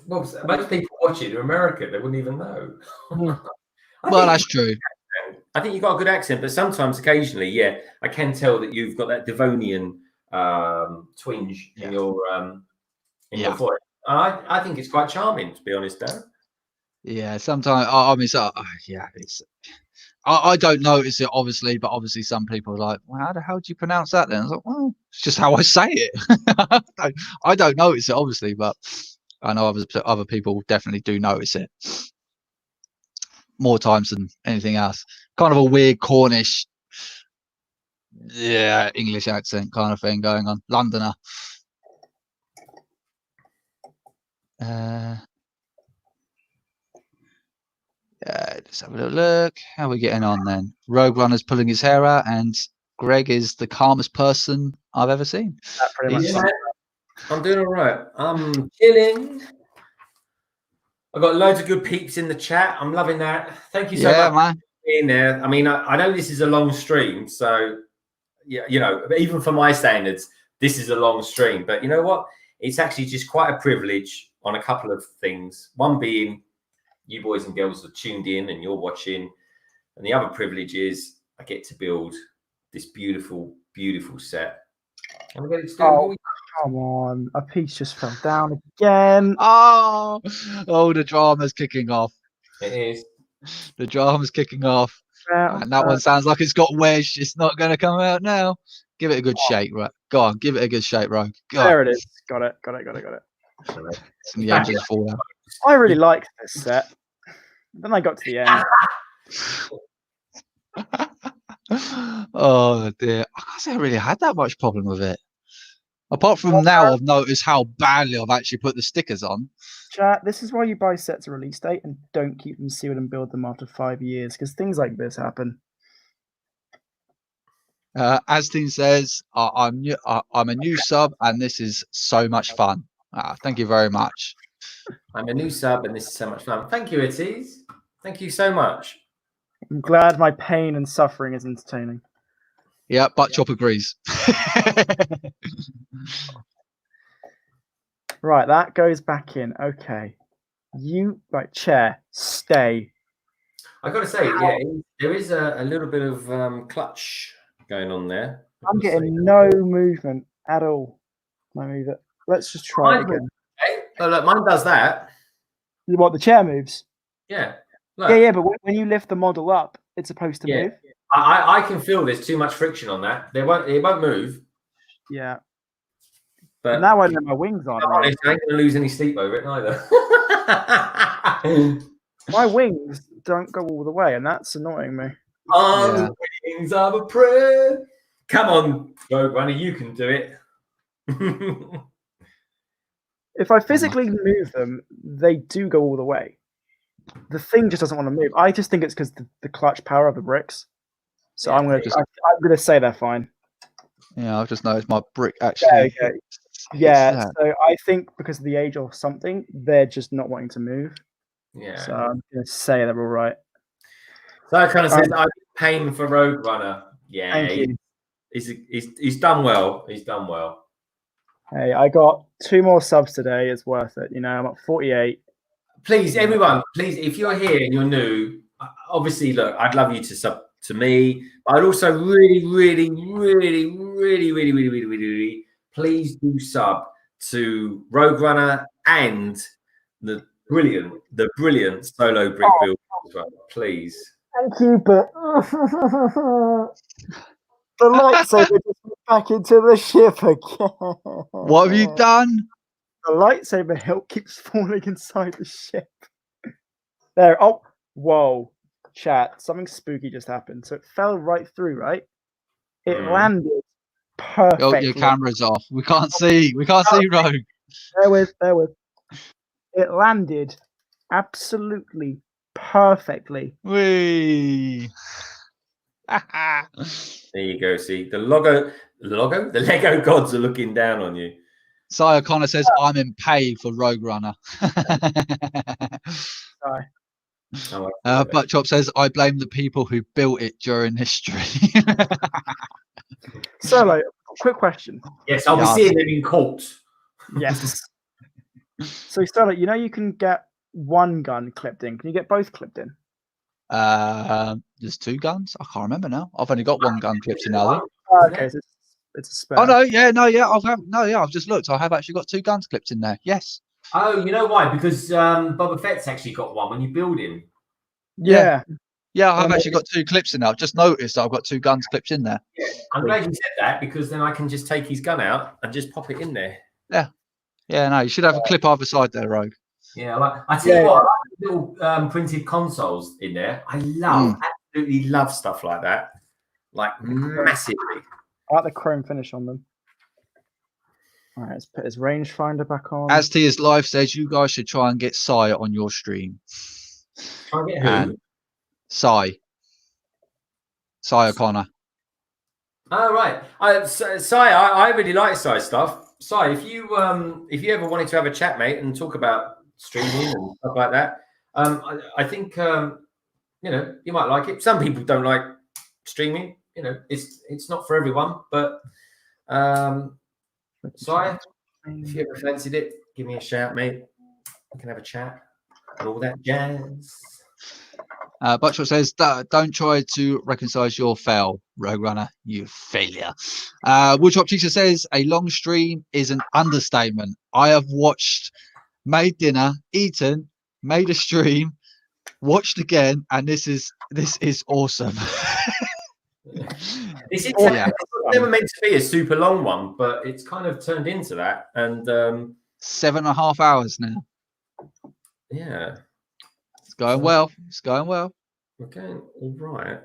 well, most people watching in America, they wouldn't even know. Well, that's true. I think you've got a good accent, but sometimes, occasionally, yeah, I can tell that you've got that Devonian twinge in your voice. I think it's quite charming, to be honest, Dan. Yeah, sometimes I mean, yeah, it's. I don't notice it obviously, but obviously some people are like, "Well, how the hell do you pronounce that?" Then I was like, "Well, it's just how I say it." I don't notice it obviously, but I know other people definitely do notice it more times than anything else. Kind of a weird Cornish, yeah, English accent kind of thing going on. Londoner. Let's have a little look. How are we getting on then? Rogue Runner's pulling his hair out, and Greg is the calmest person I've ever seen. That pretty much. Yeah, I'm doing all right. I'm chilling. I've got loads of good peeps in the chat. I'm loving that. Thank you so much man. for being there. I mean, I know this is a long stream, so yeah, you know, even for my standards, this is a long stream. But you know what? It's actually just quite a privilege on a couple of things. One being you boys and girls are tuned in and you're watching. And the other privilege is I get to build this beautiful, beautiful set. And we're going to do come on. A piece just fell down again. Oh, the drama's kicking off. It is. The drama's kicking off. And that one sounds like it's got wedged. It's not going to come out now. Give it a good shake, right? Go on, give it a good shake, Rogue. There it is. Got it. Some of the engines fall out. I really liked this set. Then I got to the end. Oh dear. I can't say I really had that much problem with it. Apart from now, I've noticed how badly I've actually put the stickers on. Chat, this is why you buy sets at release date and don't keep them sealed and build them after 5 years, because things like this happen. Astin says, I'm a new sub and this is so much fun. Thank you very much. I'm a new sub and this is so much fun. Thank you, Itties. Thank you so much. I'm glad my pain and suffering is entertaining. Yeah, Butt Chop agrees. Right, that goes back in. Okay. Chair, stay. I got to say, yeah, there is a little bit of clutch going on there. I'm getting no movement at all. Let me move it. Let's just try it again. Okay. Oh, look, mine does that. What, the chair moves? Yeah. Look. Yeah, but when you lift the model up, it's supposed to move. I can feel there's too much friction on that. It won't move. Yeah. But now I know my wings aren't right. I ain't going to lose any sleep over it either. My wings don't go all the way, and that's annoying me. On the wings of a prayer. Come on, Rogue Runner, you can do it. If I physically move them, they do go all the way. The thing just doesn't want to move. I just think it's because the clutch power of the bricks. So I'm gonna say they're fine. Yeah, I've just noticed my brick actually. Yeah, so I think because of the age or something, they're just not wanting to move. Yeah. So I'm gonna say they're all right. So I kind of says I'm paying for Rogue Runner. Yeah, he's done well. He's done well. Hey, I got 2 more subs today. It's worth it. You know, I'm at 48. Please, everyone, please, if you're here and you're new, obviously, look, I'd love you to sub to me. But I'd also really, please do sub to Rogue Runner and the brilliant solo brick build as well, please. Thank you, but the lightsaber just went back into the ship again. What have you done? The lightsaber hilt keeps falling inside the ship. There. Oh, whoa. Chat. Something spooky just happened. So it fell right through, right? It landed perfectly. Oh, your camera's off. We can't see. We can't see Rogue. Bear with. It landed absolutely perfectly. Whee! There you go. See, the Lego gods are looking down on you. Sire Connor says, I'm in pay for Rogue Runner. Butt Chop says, I blame the people who built it during history. So, quick question. Yes, I'll be seeing them in court. Yes. So, Starlight, you know you can get one gun clipped in. Can you get both clipped in? There's 2 guns? I can't remember now. I've only got 1 gun clipped in now. Okay, so it's a spare. Oh no, yeah, I've just looked. I have actually got 2 guns clipped in there. Yes. Oh, you know why? Because Boba Fett's actually got one when you build him. Yeah. Yeah, I've actually got 2 clips in there. I've just noticed that I've got 2 guns clips in there. Yeah, I'm glad you said that because then I can just take his gun out and just pop it in there. Yeah. Yeah, no, you should have a clip either side there, Rogue. Yeah, I tell you what, I like little printed consoles in there. I absolutely love stuff like that. Like massively. I like the chrome finish on them. All right, let's put his rangefinder back on. As to his life says, you guys should try and get Sai on your stream. Try and get who? Sai O'Connor. Oh right, Sai, I really like Sai stuff. Sai, if you ever wanted to have a chat, mate, and talk about streaming and stuff like that, I think you know, you might like it. Some people don't like streaming. You know, it's not for everyone, but Sai, if you ever fancied it, give me a shout, mate. We can have a chat and all that jazz. Butchert says, don't try to reconcile your fail, Rogue Runner, you failure. Woodchop Teacher says, a long stream is an understatement. I have watched, made dinner, eaten, made a stream, watched again, and this is awesome. It's never meant to be a super long one, but it's kind of turned into that. And 7.5 hours now. Yeah. It's going well. It's going well. Okay, all right.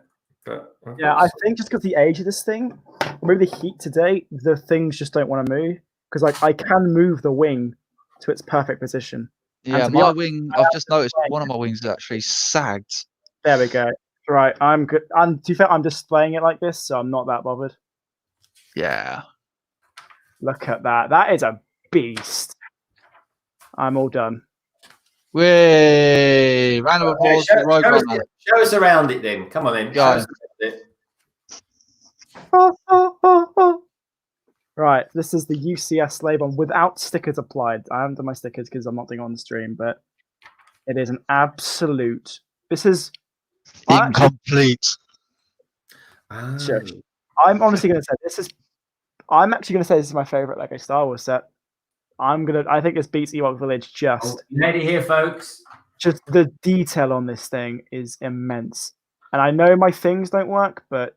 But yeah, I think just because the age of this thing, maybe the heat today, the things just don't want to move. Because like I can move the wing to its perfect position. Yeah, my wing, I've just noticed one of my wings is actually sagged. There we go. Right, I'm good. And to be fair, I'm displaying it like this, so I'm not that bothered. Yeah. Look at that. That is a beast. I'm all done. Way! Round of applause for Rogue Runner. Show us around it then. Come on then. Guys. Right, this is the UCS Slave I without stickers applied. I haven't done my stickers because I'm not doing it on the stream, but it is an absolute. This is incomplete. Sure. I'm honestly going to say this is. I'm actually going to say this is my favorite Lego Star Wars set. I think this beats Ewok Village just. You heard it here, folks. Just the detail on this thing is immense. And I know my things don't work, but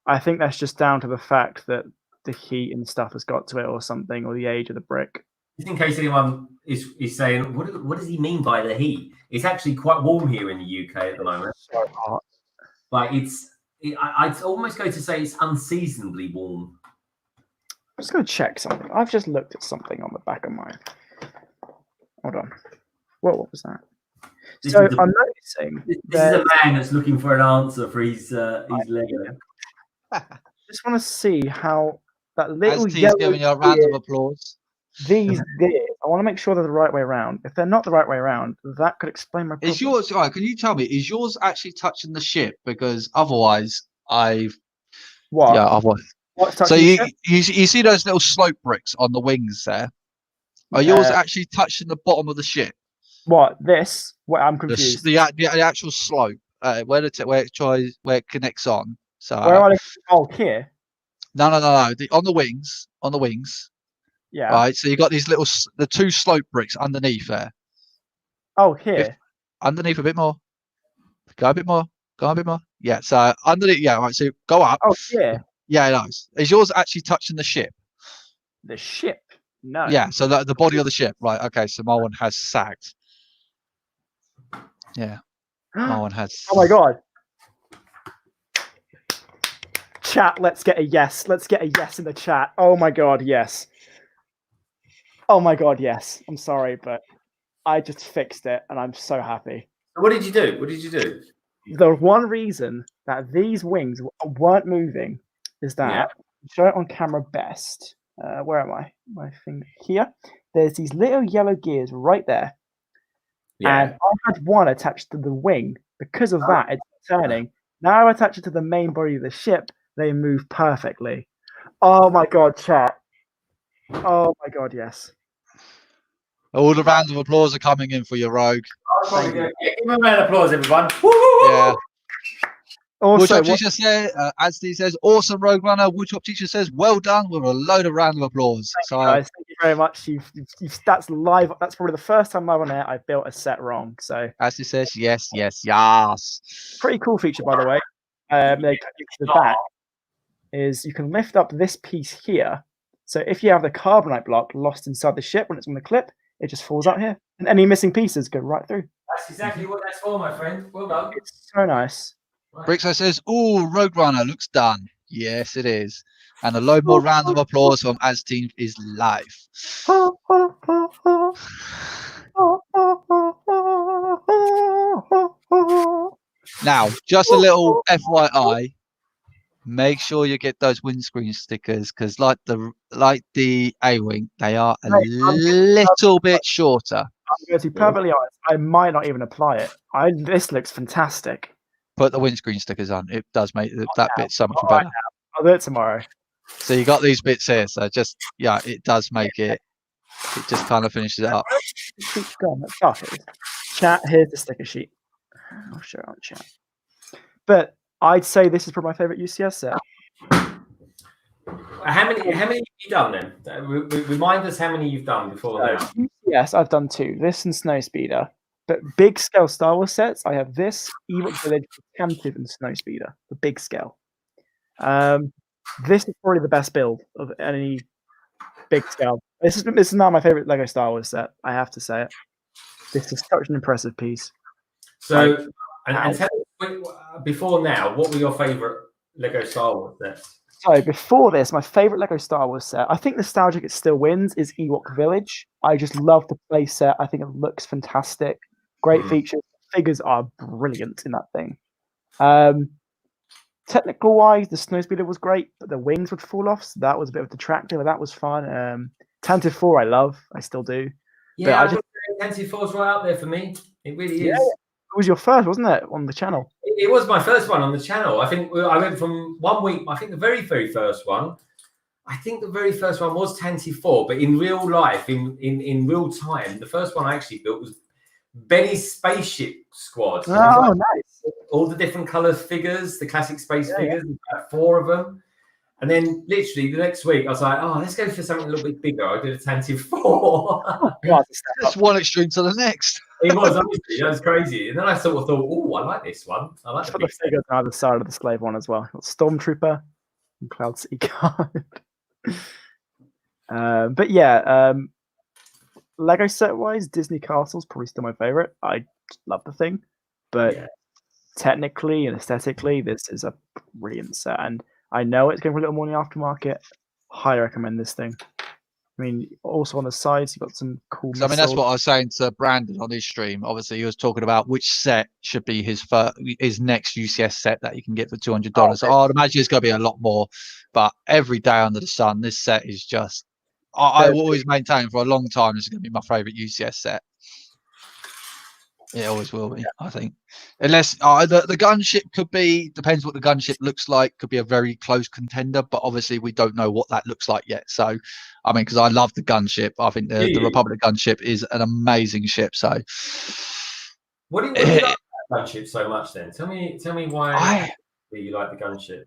I think that's just down to the fact that the heat and stuff has got to it or something, or the age of the brick. Just in case anyone is saying, what does he mean by the heat? It's actually quite warm here in the UK at the moment. So hot. Like I'd almost go to say it's unseasonably warm. I'm just going to check something. I've just looked at something on the back of mine. Hold on. What was that? I'm noticing. This is a man that's looking for an answer for his Lego. I just want to see how that little As T's giving you a round of applause. These gears, I want to make sure they're the right way around. If they're not the right way around, that could explain my problem. Is yours, all right, can you tell me, is yours actually touching the ship? Because otherwise, What? Yeah, otherwise. So you see those little slope bricks on the wings there? Are yours actually touching the bottom of the ship? What? This? What? I'm confused. The actual slope, where it connects on. So where are they? Oh, here. No. On the wings. Yeah. Right. So you got these the 2 slope bricks underneath there. Oh, here. Underneath a bit more. Go a bit more. Yeah. So underneath. Yeah. Right. So go up. Oh, yeah. Yeah, it is. Is yours actually touching the ship? The ship? No. Yeah, so the body of the ship. Right, okay, so my one has sagged. Yeah. My one has. Oh my god. Chat, let's get a yes. Let's get a yes in the chat. Oh my god, yes. Oh my god, yes. I'm sorry, but I just fixed it and I'm so happy. What did you do? The one reason that these wings weren't moving is that, show it on camera best. Where am I? My finger here. There's these little yellow gears right there. Yeah. And I had one attached to the wing. Because of that, it's turning. Now I attach it to the main body of the ship. They move perfectly. Oh my god, chat. Oh my god, yes. All the rounds of applause are coming in for your Rogue. Give him a round of applause, everyone. Woo-hoo-hoo! Yeah. Also, Woodshop Teacher says, as Steve says, awesome Rogue Runner. Woodshop Teacher says, well done, with a load of round of applause. guys, thank you very much. That's live. That's probably the first time live on air I built a set wrong. So as he says, yes. pretty cool feature, by the way. They cut you to the back. Is you can lift up this piece here. So if you have the carbonite block lost inside the ship when it's on the clip, it just falls out here, and any missing pieces go right through. That's exactly what that's for, my friend. Well done. It's so nice. Brixo says, "Oh, Rogue Runner looks done." Yes, it is. And a load more rounds of applause from As Team is live. Now, just a little FYI. Make sure you get those windscreen stickers because, like the A-wing, they are a little bit shorter. I'm going to be perfectly honest. I might not even apply it. This looks fantastic. Put the windscreen stickers on. It does make that bit so much better. I'll do it tomorrow. So you got these bits here. So just it does make it. It just kind of finishes it up. Chat. Here's the sticker sheet. I'll show it on chat. But I'd say this is probably my favorite UCS set. How many have you done then? Remind us how many you've done before now. Yes, I've done 2. This and Snowspeeder. But big scale Star Wars sets, I have this, Ewok Village, Cantive, and Snowspeeder. The big scale. This is probably the best build of any big scale. This is now my favorite Lego Star Wars set. I have to say it. This is such an impressive piece. So, and tell us, before now, what were your favorite Lego Star Wars sets? So before this, my favorite Lego Star Wars set, I think nostalgic it still wins, is Ewok Village. I just love the play set. I think it looks fantastic. Great features. Figures are brilliant in that thing. Technical wise, the Snowspeeder was great, but the wings would fall off, so that was a bit of a detractor, but that was fun. Tantive 4 I love. I still do. Yeah, Tantive 4 is right up there for me. It really is. It was your first, wasn't it, on the channel? It was my first one on the channel. I think I went from 1 week. I think the very first one. I think the very first one was Tantive 4, but in real life, in real time, the first one I actually built was Benny's Spaceship Squad. Oh, nice. All the different colour figures, the classic space figures, about 4 of them. And then literally the next week, I was like, oh, let's go for something a little bit bigger. I did a Tantive 4. Just one extreme to the next. It was, honestly, that was crazy. And then I sort of thought, oh, I like this one. I like the figures on either side of the Slave one as well. Got Stormtrooper and Cloud City Guard. But yeah, Lego set wise, Disney Castle's probably still my favorite. I love the thing, but technically and aesthetically, this is a brilliant set. And I know it's going for a little more in the aftermarket. Highly recommend this thing. I mean, also on the sides, you've got some cool. So, I mean, that's what I was saying to Brandon on his stream. Obviously, he was talking about which set should be his next UCS set that you can get for $200. So I'd imagine it's going to be a lot more. But every day under the sun, this set is just. I've always maintained for a long time this is going to be my favorite UCS set. It always will be, I think. Unless the gunship could be, depends what the gunship looks like, could be a very close contender, but obviously we don't know what that looks like yet. So, I mean, because I love the gunship. I think the Republic gunship is an amazing ship. So, what do you like about the gunship so much then? Tell me why you like the gunship.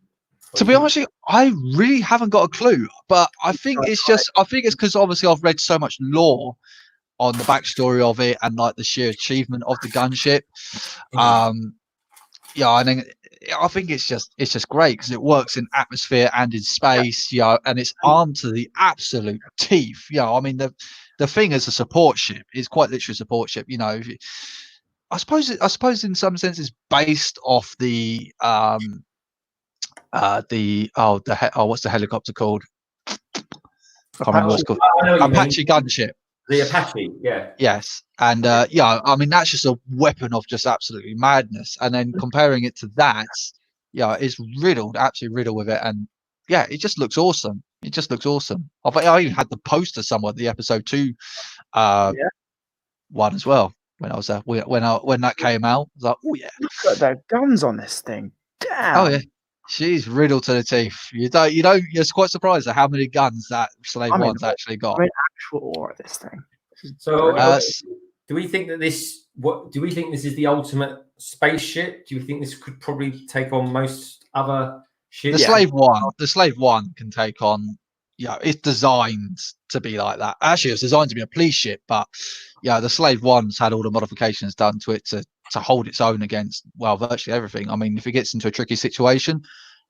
To be honest, I really haven't got a clue, but I think it's because obviously I've read so much lore on the backstory of it and like the sheer achievement of the gunship. I think it's just great because it works in atmosphere and in space, and it's armed to the absolute teeth. I mean the thing as a support ship is quite literally a support ship. I suppose in some sense it's based off the what's the helicopter called? I can't remember what it's called. Apache gunship. The Apache, yeah. Yes. And I mean, that's just a weapon of just absolutely madness. And then comparing it to that, it's absolutely riddled with it. And yeah, it just looks awesome. It just looks awesome. I even had the poster somewhere, the episode 2 one as well. When I was there, when that came out, I was like, oh yeah. Look at the guns on this thing. Damn. Oh yeah. She's riddled to the teeth. You're quite surprised at how many guns that Slave One's actually got. I mean, actual awe of this thing. So Do we think that this? What do we think this is the ultimate spaceship? Do you think this could probably take on most other ships? The Slave One can take on. Yeah, it's designed to be like that. Actually, it's designed to be a police ship, but yeah, the Slave One's had all the modifications done to it to hold its own against virtually everything. I mean, if it gets into a tricky situation,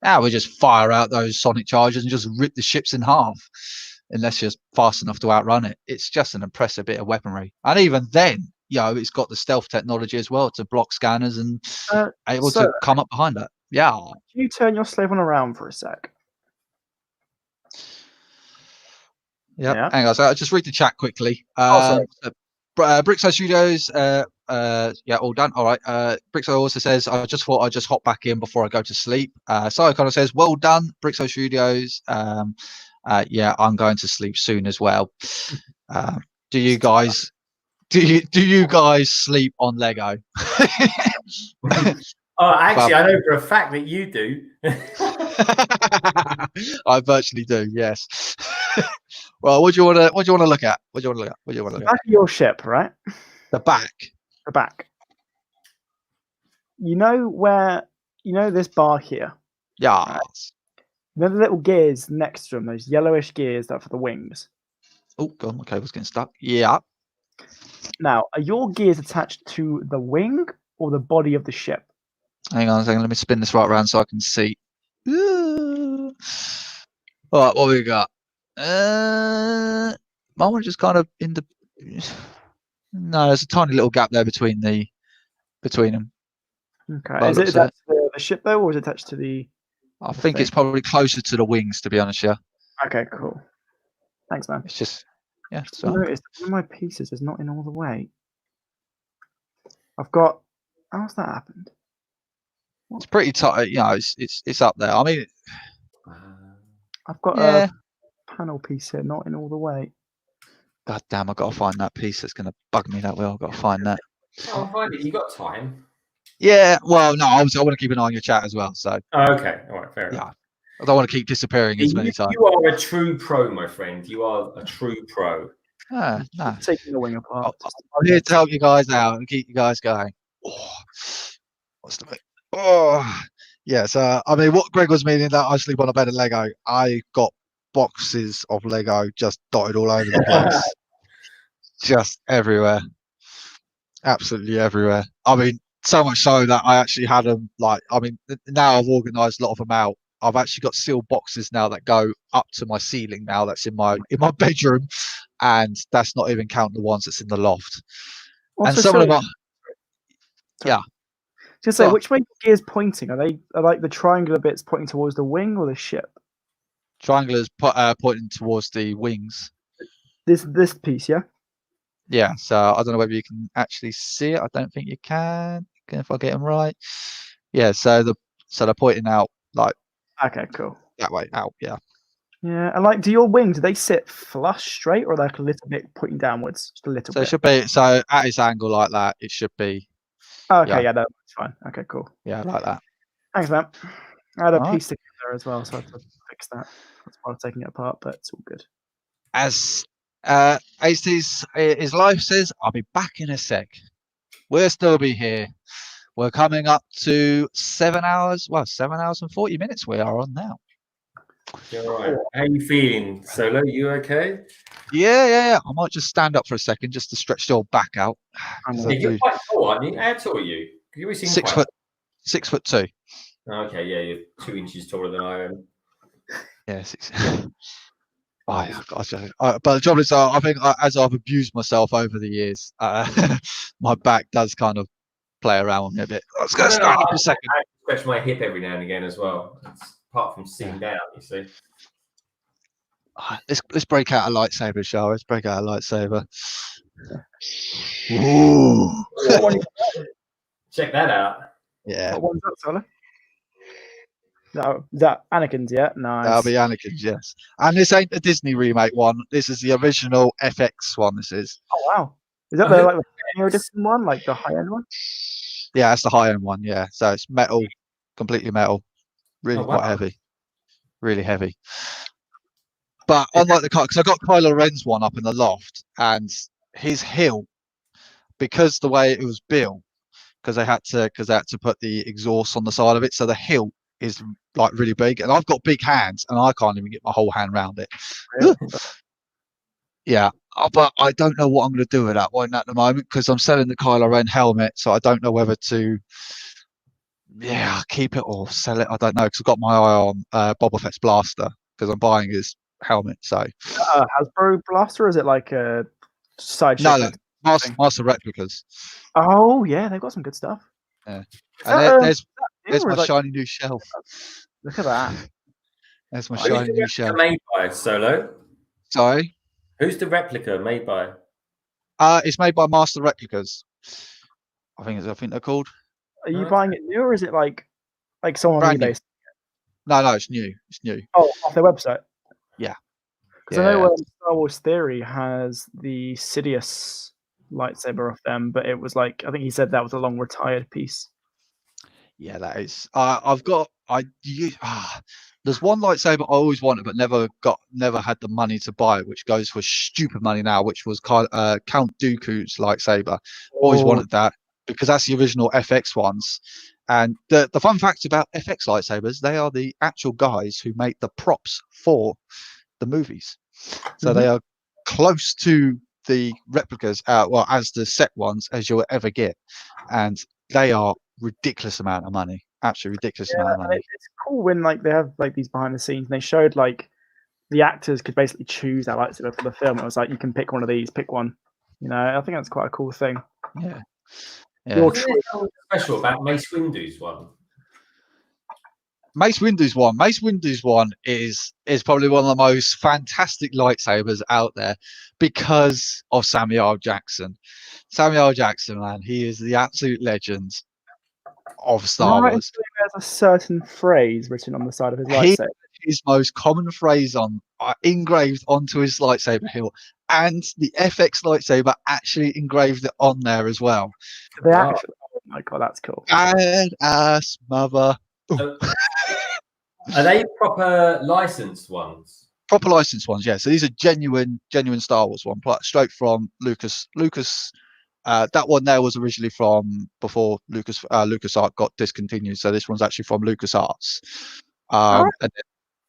now we just fire out those sonic charges and just rip the ships in half, unless you're fast enough to outrun it. It's just an impressive bit of weaponry, and even then, it's got the stealth technology as well to block scanners and able to come up behind it. Yeah. Can you turn your Slave One around for a sec? Yeah. Hang on. So I'll just read the chat quickly. Brixo Studios. All done. All right. Brixo also says, I just thought I'd just hop back in before I go to sleep. Psychon says, well done, Brixo Studios. I'm going to sleep soon as well. Do you guys sleep on Lego? Actually, I know for a fact that you do. I virtually do. Yes. Well, what do you want to look at? What do you want to look at? Back of your ship, right? The back. The back. You know where? You know this bar here. Yeah. Right? You know the little gears next to them, those yellowish gears that are for the wings. Oh God, my cable's getting stuck. Yeah. Now, are your gears attached to the wing or the body of the ship? Hang on a second. Let me spin this right around so I can see. All right, what we got? My one just kind of in the. No, there's a tiny little gap there between them. Okay. Is it attached to the ship though, or is it attached to the? I think it's probably closer to the wings, to be honest. Yeah. Okay. Cool. Thanks, man. It's just. Yeah. I noticed one of my pieces is not in all the way. I've got. How's that happened? It's pretty tight. It's up there. I mean. I've got a panel piece here, not in all the way. God damn, I've got to find that piece that's going to bug me that way. I've got to find that. I'll find it. You got time? Yeah, well, no, obviously I want to keep an eye on your chat as well. So. Okay, all right, fair enough. I don't want to keep disappearing as many times. You are a true pro, my friend. You are a true pro. No. Taking the wing apart. I'm here to help you guys out and keep you guys going. What's the yeah, so I mean, what Greg was meaning that I sleep on a bed of Lego. I got boxes of Lego just dotted all over the place, just everywhere, absolutely everywhere. I mean, so much so that I actually had them. Now I've organised a lot of them out. I've actually got sealed boxes now that go up to my ceiling. Now that's in my bedroom, and that's not even counting the ones that's in the loft. Also, and some of them are, yeah. Just say, which way your gears pointing? Are like the triangular bits pointing towards the wing or the ship? Triangular's pointing towards the wings. This piece, yeah. Yeah. So I don't know whether you can actually see it. I don't think you can. If I get them right. Yeah. So they're pointing out like. Okay. Cool. That way out. Yeah. Yeah, and do your wings? Do they sit flush straight or like a little bit pointing downwards? Just a little bit. It should be at its angle like that. It should be. Oh, okay, yeah, that's fine. Okay, cool. Yeah, like that. Thanks, man. I had a piece together as well, so I had to fix that. That's why I'm taking it apart, but it's all good. As his life says, I'll be back in a sec. We'll still be here. We're coming up to 7 hours. Well, 7 hours and 40 minutes we are on now. You're all right. How are you feeling, Solo? You okay? Yeah. I might just stand up for a second just to stretch your back out. You're quite tall, aren't you? How tall are you? You 6'2". Okay, yeah, you're 2 inches taller than I am. Yeah, 6. But the trouble is, I think as I've abused myself over the years, my back does kind of play around with me a bit. I was going to stand up a second. I stretch my hip every now and again as well. Apart from sitting down, you see. Let's break out a lightsaber, shall we? Let's break out a lightsaber. Ooh. Check that out. Yeah. What one's that, Solo? No, is that Anakin's? Yeah, nice. That'll be Anakin's, yes. And this ain't the Disney remake one. This is the original FX one. This is. Oh wow! Is that the Senior Edition one, like the high end one? Yeah, that's the high end one. Yeah, so it's metal, completely metal, really quite heavy, really heavy. But unlike the car, because I got Kylo Ren's one up in the loft, and his hilt because the way it was built, because they had to put the exhaust on the side of it, so the hilt is like really big, and I've got big hands, and I can't even get my whole hand around it. Really? Yeah, but I don't know what I'm going to do with that one at the moment because I'm selling the Kylo Ren helmet, so I don't know whether to keep it or sell it. I don't know because I've got my eye on Boba Fett's blaster because I'm buying his helmet. So Hasbro blaster, or is it like a side no, shaped master replicas. Oh yeah, they've got some good stuff. Yeah, Is and that, there's or my is like- shiny new shelf. Look at that. There's my Who's shiny the new replica shelf. made by, Solo? Sorry, Who's the replica made by? it's made by Master Replicas. I think they're called. Are you buying it new, or is it like someone on Brand new. eBay? No, it's new. It's new. Oh, off their website. Yeah. Because I know Star Wars Theory has the Sidious lightsaber off them, but it was like I think he said that was a long retired piece. Yeah, that is. There's one lightsaber I always wanted, but never had the money to buy it, which goes for stupid money now, which was Count Dooku's lightsaber. Always wanted that because that's the original FX ones. And the fun fact about FX lightsabers, they are the actual guys who make the props for the movies. So they are close to the replicas, as the set ones as you'll ever get. And they are ridiculous amount of money. Absolutely ridiculous amount of money. It's cool when they have these behind the scenes and they showed the actors could basically choose their lightsaber for the film. It was like you can pick one of these, pick one. I think that's quite a cool thing. Yeah. What's special about Mace Windu's one? Mace Windu's one is probably one of the most fantastic lightsabers out there because of Samuel L. Jackson. Samuel L. Jackson, man, he is the absolute legend of Star Wars. There's a certain phrase written on the side of his lightsaber. His most common phrase engraved onto his lightsaber hilt, and the FX lightsaber actually engraved it on there as well. Oh my god, that's cool. Badass mother. Are they proper licensed ones? Proper licensed ones, yeah. So these are genuine Star Wars one, straight from Lucas. That one there was originally from before LucasArts got discontinued. So this one's actually from LucasArts.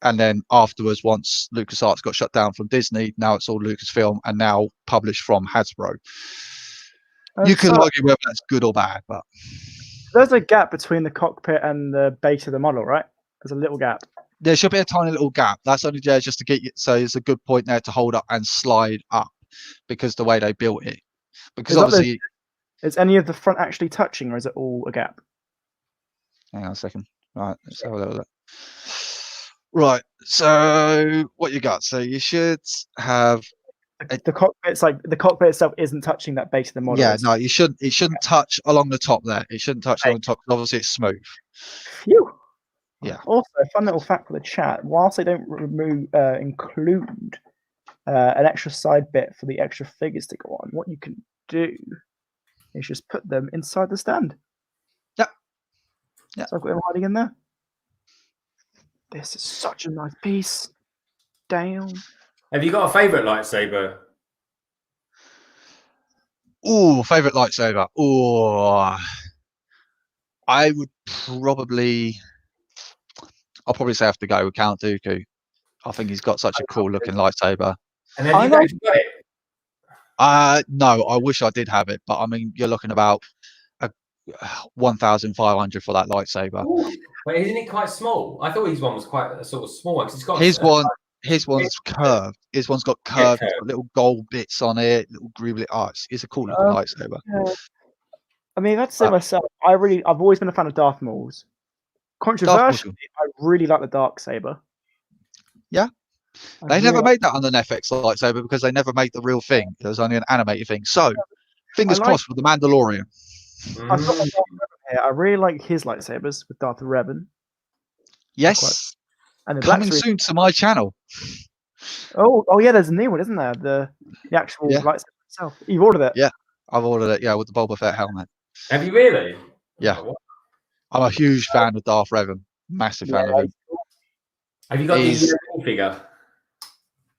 And then afterwards, once LucasArts got shut down from Disney, now it's all Lucasfilm and now published from Hasbro. You can argue whether that's good or bad, but there's a gap between the cockpit and the base of the model, right? There's a little gap. There should be a tiny little gap. That's only there just to get you. So it's a good point there to hold up and slide up because the way they built it. Because obviously, is any of the front actually touching, or is it all a gap? Hang on a second. Right, let's have a look. Right, so what you got? So you should have the cockpit. The cockpit itself isn't touching that base of the model. Yeah, no, you shouldn't. It shouldn't touch along the top there. It shouldn't touch along the top. Obviously, it's smooth. Phew. Yeah. Also, a fun little fact for the chat: whilst they don't include an extra side bit for the extra figures to go on, what you can do is just put them inside the stand. Yeah. So I've got them hiding in there. This is such a nice piece. Damn. Have you got a favourite lightsaber? Ooh, favourite lightsaber. Ooh, I would probably. I'll probably say I have to go with Count Dooku. I think he's got such a cool looking lightsaber. And have you guys got it? No, I wish I did have it, but I mean, you're looking about 1,500 for that lightsaber. Ooh. Wait, isn't it quite small? I thought his one was quite a sort of small one. It's got his one's curved. His one's got curved. It's got little gold bits on it, little groovy. It's a cool looking lightsaber. Yeah. I mean, I'd say myself, I've always been a fan of Darth Maul's. Controversially, I really like the Darksaber. Yeah. They never made that on an FX lightsaber because they never made the real thing. It was only an animated thing. So, fingers crossed for the Mandalorian. I've got my Darth Revan here. I really like his lightsabers with Darth Revan. Yes. And coming soon to my channel. Oh yeah, there's a new one, isn't there? The actual lightsaber itself. You've ordered it? Yeah, I've ordered it. Yeah, with the Boba Fett helmet. Have you really? Yeah. I'm a huge fan of Darth Revan. Massive fan of him. Have you got the minifigure?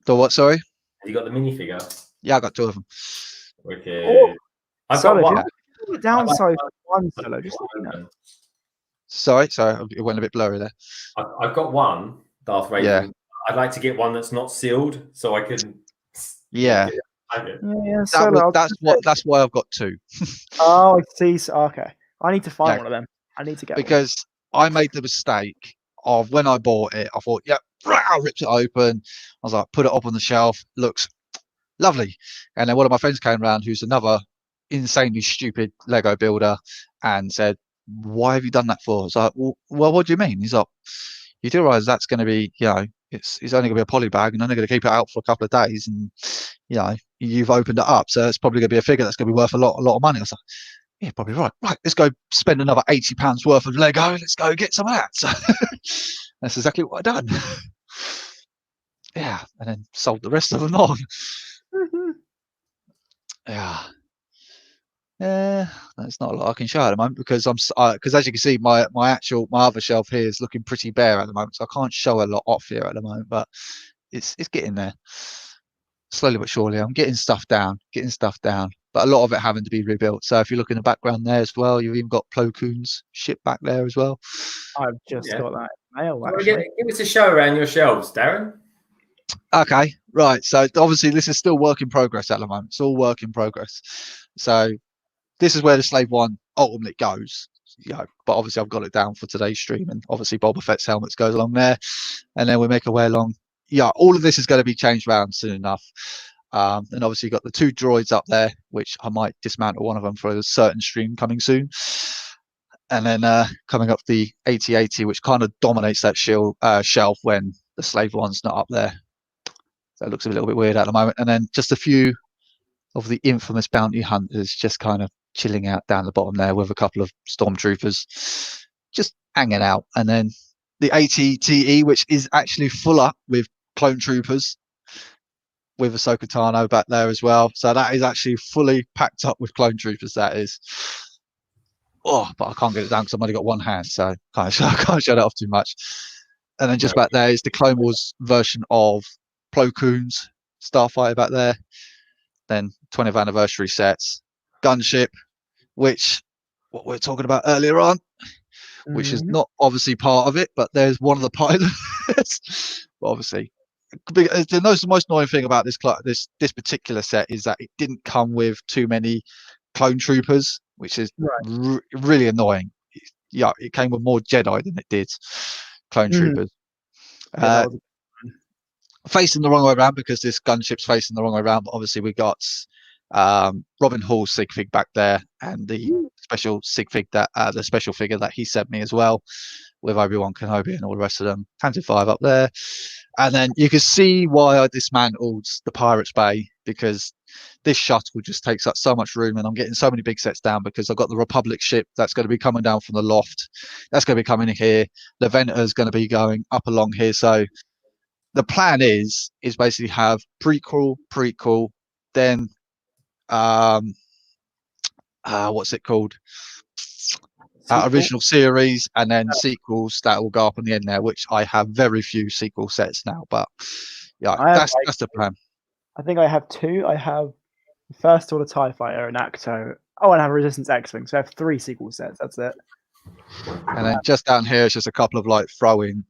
The what? Sorry. Have you got the minifigure? Yeah, I got two of them. Okay. I've Solo, got if one. you put the downside for one solo, just let me know. Sorry, it went a bit blurry there. I've got one Darth Vader. Yeah. I'd like to get one that's not sealed, so I can. Yeah. Yeah, solo. That's why I've got two. Oh, I see. Okay, I need to find one of them. I need to get because I made the mistake of when I bought it. I thought, yep, ripped it open. I was like, put it up on the shelf. Looks lovely. And then one of my friends came around, who's another insanely stupid Lego builder, and said, "Why have you done that for?" I was like, "Well, what do you mean?" He's like, "You do realize that's going to be, it's only going to be a poly bag and only going to keep it out for a couple of days, and you've opened it up, so it's probably going to be a figure that's going to be worth a lot of money." I was like, "Yeah, probably right. Right, let's go spend another £80 worth of Lego. Let's go get some of that." So that's exactly what I done. Yeah, and then sold the rest of them on. Yeah. That's not a lot I can show at the moment because because as you can see, my other shelf here is looking pretty bare at the moment, so I can't show a lot off here at the moment. But it's getting there, slowly but surely. I'm getting stuff down, but a lot of it having to be rebuilt. So if you look in the background there as well, you've even got Plo Koon's ship back there as well. I've just got that mail. Give us a show around your shelves, Darren. Okay, right. So obviously this is still work in progress at the moment. It's all work in progress. So this is where the Slave One ultimately goes. But obviously I've got it down for today's stream, and obviously Boba Fett's helmets goes along there, and then we make our way along. Yeah, all of this is going to be changed around soon enough. And obviously you've got the two droids up there, which I might dismantle one of them for a certain stream coming soon. And then coming up the 8080, which kind of dominates that shelf when the Slave One's not up there. So it looks a little bit weird at the moment. And then just a few of the infamous bounty hunters just kind of chilling out down the bottom there with a couple of stormtroopers just hanging out. And then the 80TE, which is actually full up with clone troopers with Ahsoka Tano back there as well. So that is actually fully packed up with clone troopers, that is. Oh, but I can't get it down because I've only got one hand, so I can't show that off too much. And then just back there is the Clone Wars version of Plo Koon's Starfighter back there. Then 20th anniversary sets, gunship, which what we were talking about earlier on, which is not obviously part of it, but there's one of the pilots. Obviously, the most annoying thing about this particular set is that it didn't come with too many clone troopers, which is really annoying. Yeah, it came with more Jedi than it did clone troopers. Facing the wrong way around because this gunship's facing the wrong way around, but obviously we got Robin Hall's sig fig back there, and the special sig fig that the special figure that he sent me as well, with Obi-Wan Kenobi and all the rest of them. Tantive 5 up there, and then you can see why I dismantled the Pirates Bay, because this shuttle just takes up so much room, and I'm getting so many big sets down because I've got the Republic ship that's going to be coming down from the loft, that's going to be coming in here. The Venta is going to be going up along here, so the plan is basically have prequel, then what's it called? Original series, and then sequels that will go up on the end there, which I have very few sequel sets now, but yeah, that's the plan. I think I have two. I have the First Order TIE Fighter and Acto. Oh, and I have Resistance X-Wing, so I have 3 sequel sets. That's it. And then just down here is just a couple of like throw-in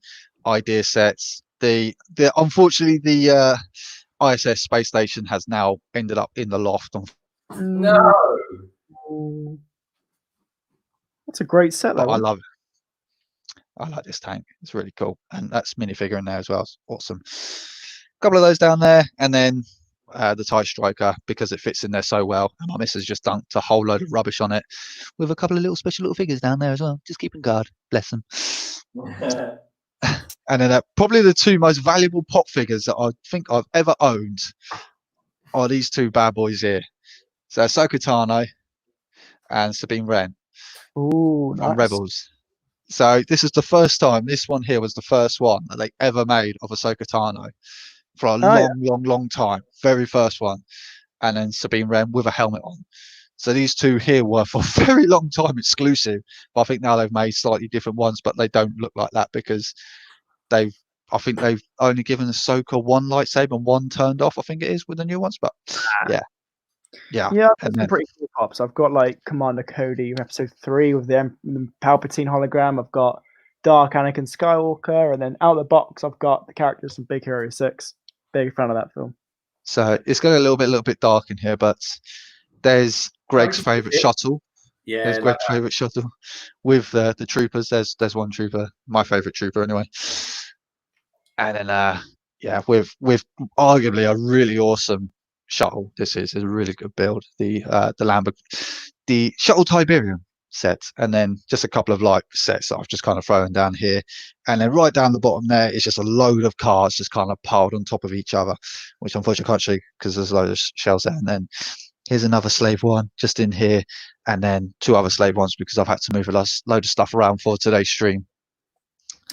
idea sets. The unfortunately the ISS space station has now ended up in the loft. No, that's a great set. Though. I love it. I like this tank. It's really cool, and that's minifigure in there as well. It's awesome. A couple of those down there, and then the TIE Striker, because it fits in there so well. And my missus just dunked a whole load of rubbish on it with a couple of special little figures down there as well. Just keeping guard. Bless them. And then probably the 2 most valuable pop figures that I think I've ever owned are these 2 bad boys here. So Ahsoka Tano and Sabine Wren from Rebels. So this is the first time, this one here was the first one that they ever made of Ahsoka Tano for a long time. Very first one. And then Sabine Wren with a helmet on. So these 2 here were for a very long time exclusive. But I think now they've made slightly different ones, but they don't look like that because I think they've only given Ahsoka 1 lightsaber and 1 turned off, I think it is, with the new ones. But yeah. Yeah. Yeah, I've got And some then, pretty cool pops. I've got like Commander Cody from episode 3 with the Palpatine hologram. I've got Dark Anakin Skywalker, and then out of the box, I've got the characters from Big Hero 6. Big fan of that film. so it's going a little bit dark in here, but there's Greg's favorite shuttle. Yeah, There's Greg's favorite shuttle with the troopers. There's one trooper, my favorite trooper anyway. And then yeah, with arguably a really awesome shuttle. This is a really good build. The the shuttle Tiberium set, and then just a couple of like sets that I've just kind of thrown down here, and then right down the bottom there is just a load of cars just kind of piled on top of each other, which unfortunately I can't show you because there's a load of shells there. And then here's another Slave One just in here, and then 2 other Slave Ones because I've had to move a load of stuff around for today's stream.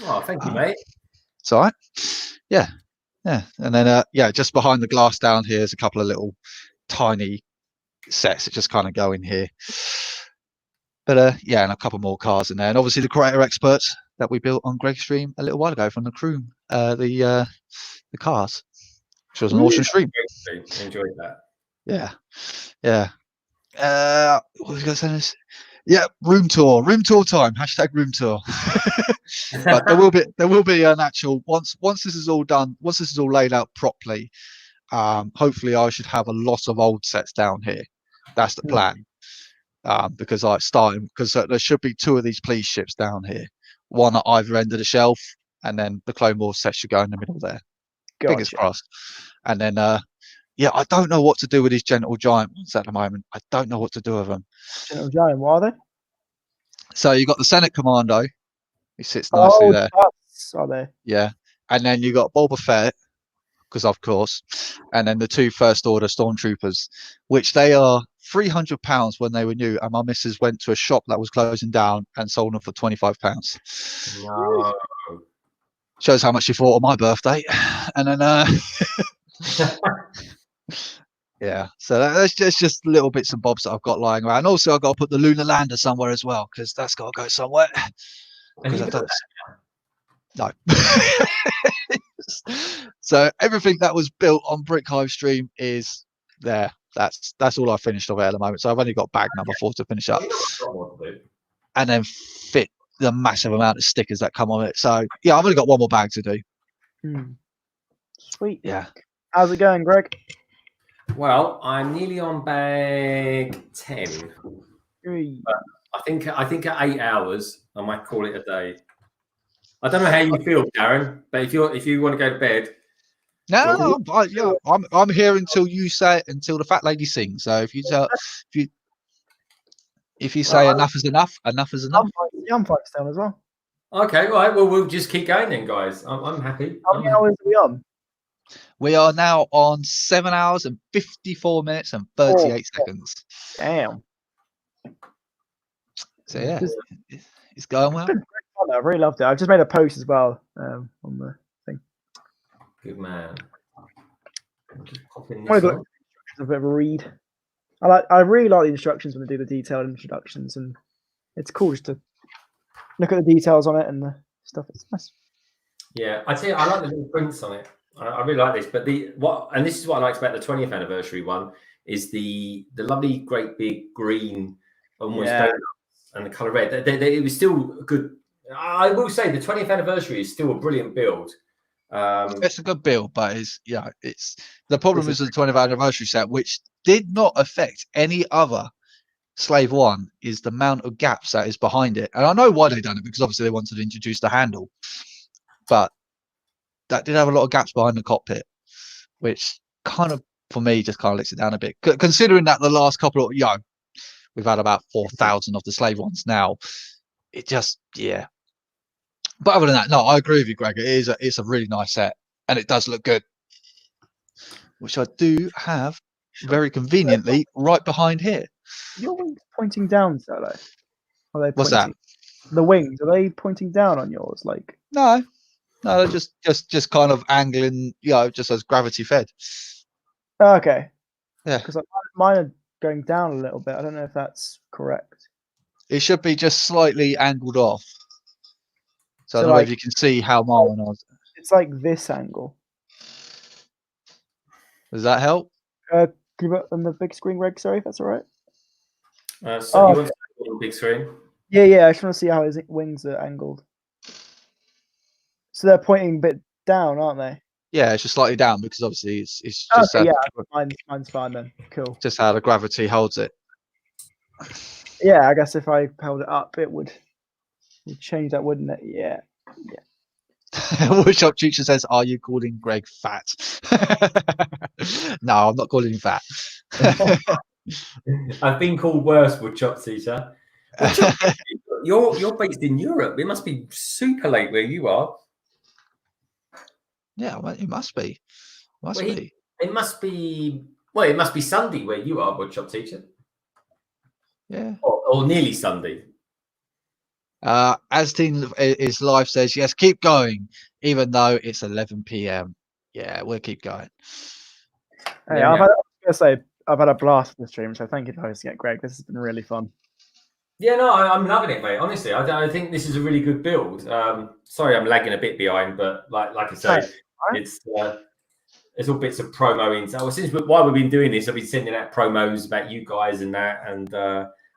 Oh, thank you, mate. It's all right. Yeah. And then yeah, just behind the glass down here is a couple of little tiny sets that just kind of go in here. But yeah, and a couple more cars in there, and obviously the creator experts that we built on Greg's stream a little while ago from the crew, the cars, which was an awesome stream. Enjoyed that. Yeah. What was I going to say? This? Yeah, room tour time. # room tour. But there will be an actual once this is all done, once this is all laid out properly. Hopefully, I should have a lot of old sets down here. That's the plan. Because there should be 2 of these police ships down here, one at either end of the shelf, and then the Clone Wars set should go in the middle there. Gotcha. Fingers crossed. And then yeah, I don't know what to do with these Gentle Giant ones at the moment. I don't know what to do with them. Gentle Giant, what are they? So you got the Senate Commando, who sits nicely there. Are they? Yeah, and then you got Boba Fett, because of course, and then the 2 First Order Stormtroopers, which they are £300 when they were new, and my missus went to a shop that was closing down and sold them for £25. No. Shows how much she thought of my birthday. And then yeah, so that's just little bits and bobs that I've got lying around. Also, I've got to put the lunar lander somewhere as well, because that's got to go somewhere. Because I don't. No. So everything that was built on Brick Hive Stream is there. That's all I finished of it at the moment. So I've only got bag number 4 to finish up, and then fit the massive amount of stickers that come on it. So yeah, I've only got 1 more bag to do. Sweet. Yeah. How's it going, Greg? Well, I'm nearly on bag 10. But I think at 8 hours, I might call it a day. I don't know how you feel, Darren, but if you want to go to bed. No, I'm here until you say until the fat lady sings. So if you say enough is enough, enough is enough. I'm fine still as well. Okay, all right. Well, we'll just keep going then, guys. I'm happy. How many hours are we on? We are now on 7 hours and 54 minutes and 38 seconds. Damn. So yeah, it's going well. I really loved it. I've just made a post as well on the thing. Good man. Just pop in I this got a bit of a read. I really like the instructions when they do the detailed introductions, and it's cool just to look at the details on it and the stuff. It's nice. Yeah, I tell you, I like the little prints on it. I really like this. But and this is what I liked about the 20th anniversary one is the lovely, great big green, almost donuts and the color red. It was still a good. I will say the 20th anniversary is still a brilliant build. It's a good build, but it's the problem is the 20th anniversary set, which did not affect any other Slave One, is the amount of gaps that is behind it. And I know why they've done it, because obviously they wanted to introduce the handle, but that did have a lot of gaps behind the cockpit, which kind of, for me, just kind of lets it down a bit. Considering that the last couple of, we've had about 4,000 of the Slave Ones now. It just, yeah. But other than that, no, I agree with you, Greg. It's a really nice set, and it does look good, which I do have very conveniently right behind here. Your wings pointing down, Solo? What's that? The wings, are they pointing down on yours? Like no, they're just kind of angling, just as gravity fed. Okay. Yeah. Because mine are going down a little bit. I don't know if that's correct. It should be just slightly angled off. So I don't know if you can see how mine was. It's like this angle. Does that help? Can you put on the big screen, Greg? Sorry, if that's all right. So you want to see on the big screen? Yeah. I just want to see how his wings are angled. So they're pointing a bit down, aren't they? Yeah, it's just slightly down because obviously it's just okay, mine's fine then. Cool. Just how the gravity holds it. Yeah, I guess if I held it up, it would change that, wouldn't it? Yeah. Woodshop Teacher says, "Are you calling Greg fat?" No, I'm not calling him fat. I've been called worse, Woodshop Teacher. You're based in Europe. It must be super late where you are. Yeah, well, it must be. It must be. Well, it must be Sunday where you are, Woodshop Teacher. Yeah. Or nearly Sunday. Astin is live says, yes, keep going, even though it's 11 p.m. Yeah, we'll keep going. Hey, I was gonna say I've had a blast with the stream, so thank you for hosting it, Greg. This has been really fun. Yeah, no, I'm loving it, mate. Honestly, I think this is a really good build. Sorry, I'm lagging a bit behind, but like I say, it's all bits of promo info. Since while we've been doing this, I've been sending out promos about you guys and that, and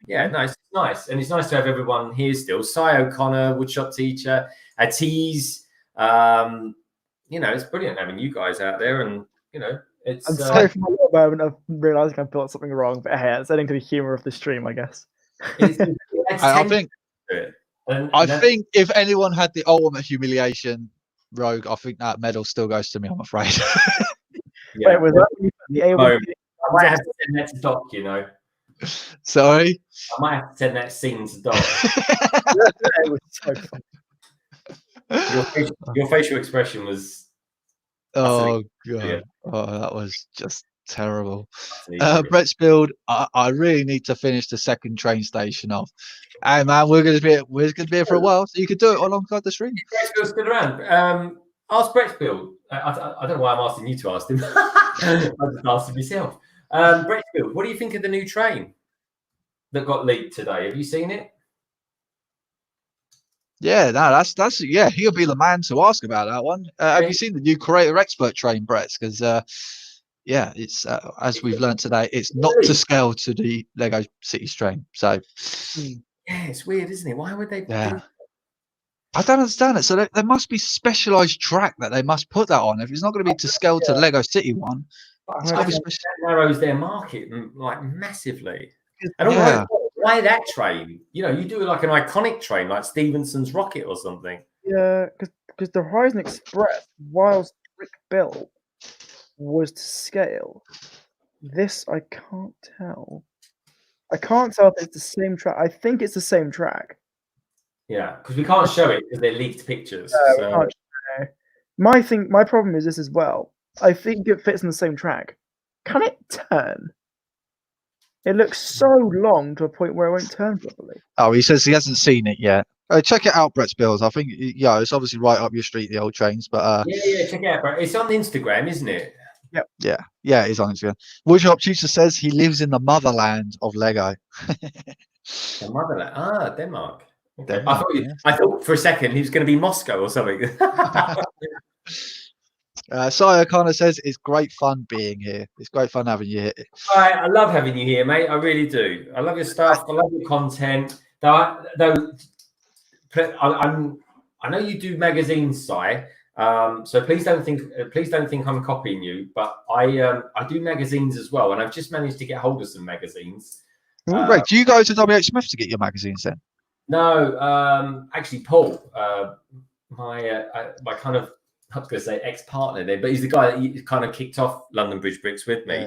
yeah, no, it's nice, and it's nice to have everyone here still. Cy O'Connor, Woodshop Teacher, Atiz. You know, it's brilliant having you guys out there, and you know, it's. I'm sorry for my little moment of realizing I've built something wrong, but hey, it's adding to the humor of the stream, I guess. I think if anyone had the ultimate humiliation, Rogue, I think that medal still goes to me, I'm afraid. Yeah. Wait, was that the I might have to send that to Doc, you know. Sorry? I might have to send that scene to Doc. It was so funny. Your facial expression was. Oh, God. Oh, that was just terrible. Brett's build. I really need to finish the second train station off. Hey man, we're gonna be here for a while, so you could do it alongside the stream. Brett's build's still around. Ask Brett's build. I don't know why I'm asking you to ask him. I just asked him myself. Brett's build. What do you think of the new train that got leaked today? Have you seen it? Yeah, no, that's yeah. He'll be the man to ask about that one. Have you seen the new Creator Expert train, Brett? Because yeah, it's as we've learned today, it's not to scale to the Lego Cities train. So yeah, it's weird, isn't it? Why would they? Yeah, I don't understand it. So there must be specialized track that they must put that on. If it's not going to be to scale to Lego City one, it's got to be that narrows their market like massively. And why that train? You know, you do like an iconic train like Stevenson's Rocket or something. Yeah, because the Horizon Express, whilst brick built, was to scale. This I can't tell. I can't tell if it's the same track. I think it's the same track. Yeah, because we can't show it because they're leaked pictures. My problem is this as well. I think it fits in the same track. Can it turn? It looks so long to a point where it won't turn properly. Oh, he says he hasn't seen it yet. Check it out, Brett's Bills. I think it's obviously right up your street, the old trains. But yeah, check it out, Brett. It's on Instagram, isn't it? Yep. Yeah, it's on Instagram. Woodshop Teacher says he lives in the motherland of Lego. The motherland, Denmark. Okay. Denmark, I thought for a second he was going to be Moscow or something. Cy O'Connor says it's great fun being here. It's great fun having you here. I love having you here, mate. I really do. I love your stuff. I love your content. I know you do magazines, Cy. So please don't think I'm copying you. But I do magazines as well, and I've just managed to get hold of some magazines. Right? Do you go to WH Smith to get your magazines then? No, actually, Paul, my kind of. I was going to say ex-partner there, but he's the guy that kind of kicked off London Bridge Bricks with me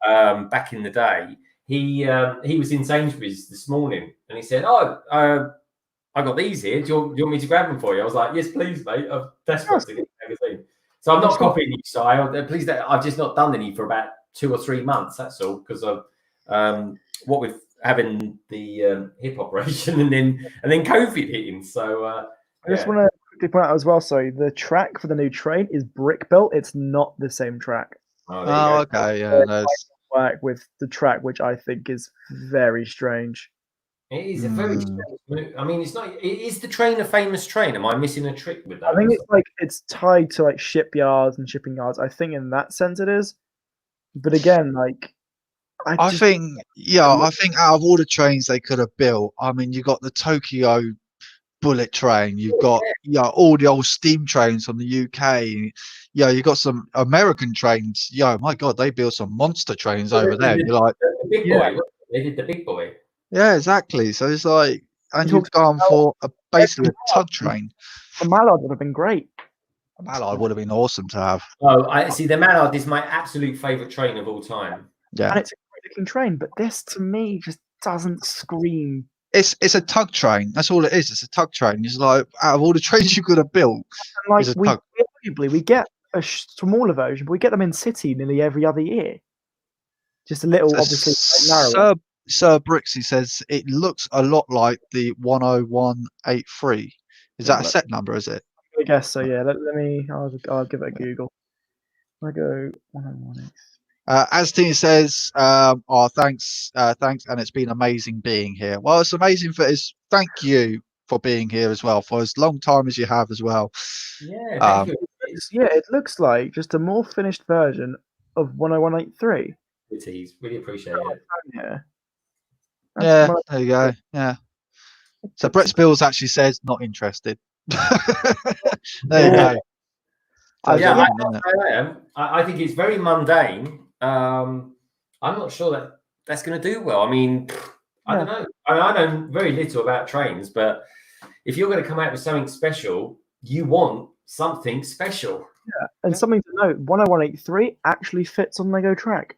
back in the day. He was in Sainsbury's this morning, and he said, "Oh, I got these here. Do you want me to grab them for you?" I was like, "Yes, please, mate. I'm desperate to get the magazine." So I'm not copying you, Si. Please, I've just not done any for about 2 or 3 months. That's all, because of what with having the hip operation and then COVID hitting. So I just want to point out as well, sorry, the track for the new train is brick built. It's not the same track. Oh, okay, yeah, work with the track, which I think is very strange. It is a very strange move. I mean, it's not. Is the train a famous train? Am I missing a trick with that? I think it's tied to like shipyards and shipping yards. I think in that sense it is. But again, like I think out of all the trains they could have built, I mean, you got the Tokyo bullet train, you've got all the old steam trains from the UK, you got some American trains. My God, they built some monster trains over there. You're like, the big boy. They did the big boy. yeah, exactly. So it's like, and You you've gone for basically a tug train. The Mallard would have been great. A Mallard would have been awesome to have. Oh, I see. The Mallard is my absolute favorite train of all time. Yeah, and it's a great looking train, but this to me just doesn't scream. It's a tug train. That's all it is. It's a tug train. It's like, out of all the trains you could have built, And like we get a smaller version, but we get them in City nearly every other year. Just a little, obviously, narrower. Sir Brixie says it looks a lot like the 10183. Is that a set number? Is it? I guess so. Yeah. Let me. I'll give it a Google. I go 101. As Tina says, thanks, and it's been amazing being here. Well, it's amazing thank you for being here as well for as long time as you have as well. Yeah, thank you. It looks like just a more finished version of 10183. Really appreciate it. Yeah. There you go. Yeah. So Brett Spills actually says not interested. There you go. I think it's very mundane. I'm not sure that's going to do well. I mean, I don't know. I know very little about trains, but if you're going to come out with something special, you want something special. Yeah, and something to note: 10183 actually fits on Lego track.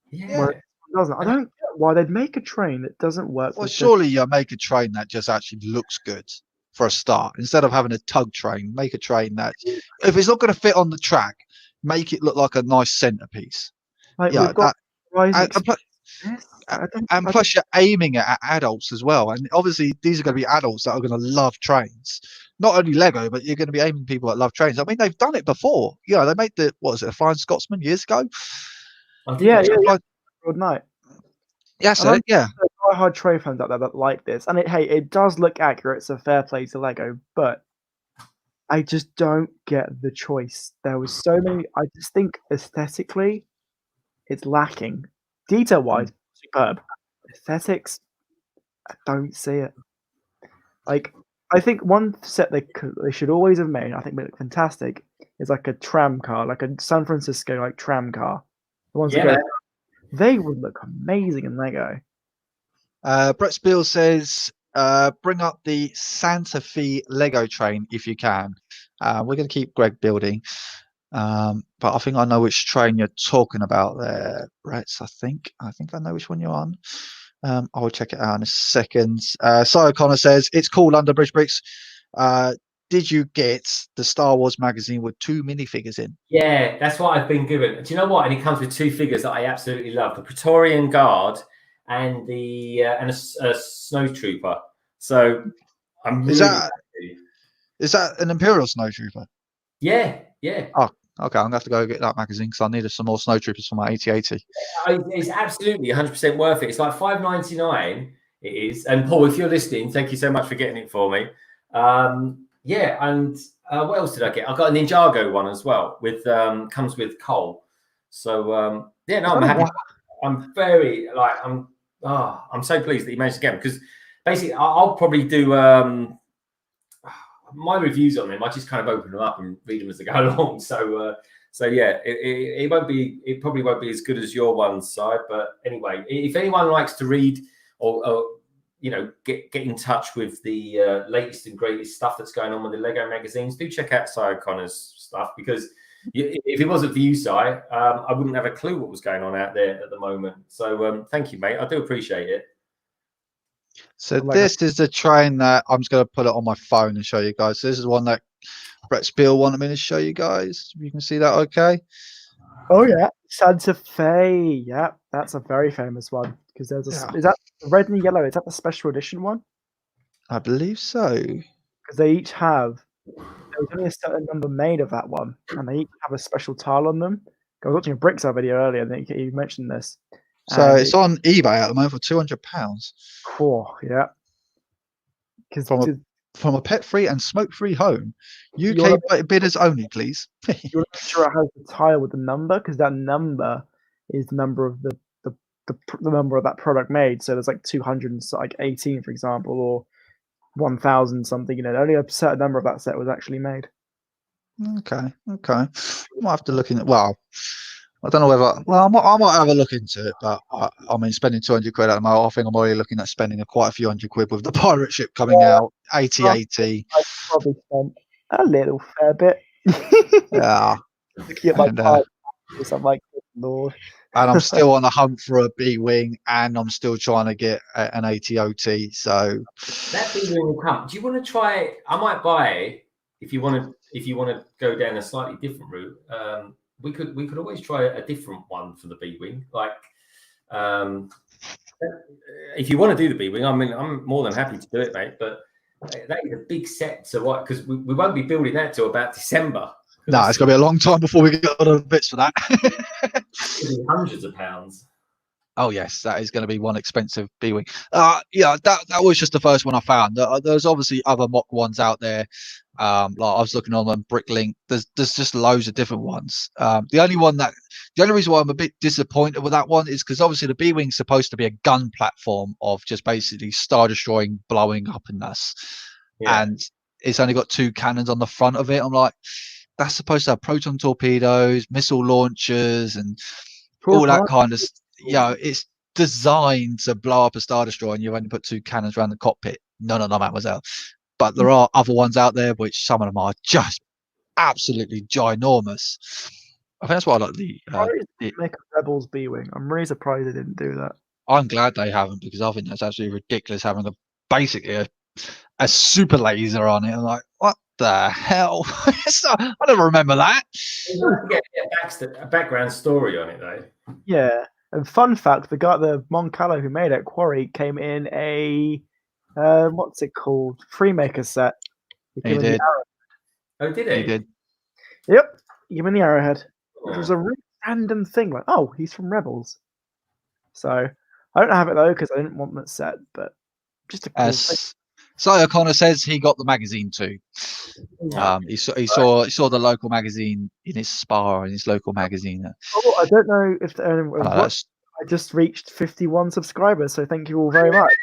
Yeah, it doesn't. I don't get why they'd make a train that doesn't work. Well, surely you make a train that just actually looks good for a start. Instead of having a tug train, make a train that, if it's not going to fit on the track, make it look like a nice centerpiece. Like we've got and plus you're aiming it at adults as well. And obviously these are going to be adults that are going to love trains. Not only Lego, but you're going to be aiming people that love trains. I mean, they've done it before. They made the, a Flying Scotsman years ago? Good night. Yes, yeah. Hard train fans out there that like this, and it does look accurate, so fair play to Lego, but I just don't get the choice. There was so many. I just think aesthetically, it's lacking. Detail-wise, superb. Aesthetics, I don't see it. Like, I think one set they should always have made, I think would look fantastic, is like a tram car, like a San Francisco tram car. The ones they would look amazing in Lego. Brett Spiel says, bring up the Santa Fe Lego train if you can. We're going to keep Greg building. But I think I know which train you're talking about there, Brett. I think I know which one you're on. I'll check it out in a second. Si O'Connor says, it's cool under Bridge Bricks. Did you get the Star Wars magazine with 2 minifigures in? Yeah, that's what I've been given. Do you know what? And it comes with 2 figures that I absolutely love: the Praetorian Guard and a snowtrooper. So I'm really is that an Imperial snowtrooper? Yeah. Oh, okay. I'm gonna have to go get that magazine because I needed some more snowtroopers for my 8080. It's absolutely 100% worth it. It's like $5.99. It is. And Paul, if you're listening, thank you so much for getting it for me. And what else did I get? I got a Ninjago one as well. With comes with coal. So I'm happy. I'm very I'm so pleased that you managed to get them, because basically I'll probably do my reviews on them. I just kind of open them up and read them as they go along. So yeah, it won't be. It probably won't be as good as your one's side. But anyway, if anyone likes to read or get in touch with the latest and greatest stuff that's going on with the Lego magazines, do check out Si O'Connor's stuff, because if it wasn't for you, Si, I wouldn't have a clue what was going on out there at the moment. So thank you, mate. I do appreciate it. So this is the train that I'm just going to put it on my phone and show you guys. So this is one that Brett Spiel wanted me to show you guys. You can see that okay? Oh, yeah. Santa Fe. Yeah, that's a very famous one. Because there's is that red and yellow? Is that the special edition one? I believe so. Because they each have, there's only a certain number made of that one, and they each have a special tile on them. I was watching a Brickstar video earlier, and you mentioned this. So it's on eBay at the moment for £200. Cool, yeah. From a pet-free and smoke-free home, UK bidders only, please. You want to make sure it has the tile with the number, because that number is the number of the the number of that product made. So there's like 218, for example, or 1,000 something. You know, only a certain number of that set was actually made. Okay. I might have to look in. Well, I don't know whether. Well, I might have a look into it, but I mean, spending 200 quid at the moment, I think I'm already looking at spending quite a few hundred quid with the pirate ship coming out. 80. I probably spent a little fair bit. Yeah. Looking at my card, I'm like, Lord. And I'm still on the hunt for a B-wing, and I'm still trying to get an ATOT. So that B-wing will come. Do you want to try it? I might buy it if you want to go down a slightly different route. We could always try a different one for the B-wing. Like, if you want to do the B-wing, I mean, I'm more than happy to do it, mate. But that is a big set to what, because we won't be building that till about December. No, it's going to be a long time before we get other bits for that. Hundreds of pounds. Oh yes, that is going to be one expensive B-wing. Yeah, that was just the first one I found. There's obviously other mock ones out there. Like I was looking on them, Bricklink. There's just loads of different ones. The only reason why I'm a bit disappointed with that one is because obviously the B-wing's supposed to be a gun platform of just basically star destroying, blowing up and us, and it's only got 2 cannons on the front of it. I'm like, that's supposed to have proton torpedoes, missile launchers, and all that kind of. It's designed to blow up a star destroyer, and you've only put 2 cannons around the cockpit. No, mademoiselle. But there are other ones out there, which some of them are just absolutely ginormous. I think that's why I like the make a Rebels B-wing. I'm really surprised they didn't do that. I'm glad they haven't, because I think that's absolutely ridiculous having basically a super laser on it. I'm like, what the hell? I don't remember that. Get a background story on it though. Yeah. And fun fact, the Mon Calo who made it, Quarry, came in a what's it called? Freemaker set. He did. Oh, did he? He did. Yep. He came in the Arrowhead. Which was a really random thing. Like, oh, he's from Rebels. So I don't have it though because I didn't want that set, but just a cool thing. Saya Connor says he got the magazine too. He saw the local magazine in his spa, in his local magazine. Oh, I don't know if I just reached 51 subscribers, so thank you all very much.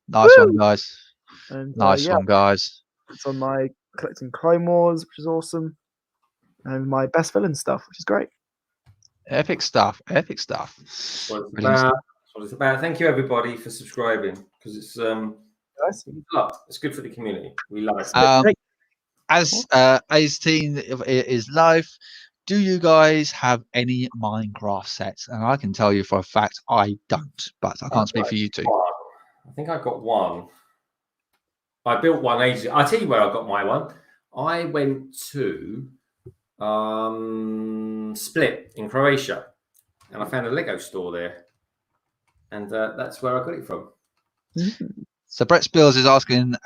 Nice one, guys. And, nice one, guys. It's on my collecting Clone Wars, which is awesome, and my best villain stuff, which is great. Epic stuff. What it's about. Thank you everybody for subscribing, because it's it's good for the community. We love it. As Ace-Teen is live, do you guys have any Minecraft sets? And I can tell you for a fact I don't, but I can't speak for you two. I think I got one. I built one ages ago. I'll tell you where I got my one. I went to Split in Croatia, and I found a Lego store there. And that's where I got it from. So Brett Spills is asking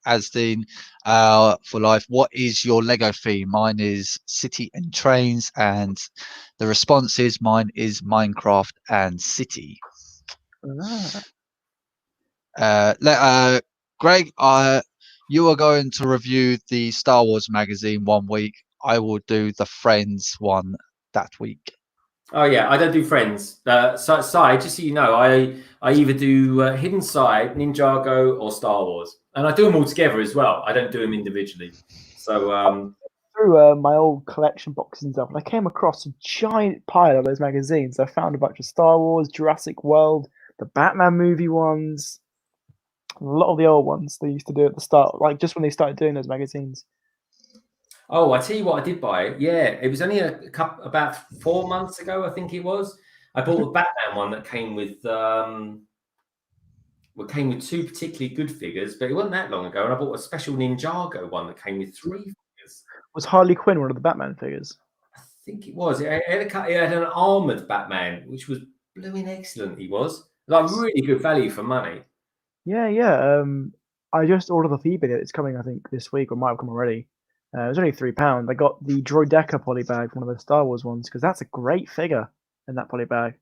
Asdean for life, what is your Lego theme? Mine is city and trains, and the response is mine is Minecraft and city. Greg, you are going to review the Star Wars magazine one week. I will do the Friends one that week. Oh yeah, I don't do Friends. Side, just so you know, I either do Hidden Side, Ninjago, or Star Wars, and I do them all together as well. I don't do them individually. So through my old collection boxes and stuff, and I came across a giant pile of those magazines. I found a bunch of Star Wars, Jurassic World, the Batman movie ones, a lot of the old ones they used to do at the start, like just when they started doing those magazines. Oh, I tell you what, I did buy it. Yeah, it was only about 4 months ago, I think it was. I bought a Batman one that came with 2 particularly good figures, but it wasn't that long ago. And I bought a special Ninjago one that came with 3 figures. Was Harley Quinn one of the Batman figures? I think it was. It had an armored Batman, which was blooming excellent. He was like really good value for money. Yeah. I just ordered the eBay. It's coming, I think, this week, or might have come already. It was only £3. I got the Droideca polybag, one of the Star Wars ones, because that's a great figure in that polybag.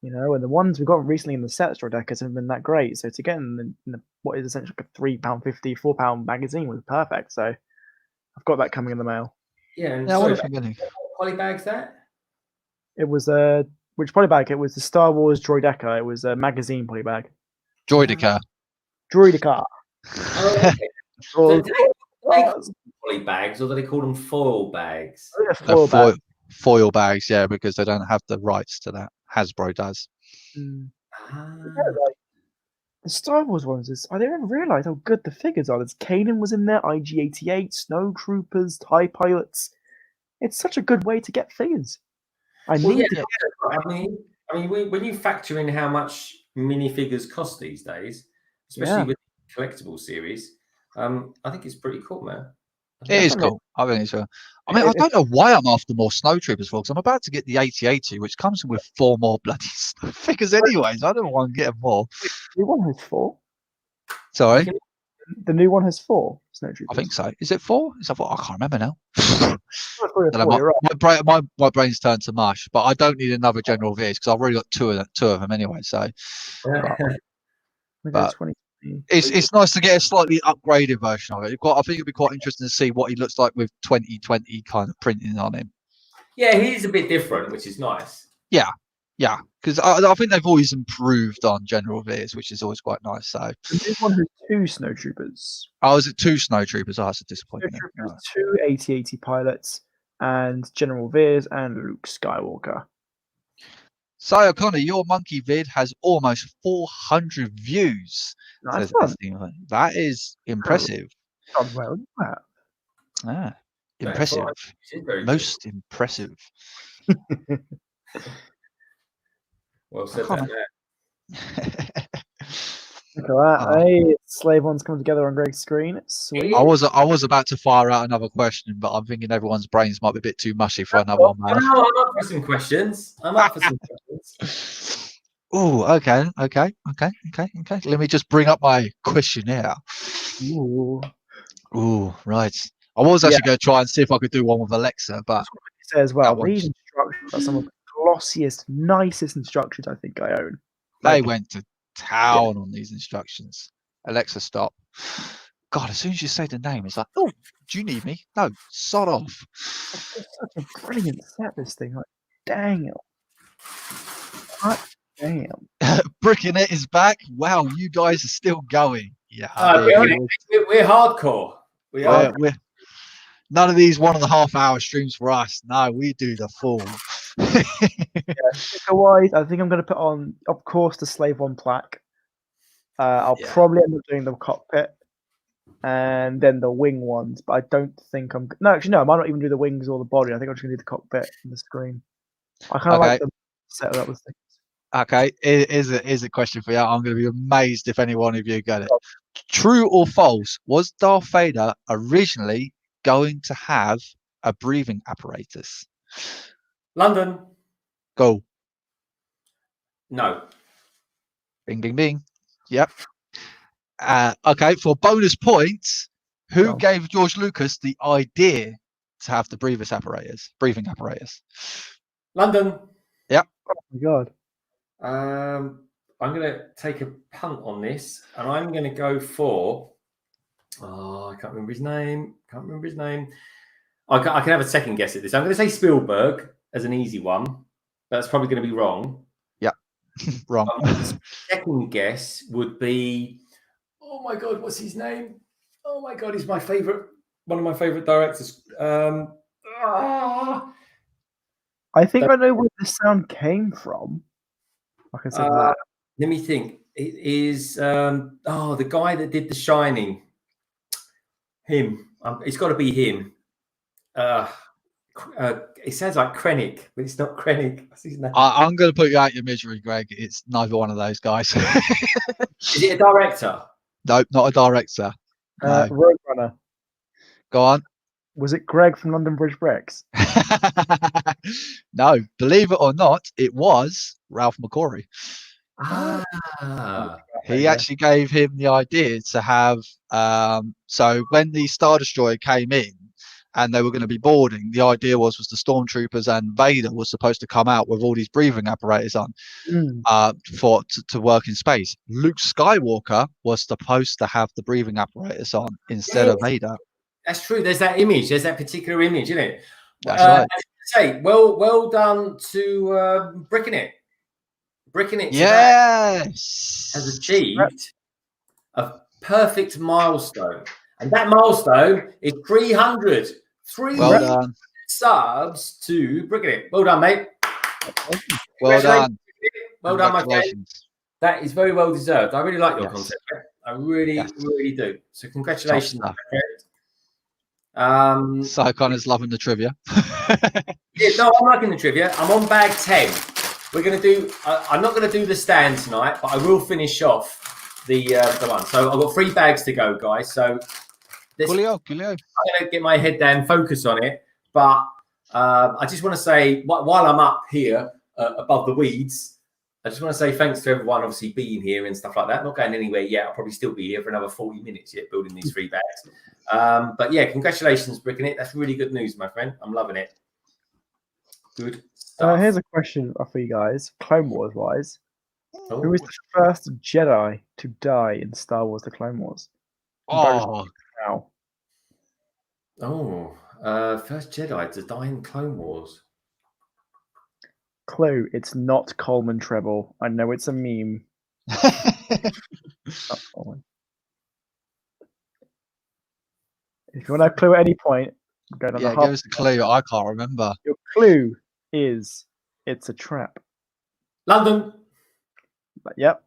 You know, and the ones we got recently in the sets Droidecas haven't been that great. So to get in what is essentially like a £3.50, £4 magazine was perfect. So I've got that coming in the mail. Yeah, and what if I'm getting polybags that? It was which polybag? It was the Star Wars Droideca. It was a magazine polybag. Droideca. Droideca. Oh, okay. So do they call them poly bags, or do they call them foil bags? Foil bags, yeah, because they don't have the rights to that. Hasbro does. The Star Wars ones I didn't realize how good the figures are. There's Kanan was in there, IG-88, Snow Troopers, TIE Pilots. It's such a good way to get figures. I mean, when you factor in how much minifigures cost these days, especially with the collectible series, I think it's pretty cool, man. It is cool. I think it's. I mean, I don't know why I'm after more Snow Troopers, folks. I'm about to get the 8080, which comes with 4 more bloody figures, anyways. I don't want to get more. The new one has 4. Sorry, the new one has 4 Snow Troopers. I think so. Is it 4? Is that 4? I can't remember now. My brain's turned to mush, but I don't need another General Veers because I've already got two of them anyway. So, but it's nice to get a slightly upgraded version of it. I think it'd be quite interesting to see what he looks like with 2020 kind of printing on him. Yeah, he's a bit different, which is nice. Yeah, because I think they've always improved on General Veers, which is always quite nice. So the new one has 2 Snow Troopers. Oh, is it 2 Snow Troopers? Oh, that's a disappointment. 2 8080 pilots and General Veers and Luke Skywalker. So, Connor, your monkey vid has almost 400 views. Nice. That is impressive. Well, impressive. Most impressive. Well said that, Look at that. Hey, Slave One's coming together on Greg's screen. Sweet. I was about to fire out another question, but I'm thinking everyone's brains might be a bit too mushy for another one, man. I'm up for some questions. Oh, okay. Let me just bring up my questionnaire. Ooh, right. I was actually going to try and see if I could do one with Alexa, but say as well, these instructions are some of the glossiest, nicest instructions I think I own. They went to town on these instructions. Alexa, stop. God, as soon as you say the name, it's like, oh, do you need me? No, sod off. It's such a brilliant set, this thing. Like, dang it. Hot damn. Brickinet is back. Wow, you guys are still going. Yeah. We're hardcore. We're none of these 1.5 hour streams for us. No, we do the full. Sticker-wise, I think I'm going to put on, of course, the Slave One plaque. I'll probably end up doing the cockpit and then the wing ones, but I don't think I'm. No, actually, no, I might not even do the wings or the body. I think I'm just going to do the cockpit and the screen. I kind of like the set up with things. Okay, here's a question for you. I'm going to be amazed if any one of you get it. True or false? Was Darth Vader originally going to have a breathing apparatus? London. Go. No. Bing, bing, bing. Yep. Okay, for bonus points, who gave George Lucas the idea to have the breathing apparatus? London. Yep. Oh my God. I'm going to take a punt on this, and I'm going to go for. I can't remember his name. I can have a second guess at this. I'm going to say Spielberg as an easy one. That's probably going to be wrong. Yeah, wrong. Second guess would be. Oh my God, what's his name? Oh my God, he's one of my favorite directors. I think I know where the sound came from. Like I said, let me think. It is the guy that did The Shining. Him. It's got to be him. It sounds like Krennic, but it's not Krennic. What's his name? I'm going to put you out your misery, Greg. It's neither one of those guys. Is it a director? Nope, not a director. No. Road Runner. Go on. Was it Greg from London Bridge Bricks? No, believe it or not, it was Ralph McQuarrie. He actually gave him the idea to have. So when the Star Destroyer came in and they were going to be boarding, the idea was the stormtroopers and Vader was supposed to come out with all these breathing apparatus on to work in space. Luke Skywalker was supposed to have the breathing apparatus on instead of Vader. That's true. There's that image. There's that particular image, isn't it? That's right. say, well done to Bricking It. Bricking It Yes. has achieved a perfect milestone. And that milestone is 300. 300 subs to Bricking It. Well done, mate. Well done. Well done, my friend. That is very well deserved. I really like your content, mate. I really do. So congratulations, my friend. Psycon is loving the trivia. No, I'm liking the trivia. I'm on bag 10. We're going to do. I'm not going to do the stand tonight, but I will finish off the one. So I've got 3 bags to go, guys. So Coolio. I'm going to get my head down, focus on it. But I just want to say, while I'm up here above the weeds, I just want to say thanks to everyone, obviously being here and stuff like that. Not going anywhere yet. I'll probably still be here for another 40 minutes yet, building these 3 bags. But yeah, congratulations, Bricking It. That's really good news, my friend. I'm loving it. Good stuff. Here's a question for you guys, Clone Wars wise. Who was the first Jedi to die in Star Wars: The Clone Wars? First Jedi to die in Clone Wars. Clue, it's not Coleman Treble. I know it's a meme. If you want a clue at any point, go down the give us a clue. I can't remember. Your clue is it's a trap. London. Yep.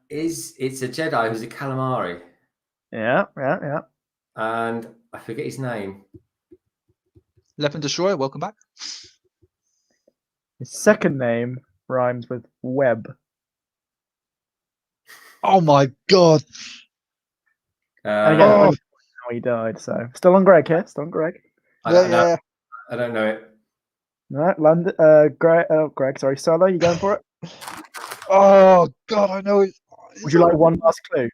It's a Jedi who's a calamari. Yeah. And I forget his name. Left and Destroyer, welcome back. His second name rhymes with web. Oh my god. And again, how he died, so still on Greg here. Still on Greg. I don't know it. No, London. Greg. Sorry, Solo. You going for it? Oh god, I know it. Would you like one last clue?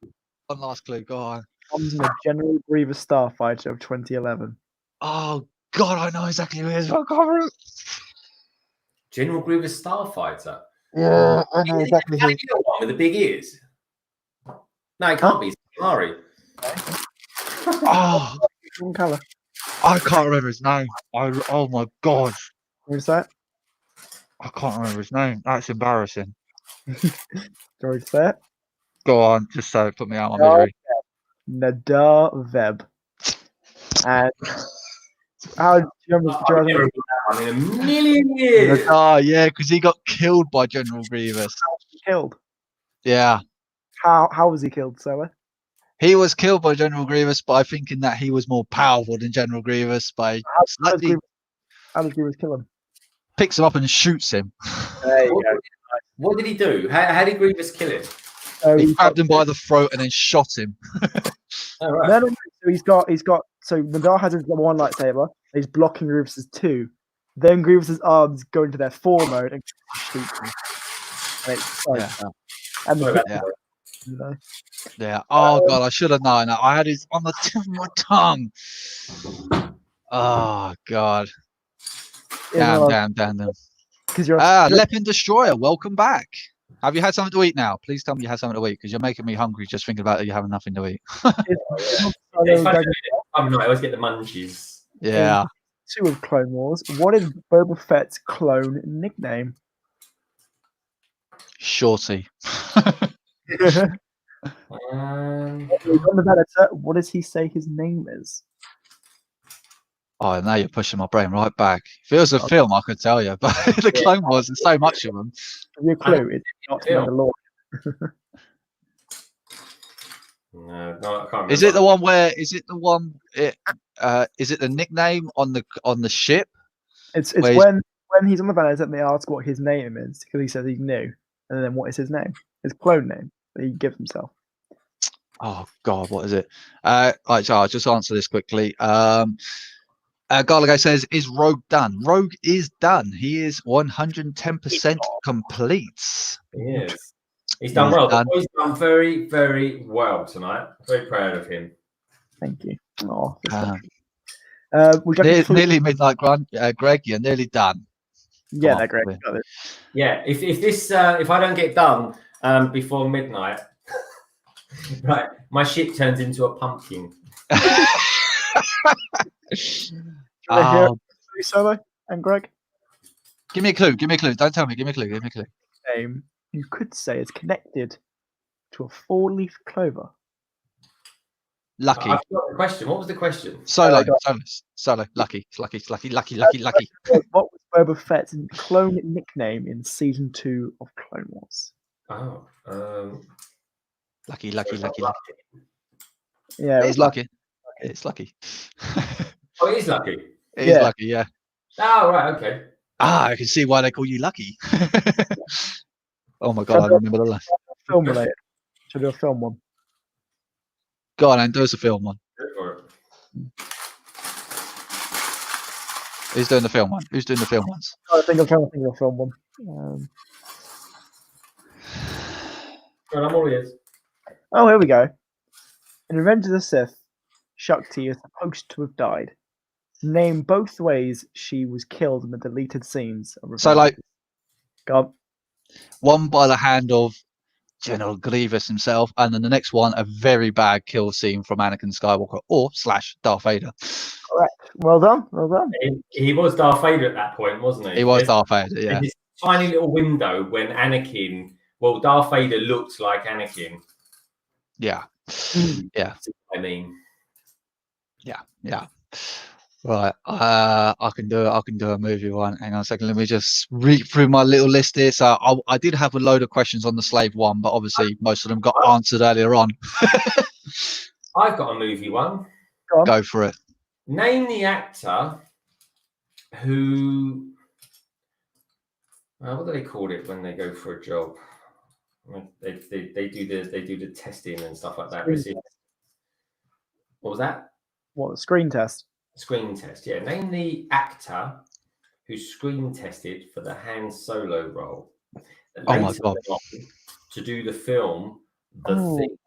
One last clue. Go on. Comes in the General Grievous Starfighter of 2011. Oh god, I know exactly who it is. I can't remember. General Grievous Starfighter. Yeah, I know exactly who. One with the big ears. No, it can't be. Calamari. Wrong colour. I can't remember his name. Oh my god. Who's that? I can't remember his name. That's embarrassing. Sorry to say it. Go on, just so put me out of my misery. Nadar Veb. And how do you remember in a million years? Yeah, because he got killed by General Grievous. Killed? Yeah. How was he killed, Soa? He was killed by General Grievous by thinking that he was more powerful than General Grievous by how does Grievous kill him? Picks him up and shoots him. There you go. What did he do? How did Grievous kill him? He grabbed him by the throat and then shot him. Oh, right. No. So he's got. So Nadar has one lightsaber. He's blocking Grievous's 2. Then Grievous's arms go into their 4 mode and shoot him. Yeah. Oh god, I should have known that. I had his on the tip of my tongue. Oh god. Damn. Because you're Lepin Destroyer, welcome back. Have you had something to eat now? Please tell me you had something to eat because you're making me hungry just thinking about it. You having nothing to eat. I always get the munchies. Yeah. 2 of Clone Wars. What is Boba Fett's clone nickname? Shorty. What does he say his name is? Oh, now you're pushing my brain right back. If it was a film, I could tell you, but the Clone Wars, there's so much of them. Give you a clue. It's not Mandalorian. No, I can't remember. Is it the one where? Is it the one? Is it the nickname on the ship? It's when he's on the planet and they ask what his name is because he says he's new, and then what is his name? His clone name that he gives himself. Oh God, what is it? So I'll just answer this quickly. Garligo says, "Is Rogue done?" Rogue is done. He is 110% complete. He is. He's done well. He's done very, very well tonight. Very proud of him. Thank you. Oh, nearly midnight, Greg. You're nearly done. Yeah, that Greg. Got it. Yeah, if I don't get done before midnight, right, my ship turns into a pumpkin. Solo and Greg? Give me a clue. Give me a clue. Don't tell me. Give me a clue. Give me a clue. Name you could say is connected to a 4-leaf clover. Lucky. I forgot the question. What was the question? Solo. Lucky. Lucky. What was Boba Fett's clone nickname in season 2 of Clone Wars? Oh, Lucky. Yeah, it's lucky. It's lucky. Oh, it is Lucky. It is lucky. Yeah. Oh, right. Okay. I can see why they call you Lucky. Oh my god, I remember the last. Film related. Should I do a film one? Go on, and do us a film one. Go for it. Who's doing the film one? Who's doing the film ones? I think I'm trying to think of a film one. Well, I'm all ears. Oh, here we go. In Revenge of the Sith, Shakti is supposed to have died. Name both ways she was killed in the deleted scenes. So, like, God. One by the hand of General Grievous himself, and then the next one, a very bad kill scene from Anakin Skywalker or / Darth Vader. Correct. Well done. Well done. He was Darth Vader at that point, wasn't he? He was Darth Vader, yeah. This tiny little window when Anakin, Darth Vader looked like Anakin. Yeah. Yeah. I mean. Yeah. Right, I can do a movie one. Hang on a second. Let me just read through my little list here. So I did have a load of questions on the Slave one, but obviously most of them got answered earlier on. I've got a movie one. Go for it. Name the actor who. What do they call it when they go for a job? They do the testing and stuff like that. What was that? What, screen test? Screen test, yeah. Name the actor who screen tested for the Han Solo role. Oh my god! To do the film, The Thing.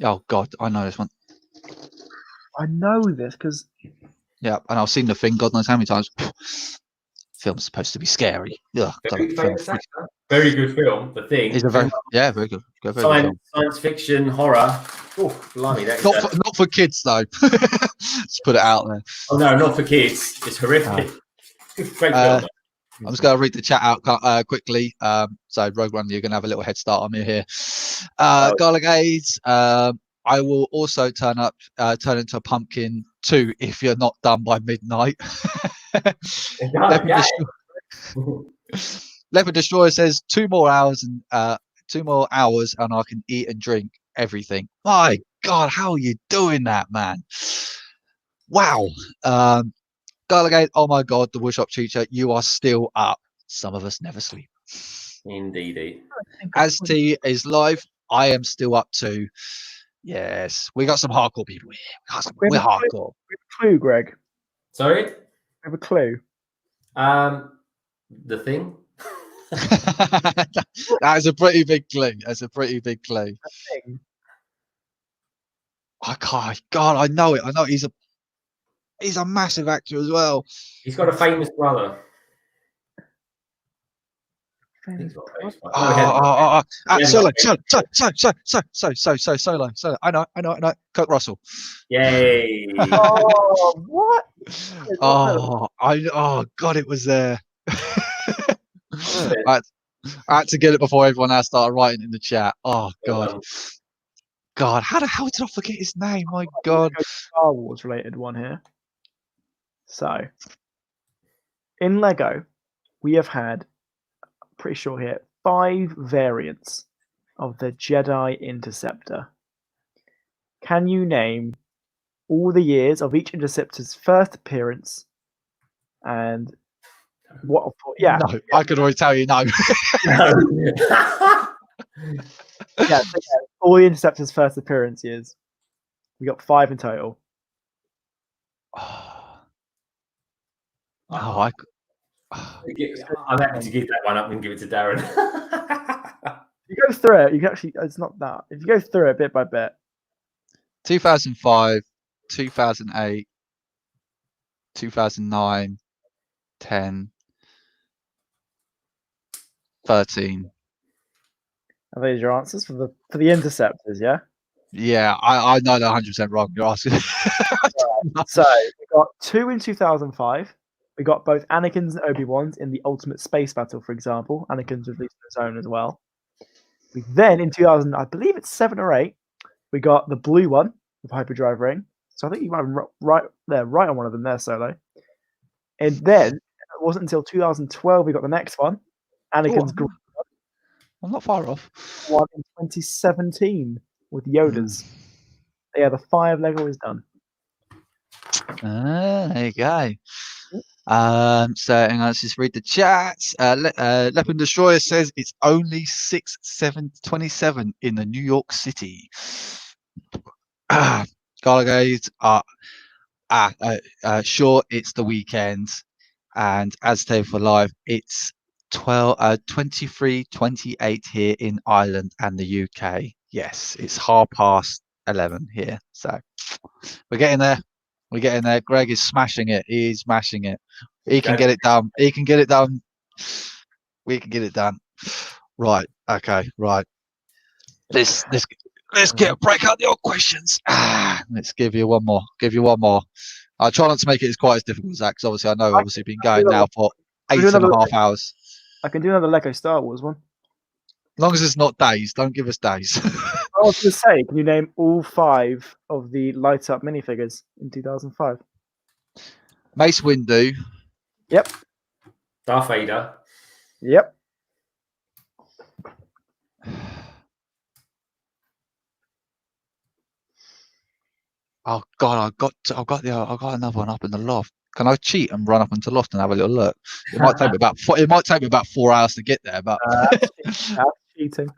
Oh god, I know this one. I know this because. Yeah, and I've seen The Thing. God knows how many times. Film's supposed to be scary. Ugh, very good film. The Thing. It's a very good. Science fiction horror. Oh, blimey, not for kids though. Let's put it out there. Oh no, not for kids. It's horrific. Great film. I'm just going to read the chat out quickly. So Rogue One, you're going to have a little head start on me here. Garlic Aids. I will also turn into a pumpkin too if you're not done by midnight. Leopard Destroyer says 2 more hours and I can eat and drink everything. My God, how are you doing that, man? Wow. Garligate, oh my God, the woodshop teacher, you are still up. Some of us never sleep. Indeedy. As T is live, I am still up too. Yes, we got some hardcore people here. We're hardcore. We have a clue, Greg. Sorry? We have a clue. The Thing. That is a pretty big clue. That's a pretty big clue. The Thing. God, I know it. He's a massive actor as well. He's got a famous brother. Solo. I know. Kurt Russell. Yay! Oh, what? Oh God, it was there. I had to get it before everyone else started writing in the chat. Oh God. God, how the hell did I forget his name? My God. Star Wars related one here. So, in Lego, we have had, pretty sure here, 5 variants of the Jedi Interceptor. Can you name all the years of each Interceptor's first appearance and what? Yeah, no, I could already tell you no. Yeah, all the Interceptor's first appearance years. We got 5 in total. I'm happy to give that one up and give it to Darren. You go through it. You can actually. It's not that. If you go through it bit by bit. 2005, 2008, 2009, 10, 13. Are those your answers for the Interceptors? Yeah. Yeah, I know they're 100% wrong. You're asking. So we got 2 in 2005, We got both Anakin's and Obi-Wan's in the Ultimate Space Battle, for example. Anakin's released on his own as well. We then, in 2000, I believe it's 7 or 8, we got the blue one with Hyperdrive Ring. So I think you might have right on one of them there, Solo. And then, it wasn't until 2012 we got the next one, Anakin's green one. I'm not far off. One in 2017 with Yoda's. Yeah, the 5 Lego is done. There you go. So hang on, let's just read the chats. Leopard Destroyer says it's only 6/7/27 in the New York City. Gargate sure, it's the weekend, and Aztec for Live, it's 23:28 here in Ireland and the UK. Yes, it's 11:30 here. So we're getting there. We're getting there. Greg is smashing it. He's smashing it. He can get it done. He can get it done. We can get it done. Right. Okay. Right. Let's break out the old questions. Let's give you one more. I'll try not to make it as quite as difficult as that, because obviously I know obviously been going now for 8.5 hours. I can do another Lego Star Wars one. As long as it's not days, don't give us days. I was going to say, can you name all 5 of the light up minifigures in 2005? Mace Windu. Yep. Darth Vader. Yep. Oh God, I got another one up in the loft. Can I cheat and run up into the loft and have a little look? It might take me about 4 hours to get there, but that's cheating.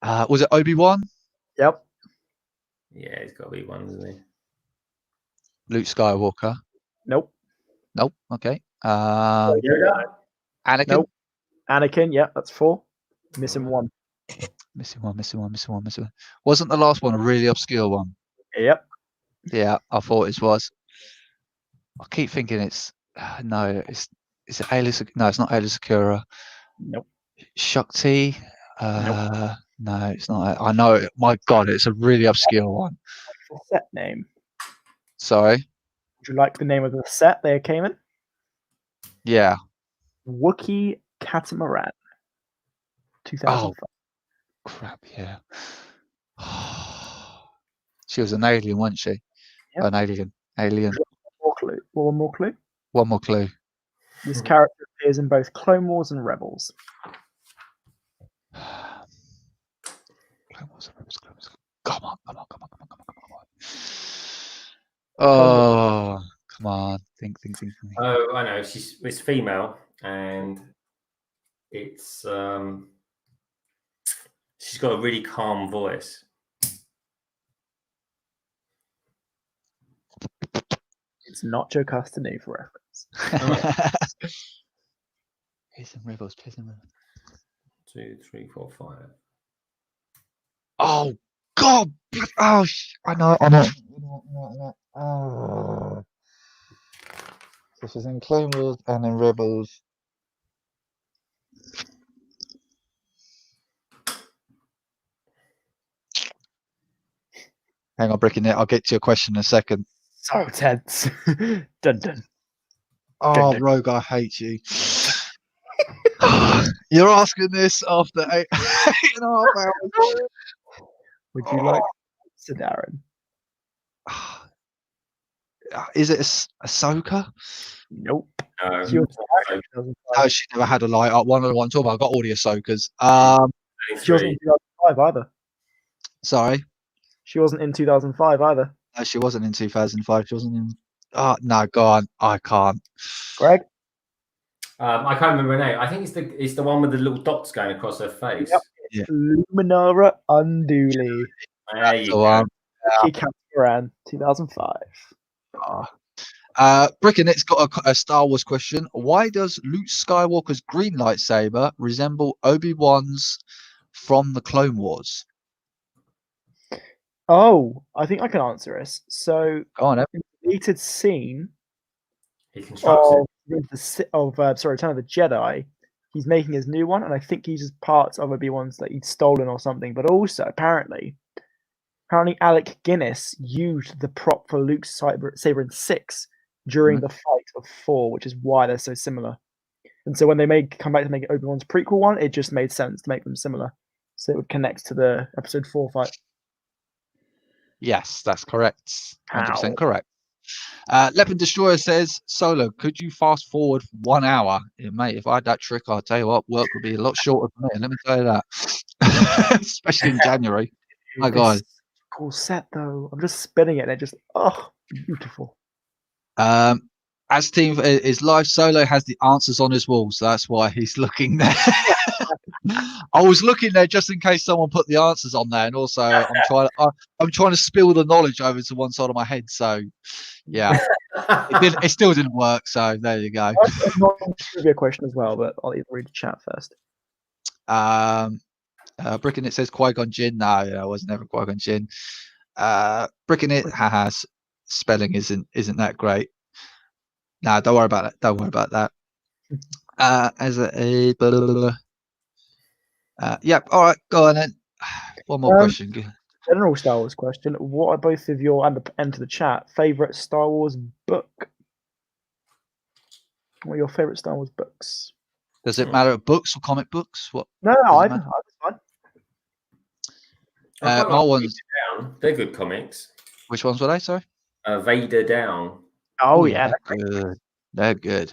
Was it Obi-Wan? Yep. Yeah, he's got to be one, isn't he? Luke Skywalker. Nope. Okay. Yoda? Anakin. Nope. Anakin. Yep, that's 4. Missing 1. Missing one. Wasn't the last one a really obscure one? Yep. Yeah, I thought it was. I keep thinking it's no. Is it Ayla? No, it's not Ayla Secura. Nope. Shakti. Nope. No, it's not. I know it. My God, it's a really obscure one. The set name. Sorry. Would you like the name of the set they came in? Yeah. Wookiee Catamaran. 2005. Oh, crap! Yeah. She was an alien, wasn't she? Yep. An alien. One more clue. One more clue. This character appears in both Clone Wars and Rebels. Clone Wars and Rebels. Come on. Oh, come on. Think. Oh, I know. It's female, and it's she's got a really calm voice. It's not Joe Castaneda for reference. Piss and Rebels. 2, 3, 4, 5. Oh God! Oh, I know. Oh. This is in Clone Wars and in Rebels. Hang on, breaking it. I'll get to your question in a second. So tense. Dun dun. Oh, Rogue, I hate you. You're asking this after 8.5 hours. Would you like to, Darren? Is it Ahsoka? Nope. No, she never had a light up. One of the ones talking about. I got all the Ahsokas. She wasn't in 2005 either. Sorry? She wasn't in 2005 either. No, she wasn't in 2005. She wasn't in. Oh, no, go on. I can't. Greg? I can't remember her name. I think it's the one with the little dots going across her face. Yep. Yeah. Luminara Unduli. There you go. Catamaran, 2005. Brickenet's got a Star Wars question. Why does Luke Skywalker's green lightsaber resemble Obi-Wan's from the Clone Wars? Oh, I think I can answer this. So, go on, in the deleted scene of Return of the Jedi, he's making his new one, and I think he uses parts of Obi-Wan's that he'd stolen or something. But also, apparently Alec Guinness used the prop for Luke's saber in 6 during the fight of 4, which is why they're so similar. And so when they come back to make Obi-Wan's prequel one, it just made sense to make them similar, so it would connect to the Episode 4 fight. Yes, that's correct. 100% correct. Leopard Destroyer says, Solo, could you fast forward 1 hour? Yeah, mate, if I had that trick, I'll tell you what, work would be a lot shorter for me. Let me tell you that. Especially in January. My God. Cool set, though. I'm just spinning it and it just, beautiful. As team is live, Solo has the answers on his wall, so that's why he's looking there. I was looking there just in case someone put the answers on there, and also I'm trying to spill the knowledge over to one side of my head. So yeah, it still didn't work. So there you go. Trivia question as well, but I'll read the chat first. Bricken, it says Qui-Gon Jinn. No, it was never Qui-Gon Jinn. Bricken, it has spelling isn't that great. No, don't worry about that. Don't worry about that. Yep. All right, go on then. One more question. General Star Wars question. What are both of your, and enter the chat, favorite Star Wars book? What are your favorite Star Wars books? Does it matter books or comic books? What? No, I'm fine. My ones. They're good comics. Which ones were they? Sorry. Vader Down. Oh yeah, they're good. They're good.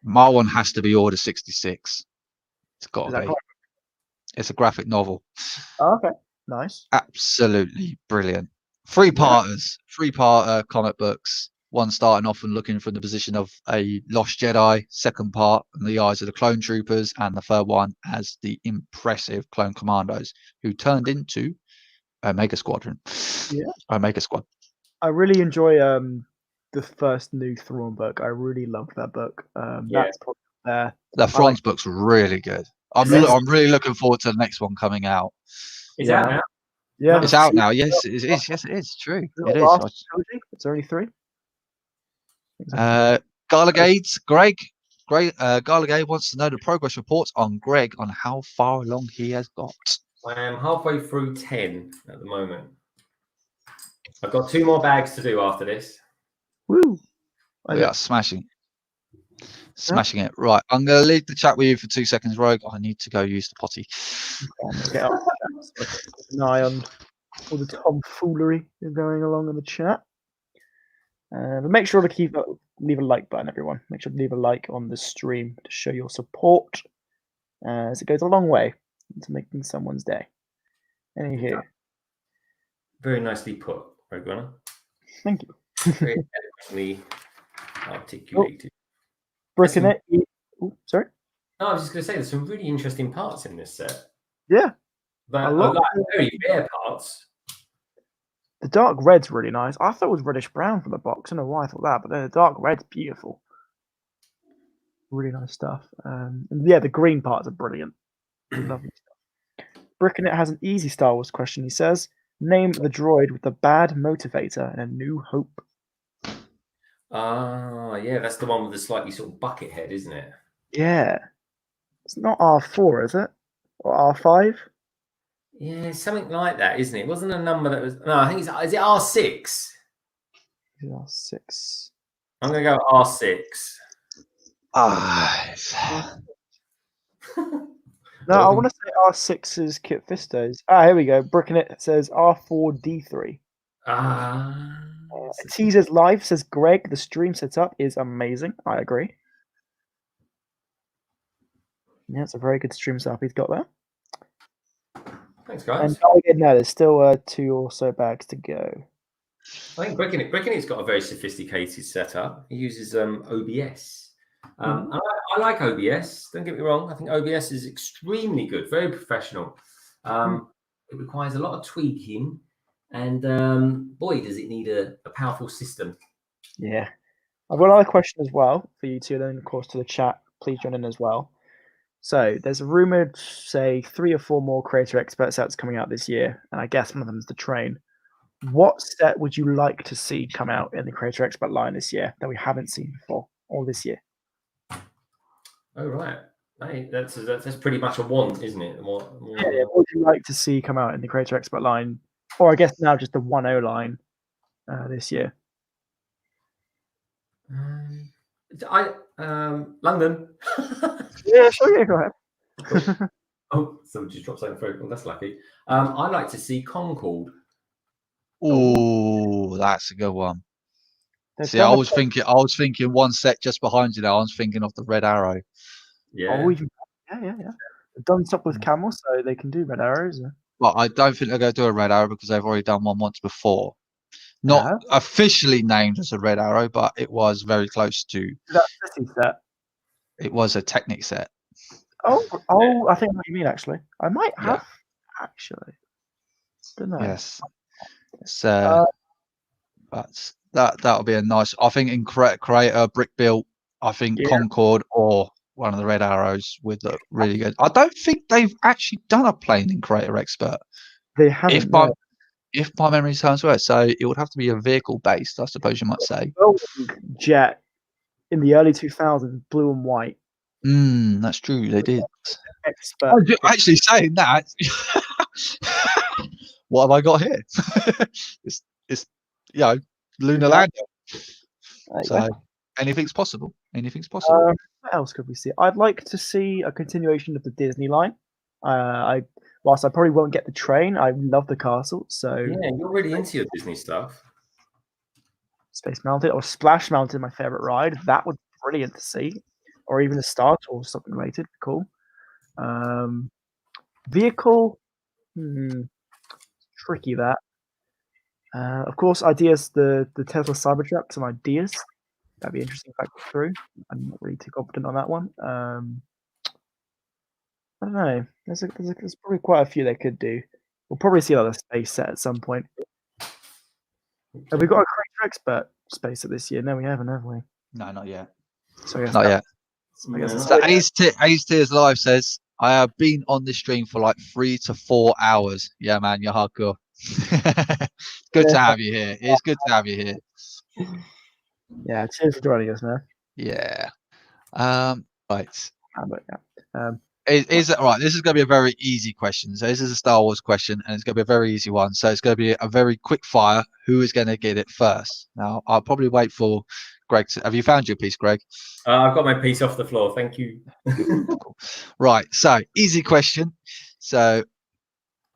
My one has to be Order 66. It's got to be. Correct? It's a graphic novel. Oh, okay, nice. Absolutely brilliant. Three-parter comic books. One starting off and looking from the position of a lost Jedi. Second part, in the eyes of the clone troopers, and the third one as the impressive clone commandos who turned into Omega Squadron. Yeah, Omega Squad. I really enjoy the first new Thrawn book. I really loved that book. That's probably there. The Thrawn's book's really good. I'm really looking forward to the next one coming out. Is that out? Yeah, it's out now. Yes, it is. Yes, it is. True. It is. It's only 3. Garligade, Greg. Garligade wants to know the progress reports on Greg on how far along he has got. I am halfway through 10 at the moment. I've got 2 more bags to do after this. Woo! We are smashing it. Right, I'm going to leave the chat with you for 2 seconds, Rogue. I need to go use the potty. Get an eye on all the tomfoolery going along in the chat. But make sure to leave a like button, everyone. Make sure to leave a like on the stream to show your support, as it goes a long way into making someone's day. Anywho. Very nicely put, Rogue Runner. Thank you. Very eloquently articulated. Bricking it. Sorry? No, I was just going to say there's some really interesting parts in this set. Yeah. But a lot of very bare parts. The dark red's really nice. I thought it was reddish brown from the box. I don't know why I thought that, but the dark red's beautiful. Really nice stuff. And yeah, the green parts are brilliant. Lovely stuff. Bricking it has an easy Star Wars question. He says, name the droid with the bad motivator in A New Hope. Yeah, that's the one with the slightly sort of bucket head, isn't it? Yeah. It's not R4, is it? Or R5? Yeah, something like that, isn't it? It wasn't a number that was... No, I think it's... Is it R6? R6. I'm going to go R6. No, I want to say R6's Kit Fisto's. Here we go. Bricking it says R4D3. Teasers Live says Greg, the stream setup is amazing. I agree. Yeah, it's a very good stream setup he's got there. Thanks, guys. And no, there's still 2 or so bags to go. I think Bricking It's got a very sophisticated setup. He uses OBS. I like OBS. Don't get me wrong. I think OBS is extremely good, very professional. It requires a lot of tweaking, and boy, does it need a powerful system. Yeah. I've got another question as well for you two, then of course to the chat. Please join in as well. So there's a rumored, say, 3 or 4 more creator expert sets coming out this year, and I guess one of them is the train. What set would you like to see come out in the creator expert line this year that we haven't seen before, or this year? Oh right, hey, that's pretty much a want, isn't it? What would you like to see come out in the creator expert line, or I guess now just the 1.0 line this year? London. Yeah, sure. Yeah, go ahead. Oh, somebody just dropped something through. Well, that's lucky. I like to see Concord. Oh, that's a good one. They've See, I done was thinking one set just behind you now. I was thinking of the red arrow. Yeah. Yeah. They've done top with camel, so they can do red arrows. Well, I don't think they're going to do a red arrow because they've already done one once before. Not officially named as a red arrow, but it was very close to. That city set. It was a Technic set. Oh! I think what you mean. Actually, I might have. Actually, don't know. Yes. But that'll be a nice. I think in Creator Brick Built, I think Concord or one of the red arrows would look really good. I don't think they've actually done a plane in Creator Expert. They haven't. If my memory serves right, so it would have to be a vehicle based, I suppose you might say. Jet in the early 2000s, blue and white. That's true. They did. Expert. Actually, saying that, what have I got here? it's lunar landing. So anything's possible. Anything's possible. What else could we see? I'd like to see a continuation of the Disney line. Whilst I probably won't get the train, I love the castle. So yeah, you're really into your Disney stuff. Space Mountain or Splash Mountain, my favorite ride. That would be brilliant to see, or even a Star Tour or something related. Cool. Vehicle, tricky that. Of course, ideas. The Tesla Cybertruck, some ideas. That'd be interesting if I go through. I'm not really too confident on that one. I don't know. There's probably quite a few they could do. We'll probably see another space set at some point. Have we got a Creator Expert space set this year? No, we haven't, have we? No, not yet. So I guess not yet. I guess So Ace Tears Live says, I have been on this stream for like 3 to 4 hours. Yeah, man, you're hardcore. Good to have you here. It's good to have you here. Yeah, cheers for joining us, man. Yeah. Right. This is right? This is going to be a very easy question. So this is a Star Wars question, and it's going to be a very easy one. So it's going to be a very quick fire. Who is going to get it first? Now I'll probably wait for Greg. Have you found your piece, Greg? I've got my piece off the floor. Thank you. Right. So easy question. So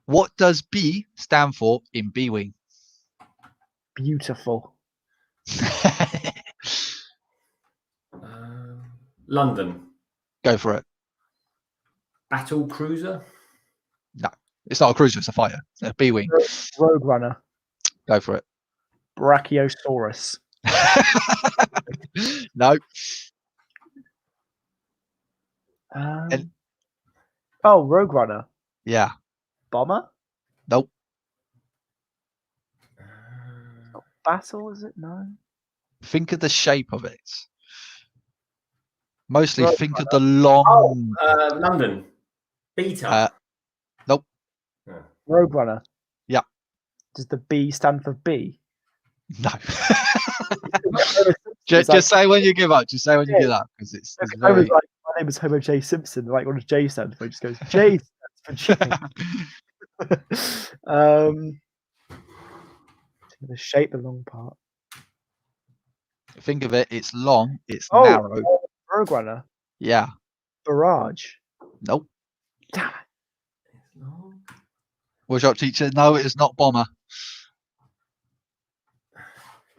what does B stand for in B-Wing? Beautiful. London. Go for it. Battle cruiser? No, it's not a cruiser. It's a fighter. It's a B-Wing. Rogue Runner. Go for it. Brachiosaurus. No. Rogue Runner. Yeah. Bomber? Nope. Battle, is it? No. Think of the shape of it. Mostly think of the long. London. Beta. Nope. Rogue Runner. Yeah. Does the B stand for B? No. just say when you give up. Just say when you give up, because it's very. Like, my name is Homer J. Simpson. Like, what does J stand for? He just goes J stands for J. The shape, the long part. Think of it. It's long. It's narrow. Rogue Runner. Yeah. Barrage. Nope. Damn it. What's up, teacher? No, it is not Bomber.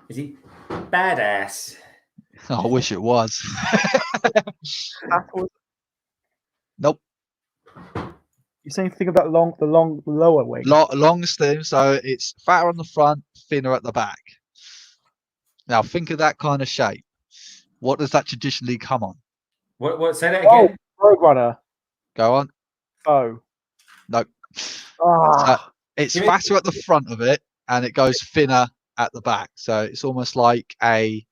Is he badass? I wish it was. Nope. You're saying think of that the lower wing. Long stem, so it's fatter on the front, thinner at the back. Now think of that kind of shape. What does that traditionally come on? What? Say that again. Rogue Runner. Go on. Oh. Nope. So it's fatter at the front of it, and it goes thinner at the back. So it's almost like a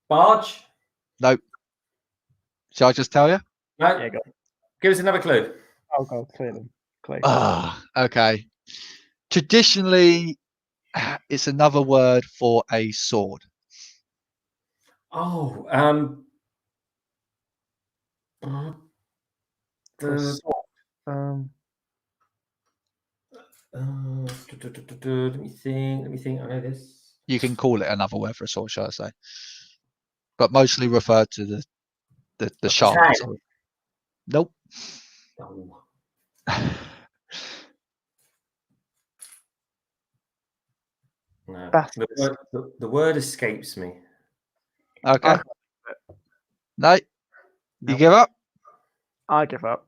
barge. Nope. Shall I just tell you? No. Yeah, go. Give us another clue. Oh God, clear them. Clear. Okay. Traditionally, it's another word for a sword. Oh, let me think. I know this. You can call it another word for a sword, shall I say? But mostly referred to the sharp. Nope. Oh. No. The word escapes me. Okay. No. You give up? I give up.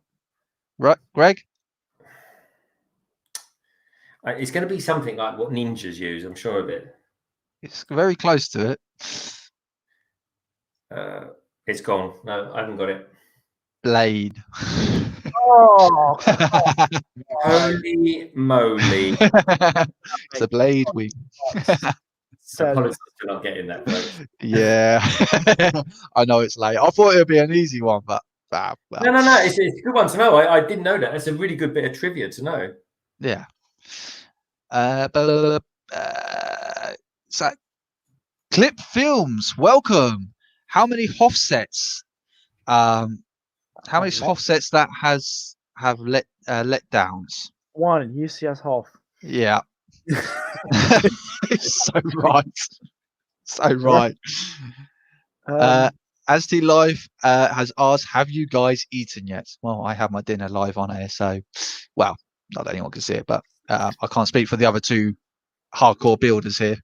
Right, Greg? It's going to be something like what ninjas use. I'm sure of it. It's very close to it. It's gone. No, I haven't got it. Blade. Oh, holy moly! It's a blade wing. Apologies for not getting that, folks. Yeah, I know it's late. I thought it would be an easy one, but well. No. It's a good one to know. I didn't know that. That's a really good bit of trivia to know. Yeah. So, Clip Films, welcome. How many offsets? How many offsets that have let downs? 1 UCS Hoff. Yeah. So right. So right. Asti Live has asked, have you guys eaten yet? Well, I have my dinner live on air, so well, not that anyone can see it, but I can't speak for the other two hardcore builders here.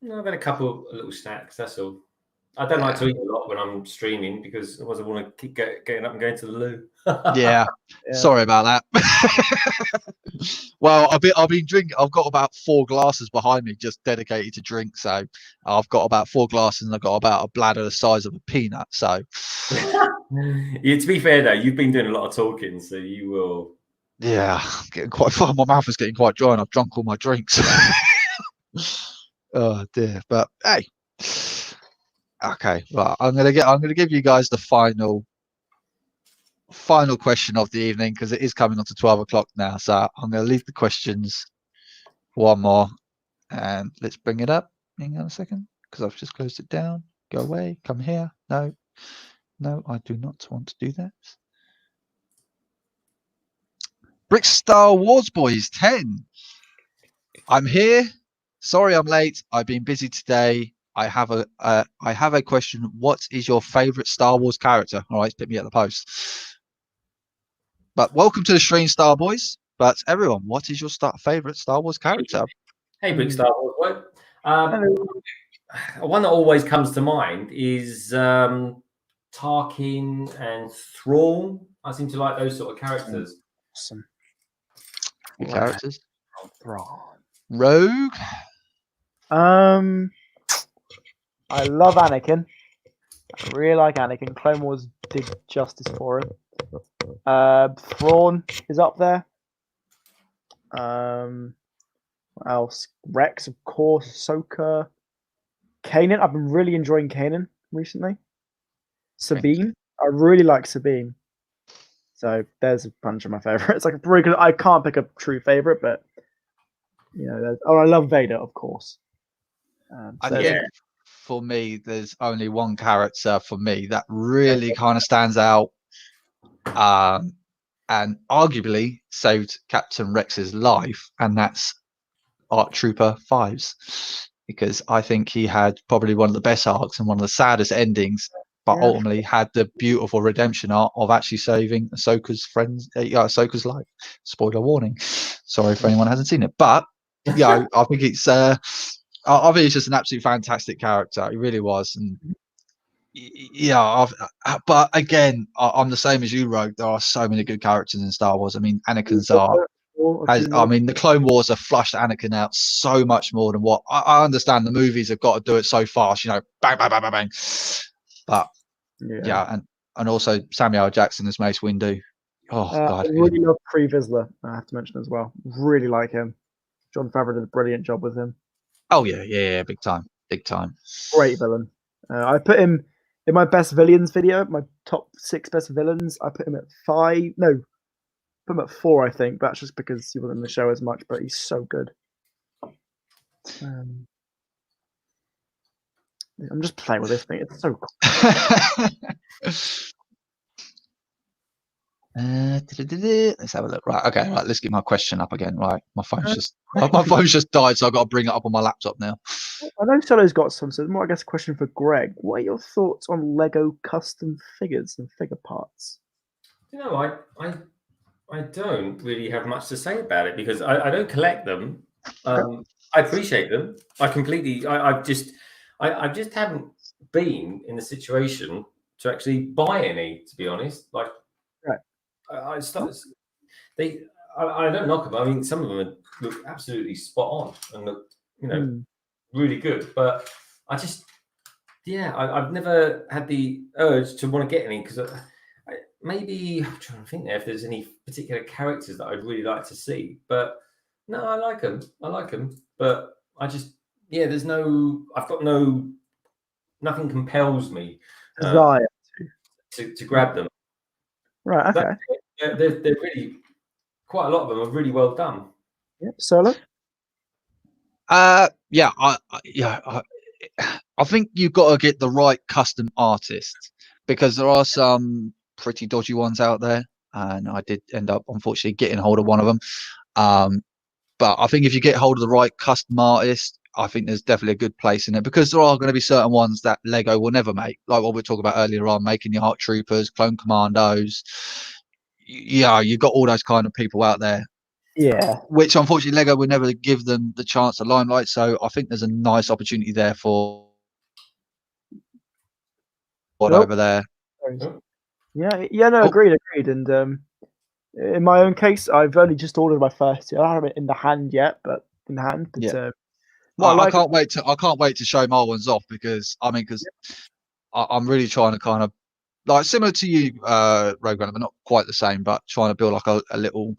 No, I've had a couple of little snacks, that's all. I don't like to eat a lot when I'm streaming because otherwise I want to keep getting up and going to the loo. Yeah. Sorry about that. Well, I've been drinking. I've got about 4 glasses behind me just dedicated to drink. So I've got about 4 glasses and I've got about a bladder the size of a peanut. So yeah, to be fair though, you've been doing a lot of talking, so you will. Yeah, getting quite far. My mouth is getting quite dry and I've drunk all my drinks. Oh dear. But hey. Okay, well, I'm gonna give you guys the final question of the evening because it is coming on to 12 o'clock now. So I'm gonna leave the questions one more and let's bring it up. Hang on a second, because I've just closed it down. Go away, come here. No, I do not want to do that. Brick Star Wars Boys 10. I'm here. Sorry I'm late. I've been busy today. I have a question. What is your favorite Star Wars character? All right, hit me at the post. But welcome to the stream, Star Boys. But everyone, what is your favorite Star Wars character? Hey, Big Star Wars. One that always comes to mind is Tarkin and Thrawn. I seem to like those sort of characters. Awesome. Characters. Rogue. I love Anakin. I really like Anakin. Clone Wars did justice for him. Thrawn is up there. What else? Rex, of course. Ahsoka. Kanan. I've been really enjoying Kanan recently. Sabine. I really like Sabine. So there's a bunch of my favorites. Like I can't pick a true favorite, but you know. I love Vader, of course. I think for me, there's only one character for me that really kind of stands out, and arguably saved Captain Rex's life, and that's Art Trooper 5's, because I think he had probably one of the best arcs and one of the saddest endings, but ultimately had the beautiful redemption arc of actually saving Ahsoka's Ahsoka's life. Spoiler warning. Sorry if anyone hasn't seen it, but yeah, I think it's. I think he's just an absolutely fantastic character. He really was, and yeah. But again, I'm the same as you, Rogue. There are so many good characters in Star Wars. I mean, Anakin's arc. The Clone Wars have flushed Anakin out so much more than what I understand. The movies have got to do it so fast, you know, bang, bang, bang, bang, bang. But yeah, and also Samuel L. Jackson as Mace Windu. Oh God, I really love Pre Vizsla. I have to mention as well. Really like him. Jon Favreau did a brilliant job with him. Oh yeah, big time. Great villain. I put him in my best villains video, my top 6 best villains. I put him at 5. No, put him at 4, I think. That's just because he wasn't in the show as much, but he's so good. I'm just playing with this thing. It's so cool. Let's have a look. Right, okay, right. Let's get my question up again. Right, my phone's just died, so I've got to bring it up on my laptop now. I know Solo's got some, so more, I guess, a question for Greg. What are your thoughts on Lego custom figures and figure parts? You know, I don't really have much to say about it because I don't collect them. I appreciate them. I just haven't been in the situation to actually buy any, to be honest. Like, I don't knock them. I mean, some of them look absolutely spot on and look, really good. But I've never had the urge to want to get any because maybe I'm trying to think there if there's any particular characters that I'd really like to see. But no, I like them. But I just, there's no, nothing compels me Desire to grab them. Right. Okay. They're really, quite a lot of them are really well done. Yeah. Solo. I think you've got to get the right custom artist because there are some pretty dodgy ones out there, and I did end up unfortunately getting hold of one of them. But I think if you get hold of the right custom artist, I think there's definitely a good place in it because there are going to be certain ones that Lego will never make, like what we were talking about earlier on, making the ARC Troopers, Clone Commandos. Yeah, you've got all those kind of people out there. Yeah. Which unfortunately Lego will never give them the chance to limelight. So I think there's a nice opportunity there for over there. Yeah. No, agreed. And in my own case, I've only just ordered my first. I don't have it in the hand yet, but in hand. But, yeah. I can't wait to show my ones off because I'm really trying to kind of like similar to you, Rogue Runner, but not quite the same, but trying to build like a little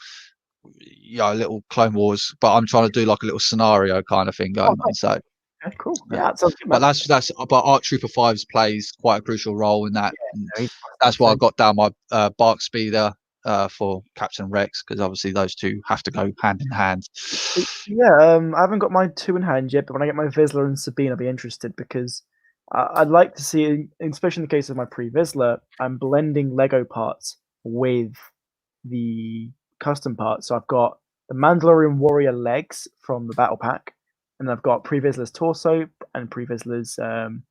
Clone Wars, but I'm trying to do like a little scenario kind of thing going on. So okay, cool. Yeah, that sounds good. But ARC Trooper 5s plays quite a crucial role in that. Yeah, that's why I got down my Bark Speeder for Captain Rex because obviously those two have to go hand in hand. Yeah, I haven't got my two in hand yet, but when I get my Vizsla and Sabine, I'll be interested because I'd like to see, especially in the case of my pre-Vizsla, I'm blending Lego parts with the custom parts. So I've got the Mandalorian warrior legs from the battle pack, and I've got pre-Vizsla's torso and pre-Vizsla's to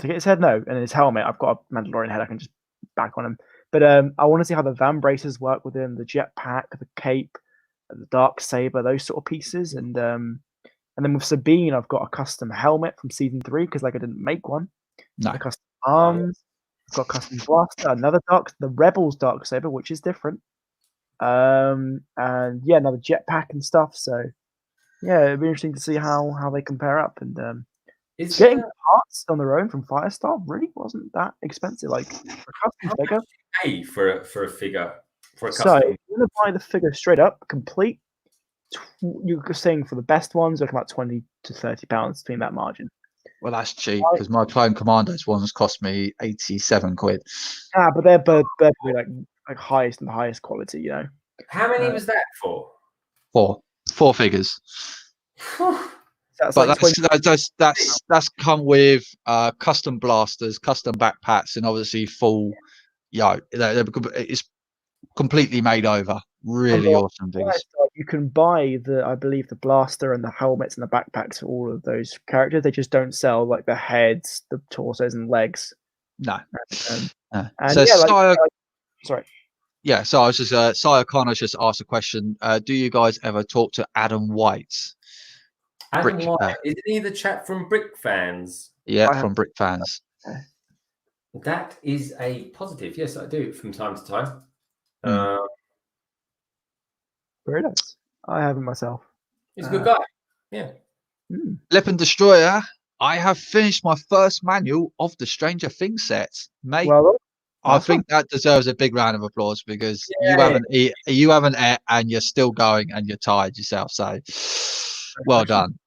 get his head, no, and his helmet. I've got a Mandalorian head I can just back on him. But I want to see how the van braces work with him, the jetpack, the cape, the dark saber, those sort of pieces, and then with Sabine, I've got a custom helmet from season 3 because like I didn't make one. No. The custom arms. I've got a custom blaster, the Rebels dark saber, which is different. And yeah, another jetpack and stuff. So yeah, it'd be interesting to see how they compare up. And getting parts on their own from Firestar really wasn't that expensive. Like for a custom figure, pay for a figure for a custom. So if you're gonna buy the figure straight up, complete, you're saying for the best ones, they're about £20 to £30 between that margin. Well, that's cheap because my Clone Commandos ones cost me £87. Ah, but they're probably like highest and the highest quality, you know. How many was that for? Four figures. That's but like that's come with custom blasters, custom backpacks, and obviously full. It's completely made over. Really awesome figures. You can buy I believe the blaster and the helmets and the backpacks for all of those characters. They just don't sell like the heads, the torsos, and legs. No. And so yeah, sorry. Yeah, so I was just Sire Connor just asked a question. Do you guys ever talk to Adam White? Adam White, isn't he the chap from Brick Fans? Yeah, from Brick Fans. That is a positive. Yes, I do from time to time. Very nice. I haven't myself. He's a good guy. Yeah. Lip and Destroyer. I have finished my first manual of the Stranger Things set, mate. Well, I think that deserves a big round of applause because you haven't ate and you're still going and you're tired yourself. So, well done.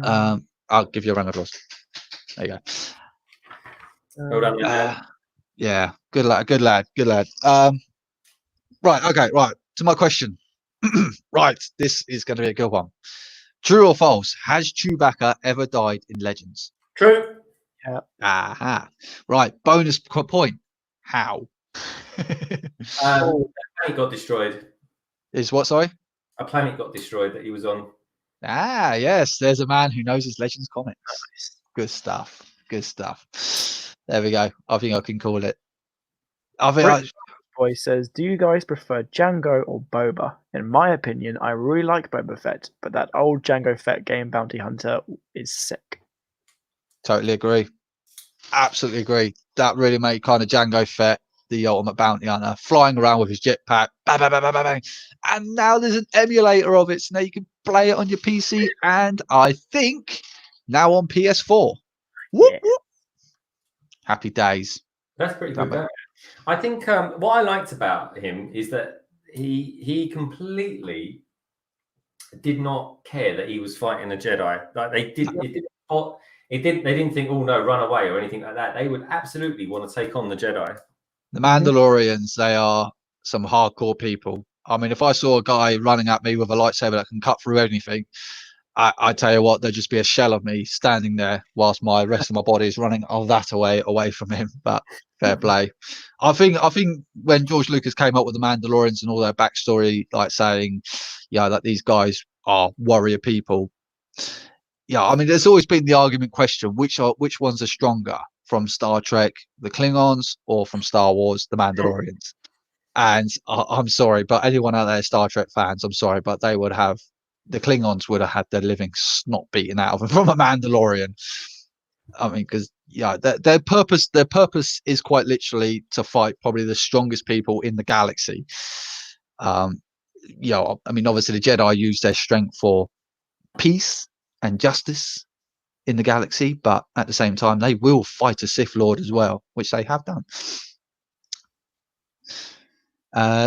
I'll give you a round of applause. There you go. Well done. Yeah, good lad. Right, okay, right. To my question. Right, this is going to be a good one. True or false? Has Chewbacca ever died in Legends? True. Yeah. Aha. Right, bonus point. How? He got destroyed. Is what? Sorry. A planet got destroyed that he was on. Ah, yes. There's a man who knows his Legends comics. Good stuff. Good stuff. There we go. I think I can call it. Boy says, do you guys prefer Django or Boba? In my opinion, I really like Boba Fett, but that old Django Fett game Bounty Hunter is sick. Totally agree. Absolutely agree. That really made kind of Django Fett the ultimate bounty hunter, flying around with his jetpack, bang, bang, bang, bang, bang, bang. And now there's an emulator of it, so now you can play it on your PC, and I think now on PS4. Whoop, whoop. Happy days. That's pretty good. I think what I liked about him is that he completely did not care that he was fighting a Jedi. Like they didn't think, oh no, run away or anything like that. They would absolutely want to take on the Jedi. The Mandalorians, they are some hardcore people. I mean, if I saw a guy running at me with a lightsaber that can cut through anything, I tell you what, there'd just be a shell of me standing there whilst my rest of my body is running that away from him. But fair play. I think when George Lucas came up with the Mandalorians and all their backstory, like saying, that these guys are warrior people. Yeah, I mean, there's always been the argument question, which ones are stronger, from Star Trek, the Klingons, or from Star Wars, the Mandalorians? And I'm sorry, but anyone out there, Star Trek fans, I'm sorry, but the Klingons would have had their living snot beaten out of them from a Mandalorian. I mean, because their purpose is quite literally to fight probably the strongest people in the galaxy. I mean, obviously the Jedi use their strength for peace and justice in the galaxy, but at the same time they will fight a Sith Lord as well, which they have done.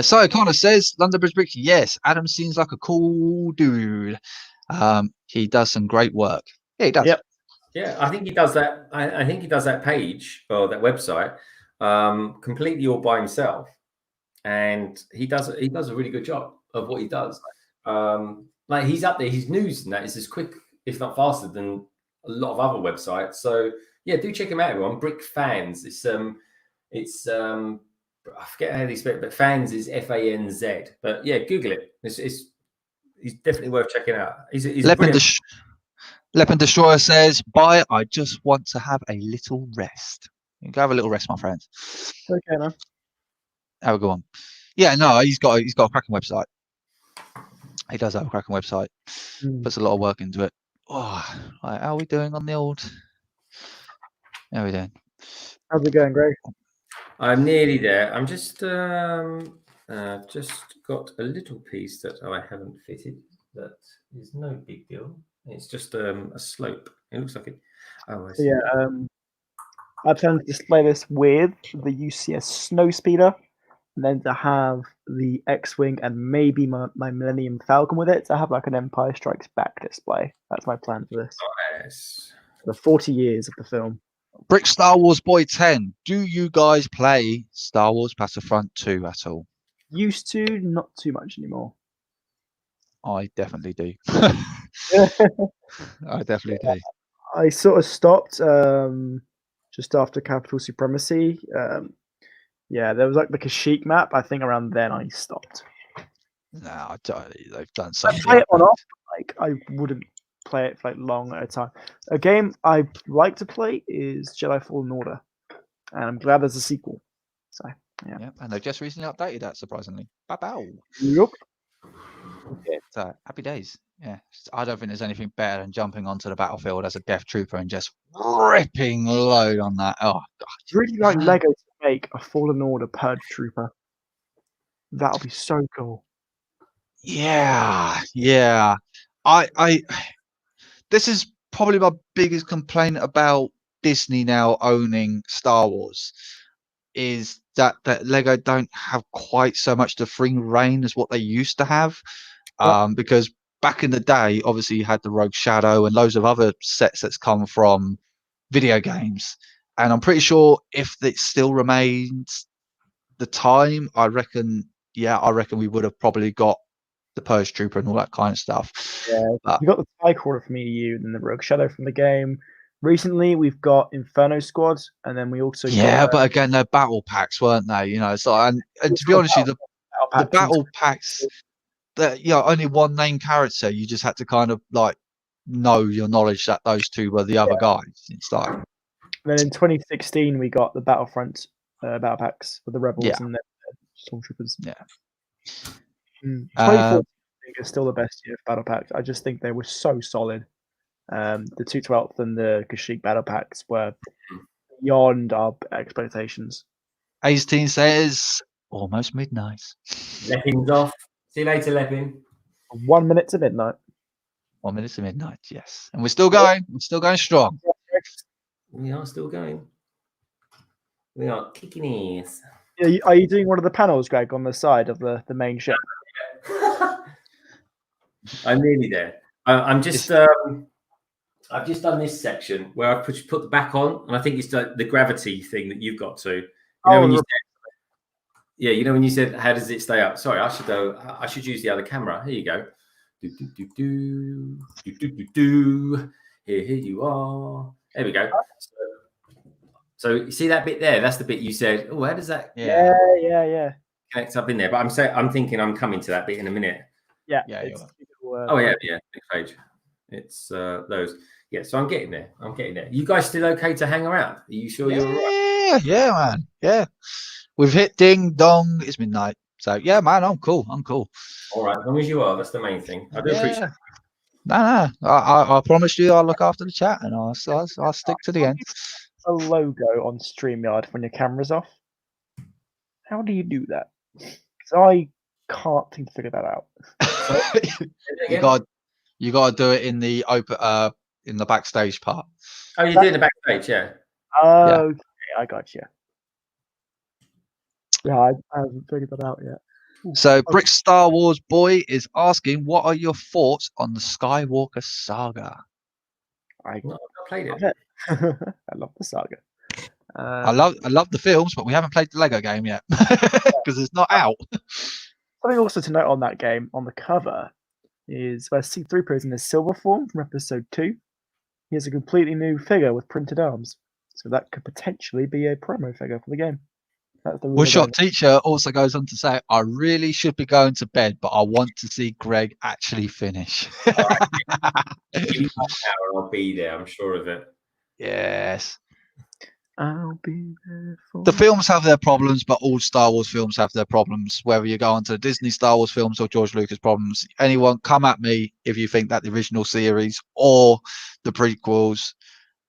So it kind of says London Bridge Bricks. Yes, Adam seems like a cool dude. He does some great work. Yeah, he does. Yep. Yeah, I think he does that. I think he does that page or that website completely all by himself, and he does a really good job of what he does. Like he's up there. His news and that is as quick, if not faster, than a lot of other websites. So yeah, do check him out, everyone. Brick Fans. It's I forget how they spell it, but Fans is FANZ. But yeah, Google it. He's definitely worth checking out. He's Leopard Destroyer says, "Bye. I just want to have a little rest." You can have a little rest, my friends. Okay, man. Have a good one. Yeah, no, he's got a cracking website. He does have a cracking website. Puts a lot of work into it. Oh, right, how are we doing on the old? How are we doing? How's it going, Greg? I'm nearly there. I'm just got a little piece that I haven't fitted. That is no big deal. It's just a slope. It looks like it. Oh, I see. Yeah. I plan to display this with the UCS Snowspeeder, and then to have the X-Wing and maybe my Millennium Falcon with it, to have like an Empire Strikes Back display. That's my plan for this. Nice. The 40 years of the film. Brick Star Wars Boy 10. Do you guys play Star Wars Battlefront 2 at all? Used to, not too much anymore. I definitely do. I definitely do. I sort of stopped just after Capital Supremacy. Yeah, there was like the Kashyyyk map. I think around then I stopped. No, they've done something. I play it on off. Like I wouldn't play it for like long at a time. A game I like to play is Jedi Fallen Order, and I'm glad there's a sequel. So yeah. Yep, and they've just recently updated that, surprisingly. Bow. Yep. Yeah, so happy days. Yeah, I don't think there's anything better than jumping onto the battlefield as a Death Trooper and just ripping load on that. Oh god, really like Lego to make a Fallen Order Purge Trooper. That'll be so cool. Yeah. I this is probably my biggest complaint about Disney now owning Star Wars, is that Lego don't have quite so much the free reign as what they used to have. Because back in the day, obviously you had the Rogue Shadow and loads of other sets that's come from video games. And I'm pretty sure if it still remains the time, I reckon we would have probably got the Purge Trooper and all that kind of stuff. Yeah, you got the TIE Crawler from EU, and then the Rogue Shadow from the game. Recently, we've got Inferno Squad, and then we also got, but again, they're battle packs, weren't they? You know, so and to be honest with you, the battle packs that only one named character. You just had to kind of like know your knowledge that those two were the other guys. It's like. Then in 2016, we got the Battlefront battle packs for the Rebels and the Stormtroopers. Yeah. 2014 I think is still the best year for battle packs. I just think they were so solid. The 212th and the Kashyyyk battle packs were beyond our expectations. 18 says almost midnight. Leppin's off. See you later, Leppin. 1 minute to midnight. 1 minute to midnight, yes. And we're still going. We're still going strong. We are still going. We are kicking ass. Yeah, are you doing one of the panels, Greg, on the side of the main ship? I'm nearly there. I'm just. I've just done this section where I've put the back on, and I think it's the gravity thing that you've got to. You know when you said, you know when you said, "How does it stay up?" Sorry, I should use the other camera. Here you go. Do, do, do, do, do, do, do, do. Here you are. There we go. So you see that bit there? That's the bit you said. Oh, how does that? Yeah. Connect up in there. But I'm thinking I'm coming to that bit in a minute. Yeah. Oh yeah. Next page. It's those. Yeah. So I'm getting there. You guys still okay to hang around? Are you sure you're all right? Yeah, man. Yeah. We've hit ding dong. It's midnight. So yeah, man. I'm cool. All right. As long as you are, that's the main thing. I do appreciate it. No. I promised you I'll look after the chat and I'll stick to the end. A logo on StreamYard when your camera's off. How do you do that? Because I can't seem to figure that out. You got to do it in the open in the backstage part. Oh, you did the backstage, yeah. Okay, I got you. Yeah, I haven't figured that out yet. So, Brick Star Wars Boy is asking, what are your thoughts on the Skywalker saga? I've not played it. I love the saga. I love the films, but we haven't played the Lego game yet because it's not out. Something also to note on that game, on the cover, is where C-3PO is in his silver form from Episode 2. He has a completely new figure with printed arms, so that could potentially be a promo figure for the game. Woodshop Teacher also goes on to say, I really should be going to bed, but I want to see Greg actually finish. Give me 1 hour, I'll be there. I'm sure of it. Yes. I'll be there for the films have their problems, but all Star Wars films have their problems. Whether you go onto the Disney Star Wars films or George Lucas problems, anyone come at me if you think that the original series or the prequels,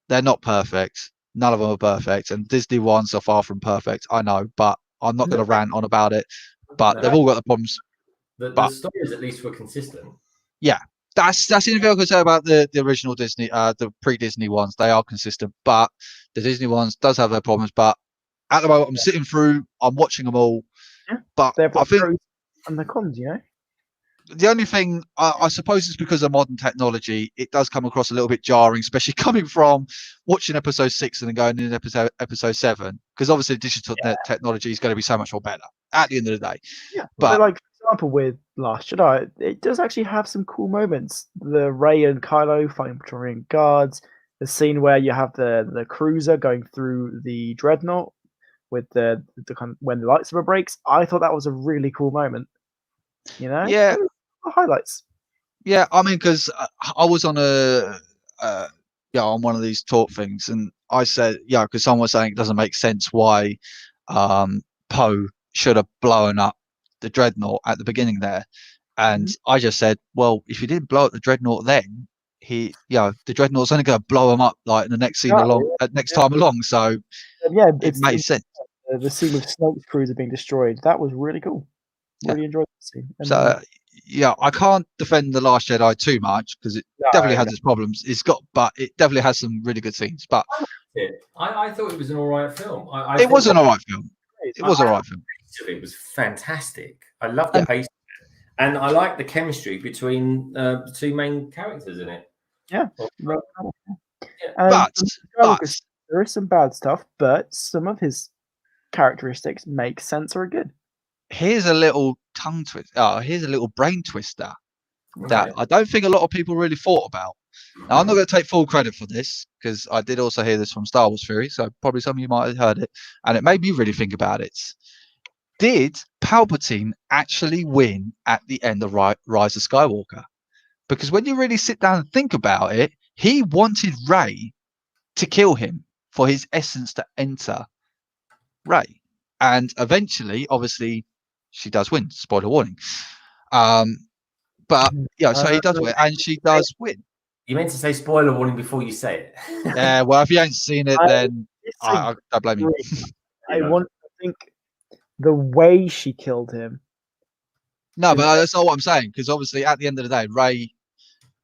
they're not perfect. None of them are perfect, and Disney ones are far from perfect. I know, but I'm not going to rant on about it. But they've all got the problems. The stories at least were consistent. Yeah, that's the only thing I can say about the original Disney, the pre-Disney ones. They are consistent, but the Disney ones does have their problems. But at the moment, I'm sitting through, I'm watching them all. Yeah, but I think and the cons, you know. The only thing, I suppose, it's because of modern technology. It does come across a little bit jarring, especially coming from watching episode 6 and then going in episode 7. Because obviously, digital technology is going to be so much more better at the end of the day. Yeah, but like for example, with Last Jedi, it does actually have some cool moments. The Rey and Kylo fighting Praetorian guards. The scene where you have the cruiser going through the dreadnought with the kind of, when the lightsaber breaks. I thought that was a really cool moment. You know, yeah. Highlights. Yeah, I mean, because I was on on one of these talk things, and I said, because someone was saying it doesn't make sense why Poe should have blown up the dreadnought at the beginning there, and I just said, well, if you didn't blow up the dreadnought then, the dreadnought's only going to blow him up like in the next scene time along, so it made sense. The scene with Snoke's cruiser being destroyed, that was really cool. Really enjoyed the scene. So I can't defend The Last Jedi too much because it definitely has its problems. But it definitely has some really good scenes. But I thought it was an all right film. It was an all right film. It was all right film. It was fantastic. I love the pace, and I like the chemistry between the two main characters in it. Yeah. But there is some bad stuff, but some of his characteristics make sense or are good. Here's a little tongue twist. Here's a little brain twister. that I don't think a lot of people really thought about. Now, I'm not going to take full credit for this because I did also hear this from Star Wars Theory, so probably some of you might have heard it, and it made me really think about it. Did Palpatine actually win at the end of Rise of Skywalker? Because when you really sit down and think about it, he wanted Rey to kill him for his essence to enter Rey. And eventually, obviously, she does win. Spoiler warning. But yeah, so he does win, and she does win. You meant to say spoiler warning before you say it. Yeah, well, if you ain't seen it, then I blame you. I think the way she killed him. No, but that's not what I'm saying, because obviously at the end of the day, Rey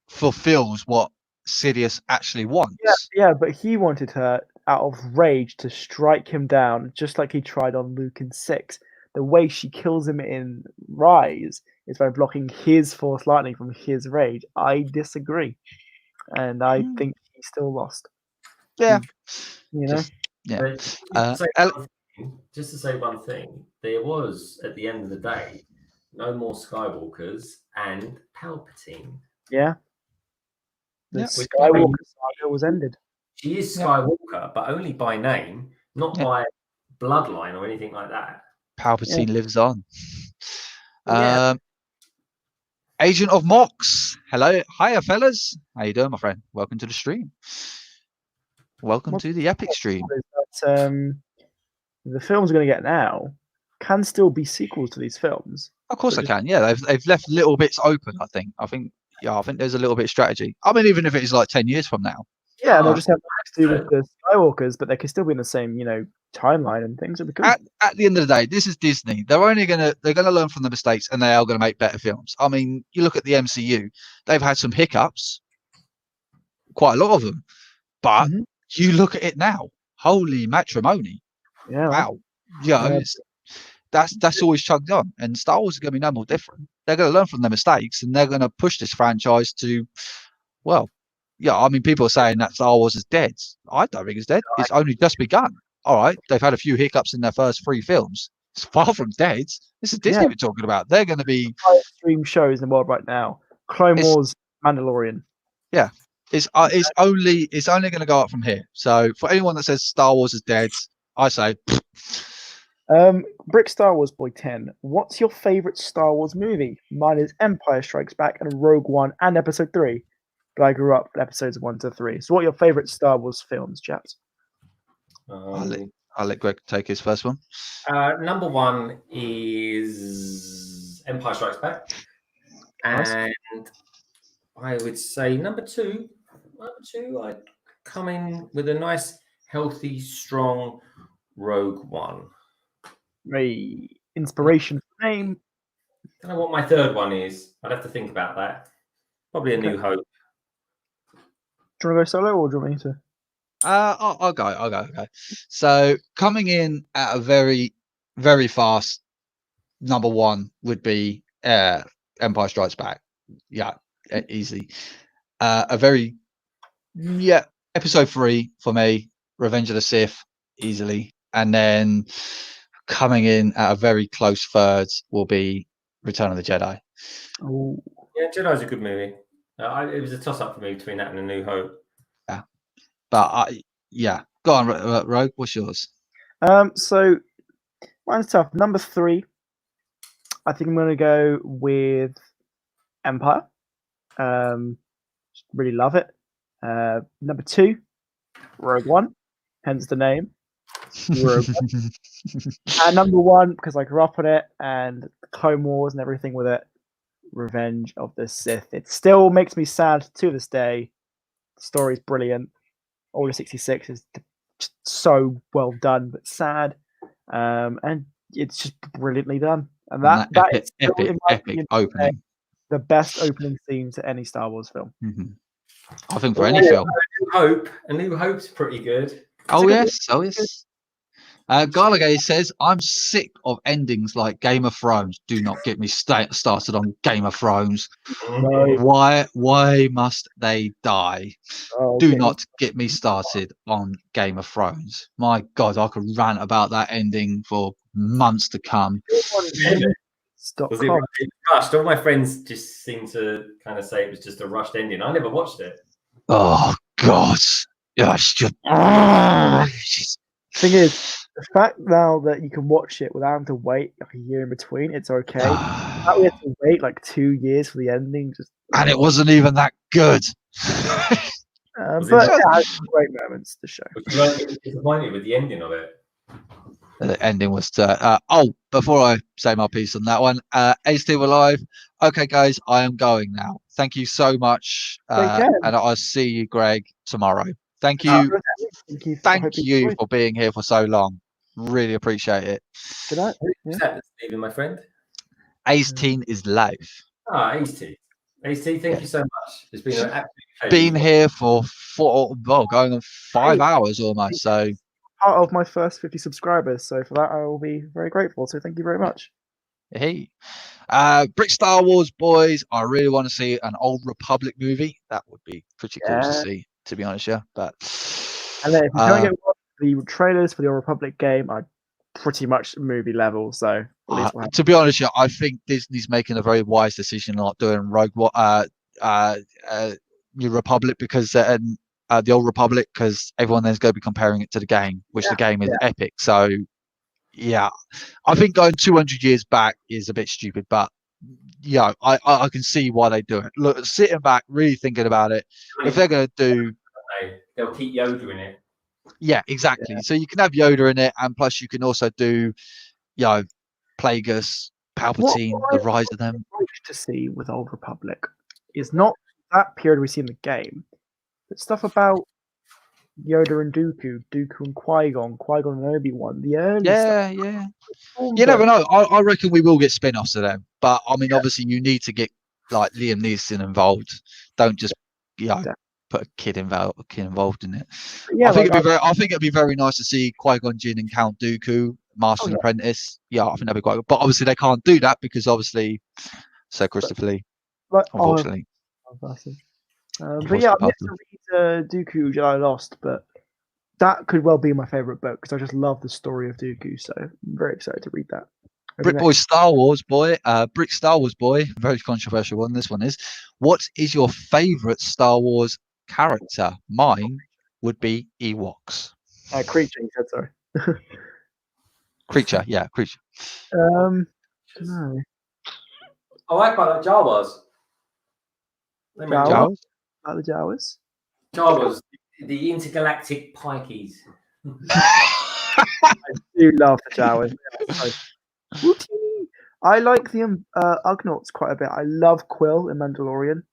fulfills what Sidious actually wants. Yeah, but he wanted her out of rage to strike him down, just like he tried on Luke in 6. The way she kills him in Rise is by blocking his Force lightning from his rage. I disagree, and I think he still lost. Yeah, you know. Just to say one thing, there was at the end of the day no more Skywalkers and Palpatine. Yeah. The Skywalker saga was ended. She is Skywalker, but only by name, not by bloodline or anything like that. Palpatine lives on. Agent of Mox. Hello. Hiya, fellas. How you doing, my friend? Welcome to the stream. Welcome to the epic stream. The films we're going to get now can still be sequels to these films. Of course they can. Yeah, they've left little bits open, I think there's a little bit of strategy. I mean, even if it is like 10 years from now. Yeah, they'll just have to do with the Skywalkers, but they can still be in the same, timeline and things. Cool. At the end of the day, this is Disney. They're gonna learn from the mistakes, and they are gonna make better films. I mean, you look at the MCU; they've had some hiccups, quite a lot of them. But you look at it now. Holy matrimony! Yeah. Wow. Yeah. That's always chugged on, and Star Wars is going to be no more different. They're going to learn from their mistakes, and they're going to push this franchise to, I mean, people are saying that Star Wars is dead. I don't think it's dead. It's only just begun. All right, they've had a few hiccups in their first 3 films. It's far from dead. This is Disney we're talking about. They're going to be stream shows in the world right now. Clone Wars, Mandalorian. Yeah, it's only going to go up from here. So for anyone that says Star Wars is dead, I say. Brick Star Wars Boy 10. What's your favorite Star Wars movie? Mine is Empire Strikes Back and Rogue One and Episode 3. But I grew up with episodes 1 to 3. So what are your favorite Star Wars films, chaps? I'll let Greg take his first one. Number 1 is Empire Strikes Back. And I would say number 2, I'd come in with a nice, healthy, strong Rogue One. Inspiration for name. Don't know what my third one is. I'd have to think about that. Probably A New Hope. Do you want to go solo or do you want me to? I'll go. So coming in at a very, very fast number 1 would be Empire Strikes Back. Yeah, easy. Episode 3 for me, Revenge of the Sith, easily. And then coming in at a very close third will be Return of the Jedi. Oh, yeah, Jedi's a good movie. It was a toss-up for me between that and A New Hope. Yeah, but go on, Rogue. What's yours? So mine's tough. Number 3, I think I'm going to go with Empire. Really love it. Number 2, Rogue One, hence the name. And number 1, because I grew up on it and Clone Wars and everything with it, Revenge of the Sith. It still makes me sad to this day. The story's brilliant. Order 66 is just so well done, but sad. And it's just brilliantly done. And that is epic opening. The best opening scene to any Star Wars film. Mm-hmm. I think for any film. A New Hope's pretty good. Oh yes. Garligay says, I'm sick of endings like Game of Thrones. Do not get me started on Game of Thrones. Why must they die? Do not get me started on Game of Thrones. My God, I could rant about that ending for months to come. Was it rushed? All my friends just seem to kind of say it was just a rushed ending. I never watched it. Oh God! Yeah, it's just. Thing is, the fact now that you can watch it without having to wait like a year in between, it's okay. That we had to wait like 2 years for the ending, and it wasn't even that good. But it has great moments to show. Was you like disappointed with the ending of it? The ending was before I say my piece on that one, A-Steve Alive. Okay, guys, I am going now. Thank you so much. And I'll see you, Greg, tomorrow. Thank you. Thank you for being here for so long. Really appreciate it. Good night. Who's that that's leaving, my friend? Ace-Teen is live. Ace-Teen. Ace-Teen, thank you so much. It's been an absolute pleasure. Been here for going on 5 hours almost. So part of my first 50 subscribers. So for that, I will be very grateful. So thank you very much. Hey, Brick Star Wars boys. I really want to see an Old Republic movie. That would be pretty cool to see, to be honest. Yeah, but and then if you don't get the trailers for the Old Republic game, are pretty much movie level. So to be honest, yeah, I think Disney's making a very wise decision not doing New Republic because the Old Republic, because everyone there's going to be comparing it to the game, which the game is epic. So yeah, I think going 200 years back is a bit stupid, but yeah, I can see why they do it. Look, sitting back, really thinking about it, if they're going to do, they'll keep Yoda in it. Yeah, exactly. So you can have Yoda in it, and plus you can also do, Plagueis, Palpatine, the rise of them. What I like to see with Old Republic is not that period we see in the game, but stuff about Yoda and Dooku and Qui-Gon and Obi-Wan, the early stuff. Yeah. You never know. I reckon we will get spin-offs of them, but I mean, obviously, you need to get like Liam Neeson involved. Don't just put a kid involved in it. Yeah, I think it'd be very nice to see Qui-Gon Jinn and Count Dooku, Master and Apprentice. Yeah, I think that'd be quite good. But obviously, they can't do that because obviously, Sir Christopher Lee, unfortunately. But yeah, I'm yet to read Dooku Jedi Lost, but that could well be my favorite book because I just love the story of Dooku. So I'm very excited to read that. Brick Star Wars boy, very controversial one. This one is, what is your favorite Star Wars character? Mine would be Ewoks. Creature, you said, sorry. Creature. No. I quite like Jawas. Jawas? Like the Jawas? Jawas, the intergalactic pikeys. I do love the Jawas. I like the Ugnaughts quite a bit. I love Quill in Mandalorian.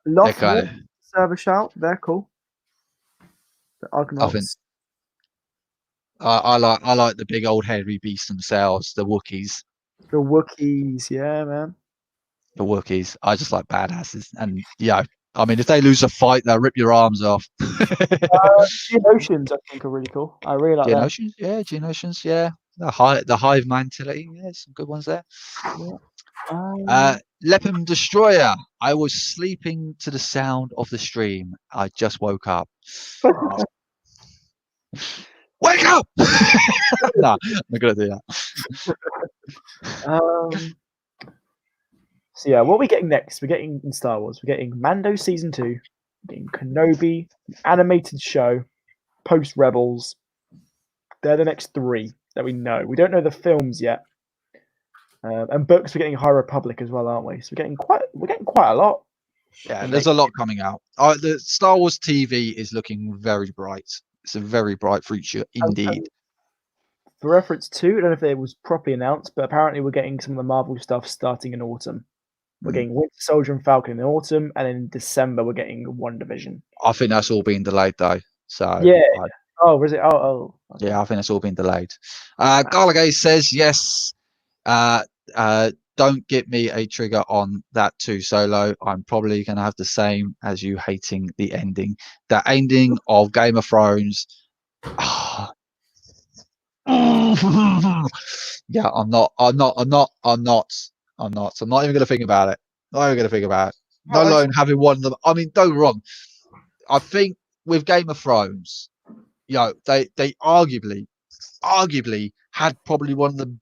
Love serve a shout. They're cool. The Ugnaughts. I like the big old hairy beasts themselves, the Wookiees. The Wookiees, yeah, man. The Wookiees. I just like badasses, and I mean, if they lose a fight, they'll rip your arms off. Geonosians, I think, are really cool. I really like Geonosians. Yeah, Geonosians. Yeah, the hive mentality. Yeah, some good ones there. Yeah. Lepim Destroyer. I was sleeping to the sound of the stream. I just woke up. Wake up! No, I'm not gonna do that. So yeah, what are we getting next? We're getting in Star Wars. We're getting Mando Season 2, we're getting Kenobi, animated show, post Rebels. They're the next 3 that we know. We don't know the films yet. And books, we're getting High Republic as well, aren't we? So we're getting quite a lot. Yeah, there's a lot coming out. The Star Wars TV is looking very bright. It's a very bright future indeed. For reference too, I don't know if it was properly announced, but apparently we're getting some of the Marvel stuff starting in autumn. We're getting Winter Soldier and Falcon in autumn, and in December we're getting WandaVision. I think that's all been delayed though. So yeah. Was it? Okay. Yeah, I think that's all been delayed. Garlagay says yes. Don't get me a trigger on that too, Solo. I'm probably going to have the same as you hating the ending. The ending of Game of Thrones. Yeah, I'm not even going to think about it. Not alone having one of them. I mean, don't get me wrong. I think with Game of Thrones, they arguably had probably one of the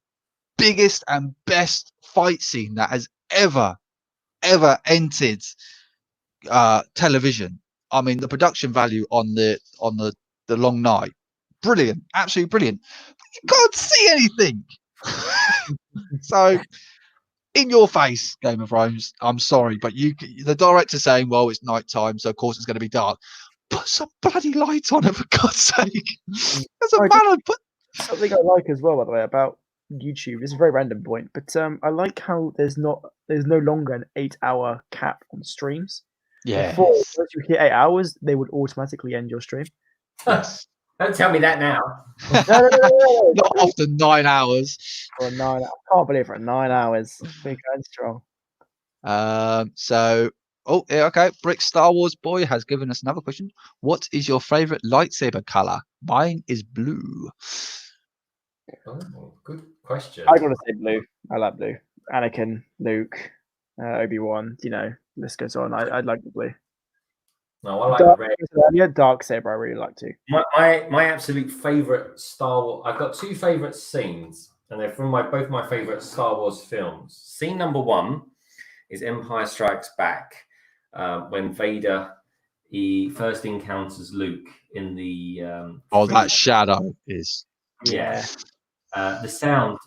biggest and best fight scene that has ever entered television. I mean, the production value on the long night, brilliant, absolutely brilliant. You can't see anything. So, in your face, Game of Thrones. I'm sorry, but the director saying, "Well, it's night time, so of course it's going to be dark." Put some bloody light on it, for God's sake. As a man, something I like as well, by the way, about YouTube. It's a very random point, but I like how there's no longer an 8-hour cap on streams. Yeah. Before, once you hit 8 hours, they would automatically end your stream. Yes. Don't tell me that now. No. Not after 9 hours. For 9 hours. I can't believe for 9 hours. Big and strong. So, okay. Brick Star Wars Boy has given us another question. What is your favorite lightsaber color? Mine is blue. Oh, good question. I gotta say blue. I like blue. Anakin, Luke, Obi-Wan. You know, list goes on. I like the blue. No, I like the red. Yeah, dark saber. I really like too. My absolute favorite Star Wars. I've got two favorite scenes, and they're from both my favorite Star Wars films. Scene number 1 is Empire Strikes Back, when Vader he first encounters Luke in the. That shadow is. Yeah. The sound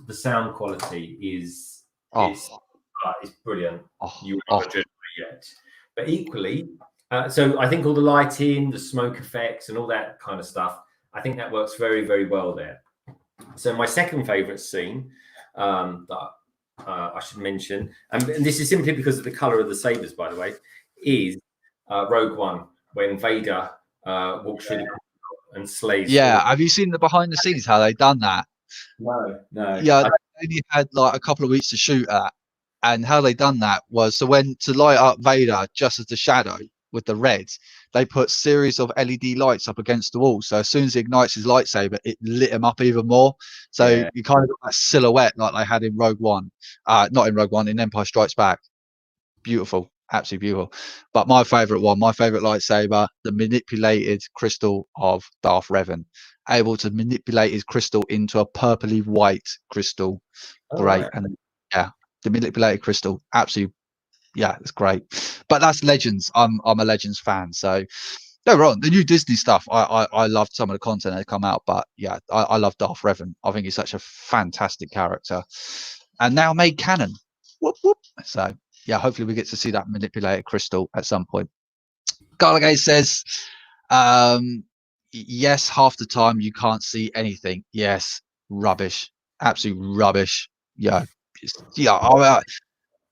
quality is brilliant. You are not yet, but equally. So I think all the lighting, the smoke effects, and all that kind of stuff, I think that works very, very well there. So my second favorite scene that I should mention, and this is simply because of the color of the sabers, by the way, is Rogue One, when Vader walks through the and slays. Yeah, have you seen the behind the scenes how they done that? No. Yeah, they only had like a couple of weeks to shoot at, and how they done that was to light up Vader just as the shadow with the red, they put series of LED lights up against the wall. So as soon as he ignites his lightsaber, it lit him up even more. So you kind of got that silhouette like they had in Rogue One, not in Rogue One, in Empire Strikes Back. Beautiful, absolutely beautiful. But my favorite lightsaber, the manipulated crystal of Darth Revan, able to manipulate his crystal into a purpley white crystal. Great. Right. And the manipulated crystal, absolutely. Yeah, it's great. But that's Legends. I'm a Legends fan. So no wrong. The new Disney stuff, I loved some of the content that come out. But yeah, I love Darth Revan. I think he's such a fantastic character. And now made canon. Whoop, whoop. So yeah, hopefully we get to see that manipulated crystal at some point. Garlegate says, yes, half the time you can't see anything. Yes, rubbish. Absolute rubbish. Yeah.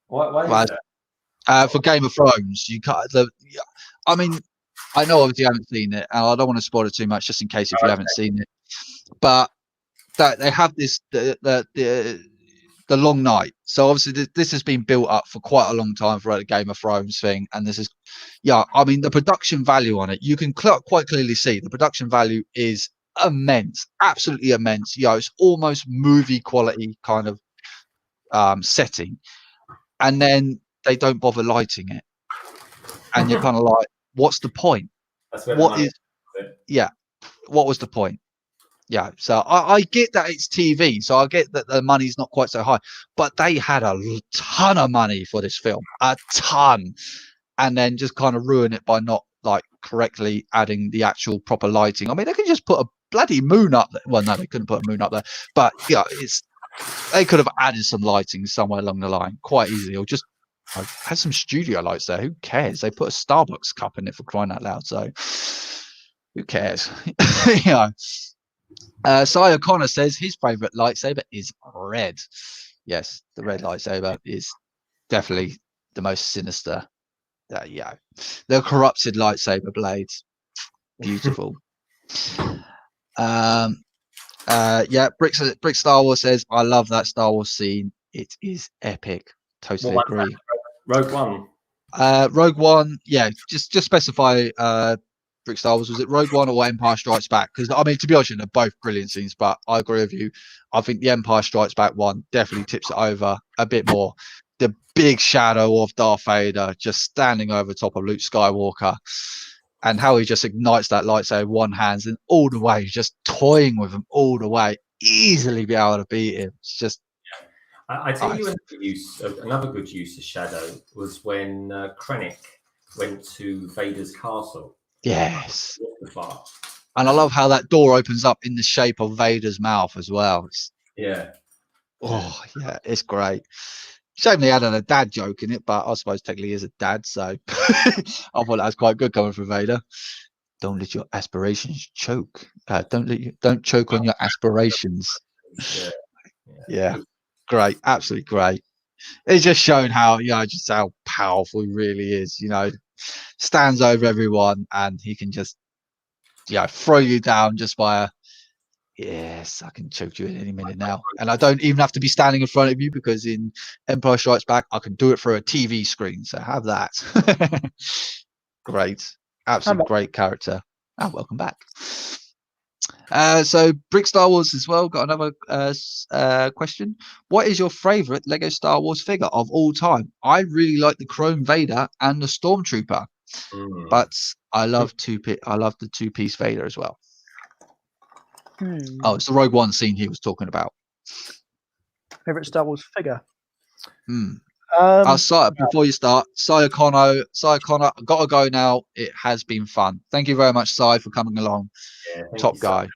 Why is that? For Game of Thrones, you can't. I mean, I know obviously you haven't seen it, and I don't want to spoil it too much, just in case if you haven't seen it. But that they have this the long night. So obviously this has been built up for quite a long time for the Game of Thrones thing, and this is, I mean, the production value on it, you can quite clearly see the production value is immense, absolutely immense. It's almost movie quality kind of setting, and then they don't bother lighting it, and you're kind of like, what's the point? What was the point? Yeah, so I get that it's TV, so I get that the money's not quite so high, but they had a ton of money for this film, a ton, and then just kind of ruin it by not like correctly adding the actual proper lighting. I mean, they could just put a bloody moon up there. Well, no, they couldn't put a moon up there, but they could have added some lighting somewhere along the line quite easily, or just had some studio lights there. Who cares? They put a Starbucks cup in it, for crying out loud. So who cares? Cy O'Connor says his favorite lightsaber is red. Yes, the red lightsaber is definitely the most sinister. The corrupted lightsaber blades, beautiful. Brick Star Wars says, I love that Star Wars scene. It is epic. Totally agree. Rogue One. Rogue One. Yeah, just specify. Brick Star Wars, was it Rogue One or Empire Strikes Back? Because I mean, to be honest, they're both brilliant scenes. But I agree with you. I think the Empire Strikes Back one definitely tips it over a bit more. The big shadow of Darth Vader just standing over top of Luke Skywalker, and how he just ignites that lightsaber with one hand and all the way, just toying with him all the way. easily be able to beat him. It's just. I tell you another good use of shadow was when Krennic went to Vader's castle. Yes. And I love how that door opens up in the shape of Vader's mouth as well. Yeah. Oh, yeah, it's great. Shame they added a dad joke in it, but I suppose technically he is a dad, so I thought that was quite good coming from Vader. Don't let your aspirations choke. Don't choke on your aspirations. Yeah. Great, absolutely great. It's just shown how just how powerful he really is. Stands over everyone, and he can just throw you down just by a yes. I can choke you in any minute now, and I don't even have to be standing in front of you because in Empire Strikes Back I can do it through a TV screen. So have that. Great, absolutely great character, and welcome back. So Brick Star Wars as well got another question. What is your favorite Lego Star Wars figure of all time? I really like the Chrome Vader and the Stormtrooper, but I love the two-piece Vader as well. Oh, it's the Rogue One scene he was talking about. Favorite Star Wars figure? Before you start, Cy Connor, gotta go now. It has been fun. Thank you very much, Cy, for coming along. Yeah, top guy.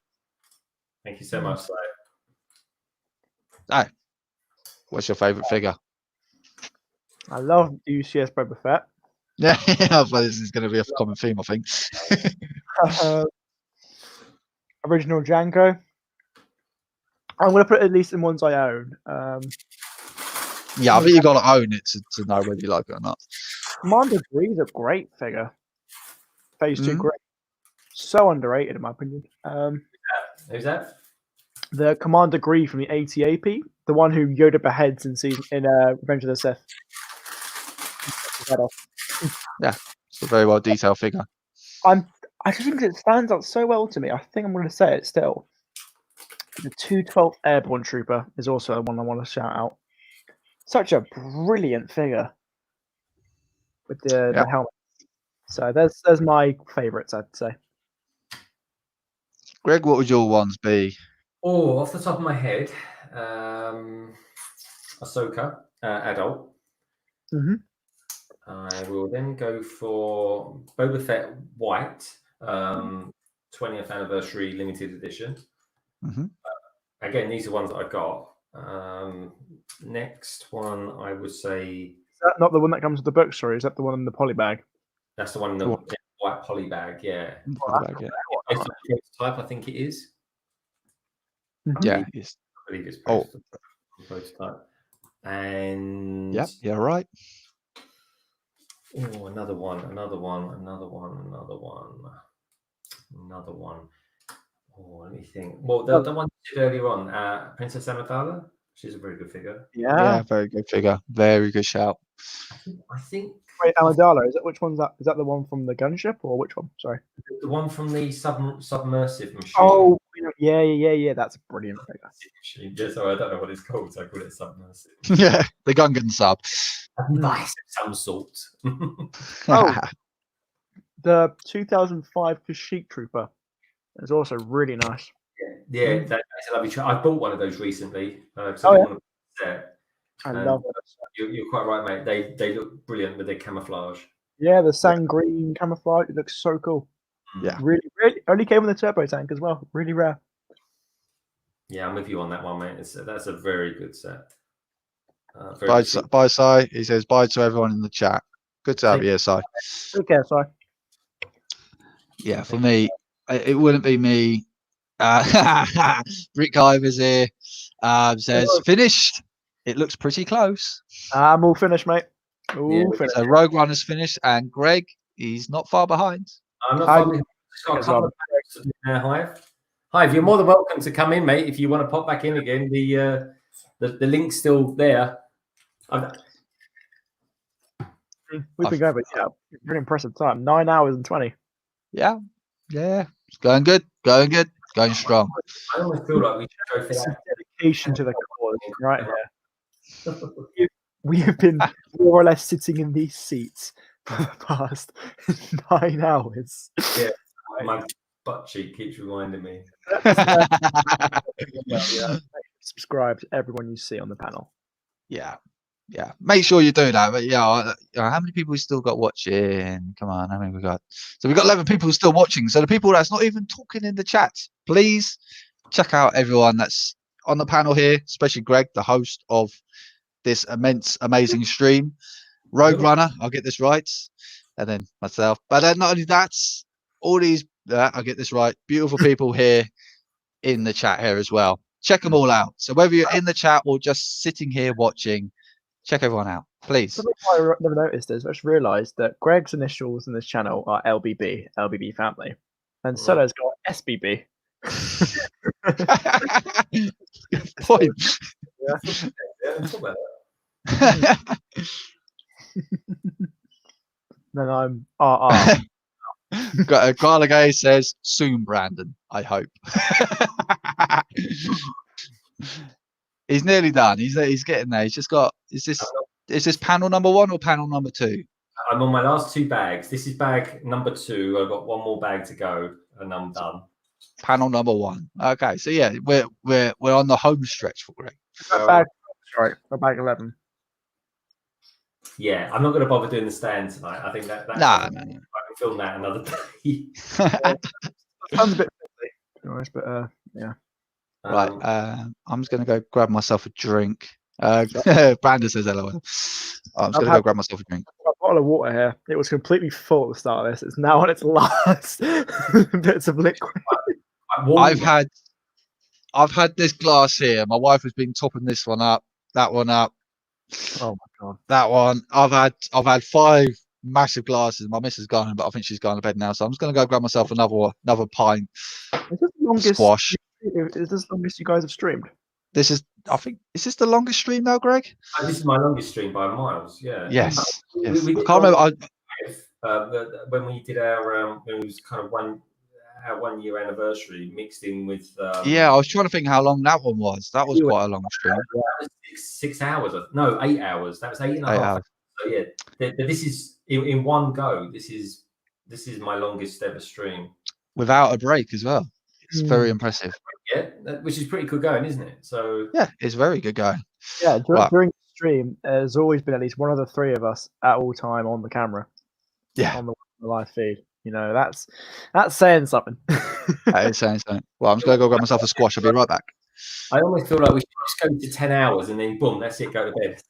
Thank you so much, Cy. Hey, what's your favorite figure? I love the UCS Boba Fett. Yeah, well, this is going to be a common theme, I think. Original Jango. I'm going to put at least in ones I own. Yeah, I think you got to own it to know whether you like it or not. Commander Gree's a great figure. Phase 2 great. So underrated, in my opinion. Who's that? The Commander Gree from the ATAP, the one who Yoda beheads in Revenge of the Sith. Yeah, it's a very well detailed figure. I just think it stands out so well to me. I think I'm going to say it still. The 212th Airborne Trooper is also one I want to shout out. Such a brilliant figure with the helmet. So there's my favourites, I'd say. Greg, what would your ones be? Oh, off the top of my head, Ahsoka, adult. I will then go for Boba Fett White, 20th anniversary limited edition. Again, these are ones that I got. Next one, I would say. Is that not the one that comes with the book, or is that the one in the poly bag? That's the one in the white poly bag, yeah. Prototype, I think it is. Yeah, I believe it's prototype. And yeah, right. Oh, another one. Oh, let me think. Well, the one you said earlier on, Princess Amidala. She's a very good figure. Yeah, very good figure. Very good shout. I think. Wait, Amidala, is that which one's that? Is that the one from the gunship or which one? Sorry. The one from the submersive machine. Oh, yeah. That's a brilliant figure. Yeah, sorry, I don't know what it's called, so I call it submersive. Yeah, the Gungan sub. Nice of some sort. The 2005 Kashyyyk Trooper is also really nice. Yeah, that's a lovely try. I bought one of those recently. I love those. You're quite right, mate. They look brilliant with their camouflage. Yeah, the sand green camouflage. It looks so cool. Yeah, really only came with the turbo tank as well. Really rare. Yeah, I'm with you on that one, mate. That's a very good set. Bye, Sai. He says bye to everyone in the chat. Good to have you here, Sai. Take care, Sai. Yeah, for me, it wouldn't be me. Rick Ivers here says finished. It looks pretty close. I'm all finished, mate. Finished. So Rogue One is finished, and Greg, he's not far behind. I'm not far behind. Got a couple of Hive. Hive, you're more than welcome to come in, mate. If you want to pop back in again, the link's still there. We've been going, but really impressive time. 9 hours and 20. Yeah, it's going good, going strong. I almost feel like we should go for that. Dedication to the cause, right here. We have been more or less sitting in these seats for the past 9 hours. Yeah, butt cheek keeps reminding me. Subscribe to everyone you see on the panel. Yeah. Make sure you do that. But how many people we still got watching? Come on, how many we got? So we've got 11 people still watching. So the people that's not even talking in the chat, please check out everyone that's on the panel here, especially Greg, the host of this amazing stream. Rogue Runner, I'll get this right, and then myself. But then not only that, all these I'll get this right. Beautiful people here in the chat here as well. Check them all out. So whether you're in the chat or just sitting here watching, check everyone out, please. Something I never noticed is I just realised that Greg's initials in this channel are LBB family, and Solo's got SBB. Good point. Then I'm RR. Garlagay says soon, Brandon. I hope. He's nearly done. He's getting there. He's just got. Is this panel number 1 or panel number 2? I'm on my last 2 bags. This is bag number 2. I've got 1 more bag to go, and I'm done. Panel number 1. Okay, so yeah, we're on the home stretch for Greg. Bag 11. Yeah, I'm not going to bother doing the stand tonight. I think that no. I can film that another day. Sounds a bit busy, to be honest, but yeah. Right, I'm just going to go grab myself a drink. Brandon says LOL. I'm just going to go grab myself a drink. I've got a bottle of water here. It was completely full at the start of this. It's now on its last bits of liquid. I've had this glass here. My wife has been topping this one up, that one up. Oh my god. That one. I've had 5 massive glasses. My missus has gone, but I think she's gone to bed now. So I'm just gonna go grab myself another pint. Is this the longest squash? Is this the longest you guys have streamed? This is is this the longest stream now, Greg? This is my longest stream by miles. Yeah. Yes. We I can't remember. When we did our it was kind of our 1 year anniversary mixed in with yeah, I was trying to think how long that one was. That was quite a long stream. That was 6 hours. No, 8 hours. That was 8 and a half hours. So yeah, this is in one go. This is my longest ever stream without a break as well. It's very impressive. Yeah, which is pretty good going, isn't it? So yeah, it's very good going. Yeah, during the stream, there's always been at least one of the 3 of us at all time on the camera. Yeah, on the live feed. You know, that's saying something. That is saying something. Well, I'm just gonna go grab myself a squash. I'll be right back. I almost feel like we should just go to 10 hours and then boom, that's it, go to bed.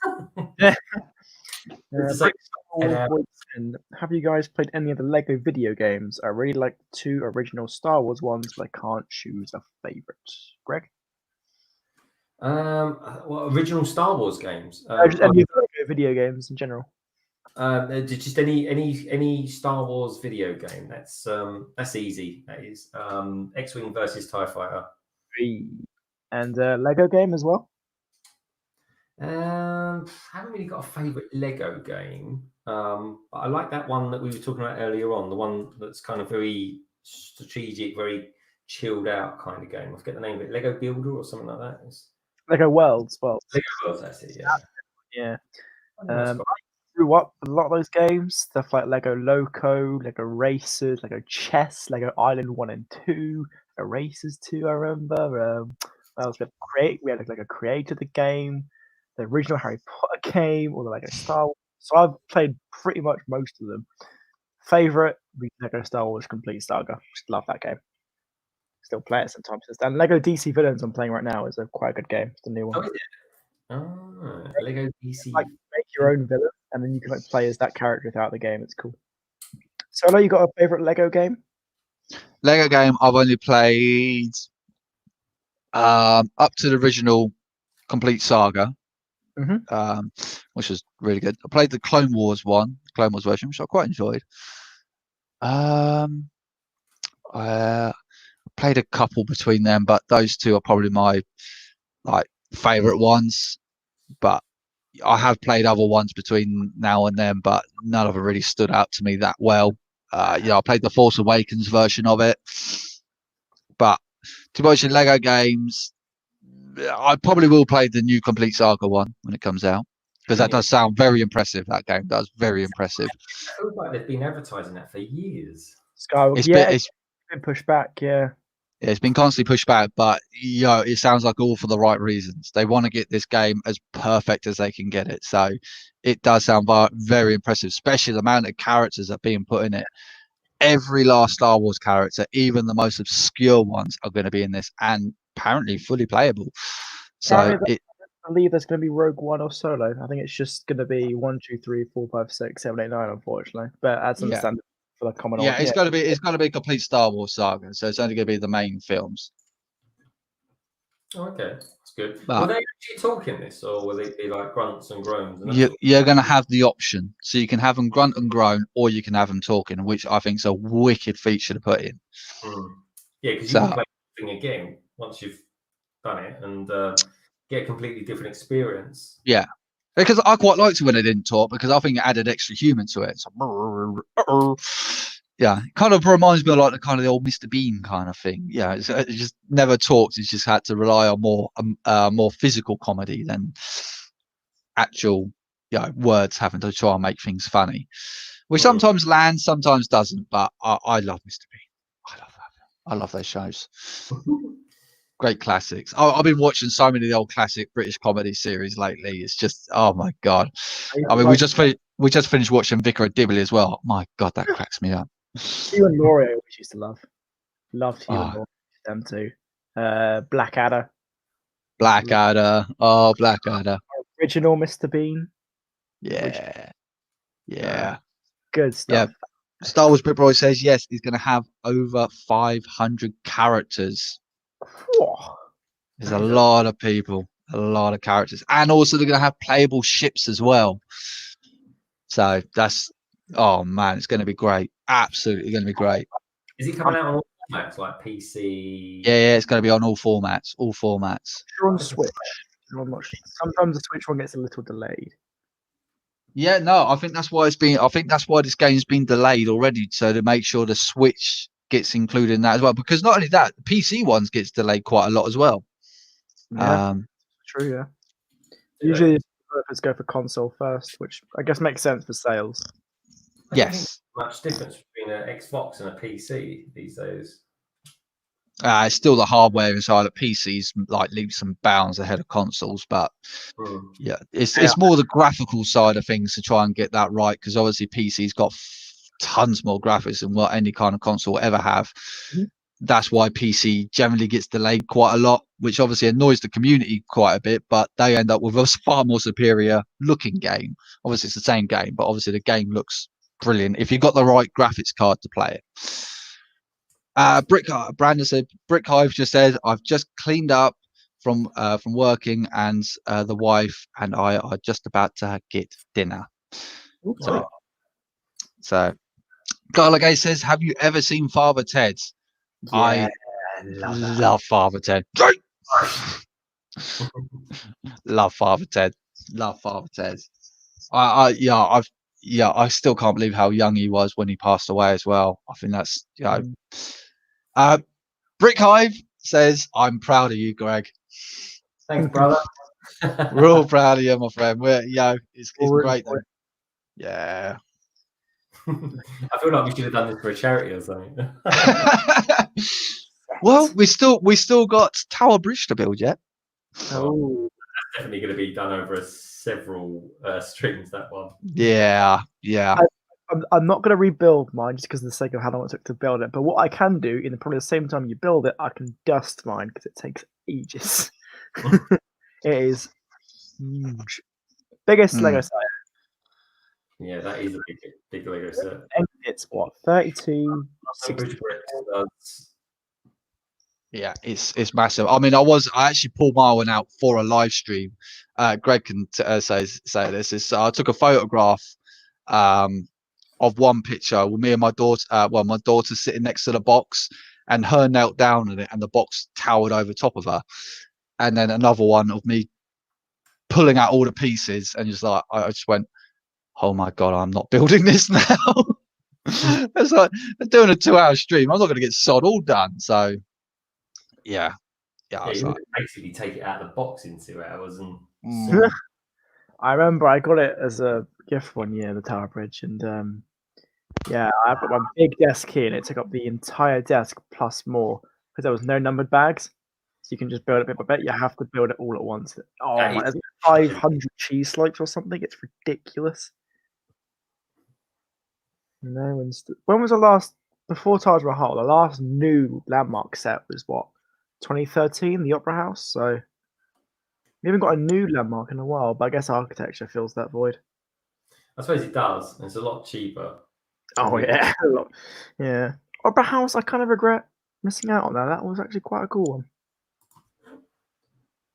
Have you guys played any of the Lego video games? I really like the 2 original Star Wars ones, but I can't choose a favorite. Greg? Well, original Star Wars games. Just any Lego video games in general. Just any Star Wars video game. That's easy. That is X-Wing versus TIE Fighter. And Lego game as well. Haven't really got a favorite Lego game. But I like that one that we were talking about earlier on. The one that's kind of very strategic, very chilled out kind of game. I forget the name of it. Lego Builder or something like that. Lego Worlds. Well, Lego Worlds. That's it. Yeah. Yeah. I grew up with a lot of those games, stuff like Lego Loco, Lego Racers, Lego Chess, Lego Island 1 and 2, Lego Racers 2, I remember. What else? We had Lego Creator the game, the original Harry Potter game, or the Lego Star Wars. So I've played pretty much most of them. Favorite, Lego Star Wars Complete Saga. Just love that game. Still play it sometimes. And Lego DC Villains I'm playing right now is a quite a good game. It's the new one. Oh, is it? Oh, Lego DC. Like make your own villain, and then you can play as that character throughout the game. It's cool. Solo, you got a favorite Lego game? Lego game I've only played up to the original Complete Saga, which was really good. I played the Clone Wars version, which I quite enjoyed. I played a couple between them, but those 2 are probably my favorite ones. But I have played other ones between now and then, but none of them really stood out to me that well. I played the Force Awakens version of it, but to watch Lego games, I probably will play the new Complete Saga one when it comes out, because that does sound very impressive. That game does very impressive. It feels like they've been advertising that for years. Skywalker, been pushed back, yeah. Yeah, it's been constantly pushed back, but it sounds like all for the right reasons. They want to get this game as perfect as they can get it. So it does sound very impressive, especially the amount of characters that are being put in it. Every last Star Wars character, even the most obscure ones, are going to be in this, and apparently fully playable. So I believe there's going to be Rogue One or Solo. I think it's just going to be 1, 2, 3, 4, 5, 6, 7, 8, 9, unfortunately. But as understandable for the common audience. It's going to be a complete Star Wars saga. So it's only going to be the main films. Okay, that's good. Were they actually talking this, or will they be like grunts and groans? And you're going to have the option, so you can have them grunt and groan, or you can have them talking, which I think is a wicked feature to put in. Yeah, because you can play the thing again once you've done it and get a completely different experience. Yeah, because I quite liked it when they didn't talk, because I think it added extra human to it. So, yeah, it kind of reminds me of like the old Mr. Bean kind of thing. Yeah, it just never talked. It's just had to rely on more physical comedy than actual words having to try and make things funny, which sometimes lands, sometimes doesn't. But I love Mr. Bean. I love that. I love those shows. Great classics. I've been watching so many of the old classic British comedy series lately. It's just, oh my god. I mean, we just finished watching Vicar of Dibley as well. My god, that cracks me up. Hugh and Laurie, I always used to love. Loved Hugh and Laurie. Them too. Blackadder. Oh, Blackadder. Original Mr. Bean. Yeah. Good stuff. Yeah. Star Wars Brit Boy says yes, he's going to have over 500 characters. There's a lot of people, a lot of characters, and also they're going to have playable ships as well. So that's, oh man, it's going to be great. Absolutely going to be great. Is it coming out on all formats like PC? Yeah, it's going to be on all formats. You're on Switch. Sometimes the Switch one gets a little delayed. Yeah, no, I think that's why this game's been delayed already, so to make sure the Switch gets included in that as well. Because not only that, the PC ones gets delayed quite a lot as well. Yeah, true. Yeah. Usually, developers go for console first, which I guess makes sense for sales. Yes. Much difference between an Xbox and a PC these days. It's still the hardware inside of PCs like leaps and bounds ahead of consoles, but yeah, it's more the graphical side of things to try and get that right, because obviously PC's got tons more graphics than what any kind of console will ever have. That's why PC generally gets delayed quite a lot, which obviously annoys the community quite a bit, but they end up with a far more superior looking game. Obviously it's the same game, but obviously the game looks brilliant if you've got the right graphics card to play it. Brandon said, Brick Hive just said, I've just cleaned up from working, and the wife and I are just about to get dinner. So Garlagay says, have you ever seen Father Ted? Yeah, I love Father Ted. Love Father Ted. I still can't believe how young he was when he passed away as well. I think that's Brick Hive says, I'm proud of you, Greg. Thanks, brother. We're all proud of you, my friend. It's great though. Yeah. I feel like we should have done this for a charity or something. Well, we still got Tower Bridge to build yet. Oh, that's definitely going to be done over several streams. That one. Yeah. I'm not going to rebuild mine just because of the sake of how long it took to build it. But what I can do, in probably the same time you build it, I can dust mine because it takes ages. It is huge. Biggest Lego set. Yeah, that is a big Lego set. And it's what, 32? Yeah, it's massive. I mean, I actually pulled my one out for a live stream. Greg can say this. I took a photograph of one picture with me and my daughter. My daughter's sitting next to the box, and her knelt down in it, and the box towered over top of her. And then another one of me pulling out all the pieces, and just like I just went, "Oh my god, I'm not building this now." It's like doing a 2-hour stream. I'm not going to get sod all done. So yeah. You basically take it out of the box in 2 hours, and I remember I got it as a gift one year, the Tower Bridge, and Yeah, I put my big desk here, and it took up the entire desk plus more because there was no numbered bags. So you can just build it bit by bit. You have to build it all at once. Oh my, there's 500 cheese slopes or something. It's ridiculous. No one's. When was the last before Taj Mahal? The last new landmark set was what 2013, the Opera House. So we haven't got a new landmark in a while. But I guess architecture fills that void. I suppose it does. And it's a lot cheaper. Oh yeah, yeah. Opera House. I kind of regret missing out on that. That was actually quite a cool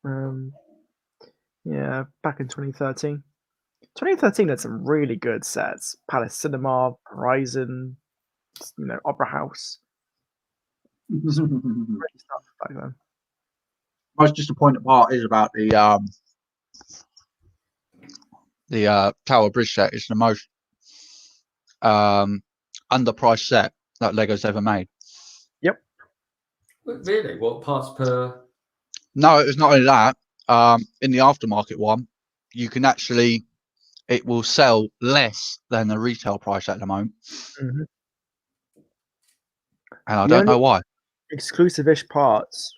one. Yeah, back in 2013. 2013 had some really good sets. Palace Cinema, Horizon, Opera House. Great stuff back then. Most disappointing part is about the Tower Bridge set. It's the most underpriced set that Lego's ever made. Yep. Really? What parts per? No, it's not only that. In the aftermarket one, you can actually, it will sell less than the retail price at the moment. Mm-hmm. And I don't know why. Exclusive-ish parts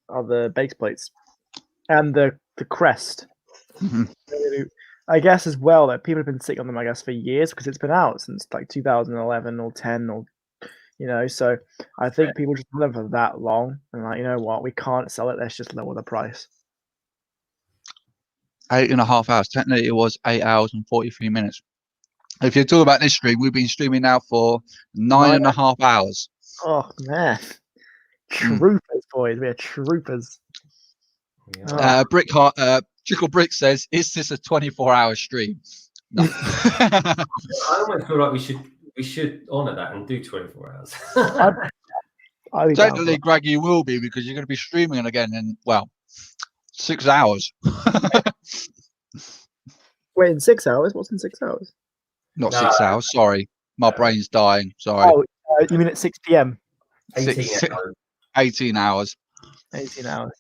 are the base plates and the crest. Mm-hmm. I guess as well that people have been sitting on them, I guess, for years because it's been out since like 2011 or 10 or so I think people just have them for that long and like, you know what, we can't sell it, let's just lower the price. 8.5 hours. Technically it was 8 hours and 43 minutes. If you're talking about this stream, we've been streaming now for 9.5 hours. Oh man. Troopers, boys. We are troopers. Trickle Brick says, is this a 24-hour stream? No. I almost feel like we should honour that and do 24 hours. Technically, Greg, you will be because you're going to be streaming again in 6 hours. Wait, in 6 hours? What's in 6 hours? Not 6 hours. Sorry, my brain's dying. Sorry. Oh, you mean at 6 p.m? 18 hours. 18 hours.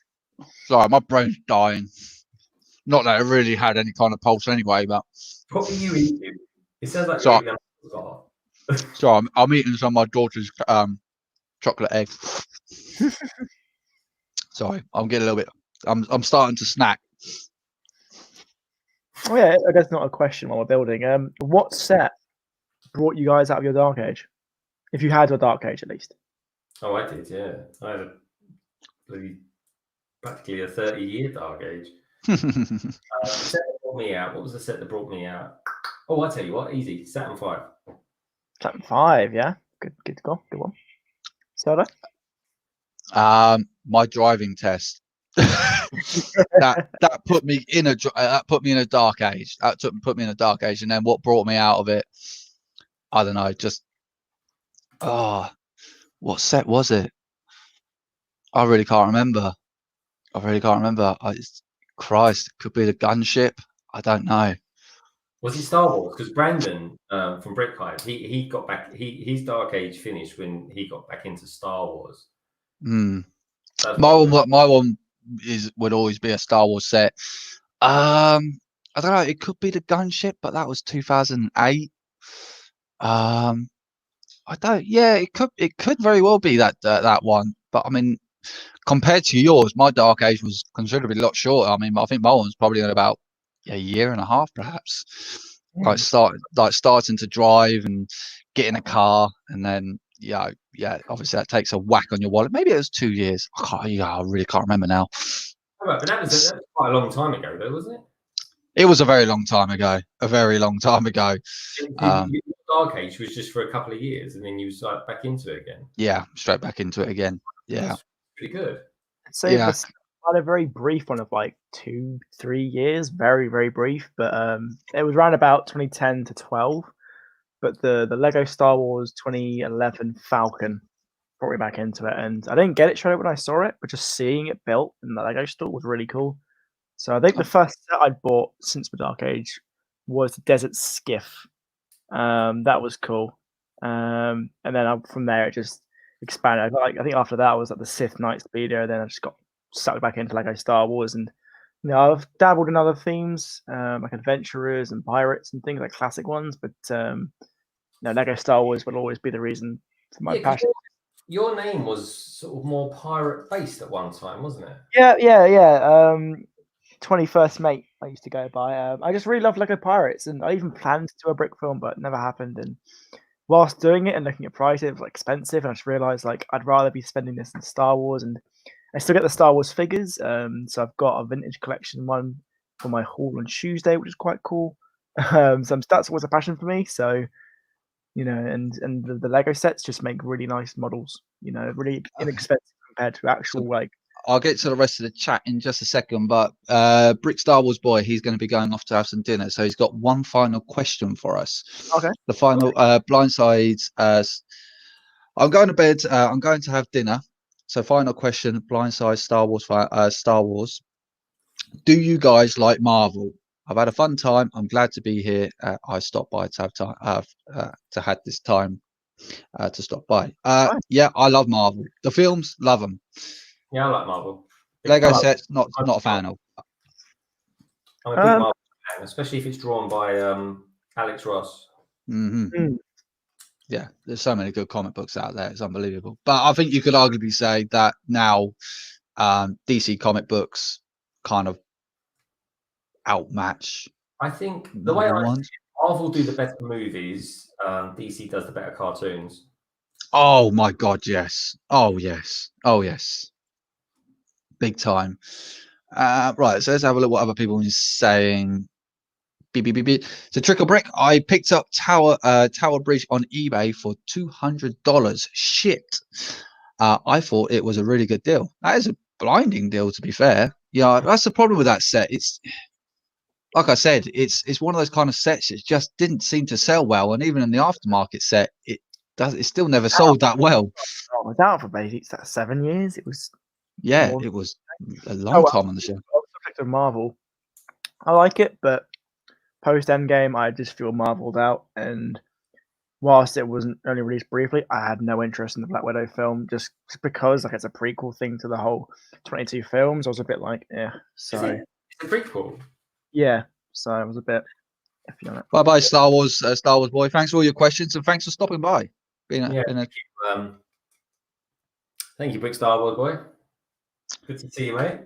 Sorry, my brain's dying. Not that it really had any kind of pulse anyway, but. What were you eating? It sounds like sorry. you're eating So I'm eating some of my daughter's chocolate egg. Sorry, I'm getting a little bit. I'm starting to snack. Oh yeah, I guess not a question while we're building. What set brought you guys out of your dark age? If you had a dark age, at least. Oh, I did. Yeah, I had practically a 30-year dark age. The set that brought me out. What was the set that brought me out? Oh, I tell you what, easy. Saturn V. Saturn V, yeah, good go, good one. Soda. My driving test. that put me in a dark age. Put me in a dark age, and then what brought me out of it? I don't know. Just what set was it? I really can't remember. Christ, it could be the gunship. I don't know. Was it Star Wars? Because Brandon from Brickhive, he got back. His dark age finished when he got back into Star Wars. My one would always be a Star Wars set. I don't know. It could be the gunship, but that was 2008. I don't. Yeah, it could very well be that one. But I mean, compared to yours, my dark age was considerably a lot shorter. I mean, I think my one's probably at about a year and a half, perhaps. Starting to drive and get in a car, and then obviously that takes a whack on your wallet. Maybe it was 2 years. I really can't remember now. But that was quite a long time ago, though, wasn't it? It was a very long time ago. Your dark age was just for a couple of years, and then you was back into it again. Yeah, straight back into it again. Yeah, that's pretty good. So I had a very brief one of like 2-3 years, very very brief, but it was around about 2010 to 12. But the Lego Star Wars 2011 Falcon brought me back into it, and I didn't get it straight when I saw it, but just seeing it built in the Lego store was really cool. So I think the first set I bought since my dark age was the Desert Skiff. That was cool, and then from there it just expanded. I think after that was like the Sith Night Speeder. Then I just got sucked back into Lego Star Wars, and I've dabbled in other themes like adventurers and pirates and things like classic ones. But Lego Star Wars will always be the reason for my 'cause passion. your name was sort of more pirate based at one time, wasn't it? Yeah. 21st Mate, I used to go by. I just really love Lego Pirates, and I even planned to do a brick film, but it never happened. And whilst doing it and looking at prices, it was like expensive, and I just realized like I'd rather be spending this in Star Wars, and I still get the Star Wars figures. So I've got a vintage collection one for my haul on Tuesday, which is quite cool. So that's always a passion for me. So and the Lego sets just make really nice models. Really inexpensive compared to actual like. I'll get to the rest of the chat in just a second, but Brick Star Wars Boy, he's going to be going off to have some dinner, so he's got one final question for us. Okay. The final blindside. I'm going to bed. I'm going to have dinner. So final question: blindside Star Wars. Star Wars. Do you guys like Marvel? I've had a fun time. I'm glad to be here. I stopped by to have time. To had this time to stop by. Yeah, I love Marvel. The films, love them. Yeah, I like Marvel. Lego sets, not a fan of. I'm a big Marvel fan, especially if it's drawn by Alex Ross. Yeah, there's so many good comic books out there. It's unbelievable. But I think you could arguably say that now DC comic books kind of outmatch. I think the way I see it, Marvel do the better movies, DC does the better cartoons. Oh my God, yes. Oh yes. Big time. Right, so let's have a look what other people are saying. Beep. So Trickle Brick, I picked up Tower Bridge on eBay for $200. Shit. I thought it was a really good deal. That is a blinding deal, to be fair. Yeah, that's the problem with that set. It's like I said, it's one of those kind of sets that just didn't seem to sell well, and even in the aftermarket set, it still never sold that well. I was out for basically 7 years. It was it was a long time on the show. Subject of Marvel, I like it, but post Endgame, I just feel marveled out. And whilst it wasn't only released briefly, I had no interest in the Black Widow film just because like it's a prequel thing to the whole 22 films. I was a bit like, yeah. So it's a prequel. Yeah, so I was a bit iffy on it. Bye bye, Star Wars Boy. Thanks for all your questions and thanks for stopping by. Thank you, Brick Star Wars Boy. Good to see you, mate.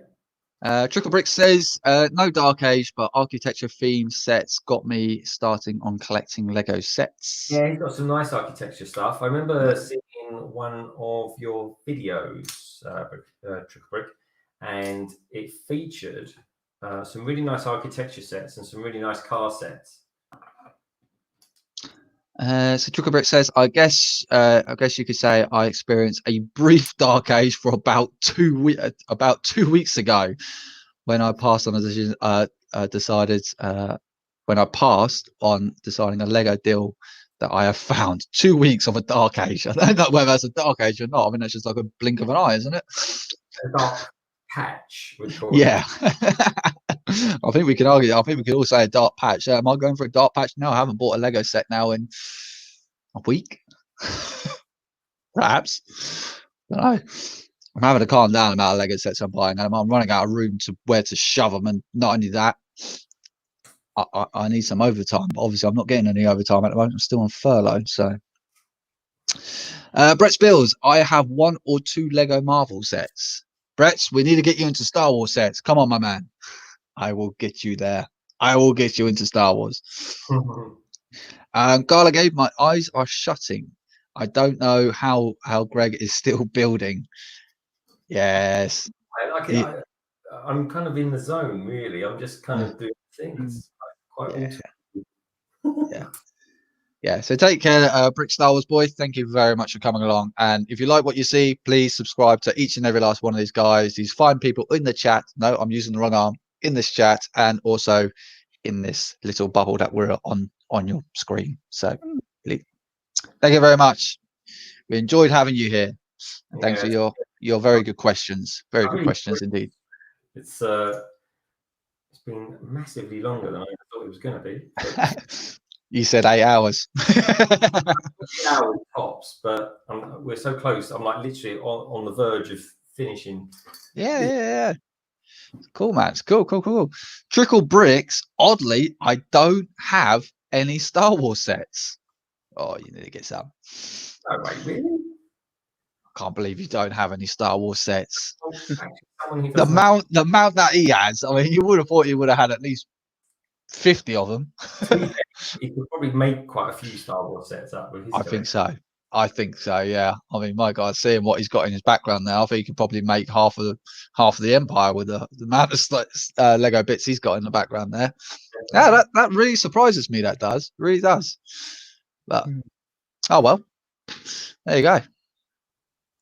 Trickle Brick says, no Dark Age, but architecture themed sets got me starting on collecting Lego sets. Yeah, he's got some nice architecture stuff. I remember seeing one of your videos, Trickle Brick, and it featured some really nice architecture sets and some really nice car sets. So Trickle Brick says, I guess you could say I experienced a brief Dark Age for about 2 weeks ago, when I passed on a decision. When I passed on deciding a Lego deal that I have found. 2 weeks of a Dark Age. I don't know whether that's a Dark Age or not. I mean, that's just like a blink of an eye, isn't it? A dark patch, we call yeah. I think we can argue. I think we could all say a dark patch. Am I going for a dark patch? No, I haven't bought a Lego set now in a week. Perhaps. I don't know. I'm having to calm down about Lego sets I'm buying, and I'm running out of room to where to shove them. And not only that, I need some overtime. But obviously, I'm not getting any overtime at the moment. I'm still on furlough. So, Brett Spills, I have 1 or 2 Lego Marvel sets. Brett, we need to get you into Star Wars sets. Come on, my man. I will get you there. I will get you into Star Wars. Gala gave my eyes are shutting. I don't know how Greg is still building. Yes. I'm kind of in the zone, really. I'm just kind of doing things. Yeah. So take care, Brick Star Wars Boy. Thank you very much for coming along. And if you like what you see, please subscribe to each and every last one of these guys. These fine people in the chat. No, I'm using the wrong arm. In this chat and also in this little bubble that we're on your screen. So thank you very much. We enjoyed having you here. And thanks for your very good questions. Very good questions indeed. It's been massively longer than I thought it was going to be. You said 8 hours. 8 hours tops, but we're so close. I'm like literally on the verge of finishing. Yeah. Cool, man. Cool. Trickle Bricks. Oddly, I don't have any Star Wars sets. Oh, you need to get some. Oh, wait, really? I can't believe you don't have any Star Wars sets. Oh, actually, The amount that he has, I mean, you would have thought he would have had at least 50 of them. He could probably make quite a few Star Wars sets up with his. I think so. I think so. Yeah. I mean, my God, seeing what he's got in his background now, I think he could probably make half of the Empire with the amount of Lego bits he's got in the background there. Yeah, that really surprises me. That does, really does. But oh well, there you go.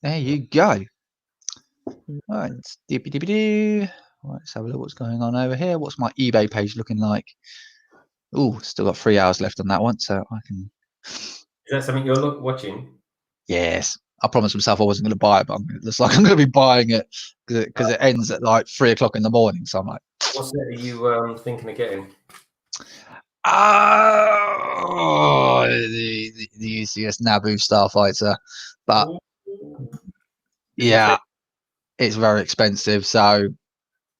There you go. Right, let's have a look what's going on over here. What's my eBay page looking like? Oh, still got 3 hours left on that one, so I can. Is that something you're watching? Yes, I promised myself I wasn't going to buy it, but it looks like I'm going to be buying it because it ends at like 3 o'clock in the morning. So I'm like, what set are you thinking of getting? The UCS Naboo Starfighter, but yeah, it's very expensive. So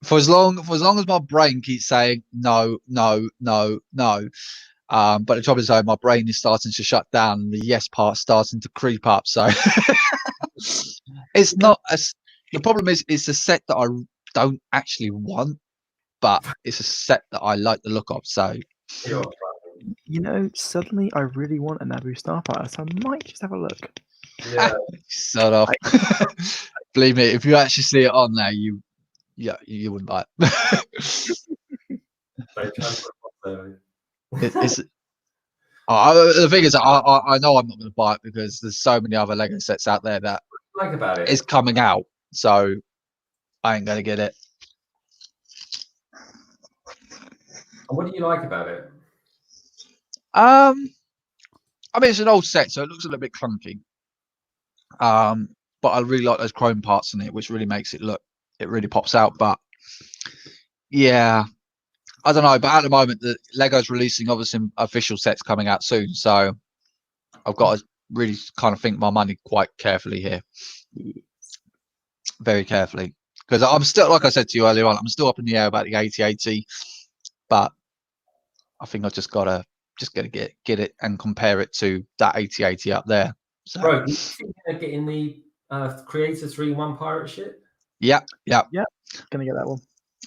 for as long as my brain keeps saying no, no, no, no. But the trouble is, though, my brain is starting to shut down, and the yes part's starting to creep up. So it's not the problem is it's a set that I don't actually want, but it's a set that I like the look of. So you know, suddenly I really want a Naboo Starfighter, so I might just have a look. Yeah. Sort of. Believe me, if you actually see it on there, you wouldn't buy it. The thing is, I know I'm not going to buy it because there's so many other Lego sets out there that like about it. It's coming out, so I ain't going to get it. What do you like about it? I mean, it's an old set, so it looks a little bit clunky. But I really like those chrome parts in it, which really makes it look. It really pops out. But yeah, I don't know. But at the moment, the Lego's releasing obviously official sets coming out soon, so I've got to really kind of think my money quite carefully here, very carefully, because I'm still, like I said to you earlier on, I'm still up in the air about the 8080, but I think I just gotta get it and compare it to that 8080 up there. So, bro, you think you're getting the Creator 3-1 pirate ship? Yeah. Gonna get that one.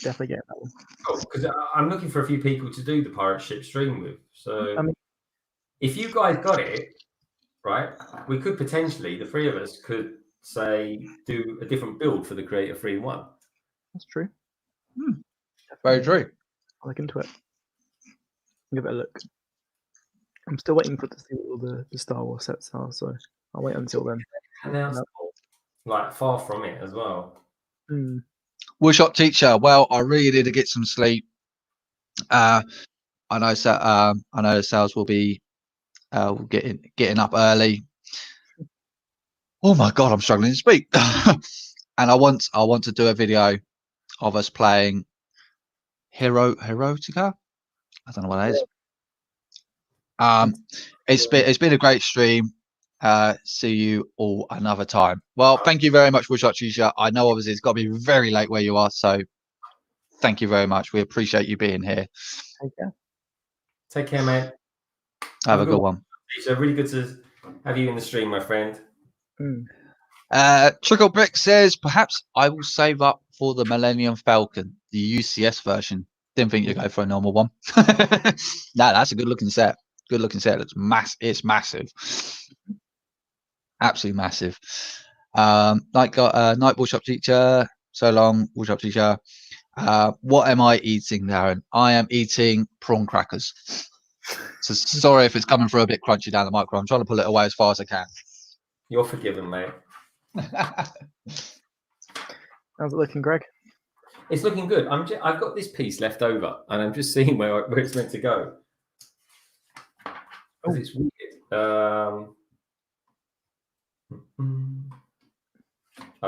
Definitely get that one. Cool, because I'm looking for a few people to do the pirate ship stream with. So, if you guys got it, right, we could potentially, the three of us could say do a different build for the Creator 3-1. That's true. Very true. I'll look into it. Give it a look. I'm still waiting to see what all the Star Wars sets are, so I'll wait until then. Like far from it as well. Workshop teacher. Well, I really need to get some sleep. I know the sales will be getting up early. Oh my God, I'm struggling to speak. And I want to do a video of us playing Herotica. I don't know what that is. It's been a great stream. See you all another time. Well, thank you very much, Workshop teacher. I know obviously it's got to be very late where you are, so thank you very much. We appreciate you being here. Take care, mate. Have a good one. It's really good to have you in the stream, my friend. Trickle Brick says, perhaps I will save up for the Millennium Falcon, the UCS version. Didn't think you'd go for a normal one. No, that's a good looking set. Good looking set. It's massive. Absolutely massive. Night Workshop teacher. So long, Workshop teacher. What am I eating, Darren? I am eating prawn crackers. So sorry if it's coming through a bit crunchy down the micro. I'm trying to pull it away as far as I can. You're forgiven, mate. How's it looking, Greg? It's looking good. I've got this piece left over, and I'm just seeing where it's meant to go. It's weird. Oh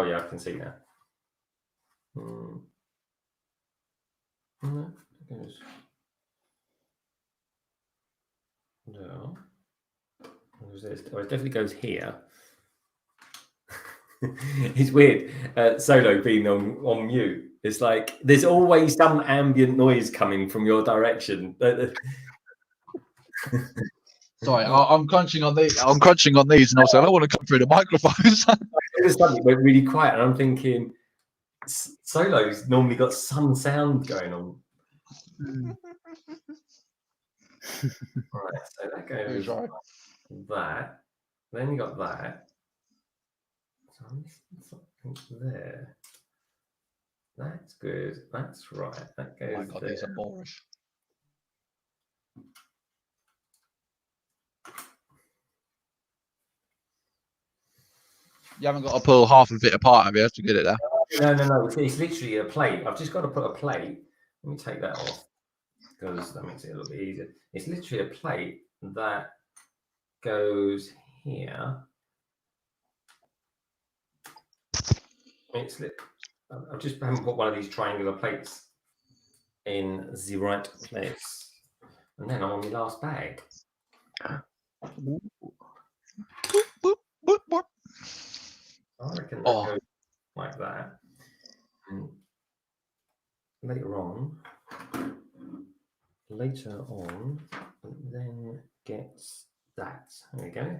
yeah, I can see now. No. It definitely goes here. It's weird. Solo being on mute. It's like there's always some ambient noise coming from your direction. Sorry, I'm crunching on these. I'm crunching on these, and also I don't want to come through the microphones. It went really quiet, and I'm thinking, Solo's normally got some sound going on. Right, so that goes like that. Then you got that. So I'm missing something there. That's good. That's right. That goes. Oh my God, there. these are boorish. You haven't got to pull half of it apart, have you, to get it there? No. It's literally a plate. I've just got to put a plate. Let me take that off because that makes it a little bit easier. It's literally a plate that goes here. I just haven't put one of these triangular plates in the right place. And then I'm on my last bag. I reckon that goes like that. And later on, then gets that. There we go.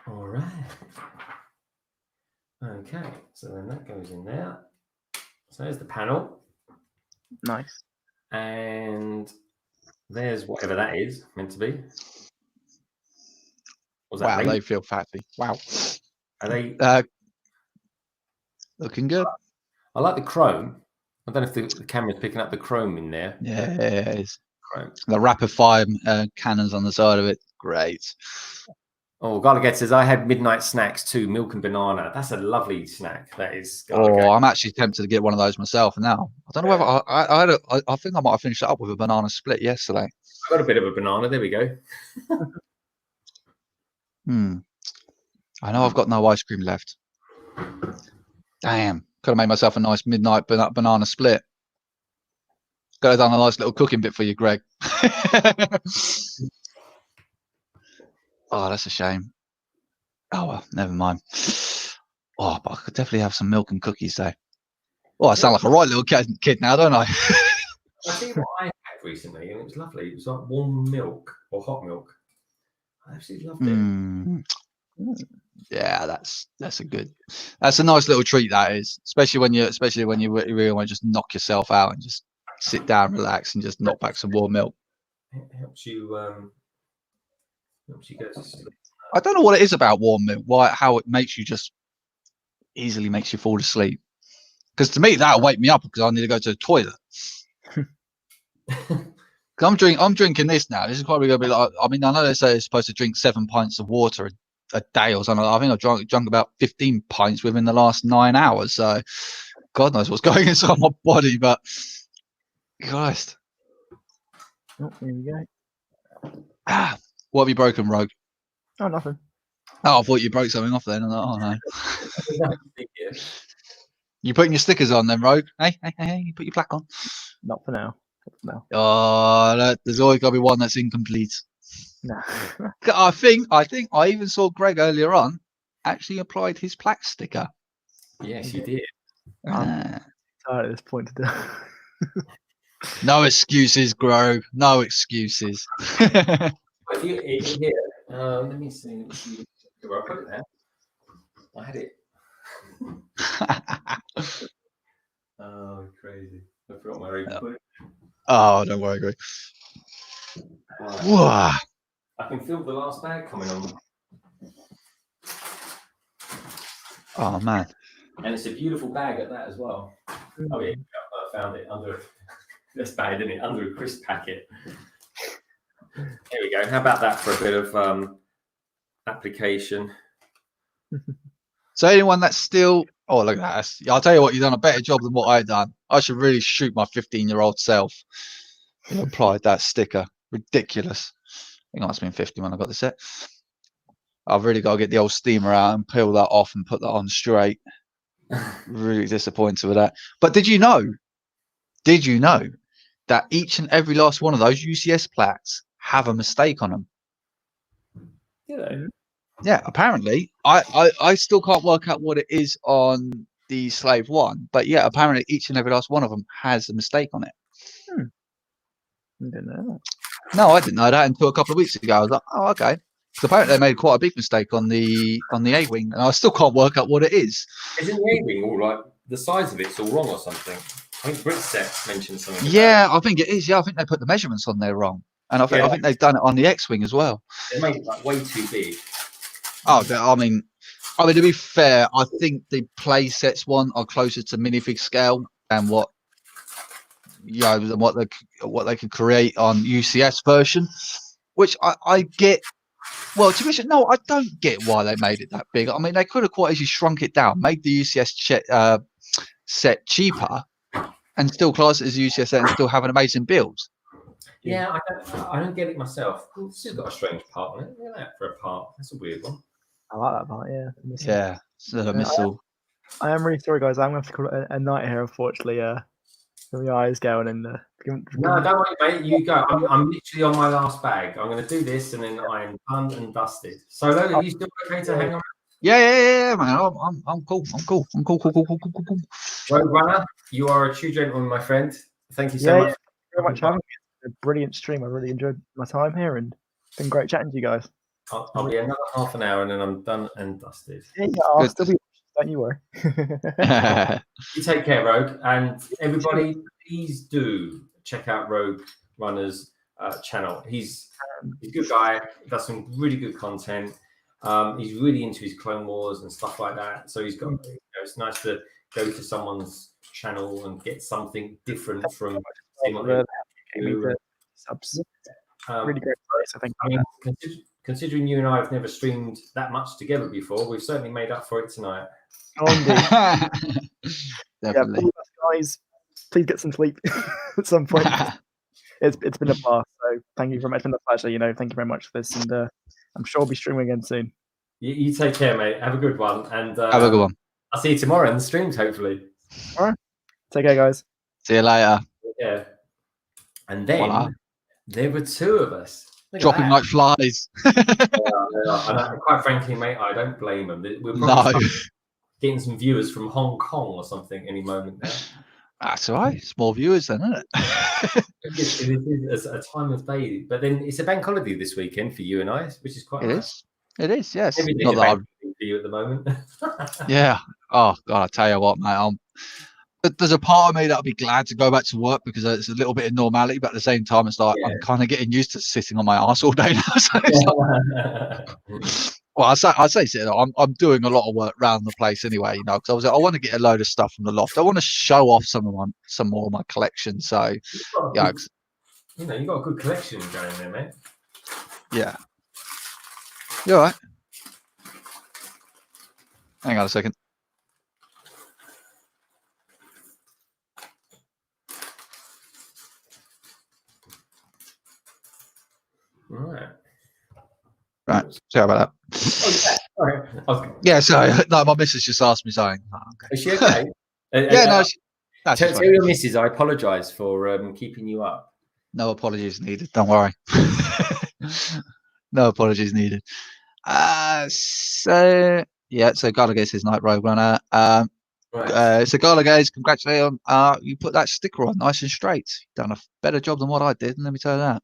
All right. Okay, so then that goes in there. So there's the panel. Nice. And there's whatever that is meant to be. Wow, they feel fatty. Wow. Are they looking good? I like the chrome. I don't know if the camera's picking up the chrome in there. Yeah, it is. Chrome. The rapid fire cannons on the side of it. Great. Oh, Garliget says, I had midnight snacks too, milk and banana. That's a lovely snack. That is. I'm actually tempted to get one of those myself now. I don't know whether I think I might have finished it up with a banana split yesterday. I got a bit of a banana. There we go. I know I've got no ice cream left. Damn. Could have made myself a nice midnight banana split. Could have done a nice little cooking bit for you, Greg. Oh, that's a shame. Oh, well, never mind. Oh, but I could definitely have some milk and cookies though. Oh, I sound like a right little kid now, don't I? I see what I had recently, and it was lovely. It was like warm milk or hot milk. I absolutely loved it. Yeah, that's a nice little treat. That is, especially when you really want to just knock yourself out and just sit down, relax, and just knock back some warm milk. It helps you go to sleep. I don't know what it is about warm milk. How it makes you just easily makes you fall asleep. Because to me, that'll wake me up because I need to go to the toilet. I'm drinking this now. This is probably going to be like. I mean, I know they say you're supposed to drink 7 pints of water a day or something. I think I've drunk about 15 pints within the last 9 hours. So, God knows what's going inside my body. But, Christ. Oh, there you go. What have you broken, Rogue? Oh, nothing. Oh, I thought you broke something off then. Oh no. You putting your stickers on then, Rogue? Hey, you put your plaque on. Not for now. No. Oh, there's always got to be one that's incomplete. No. I think I even saw Greg earlier on actually applied his plaque sticker. Yes, you did. I'm tired at this point to do. No excuses, Greg. No excuses. If you here, let me see. Where I put it there. I had it. Oh, crazy! I forgot where I put it. Oh, don't worry, Greg. Right. I can feel the last bag coming on. Oh man! And it's a beautiful bag at that as well. Oh yeah, I found it under. That's bad, isn't it? Under a crisp packet. Here we go. How about that for a bit of application? So anyone that's still, look at that. I'll tell you what, you've done a better job than what I've done. I should really shoot my 15-year-old self. You applied that sticker. Ridiculous. I think I must have been 50 when I got the set. I've really got to get the old steamer out and peel that off and put that on straight. Really disappointed with that. But did you know that each and every last one of those UCS plaques have a mistake on them? Do they? Yeah, apparently. I still can't work out what it is on the Slave I, but yeah, apparently each and every last one of them has a mistake on it. didn't know. No, I didn't know that until a couple of weeks ago. I was like, oh, okay. So apparently they made quite a big mistake on the A-wing, and I still can't work out what it is. Isn't the A-wing all like the size of it's all wrong or something? I think Britset mentioned something. Yeah, I think it is. Yeah, I think they put the measurements on there wrong, and I think they've done it on the X-wing as well. They made it like way too big. Oh, I mean, to be fair, I think the play sets one are closer to minifig scale than what they could create on UCS version, which I get. Well, to be honest, no, I don't get why they made it that big. I mean, they could have quite easily shrunk it down, made the UCS set cheaper, and still class it as UCS set and still have an amazing build. Yeah, I don't get it myself. This has got a strange part on it. Look at that for a part. That's a weird one. I like that part. Yeah. Yeah, it's a missile. I am really sorry, guys. I'm going to have to call it a night here, unfortunately. From your eyes going and no, don't worry, mate. You go. I'm literally on my last bag. I'm going to do this, and then I'm done and dusted. Solo, are you still okay to hang on? Yeah, man. I'm cool. I'm cool. Road Runner, you are a true gentleman, my friend. Thank you so much. Thank you very much for having me. It's a brilliant stream. I really enjoyed my time here, and it's been great chatting to you guys. I'll be another half an hour, and then I'm done and dusted. Yeah, I'll still be. Don't you worry. You take care, Rogue, and everybody, please do check out Rogue Runner's channel. He's a good guy. He does some really good content. He's really into his Clone Wars and stuff like that. So he's got. it's nice to go to someone's channel and get something different from. Subs. Really great. So thank you. Considering you and I have never streamed that much together before, we've certainly made up for it tonight. Definitely. Guys, please get some sleep at some point. It's been a blast. So thank you very much. It's been a pleasure. Thank you very much for this, and I'm sure I'll be streaming again soon. You take care, mate. Have a good one, and have a good one. I'll see you tomorrow in the streams, hopefully. All right. Take care, guys. See you later. Yeah. And then there were two of us. Dropping like flies. And quite frankly, mate, I don't blame them. We're probably getting some viewers from Hong Kong or something any moment now. That's all right. Small viewers then, isn't it? It is a time of day. But then it's a bank holiday this weekend for you and I, which is quite nice. It is, yes. Everything is a bank holiday for you at the moment. Yeah. Oh, God, I tell you what, mate. There's a part of me that'll be glad to go back to work because it's a little bit of normality, but at the same time, it's like I'm kind of getting used to sitting on my ass all day now. So well, I say, I'm doing a lot of work around the place anyway, because I want to get a load of stuff from the loft. I want to show off some more of my collection. So yeah, you've got a good collection going there, mate. Yeah. You all right? Hang on a second. Right. Sorry about that. Oh, yeah. Sorry. Yeah, sorry. No, my missus just asked me something. Oh, okay. Is she okay? Yeah, no. Tell your missus I apologise for keeping you up. No apologies needed. Don't worry. No apologies needed. So Gallagher says Night Road Runner. So Gallagher, congratulations on you put that sticker on nice and straight. You've done a better job than what I did, and let me tell you that.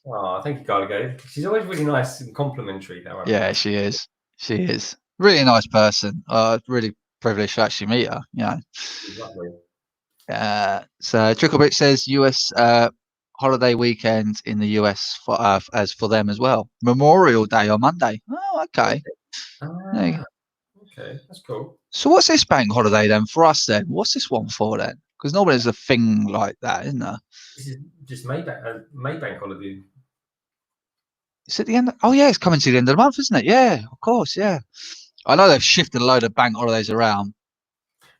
Oh, thank you, Gallagher. She's always really nice and complimentary. Yeah, she is. She is. Really nice person. Really privileged to actually meet her. Exactly. So Tricklebit says US holiday weekend in the US as for them as well. Memorial Day on Monday. Oh, okay. There you go. Okay, that's cool. So what's this bank holiday then for us then? What's this one for then? Because normally there's a thing like that, isn't there? This is just Maybank holiday. Is it the end? Oh yeah, it's coming to the end of the month, isn't it? Yeah, of course, yeah. I know they've shifted a load of bank holidays around.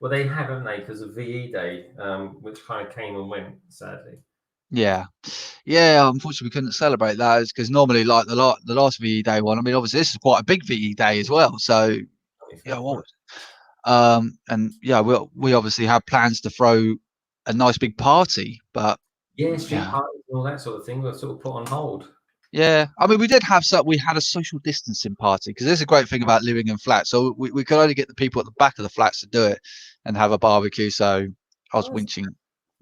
Well, they have, haven't they? Because of VE Day, which kind of came and went, sadly. Yeah. Unfortunately, we couldn't celebrate that because normally, like the last VE Day one. I mean, obviously, this is quite a big VE Day as well. So, and yeah, we obviously have plans to throw a nice big party, but parties and all that sort of thing were sort of put on hold. Yeah, I mean, we had a social distancing party because there's a great thing about living in flats. So we could only get the people at the back of the flats to do it and have a barbecue. So I was winching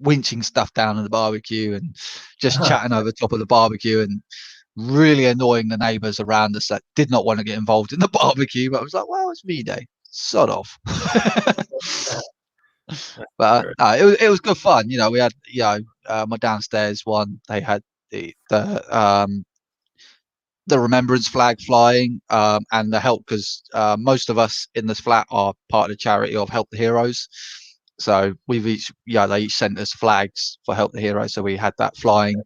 winching stuff down in the barbecue and just chatting over top of the barbecue and really annoying the neighbours around us that did not want to get involved in the barbecue. But I was like, well, it's V-Day, sod off. But it was good fun. You know, we had my downstairs one. They had the remembrance flag flying and the help, because most of us in this flat are part of the charity of Help the Heroes. So we've they each sent us flags for Help the Heroes. So we had that flying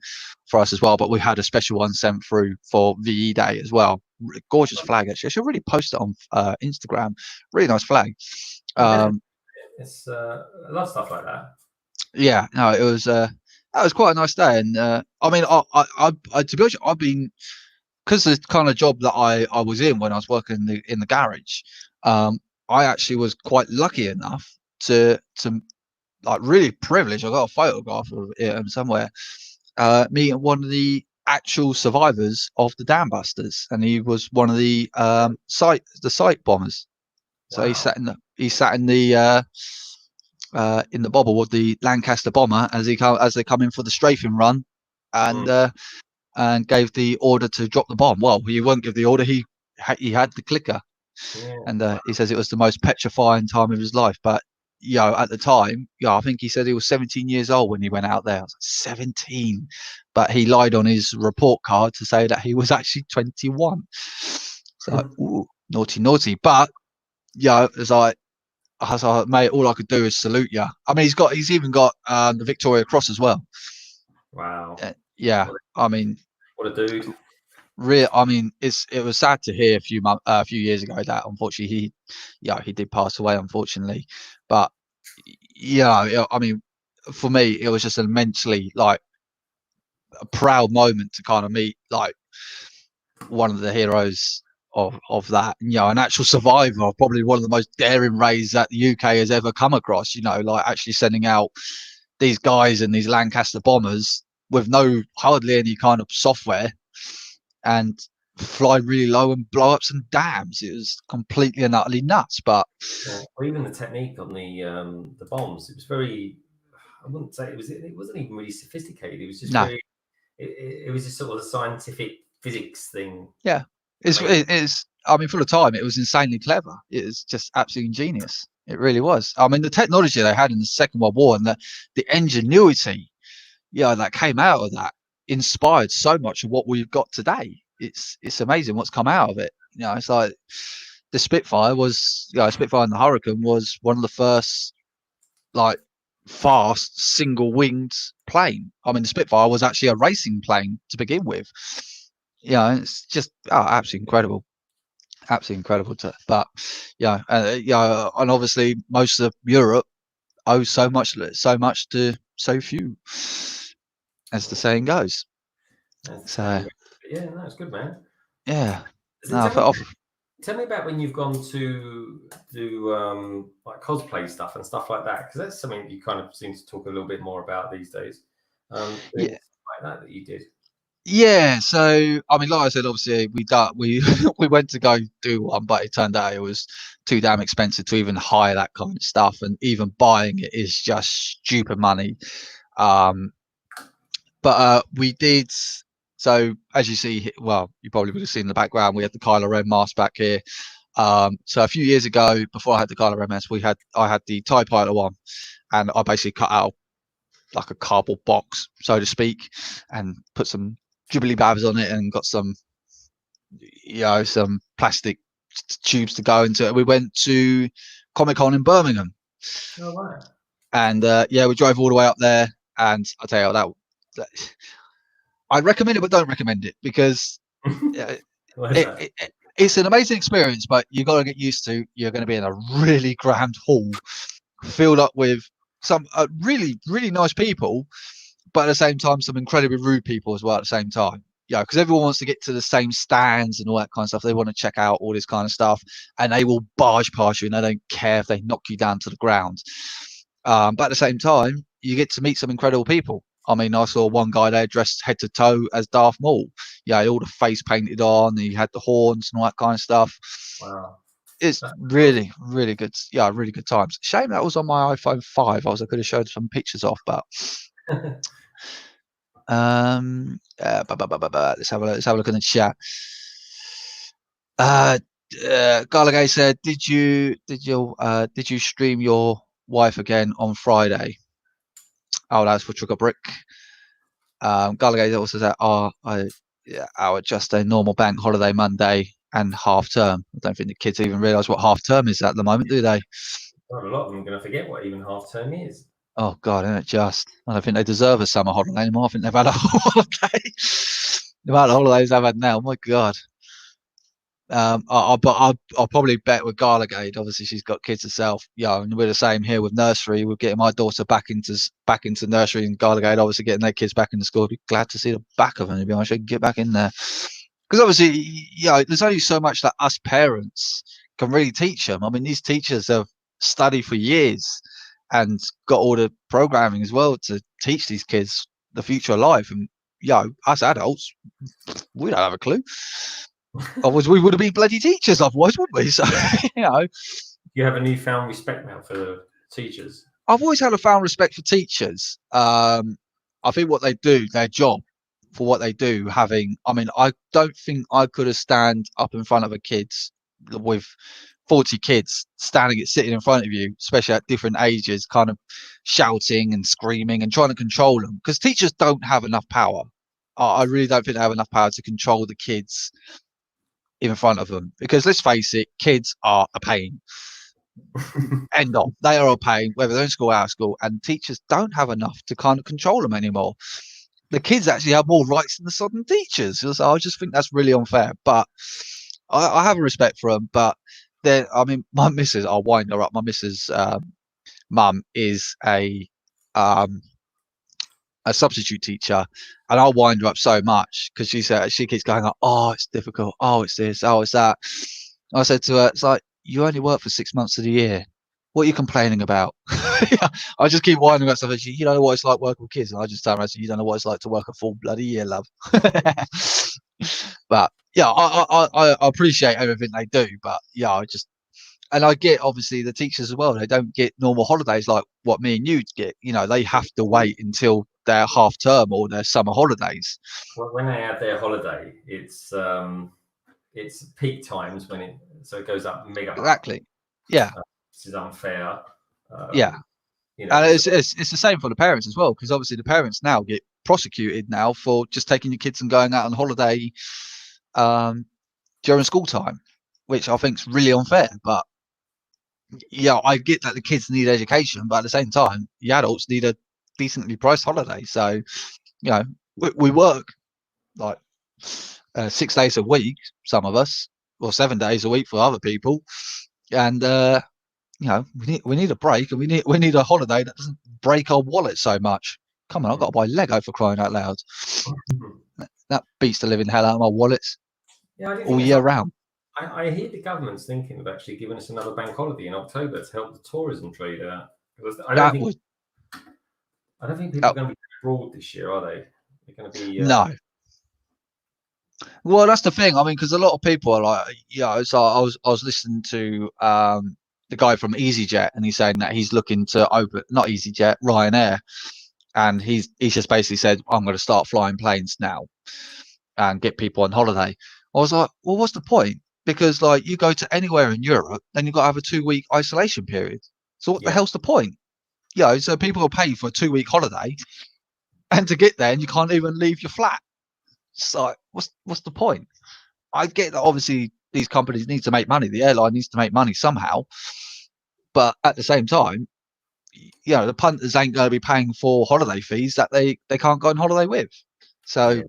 for us as well. But we had a special one sent through for VE Day as well. Gorgeous flag, actually. I should really post it on Instagram. Really nice flag. It's I love stuff like that. Yeah, no, it was that was quite a nice day. And I mean, I to be honest, I've been, because the kind of job that I was in when I was working in the garage, I actually was quite lucky enough to like really privileged. I got a photograph of it somewhere. Meeting one of the actual survivors of the Dam Busters, and he was one of the site bombers. So wow. he sat in the bobble with the Lancaster bomber as they come in for the strafing run, and gave the order to drop the bomb. Well, he won't give the order. He had the clicker, and he says it was the most petrifying time of his life. But at the time, I think he said he was 17 years old when he went out there. I was like, 17, but he lied on his report card to say that he was actually 21. So ooh, naughty. But it's like, I was like, mate, all I could do is salute you. I mean, he's even got the Victoria Cross as well. Wow. I mean, what a dude. I mean, it was sad to hear a few years ago that unfortunately he did pass away, unfortunately. But I mean, for me, it was just immensely like a proud moment to kind of meet like one of the heroes of that, an actual survivor of probably one of the most daring raids that the UK has ever come across. Like actually sending out these guys and these Lancaster bombers with hardly any kind of software, and fly really low and blow up some dams. It was completely and utterly nuts. But or even the technique on the bombs, it was very, I wouldn't say it wasn't even really sophisticated. It was just very, it was just sort of a scientific physics thing. Yeah, it's I mean, for the time it was insanely clever. It was just absolutely ingenious. It really was. I mean, the technology they had in the Second World War and the ingenuity that came out of that inspired so much of what we've got today. It's amazing what's come out of it. It's like the Spitfire was, Spitfire and the Hurricane was one of the first like fast single winged plane. I mean, the Spitfire was actually a racing plane to begin with. It's just absolutely incredible. Absolutely incredible. And obviously most of Europe owes so much to so few, as the saying goes. So it's good, man. Yeah. Tell me about when you've gone to do like cosplay stuff and stuff like that, because that's something you kind of seem to talk a little bit more about these days. Like that you did. Yeah, so I mean, like I said, obviously we went to go do one, but it turned out it was too damn expensive to even hire that kind of stuff, and even buying it is just stupid money. But we did. So as you see, well, you probably would have seen in the background, we had the Kylo Ren mask back here. So a few years ago, before I had the Kylo Ren mask, I had the TIE Pilot one, and I basically cut out like a cardboard box, so to speak, and put some Jubilee babs on it and got some plastic tubes to go into it. We went to Comic-Con in Birmingham. Oh, wow. And we drove all the way up there, and I'll tell you that I recommend it, but don't recommend it, because it's an amazing experience, but you got to get used to. You're going to be in a really grand hall filled up with some really, really nice people, but at the same time, some incredibly rude people as well at the same time. Because everyone wants to get to the same stands and all that kind of stuff. They want to check out all this kind of stuff, and they will barge past you, and they don't care if they knock you down to the ground. But at the same time, you get to meet some incredible people. I mean, I saw one guy there dressed head to toe as Darth Maul. All the face painted on, he had the horns and all that kind of stuff. Wow. It's really, really good. Yeah, really good times. Shame that was on my iPhone 5. I could have showed some pictures off, but let's have a look. Let's have a look in the chat. Garligay said, "Did you stream your wife again on Friday?" Oh, that's for Trigger Brick. Garligay also said, our just a normal bank holiday Monday and half term. I don't think the kids even realise what half term is at the moment, do they? Well, a lot of them are going to forget what even half term is. Oh God, isn't it just? I don't think they deserve a summer holiday anymore. I think they've had a holiday. The amount of holidays I've had now, my God. I'll probably bet with Garligade. Obviously, she's got kids herself. Yeah, and we're the same here with nursery. We're getting my daughter back into nursery, and Garligade obviously getting their kids back into school. I'd be glad to see the back of them. To be honest, I can get back in there because obviously, there's only so much that us parents can really teach them. I mean, these teachers have studied for years and got all the programming as well to teach these kids the future of life. And us adults, we don't have a clue. Otherwise, we would have been bloody teachers. Otherwise, wouldn't we? So, You have a newfound respect now for the teachers. I've always had a found respect for teachers. I think what they do, their job for what they do, I don't think I could have stand up in front of a kids with 40 kids sitting in front of you, especially at different ages, kind of shouting and screaming and trying to control them, because teachers don't have enough power. I really don't think they have enough power to control the kids in front of them, because let's face it, kids are a pain. End of. They are a pain, whether they're in school or out of school, and teachers don't have enough to kind of control them anymore. The kids actually have more rights than the southern teachers. So I just think that's really unfair. But I have a respect for them. But my missus, I'll wind her up. My missus' mum is a substitute teacher, and I'll wind her up so much because she keeps going, oh, it's difficult, oh, it's this, oh, it's that. I said to her, it's like, you only work for 6 months of the year. What are you complaining about? I just keep winding up stuff. You don't know what it's like working with kids, and I just tell her, you don't know what it's like to work a full bloody year, love. But I appreciate everything they do, but I get, obviously, the teachers as well. They don't get normal holidays like what me and you get. They have to wait until their half term or their summer holidays. Well, when they have their holiday, it's peak times so it goes up mega. Exactly. Yeah. This is unfair. And it's the same for the parents as well, because obviously the parents now get prosecuted now for just taking your kids and going out on holiday during school time, which I think is really unfair. But I get that the kids need education, but at the same time, the adults need a decently priced holiday. So, we work like 6 days a week, some of us, or 7 days a week for other people, and we need a break, and we need a holiday that doesn't break our wallet so much. Come on, I've got to buy Lego, for crying out loud. That beats the living hell out of my wallets all year round. I hear the government's thinking of actually giving us another bank holiday in October to help the tourism trade out. I don't think people are going to be abroad this year, are they? They're going to be no. Well, that's the thing. I mean, because a lot of people are like, so I was listening to the guy from EasyJet, and he's saying that he's looking to open, not EasyJet, Ryanair, and he's just basically said, I'm going to start flying planes now and get people on holiday. I was like, well, what's the point? Because you go to anywhere in Europe, then you've got to have a 2-week isolation period. So what the hell's the point? So people will pay for a 2-week holiday, and to get there, and you can't even leave your flat. So what's the point? I get that obviously these companies need to make money. The airline needs to make money somehow, but at the same time, the punters ain't going to be paying for holiday fees that they can't go on holiday with. So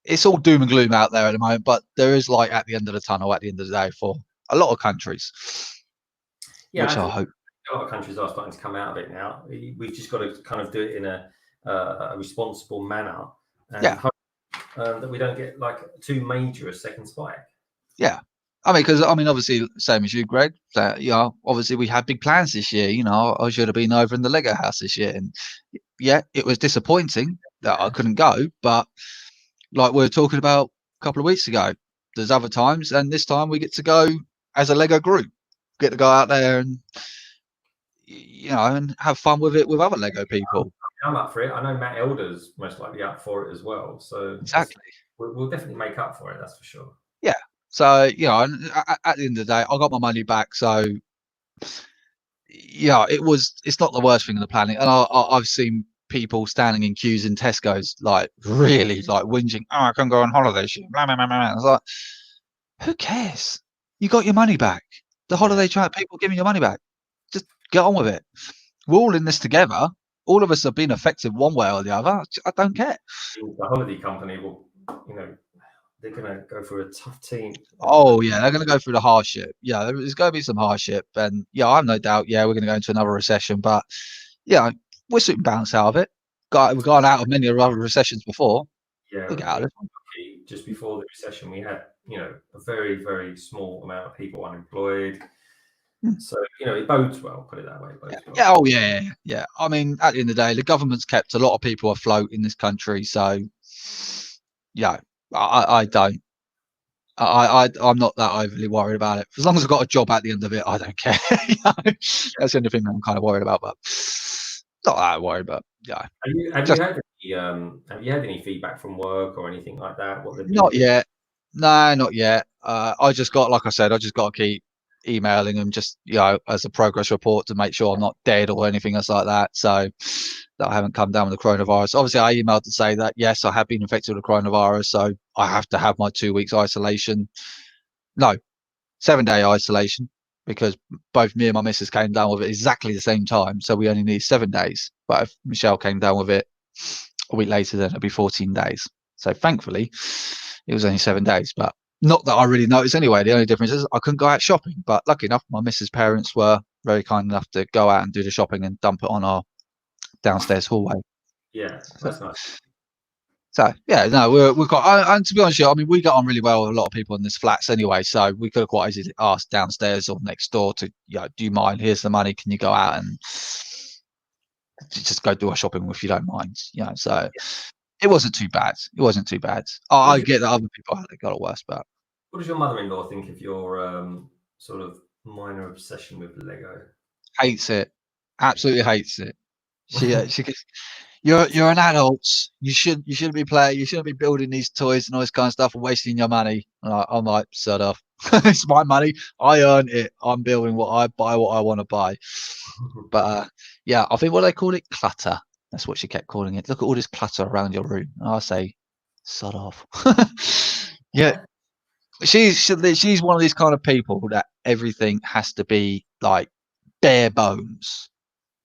it's all doom and gloom out there at the moment, but there is light at the end of the tunnel at the end of the day for a lot of countries. Yeah, which I hope a lot of countries are starting to come out of it now. We've just got to kind of do it in a responsible manner, and hope that we don't get too major a second spike. Yeah. Because obviously, same as you, Greg. That obviously we had big plans this year. I should have been over in the Lego house this year, and it was disappointing that I couldn't go. But like we were talking about a couple of weeks ago, there's other times, and this time we get to go as a Lego group, get to go out there and and have fun with it with other Lego people. I'm up for it. I know Matt Elder's most likely up for it as well. So exactly, we'll definitely make up for it. That's for sure. Yeah. So and at the end of the day, I got my money back. So yeah, it's not the worst thing on the planet, and I've seen people standing in queues in Tesco's like really like whinging. Oh, I can't go on holiday. Blah, blah, blah, blah. I was like, who cares? You got your money back. The holiday track people giving your money back. Just get on with it. We're all in this together. All of us have been affected one way or the other. I don't care. The holiday company will, they're going to go through a tough team. Oh yeah, they're going to go through the hardship. Yeah, there's going to be some hardship, and I have no doubt. Yeah, we're going to go into another recession, but we'll soon bounce out of it. We've gone out of many other recessions before. Yeah, we'll get out of it. Just before the recession, we had a very, very small amount of people unemployed. So it bodes well. Put it that way. Yeah. Oh yeah. I mean, at the end of the day, the government's kept a lot of people afloat in this country. So yeah, I don't. I'm not that overly worried about it. As long as I've got a job at the end of it, I don't care. That's the only thing I'm kind of worried about, but not that worried. But yeah. Have you had any feedback from work or anything like that? Not yet. No, not yet. I just got, like I said, to keep emailing them just as a progress report to make sure I'm not dead or anything else like that. So that I haven't come down with the coronavirus. Obviously, I emailed to say that yes, I have been infected with the coronavirus, so I have to have my 2 weeks isolation. No, 7-day isolation, because both me and my missus came down with it exactly the same time, so we only need 7 days. But if Michelle came down with it a week later, then it'll be 14 days. So thankfully, it was only 7 days, but not that I really noticed anyway. The only difference is I couldn't go out shopping, but lucky enough, my missus' parents were very kind enough to go out and do the shopping and dump it on our downstairs hallway. Yeah, that's nice. So yeah, no, we've got. And to be honest, I mean, we get on really well with a lot of people in this flats anyway. So we could have quite easily asked downstairs or next door to, do you mind? Here's the money. Can you go out and just go do our shopping if you don't mind? So it wasn't too bad. I get that other people they got it worse, but. What does your mother-in-law think of your sort of minor obsession with Lego? Hates it. Absolutely hates it. She goes, you're an adult. You shouldn't be playing. You shouldn't be building these toys and all this kind of stuff and wasting your money. And I'm like, shut up. It's my money. I earn it. I'm building what I want to buy. But I think what they call it, clutter. That's what she kept calling it. Look at all this clutter around your room. And I say, sod off. Yeah. She's one of these kind of people that everything has to be like bare bones.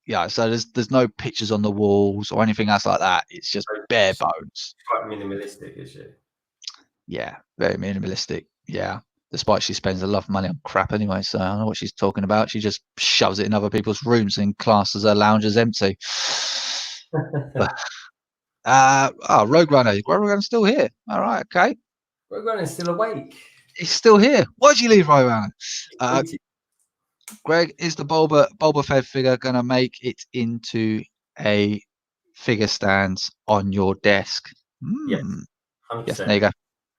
Yeah, so there's no pictures on the walls or anything else like that. It's just bare bones. Quite minimalistic, is she? Yeah, very minimalistic. Yeah, despite she spends a lot of money on crap anyway, so I don't know what she's talking about. She just shoves it in other people's rooms and classes her lounge as empty. Rogue Runner's still here. All right, okay. Rogue Runner's still awake. He's still here. Why'd you leave Rogue Runner? Greg, is the Boba Fett figure going to make it into a figure stand on your desk? Yes. Yes, there you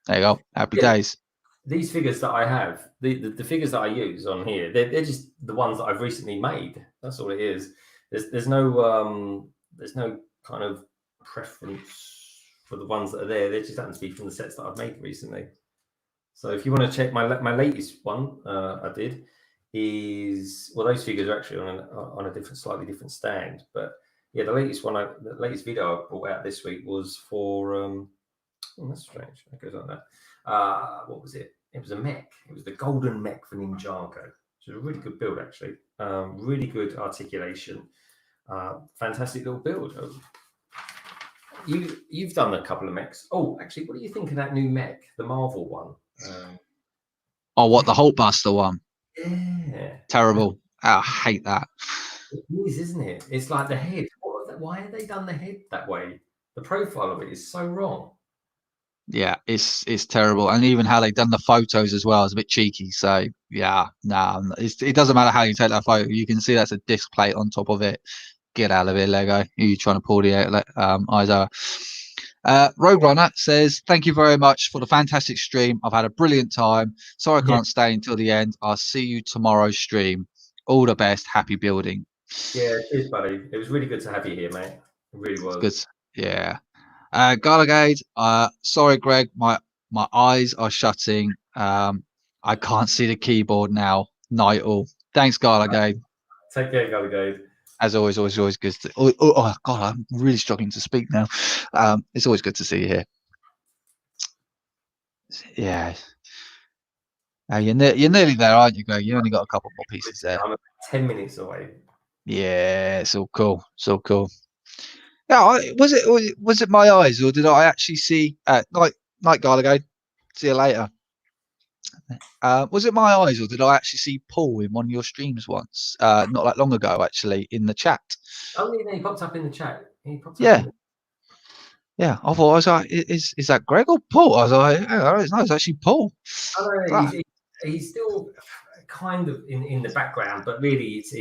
go. Happy days. These figures that I have, the figures that I use on here, they're just the ones that I've recently made. That's all it is. There's no kind of preference for the ones that are there. They just happen to be from the sets that I've made recently. So if you want to check my latest one, I did. Those figures are actually on a slightly different stand, but yeah, the latest video I brought out this week was for that's strange. That goes on that. What was it? It was a mech. It was the golden mech for Ninjago. Which is a really good build, actually. Really good articulation. Fantastic little build. You've done a couple of mechs. Oh, actually, what do you think of that new mech, the Marvel one? The Hulkbuster one? Yeah. Terrible. I hate that. It is, isn't it? It's like the head. Why have they done the head that way? The profile of it is so wrong. Yeah, it's terrible. And even how they've done the photos as well is a bit cheeky. So yeah, it doesn't matter how you take that photo. You can see that's a disc plate on top of it. Get out of it, Lego. Who are you trying to pull the eyes out? Rogue Runner says, thank you very much for the fantastic stream. I've had a brilliant time. Sorry I can't stay until the end. I'll see you tomorrow's stream. All the best. Happy building. Yeah, cheers, buddy. It was really good to have you here, mate. It really was. Good. Yeah. Garligade, sorry, Greg, my eyes are shutting. I can't see the keyboard now. Night all. Thanks, Garligade. Take care, Garligade. As always good to. Oh God, I'm really struggling to speak now. It's always good to see you here. Yeah. You're nearly there, aren't you, Greg? You only got a couple more pieces there. I'm 10 minutes away. Yeah, it's all cool. So cool. Yeah, was it my eyes, or did I actually see? Night, Garligade. See you later. Was it my eyes, or did I actually see Paul in one of your streams once? Not that long ago, actually, in the chat. Oh, yeah, he popped up in the chat. Yeah. Yeah, I thought, I was like, is that Greg or Paul? I was like, no, it's actually Paul. He's still kind of in the background, but really, it's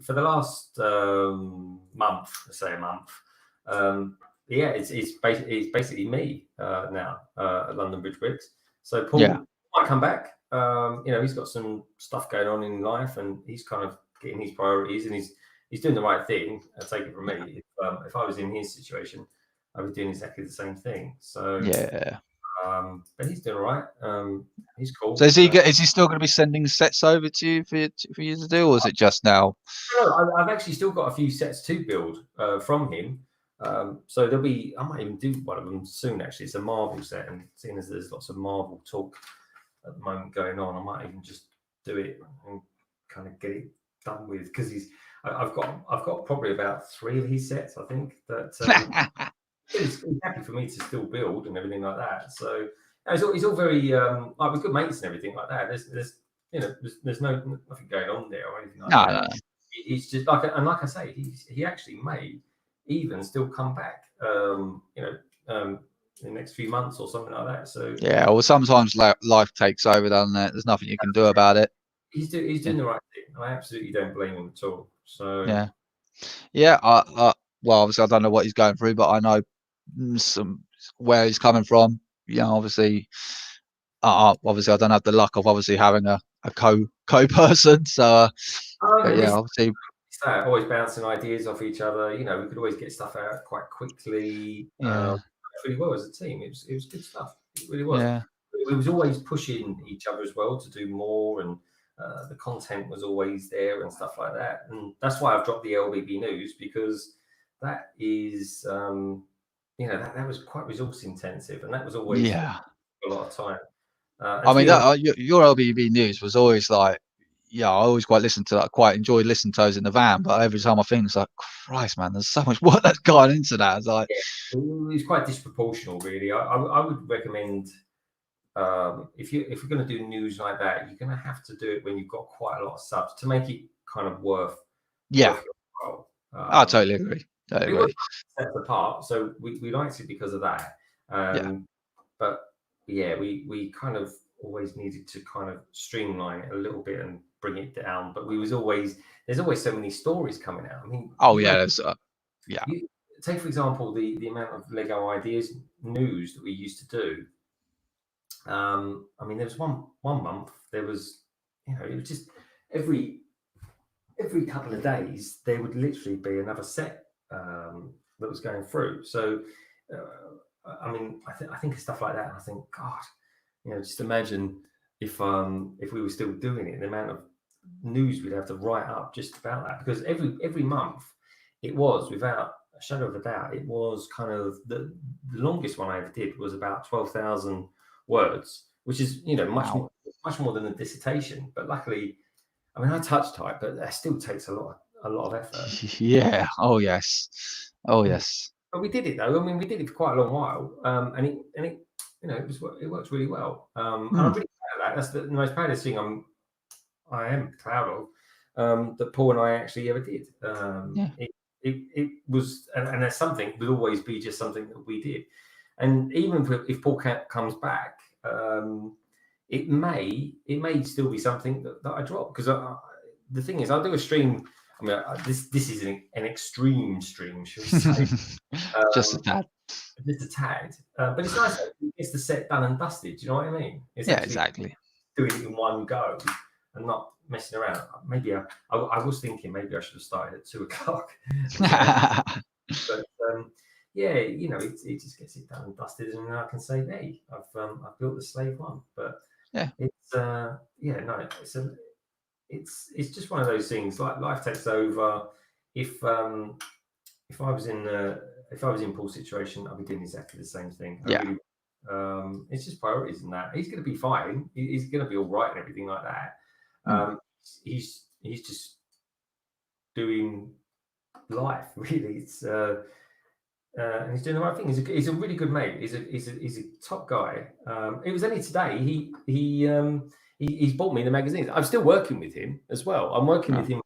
for the last month, let's say a month. Yeah, it's basically me now at London Bridge Bricks. So Paul might come back. He's got some stuff going on in life, and he's kind of getting his priorities, and he's doing the right thing. Take it from me. If I was in his situation, I was doing exactly the same thing. So yeah. But he's doing all right. He's cool. So is he still going to be sending sets over to you for you to do, or is it just now? No, I've actually still got a few sets to build from him. So I might even do one of them soon. Actually, it's a Marvel set, and seeing as there's lots of Marvel talk at the moment going on, I might even just do it and kind of get it done with, because I've got probably about 3 of his sets, I think, that he's happy for me to still build and everything like that. So it's all very we're good mates and everything like that. There's nothing going on there or anything like that. No. It's just like I say, he actually may even still come back. In the next few months or something like that. So yeah, well, sometimes life takes over, doesn't it? There's nothing you can do about it. He's doing the right thing. I absolutely don't blame him at all. So yeah. Well, obviously, I don't know what he's going through, but I know where he's coming from. Obviously, I don't have the luck of obviously having a co-person. So obviously. Always bouncing ideas off each other. We could always get stuff out quite quickly. Really well as a team. It was good stuff. It really was. Yeah. It was always pushing each other as well to do more, and the content was always there and stuff like that. And that's why I've dropped the LBB news, because that is, that was quite resource intensive, and that was always a lot of time. Your LBB news was always like, I always quite enjoyed listening to those in the van, but every time I think, it's like, Christ, man, there's so much work that's gone into that. It's like, it was quite disproportional, really. I would recommend, if you're going to do news like that, you're going to have to do it when you've got quite a lot of subs to make it kind of worth. Yeah, I totally agree. Set apart, so we liked it because of that. But we kind of always needed to kind of streamline it a little bit and bring it down. But there's always so many stories coming out. I mean, take for example the amount of Lego ideas news that we used to do. There was one month, there was, it was just every couple of days there would literally be another set that was going through. So I think of stuff like that, and I think, God, just imagine if we were still doing it, the amount of news we'd have to write up just about that. Because every month, it was, without a shadow of a doubt, it was kind of the longest one I ever did was about 12,000 words, which is much more than a dissertation. But luckily, I touch type, but that still takes a lot of effort. Yeah. Oh yes. But we did it though. We did it for quite a long while, and it it works really well. And I'm really proud of that. That's the most proudest thing I am proud of, that Paul and I actually ever did. It was, and that's something would always be just something that we did. And even if Paul comes back, it may still be something that I drop, because the thing is, I'll do a stream. This is an extreme stream, should we say? Just a tad. just a tad. But it's nice that he gets the set done and dusted. Do you know what I mean? It's Yeah, exactly. Doing it in one go and not messing around. Maybe I was thinking maybe I should have started at 2:00. But yeah, you know, it just gets it done and dusted, and I can say, hey, I've built the Slave I. But yeah, it's it's just one of those things. Like life takes over. If I was in Paul's situation, I'd be doing exactly the same thing. It's just priorities and that. He's going to be fine. He's going to be all right and everything like that. He's just doing life really. It's and he's doing the right thing. He's a really good mate. He's a top guy. It was only today he's bought me the magazines. I'm still working with him as well. I'm working with him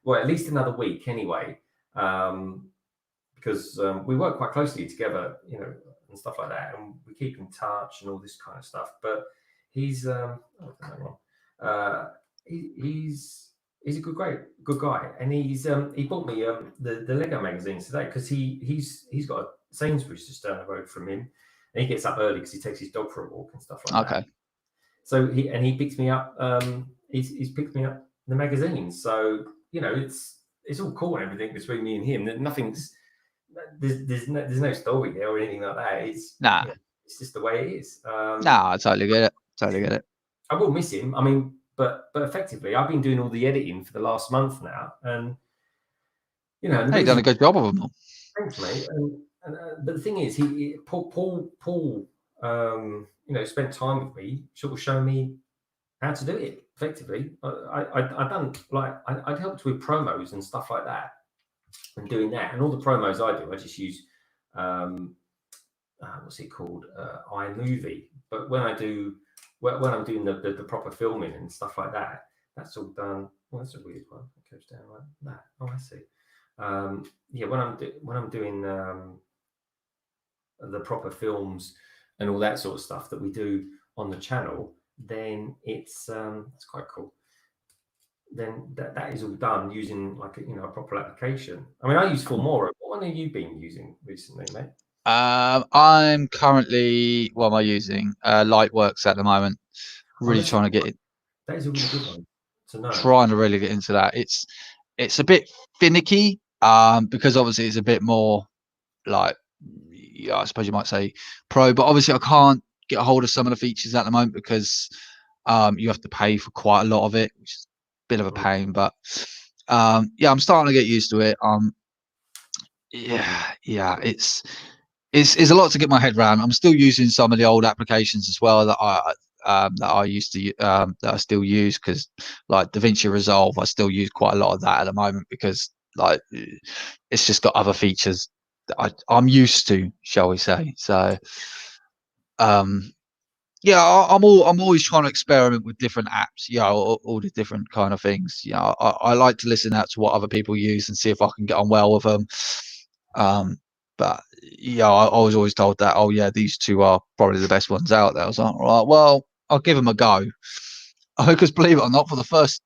for at least another week anyway, because we work quite closely together, you know, and stuff like that, and we keep in touch and all this kind of stuff. But he's he's a good guy, and he bought me the Lego magazines today because he's got a Sainsbury's just down the road from him, and he gets up early because he takes his dog for a walk and stuff like that. So he picks me up. He's picked me up the magazines. So you know it's all cool and everything between me and him. There's no story there or anything like that. It's it's just the way it is. I totally get it. I will miss him. I mean. But effectively, I've been doing all the editing for the last month now, and you know, you've done a good job of them all. Thanks, mate. But the thing is, Paul, you know, spent time with me, sort of showing me how to do it effectively. I done I helped with promos and stuff like that, and doing that, and all the promos I do, I just use what's it called, iMovie. But when I'm doing the proper filming and stuff like that, that's all done. Well, that's a weird one. It goes down like that. Oh, I see. Yeah, when I'm doing the proper films and all that sort of stuff that we do on the channel, then it's quite cool. Then that is all done using like a proper application. I mean, I use Filmora. What one have you been using recently, mate? I'm currently, what am I using? Lightworks at the moment. Really trying to get it. That is a really good one to know. Trying to really get into that. It's a bit finicky, because obviously it's a bit more like, yeah, I suppose you might say pro, but obviously I can't get a hold of some of the features at the moment because you have to pay for quite a lot of it, which is a bit of a pain. But yeah, I'm starting to get used to it. Yeah, it's a lot to get my head around. I'm still using some of the old applications as well that I used to that I still use, because like DaVinci Resolve, I still use quite a lot of that at the moment because like it's just got other features that I'm used to, shall we say. So yeah, I'm always trying to experiment with different apps, all the different kind of things. I like to listen out to what other people use and see if I can get on well with them. But yeah, I was always told that, oh yeah, these two are probably the best ones out there. I was like, right, well, I'll give them a go. Because believe it or not, for the first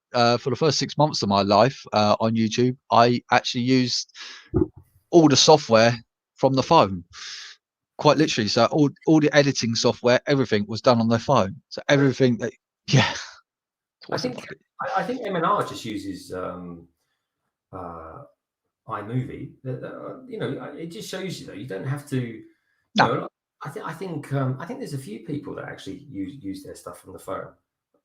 6 months of my life on YouTube, I actually used all the software from the phone, quite literally. So all the editing software, everything was done on their phone. So everything that, yeah. I think M&R just uses iMovie. It just shows you that you don't have to. No. I think there's a few people that actually use their stuff from the phone.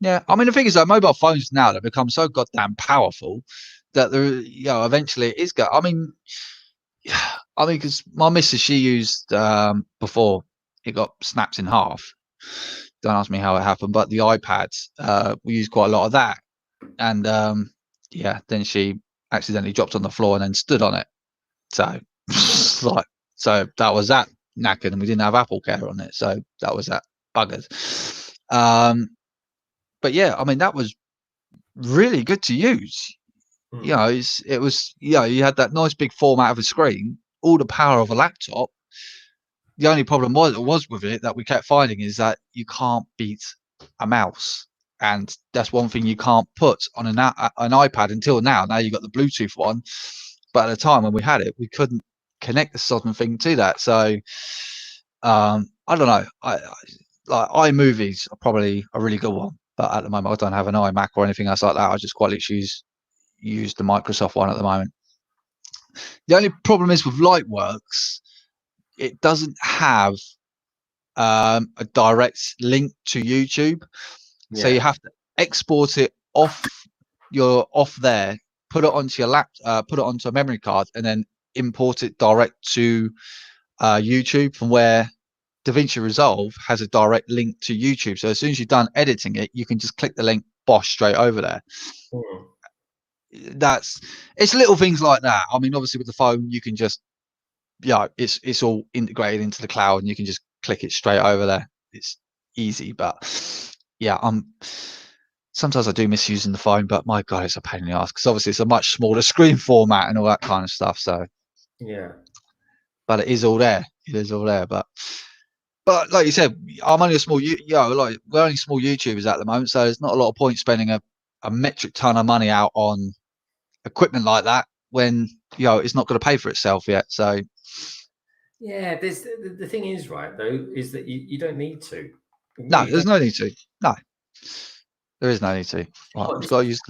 Yeah, I mean the thing is that mobile phones now they've become so goddamn powerful that they're eventually it is. I mean, because my missus, she used before it got snapped in half. Don't ask me how it happened, but the iPads we used quite a lot of that, and yeah, then she accidentally dropped on the floor and then stood on it. So so that was that knackered, and we didn't have Apple Care on it, so that was that buggered. But yeah, I mean that was really good to use. It was you had that nice big format of a screen, all the power of a laptop. The only problem was with it that we kept finding is that you can't beat a mouse, and that's one thing you can't put on an iPad until now. Now you've got the Bluetooth one, but at the time when we had it, we couldn't connect the sodding thing to that. So I don't know. Like iMovies are probably a really good one, but at the moment I don't have an iMac or anything else like that. I just quite literally use the Microsoft one at the moment. The only problem is with Lightworks, it doesn't have a direct link to YouTube, so you have to export it off there, put it onto your put it onto a memory card, and then import it direct to YouTube, from where DaVinci Resolve has a direct link to YouTube. So as soon as you're done editing it, you can just click the link, bosh, straight over there. It's little things like that. I mean, obviously with the phone, you can just, it's all integrated into the cloud, and you can just click it straight over there. It's easy, but sometimes I do miss using the phone, but my God, it's a pain in the ass, because obviously it's a much smaller screen format and all that kind of stuff. So but it is all there. It is all there. But like you said, I'm only a small, like we're only small YouTubers at the moment, so there's not a lot of point spending a metric ton of money out on equipment like that when it's not going to pay for itself yet. So there's the thing is, right, though, is that you don't need to. No, there's no need to. No, there is no need to. Right, I've got to use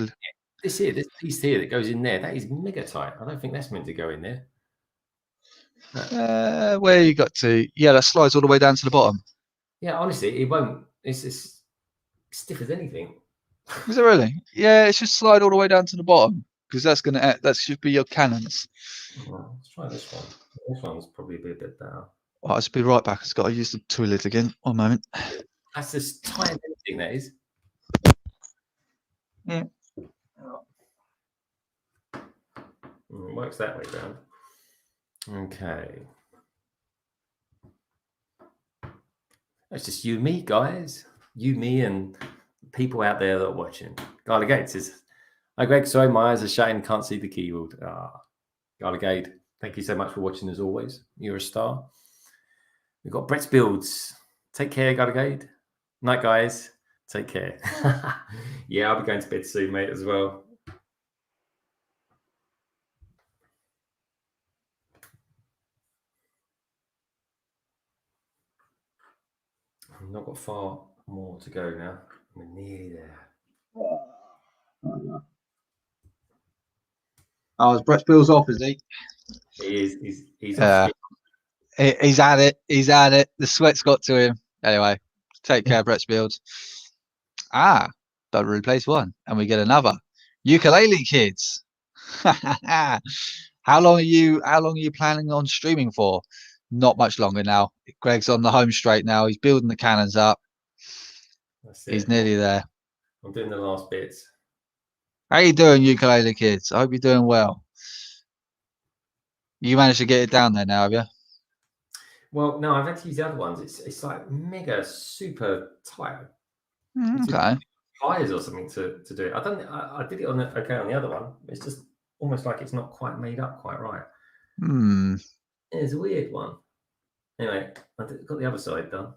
this piece here that goes in there. That is mega tight. I don't think that's meant to go in there. Where you got to? Yeah, that slides all the way down to the bottom. Yeah, honestly, it won't. It's as stiff as anything. Is it really? Yeah, it should slide all the way down to the bottom, because that should be your cannons. Well, let's try this one. This one's probably a bit better. I'll just be right back. I've got to use the toilet again. 1 moment. That's just tiny thing, that is. Yeah. It works that way round. Okay. That's just you and me, guys. You, me, and people out there that are watching. Garlic Gates says, "Hi, Greg. Sorry, my eyes are shutting. Can't see the keyboard." Garlic Gate, thank you so much for watching as always. You're a star. We've got Brett's Builds. Take care, Garlic Gate. Night, guys. Take care. Yeah, I'll be going to bed soon, mate, as well. I've not got far more to go now. We're nearly there. Oh, is Brett's Bills off, is he? He is. He's off. He's at it. He's at it. The sweat's got to him. Anyway, take care, Brett's Builds. But we replace one, and we get another. Ukulele Kids. How long are you planning on streaming for? Not much longer now. Greg's on the home straight now. He's building the cannons up. He's nearly there. I'm doing the last bits. How you doing, Ukulele Kids? I hope you're doing well. You managed to get it down there now, have you? Well, no, I've had to use the other ones. It's like mega super tight. Okay. Pliers or something to do it. I did it on the other one. It's just almost like it's not quite made up quite right. It's a weird one. Anyway, I got the other side done.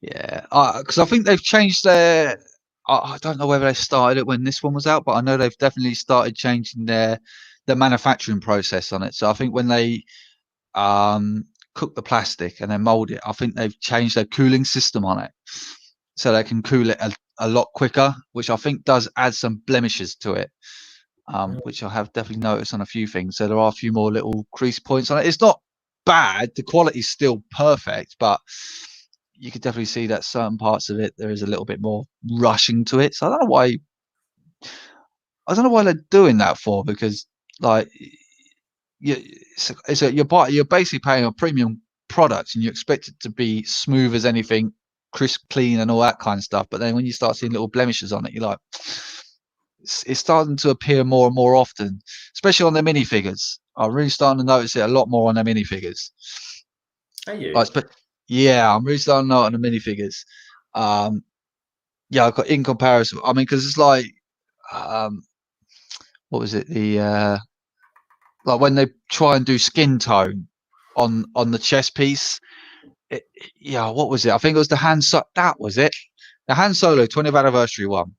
Yeah, because I think they've changed their. I don't know whether they started it when this one was out, but I know they've definitely started changing the manufacturing process on it. So I think when they cook the plastic and then mold it, I think they've changed their cooling system on it, so they can cool it a lot quicker, which I think does add some blemishes to it, which I have definitely noticed on a few things. So there are a few more little crease points on it. It's not bad. The quality's still perfect, but you could definitely see that certain parts of it, there is a little bit more rushing to it. So I don't know why they're doing that for, because like you're basically paying a premium product and you expect it to be smooth as anything, crisp, clean, and all that kind of stuff. But then when you start seeing little blemishes on it, you're like, it's starting to appear more and more often, especially on the minifigures. I'm really starting to notice it a lot more on the minifigures. Are you? Yeah, I'm really starting to know it on the minifigures. I've got in comparison. I mean, because it's like, what was it? Like when they try and do skin tone on the chest piece. What was it? I think it was the that was it. The Han Solo 20th anniversary one.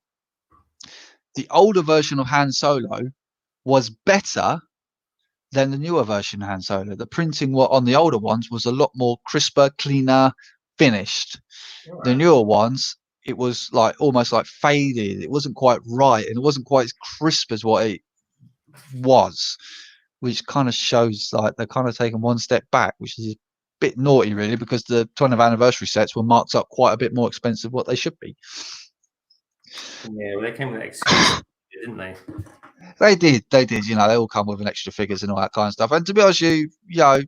The older version of Han Solo was better than the newer version Han Solo. The printing on the older ones was a lot more crisper, cleaner, finished. All The right. newer ones, it was like almost like faded. It wasn't quite right, and it wasn't quite as crisp as what it was, which kind of shows like they're kind of taking one step back, which is a bit naughty, really, because the 20th anniversary sets were marked up quite a bit more expensive what they should be. Yeah, well, they came with that excuse, didn't they? They did. You know, they all come with an extra figures and all that kind of stuff. And to be honest with you, you know,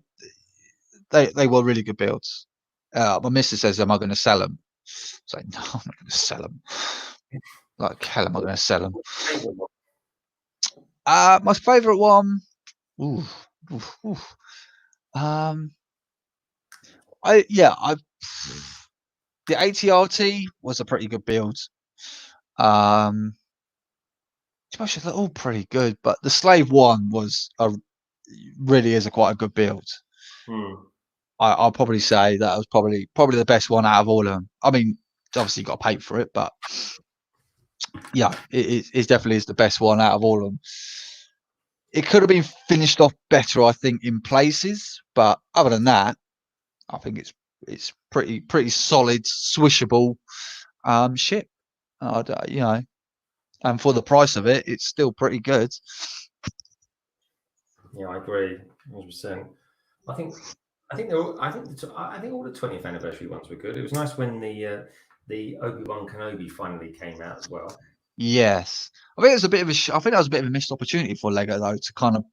they were really good builds. My missus says, "Am I going to sell them?" It's like, no, I'm not going to sell them. Like, hell, am I going to sell them? My favourite one. Ooh. The ATRT was a pretty good build. They're all pretty good, but the Slave One was really is quite a good build. I'll probably say that was probably the best one out of all of them. I mean, obviously you got to pay for it, but yeah, it definitely is the best one out of all of them. It could have been finished off better, I think, in places, but other than that, I think it's pretty solid, swishable ship. You know, and for the price of it, it's still pretty good. Yeah, I agree, 100%. I think all the 20th anniversary ones were good. It was nice when the Obi-Wan Kenobi finally came out as well. Yes, I think it was a bit of I think that was a bit of a missed opportunity for Lego though to kind of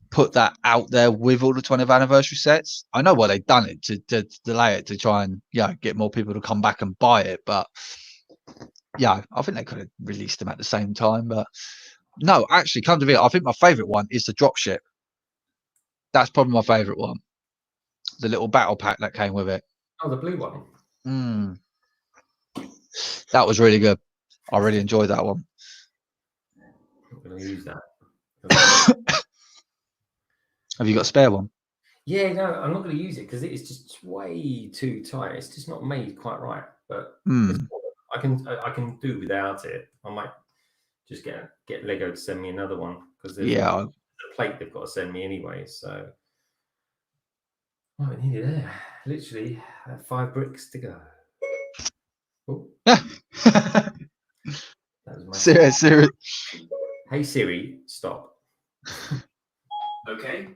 put that out there with all the 20th anniversary sets. I know why they've done it to delay it to try and get more people to come back and buy it, but yeah, I think they could have released them at the same time. But no, actually, come to it, I think my favourite one is the dropship. That's probably my favourite one. The little battle pack that came with it. Oh, the blue one. That was really good. I really enjoyed that one. I'm going to use that. Have you got a spare one? Yeah, no, I'm not going to use it because it's just way too tight. It's just not made quite right. But I can do without it. I might just get Lego to send me another one because there's a plate they've got to send me anyway. So we need it there. Literally 5 bricks to go. Oh. That was my Siri. Hey Siri, stop. Okay.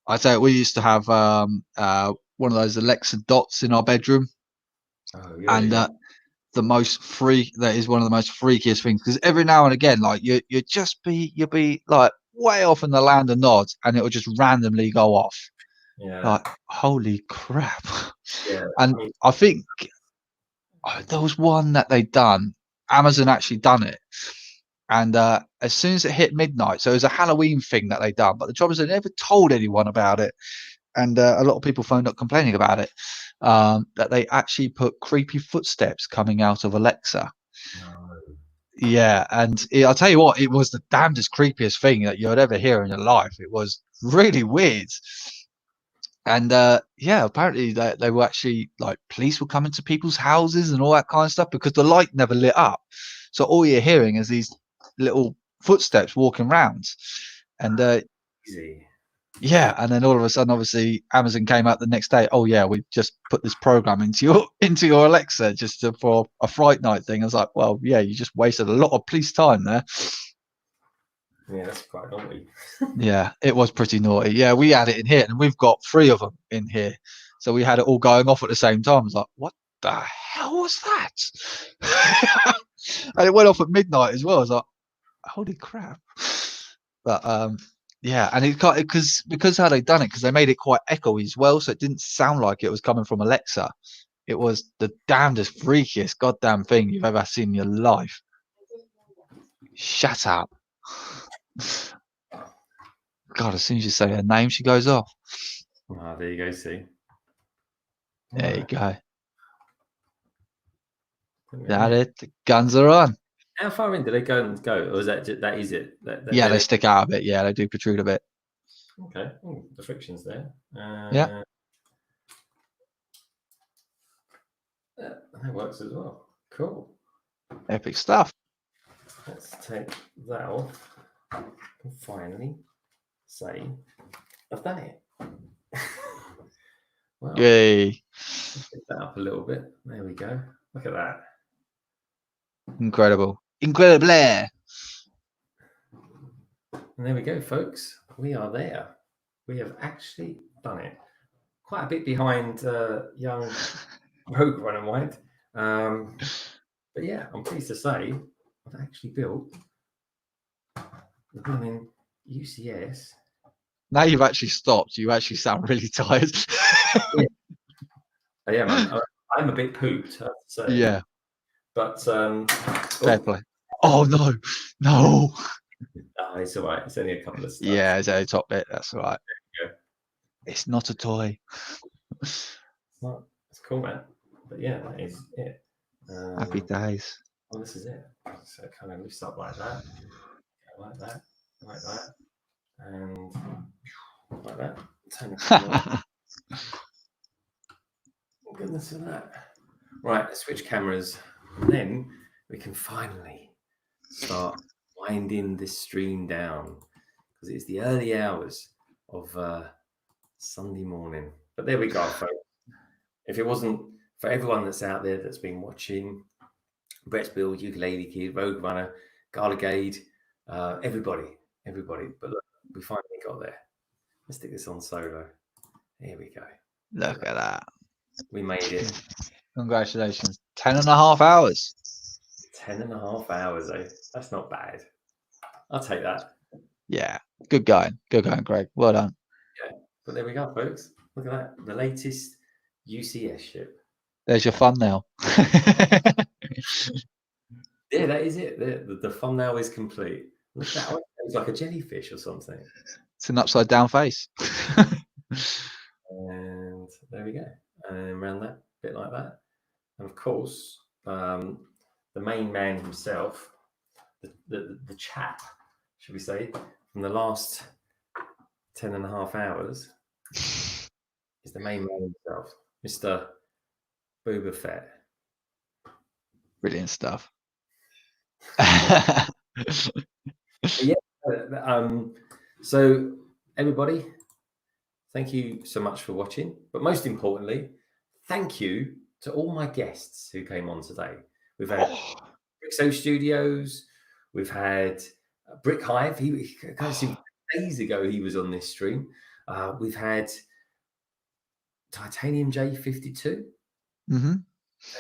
I tell you, we used to have one of those Alexa dots in our bedroom, and that is one of the most freakiest things because every now and again, like you'll be like way off in the land of nods, and it will just randomly go off. Yeah. Like holy crap. Yeah. And I think there was one that they'd done. Amazon actually done it. And as soon as it hit midnight, so it was a Halloween thing that they done, but the trouble is they never told anyone about it. And a lot of people phoned up complaining about it, that they actually put creepy footsteps coming out of Alexa. No. Yeah, and I'll tell you what, it was the damnedest, creepiest thing that you'd ever hear in your life. It was really weird. And apparently they were actually like police were coming to people's houses and all that kind of stuff because the light never lit up. So all you're hearing is these little footsteps walking around. And and then all of a sudden, obviously, Amazon came out the next day. Oh yeah, we just put this program into your Alexa just for a Fright Night thing. I was like, well, yeah, you just wasted a lot of police time there. Yeah, that's quite naughty. Yeah, it was pretty naughty. Yeah, we had it in here, and we've got 3 of them in here. So we had it all going off at the same time. I was like, what the hell was that? And it went off at midnight as well. I was like, holy crap. But yeah, and it got because how they done it, because they made it quite echoey as well, so it didn't sound like it was coming from Alexa. It was the damnedest, freakiest goddamn thing you've ever seen in your life. Shut up. God, as soon as you say her name, she goes off. Ah, there you go, see. There you go. That it. The guns are on. How far in do they go? Or is that is it? Yeah, they stick out a bit. Yeah, they do protrude a bit. Okay. Ooh, the friction's there. Yeah. That works as well. Cool. Epic stuff. let's take that off and finally say I've done it. Well, Yay. pick that up a little bit. There we go. Look at that. Incredible. Incredible. And there we go, folks. We are there. We have actually done it. Quite a bit behind young Rogue Runner White. But yeah, I'm pleased to say I've actually built the blooming UCS. Now you've actually stopped. You actually sound really tired. Yeah. I am. I'm a bit pooped, I have to say. Yeah. But fair play. Oh no, no. Oh, it's all right. It's only a couple of steps. Yeah, it's a top bit. That's all right. There you It's not a toy. go. It's cool, man. But yeah, that is it. Happy days. Well, this is it. So it kind of lifts up like that, like that, like that, and like that. Turn the camera. Goodness of that. Right, let's switch cameras. And then we can finally start winding this stream down because it's the early hours of Sunday morning. But there we go, folks. If it wasn't for everyone that's out there that's been watching, Brett's Build, Ukulele Kid, Rogue Runner, Garligade, everybody. But look, we finally got there. Let's stick this on solo. Here we go. Look at that. We made it. Congratulations. 10.5 hours. 10.5 hours, eh? That's not bad. I'll take that. Yeah. Good going. Good going, Greg. Well done. Yeah. But there we go, folks. Look at that. The latest UCS ship. There's your thumbnail. Yeah, that is it. The thumbnail is complete. Look at that. It's like a jellyfish or something. It's an upside down face. And there we go. And around that, bit like that. And of course, the main man himself, the chap, should we say, from the last 10.5 hours, is the main man himself, Mr. Boba Fett. Brilliant stuff. Yeah. So everybody, thank you so much for watching. But most importantly, thank you to all my guests who came on today. We've had Brixo Studios. We've had Brick Hive. He kind of seemed days ago he was on this stream. We've had Titanium J52. Mm-hmm.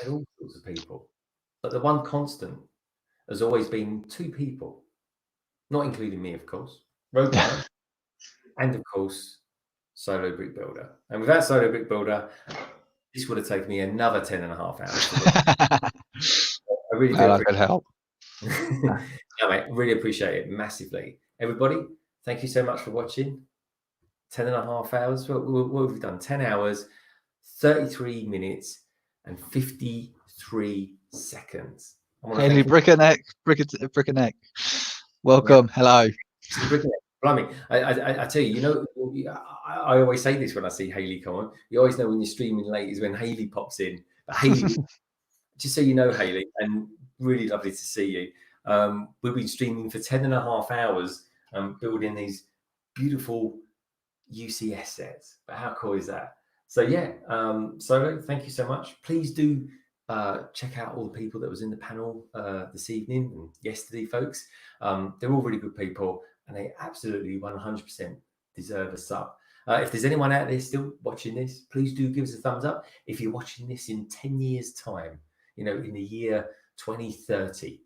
Had all sorts of people. But the one constant has always been 2 people, not including me, of course. Rogue Runner, and of course, Solo Brick Builder. And without Solo Brick Builder, this would have taken me another 10.5 hours. I really do. I could help. No, mate, really appreciate it massively. Everybody, thank you so much for watching. 10.5 hours. What have we done? 10 hours, 33 minutes, and 53 seconds. Haley Brickaneck. Welcome. Yeah. Hello. Blimey. I tell you, I always say this when I see Haley come on. You always know when you're streaming late is when Haley pops in. But Haley, just so you know, Haley, and really lovely to see you. We've been streaming for 10.5 hours, building these beautiful UCS sets. But how cool is that? So yeah, Solo, thank you so much. Please do check out all the people that was in the panel this evening and yesterday, folks. They're all really good people, and they absolutely 100% deserve a sub. If there's anyone out there still watching this, please do give us a thumbs up. If you're watching this in 10 years' time, in the year 2030,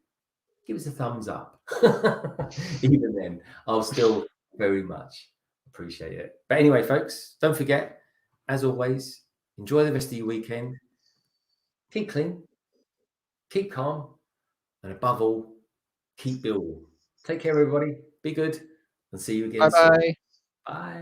give us a thumbs up. Even then, I'll still very much appreciate it. But anyway, folks, don't forget, as always, enjoy the rest of your weekend. Keep clean, keep calm, and above all, keep building. Take care, everybody. Be good, and see you again soon. Bye-bye. Bye.